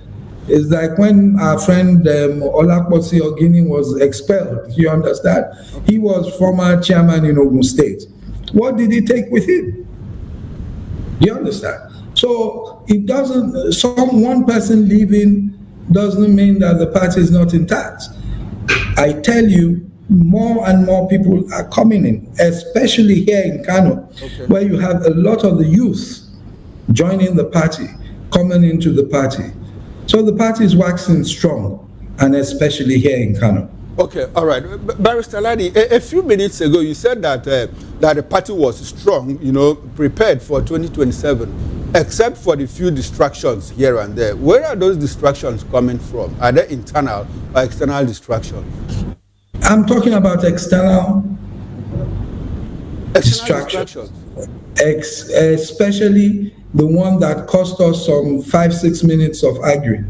It's like when our friend Olakposi Ogini was expelled, you understand? He was former chairman in Ogun State. What did he take with him? Do you understand? So it doesn't, one person leaving doesn't mean that the party is not intact. I tell you, more and more people are coming in, especially here in Kano, where you have a lot of the youth joining the party, coming into the party. So the party is waxing strong, and especially here in Kano. Okay, all right. Barrister Laddie, a few minutes ago, you said that that the party was strong, prepared for 2027, except for the few distractions here and there. Where are those distractions coming from? Are they internal or external distractions? I'm talking about external distractions. Especially the one that cost us some 5-6 minutes of arguing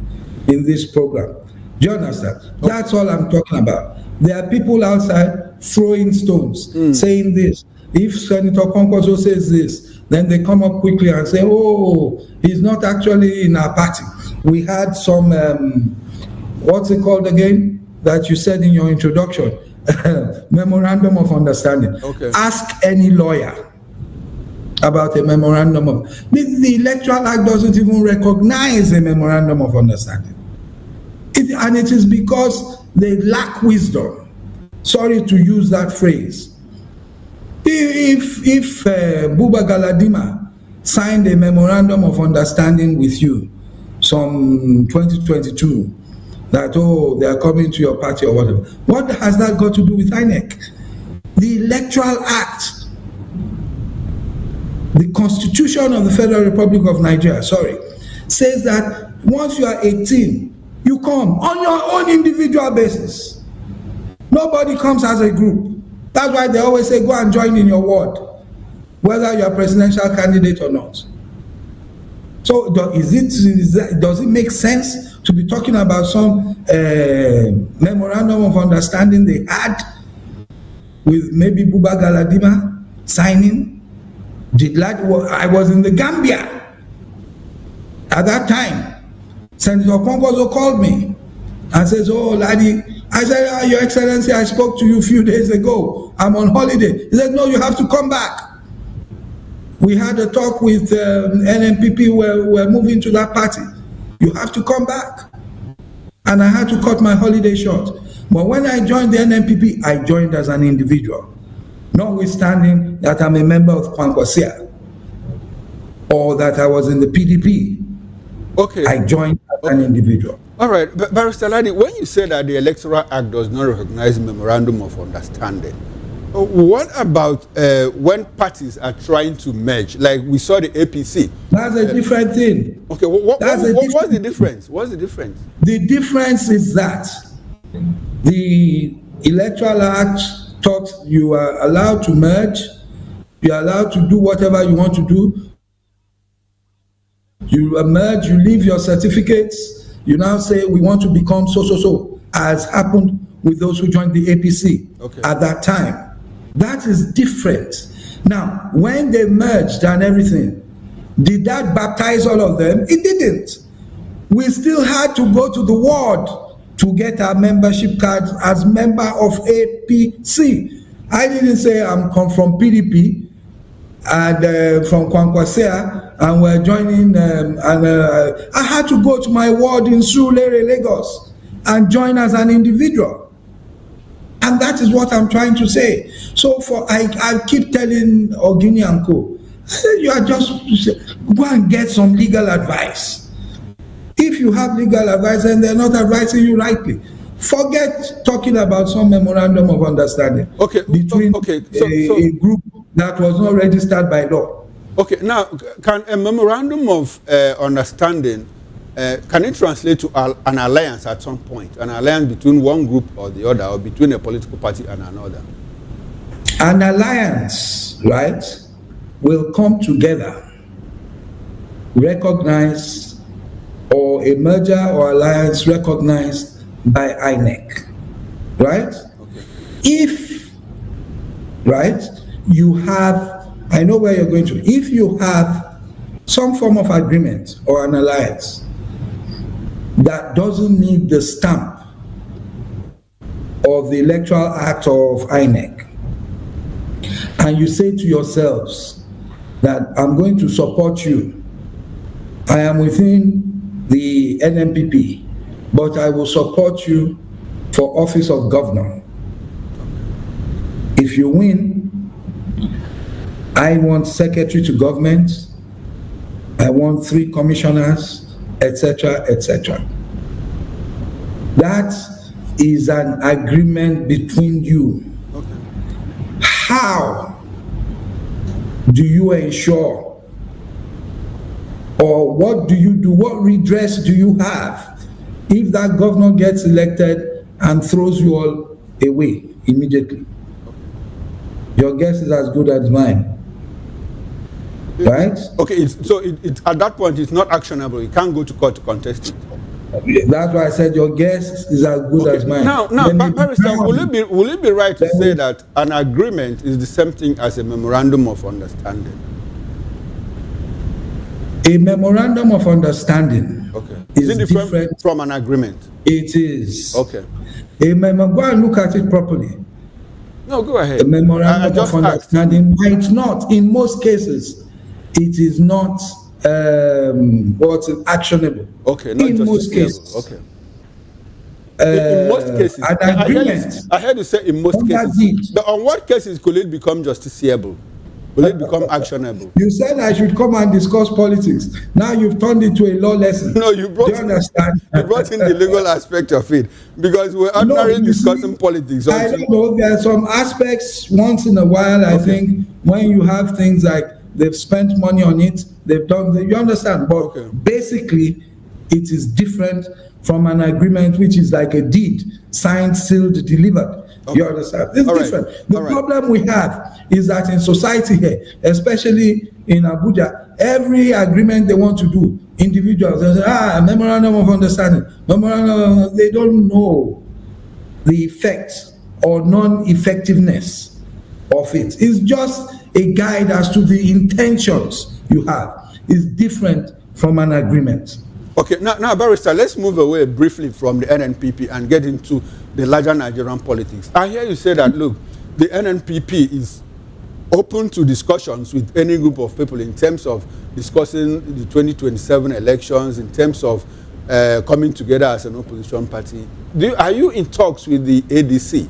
in this program. Do you understand? Okay. That's all I'm talking about. There are people outside throwing stones, saying this. If Senator Konkoso says this, then they come up quickly and say, oh, he's not actually in our party. We had some, what's it called again, that you said in your introduction? Memorandum of understanding. Okay. Ask any lawyer about a memorandum of... The Electoral Act doesn't even recognize a memorandum of understanding. And it is because they lack wisdom. Sorry to use that phrase. If Buba Galadima signed a memorandum of understanding with you some 2022, that, they are coming to your party or whatever, what has that got to do with INEC? The Electoral Act, the Constitution of the Federal Republic of Nigeria, says that once you are 18, you come on your own individual basis. Nobody comes as a group. That's why they always say, go and join in your ward, whether you're a presidential candidate or not. So does it make sense to be talking about some memorandum of understanding they had with maybe Buba Galadima signing. I was in the Gambia at that time. Senator Pongozo called me and says, "Oh, laddie," I said, "Your Excellency, I spoke to you a few days ago. I'm on holiday." He said, "No, you have to come back." We had a talk with NNPP where we're moving to that party. You have to come back. And I had to cut my holiday short. But when I joined the NNPP, I joined as an individual, notwithstanding that I'm a member of Kwankwasia or that I was in the PDP. Okay. I joined as an individual. All right, but Barrister Ladi, when you say that the Electoral Act does not recognize memorandum of understanding, what about when parties are trying to merge, like we saw the APC? That's a different thing. Okay, what's the difference? What's the difference? The difference is that the Electoral Act talks you are allowed to merge, you are allowed to do whatever you want to do. You merge, you leave your certificates, you now say we want to become so, as happened with those who joined the APC at that time. That is different. Now, when they merged and everything, did that baptize all of them? It didn't. We still had to go to the ward to get our membership cards as member of APC. I didn't say I'm come from PDP and from Kwankwasia and we're joining, I had to go to my ward in Surulere, Lagos and join as an individual. And that is what I'm trying to say. So I keep telling Ogini and Co, you are just, go and get some legal advice. If you have legal advice and they're not advising you rightly, forget talking about some memorandum of understanding between a group that was not registered by law. Okay, now, can a memorandum of understanding, can it translate to an alliance at some point? An alliance between one group or the other, or between a political party and another? An alliance, right, will come together, recognized, or a merger or alliance recognized by INEC, right? Okay. If, right, you have, I know where you're going to, if you have some form of agreement or an alliance that doesn't need the stamp of the Electoral Act of INEC, and you say to yourselves that I'm going to support you, I am within the NNPP, but I will support you for office of governor. If you win, I want secretary to government, I want 3 commissioners, etc., etc. That is an agreement between you. Okay. How do you ensure, or what do you do, what redress do you have if that governor gets elected and throws you all away immediately? Your guess is as good as mine. Right? Okay, so at that point, it's not actionable. You can't go to court to contest it. That's why I said your guess is as good as mine. Now, Barrister, will it be right to say that an agreement is the same thing as a memorandum of understanding? A memorandum of understanding is it different from an agreement? It is. Okay. Go and look at it properly. No, go ahead. A memorandum of understanding might not, in most cases, it is not what's actionable. Okay, not in most cases. Okay. In most cases, an agreement. I heard you say in most cases. But on what cases could it become justiciable? Will it become actionable? You said I should come and discuss politics. Now you've turned it to a law lesson. No, you brought in the legal aspect of it, because we're ordinarily discussing politics. I don't know. There are some aspects once in a while, I think, when you have things like they've spent money on it, they've done, you understand. But basically, it is different from an agreement which is like a deed, signed, sealed, delivered. You understand? It's different. The problem we have is that in society here, especially in Abuja, every agreement they want to do, individuals. They say, memorandum of understanding. Memorandum, they don't know the effects or non-effectiveness of it. It's just a guide as to the intentions you have. It's different from an agreement. Okay, now, Barrister, let's move away briefly from the NNPP and get into the larger Nigerian politics. I hear you say that, look, the NNPP is open to discussions with any group of people in terms of discussing the 2027 elections, in terms of coming together as an opposition party. Are you in talks with the ADC?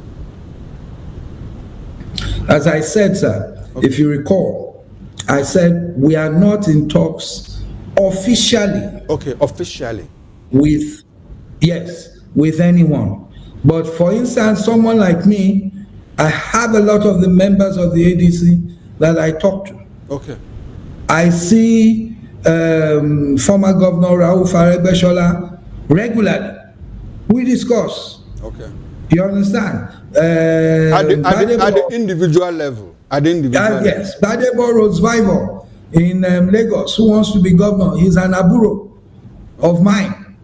As I said, sir, if you recall, I said we are not in talks officially. Okay, officially. With anyone. But for instance, someone like me, I have a lot of the members of the ADC that I talk to. Okay. I see former Governor Rufai regularly. We discuss. Okay. You understand? At the individual level. Yes. Badebo Rosvival in Lagos, who wants to be governor, he's an aburo of mine.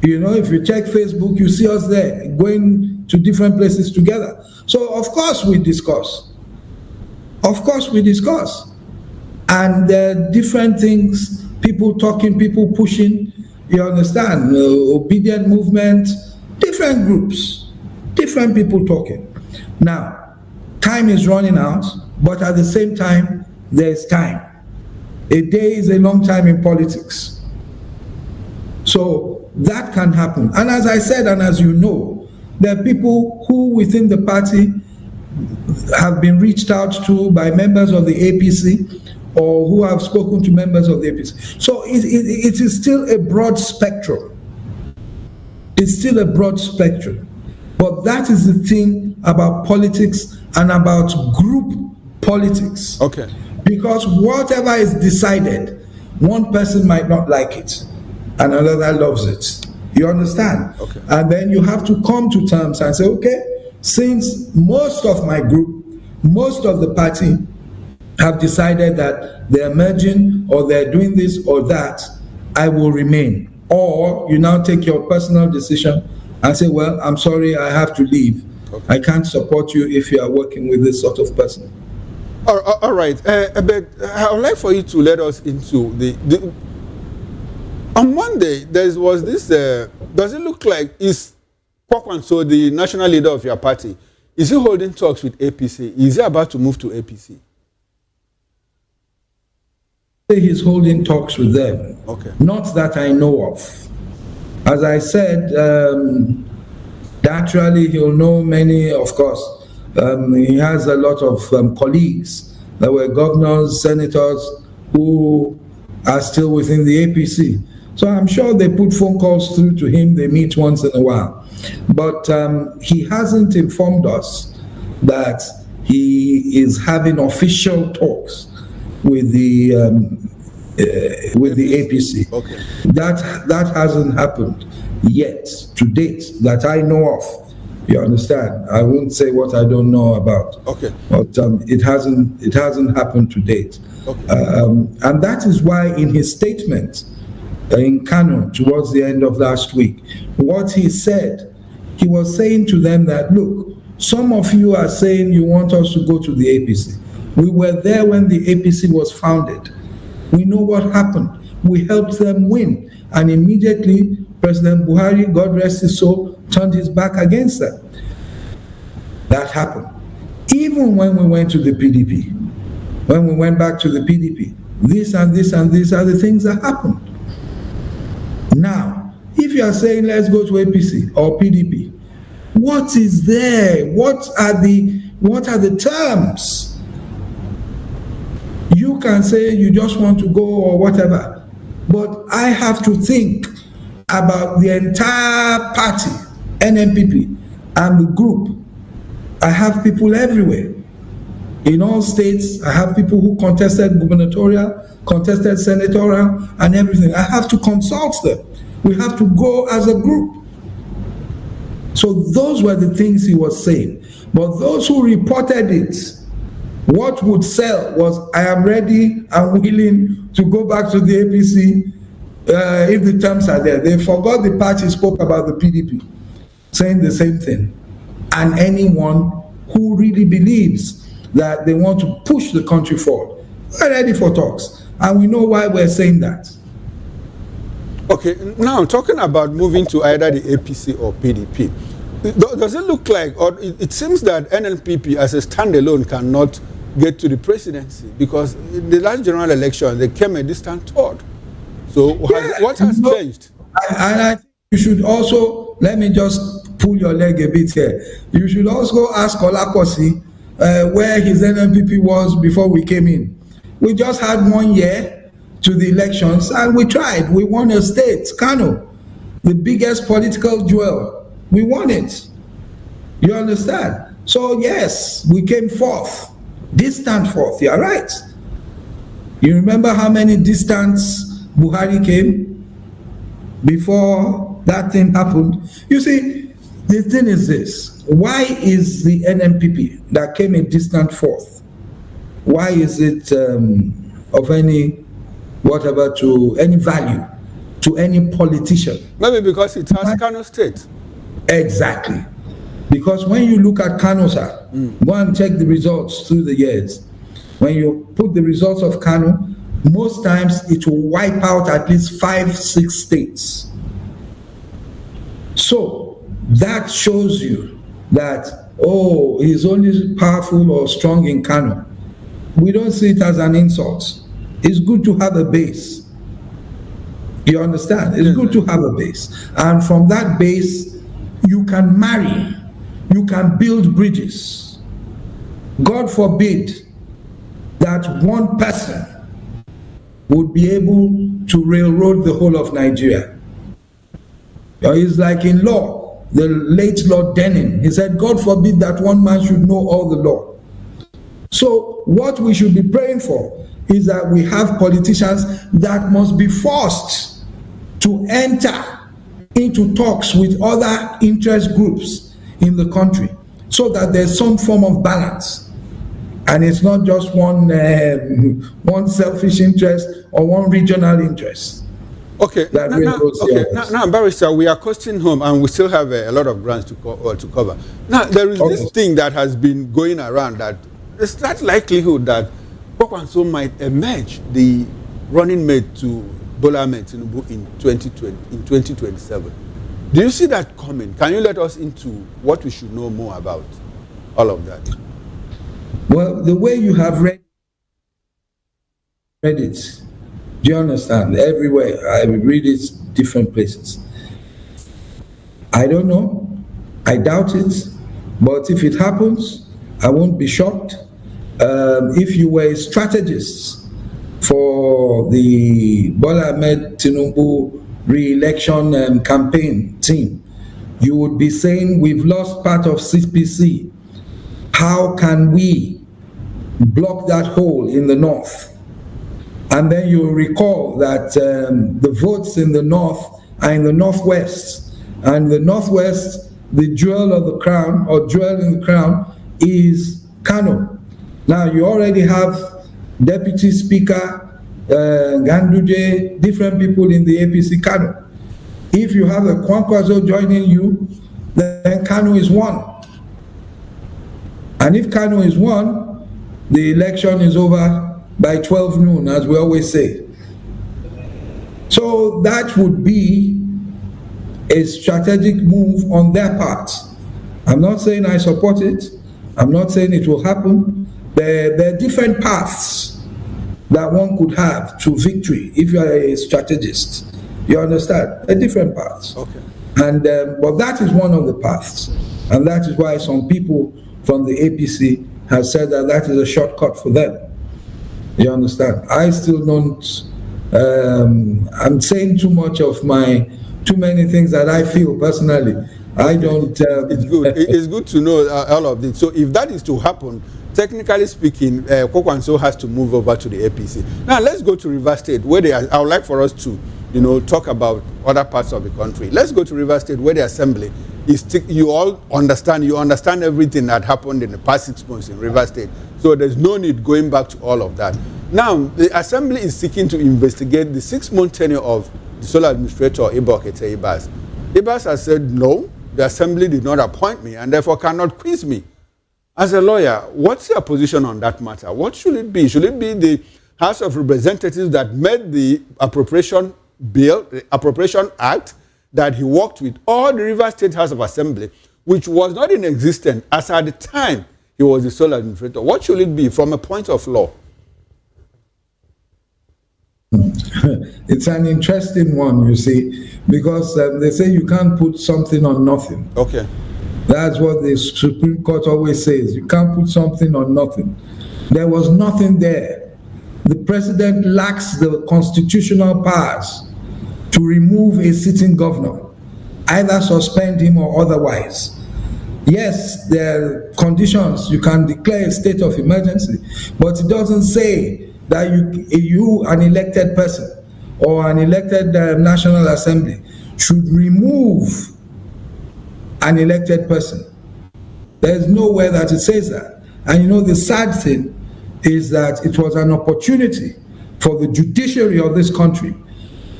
You know, if you check Facebook, you see us there going to different places together. So of course we discuss. And there are different things, people talking, people pushing, you understand, obedient movement, different groups, different people talking. Now, time is running out, but at the same time, there's time. A day is a long time in politics. So that can happen. And as I said, and as you know, there are people who within the party have been reached out to by members of the APC or who have spoken to members of the APC. So it is still a broad spectrum. It's still a broad spectrum. But that is the thing about politics and about group politics. Okay. Because whatever is decided, one person might not like it, and another loves it. You understand? Okay. And then you have to come to terms and say, okay, since most of my group, most of the party have decided that they're merging or they're doing this or that, I will remain. Or you now take your personal decision and say, well, I'm sorry, I have to leave. Okay. I can't support you if you are working with this sort of person. All right. But I would like for you to let us into the on Monday, there was this, does it look like, is Kwakwanso, the national leader of your party, is he holding talks with APC? Is he about to move to APC? He's holding talks with them. Okay. Not that I know of. As I said, naturally he'll know many, of course. He has a lot of colleagues that were governors, senators, who are still within the APC. So I'm sure they put phone calls through to him, they meet once in a while. But he hasn't informed us that he is having official talks with the APC. Okay. That hasn't happened yet, to date, that I know of. You understand? I won't say what I don't know about. Okay. But it hasn't happened to date. Okay. And that is why in his statement in Kano towards the end of last week, what he said, he was saying to them that, look, some of you are saying you want us to go to the APC. We were there when the APC was founded. We know what happened. We helped them win. And immediately, President Buhari, God rest his soul, turned his back against them. That happened. Even when we went to the PDP, when we went back to the PDP, this and this and these are the things that happened. Now, if you are saying let's go to APC or PDP, what is there? What are the terms? You can say you just want to go or whatever, but I have to think about the entire party, NNPP, and the group. I have people everywhere. In all states, I have people who contested gubernatorial, contested senatorial, and everything. I have to consult them. We have to go as a group. So those were the things he was saying. But those who reported it, what would sell was, I am ready and willing to go back to the APC if the terms are there. They forgot the party spoke about the PDP, saying the same thing. And anyone who really believes that they want to push the country forward, we're ready for talks. And we know why we're saying that. Okay, now talking about moving to either the APC or PDP, does it look like, or it seems that NNPP as a standalone cannot get to the presidency, because in the last general election they came a distant third. So what has changed? I think you should also, let me just pull your leg a bit here. You should also ask Olakosi where his NNPP was before we came in. We just had 1 year to the elections and we tried. We won a state, Kano, the biggest political jewel. We won it. You understand? So yes, we came fourth, distant fourth. You're right. You remember how many distance Buhari came before that thing happened? You see, the thing is this. Why is the NNPP that came a distant fourth, why is it of any whatever to any value to any politician? Maybe because it has Kano State. Exactly. Because when you look at Kano, sir, go and check the results through the years. When you put the results of Kano, most times it will wipe out at least 5-6 states. So that shows you that, oh, he's only powerful or strong in Kano. We don't see it as an insult. It's good to have a base. You understand? It's good to have a base. And from that base, you can marry, you can build bridges. God forbid that one person would be able to railroad the whole of Nigeria. It's like in law, the late Lord Denning, he said, God forbid that one man should know all the law. So what we should be praying for is that we have politicians that must be forced to enter into talks with other interest groups in the country so that there's some form of balance. And it's not just one selfish interest or one regional interest. Okay, now, Barrister, we are coasting home and we still have a lot of grounds to cover. Now, there is this thing that has been going around that there's that likelihood that Kwakwanso might emerge the running mate to Bola Ahmed Tinubu in 2027. Do you see that coming? Can you let us into what we should know more about all of that? Well, the way you have read it, do you understand? Everywhere, I read it different places. I don't know. I doubt it. But if it happens, I won't be shocked. If you were a strategist for the Bola Ahmed Tinubu re-election campaign team, you would be saying, we've lost part of CPC. How can we block that hole in the north? And then you recall that the votes in the north are in the northwest. And the northwest, the jewel of the crown, or jewel in the crown, is Kano. Now you already have Deputy Speaker, Ganduje, different people in the APC Kano. If you have a Kwankwaso joining you, then Kano is one. And if Kano is one, the election is over by 12 noon, as we always say. So that would be a strategic move on their part. I'm not saying I support it. I'm not saying it will happen. There are different paths that one could have to victory if you are a strategist. You understand? There are different paths. Okay. And but that is one of the paths. And that is why some people from the APC have said that that is a shortcut for them. You understand? I still don't, I'm saying too much of too many things that I feel personally. I don't. It's good. It's good to know all of this. So if that is to happen, technically speaking, Kwakwanso has to move over to the APC. Now let's go to Rivers State, where I would like for us to, talk about other parts of the country. Let's go to Rivers State, where the assembly is. You all understand. You understand everything that happened in the past 6 months in Rivers State. So there's no need going back to all of that. Now the assembly is seeking to investigate the 6-month tenure of the sole administrator, Ibokete Ibas. Ibas has said, no, the assembly did not appoint me and therefore cannot quiz me. As a lawyer, what's your position on that matter? What should it be? Should it be the House of Representatives that made the appropriation bill, the Appropriation Act that he worked with, or the Rivers State House of Assembly, which was not in existence as at the time he was the sole administrator? What should it be from a point of law? It's an interesting one, you see, because they say you can't put something on nothing. Okay. That's what the Supreme Court always says. You can't put something on nothing. There was nothing there. The president lacks the constitutional powers to remove a sitting governor, either suspend him or otherwise. Yes, there are conditions. You can declare a state of emergency, but it doesn't say that you an elected person or an elected National Assembly, should remove an elected person. There's nowhere that it says that. And you know, the sad thing is that it was an opportunity for the judiciary of this country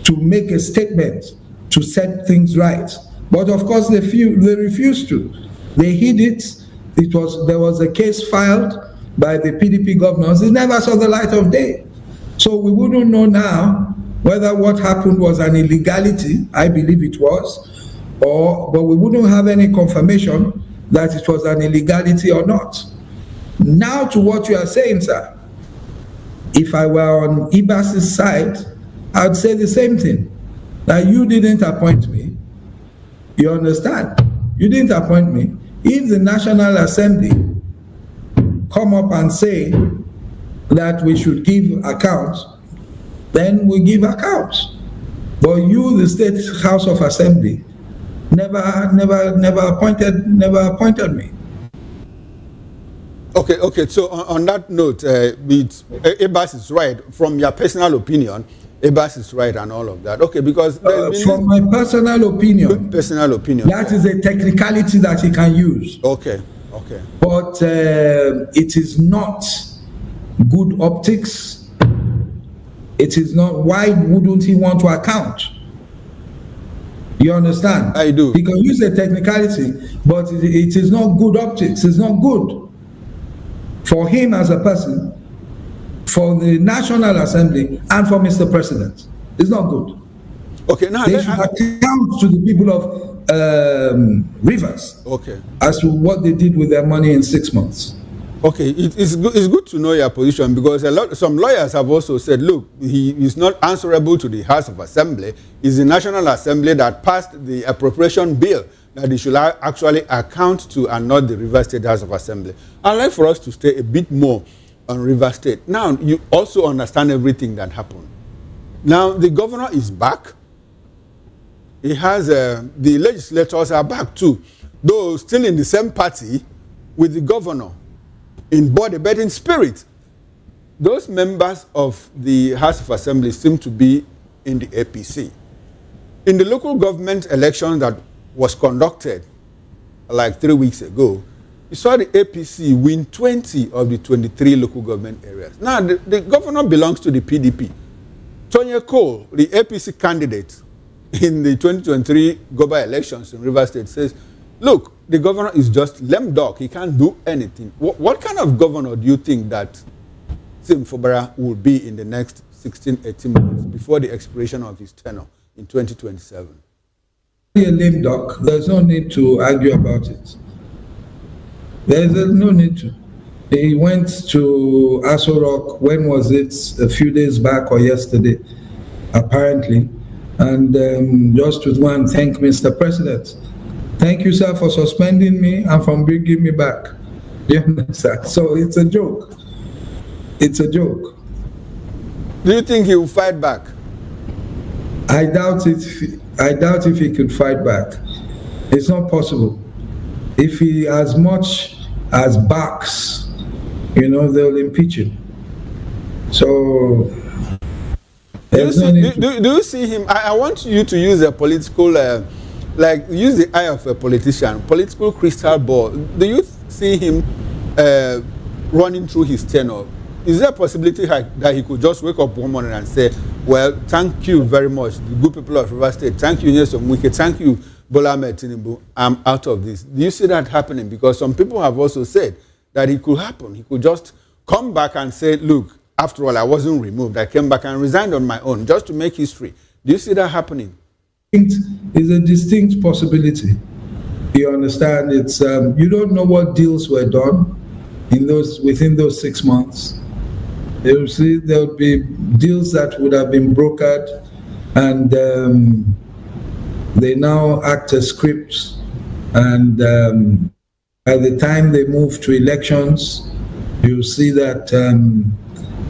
to make a statement to set things right. But of course, they refused to. They hid it. There was a case filed by the PDP governors. It never saw the light of day. So we wouldn't know now whether what happened was an illegality. I believe it was, but we wouldn't have any confirmation that it was an illegality or not. Now to what you are saying, sir, if I were on Ibas's side, I'd say the same thing, that you didn't appoint me. You understand? You didn't appoint me. If the National Assembly come up and say that we should give accounts, then we give accounts. But you, the State House of Assembly, never appointed me. Okay. So on that note, Ibas is right. From your personal opinion, Ibas is right and all of that. Okay, because from my personal opinion, that is a technicality that he can use. Okay. But it is not good optics. It is not. Why wouldn't he want to account? You understand? I do. He can use a technicality, but it is not good optics. It's not good for him as a person, for the National Assembly, and for Mr. President. It's not good. Okay, now they should account to the people of Rivers. Okay. As to what they did with their money in 6 months. Okay, it's good to know your position, because some lawyers have also said, look, he is not answerable to the House of Assembly. It's the National Assembly that passed the appropriation bill that they should actually account to, and not the Rivers State House of Assembly. I'd like for us to stay a bit more on Rivers State. Now, you also understand everything that happened. Now, the governor is back. He has, the legislators are back too, though still in the same party with the governor in body, but in spirit. Those members of the House of Assembly seem to be in the APC. In the local government election that was conducted like 3 weeks ago, you saw the APC win 20 of the 23 local government areas. Now, the governor belongs to the PDP. Tonya Cole, the APC candidate in the 2023 global elections in Rivers State, says, look, the governor is just lame dog. He can't do anything. What kind of governor do you think that Sim Fubara will be in the next 16, 18 months before the expiration of his tenure in 2027? A lame dog. There's no need to argue about it. There's no need to. He went to Aso Rock, when was it? A few days back or yesterday, apparently. And just to go and thank Mr. President. Thank you, sir, for suspending me and for bringing me back. You understand? So it's a joke. It's a joke. Do you think he will fight back? I doubt it. I doubt if he could fight back. It's not possible. If he as much as backs, they'll impeach him. So do you see him? I want you to use a political, use the eye of a politician, political crystal ball. Do you see him running through his tenure? Is there a possibility that he could just wake up one morning and say, Well, thank you very much, the good people of River State. Thank you, Nyesom Wike. Thank you, Bola Ahmed Tinubu. I'm out of this. Do you see that happening? Because some people have also said that it could happen. He could just come back and say, look, after all, I wasn't removed. I came back and resigned on my own just to make history. Do you see that happening? It's a distinct possibility. You understand? It's you don't know what deals were done within those 6 months. You'll see there would be deals that would have been brokered, and they now act as scripts. And by the time they move to elections, you'll see that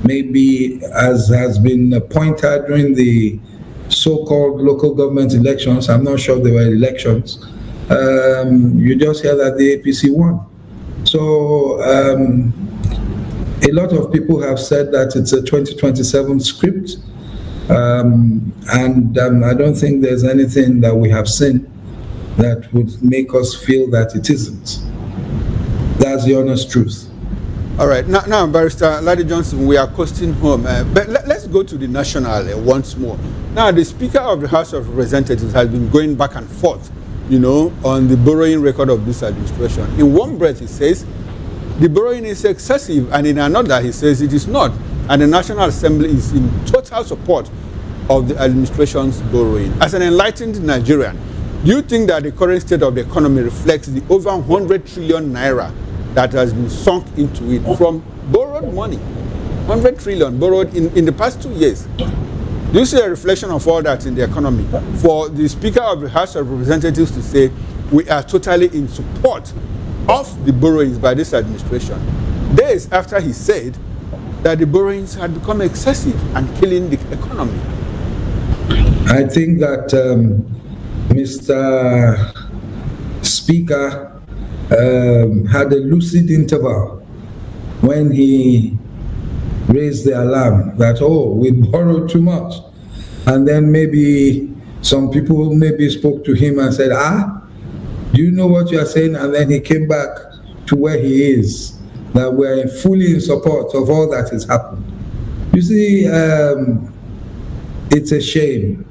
maybe, as has been pointed during the so-called local government elections, I'm not sure they were elections, you just hear that the APC won. So a lot of people have said that it's a 2027 script, and I don't think there's anything that we have seen that would make us feel that it isn't. That's the honest truth. All right, now Barrister Ladi Johnson, we are coasting home, but let's go to the national once more. Now, the Speaker of the House of Representatives has been going back and forth, on the borrowing record of this administration. In one breath, he says the borrowing is excessive, and in another, he says it is not, and the National Assembly is in total support of the administration's borrowing. As an enlightened Nigerian, do you think that the current state of the economy reflects the over 100 trillion naira that has been sunk into it from borrowed money? 100 trillion borrowed in the past 2 years. Do you see a reflection of all that in the economy? For the Speaker of the House of Representatives to say we are totally in support of the borrowings by this administration, days after he said that the borrowings had become excessive and killing the economy. I think that Mr. Speaker had a lucid interval when he raised the alarm that, we borrowed too much. And then maybe some people spoke to him and said, do you know what you are saying? And then he came back to where he is, that we're fully in support of all that has happened. You see, it's a shame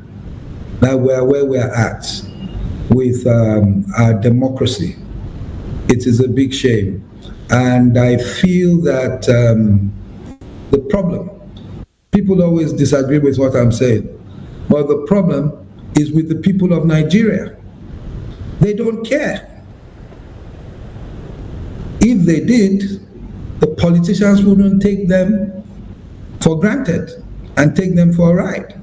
that we're where we're at with our democracy. It is a big shame. And I feel that the problem, people always disagree with what I'm saying, but the problem is with the people of Nigeria. They don't care. If they did, the politicians wouldn't take them for granted and take them for a ride.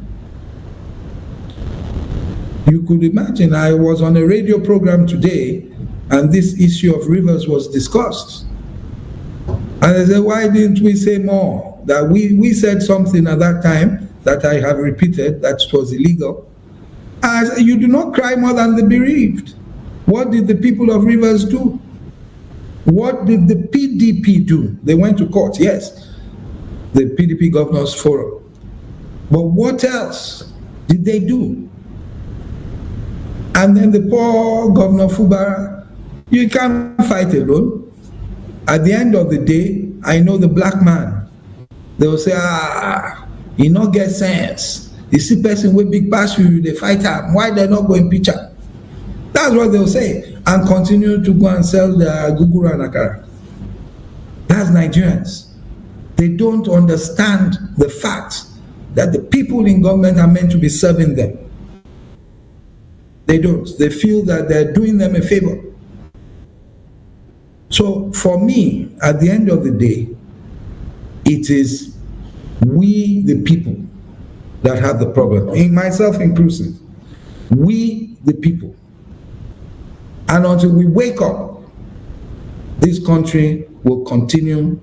You could imagine, I was on a radio program today and this issue of rivers was discussed. And I said, why didn't we say more? That we said something at that time that I have repeated, that was illegal. I said, you do not cry more than the bereaved. What did the people of Rivers do? What did the PDP do? They went to court, yes, the PDP Governors Forum. But what else did they do? And then the poor Governor Fubara, you can't fight alone. At the end of the day, I know the black man. They will say, he not get sense. You see person with big pass you, they fight him. Why they not go impeach him? That's what they'll say. And continue to go and sell their guguru and akara. That's Nigerians. They don't understand the fact that the people in government are meant to be serving them. They don't. They feel that they're doing them a favor. So for me, at the end of the day, it is we, the people, that have the problem, in myself inclusive. We, the people. And until we wake up, this country will continue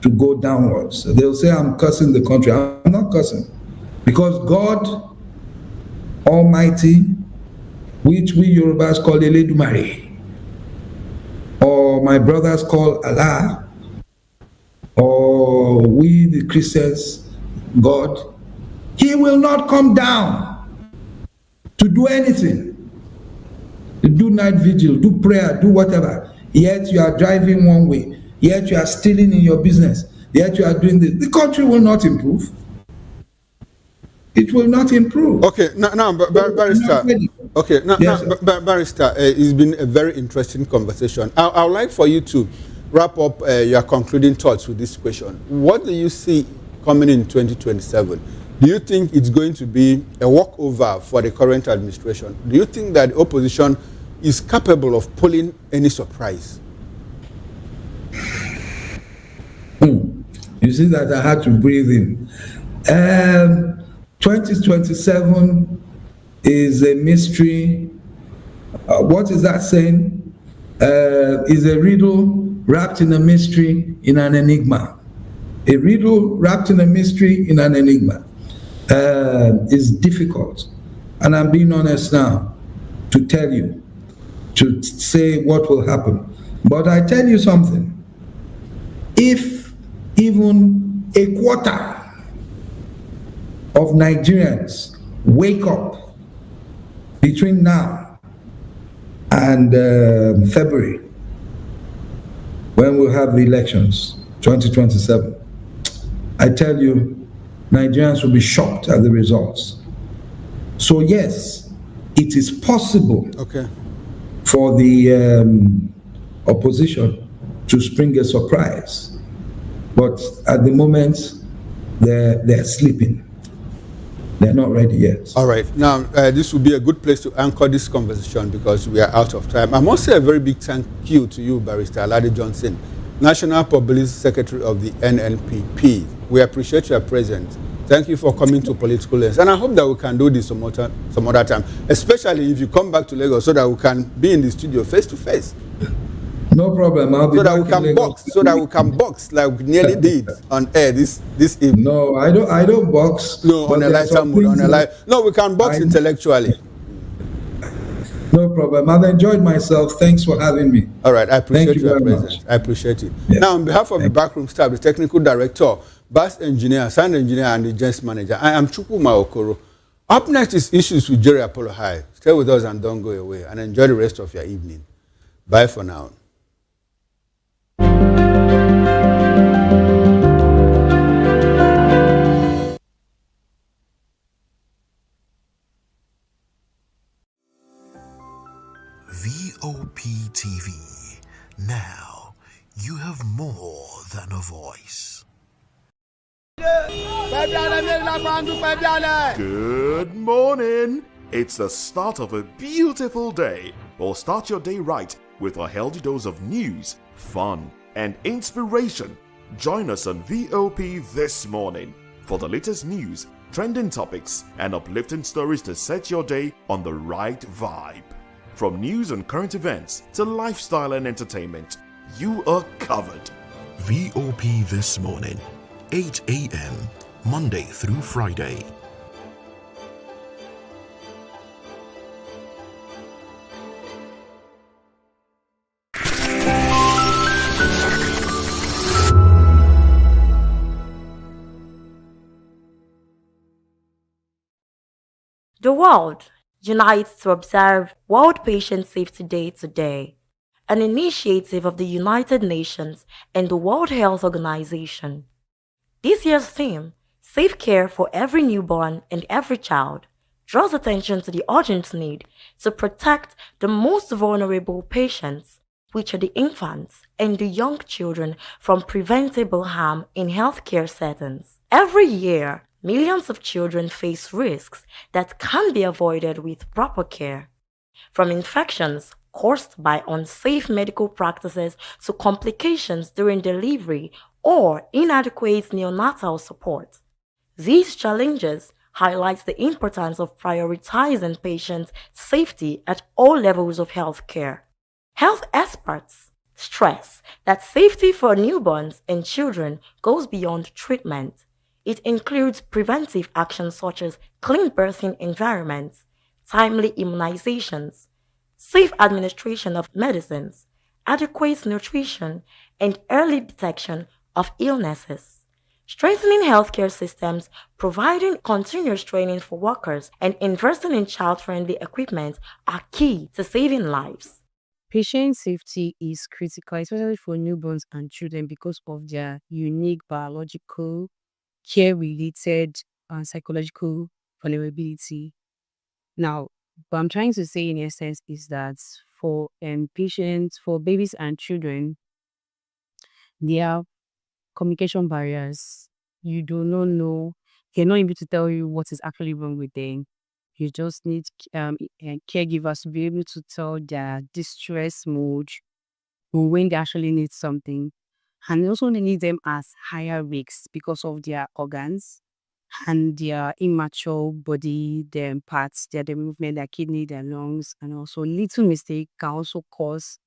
to go downwards. They'll say I'm cursing the country. I'm not cursing. Because God Almighty, which we Yorubas call Eledumare, or my brothers call Allah, or we the Christians, God, He will not come down to do anything. Do night vigil, do prayer, do whatever. Yet you are driving one way. Yet you are stealing in your business. Yet you are doing this. The country will not improve. it will not improve. Okay, now, Barrister. Okay, now, Yes, Barrister, it's been a very interesting conversation. I would like for you to wrap up your concluding thoughts with this question. What do you see coming in 2027? Do you think it's going to be a walkover for the current administration? Do you think that the opposition is capable of pulling any surprise? You see that I had to breathe in. 2027 is a mystery. What is that saying? Is a riddle wrapped in a mystery in an enigma. A riddle wrapped in a mystery in an enigma is difficult. And I'm being honest now to tell you, to say what will happen. But I tell you something. If even a quarter of Nigerians wake up between now and February, when we'll have the elections, 2027, I tell you, Nigerians will be shocked at the results. So yes, it is possible for the opposition to spring a surprise. But at the moment, they're sleeping. They're not ready yet. All right. Now, this will be a good place to anchor this conversation because we are out of time. I must say a very big thank you to you, Barrister Alade Johnson, National Public Secretary of the NNPP. We appreciate your presence. Thank you for coming to Political Lens. And I hope that we can do this some other time, especially if you come back to Lagos so that we can be in the studio face to face. No problem. I'll be so that we can box. So that we can box like we nearly did on air this evening. No, I don't box. No, on a lighter mood. No, we can box intellectually. No problem. I've enjoyed myself. Thanks for having me. All right, I appreciate your presence. I appreciate it. Yeah. Now, on behalf of the backroom staff, the technical director, bus engineer, sound engineer, and the guest manager, I am Chukwuma Okoro. Up next is Issues with Jerry Apollo High. Stay with us and don't go away. And enjoy the rest of your evening. Bye for now. VOP TV. Now, you have more than a voice. Good morning. It's the start of a beautiful day. Well, start your day right with a healthy dose of news, fun, and inspiration. Join us on VOP this morning for the latest news, trending topics, and uplifting stories to set your day on the right vibe. From news and current events to lifestyle and entertainment, you are covered. VOP This Morning, 8 a.m., Monday through Friday. The world unites to observe World Patient Safety Day today, an initiative of the United Nations and the World Health Organization. This year's theme, Safe Care for Every Newborn and Every Child, draws attention to the urgent need to protect the most vulnerable patients, which are the infants and the young children, from preventable harm in healthcare settings. Every year, millions of children face risks that can be avoided with proper care, from infections caused by unsafe medical practices to complications during delivery or inadequate neonatal support. These challenges highlight the importance of prioritizing patient safety at all levels of healthcare. Health experts stress that safety for newborns and children goes beyond treatment. It includes preventive actions such as clean birthing environments, timely immunizations, safe administration of medicines, adequate nutrition, and early detection of illnesses. Strengthening healthcare systems, providing continuous training for workers, and investing in child-friendly equipment are key to saving lives. Patient safety is critical, especially for newborns and children, because of their unique biological, care-related, and psychological vulnerability. Now, what I'm trying to say in essence is that for patients, for babies and children, there are communication barriers. You do not know, they're not able to tell you what is actually wrong with them. You just need caregivers to be able to tell their distress mode or when they actually need something. And they also need them as higher risks because of their organs and their immature body, their parts, their movement, their kidney, their lungs, and also little mistake can also cause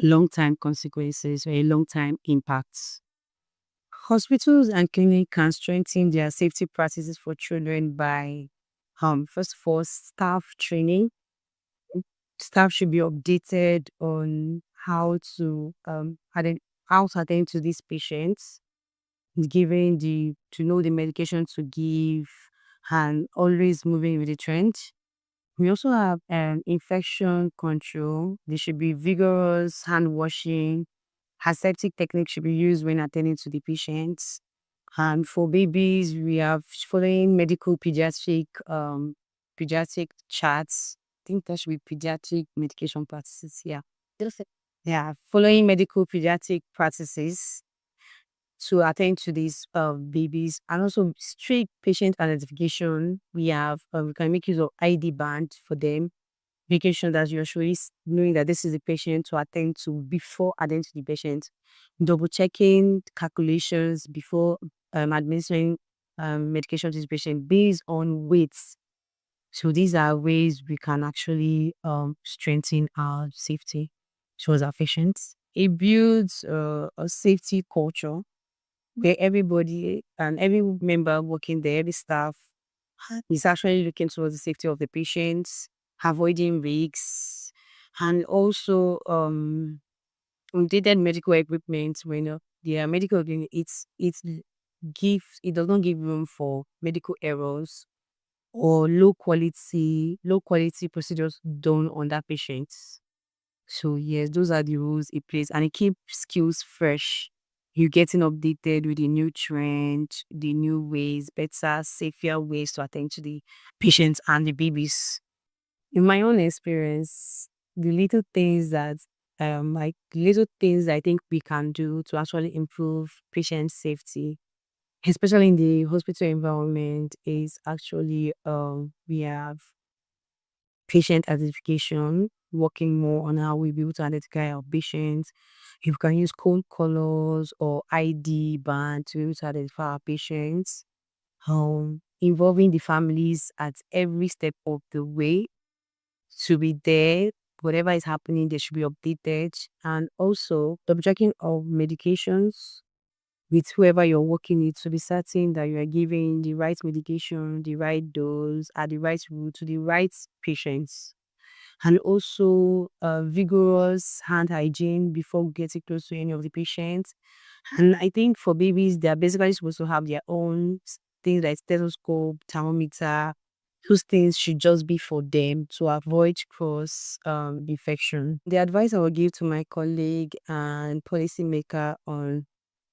long-time consequences or a long-time impacts. Hospitals and clinics can strengthen their safety practices for children by, first of all, staff training. Staff should be updated on how to attend to these patients, giving to know the medication to give, and always moving with the trend. We also have infection control. There should be vigorous hand washing. Aseptic techniques should be used when attending to the patients. And for babies, we are following medical pediatric charts. I think that should be pediatric medication practices. Yeah. Yeah, following medical pediatric practices to attend to these babies, and also strict patient identification. We can make use of ID band for them, making sure that you're surely knowing that this is the patient to attend to before attending to the patient, double checking calculations before administering medication to the patient based on weights. So these are ways we can actually strengthen our safety towards our patients. It builds a safety culture where everybody and every member working there, every staff is actually looking towards the safety of the patients, avoiding risks, and also updated medical equipment. When the medical equipment, it does not give room for medical errors or low quality procedures done on that patient. So yes, those are the rules it plays, and it keeps skills fresh. You're getting updated with the new trend, the new ways, better, safer ways to attend to the patients and the babies. In my own experience, the little things that I think we can do to actually improve patient safety, especially in the hospital environment, is actually we have patient identification, working more on how we be able to identify our patients. If we can use code colors or ID band to be able to identify our patients, involving the families at every step of the way to be there. Whatever is happening, they should be updated. And also, double checking of medications with whoever you're working with to be certain that you are giving the right medication, the right dose, at the right route to the right patients. And also vigorous hand hygiene before getting close to any of the patients. And I think for babies, they're basically supposed to have their own things like stethoscope, thermometer. Those things should just be for them to avoid cross infection. The advice I would give to my colleague and policymaker on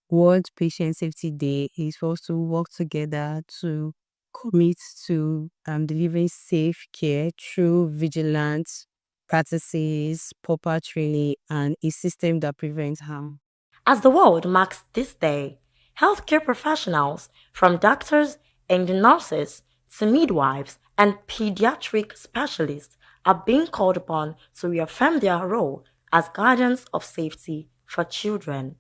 World Patient Safety Day is for us to work together to commit to delivering safe care through vigilant practices, proper training, and a system that prevents harm. As the world marks this day, healthcare professionals, from doctors and nurses to midwives and pediatric specialists, are being called upon to reaffirm their role as guardians of safety for children.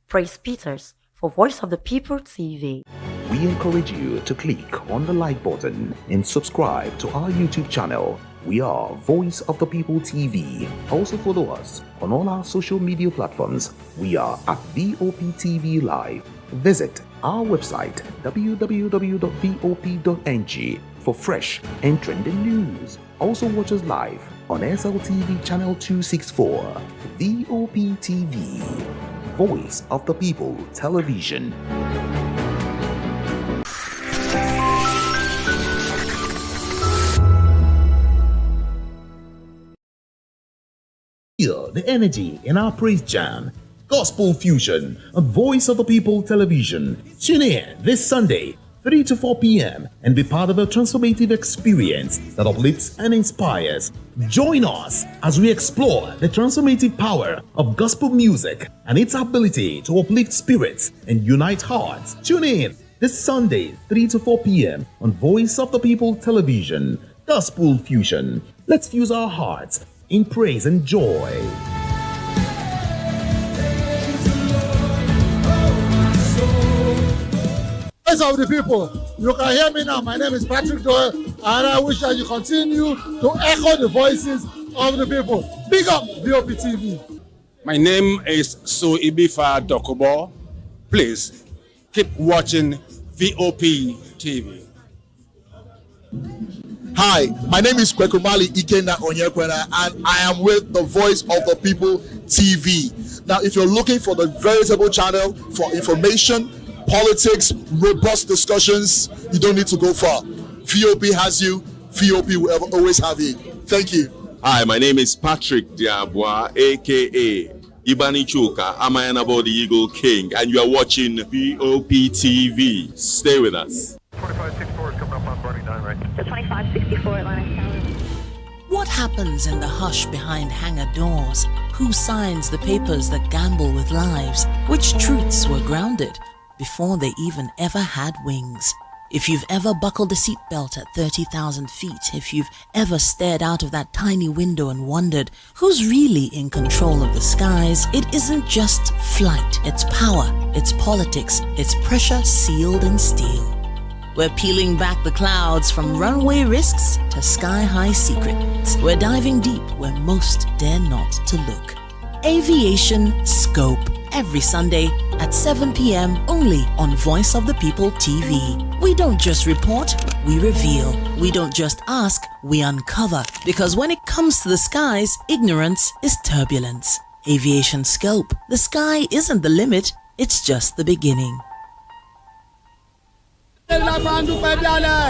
Praise Peters for Voice of the People TV. We encourage you to click on the like button and subscribe to our YouTube channel. We are Voice of the People TV. Also follow us on all our social media platforms. We are at VOPTV Live. Visit our website www.vop.ng for fresh and trending news. Also watch us live on SLTV channel 264. VOPTV, Voice of the People Television. Feel the energy in our praise jam, Gospel Fusion on Voice of the People Television. Tune in this Sunday 3 to 4 p.m. and be part of a transformative experience that uplifts and inspires. Join us as we explore the transformative power of gospel music and its ability to uplift spirits and unite hearts. Tune in this Sunday, 3 to 4 p.m. on Voice of the People Television. Gospel Fusion. Let's fuse our hearts in praise and joy. Voice of the people, you can hear me now. My name is Patrick Doyle, and I wish that you continue to echo the voices of the people. Big up VOP TV. My name is Soibifa Dokobo. Please keep watching VOP TV. Hi, my name is Kwekumali Ikenda Onyekwena, and I am with the Voice of the People TV. Now, if you're looking for the veritable channel for information, politics, robust discussions, you don't need to go far. VOP has you. VOP will always have you. Thank you. Hi, my name is Patrick Diabwa, aka Ibani Chuka. I'm an about the Eagle King, and you are watching VOP TV. Stay with us. 2564 is coming up on Burning 9, right? The 2564 Atlantic Tower. What happens in the hush behind hangar doors? Who signs the papers that gamble with lives? Which truths were grounded before they even ever had wings? If you've ever buckled a seatbelt at 30,000 feet, if you've ever stared out of that tiny window and wondered who's really in control of the skies, it isn't just flight, it's power, it's politics, it's pressure sealed in steel. We're peeling back the clouds from runway risks to sky-high secrets. We're diving deep where most dare not to look. Aviation Scope, every Sunday at 7 p.m. only on Voice of the People TV. We don't just report, we reveal. We don't just ask, we uncover. Because when it comes to the skies, ignorance is turbulence. Aviation Scope, the sky isn't the limit, it's just the beginning.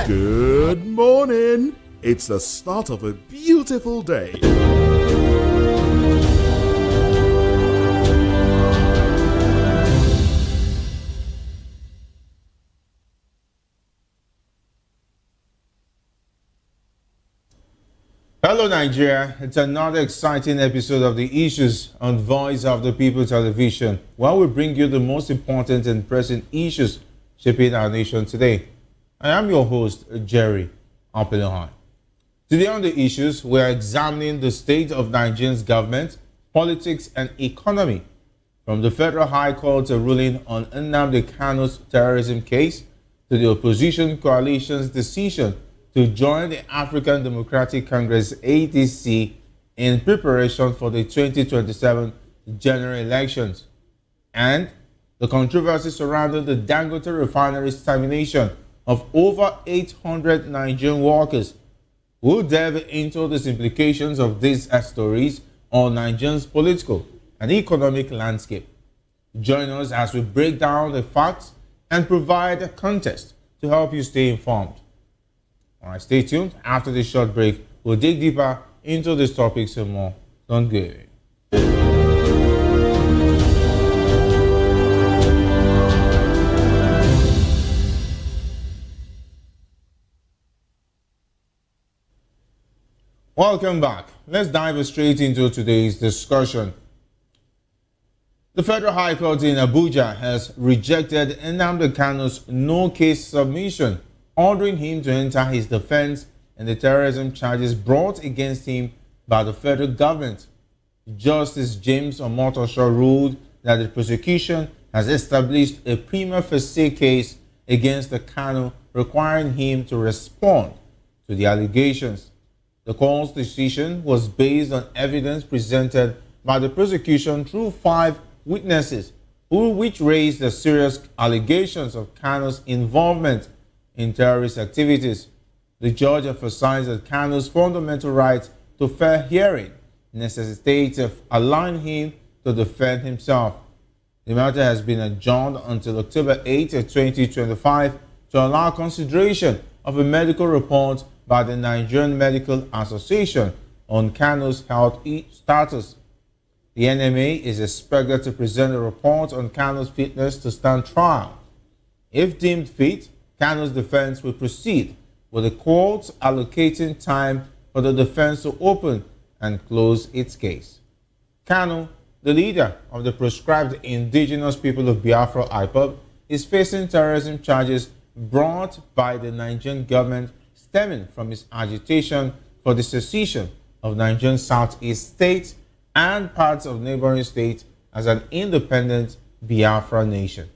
Good morning. It's the start of a beautiful day. Hello, Nigeria. It's another exciting episode of the Issues on Voice of the People Television, where we bring you the most important and pressing issues shaping our nation today. I am your host, Jerry Appelohan. Today on the Issues, we are examining the state of Nigeria's government, politics, and economy. From the Federal High Court's ruling on Nnamdi Kanu's terrorism case to the opposition coalition's decision to join the African Democratic Congress ADC in preparation for the 2027 general elections, and the controversy surrounding the Dangote refinery's termination of over 800 Nigerian workers. We'll delve into the implications of these stories on Nigeria's political and economic landscape. Join us as we break down the facts and provide a context to help you stay informed. All right, stay tuned. After this short break, we'll dig deeper into these topics and more. Don't go away. Welcome back. Let's dive straight into today's discussion. The Federal High Court in Abuja has rejected Nnamdi Kanu's no-case submission, ordering him to enter his defense in the terrorism charges brought against him by the federal government. Justice James Omotosho ruled that the prosecution has established a prima facie case against the Kanu, requiring him to respond to the allegations. The court's decision was based on evidence presented by the prosecution through 5 witnesses, which raised the serious allegations of Kanu's involvement in terrorist activities. The judge emphasized that Kanu's fundamental right to fair hearing necessitates allowing him to defend himself. The matter has been adjourned until October 8, 2025 to allow consideration of a medical report by the Nigerian Medical Association on Kanu's health status. The NMA is expected to present a report on Kanu's fitness to stand trial. If deemed fit, Kanu's defense will proceed, with the court allocating time for the defense to open and close its case. Kanu, the leader of the proscribed indigenous people of Biafra IPOB, is facing terrorism charges brought by the Nigerian government stemming from his agitation for the secession of Nigerian Southeast states and parts of neighboring states as an independent Biafra nation.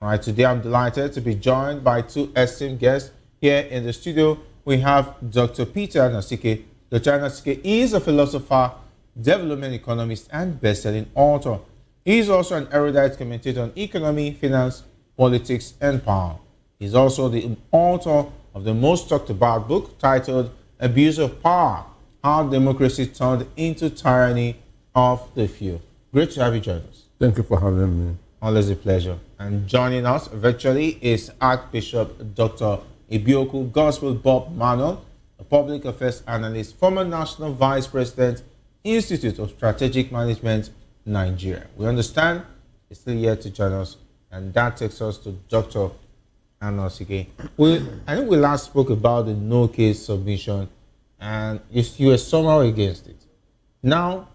All right, today I'm delighted to be joined by two esteemed guests here in the studio. We have Dr. Peter Nasike. Dr. Nasike is a philosopher, development economist, and best-selling author. He is also an erudite commentator on economy, finance, politics, and power. He's also the author of the most talked about book titled Abuse of Power, How Democracy Turned into Tyranny of the Few. Great to have you join us. Thank you for having me. Always a pleasure. And joining us virtually is Archbishop Dr. Ibioku Gospel Bob Manuel, a public affairs analyst, former National Vice President, Institute of Strategic Management, Nigeria. We understand he's still here to join us, and that takes us to Dr. Anosike. I think we last spoke about the no case submission, and you were somehow against it. Now,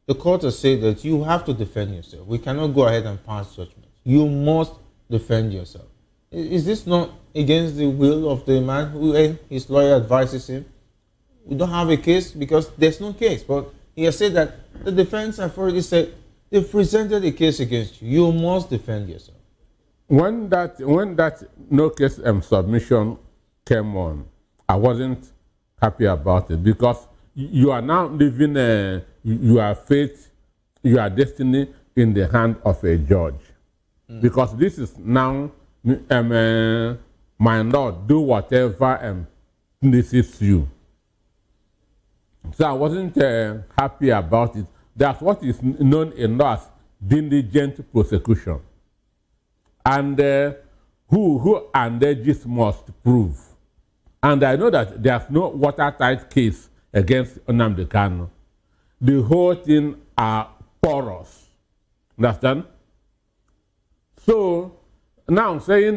the court has said that you have to defend yourself. We cannot go ahead and pass judgment. You must defend yourself. Is this not against the will of the man who his lawyer advises him? We don't have a case because there's no case. But he has said that the defense have already said they've presented a case against you. You must defend yourself. When that no case submission came on, I wasn't happy about it because you are now leaving your fate, your destiny in the hand of a judge. Because this is now, my Lord, do whatever pleases you. So I wasn't happy about it. That's what is known in law as diligent prosecution. And who alleges must prove. And I know that there's no watertight case against Nnamdi Kanu. The whole thing are porous. Understand? So now saying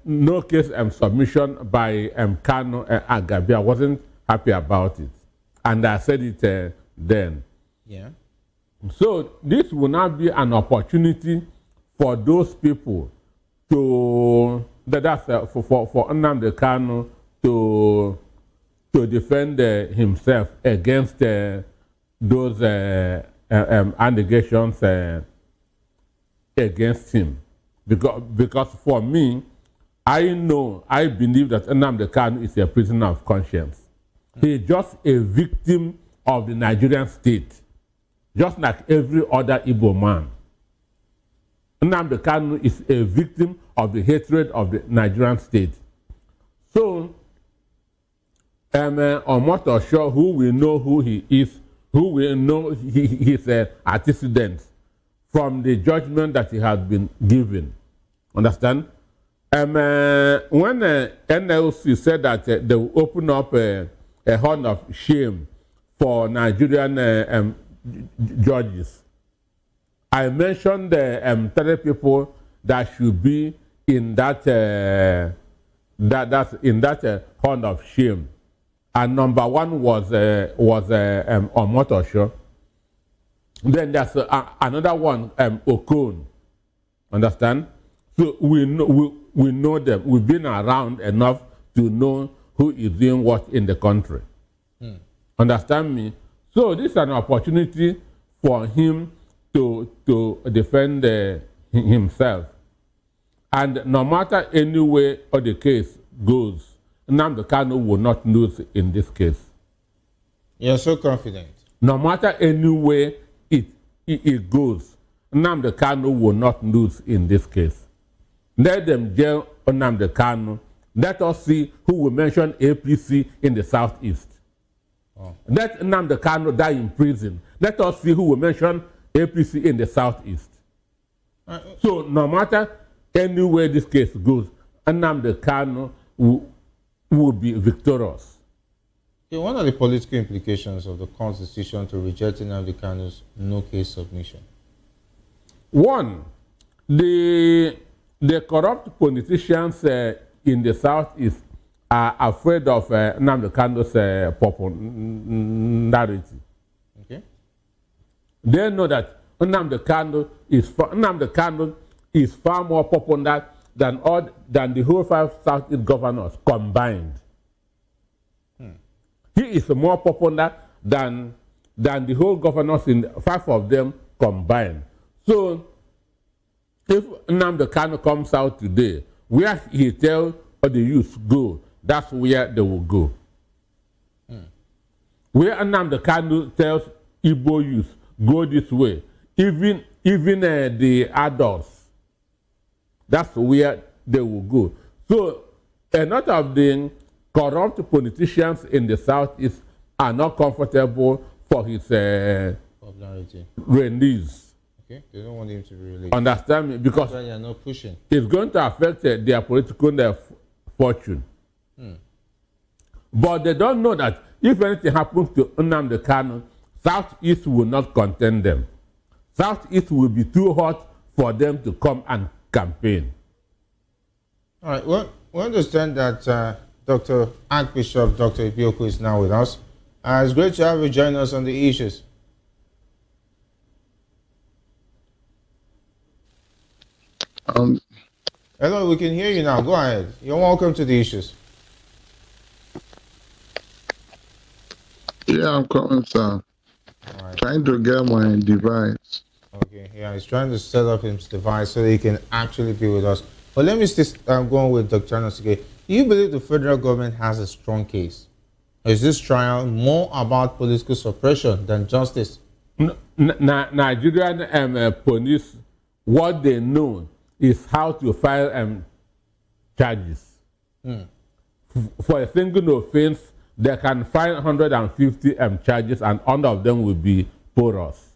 no case submission by Kanu and Gabi, I wasn't happy about it. And I said it then. Yeah. So this will now be an opportunity for those people to, that's for Nnamdi Kanu to defend himself against those allegations against him. Because for me, I believe that Nnamdi Kanu is a prisoner of conscience. He's just a victim of the Nigerian state, just like every other Igbo man. Nnamdi Kanu is a victim of the hatred of the Nigerian state. So, I'm not sure who will know who he is, who will know his antecedents from the judgment that he has been given. Understand? When NLC said that they will open up a horn of shame for Nigerian judges, I mentioned 30 people that should be in that horn of shame, and number one was Omotosho. Then there's another one, Okon. Understand? So we know them. We've been around enough to know who is doing what in the country. Understand me? So this is an opportunity for him to defend himself. And no matter any way or the case goes, Nnamdi Kanu will not lose in this case. You're so confident. No matter any way it goes, Nnamdi Kanu will not lose in this case. Let them jail Nnamdi Kanu. Let us see who will mention APC in the Southeast. Oh. Let Nnamdi Kanu die in prison. Let us see who will mention APC in the Southeast. So no matter any way this case goes, Nnamdi Kanu will be victorious. Okay, what are the political implications of the court's decision to reject Nnamdi Kanu's no-case submission? One, the the corrupt politicians in the southeast are afraid of Nnamdi Kanu's popularity. Okay. They know that Nnamdi Kanu is far more popular than the whole 5 southeast governors combined. He is more popular than the whole governors in 5 of them combined. So if Nnamdi Kanu comes out today, where he tells the youth go, that's where they will go. Where Nnamdi Kanu tells Igbo youth, go this way, even the adults, that's where they will go. So a lot of the corrupt politicians in the southeast are not comfortable for his Popularity. release. Okay. They don't want him to be released. Understand me? Because that's why they are not pushing. it's going to affect their political fortune. But they don't know that if anything happens to Nnamdi Kanu, Southeast will not contend them. Southeast will be too hot for them to come and campaign. All right. Well, we understand that Dr. Archbishop Dr. Ibioko is now with us. It's great to have you join us on the issues. Hello, we can hear you now. Go ahead. You're welcome to the issues. Yeah, I'm coming, sir. Right. Trying to get my device. Okay, yeah, he's trying to set up his device so that he can actually be with us. But let me go on with Dr. Anosike. Do you believe the federal government has a strong case? Or is this trial more about political suppression than justice? Nigerian police, what they know is how to file charges. For a single offense, they can file 150 charges and none of them will be porous.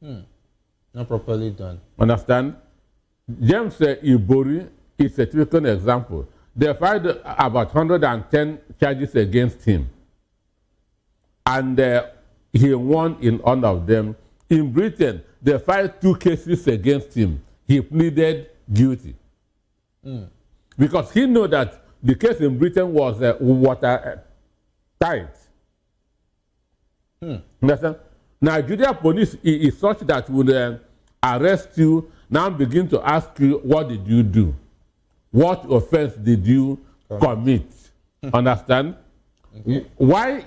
Not properly done. Understand? James Ibori is a typical example. They filed about 110 charges against him. And he won in one of them. In Britain, they filed 2 cases against him. He pleaded guilty. Because he knew that the case in Britain was watertight. Understand? Nigeria police is such that would arrest you, now begin to ask you, what did you do? What offense did you commit? Understand? Okay. Why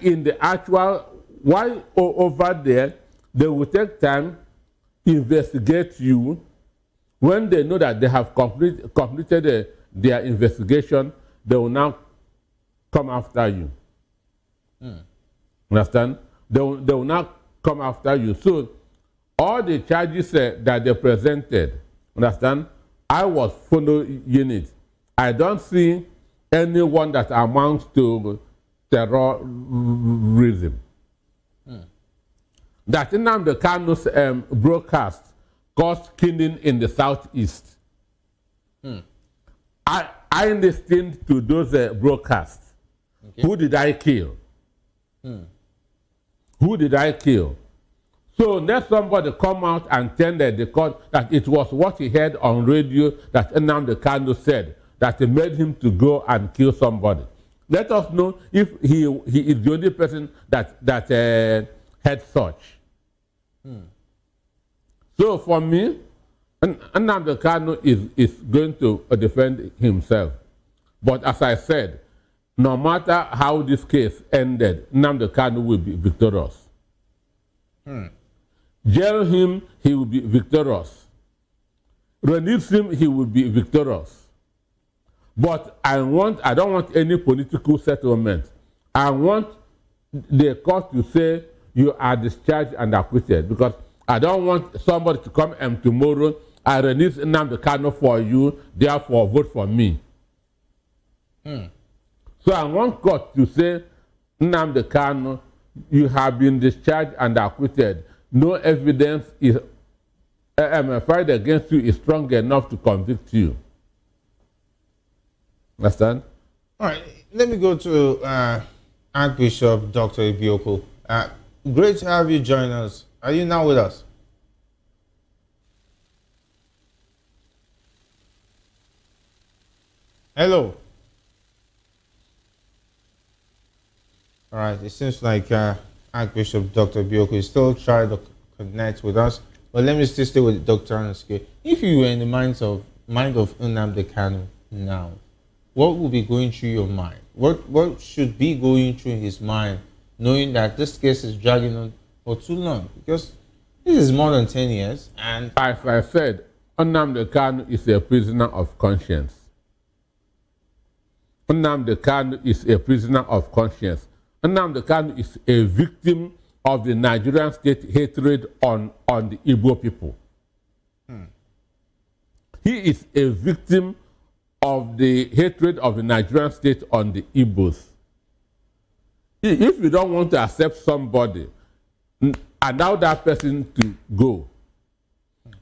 over there, they will take time, investigate you. When they know that they have completed their investigation, they will now come after you. Understand? They will now come after you. So all the charges that they presented, understand? I was following it. I don't see anyone that amounts to terrorism. That Nnamdi Kanu's broadcast caused killing in the southeast. I listened to those broadcasts. Okay. Who did I kill? Who did I kill? So let somebody come out and tell the court that it was what he heard on radio that Nnamdi Kanu said that made him to go and kill somebody. Let us know if he is the only person that had such. So for me, Nnamdi Kanu is going to defend himself. But as I said, no matter how this case ended, Nnamdi Kanu will be victorious. Jail him, he will be victorious. Release him, he will be victorious. But I don't want any political settlement. I want the court to say you are discharged and acquitted, because I don't want somebody to come and tomorrow I release Nnamdi Kanu for you, therefore vote for me. So I want court to say, Nnamdi Kanu, you have been discharged and acquitted. No evidence is filed against you is strong enough to convict you. Understand? All right, let me go to Archbishop Dr. Ibioko. Great to have you join us. Are you now with us? Hello. All right, it seems like Archbishop Dr. Bioko is still trying to connect with us, but let me still stay with Dr. Anaske. If you were in the mind of Nnamdi Kanu now, what would be going through your mind? What should be going through his mind, knowing that this case is dragging on for too long? Because this is more than 10 years, and as I said, Nnamdi Kanu is a prisoner of conscience. Nnamdi Kanu is a prisoner of conscience. Nnamdi Kanu is a victim of the Nigerian state hatred on the Igbo people. He is a victim of the hatred of the Nigerian state on the Igbos. If you don't want to accept somebody, allow that person to go.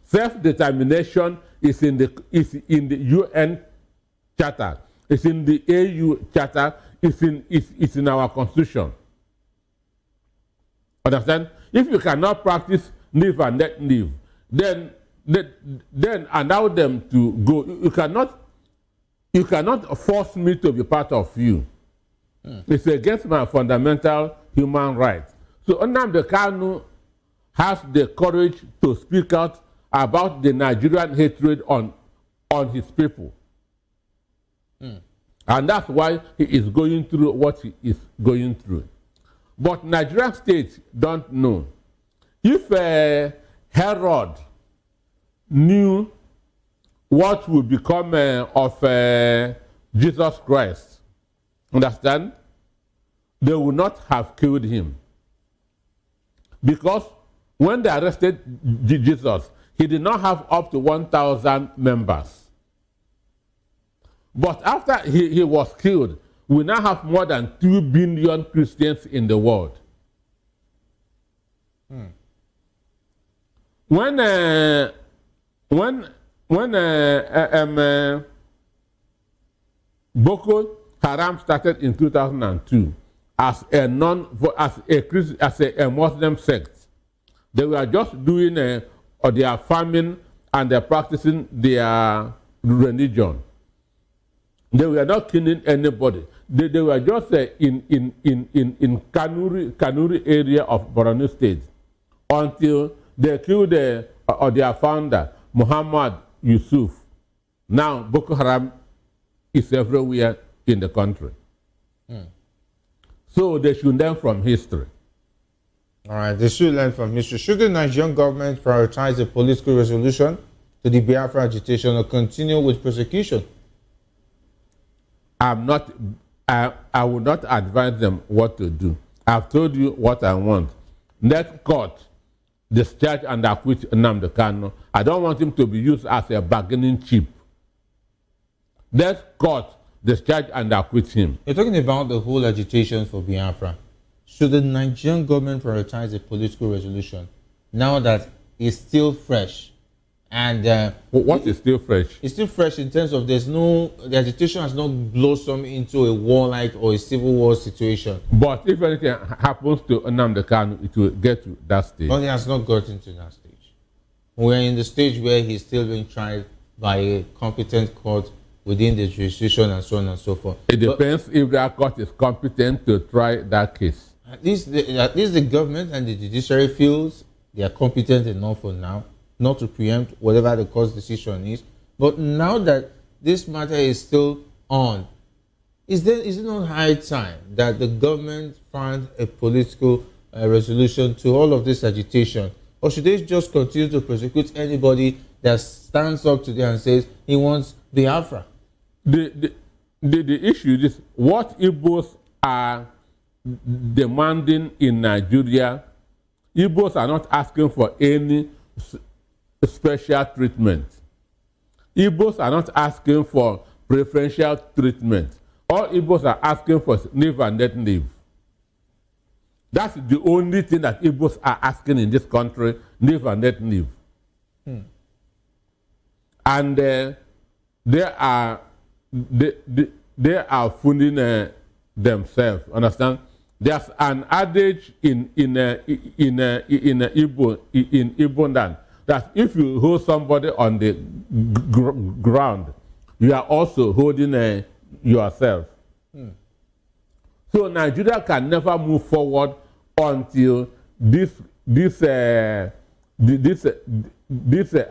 Self-determination is in the UN Charter. It's in the AU Charter. It's in our constitution. Understand? If you cannot practice live and let live, then allow them to go. You cannot force me to be part of you. It's against my fundamental human rights. So Nnamdi Kanu has the courage to speak out about the Nigerian hatred on his people. And that's why he is going through what he is going through. But Nigerian states don't know. If Herod knew what would become of Jesus Christ, understand? They would not have killed him. Because when they arrested Jesus, he did not have up to 1,000 members. But after he was killed, we now have more than 2 billion Christians in the world. When Boko Haram started in 2002 as a Muslim sect, they were just doing their farming and they're practicing their religion. They were not killing anybody. They were just in Kanuri area of Borno State until they killed their founder, Muhammad Yusuf. Now Boko Haram is everywhere in the country. So they should learn from history. All right, they should learn from history. Should the Nigerian government prioritize a political resolution to the Biafra agitation or continue with persecution? I will not advise them what to do. I've told you what I want. Let court discharge and acquit Nnamdi Kanu. I don't want him to be used as a bargaining chip. Let court discharge and acquit him. You're talking about the whole agitation for Biafra. Should the Nigerian government prioritize a political resolution now that it's still fresh? And what is still fresh? It's still fresh in terms of the agitation has not blossomed into a warlike or a civil war situation. But if anything happens to Nnamdi Kanu, it will get to that stage. But it has not gotten to that stage. We're in the stage where he's still being tried by a competent court within the jurisdiction and so on and so forth. It depends if that court is competent to try that case. At least the government and the judiciary feels they are competent enough for now not to preempt whatever the court's decision is. But now that this matter is still on, is it not high time that the government find a political resolution to all of this agitation? Or should they just continue to prosecute anybody that stands up today and says he wants Biafra? The issue is what Igbos are demanding in Nigeria. Igbos are not asking for any special treatment. Igbos are not asking for preferential treatment. All Igbos are asking for live and let live. That's the only thing that Igbos are asking in this country, live and let live. And they are fooling themselves. Understand? There's an adage in Igbo land that if you hold somebody on the ground you are also holding yourself. So Nigeria can never move forward until this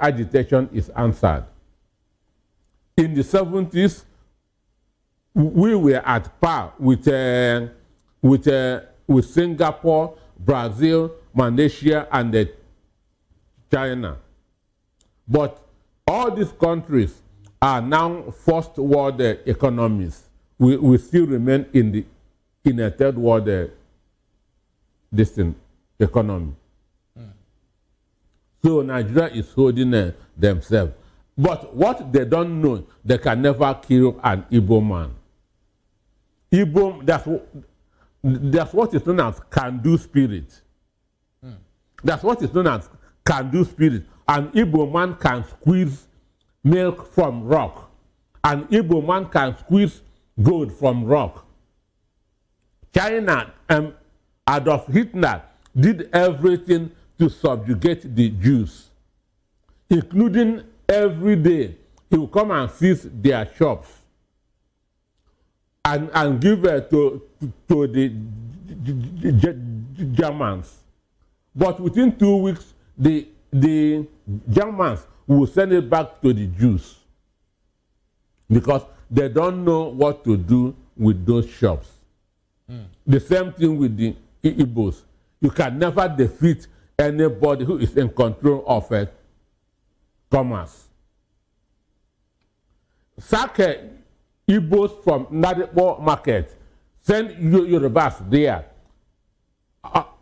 agitation is answered. In the 70s, we were at par with Singapore, Brazil, Malaysia, and China. But all these countries are now first world economies. We still remain in a third world economy. So Nigeria is holding themselves. But what they don't know, they can never kill an Igbo man. Igbo, that's what is known as can-do spirit. That's what is known as can-do spirit. An Igbo man can squeeze milk from rock. An Igbo man can squeeze gold from rock. China, Adolf Hitler did everything to subjugate the Jews, including every day he will come and seize their shops and give to the Germans. But within 2 weeks, the Germans will send it back to the Jews because they don't know what to do with those shops. The same thing with the Igbos. You can never defeat anybody who is in control of commerce. Sack Igbos from Nadipo market, send Yorubas there.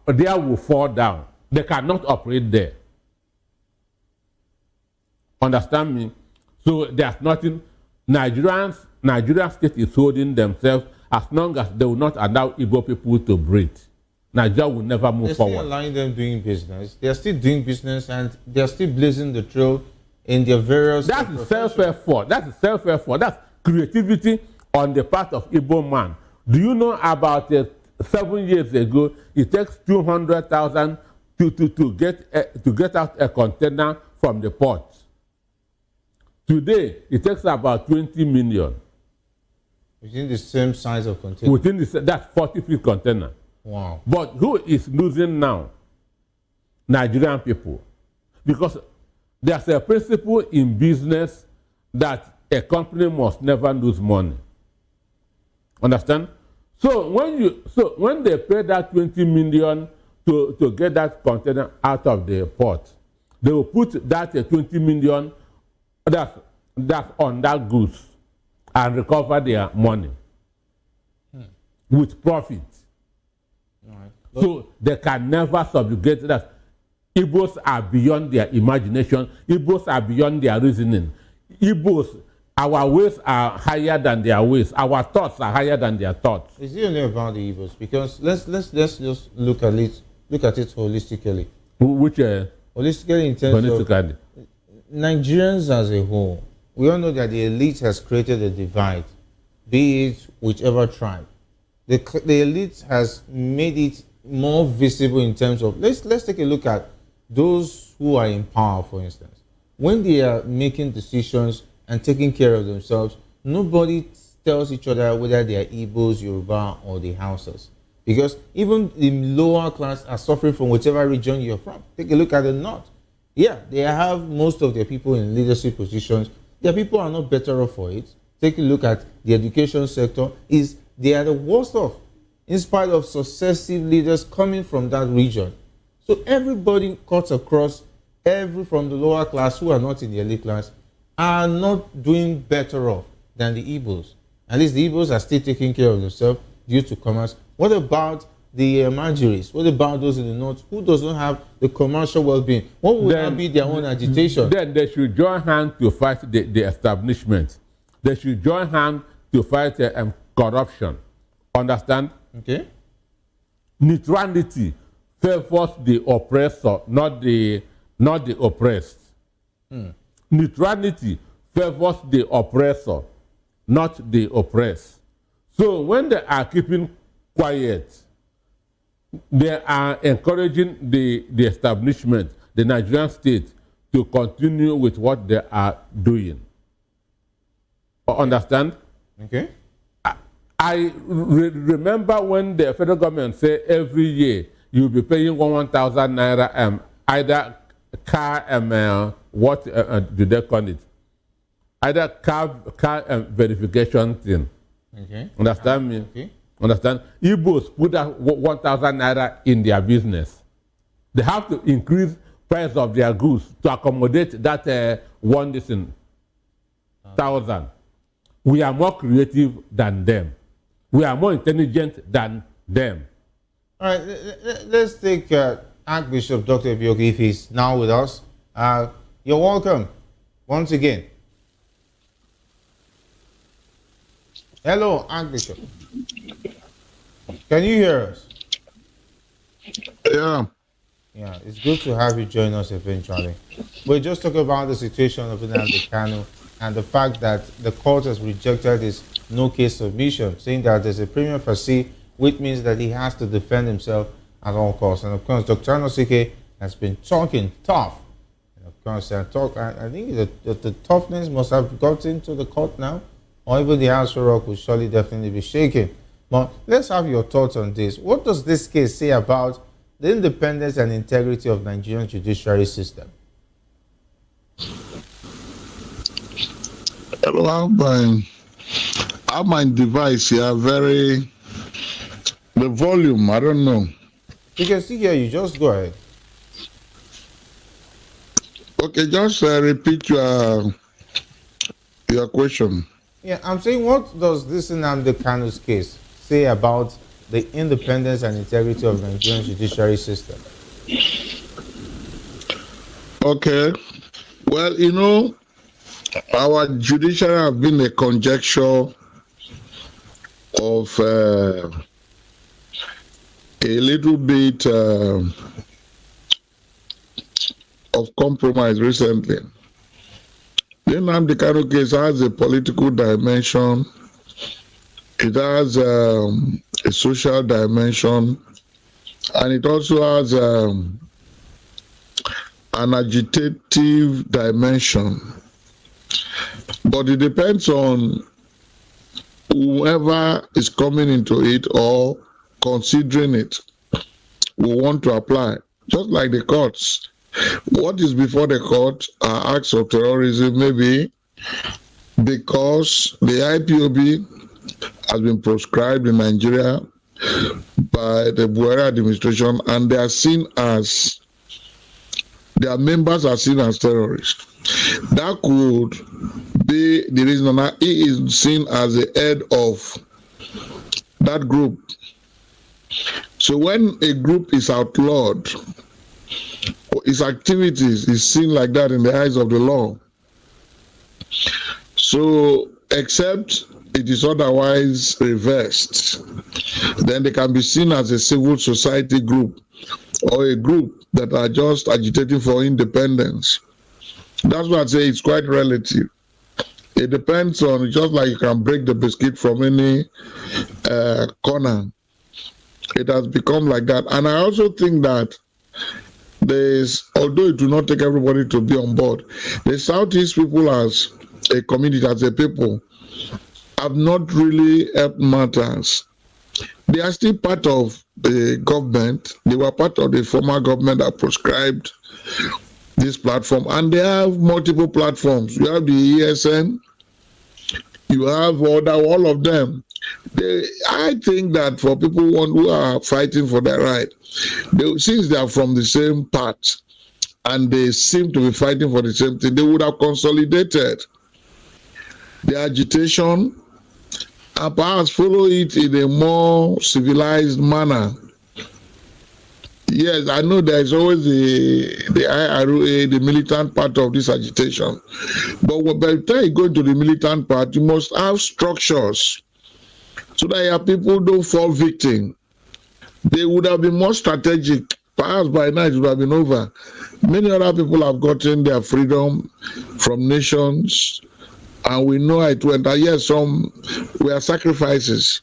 They will fall down. They cannot operate there. Understand me? So there's nothing. Nigerian state is holding themselves as long as they will not allow Igbo people to breathe. Nigeria will never move forward. They're still allowing them doing business. They're still doing business and they're still blazing the trail in their various... That is self-effort. That is self-effort. That's creativity on the part of Igbo man. Do you know about 7 years ago, it takes 200,000 to get out a container from the port. Today, it takes about 20 million. Within the same size of container? That's 40-feet container. Wow. But who is losing now? Nigerian people. Because there's a principle in business that a company must never lose money. Understand? So when they pay that 20 million to get that container out of the port, they will put that 20 million that's on that goods and recover their money with profit. Right. So they can never subjugate that. Igbos are beyond their imagination. Igbos are beyond their reasoning. Igbos, our ways are higher than their ways. Our thoughts are higher than their thoughts. Is it only about the Igbos? Because let's just look at it holistically. Which holistically in terms of Nigerians as a whole. We all know that the elite has created a divide, be it whichever tribe. The elite has made it more visible in terms of, let's take a look at those who are in power, for instance. When they are making decisions and taking care of themselves, nobody tells each other whether they are Igbos, Yoruba, or the Hausas. Because even the lower class are suffering from whichever region you're from. Take a look at the north. Yeah, they have most of their people in leadership positions. Their people are not better off for it. Take a look at the education sector. They are the worst off, in spite of successive leaders coming from that region. So everybody cuts across, from the lower class who are not in the elite class, are not doing better off than the Igbos. At least the Igbos are still taking care of themselves due to commerce. What about the Manjuris? What about those in the north who does not have the commercial well-being? What would not be their own agitation? Then they should join hands to fight the establishment. They should join hands to fight corruption. Understand? Okay. Neutrality favors the oppressor, not the oppressed. Neutrality favors the oppressor, not the oppressed. So when they are keeping quiet, they are encouraging the establishment, the Nigerian state, to continue with what they are doing. Understand? Okay. I remember when the federal government said every year you'll be paying 1,000 naira either car what do they call it? Either car verification thing. Okay. Understand me? Okay. Understand? Igbos put that 1,000 naira in their business. They have to increase price of their goods to accommodate that one thousand. We are more creative than them. We are more intelligent than them. All right, let's take Archbishop Dr. Ebioke if he's now with us. You're welcome once again. Hello, Archbishop. Can you hear us? Yeah. Yeah, it's good to have you join us eventually. We're just talking about the situation of Nnamdi Kanu and the fact that the court has rejected his no-case submission, saying that there's a prima facie, which means that he has to defend himself at all costs. And of course, Dr. Anosike has been talking tough. And of course, I think the toughness must have gotten to the court now, or even the House of Rock will surely definitely be shaken. But let's have your thoughts on this. What does this case say about the independence and integrity of Nigerian judiciary system? Well, I have my device here, the volume, I don't know. You can see here, you just go ahead. Okay, just repeat your question. Yeah, I'm saying, what does this Nnamdi Kanu's case say about the independence and integrity of the Nigerian judiciary system? Okay. Well, you know, our judiciary have been a conjecture of a little bit of compromise recently. The Nnamdi Kanu case has a political dimension. It has a social dimension, and it also has an agitative dimension. But it depends on whoever is coming into it or considering it will want to apply. Just like the courts. What is before the court are acts of terrorism, maybe because the IPOB has been proscribed in Nigeria by the Buhari administration, and they are seen as, their members are seen as terrorists. That could be the reason that he is seen as the head of that group. So when a group is outlawed, its activities is seen like that in the eyes of the law. So except it is otherwise reversed, then they can be seen as a civil society group or a group that are just agitating for independence. That's why I say it's quite relative. It depends on, just like you can break the biscuit from any corner. It has become like that. And I also think that although it will not take everybody to be on board, the Southeast people as a community, as a people, have not really helped matters. They are still part of the government. They were part of the former government that proscribed this platform, and they have multiple platforms. You have the ESN, you have all of them. I think that for people who are fighting for their right, since they are from the same part and they seem to be fighting for the same thing, they would have consolidated the agitation and perhaps follow it in a more civilized manner. Yes, I know there is always the IROA, the militant part of this agitation. But by the time you go into the militant part, you must have structures so that your people don't fall victim. They would have been more strategic. Perhaps by now it would have been over. Many other people have gotten their freedom from nations, and we know it went. And yes, some were sacrifices.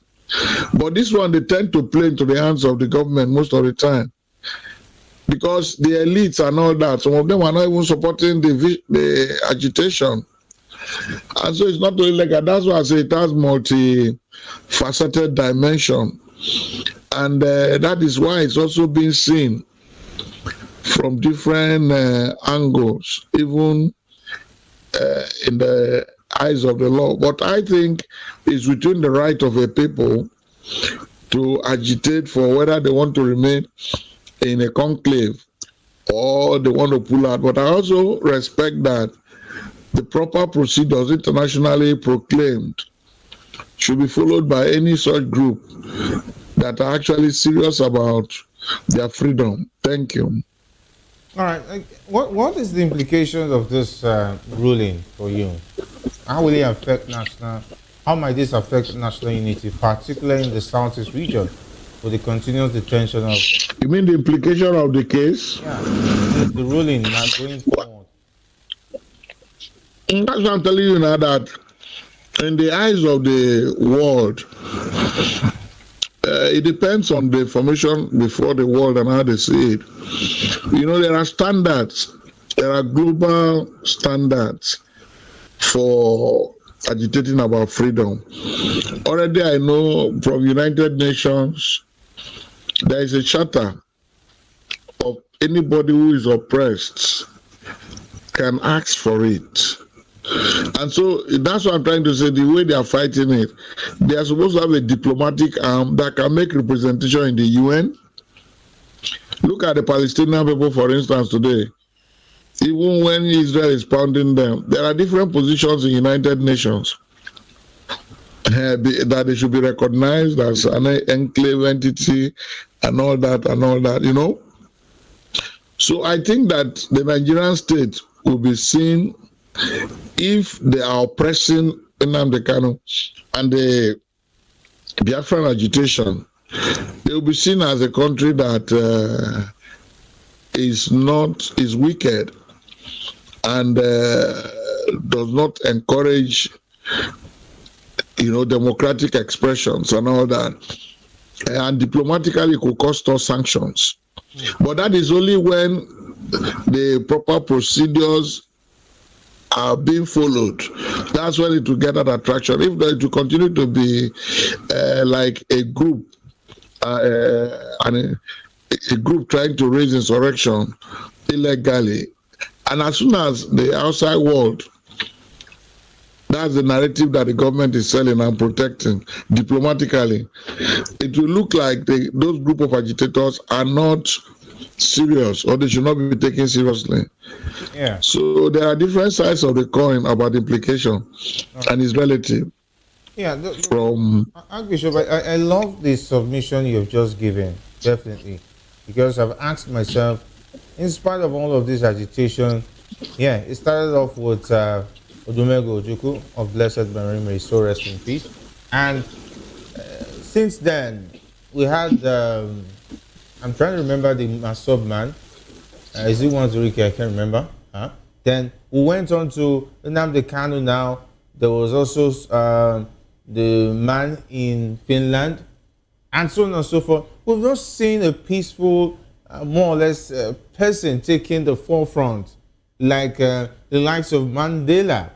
But this one, they tend to play into the hands of the government most of the time, because the elites and all that, some of them are not even supporting the agitation. And so it's not only like that. That's why I say it has multi-faceted dimension. And that is why it's also being seen from different angles, even in the eyes of the law. But I think it's within the right of a people to agitate for whether they want to remain in a conclave or they want to pull out. But I also respect that the proper procedures internationally proclaimed should be followed by any such group that are actually serious about their freedom. Thank you. All right. What is the implication of this ruling for you? How will it affect how might this affect national unity, particularly in the Southeast region, with the continuous detention of... You mean the implication of the case? Yeah, the ruling now going forward. That's what I'm telling you now, that in the eyes of the world, it depends on the information before the world and how they see it. You know, there are standards. There are global standards for agitating about freedom. Already I know from United Nations, there is a charter of anybody who is oppressed can ask for it. And so that's what I'm trying to say. The way they are fighting it, they are supposed to have a diplomatic arm that can make representation in the UN. Look at the Palestinian people, for instance, today. Even when Israel is pounding them, there are different positions in United Nations that they should be recognized as an enclave entity and all that, you know. So I think that the Nigerian state will be seen, if they are oppressing Nnamdi Kanu and the Biafran agitation, they will be seen as a country that is wicked and does not encourage, you know, democratic expressions and all that. And diplomatically, it could cost us sanctions. But that is only when the proper procedures are being followed. That's when it will get that attraction. If it will continue to be like a group, a group trying to raise insurrection illegally, and as soon as the outside world, that's the narrative that the government is selling and protecting diplomatically, it will look like those group of agitators are not serious, or they should not be taken seriously. Yeah. So there are different sides of the coin about implication, and it's relative. Yeah. Archbishop, I love the submission you've just given, definitely, because I've asked myself, in spite of all of this agitation, yeah, it started off with Odumego Ojukwu of blessed memory, may so rest in peace, and since then we had. I'm trying to remember the Masob man. Is it Wanzurike? I can't remember. Then we went on to Nnamdi Kanu now. There was also the man in Finland, and so on and so forth. We've not seen a peaceful, more or less, person taking the forefront, like the likes of Mandela,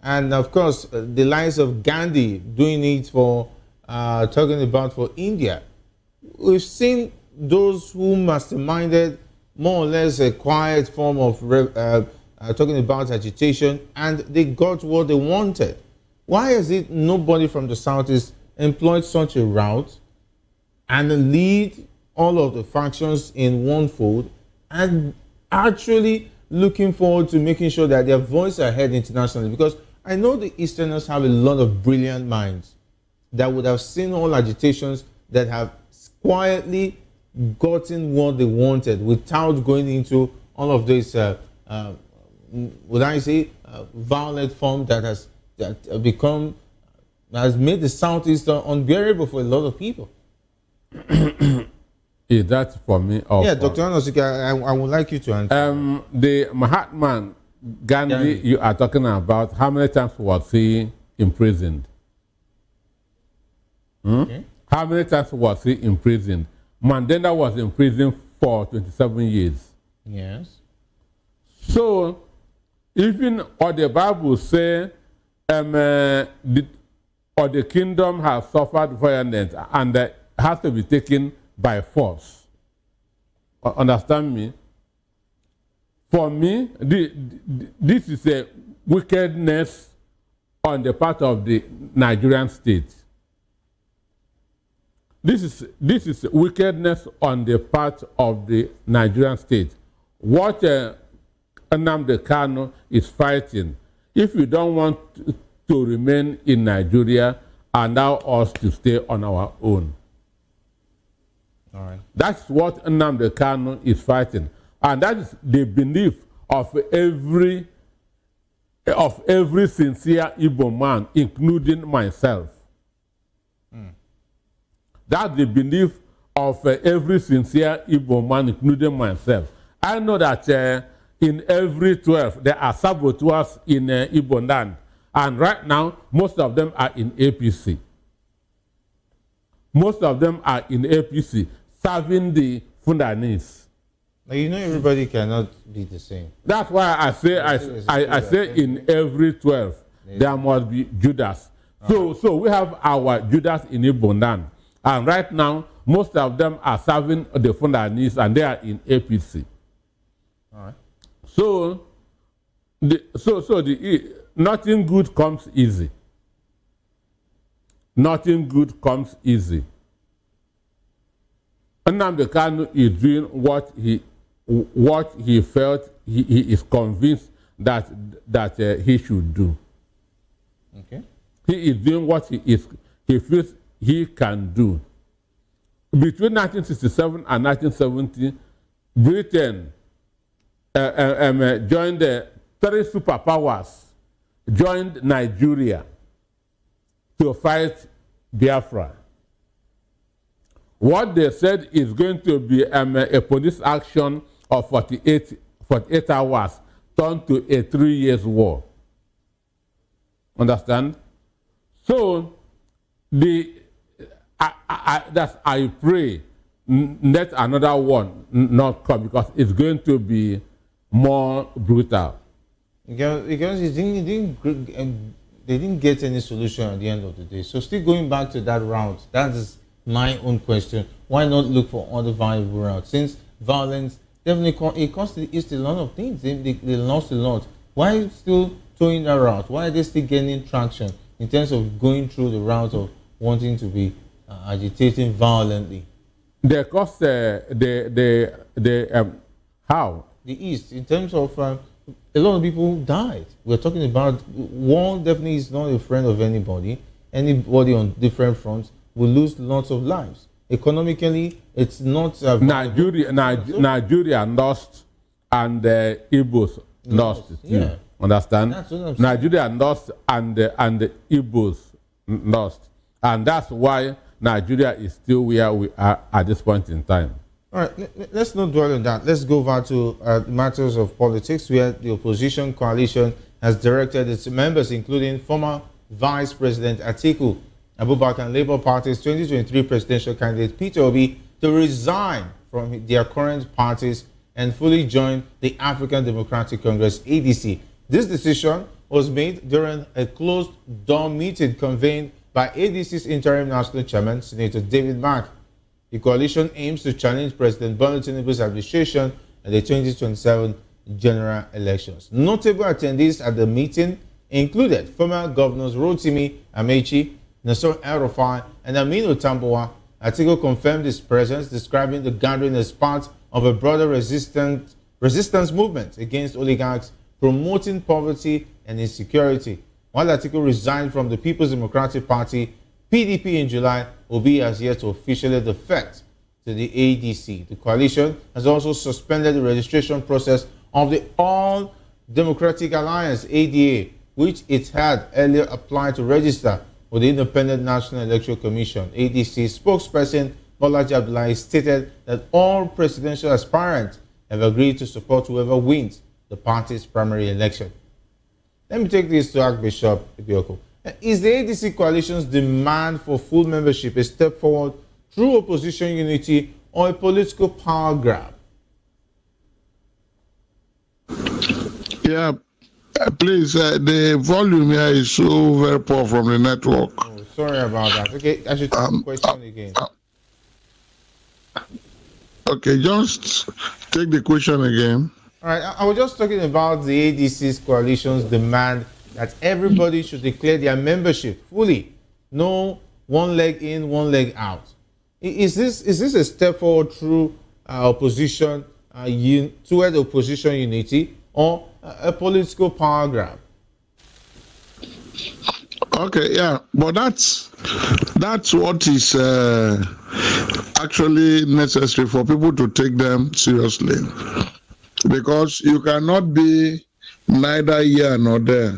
and of course the likes of Gandhi doing it for, talking about for India. We've seen those who masterminded more or less a quiet form of talking about agitation, and they got what they wanted. Why is it nobody from the Southeast employed such a route and lead all of the factions in one fold and actually looking forward to making sure that their voice are heard internationally? Because I know the Easterners have a lot of brilliant minds that would have seen all agitations that have quietly gotten what they wanted without going into all of this, would I say, violent form that has made the Southeast unbearable for a lot of people. Is that for me? Yeah, Dr. Anosike, I would like you to answer. The Mahatma Gandhi you are talking about, how many times was he imprisoned? Okay. How many times was he imprisoned? Mandela was in prison for 27 years. Yes. So, even or the Bible say the kingdom has suffered violence and has to be taken by force. Understand me? For me, this is a wickedness on the part of the Nigerian state. This is wickedness on the part of the Nigerian state. What Nnamdi Kanu is fighting, if you don't want to remain in Nigeria, allow us to stay on our own. All right. That's what Nnamdi Kanu is fighting. And that is the belief of every sincere Igbo man, including myself. That's the belief of every sincere Igbo man, including myself. I know that in every 12, there are saboteurs in Igbo land. And right now, most of them are in APC. Most of them are in APC, serving the Fundanese. Now, you know everybody cannot be the same. That's why I say in every 12, there must be Judas. So we have our Judas in Igbo land. And right now, most of them are serving the Fundanese and they are in APC. All right. So nothing good comes easy. Nothing good comes easy. Nnamdi Kanu is doing what he felt he is convinced that he should do. Okay. He is doing what he feels he can do. Between 1967 and 1970, Britain joined the 3 superpowers, joined Nigeria to fight Biafra. What they said is going to be a police action of 48 hours turned to a 3 years war. Understand? So I pray let another one not come because it's going to be more brutal. Because they didn't get any solution at the end of the day. So still going back to that route, that is my own question. Why not look for other viable routes? Since violence definitely it cost the East a lot of things. They lost a lot. Why still towing that route? Why are they still gaining traction in terms of going through the route of wanting to be agitating violently? They cost how? The East, in terms of a lot of people died. We're talking about war. Definitely is not a friend of anybody. Anybody on different fronts will lose lots of lives. Economically, it's not. Nigeria lost, and Igbos lost too. Yeah. Understand? Nigeria lost, and the Igbos lost, and that's why Nigeria is still where we are at this point in time. All right, let's not dwell on that. Let's go over to matters of politics, where the opposition coalition has directed its members, including former Vice President Atiku Abubakar and Labour Party's 2023 presidential candidate Peter Obi, to resign from their current parties and fully join the African Democratic Congress, ADC. This decision was made during a closed-door meeting convened by ADC's interim national chairman, Senator David Mark. The coalition aims to challenge President Bola Tinubu's administration at the 2027 general elections. Notable attendees at the meeting included former governors Rotimi Amechi, Nasir El-Rufai, and Aminu Tambuwa. Atiku confirmed his presence, describing the gathering as part of a broader resistance movement against oligarchs, promoting poverty and insecurity. While Atiku resigned from the People's Democratic Party, PDP, in July, Obi has yet to officially defect to the ADC. The coalition has also suspended the registration process of the All Democratic Alliance, ADA, which it had earlier applied to register with the Independent National Electoral Commission. ADC spokesperson Bolaji Abdullahi stated that all presidential aspirants have agreed to support whoever wins the party's primary election. Let me take this to Archbishop Ibioko. Is the ADC coalition's demand for full membership a step forward through opposition unity or a political power grab? Yeah, Please, the volume here is so very poor from the network. Oh, sorry about that. Okay, I should take the question again. Okay, just take the question again. All right, I was just talking about the ADC's coalition's demand that everybody should declare their membership fully. No one leg in, one leg out. Is this a step forward through opposition toward opposition unity, or a political power grab? Okay, yeah, but that's what is actually necessary for people to take them seriously, because you cannot be neither here nor there.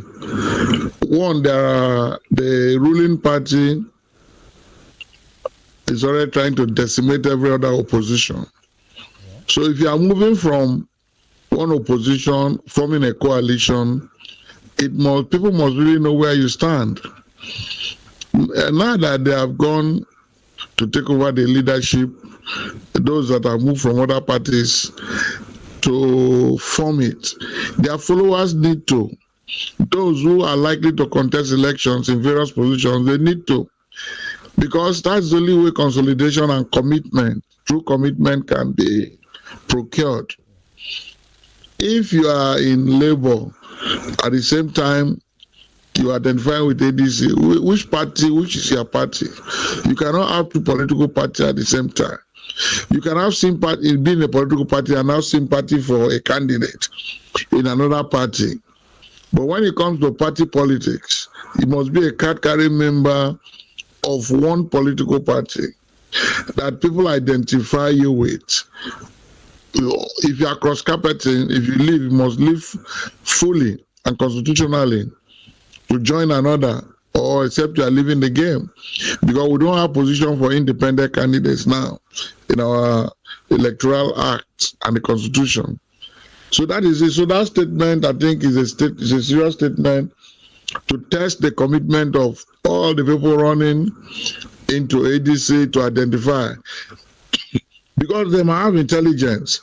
One, the ruling party is already trying to decimate every other opposition. So if you are moving from one opposition, forming a coalition, people must really know where you stand. Now that they have gone to take over the leadership, those that have moved from other parties to form it, their followers need to. Those who are likely to contest elections in various positions, they need to. Because that's the only way consolidation and commitment, true commitment, can be procured. If you are in labor, at the same time you identify with ADC, which is your party? You cannot have two political parties at the same time. You can have sympathy in being a political party and have sympathy for a candidate in another party. But when it comes to party politics, you must be a card-carrying member of one political party that people identify you with. If you are cross-carpeting, if you leave, you must live fully and constitutionally to join another, or except you are leaving the game. Because we don't have position for independent candidates now in our electoral act and the constitution. So that is it. So that statement, I think, is a serious statement to test the commitment of all the people running into ADC to identify. Because they might have intelligence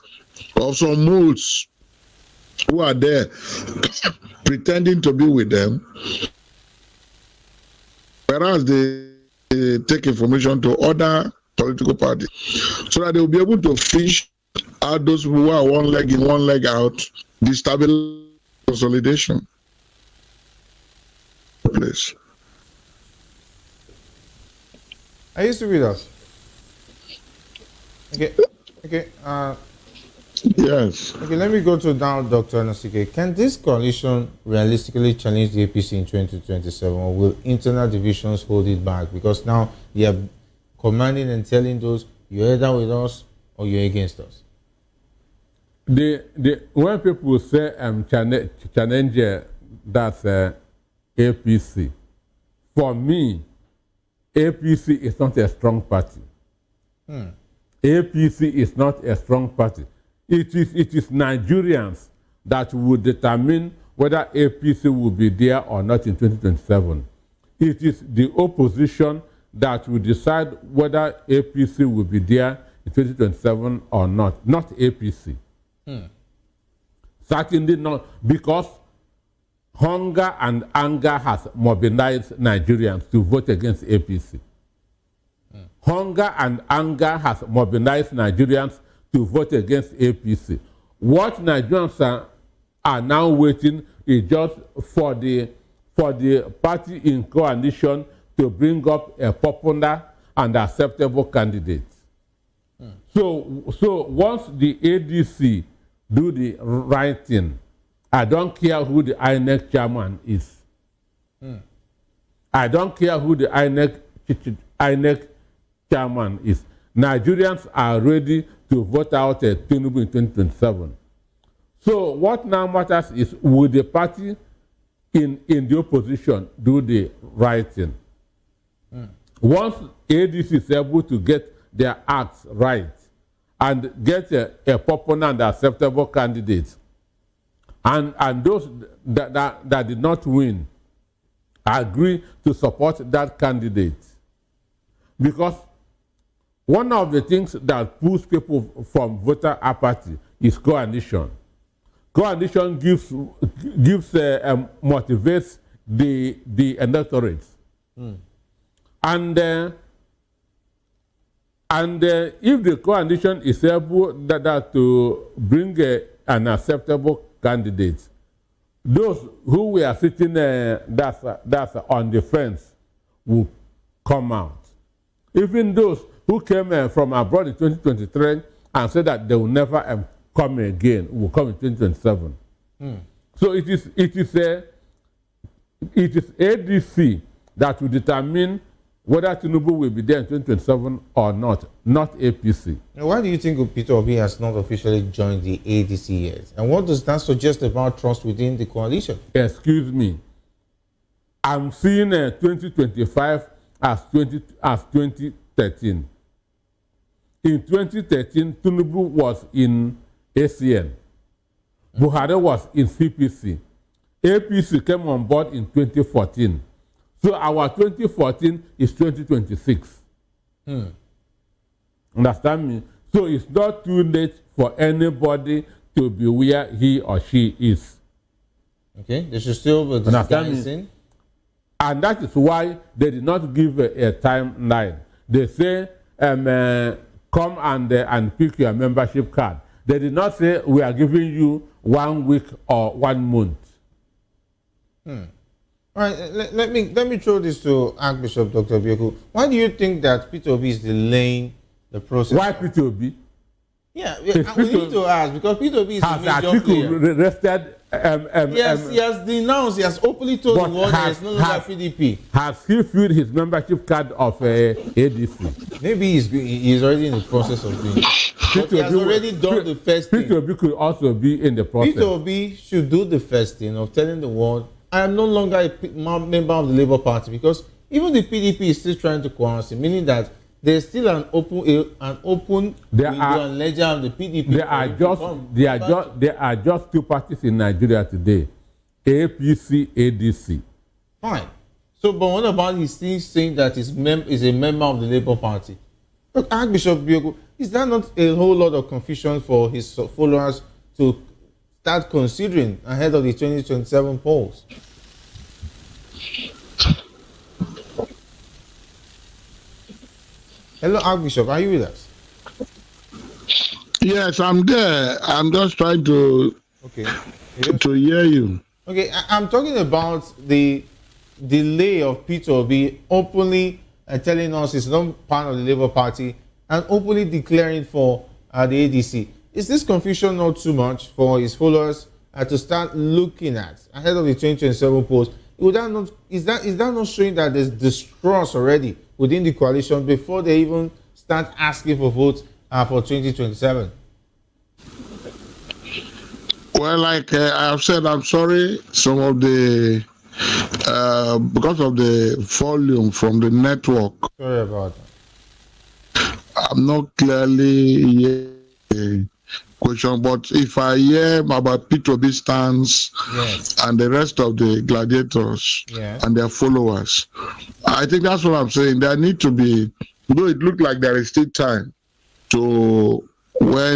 of some moles who are there pretending to be with them, whereas they take information to other political parties, so that they will be able to fish out those who are one leg in, one leg out, destabilize consolidation. Please. Are you still with us? Okay. Yes. Okay, let me go to now Dr. Nasike. Can this coalition realistically challenge the APC in 2027, or will internal divisions hold it back? Because now they are commanding and telling those, you're either with us or you're against us. When people say challenge that's APC, for me, APC is not a strong party. APC is not a strong party. It is Nigerians that will determine whether APC will be there or not in 2027. It is the opposition that will decide whether APC will be there in 2027 or not APC. Certainly not, because hunger and anger has mobilized Nigerians to vote against APC. Hunger and anger has mobilized Nigerians to vote against APC. What Nigerians are now waiting is just for the party in coalition to bring up a popular and acceptable candidate. So once the ADC do the right thing, I don't care who the INEC chairman is. I don't care who the INEC chairman is. Nigerians are ready to vote out a Tinubu in 2027. So what now matters is, will the party in the opposition do the right thing? Once ADC is able to get their acts right and get a popular and acceptable candidate, and those that did not win agree to support that candidate, because one of the things that pulls people from voter apathy is coalition. coalition motivates the electorate. And if the coalition is able to bring an acceptable candidate, those who were sitting that's on the fence will come out. Even those who came from abroad in 2023 and said that they will never come again will come in 2027. So it is ADC that will determine whether Tinubu will be there in 2027 or not APC. Now, why do you think Peter Obi has not officially joined the ADC yet? And what does that suggest about trust within the coalition? Excuse me. I'm seeing 2025 as 2013. In 2013, Tinubu was in ACN. Buhari was in CPC. APC came on board in 2014. So our 2014 is 2026. Understand me? So it's not too late for anybody to be where he or she is. Okay, they should still be disguising. And that is why they did not give a timeline. They say, come and pick your membership card. They did not say, we are giving you 1 week or 1 month. All right, let me throw this to Archbishop Dr. Bioku. Why do you think that Peter Obi is delaying the process? Why Peter Obi? Yeah, we need to ask, because Peter Obi is a major player. Yes, he has denounced, he has openly told the world there is no longer PDP. Has he filled his membership card of ADC? Maybe he's already in the process of doing it. But he has already done the first thing. Peter Obi could also be in the process. Peter Obi should do the first thing of telling the world, I am no longer a member of the Labour Party, because even the PDP is still trying to coerce him, meaning that there's still an open window and ledger of the PDP. There are just two parties in Nigeria today, APC, ADC. Fine. So, but what about he still saying that he's a member of the Labour Party? Look, Archbishop Bioku, is that not a whole lot of confusion for his followers to start considering ahead of the 2027 polls? Hello, Archbishop, are you with us? Yes, I'm there. I'm just trying to hear you. Okay, I'm talking about the delay of Peter Obi openly telling us he's not part of the Labour Party and openly declaring for the ADC. Is this confusion not too much for his followers to start looking at ahead of the 2027 polls? Is that not showing that there's distrust already within the coalition before they even start asking for votes for 2027? Well, like I've said, I'm sorry. Some of the because of the volume from the network. Sorry about that. I'm not clearly hearing question, but if I hear about Peter Obi's stance and the rest of the gladiators and their followers, I think that's what I'm saying. There need to be, though it looked like there is still time to when